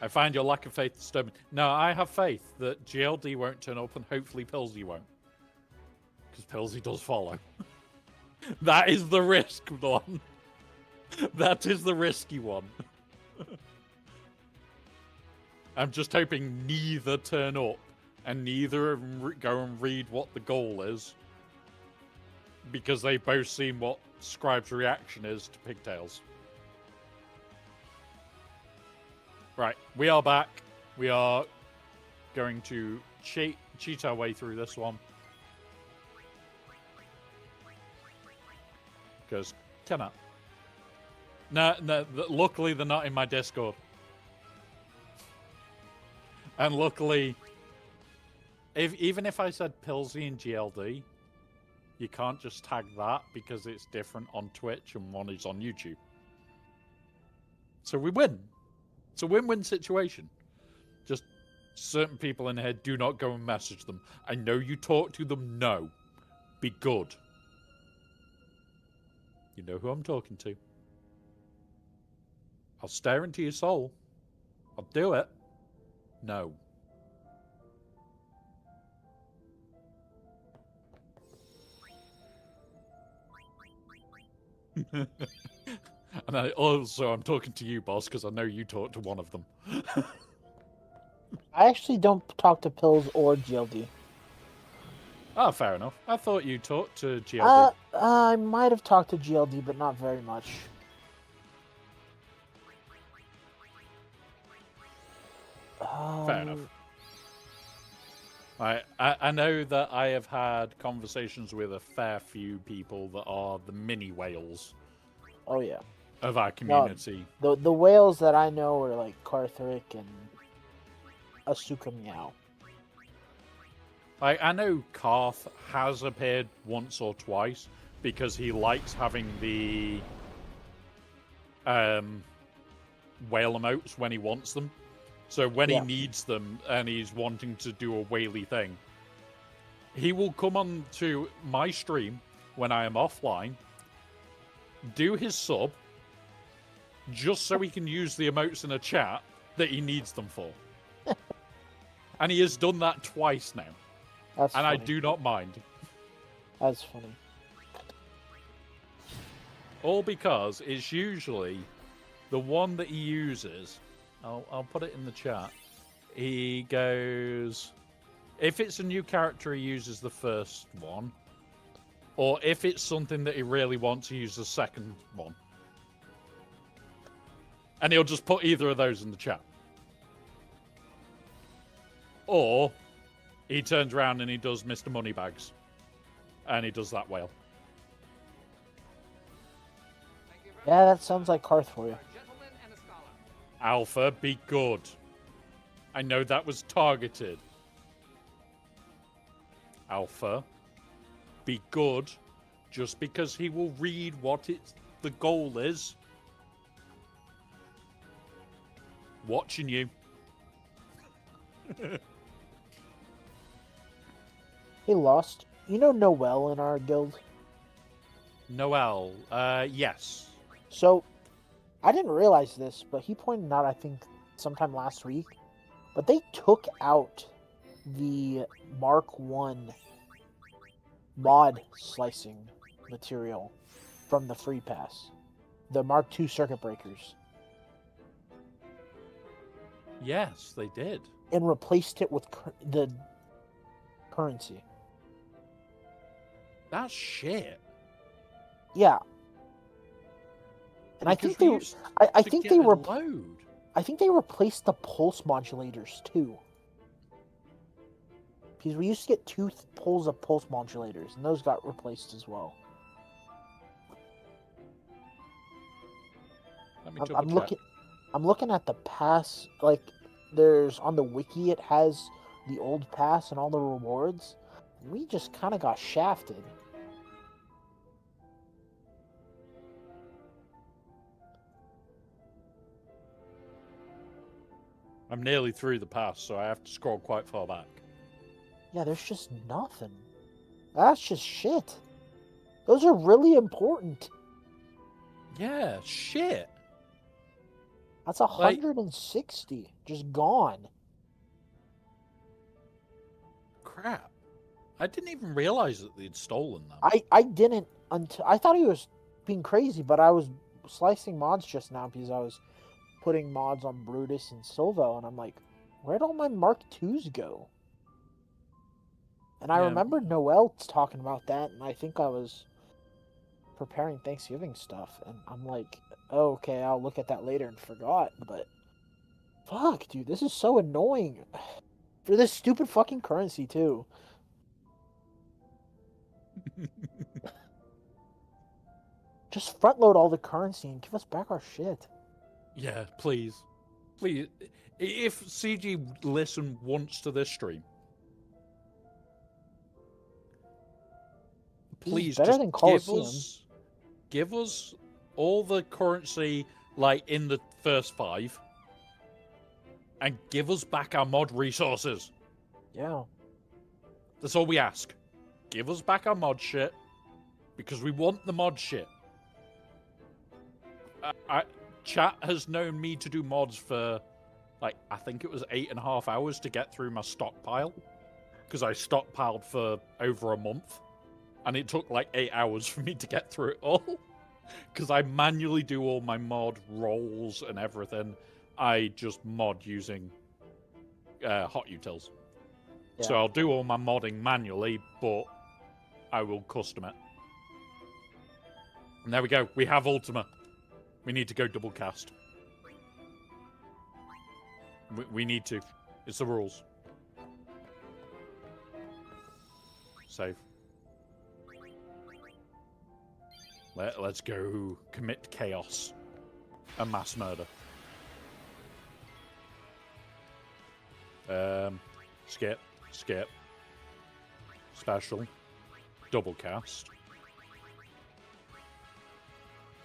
I find your lack of faith disturbing. No, I have faith that GLD won't turn up and hopefully Pilsy won't. Because Pilsy does follow. That is the risk one. That is the risky one. I'm just hoping neither turn up and neither of them go and read what the goal is. Because they've both seen what Scribe's reaction is to pigtails. Right, we are back. We are going to cheat our way through this one. Because, cannot. No, luckily they're not in my Discord. And luckily, even if I said Pilsy and GLD, you can't just tag that because it's different on Twitch and one is on YouTube. So we win. It's a win-win situation. Just certain people in here, do not go and message them. I know you talk to them. No. Be good. You know who I'm talking to. I'll stare into your soul. I'll do it. No. And I'm talking to you, boss, because I know you talk to one of them. I actually don't talk to Pills or GLD. Oh, fair enough. I thought you talked to GLD. I might have talked to GLD, but not very much. Fair enough. I know that I have had conversations with a fair few people that are the mini whales. Oh yeah. Of our community. No, the whales that I know are like Carthric and Asuka Meow. I know Karth has appeared once or twice because he likes having the whale emotes when he wants them. So when he needs them and he's wanting to do a whaley thing, he will come on to my stream when I am offline, do his sub, just so he can use the emotes in a chat that he needs them for. And he has done that twice now. That's and funny. I do not mind. That's funny. All because it's usually the one that he uses. I'll put it in the chat. He goes, if it's a new character, he uses the first one. Or if it's something that he really wants, he uses the second one. And he'll just put either of those in the chat. Or he turns around and he does Mr. Moneybags. And he does that whale. Yeah, that sounds like Karth for you. Alpha, be good. I know that was targeted. Alpha, be good. Just because he will read what the goal is. Watching you. Hey, Lost. You know Noel in our guild? Noel, yes. So, I didn't realize this, but he pointed out, I think, sometime last week, but they took out the Mark 1 mod slicing material from the free pass. The Mark 2 circuit breakers. Yes, they did. And replaced it with the currency. That's shit. Yeah. And I think they I think they replaced the pulse modulators too. Because we used to get 2 pulls of pulse modulators, and those got replaced as well. I'm looking at the pass. Like, there's on the wiki, it has the old pass and all the rewards. We just kind of got shafted. I'm nearly through the pass, so I have to scroll quite far back. Yeah, there's just nothing. That's just shit. Those are really important. Yeah, shit. That's 160 just gone. Crap. I didn't even realize that they'd stolen them. I didn't until I thought he was being crazy, but I was slicing mods just now because I was putting mods on Brutus and Silvo, and I'm like, where'd all my Mark IIs go? And I Yeah. remembered Noel talking about that, and I think I was preparing Thanksgiving stuff, and I'm like, oh, okay, I'll look at that later, and forgot, but fuck, dude, this is so annoying. For this stupid fucking currency, too. Just front load all the currency and give us back our shit. Yeah, please. Please. If CG listened once to this stream, please better just than Coliseum. give us all the currency like in the first 5 and give us back our mod resources. Yeah. That's all we ask. Give us back our mod shit because we want the mod shit. Chat has known me to do mods for, like, I think it was 8.5 hours to get through my stockpile. Because I stockpiled for over a month. And it took like 8 hours for me to get through it all. Because I manually do all my mod rolls and everything. I just mod using hot utils. Yeah. So I'll do all my modding manually, but I will custom it. And there we go. We have Ultima. We need to go double cast. We need to. It's the rules. Save. Let's go commit chaos and mass murder. Skip. Special. Double cast.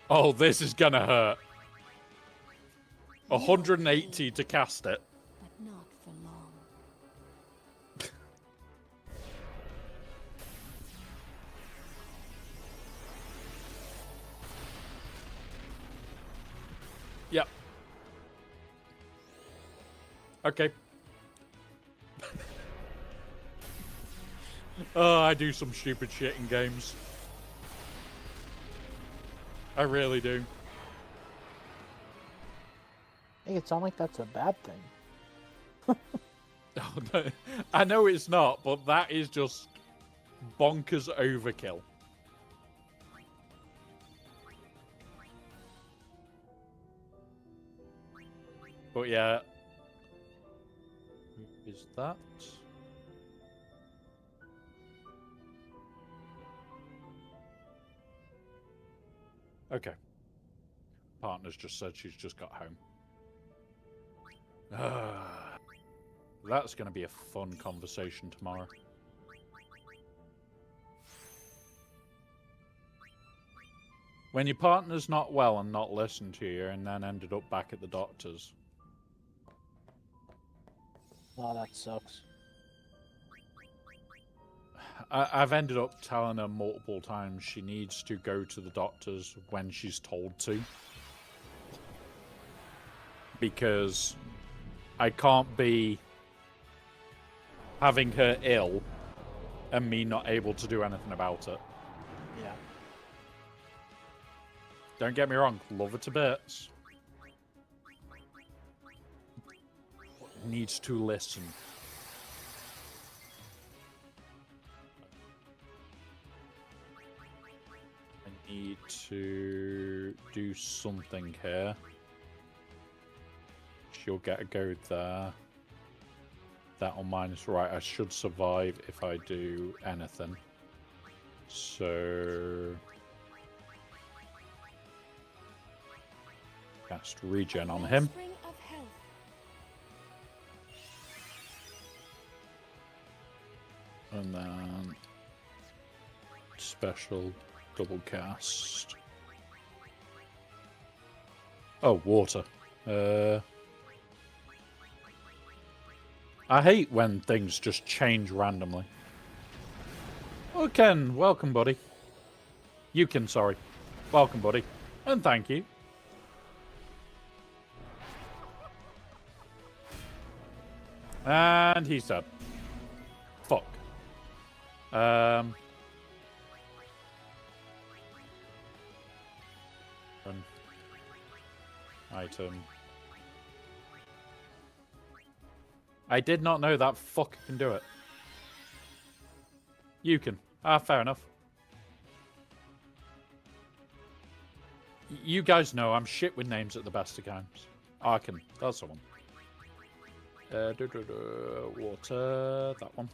Oh, this is gonna hurt. 180 to cast it. But not for long. Yep. Okay. Oh, I do some stupid shit in games. I really do. Make it sound like that's a bad thing. Oh, no. I know it's not, but that is just bonkers overkill. But yeah. Who is that? Okay. Partner's just said she's just got home. That's going to be a fun conversation tomorrow. When your partner's not well and not listened to you and then ended up back at the doctor's. Oh, that sucks. I've ended up telling her multiple times she needs to go to the doctors when she's told to. Because I can't be having her ill and me not able to do anything about it. Yeah. Don't get me wrong, love her to bits. Needs to listen. I need to do something here. She'll get a go there. That on mine is right. I should survive if I do anything. So cast regen on him. And then special double cast. Oh, water. I hate when things just change randomly. Oh, Ken, welcome, buddy. You can, sorry. Welcome, buddy. And thank you. And he's dead. Fuck. Item. I did not know that fucker can do it. You can. Ah, fair enough. You guys know I'm shit with names at the best of times. Arkin, that's the one. Water, that one.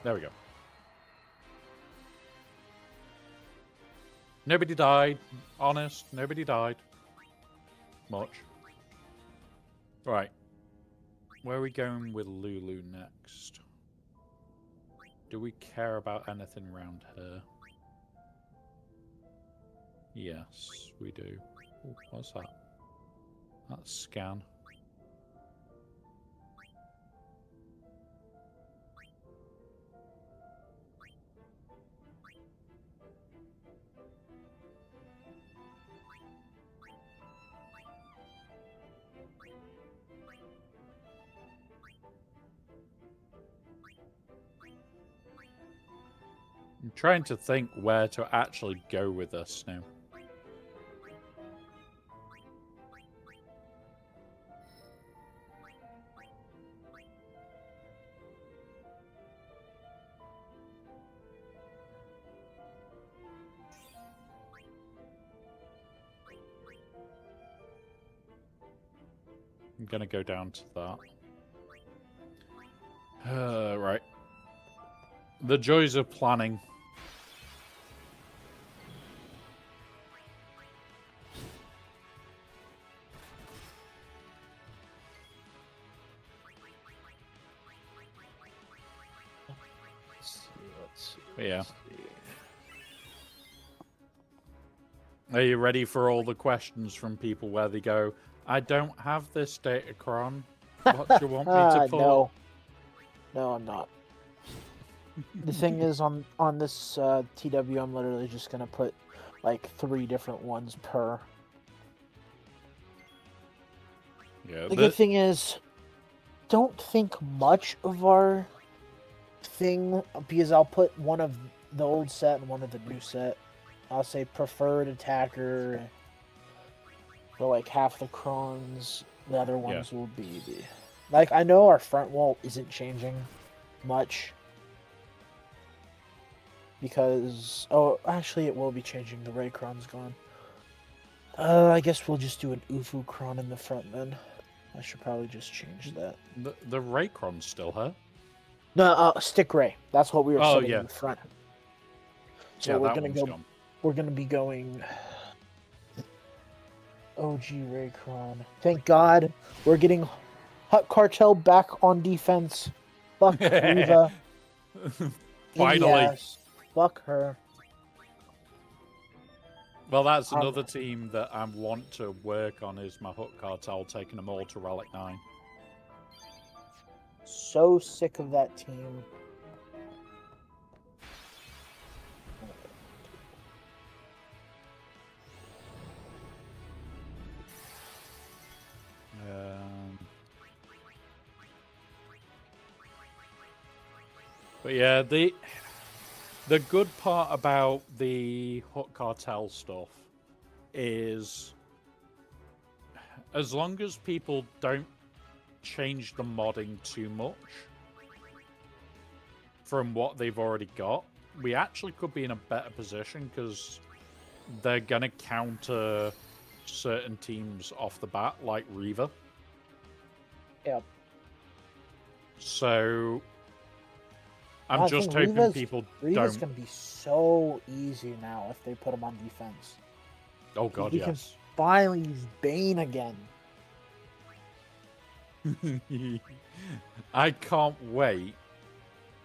There we go. Nobody died. Honest, nobody died. Much. Right. Where are we going with Lulu next? Do we care about anything around here? Yes, we do. Ooh, what's that? That's scan. I'm trying to think where to actually go with this now. I'm gonna go down to that. Right. The joys of planning. Let's see. Yeah. Are you ready for all the questions from people where they go, I don't have this Datacron. What do you want me to put? No. No, I'm not. The thing is, on this TW, I'm literally just gonna put like 3 different ones per. Yeah. The good thing is, don't think much of our thing, because I'll put one of the old set and one of the new set. I'll say preferred attacker for like half the crons. The other ones will be the... Like, I know our front wall isn't changing much. Because... Oh, actually it will be changing. The Raycron's gone. I guess we'll just do an Ufu Cron in the front then. I should probably just change that. The Raycron's still here? No, Stick Ray. That's what we were setting yeah. in the front. So Yeah, we're that gonna one's go. gone. We're gonna be going OG Raycron. Thank God we're getting Hut Cartel back on defense. Fuck Riva. Finally. Yes. Fuck her. Well, that's another team that I want to work on is my Hook Cartel, taking them all to Relic 9. So sick of that team. But yeah, the good part about the Hook Cartel stuff is as long as people don't change the modding too much from what they've already got, we actually could be in a better position because they're going to counter certain teams off the bat, like Reaver. Yep. So I'm just hoping people Reva's don't. Gonna be so easy now if they put him on defense. Oh god, we yes. can finally use Bane again. I can't wait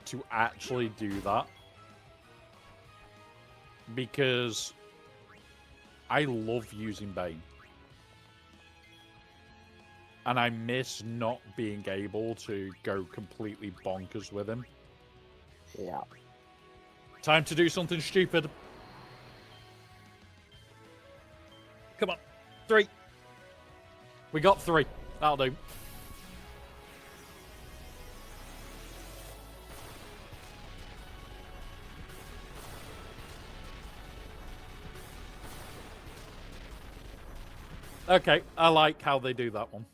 to actually do that because I love using Bane. And I miss not being able to go completely bonkers with him. Yeah. Time to do something stupid. Come on. 3, We got 3. That'll do. Okay, I like how they do that one.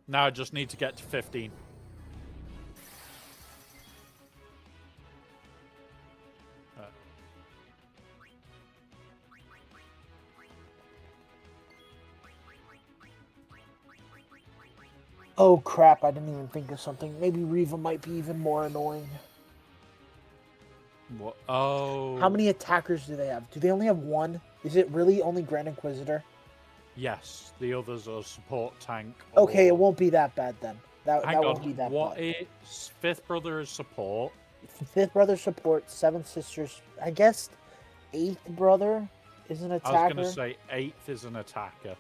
Now I just need to get to 15. Oh crap, I didn't even think of something. Maybe Reva might be even more annoying. What? Oh. How many attackers do they have? Do they only have 1? Is it really only Grand Inquisitor? Yes, the others are support tank. Okay, it or- won't be that bad then. That Hang won't on, be that what bad. is Fifth Brother is support? Fifth brother support, Seventh sisters. I guess Eighth brother is an attacker. I was going to say 8th is an attacker.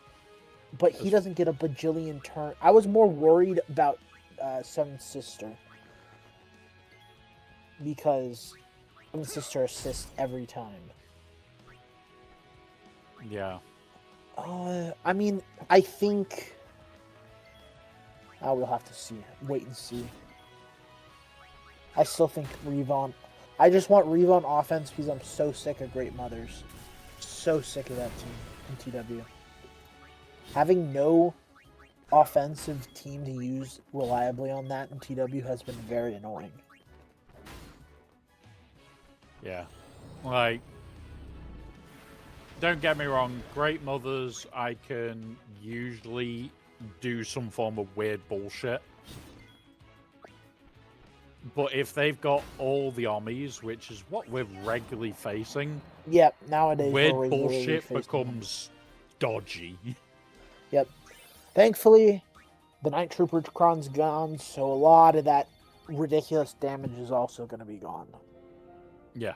But he doesn't get a bajillion turn. I was more worried about Seventh sister. Because Seventh sister assists every time. Yeah. I mean, I think... we'll have to see. Wait and see. I still think Revon... I just want Revon offense because I'm so sick of Great Mothers. So sick of that team in TW. Having no offensive team to use reliably on that in TW has been very annoying. Yeah. Like, don't get me wrong, Great Mothers, I can usually do some form of weird bullshit. But if they've got all the armies, which is what we're regularly facing, yep, nowadays weird we're bullshit facing becomes dodgy. Yep. Thankfully, the Night Trooper Kron's gone, so a lot of that ridiculous damage is also going to be gone. Yeah.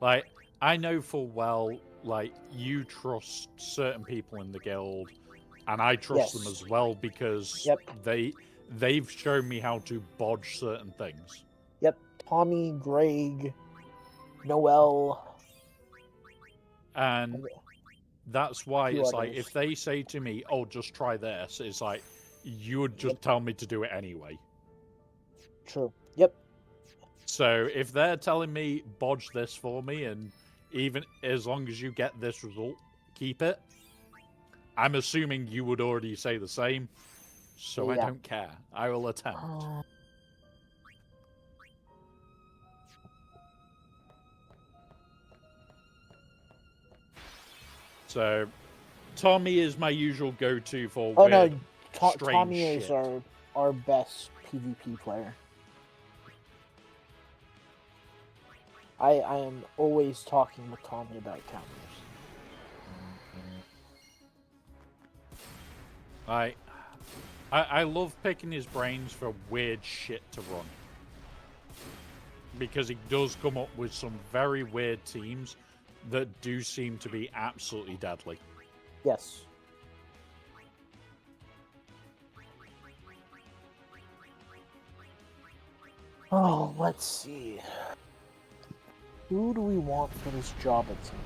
Like, I know full well, like, you trust certain people in the guild, and I trust them as well because they've shown me how to bodge certain things. Yep. Tommy, Greg, Noel. And that's why few it's like, others. if they say to me, oh, just try this, it's like, you would just tell me to do it anyway. True. Yep. So if they're telling me, bodge this for me, and even as long as you get this result, keep it, I'm assuming you would already say the same. So I Yeah. don't care. I will attempt. So, Tommy is my usual go-to for weird, strange Tommy shit. is our best PvP player. I am always talking with Tommy about counters. I love picking his brains for weird shit to run. Because he does come up with some very weird teams that do seem to be absolutely deadly. Yes. Oh, let's see. Who do we want for this Jabba team?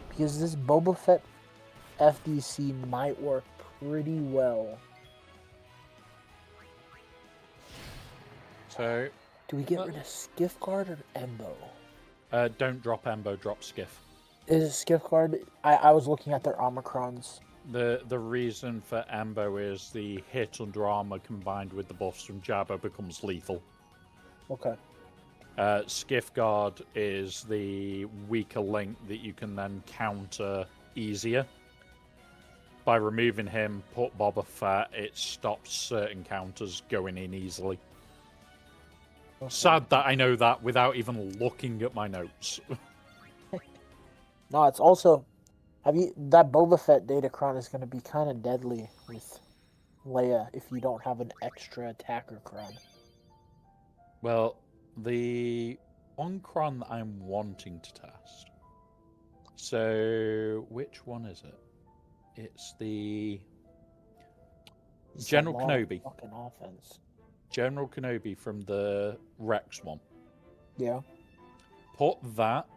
Because this Boba Fett FDC might work pretty well. So, do we get rid of Skiff Guard or Embo? Don't drop Embo, drop Skiff. Is it Skiff Guard? I was looking at their Omicrons. The reason for Embo is the hit under armor combined with the buffs from Jabba becomes lethal. Okay. Skiff Guard is the weaker link that you can then counter easier. By removing him, put Boba Fett, it stops certain counters going in easily. Okay. Sad that I know that without even looking at my notes. No, it's also... that Boba Fett Datacron is going to be kind of deadly with Leia if you don't have an extra attacker cron. Well, the one cron that I'm wanting to test. So, which one is it? It's the General Kenobi. Fucking offense. General Kenobi from the Rex one. Yeah. Put that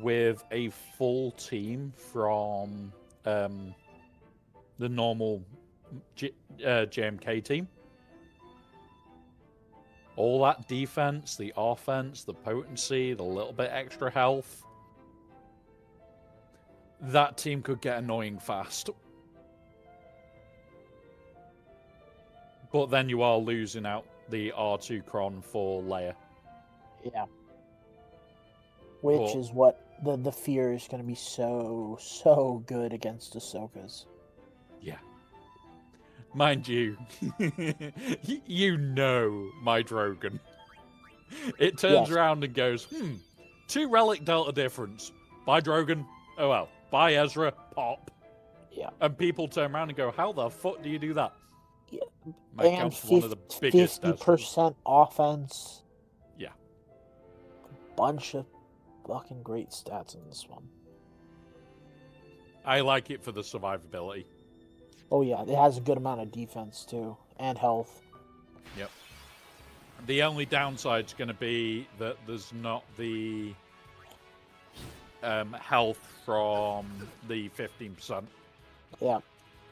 with a full team from the normal JMK team. All that defense, the offense, the potency, the little bit extra health. That team could get annoying fast. But then you are losing out the R2 Cron for Leia. Yeah. Which But, is what the fear is going to be so good against Ahsoka's. yeah. Mind you, you know my Drogon. It turns around and goes, 2 relic delta difference. Bye, Drogon. Oh well. Bye, Ezra. Pop. Yeah. And people turn around and go, how the fuck do you do that? Yeah. Might And count for one of the biggest 50% offense. Yeah. Bunch of fucking great stats in this one. I like it for the survivability. Oh yeah, it has a good amount of defense too, and health. Yep. The only downside's going to be that there's not the health from the 15%. Yeah.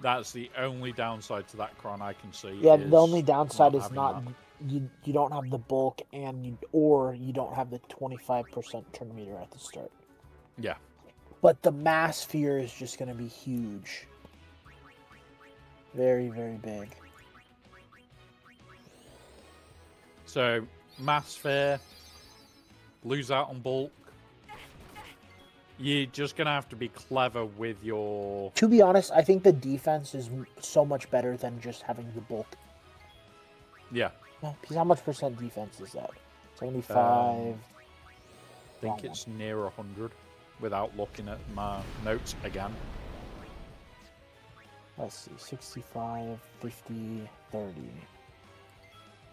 That's the only downside to that Cron I can see. Yeah, the only downside is having not that. you don't have the bulk and you don't have the 25% turn meter at the start. Yeah. But the mass fear is just going to be huge. Very, very big. So, mass fear, lose out on bulk. You're just going to have to be clever with your... To be honest, I think the defense is so much better than just having the bulk. Yeah. Because how much percent defense is that? 75? I think it's near 100 without looking at my notes again. Let's see, 65, 50, 30.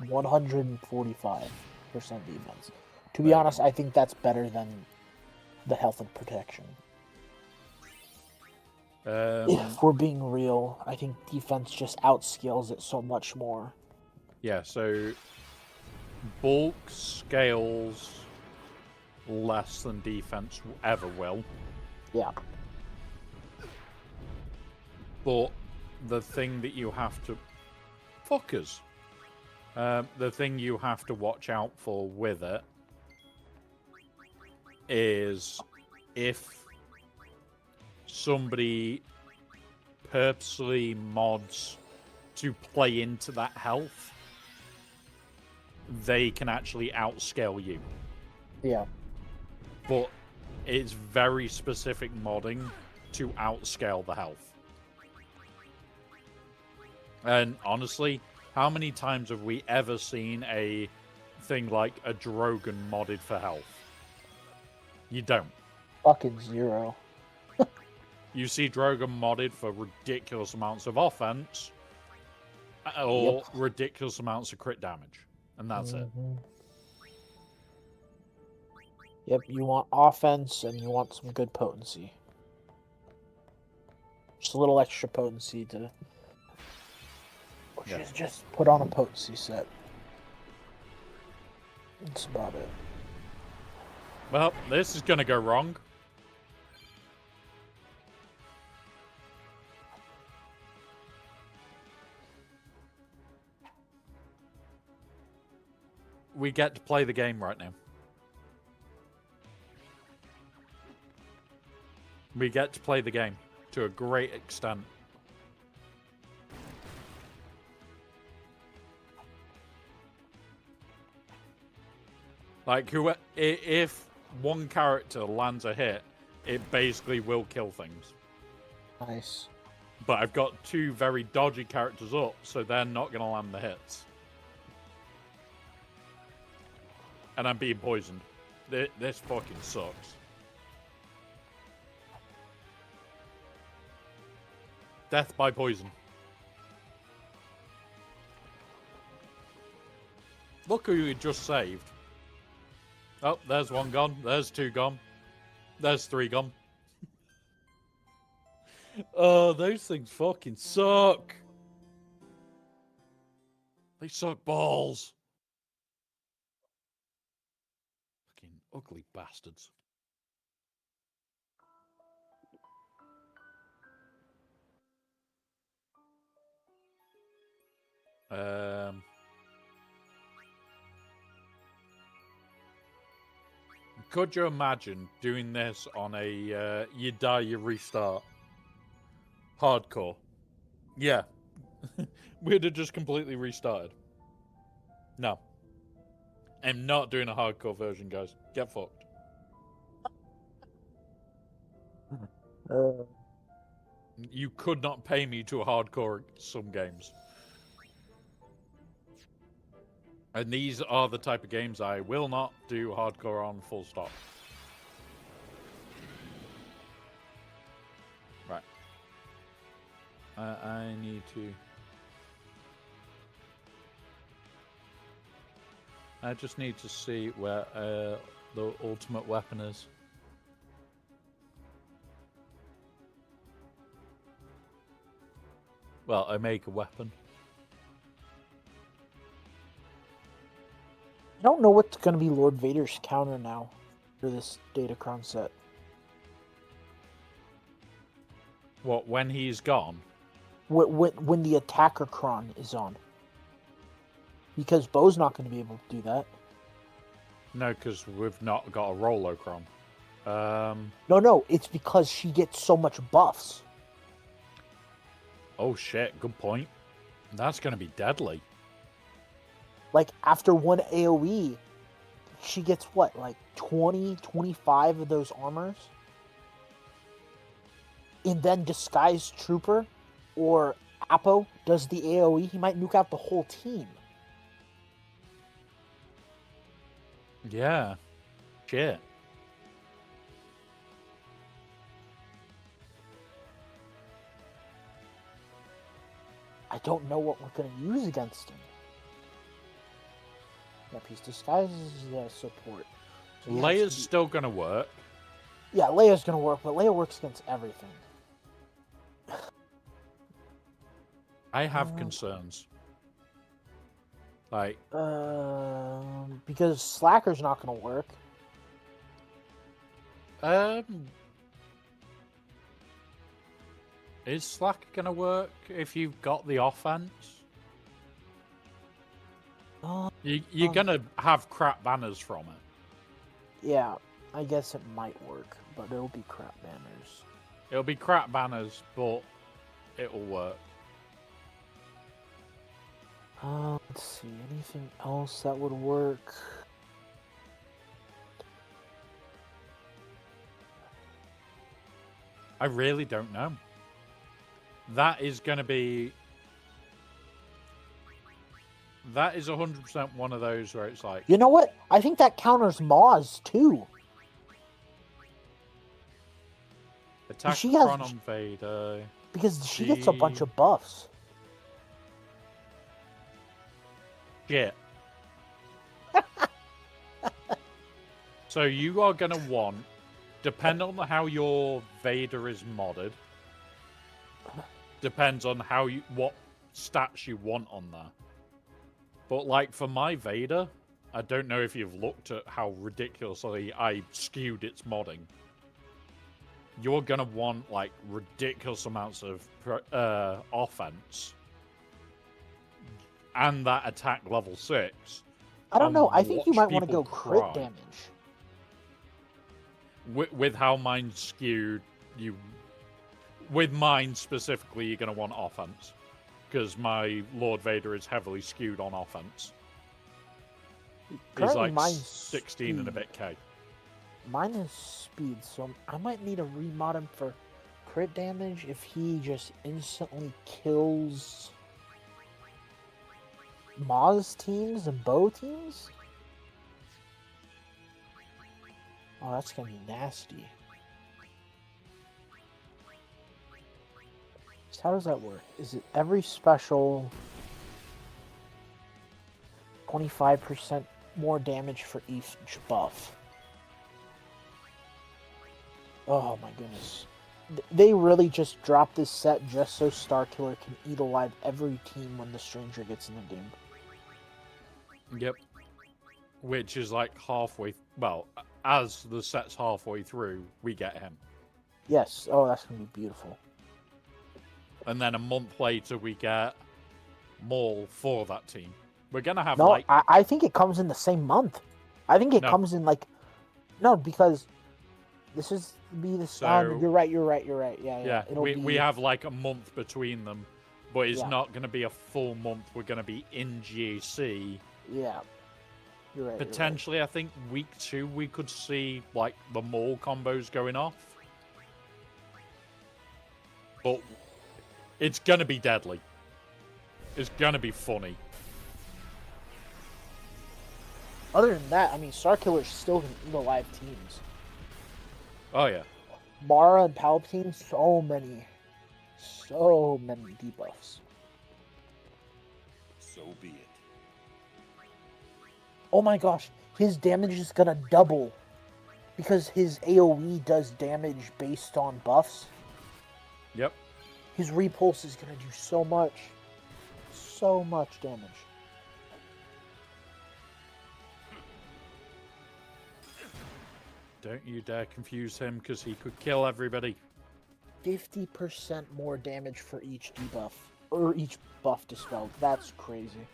145% defense. To be honest, I think that's better than the health and protection. If we're being real, I think defense just outscales it so much more. Yeah, so bulk scales less than defense ever will. Yeah. But the thing that you have to... Fuckers. The thing you have to watch out for with it is if somebody purposely mods to play into that health, they can actually outscale you. Yeah. But it's very specific modding to outscale the health. And honestly, how many times have we ever seen a thing like a Drogon modded for health? You don't. Fucking zero. You see Drogon modded for ridiculous amounts of offense or ridiculous amounts of crit damage. And that's it. Yep, you want offense and you want some good potency. Just a little extra potency to... Just put on a potency set. That's about it. Well, this is going to go wrong. We get to play the game right now. We get to play the game to a great extent. Like, if one character lands a hit, it basically will kill things. Nice. But I've got 2 very dodgy characters up, so they're not going to land the hits. And I'm being poisoned. This fucking sucks. Death by poison. Look who we just saved. Oh, there's 1 gone. There's 2 gone. There's 3 gone. Oh, those things fucking suck. They suck balls. Fucking ugly bastards. Could you imagine doing this on a you die, you restart hardcore? Yeah. We'd have just completely restarted. No. I'm not doing a hardcore version, guys. Get fucked. You could not pay me to hardcore some games. And these are the type of games I will not do hardcore on, full stop. Right. I need to... I just need to see where the ultimate weapon is. Well, I make a weapon. I don't know what's going to be Lord Vader's counter now for this Datacron set. What, when he's gone? When the Attacker Cron is on. Because Bo's not going to be able to do that. No, because we've not got a Rolocron. No, it's because she gets so much buffs. Oh shit, good point. That's going to be deadly. Like, after one AoE, she gets what, like 20, 25 of those armors? And then Disguised Trooper or Apo does the AoE, he might nuke out the whole team. Yeah. Shit. I don't know what we're going to use against him. Yep, he's disguised as support. So Leia's still going to work. Yeah, Leia's going to work, but Leia works against everything. I have concerns. Like... because Slacker's not going to work. Is Slacker going to work if you've got the offense? You're going to have crap banners from it. Yeah, I guess it might work, but it'll be crap banners. It'll be crap banners, but it'll work. Let's see, anything else that would work? I really don't know. That is going to be... That is 100% one of those where it's like... You know what? I think that counters Maz, too. Attack She has... Chron on Vader. Because she gets a bunch of buffs. Shit. So you are going to want, depending on how your Vader is modded, depends on how you, what stats you want on there. But like for my Vader, I don't know if you've looked at how ridiculously I skewed its modding. You're going to want like ridiculous amounts of offense and that attack level 6. I don't know. I think you might want to go crit damage. With how mine's skewed, with mine specifically, you're going to want offense. Because my Lord Vader is heavily skewed on offense. He's like 16 and a bit K. Mine is speed, so I might need to remod him for crit damage if he just instantly kills Maz teams and Bo teams. Oh, that's gonna be nasty. So how does that work? Is it every special 25% more damage for each buff? Oh my goodness. They really just dropped this set just so Starkiller can eat alive every team when the Stranger gets in the game. Yep. Which is like halfway... Well, as the set's halfway through, we get him. Yes. Oh, that's going to be beautiful. And then a month later, we get Maul for that team. We're gonna have No, like I think it comes in the same month. I think it No. comes in like no, because this is be the So- you're right. Yeah. It'll we be have like a month between them, but it's Yeah. not gonna be a full month. We're gonna be in GAC. yeah. You're right. Potentially, I think week 2 we could see like the Maul combos going off, but it's gonna be deadly. It's gonna be funny. Other than that, I mean, Starkiller's still in the live teams. Oh yeah. Mara and Palpatine, so many debuffs. So be it. Oh my gosh, his damage is gonna double because his AoE does damage based on buffs. Yep. His repulse is gonna do so much damage. Don't you dare confuse him, because he could kill everybody. 50% more damage for each debuff or each buff dispelled. That's crazy.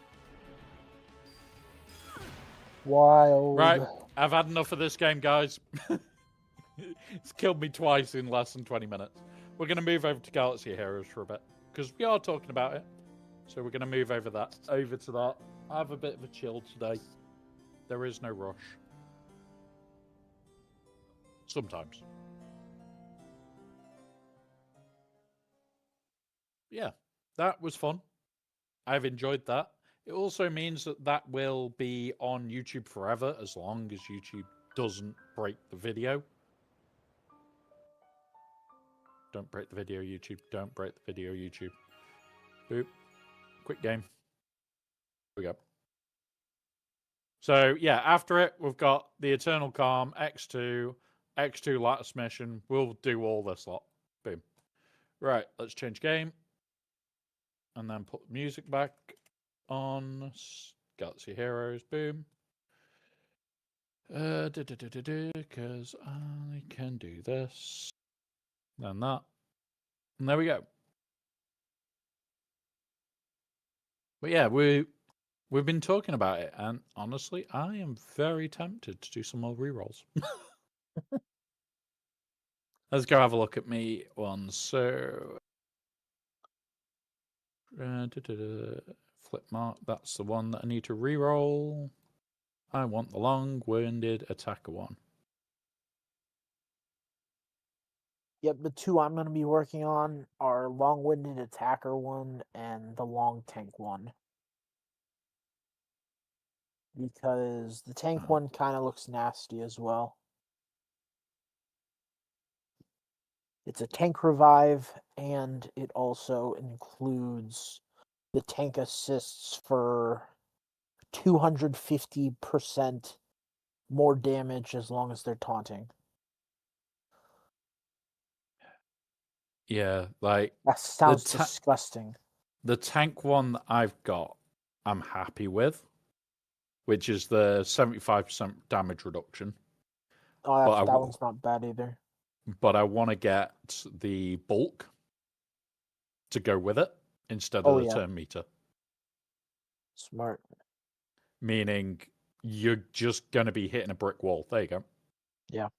Wild. Right, I've had enough of this game, guys. It's killed me twice in less than 20 minutes. We're going to move over to Galaxy Heroes for a bit, because we are talking about it. So we're going to move over to that. I have a bit of a chill today. There is no rush. Sometimes. Yeah, that was fun. I've enjoyed that. It also means that will be on YouTube forever, as long as YouTube doesn't break the video. Don't break the video, YouTube. Don't break the video, YouTube. Boop. Quick game. Here we go. So, yeah, after it, we've got the Eternal Calm, X2, X2 Lattice Mission. We'll do all this lot. Boom. Right, let's change game. And then put the music back on. Galaxy Heroes. Boom. Because I can do this. And that. And there we go. But yeah, we've been talking about it, and honestly, I am very tempted to do some more rerolls. Let's go have a look at me one. So, flip mark. That's the one that I need to reroll. I want the long-winded attacker one. Yep, the two I'm going to be working on are long-winded attacker one and the long tank one. Because the tank one kind of looks nasty as well. It's a tank revive, and it also includes the tank assists for 250% more damage as long as they're taunting. Yeah, like that sounds disgusting. The tank one that I've got, I'm happy with, which is the 75% damage reduction. Oh, that one's not bad either. But I want to get the bulk to go with it instead of the turn meter. Smart. Meaning you're just going to be hitting a brick wall. There you go. Yeah.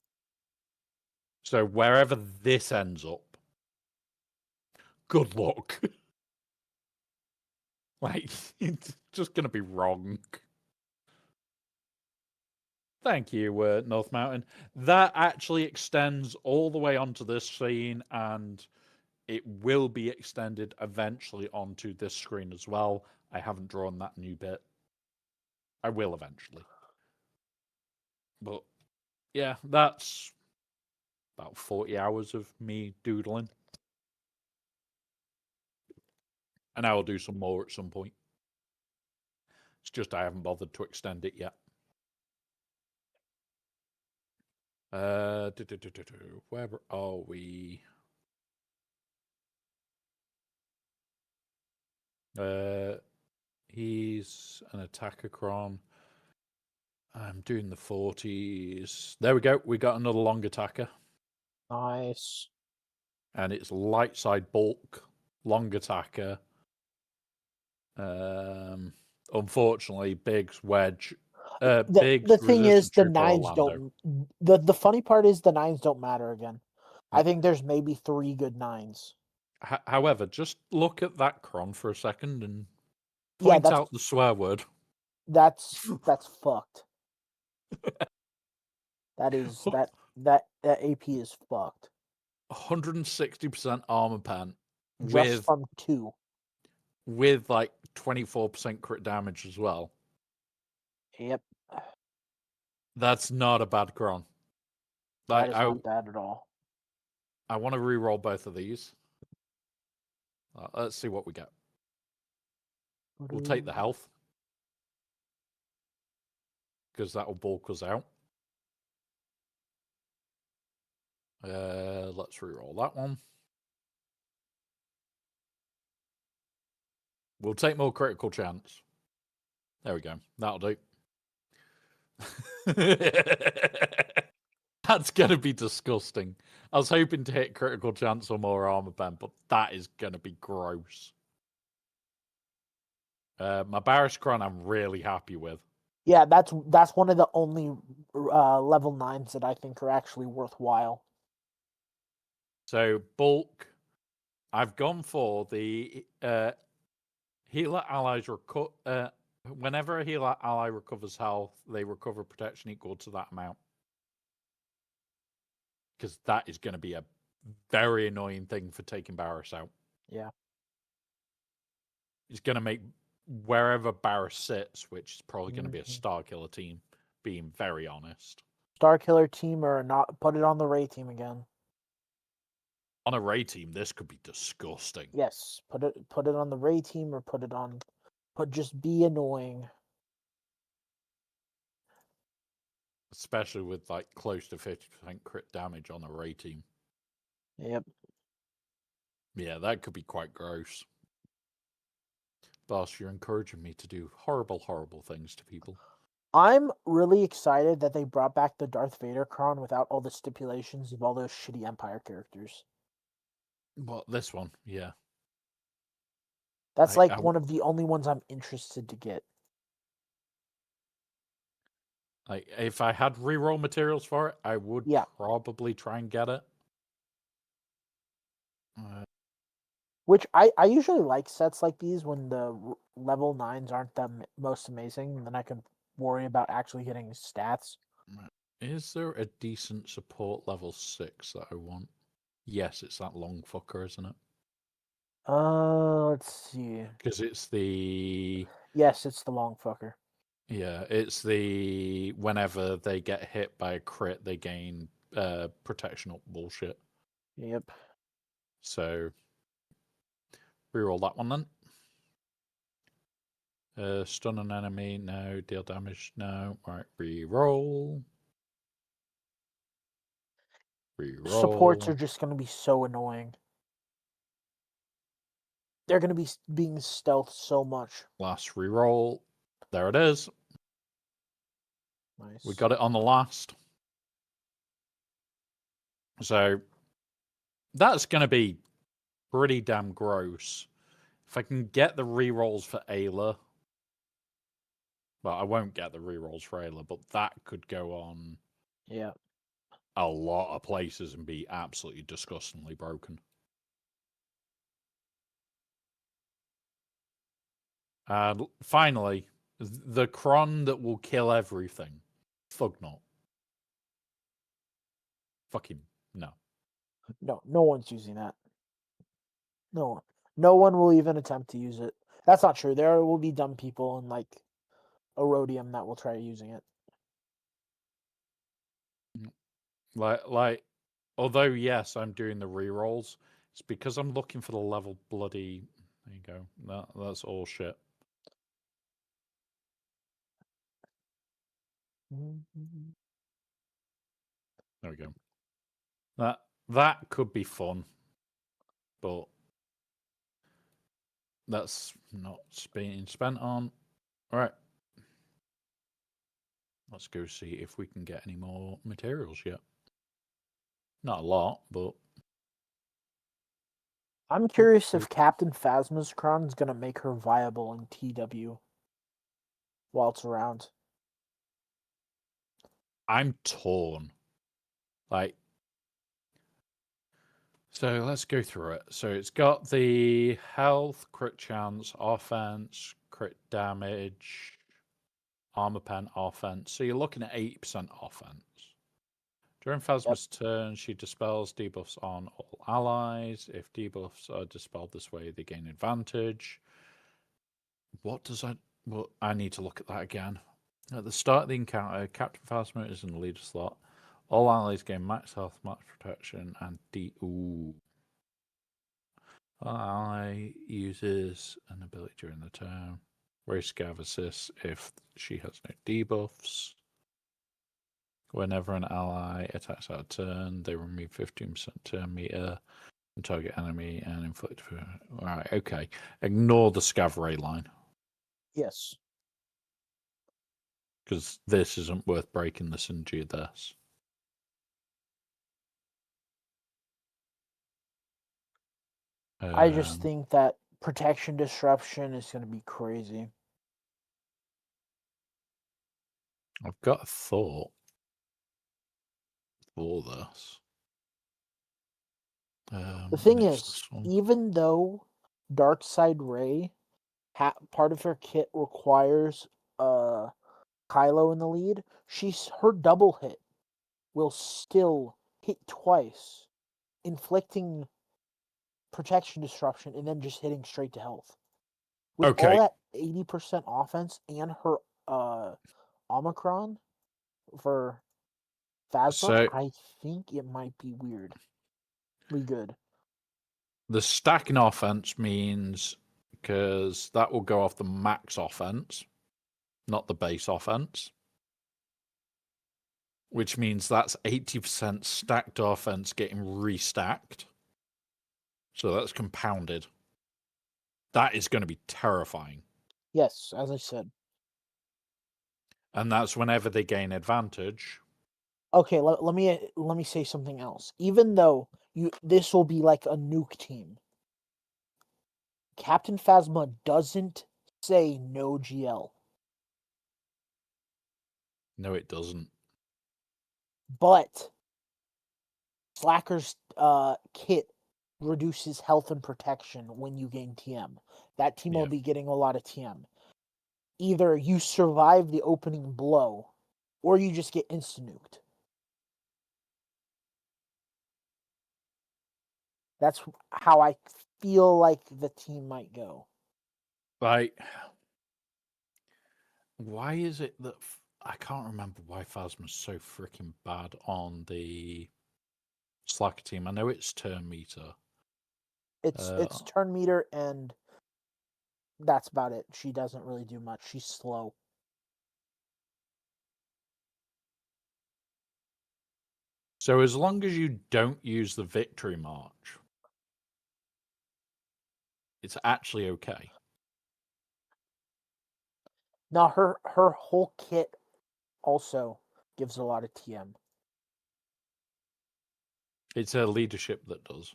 So wherever this ends up, good luck. Like, it's just going to be wrong. Thank you, North Mountain. That actually extends all the way onto this scene, and it will be extended eventually onto this screen as well. I haven't drawn that new bit. I will eventually. But, yeah, that's about 40 hours of me doodling. And I will do some more at some point. It's just I haven't bothered to extend it yet. Where are we? He's an attacker cron. I'm doing the 40s. There we go. We got another long attacker. Nice. And it's light side bulk, long attacker, Unfortunately, Biggs, Wedge, The Biggs, thing is, Resistance the Trooper, nines Orlando. don't. The funny part is the nines don't matter again. I think there's maybe 3 good nines. However, just look at that cron for a second and Yeah, point out the swear word. that's fucked. That is that AP is fucked. 160% armor pen Just from 2. with like 24% crit damage as well. Yep. That's not a bad cron. That is not bad at all. I want to re-roll both of these. Let's see what we get. We'll take the health, because that will bulk us out. Let's re-roll that one. We'll take more critical chance. There we go. That'll do. That's going to be disgusting. I was hoping to hit critical chance or more armor pen, but that is going to be gross. My Barrish Cron I'm really happy with. Yeah, that's one of the only level 9s that I think are actually worthwhile. So bulk, I've gone for the healer allies whenever a healer ally recovers health, they recover protection equal to that amount. Because that is going to be a very annoying thing for taking Barriss out. Yeah. It's going to make wherever Barriss sits, which is probably going to be a Star Killer team, being very honest. Star Killer team or not, put it on the Ray team again. On a Ray team, this could be disgusting. Yes, put it on the Ray team or just be annoying. Especially with like close to 50% crit damage on a Ray team. Yep. Yeah, that could be quite gross. Boss, you're encouraging me to do horrible, horrible things to people. I'm really excited that they brought back the Darth Vader cron without all the stipulations of all those shitty Empire characters. Well, this one, yeah. That's one of the only ones I'm interested to get. Like, if I had reroll materials for it, I would probably try and get it. Which I usually like sets like these when the level 9s aren't the most amazing, and then I can worry about actually getting stats. Is there a decent support level 6 that I want? Yes, it's that long fucker, isn't it? Let's see. Because it's the... Yes, it's the long fucker. Yeah, it's the... Whenever they get hit by a crit, they gain protection up bullshit. Yep. So, reroll that one then. Stun an enemy, no. Deal damage, no. Right, reroll. Reroll. Supports are just going to be so annoying. They're going to be being stealth so much. Last reroll. There it is. Nice. We got it on the last. So, that's going to be pretty damn gross. If I can get the rerolls for Ayla. Well, I won't get the rerolls for Ayla, but that could go on a lot of places and be absolutely disgustingly broken. And finally, the cron that will kill everything. Fugnut. Fucking no. No one's using that. No one will even attempt to use it. That's not true. There will be dumb people in like Erodium that will try using it. Like, although yes, I'm doing the rerolls. It's because I'm looking for the level bloody. There you go. That's all shit. There we go. That could be fun, but that's not being spent on. All right. Let's go see if we can get any more materials yet. Not a lot, but I'm curious if Captain Phasma's crown is gonna make her viable in TW while it's around. I'm torn. Like, so let's go through it. So it's got the health, crit chance, offense, crit damage, armor pen, offense. So you're looking at 80% offense. During Phasma's turn, she dispels debuffs on all allies. If debuffs are dispelled this way, they gain advantage. What does that... Well, I need to look at that again. At the start of the encounter, Captain Phasma is in the leader slot. All allies gain max health, max protection, and Ooh. Ally uses an ability during the turn. Race Scav assists if she has no debuffs. Whenever an ally attacks out of turn, they remove 15% turn meter from target enemy and inflict... Right, okay. Ignore the Scav ray line. Yes. Because this isn't worth breaking the synergy of this. I just think that protection disruption is going to be crazy. I've got a thought for this. The thing it's is, this one. even though Darkside Ray, part of her kit requires Kylo in the lead, her double hit will still hit twice, inflicting protection disruption and then just hitting straight to health. With all that 80% offense and her Omicron for Phasma, So- I think it might be weird. Be good. The stacking offense means, because that will go off the max offense, not the base offense. Which means that's 80% stacked offense getting restacked. So that's compounded. That is going to be terrifying. Yes, as I said. And that's whenever they gain advantage. Okay, let me say something else. Even though this will be like a nuke team, Captain Phasma doesn't say no GL. No, it doesn't. But Slacker's kit reduces health and protection when you gain TM. That team will be getting a lot of TM. Either you survive the opening blow, or you just get insta-nuked. That's how I feel like the team might go. Like, why is it that... I can't remember why Phasma's so freaking bad on the Slacker team. I know it's turn meter. It's turn meter, and that's about it. She doesn't really do much. She's slow. So as long as you don't use the victory march, it's actually okay. Now her whole kit also gives a lot of TM. It's her leadership that does.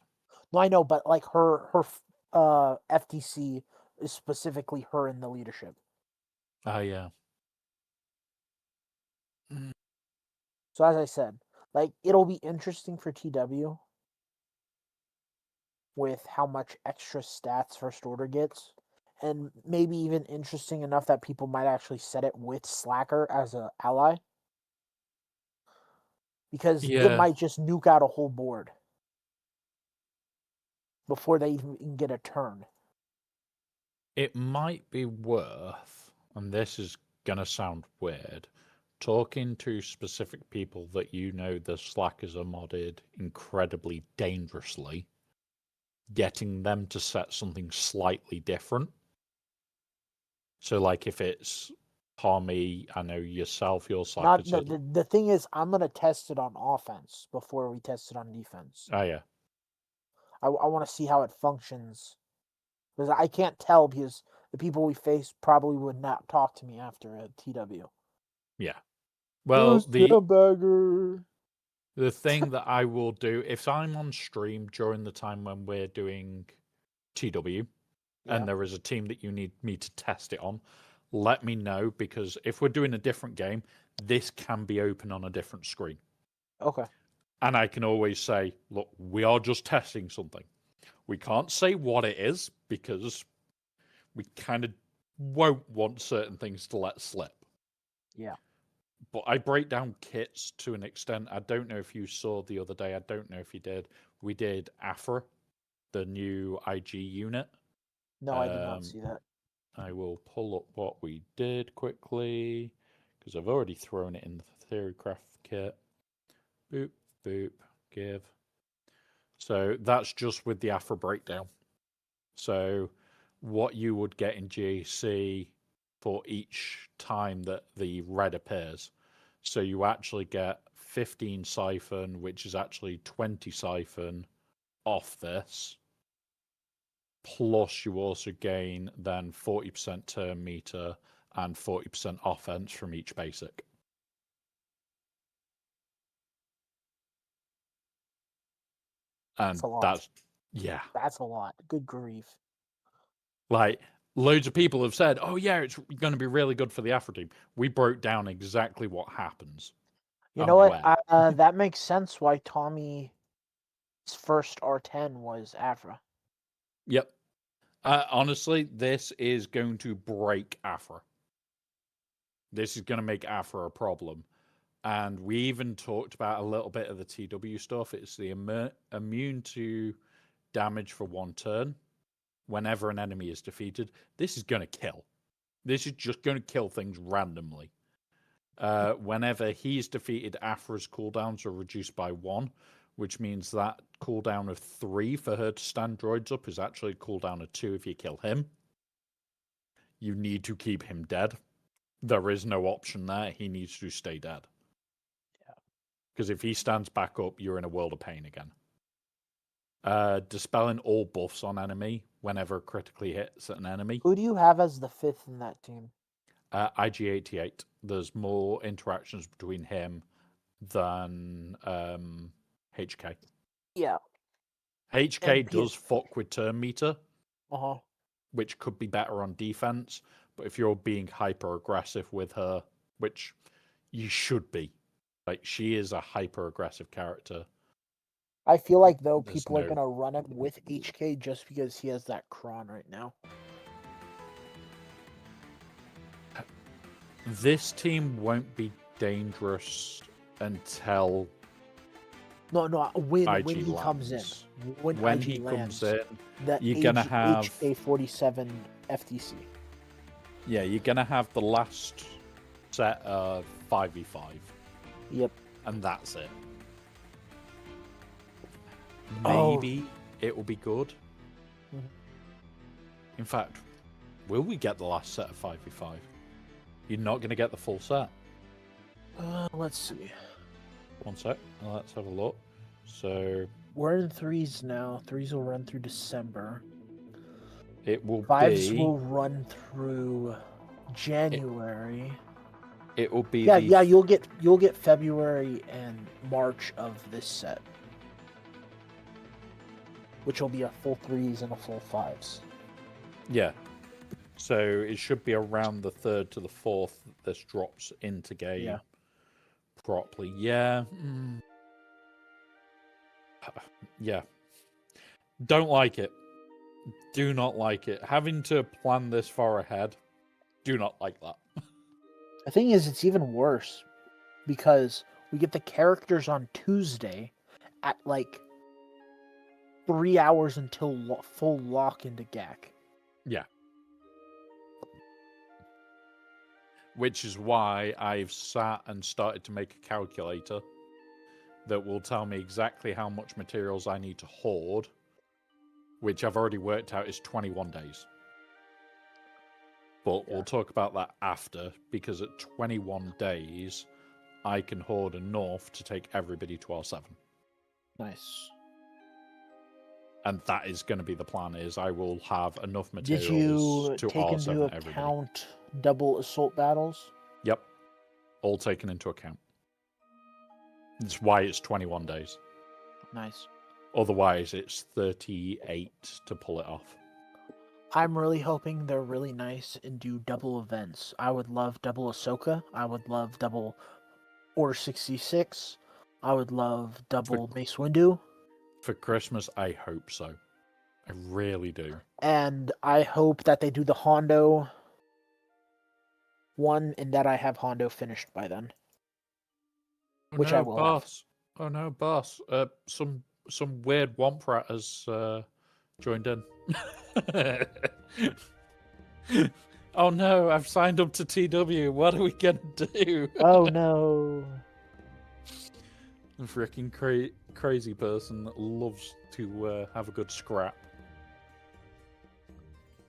No, I know, but like her FTC is specifically her in the leadership. Yeah. So as I said, like it'll be interesting for TW with how much extra stats First Order gets, and maybe even interesting enough that people might actually set it with Slacker as an ally, because it might just nuke out a whole board before they even get a turn. It might be worth, and this is going to sound weird, talking to specific people that you know the Slackers are modded incredibly dangerously, getting them to set something slightly different. So, like, if it's Tommy, I know yourself, your Slacker. The thing is, I'm going to test it on offense before we test it on defense. Oh, yeah. I want to see how it functions. Because I can't tell, because the people we face probably would not talk to me after a TW. Yeah. Well, the thing that I will do, if I'm on stream during the time when we're doing TW, Yeah. and there is a team that you need me to test it on, let me know, because if we're doing a different game, this can be open on a different screen. Okay. And I can always say, look, we are just testing something. We can't say what it is because we kind of won't want certain things to let slip. Yeah. But I break down kits to an extent. I don't know if you saw the other day. I don't know if you did. We did Afra, the new IG unit. No, I did not see that. I will pull up what we did quickly because I've already thrown it in the Theorycraft kit. Boop, boop, give. So that's just with the Afra breakdown. So what you would get in GAC for each time that the red appears. So you actually get 15 siphon, which is actually 20 siphon off this. Plus you also gain then 40% turn meter and 40% offense from each basic. And That's a lot. That's a lot. Good grief. Like, loads of people have said, oh yeah, it's going to be really good for the Afro team. We broke down exactly what happens. You know what? That makes sense why Tommy's first R10 was Afra. Yep. Honestly, this is going to break Afra. This is going to make Afra a problem. And we even talked about a little bit of the TW stuff. It's the immune to damage for one turn whenever an enemy is defeated. This is going to kill. This is just going to kill things randomly. Whenever he's defeated, Afra's cooldowns are reduced by 1, which means that cooldown of 3 for her to stand droids up is actually a cooldown of 2 if you kill him. You need to keep him dead. There is no option there. He needs to stay dead. Yeah. Because if he stands back up, you're in a world of pain again. Dispelling all buffs on enemy whenever critically hits an enemy. Who do you have as the 5th in that team? IG-88. There's more interactions between him than HK. Yeah. HK does fuck with turn meter, Uh-huh. which could be better on defense. But if you're being hyper aggressive with her, which you should be, like she is a hyper aggressive character. I feel like though There's people are no- gonna run him with HK just because he has that Kron right now. This team won't be dangerous until No, when IG he comes in. lands. When IG he lands, comes in, that you're gonna have HK-47 FTC. Yeah, you're gonna have the last set of 5v5. Yep. And that's it. Oh. Maybe it will be good. Mhm. In fact, will we get the last set of 5v5? You're not going to get the full set. Let's see. One sec. Let's have a look. So We're in 3s now. 3s will run through December. it will 5s be. will run through January. It will be. Yeah. You'll get February and March of this set, which will be a full 3s and a full 5s. Yeah. So it should be around the 3rd to the 4th that this drops into game properly. Yeah. Yeah. Don't like it. Do not like it. Having to plan this far ahead, do not like that. The thing is, it's even worse because we get the characters on Tuesday at like 3 hours until full lock into GAC. Yeah. Which is why I've sat and started to make a calculator that will tell me exactly how much materials I need to hoard, which I've already worked out is 21 days. But we'll talk about that after, because at 21 days, I can hoard enough to take everybody to R7. Nice. And that is going to be the plan, is I will have enough Did materials you to take R7 into everybody. account double assault battles? Yep. All taken into account. That's why it's 21 days. Nice. Otherwise, it's 38 to pull it off. I'm really hoping they're really nice and do double events. I would love double Ahsoka. I would love double Order 66. I would love double Mace Windu. For Christmas, I hope so. I really do. And I hope that they do the Hondo one and that I have Hondo finished by then. Oh, Which no, I will boss. Have. Oh no, boss. Some weird womp rat has joined in. Oh no, I've signed up to TW. What are we gonna do? Oh no. A freaking crazy person that loves to have a good scrap.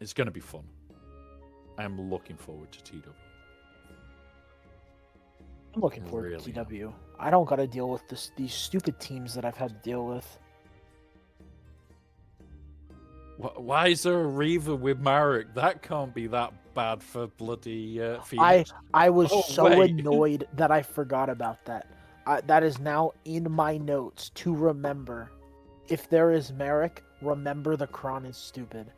It's gonna be fun. I am looking forward to TW. I'm looking forward to TW. I don't gotta deal with these stupid teams that I've had to deal with. Why is there a Reaver with Marek? That can't be that bad for bloody Phoenix. I was so annoyed that I forgot about that. That is now in my notes to remember. If there is Marek, remember the Kron is stupid.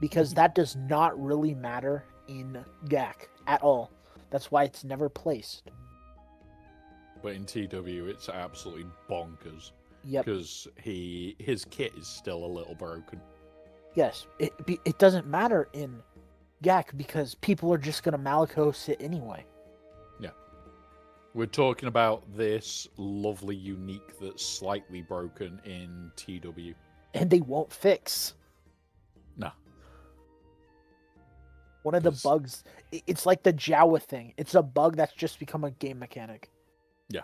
Because that does not really matter in GAC at all. That's why it's never placed. But in TW, it's absolutely bonkers. Yep. Because his kit is still a little broken. Yes, it doesn't matter in GAC because people are just going to Malicos it anyway. Yeah. We're talking about this lovely unique that's slightly broken in TW. And they won't fix. No. One of the bugs, it's like the Jawa thing. It's a bug that's just become a game mechanic. Yeah.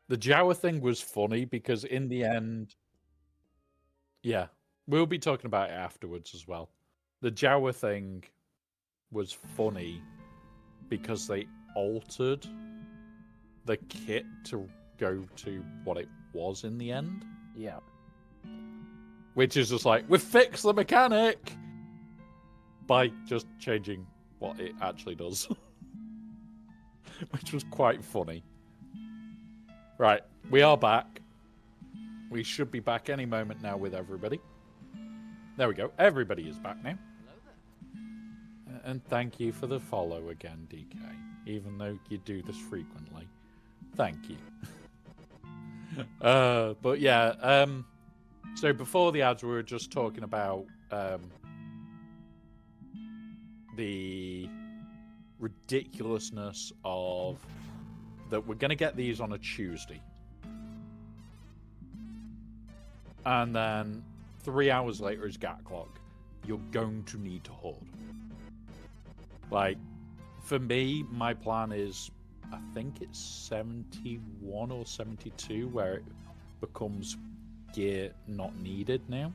The Jawa thing was funny because in the end, yeah, we'll be talking about it afterwards as well. The Jawa thing was funny because they altered the kit to go to what it was in the end. Yeah. Which is just like, we've fixed the mechanic by just changing what it actually does. Which was quite funny. Right, we are back. We should be back any moment now with everybody. There we go. Everybody is back now. And thank you for the follow again, DK. Even though you do this frequently. Thank you. But yeah, so before the ads, we were just talking about the ridiculousness of that we're going to get these on a Tuesday. And then 3 hours later is GAT clock. You're going to need to hoard. Like, for me, my plan is, I think it's 71 or 72 where it becomes gear not needed now.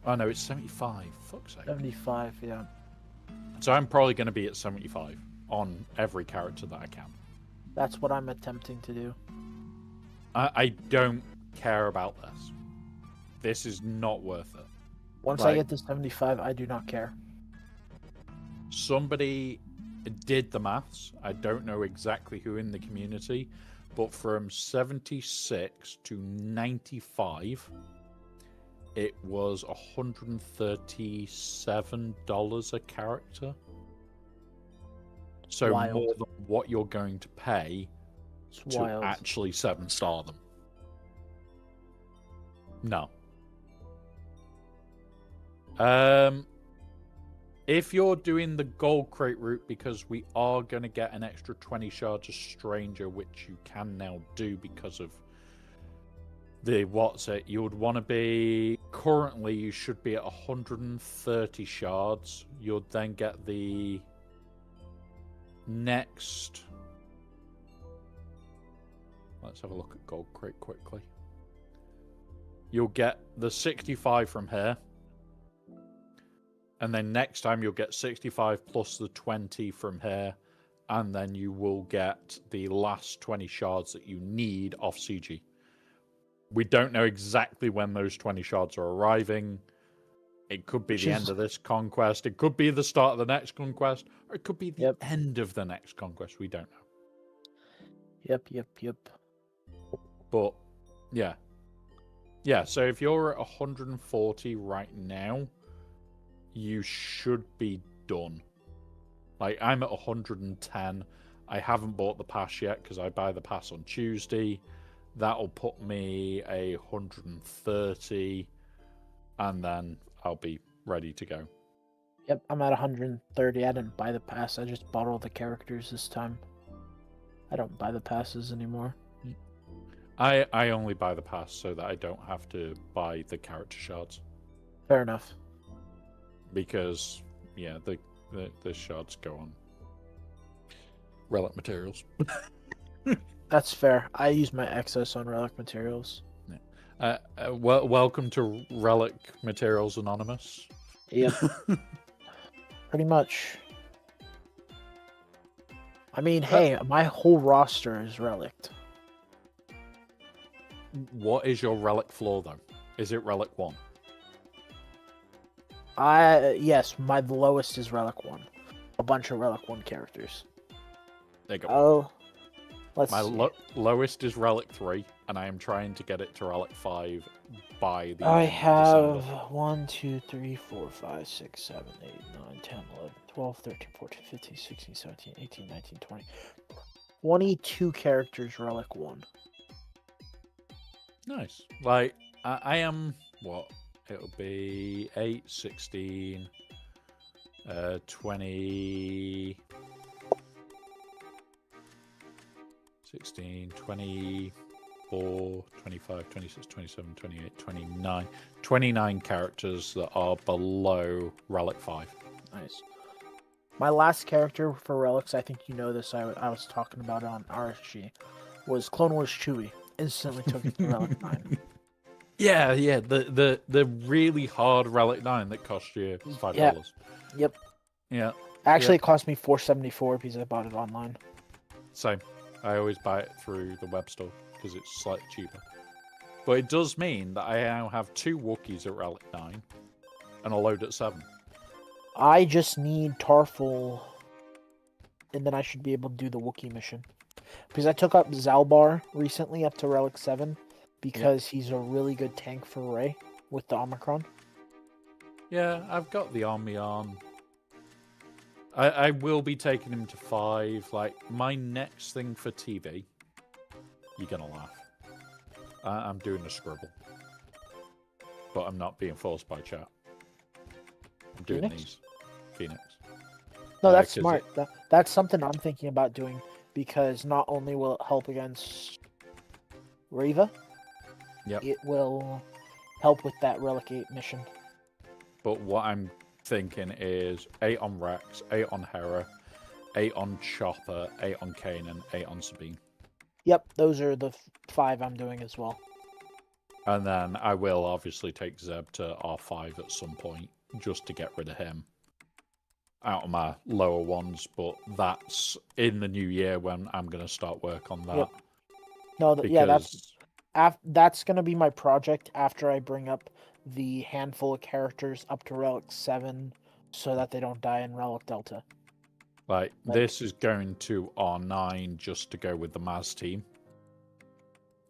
Oh no, it's 75. Fuck's sake. 75, yeah. So I'm probably going to be at 75 on every character that I can. That's what I'm attempting to do. I don't care about this. This is not worth it. Once I get to 75, I do not care. Somebody did the maths. I don't know exactly who in the community, but from 76 to 95, it was $137 a character. So Wild. more than what you're going to pay It's to wild. actually 7-star them. No. If you're doing the gold crate route, because we are going to get an extra 20 shards of Stranger, which you can now do because of the you would want to be, currently you should be at 130 shards. You'll then get the next, let's have a look at gold crate quickly. You'll get the 65 from here. And then next time you'll get 65 plus the 20 from here. And then you will get the last 20 shards that you need off CG. We don't know exactly when those 20 shards are arriving. It could be the end of this conquest. It could be the start of the next conquest. Or it could be the end of the next conquest. We don't know. Yep. But, yeah. Yeah, so if you're at 140 right now, you should be done. Like, I'm at 110. I haven't bought the pass yet because I buy the pass on Tuesday. That'll put me 130, and then I'll be ready to go. Yep, I'm at 130. I didn't buy the pass. I just bought all the characters this time. I don't buy the passes anymore. I only buy the pass so that I don't have to buy the character shards. Fair enough. Because, yeah, the shards go on relic materials. That's fair. I use my excess on relic materials. Welcome to Relic Materials Anonymous. Yep. Pretty much. I mean, hey, my whole roster is relicked. What is your relic floor, though? Is it relic 1? Yes, my lowest is relic 1. A bunch of relic 1 characters. There you go. Oh, let's My see. lowest is relic 3, and I am trying to get it to relic 5 by the I end of have December. 1, 2, 3, 4, 5, 6, 7, 8, 9, 10, 11, 12, 13, 14, 15, 16, 17, 18, 19, 20. 22 characters, relic 1. Nice. Like, I am, what? It'll be 8, 16, 20... 16, 24, 25, 26, 27, 28, 29. 29 characters that are below Relic 5. Nice. My last character for relics, I think you know this, I was talking about it on RSG, was Clone Wars Chewie. Instantly took it to Relic 9. Yeah, the really hard Relic 9 that cost you $5. Yeah. Yep. Yeah. Actually, yeah. it cost me $4.74 because I bought it online. Same. I always buy it through the web store because it's slightly cheaper. But it does mean that I now have 2 Wookiees at Relic 9 and a load at 7. I just need Tarful, and then I should be able to do the Wookiee mission. Because I took up Zalbar recently up to Relic 7 because he's a really good tank for Rey with the Omicron. Yeah, I've got the army on. I will be taking him to 5. Like, my next thing for TV, you're going to laugh. I'm doing a scribble. But I'm not being forced by chat. I'm doing Phoenix? these. Phoenix. No, that's smart. That's something I'm thinking about doing because not only will it help against Reva, Yep. it will help with that Relic 8 mission. But what I'm thinking is 8 on Rex, 8 on Hera, 8 on Chopper, 8 on Kanan, 8 on Sabine. Yep, those are the 5 I'm doing as well. And then I will obviously take Zeb to R5 at some point, just to get rid of him out of my lower ones, but that's in the new year when I'm going to start work on that. Yep. No, yeah, that's going to be my project after I bring up the handful of characters up to Relic 7 so that they don't die in Relic Delta. Like, this is going to R9 just to go with the Maz team.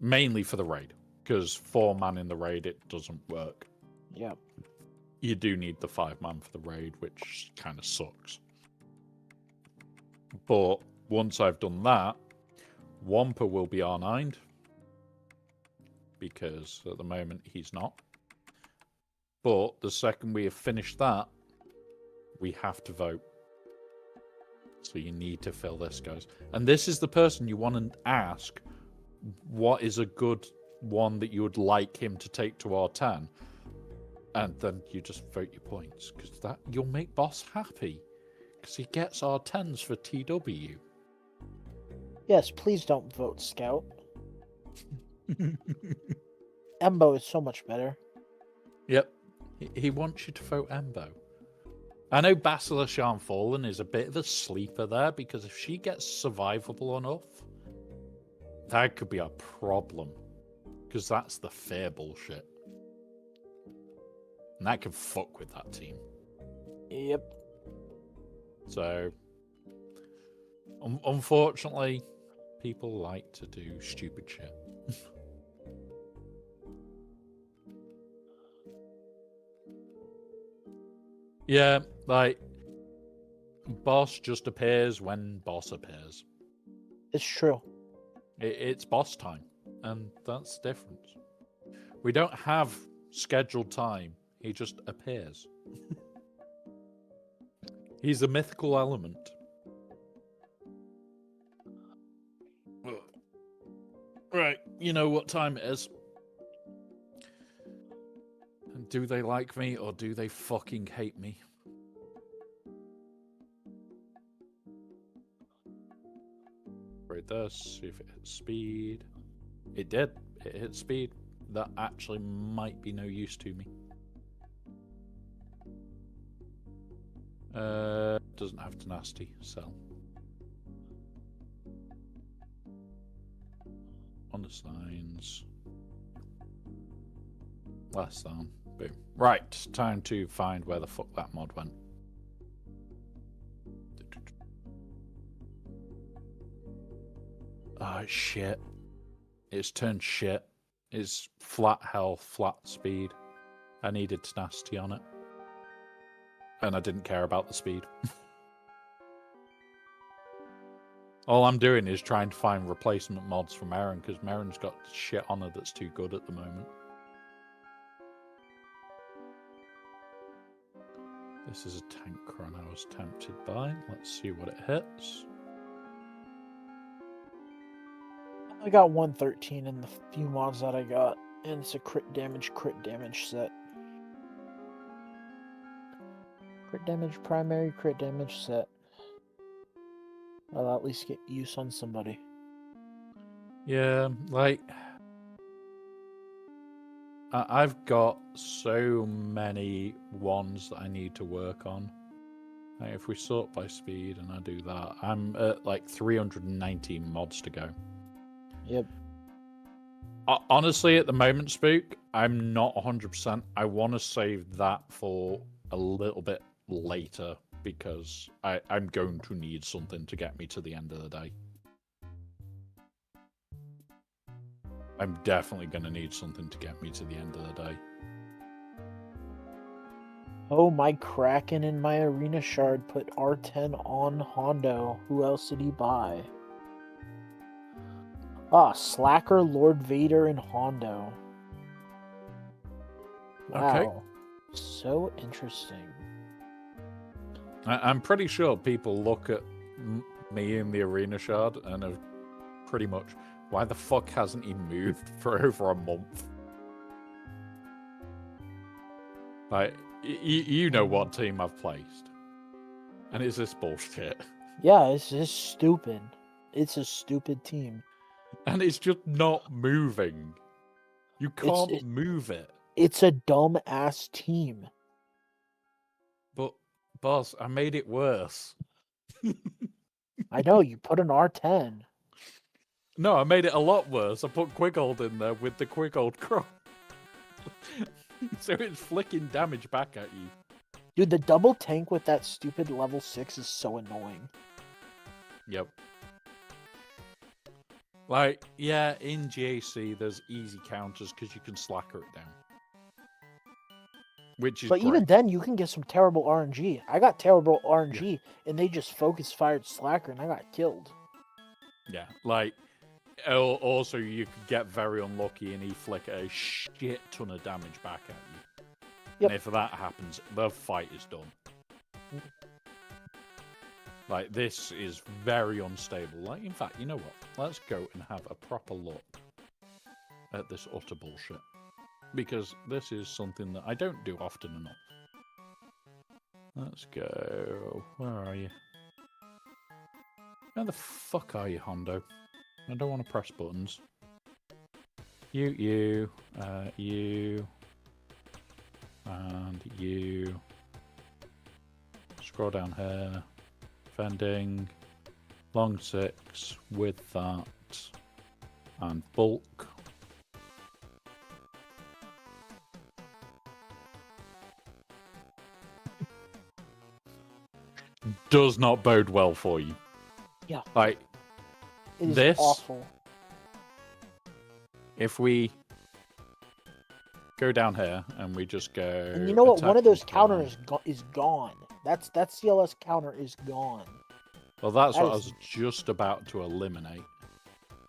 Mainly for the raid, because 4-man in the raid, it doesn't work. Yep. You do need the 5-man for the raid, which kind of sucks. But once I've done that, Wampa will be R9'd. Because at the moment, he's not. But the second we have finished that, we have to vote. So you need to fill this, guys. And this is the person you want to ask, what is a good one that you would like him to take to R10? And then you just vote your points, because that you'll make boss happy, because he gets R10s for TW. Yes, please don't vote Scout. Embo is so much better. Yep, he wants you to vote Embo. I know Basilisk Fallen is a bit of a sleeper there, because if she gets survivable enough, that could be a problem, because that's the fair bullshit. And that can fuck with that team. Yep. So, unfortunately, people like to do stupid shit. Yeah, like, boss just appears when boss appears. It's true. It's boss time, and that's the difference. We don't have scheduled time. He just appears. He's a mythical element. Right, you know what time it is. And do they like me or do they fucking hate me? Right, this, see if it hits speed. It did. It hit speed. That actually might be no use to me. Doesn't have tenacity, so. On the signs. Less than. Boom. Right, time to find where the fuck that mod went. Oh, shit. It's turned shit. It's flat health, flat speed. I needed tenacity on it. And I didn't care about the speed. All I'm doing is trying to find replacement mods for Merrin, because Merrin's got shit on her that's too good at the moment. This is a tank run I was tempted by. Let's see what it hits. I got 113 in the few mods that I got, and it's a crit damage set. Crit damage primary, crit damage set. I'll at least get use on somebody. Yeah, like... I've got so many ones that I need to work on. Like if we sort by speed and I do that, I'm at like 319 mods to go. Yep. Honestly, at the moment, Spook, I'm not 100%. I want to save that for a little bit later because I'm going to need something to get me to the end of the day. I'm definitely going to need something to get me to the end of the day. Oh, my Kraken in my arena shard put R10 on Hondo. Who else did he buy? Ah, Slacker, Lord Vader, and Hondo. Wow. Okay. So interesting. I'm pretty sure people look at me in the arena shard and have pretty much, why the fuck hasn't he moved for over a month? Like, you know what team I've placed. And it's this bullshit. Yeah, it's just stupid. It's a stupid team. And it's just not moving. You can't move it. It's a dumb-ass team. But, boss, I made it worse. I know, you put an R10. No, I made it a lot worse. I put Quiggold in there with the Quiggold crop. So it's flicking damage back at you. Dude, the double tank with that stupid level 6 is so annoying. Yep. Like, yeah, in GAC, there's easy counters because you can slacker it down. Which is But great. even then, you can get some terrible RNG. I got terrible RNG, and they just focus-fired slacker, and I got killed. Yeah, like, also you could get very unlucky and he flick a shit ton of damage back at you. Yep. And if that happens, the fight is done. Like, this is very unstable. Like, in fact, you know what? Let's go and have a proper look at this utter bullshit. Because this is something that I don't do often enough. Let's go. Where are you? Where the fuck are you, Hondo? I don't want to press buttons. You, and you. Scroll down here. Fending. Long 6 with that. And bulk. Does not bode well for you. Yeah. Like, It is this awful. If we go down here, and we just go. And you know what? One of those attack and counters is gone. That CLS counter is gone. Well, that's That what I is- was just about to eliminate.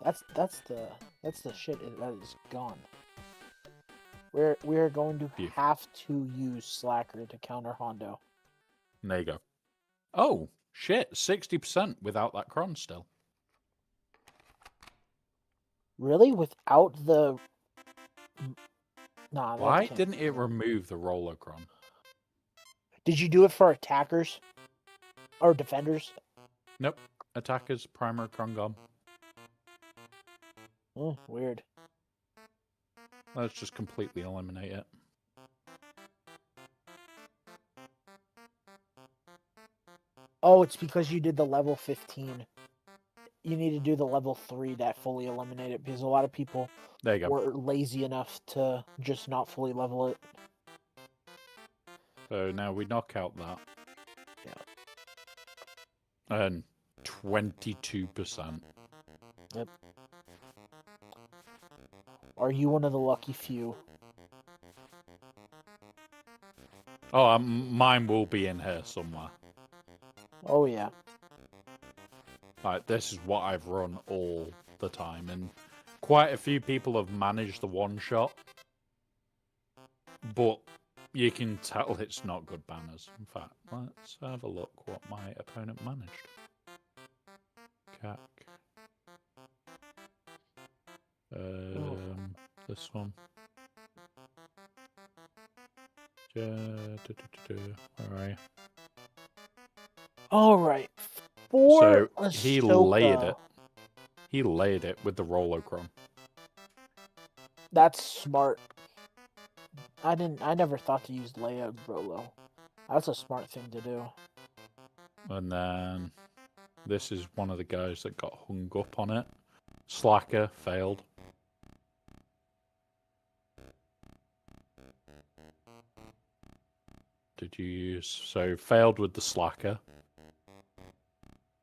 That's the shit that is gone. We're going to Yeah. have to use Slacker to counter Hondo. There you go. Oh shit! 60% without that cron still. Really? Without the Nah, that Why can't didn't be it right. remove the roller cron? Did you do it for attackers or defenders? Nope. Attackers primary cron gone. Oh, weird. Let's just completely eliminate it. Oh, it's because you did the level 15. You need to do the level 3 that fully eliminate it because a lot of people There you go. were lazy enough to just not fully level it. So now we knock out that. Yeah. And 22%. Yep. Are you one of the lucky few? Oh, mine will be in here somewhere. Oh, yeah. Like, this is what I've run all the time, and quite a few people have managed the one-shot, but you can tell it's not good banners. In fact, let's have a look what my opponent managed. Cac. This one. Where are you? All right. So For he Ahsoka, laid it. He laid it with the Rolocron. That's smart. I never thought to use Leia Rolo. That's a smart thing to do. And then this is one of the guys that got hung up on it. Slacker failed. Did you use... So failed with the Slacker.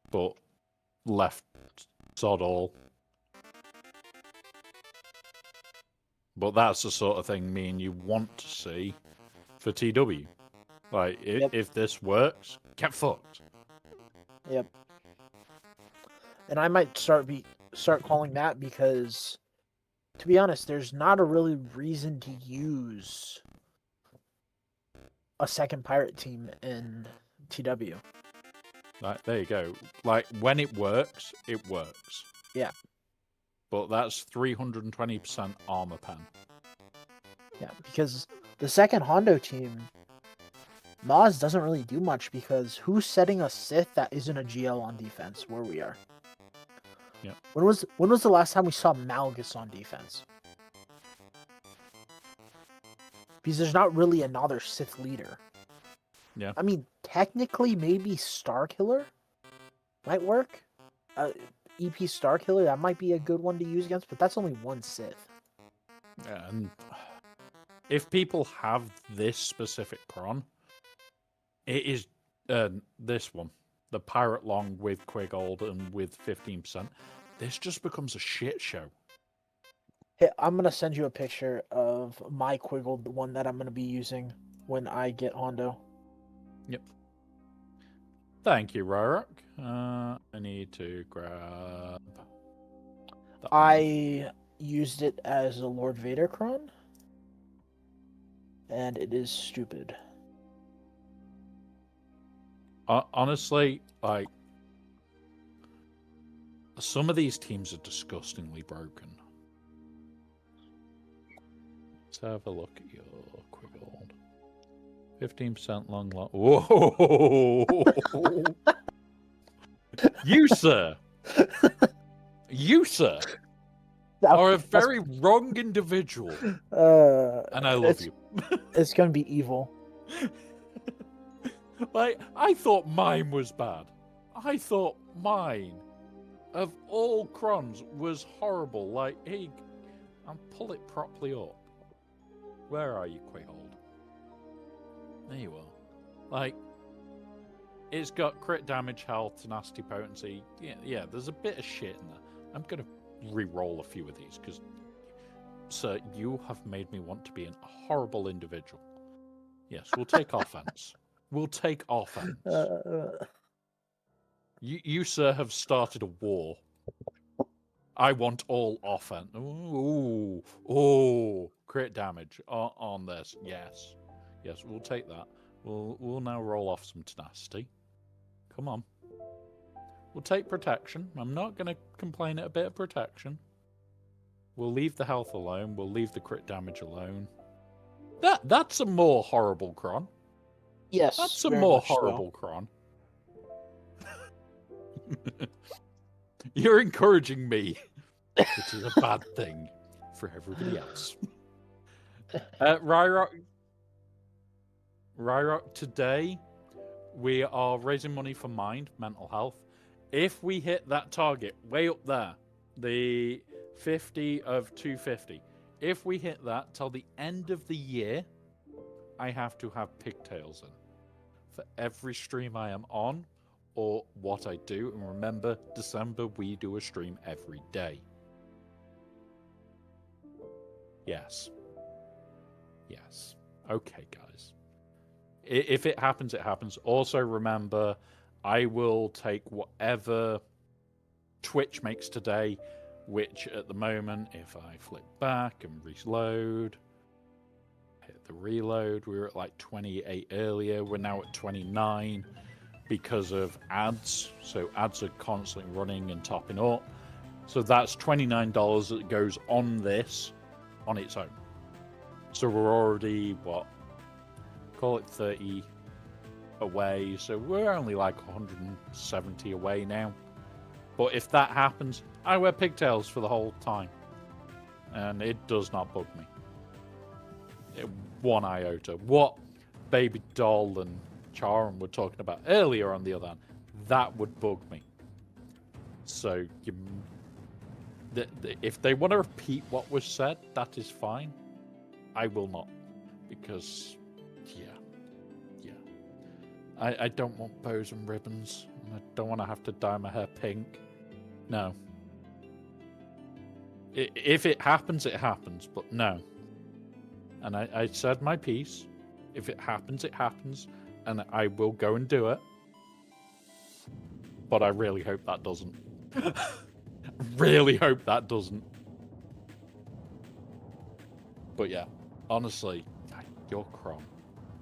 But left sod all. But that's the sort of thing me and you want to see for TW. Like, if this works, get fucked. Yep. And I might start calling that because, to be honest, there's not a really reason to use a second pirate team in TW. Like, there you go. Like, when it works, it works. Yeah. But that's 320% armor pen. Yeah, because the second Hondo team, Maz doesn't really do much because who's setting a Sith that isn't a GL on defense where we are? Yeah. When was the last time we saw Malgus on defense? Because there's not really another Sith leader. Yeah. I mean, technically, maybe Starkiller might work. EP Starkiller, that might be a good one to use against, but that's only one Sith. Yeah, and if people have this specific cron, it is this one, the Pirate Long with Quigold and with 15%. This just becomes a shit show. Hey, I'm going to send you a picture of my Quigold, the one that I'm going to be using when I get Hondo. Yep. Thank you, Ryrock. I need to grab... I used it as a Lord Vader cron, and it is stupid. Honestly, like, some of these teams are disgustingly broken. Let's have a look at your Quigold. 15% long. Whoa! You, sir! You, sir! Are a very wrong individual. And I love you. It's gonna be evil. Like, I thought mine was bad. I thought mine, of all crons, was horrible. Like, hey, I'll pull it properly up. Where are you, Quigold? There you are. Like, it's got crit damage, health, tenacity, potency. Yeah, there's a bit of shit in there. I'm gonna re-roll a few of these because Sir, you have made me want to be a horrible individual. Yes, we'll take offense. We'll take offense. You, sir, have started a war. I want all offense. Ooh, crit damage on this. Yes, we'll take that. We'll now roll off some tenacity. Come on. We'll take protection. I'm not going to complain at a bit of protection. We'll leave the health alone. We'll leave the crit damage alone. That's a more horrible cron. Yes, That's a very more much so. horrible cron. You're encouraging me, which is a bad thing for everybody else. Ryrock, today we are raising money for mental health. If we hit that target way up there, the 50 of 250, if we hit that till the end of the year, I have to have pigtails in for every stream I am on or what I do. And remember, December, we do a stream every day. Yes. Okay, guys. If it happens, it happens. Also, remember, I will take whatever Twitch makes today, which at the moment, if I flip back and reload, hit the reload, we were at like 28 earlier. We're now at 29 because of ads. So ads are constantly running and topping up. So that's $29 that goes on this on its own. So we're already, call it 30 away. So we're only like 170 away now. But if that happens, I wear pigtails for the whole time. And it does not bug me. One iota. What Baby Doll and Charon were talking about earlier, on the other hand, that would bug me. So if they want to repeat what was said, that is fine. I will not. Because, I don't want bows and ribbons. And I don't want to have to dye my hair pink. No. If it happens, it happens. But no. And I said my piece. If it happens, it happens. And I will go and do it. But I really hope that doesn't. Really hope that doesn't. But yeah, honestly, you're Crom.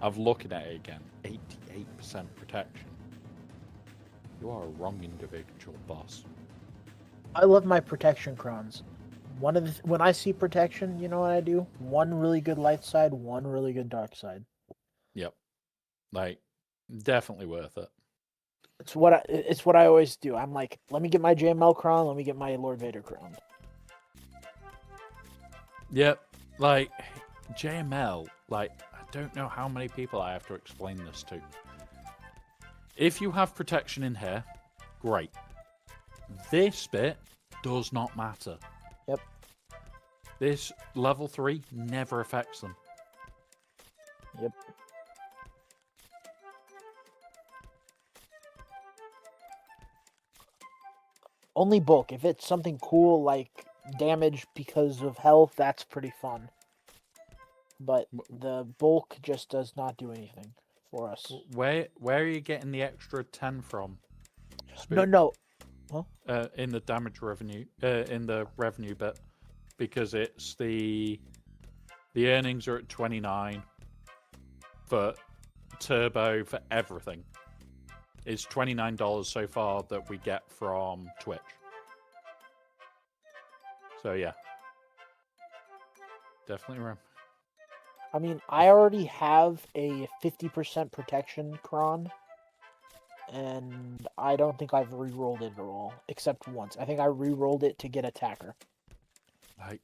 I'm looking at it again. 88% protection. You are a wrong individual, boss. I love my protection crons. When I see protection, you know what I do? One really good light side, one really good dark side. Yep. Like, definitely worth it. It's what I always do. I'm like, let me get my JML cron, let me get my Lord Vader cron. Yep. Like, JML, like, I don't know how many people I have to explain this to. If you have protection in here, great. This bit does not matter. Yep. This level 3 never affects them. Yep. Only bulk. If it's something cool like damage because of health, that's pretty fun. But the bulk just does not do anything for us. Where are you getting the extra 10 from? Spook? No. Huh? In the damage revenue, in the revenue bit, because it's the earnings are at 29 for turbo for everything. It's $29 so far that we get from Twitch. So yeah, definitely remember. I mean, I already have a 50% protection cron, and I don't think I've re-rolled it at all, except once. I think I re-rolled it to get attacker. Like,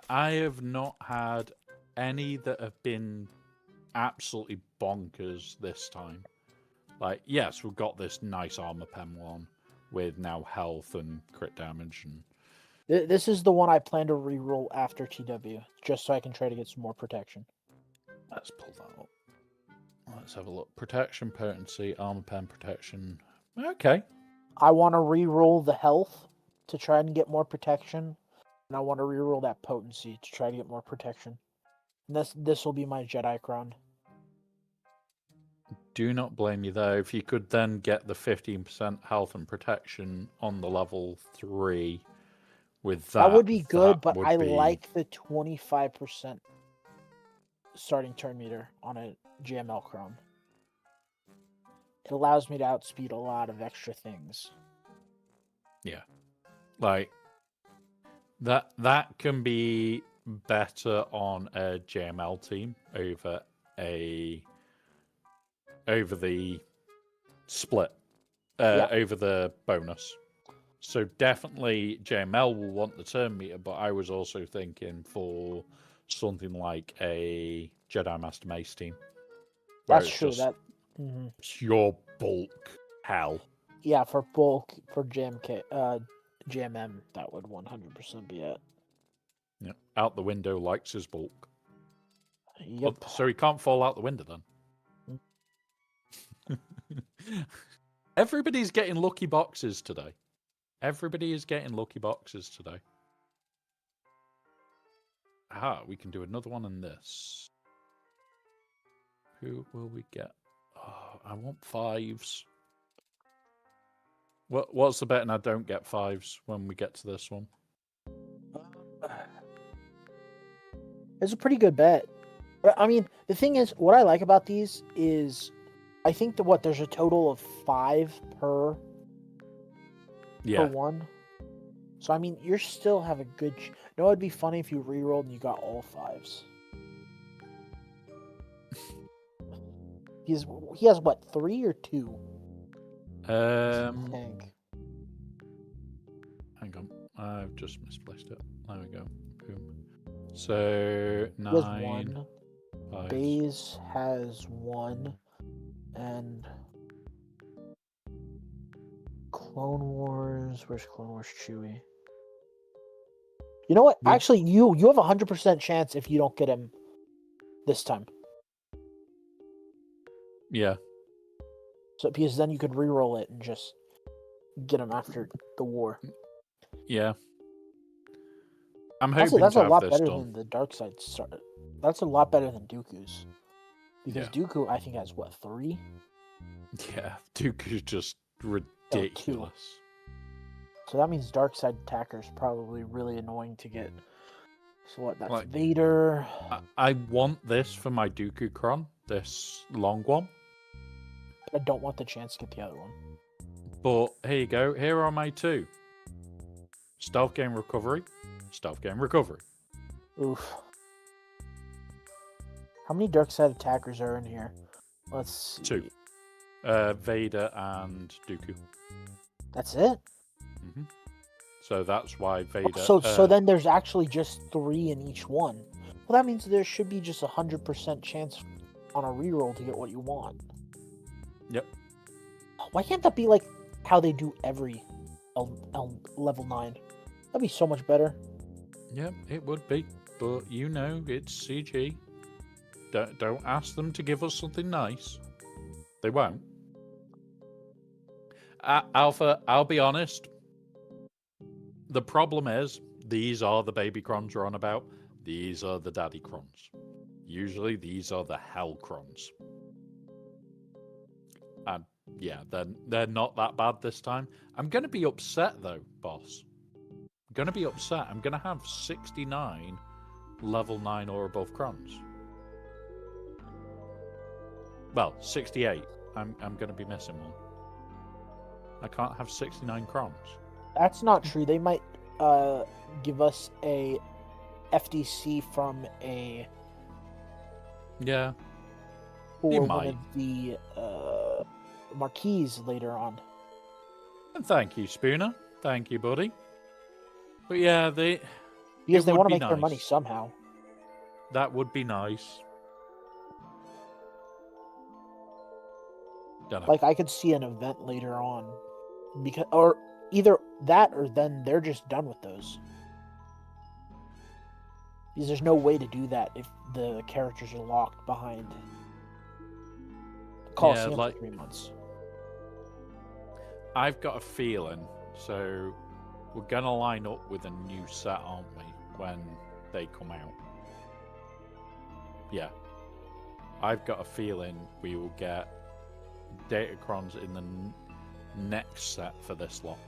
I have not had any that have been absolutely bonkers this time. Like, yes, we've got this nice armor pen one with now health and crit damage. And this is the one I plan to re-roll after TW, just so I can try to get some more protection. Let's pull that up. Let's have a look. Protection, potency, armor pen, protection. Okay. I want to re-roll the health to try and get more protection. And I want to reroll that potency to try to get more protection. And this will be my Jedi crown. Do not blame you though. If you could then get the 15% health and protection on the level 3 with that, That would be good, but would I be... like the 25% starting turn meter on a JML crown. It allows me to outspeed a lot of extra things. Yeah. Like, that can be better on a JML team over the split, over the bonus. So definitely JML will want the turn meter, but I was also thinking for something like a Jedi Master Mace team. That's true. That pure bulk hell. Yeah, for bulk, for JMM, that would 100% be it. Yeah, out the window likes his bulk. Yep. Well, so he can't fall out the window then. Everybody's getting lucky boxes today. Everybody is getting lucky boxes today. Ah, we can do another one in this. Who will we get? Oh, I want 5s. What's the bet? And I don't get 5s when we get to this one. It's a pretty good bet. I mean, the thing is, what I like about these is, I think that there's a total of 5 per one. So I mean, you still have a good. No, it'd be funny if you rerolled and you got all 5s. He has what, 3 or 2? Hang on, I've just misplaced it. There we go. Boom. So 9. Baze has 1, and Clone Wars. Where's Clone Wars Chewie? You know what? Actually, you have 100% chance if you don't get him this time. Yeah. So because then you could reroll it and just get him after the war. Yeah. I'm hoping also, that's to a have lot this better done. than the dark side. That's a lot better than Dooku's. Because Dooku, I think, has what, 3? Yeah, Dooku's just ridiculous. So that means dark side attacker is probably really annoying to get. So what? That's Like, Vader. I want this for my Dooku Cron, this long one. I don't want the chance to get the other one. But here you go. Here are my 2. Stealth game recovery. Stealth game recovery. Oof. How many dark side attackers are in here? Let's see. 2. Vader and Dooku. That's it? Mm-hmm. So that's why Vader... So then there's actually just 3 in each one. Well, that means there should be just 100% chance on a reroll to get what you want. Yep. Why can't that be like how they do every level 9? That'd be so much better. Yep, it would be. But you know, it's CG. Don't ask them to give us something nice. They won't. Alpha, I'll be honest. The problem is, these are the baby crons you're on about. These are the daddy crons. Usually, these are the hell crons. And yeah, they're not that bad this time. I'm going to be upset, though, boss. I'm going to be upset. I'm going to have 69 level 9 or above crons. Well, 68. I'm going to be missing one. I can't have 69 crons. That's not true. They might give us a FDC from a... Yeah. Or one of the marquees later on. And thank you, Spooner. Thank you, buddy. But yeah, because they want to make their money somehow. That would be nice. Like, I could see an event later on. Or either that, or then they're just done with those. Because there's no way to do that if the characters are locked behind Coliseum for 3 months. I've got a feeling. So we're gonna line up with a new set, aren't we, when they come out? Yeah. I've got a feeling we will get Datacrons in the next set for this lot.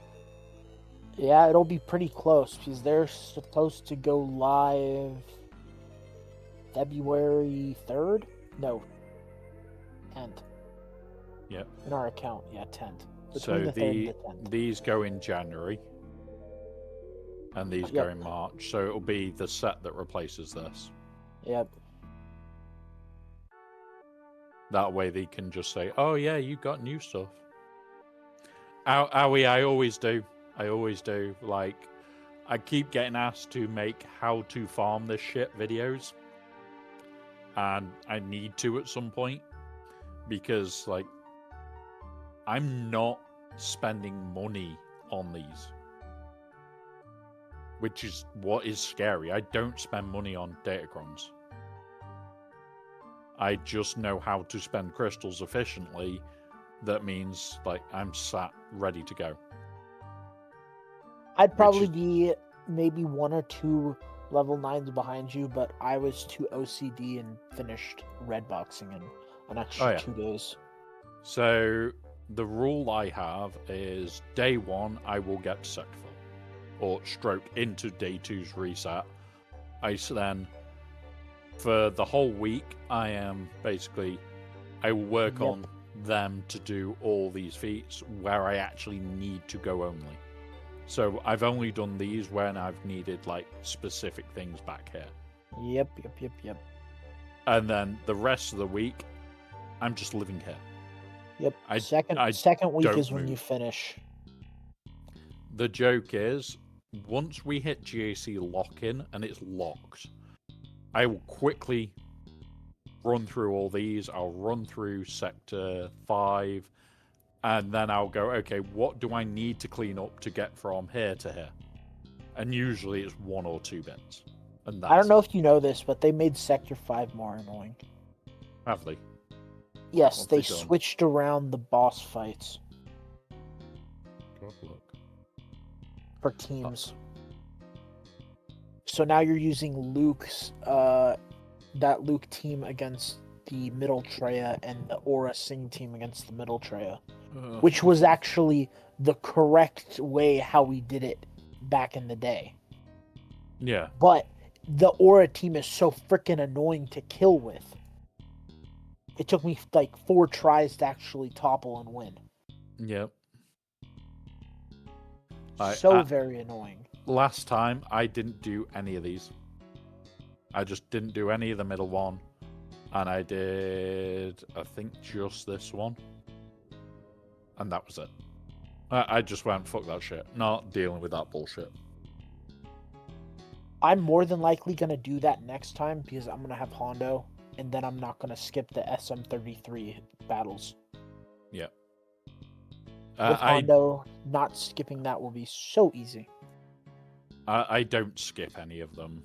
Yeah, it'll be pretty close because they're supposed to go live February 3rd? No, 10th. Yep. In our account, yeah, 10th. Between So the 3rd and the 10th. these go in January, and these go in March. So it'll be the set that replaces this. Yep. That way they can just say, "Oh yeah, you got new stuff." Owie, I always do. I always do. Like, I keep getting asked to make how to farm this shit videos, and I need to at some point because, like, I'm not spending money on these, which is what is scary. I don't spend money on Datacrons. I just know how to spend crystals efficiently. That means, like, I'm sat ready to go. I'd probably be maybe 1 or 2 level 9s behind you, but I was too OCD and finished red boxing in an extra 2 days. So the rule I have is day 1 I will get sector 4, or stroke into day 2's reset. Then for the whole week I am basically, I will work on them to do all these feats where I actually need to go only. So I've only done these when I've needed, like, specific things back here. Yep. And then the rest of the week, I'm just living here. Yep. Second week is when you finish. The joke is, once we hit GAC lock-in and it's locked, I will quickly run through all these. I'll run through Sector 5, and then I'll go, okay, what do I need to clean up to get from here to here? And usually it's 1 or 2 bits. And that's I don't know if you know this, but they made Sector 5 more annoying. Have they? Yes, they switched around the boss fights. Look. For teams. So now you're using Luke's, that Luke team against the Middle Treya and the Aura Singh team against the Middle Treya. Which was actually the correct way how we did it back in the day. Yeah. But the Aura team is so freaking annoying to kill with. It took me like 4 tries to actually topple and win. Yep. Very annoying. Last time, I didn't do any of these. I just didn't do any of the middle one. And I did, I think, just this one. And that was it. I just went, fuck that shit. Not dealing with that bullshit. I'm more than likely going to do that next time because I'm going to have Hondo. And then I'm not going to skip the SM33 battles. Yeah. With Hondo, not skipping that will be so easy. I don't skip any of them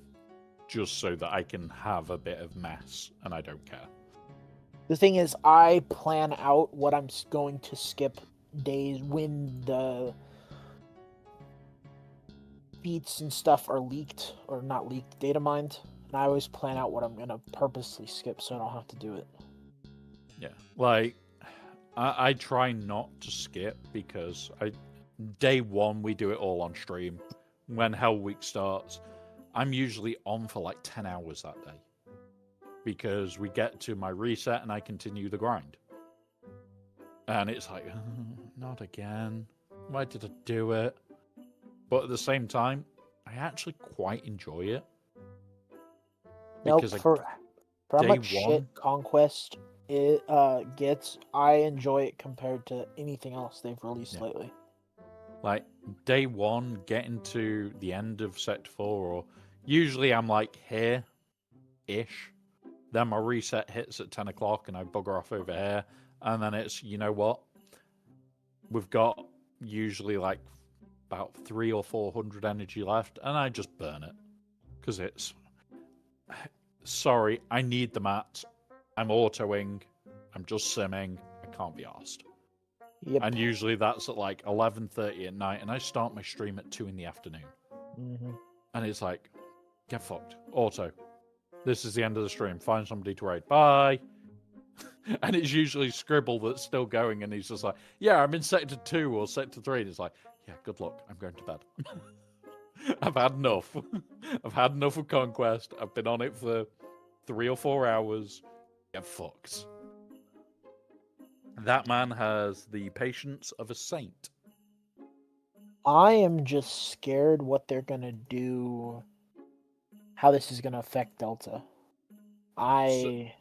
just so that I can have a bit of mess, and I don't care. The thing is, I plan out what I'm going to skip days when the feats and stuff are leaked, or not leaked, data mined. And I always plan out what I'm going to purposely skip so I don't have to do it. Yeah, like, I try not to skip because day 1 we do it all on stream. When Hell Week starts, I'm usually on for like 10 hours that day. Because we get to my reset and I continue the grind. And it's like, not again. Why did I do it? But at the same time, I actually quite enjoy it. Because for how much shit Conquest gets, I enjoy it compared to anything else they've released lately. Like, day 1, getting to the end of Sector 4, or usually I'm like here-ish. Then my reset hits at 10 o'clock and I bugger off over here. And then it's, you know what? We've got usually like about 300 or 400 energy left, and I just burn it. Because it's... Sorry, I need the mats. I'm autoing. I'm just simming. I can't be arsed. Yep. And usually that's at like 11:30 at night, and I start my stream at 2 in the afternoon. Mm-hmm. And it's like, get fucked. Auto. This is the end of the stream. Find somebody to raid. Bye. And it's usually Scribble that's still going, and he's just like, yeah, I'm in sector 2 or sector 3. And it's like, yeah, good luck. I'm going to bed. I've had enough. I've had enough of Conquest. I've been on it for 3 or 4 hours. Get fucked. That man has the patience of a saint. I am just scared what they're gonna do, how this is gonna affect Delta. I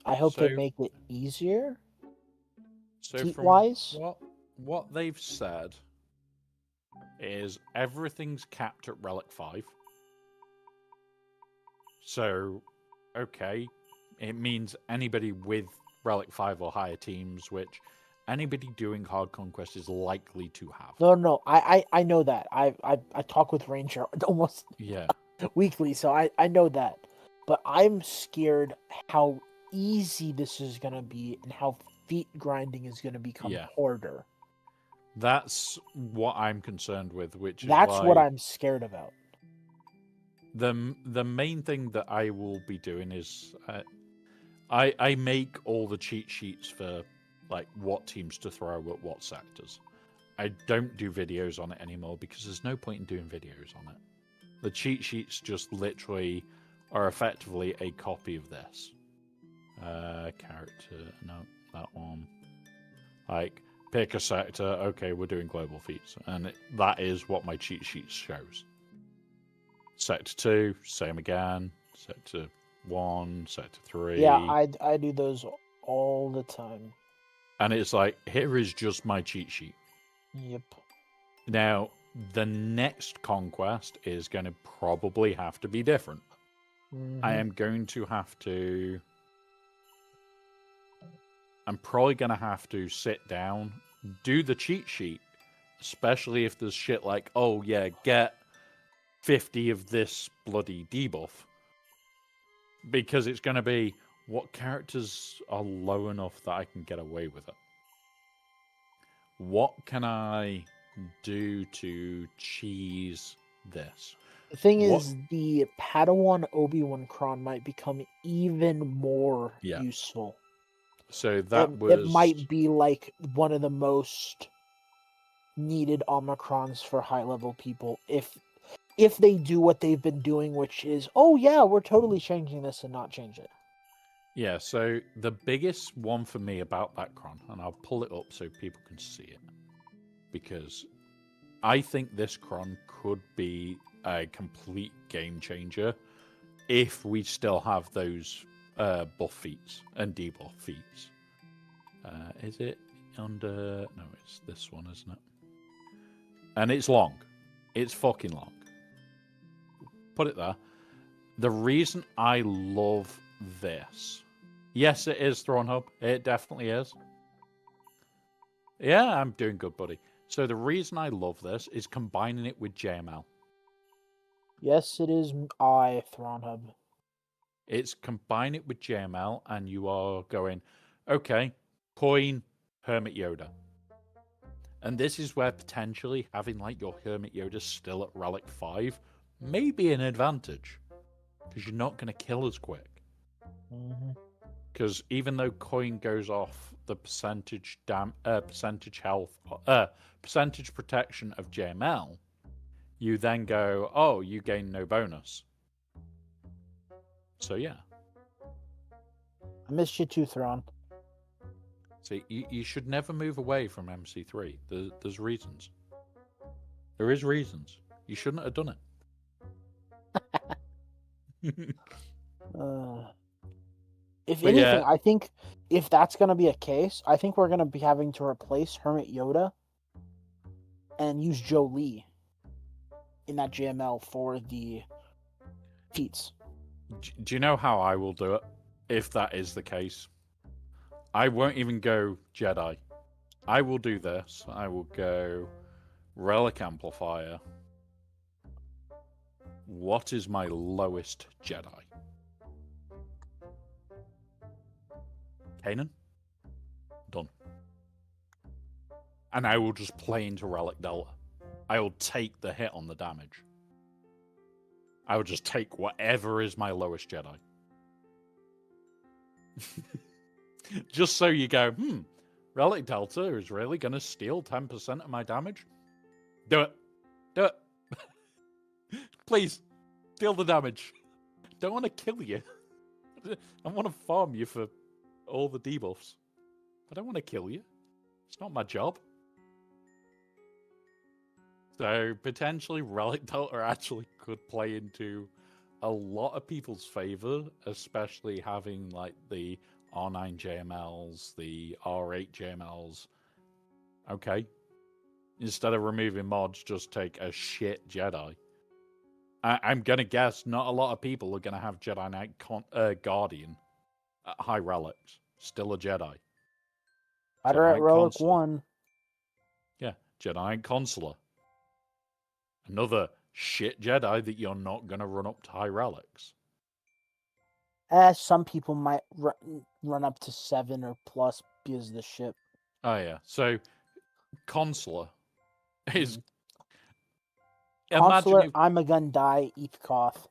hope they make it easier. So Heat-wise? from what they've said is everything's capped at Relic 5. So, okay, it means anybody with Relic 5 or higher teams, which anybody doing hard conquest is likely to have. No, I know that. I talk with Ranger almost weekly, so I know that. But I'm scared how easy this is gonna be and how feet grinding is gonna become harder. That's what I'm concerned with, which is That's why what I'm scared about. the main thing that I will be doing is I make all the cheat sheets for like what teams to throw at what sectors. I don't do videos on it anymore because there's no point in doing videos on it. The cheat sheets just literally are effectively a copy of this. Character, no, that one. Like, pick a sector, okay, we're doing global feats. And that is what my cheat sheet shows. Sector 2, same again. Sector 1, Sector 3. Yeah, I do those all the time. And it's like, here is just my cheat sheet. Yep. Now, the next conquest is going to probably have to be different. I am going to have to... I'm probably going to have to sit down, do the cheat sheet, especially if there's shit like, oh yeah, get 50 of this bloody debuff. Because it's going to be, what characters are low enough that I can get away with it? What can I do to cheese this? The thing is, the Padawan Obi-Wan Kron might become even more useful. So that it might be like one of the most needed Omicrons for high-level people if they do what they've been doing, which is, oh yeah, we're totally changing this and not change it. Yeah, so the biggest one for me about that Cron, and I'll pull it up so people can see it, because I think this Cron could be a complete game changer if we still have those buff feats and debuff feats. Is it under... No, it's this one, isn't it? And it's long. It's fucking long. Put it there. The reason I love this... Yes, it is Throne Hub. It definitely is. Yeah, I'm doing good, buddy. So the reason I love this is combining it with JML. Yes, it is Thrawn Hub. It's combine it with JML, and you are going, okay, coin Hermit Yoda. And this is where potentially having like your Hermit Yoda still at Relic 5 may be an advantage. Because you're not going to kill as quick. Because even though coin goes off the percentage health, percentage protection of JML, you then go, oh, you gain no bonus. So yeah. I missed you too, Thrawn. See, you should never move away from MC3. There's reasons. There is reasons. You shouldn't have done it. If anything, I think if that's going to be a case, I think we're going to be having to replace Hermit Yoda and use Jolie in that JML for the feats. Do you know how I will do it if that is the case? I won't even go Jedi. I will do this. I will go Relic Amplifier. What is my lowest Jedi? Kanan? Done. and I will just play into Relic Delta. I will take the hit on the damage. I will just take whatever is my lowest Jedi. Just so you go, Relic Delta is really going to steal 10% of my damage? Do it. Do it. Please, steal the damage. Don't want to kill you. I want to farm you for all the debuffs. I don't want to kill you. It's not my job. So potentially Relic Delta actually could play into a lot of people's favor, especially having like the R9 JMLs, the R8 JMLs. Okay. Instead of removing mods, just take a shit Jedi. I'm going to guess not a lot of people are going to have Jedi Knight Guardian at high relics. Still a Jedi. Better at Relic 1. Yeah, Jedi Knight Consular. Another shit Jedi that you're not going to run up to high relics. Some people might run up to 7 or plus because of the ship. Oh, yeah. So, Consular is... Consular, I'm a gun die, eat Koth.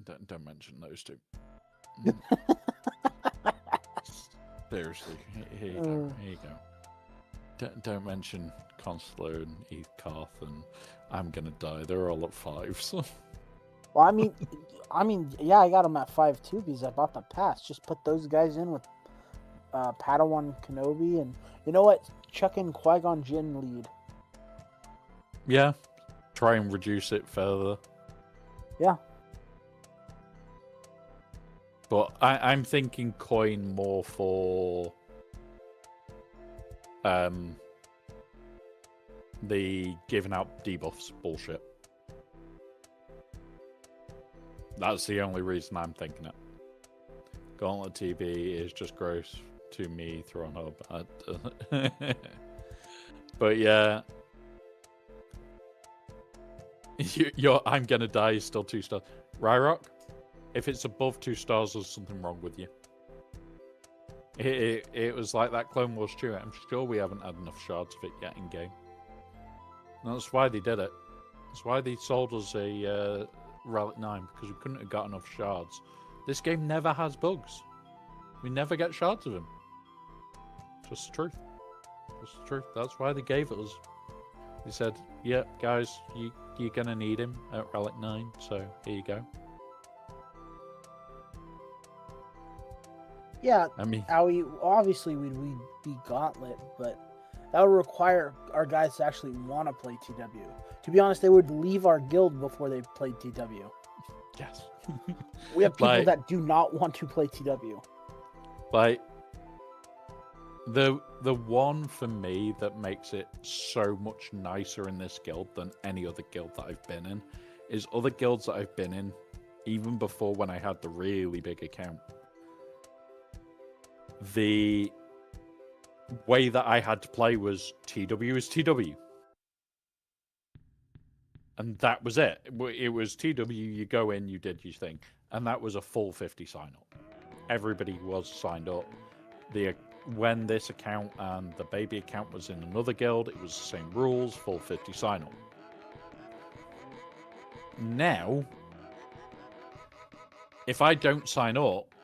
Don't mention those two. Seriously, here you go. Here you go. Don't mention Consular and Eve Karth and I'm gonna die. They're all at 5s. Well, I mean, yeah, I got them at 5 too because I bought the pass. Just put those guys in with Padawan Kenobi, and you know what? Chuck in Qui-Gon Jinn lead. Yeah, try and reduce it further. Yeah. But I'm thinking coin more for the giving out debuffs bullshit. That's the only reason I'm thinking it. Gauntlet TB is just gross to me, Thrawn Hub. But yeah. Your I'm gonna die is still 2 stars. Ryrock, if it's above 2 stars, there's something wrong with you. It was like that Clone Wars too. I'm sure we haven't had enough shards of it yet in game. And that's why they did it. That's why they sold us a Relic 9, because we couldn't have got enough shards. This game never has bugs. We never get shards of them. Just the truth. Just the truth. That's why they gave it us. They said, "Yep, yeah, guys, you're gonna need him at Relic 9, so here you go." Yeah, I mean, obviously we'd be Gauntlet, but that would require our guys to actually want to play TW. To be honest, they would leave our guild before they played TW. Yes. We have people that do not want to play TW. Like, the one for me that makes it so much nicer in this guild than any other guild that I've been in is other guilds that I've been in, even before when I had the really big account. The way that I had to play was TW is TW. And that was it. It was TW, you go in, you did your thing. And that was a full 50 sign up. Everybody was signed up. When this account and the baby account was in another guild, it was the same rules, full 50 sign up. Now, if I don't sign up,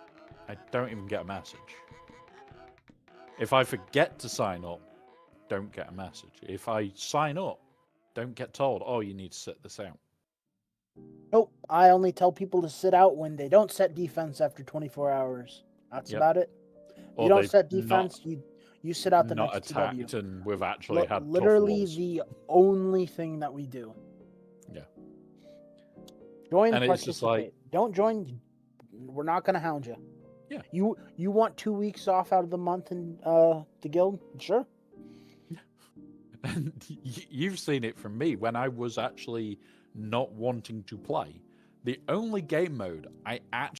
I don't even get a message. If I forget to sign up, don't get a message. If I sign up, don't get told, "Oh, you need to sit this out." Nope. I only tell people to sit out when they don't set defense after 24 hours. That's about it. You don't set defense, you sit out the not next attacked, TW. and we've actually had literally tough the only thing that we do. Yeah. Join, and participate. It's just like, don't join. We're not going to hound you. Yeah. You want 2 weeks off out of the month in the guild? Sure. And you've seen it from me when I was actually not wanting to play. The only game mode I actually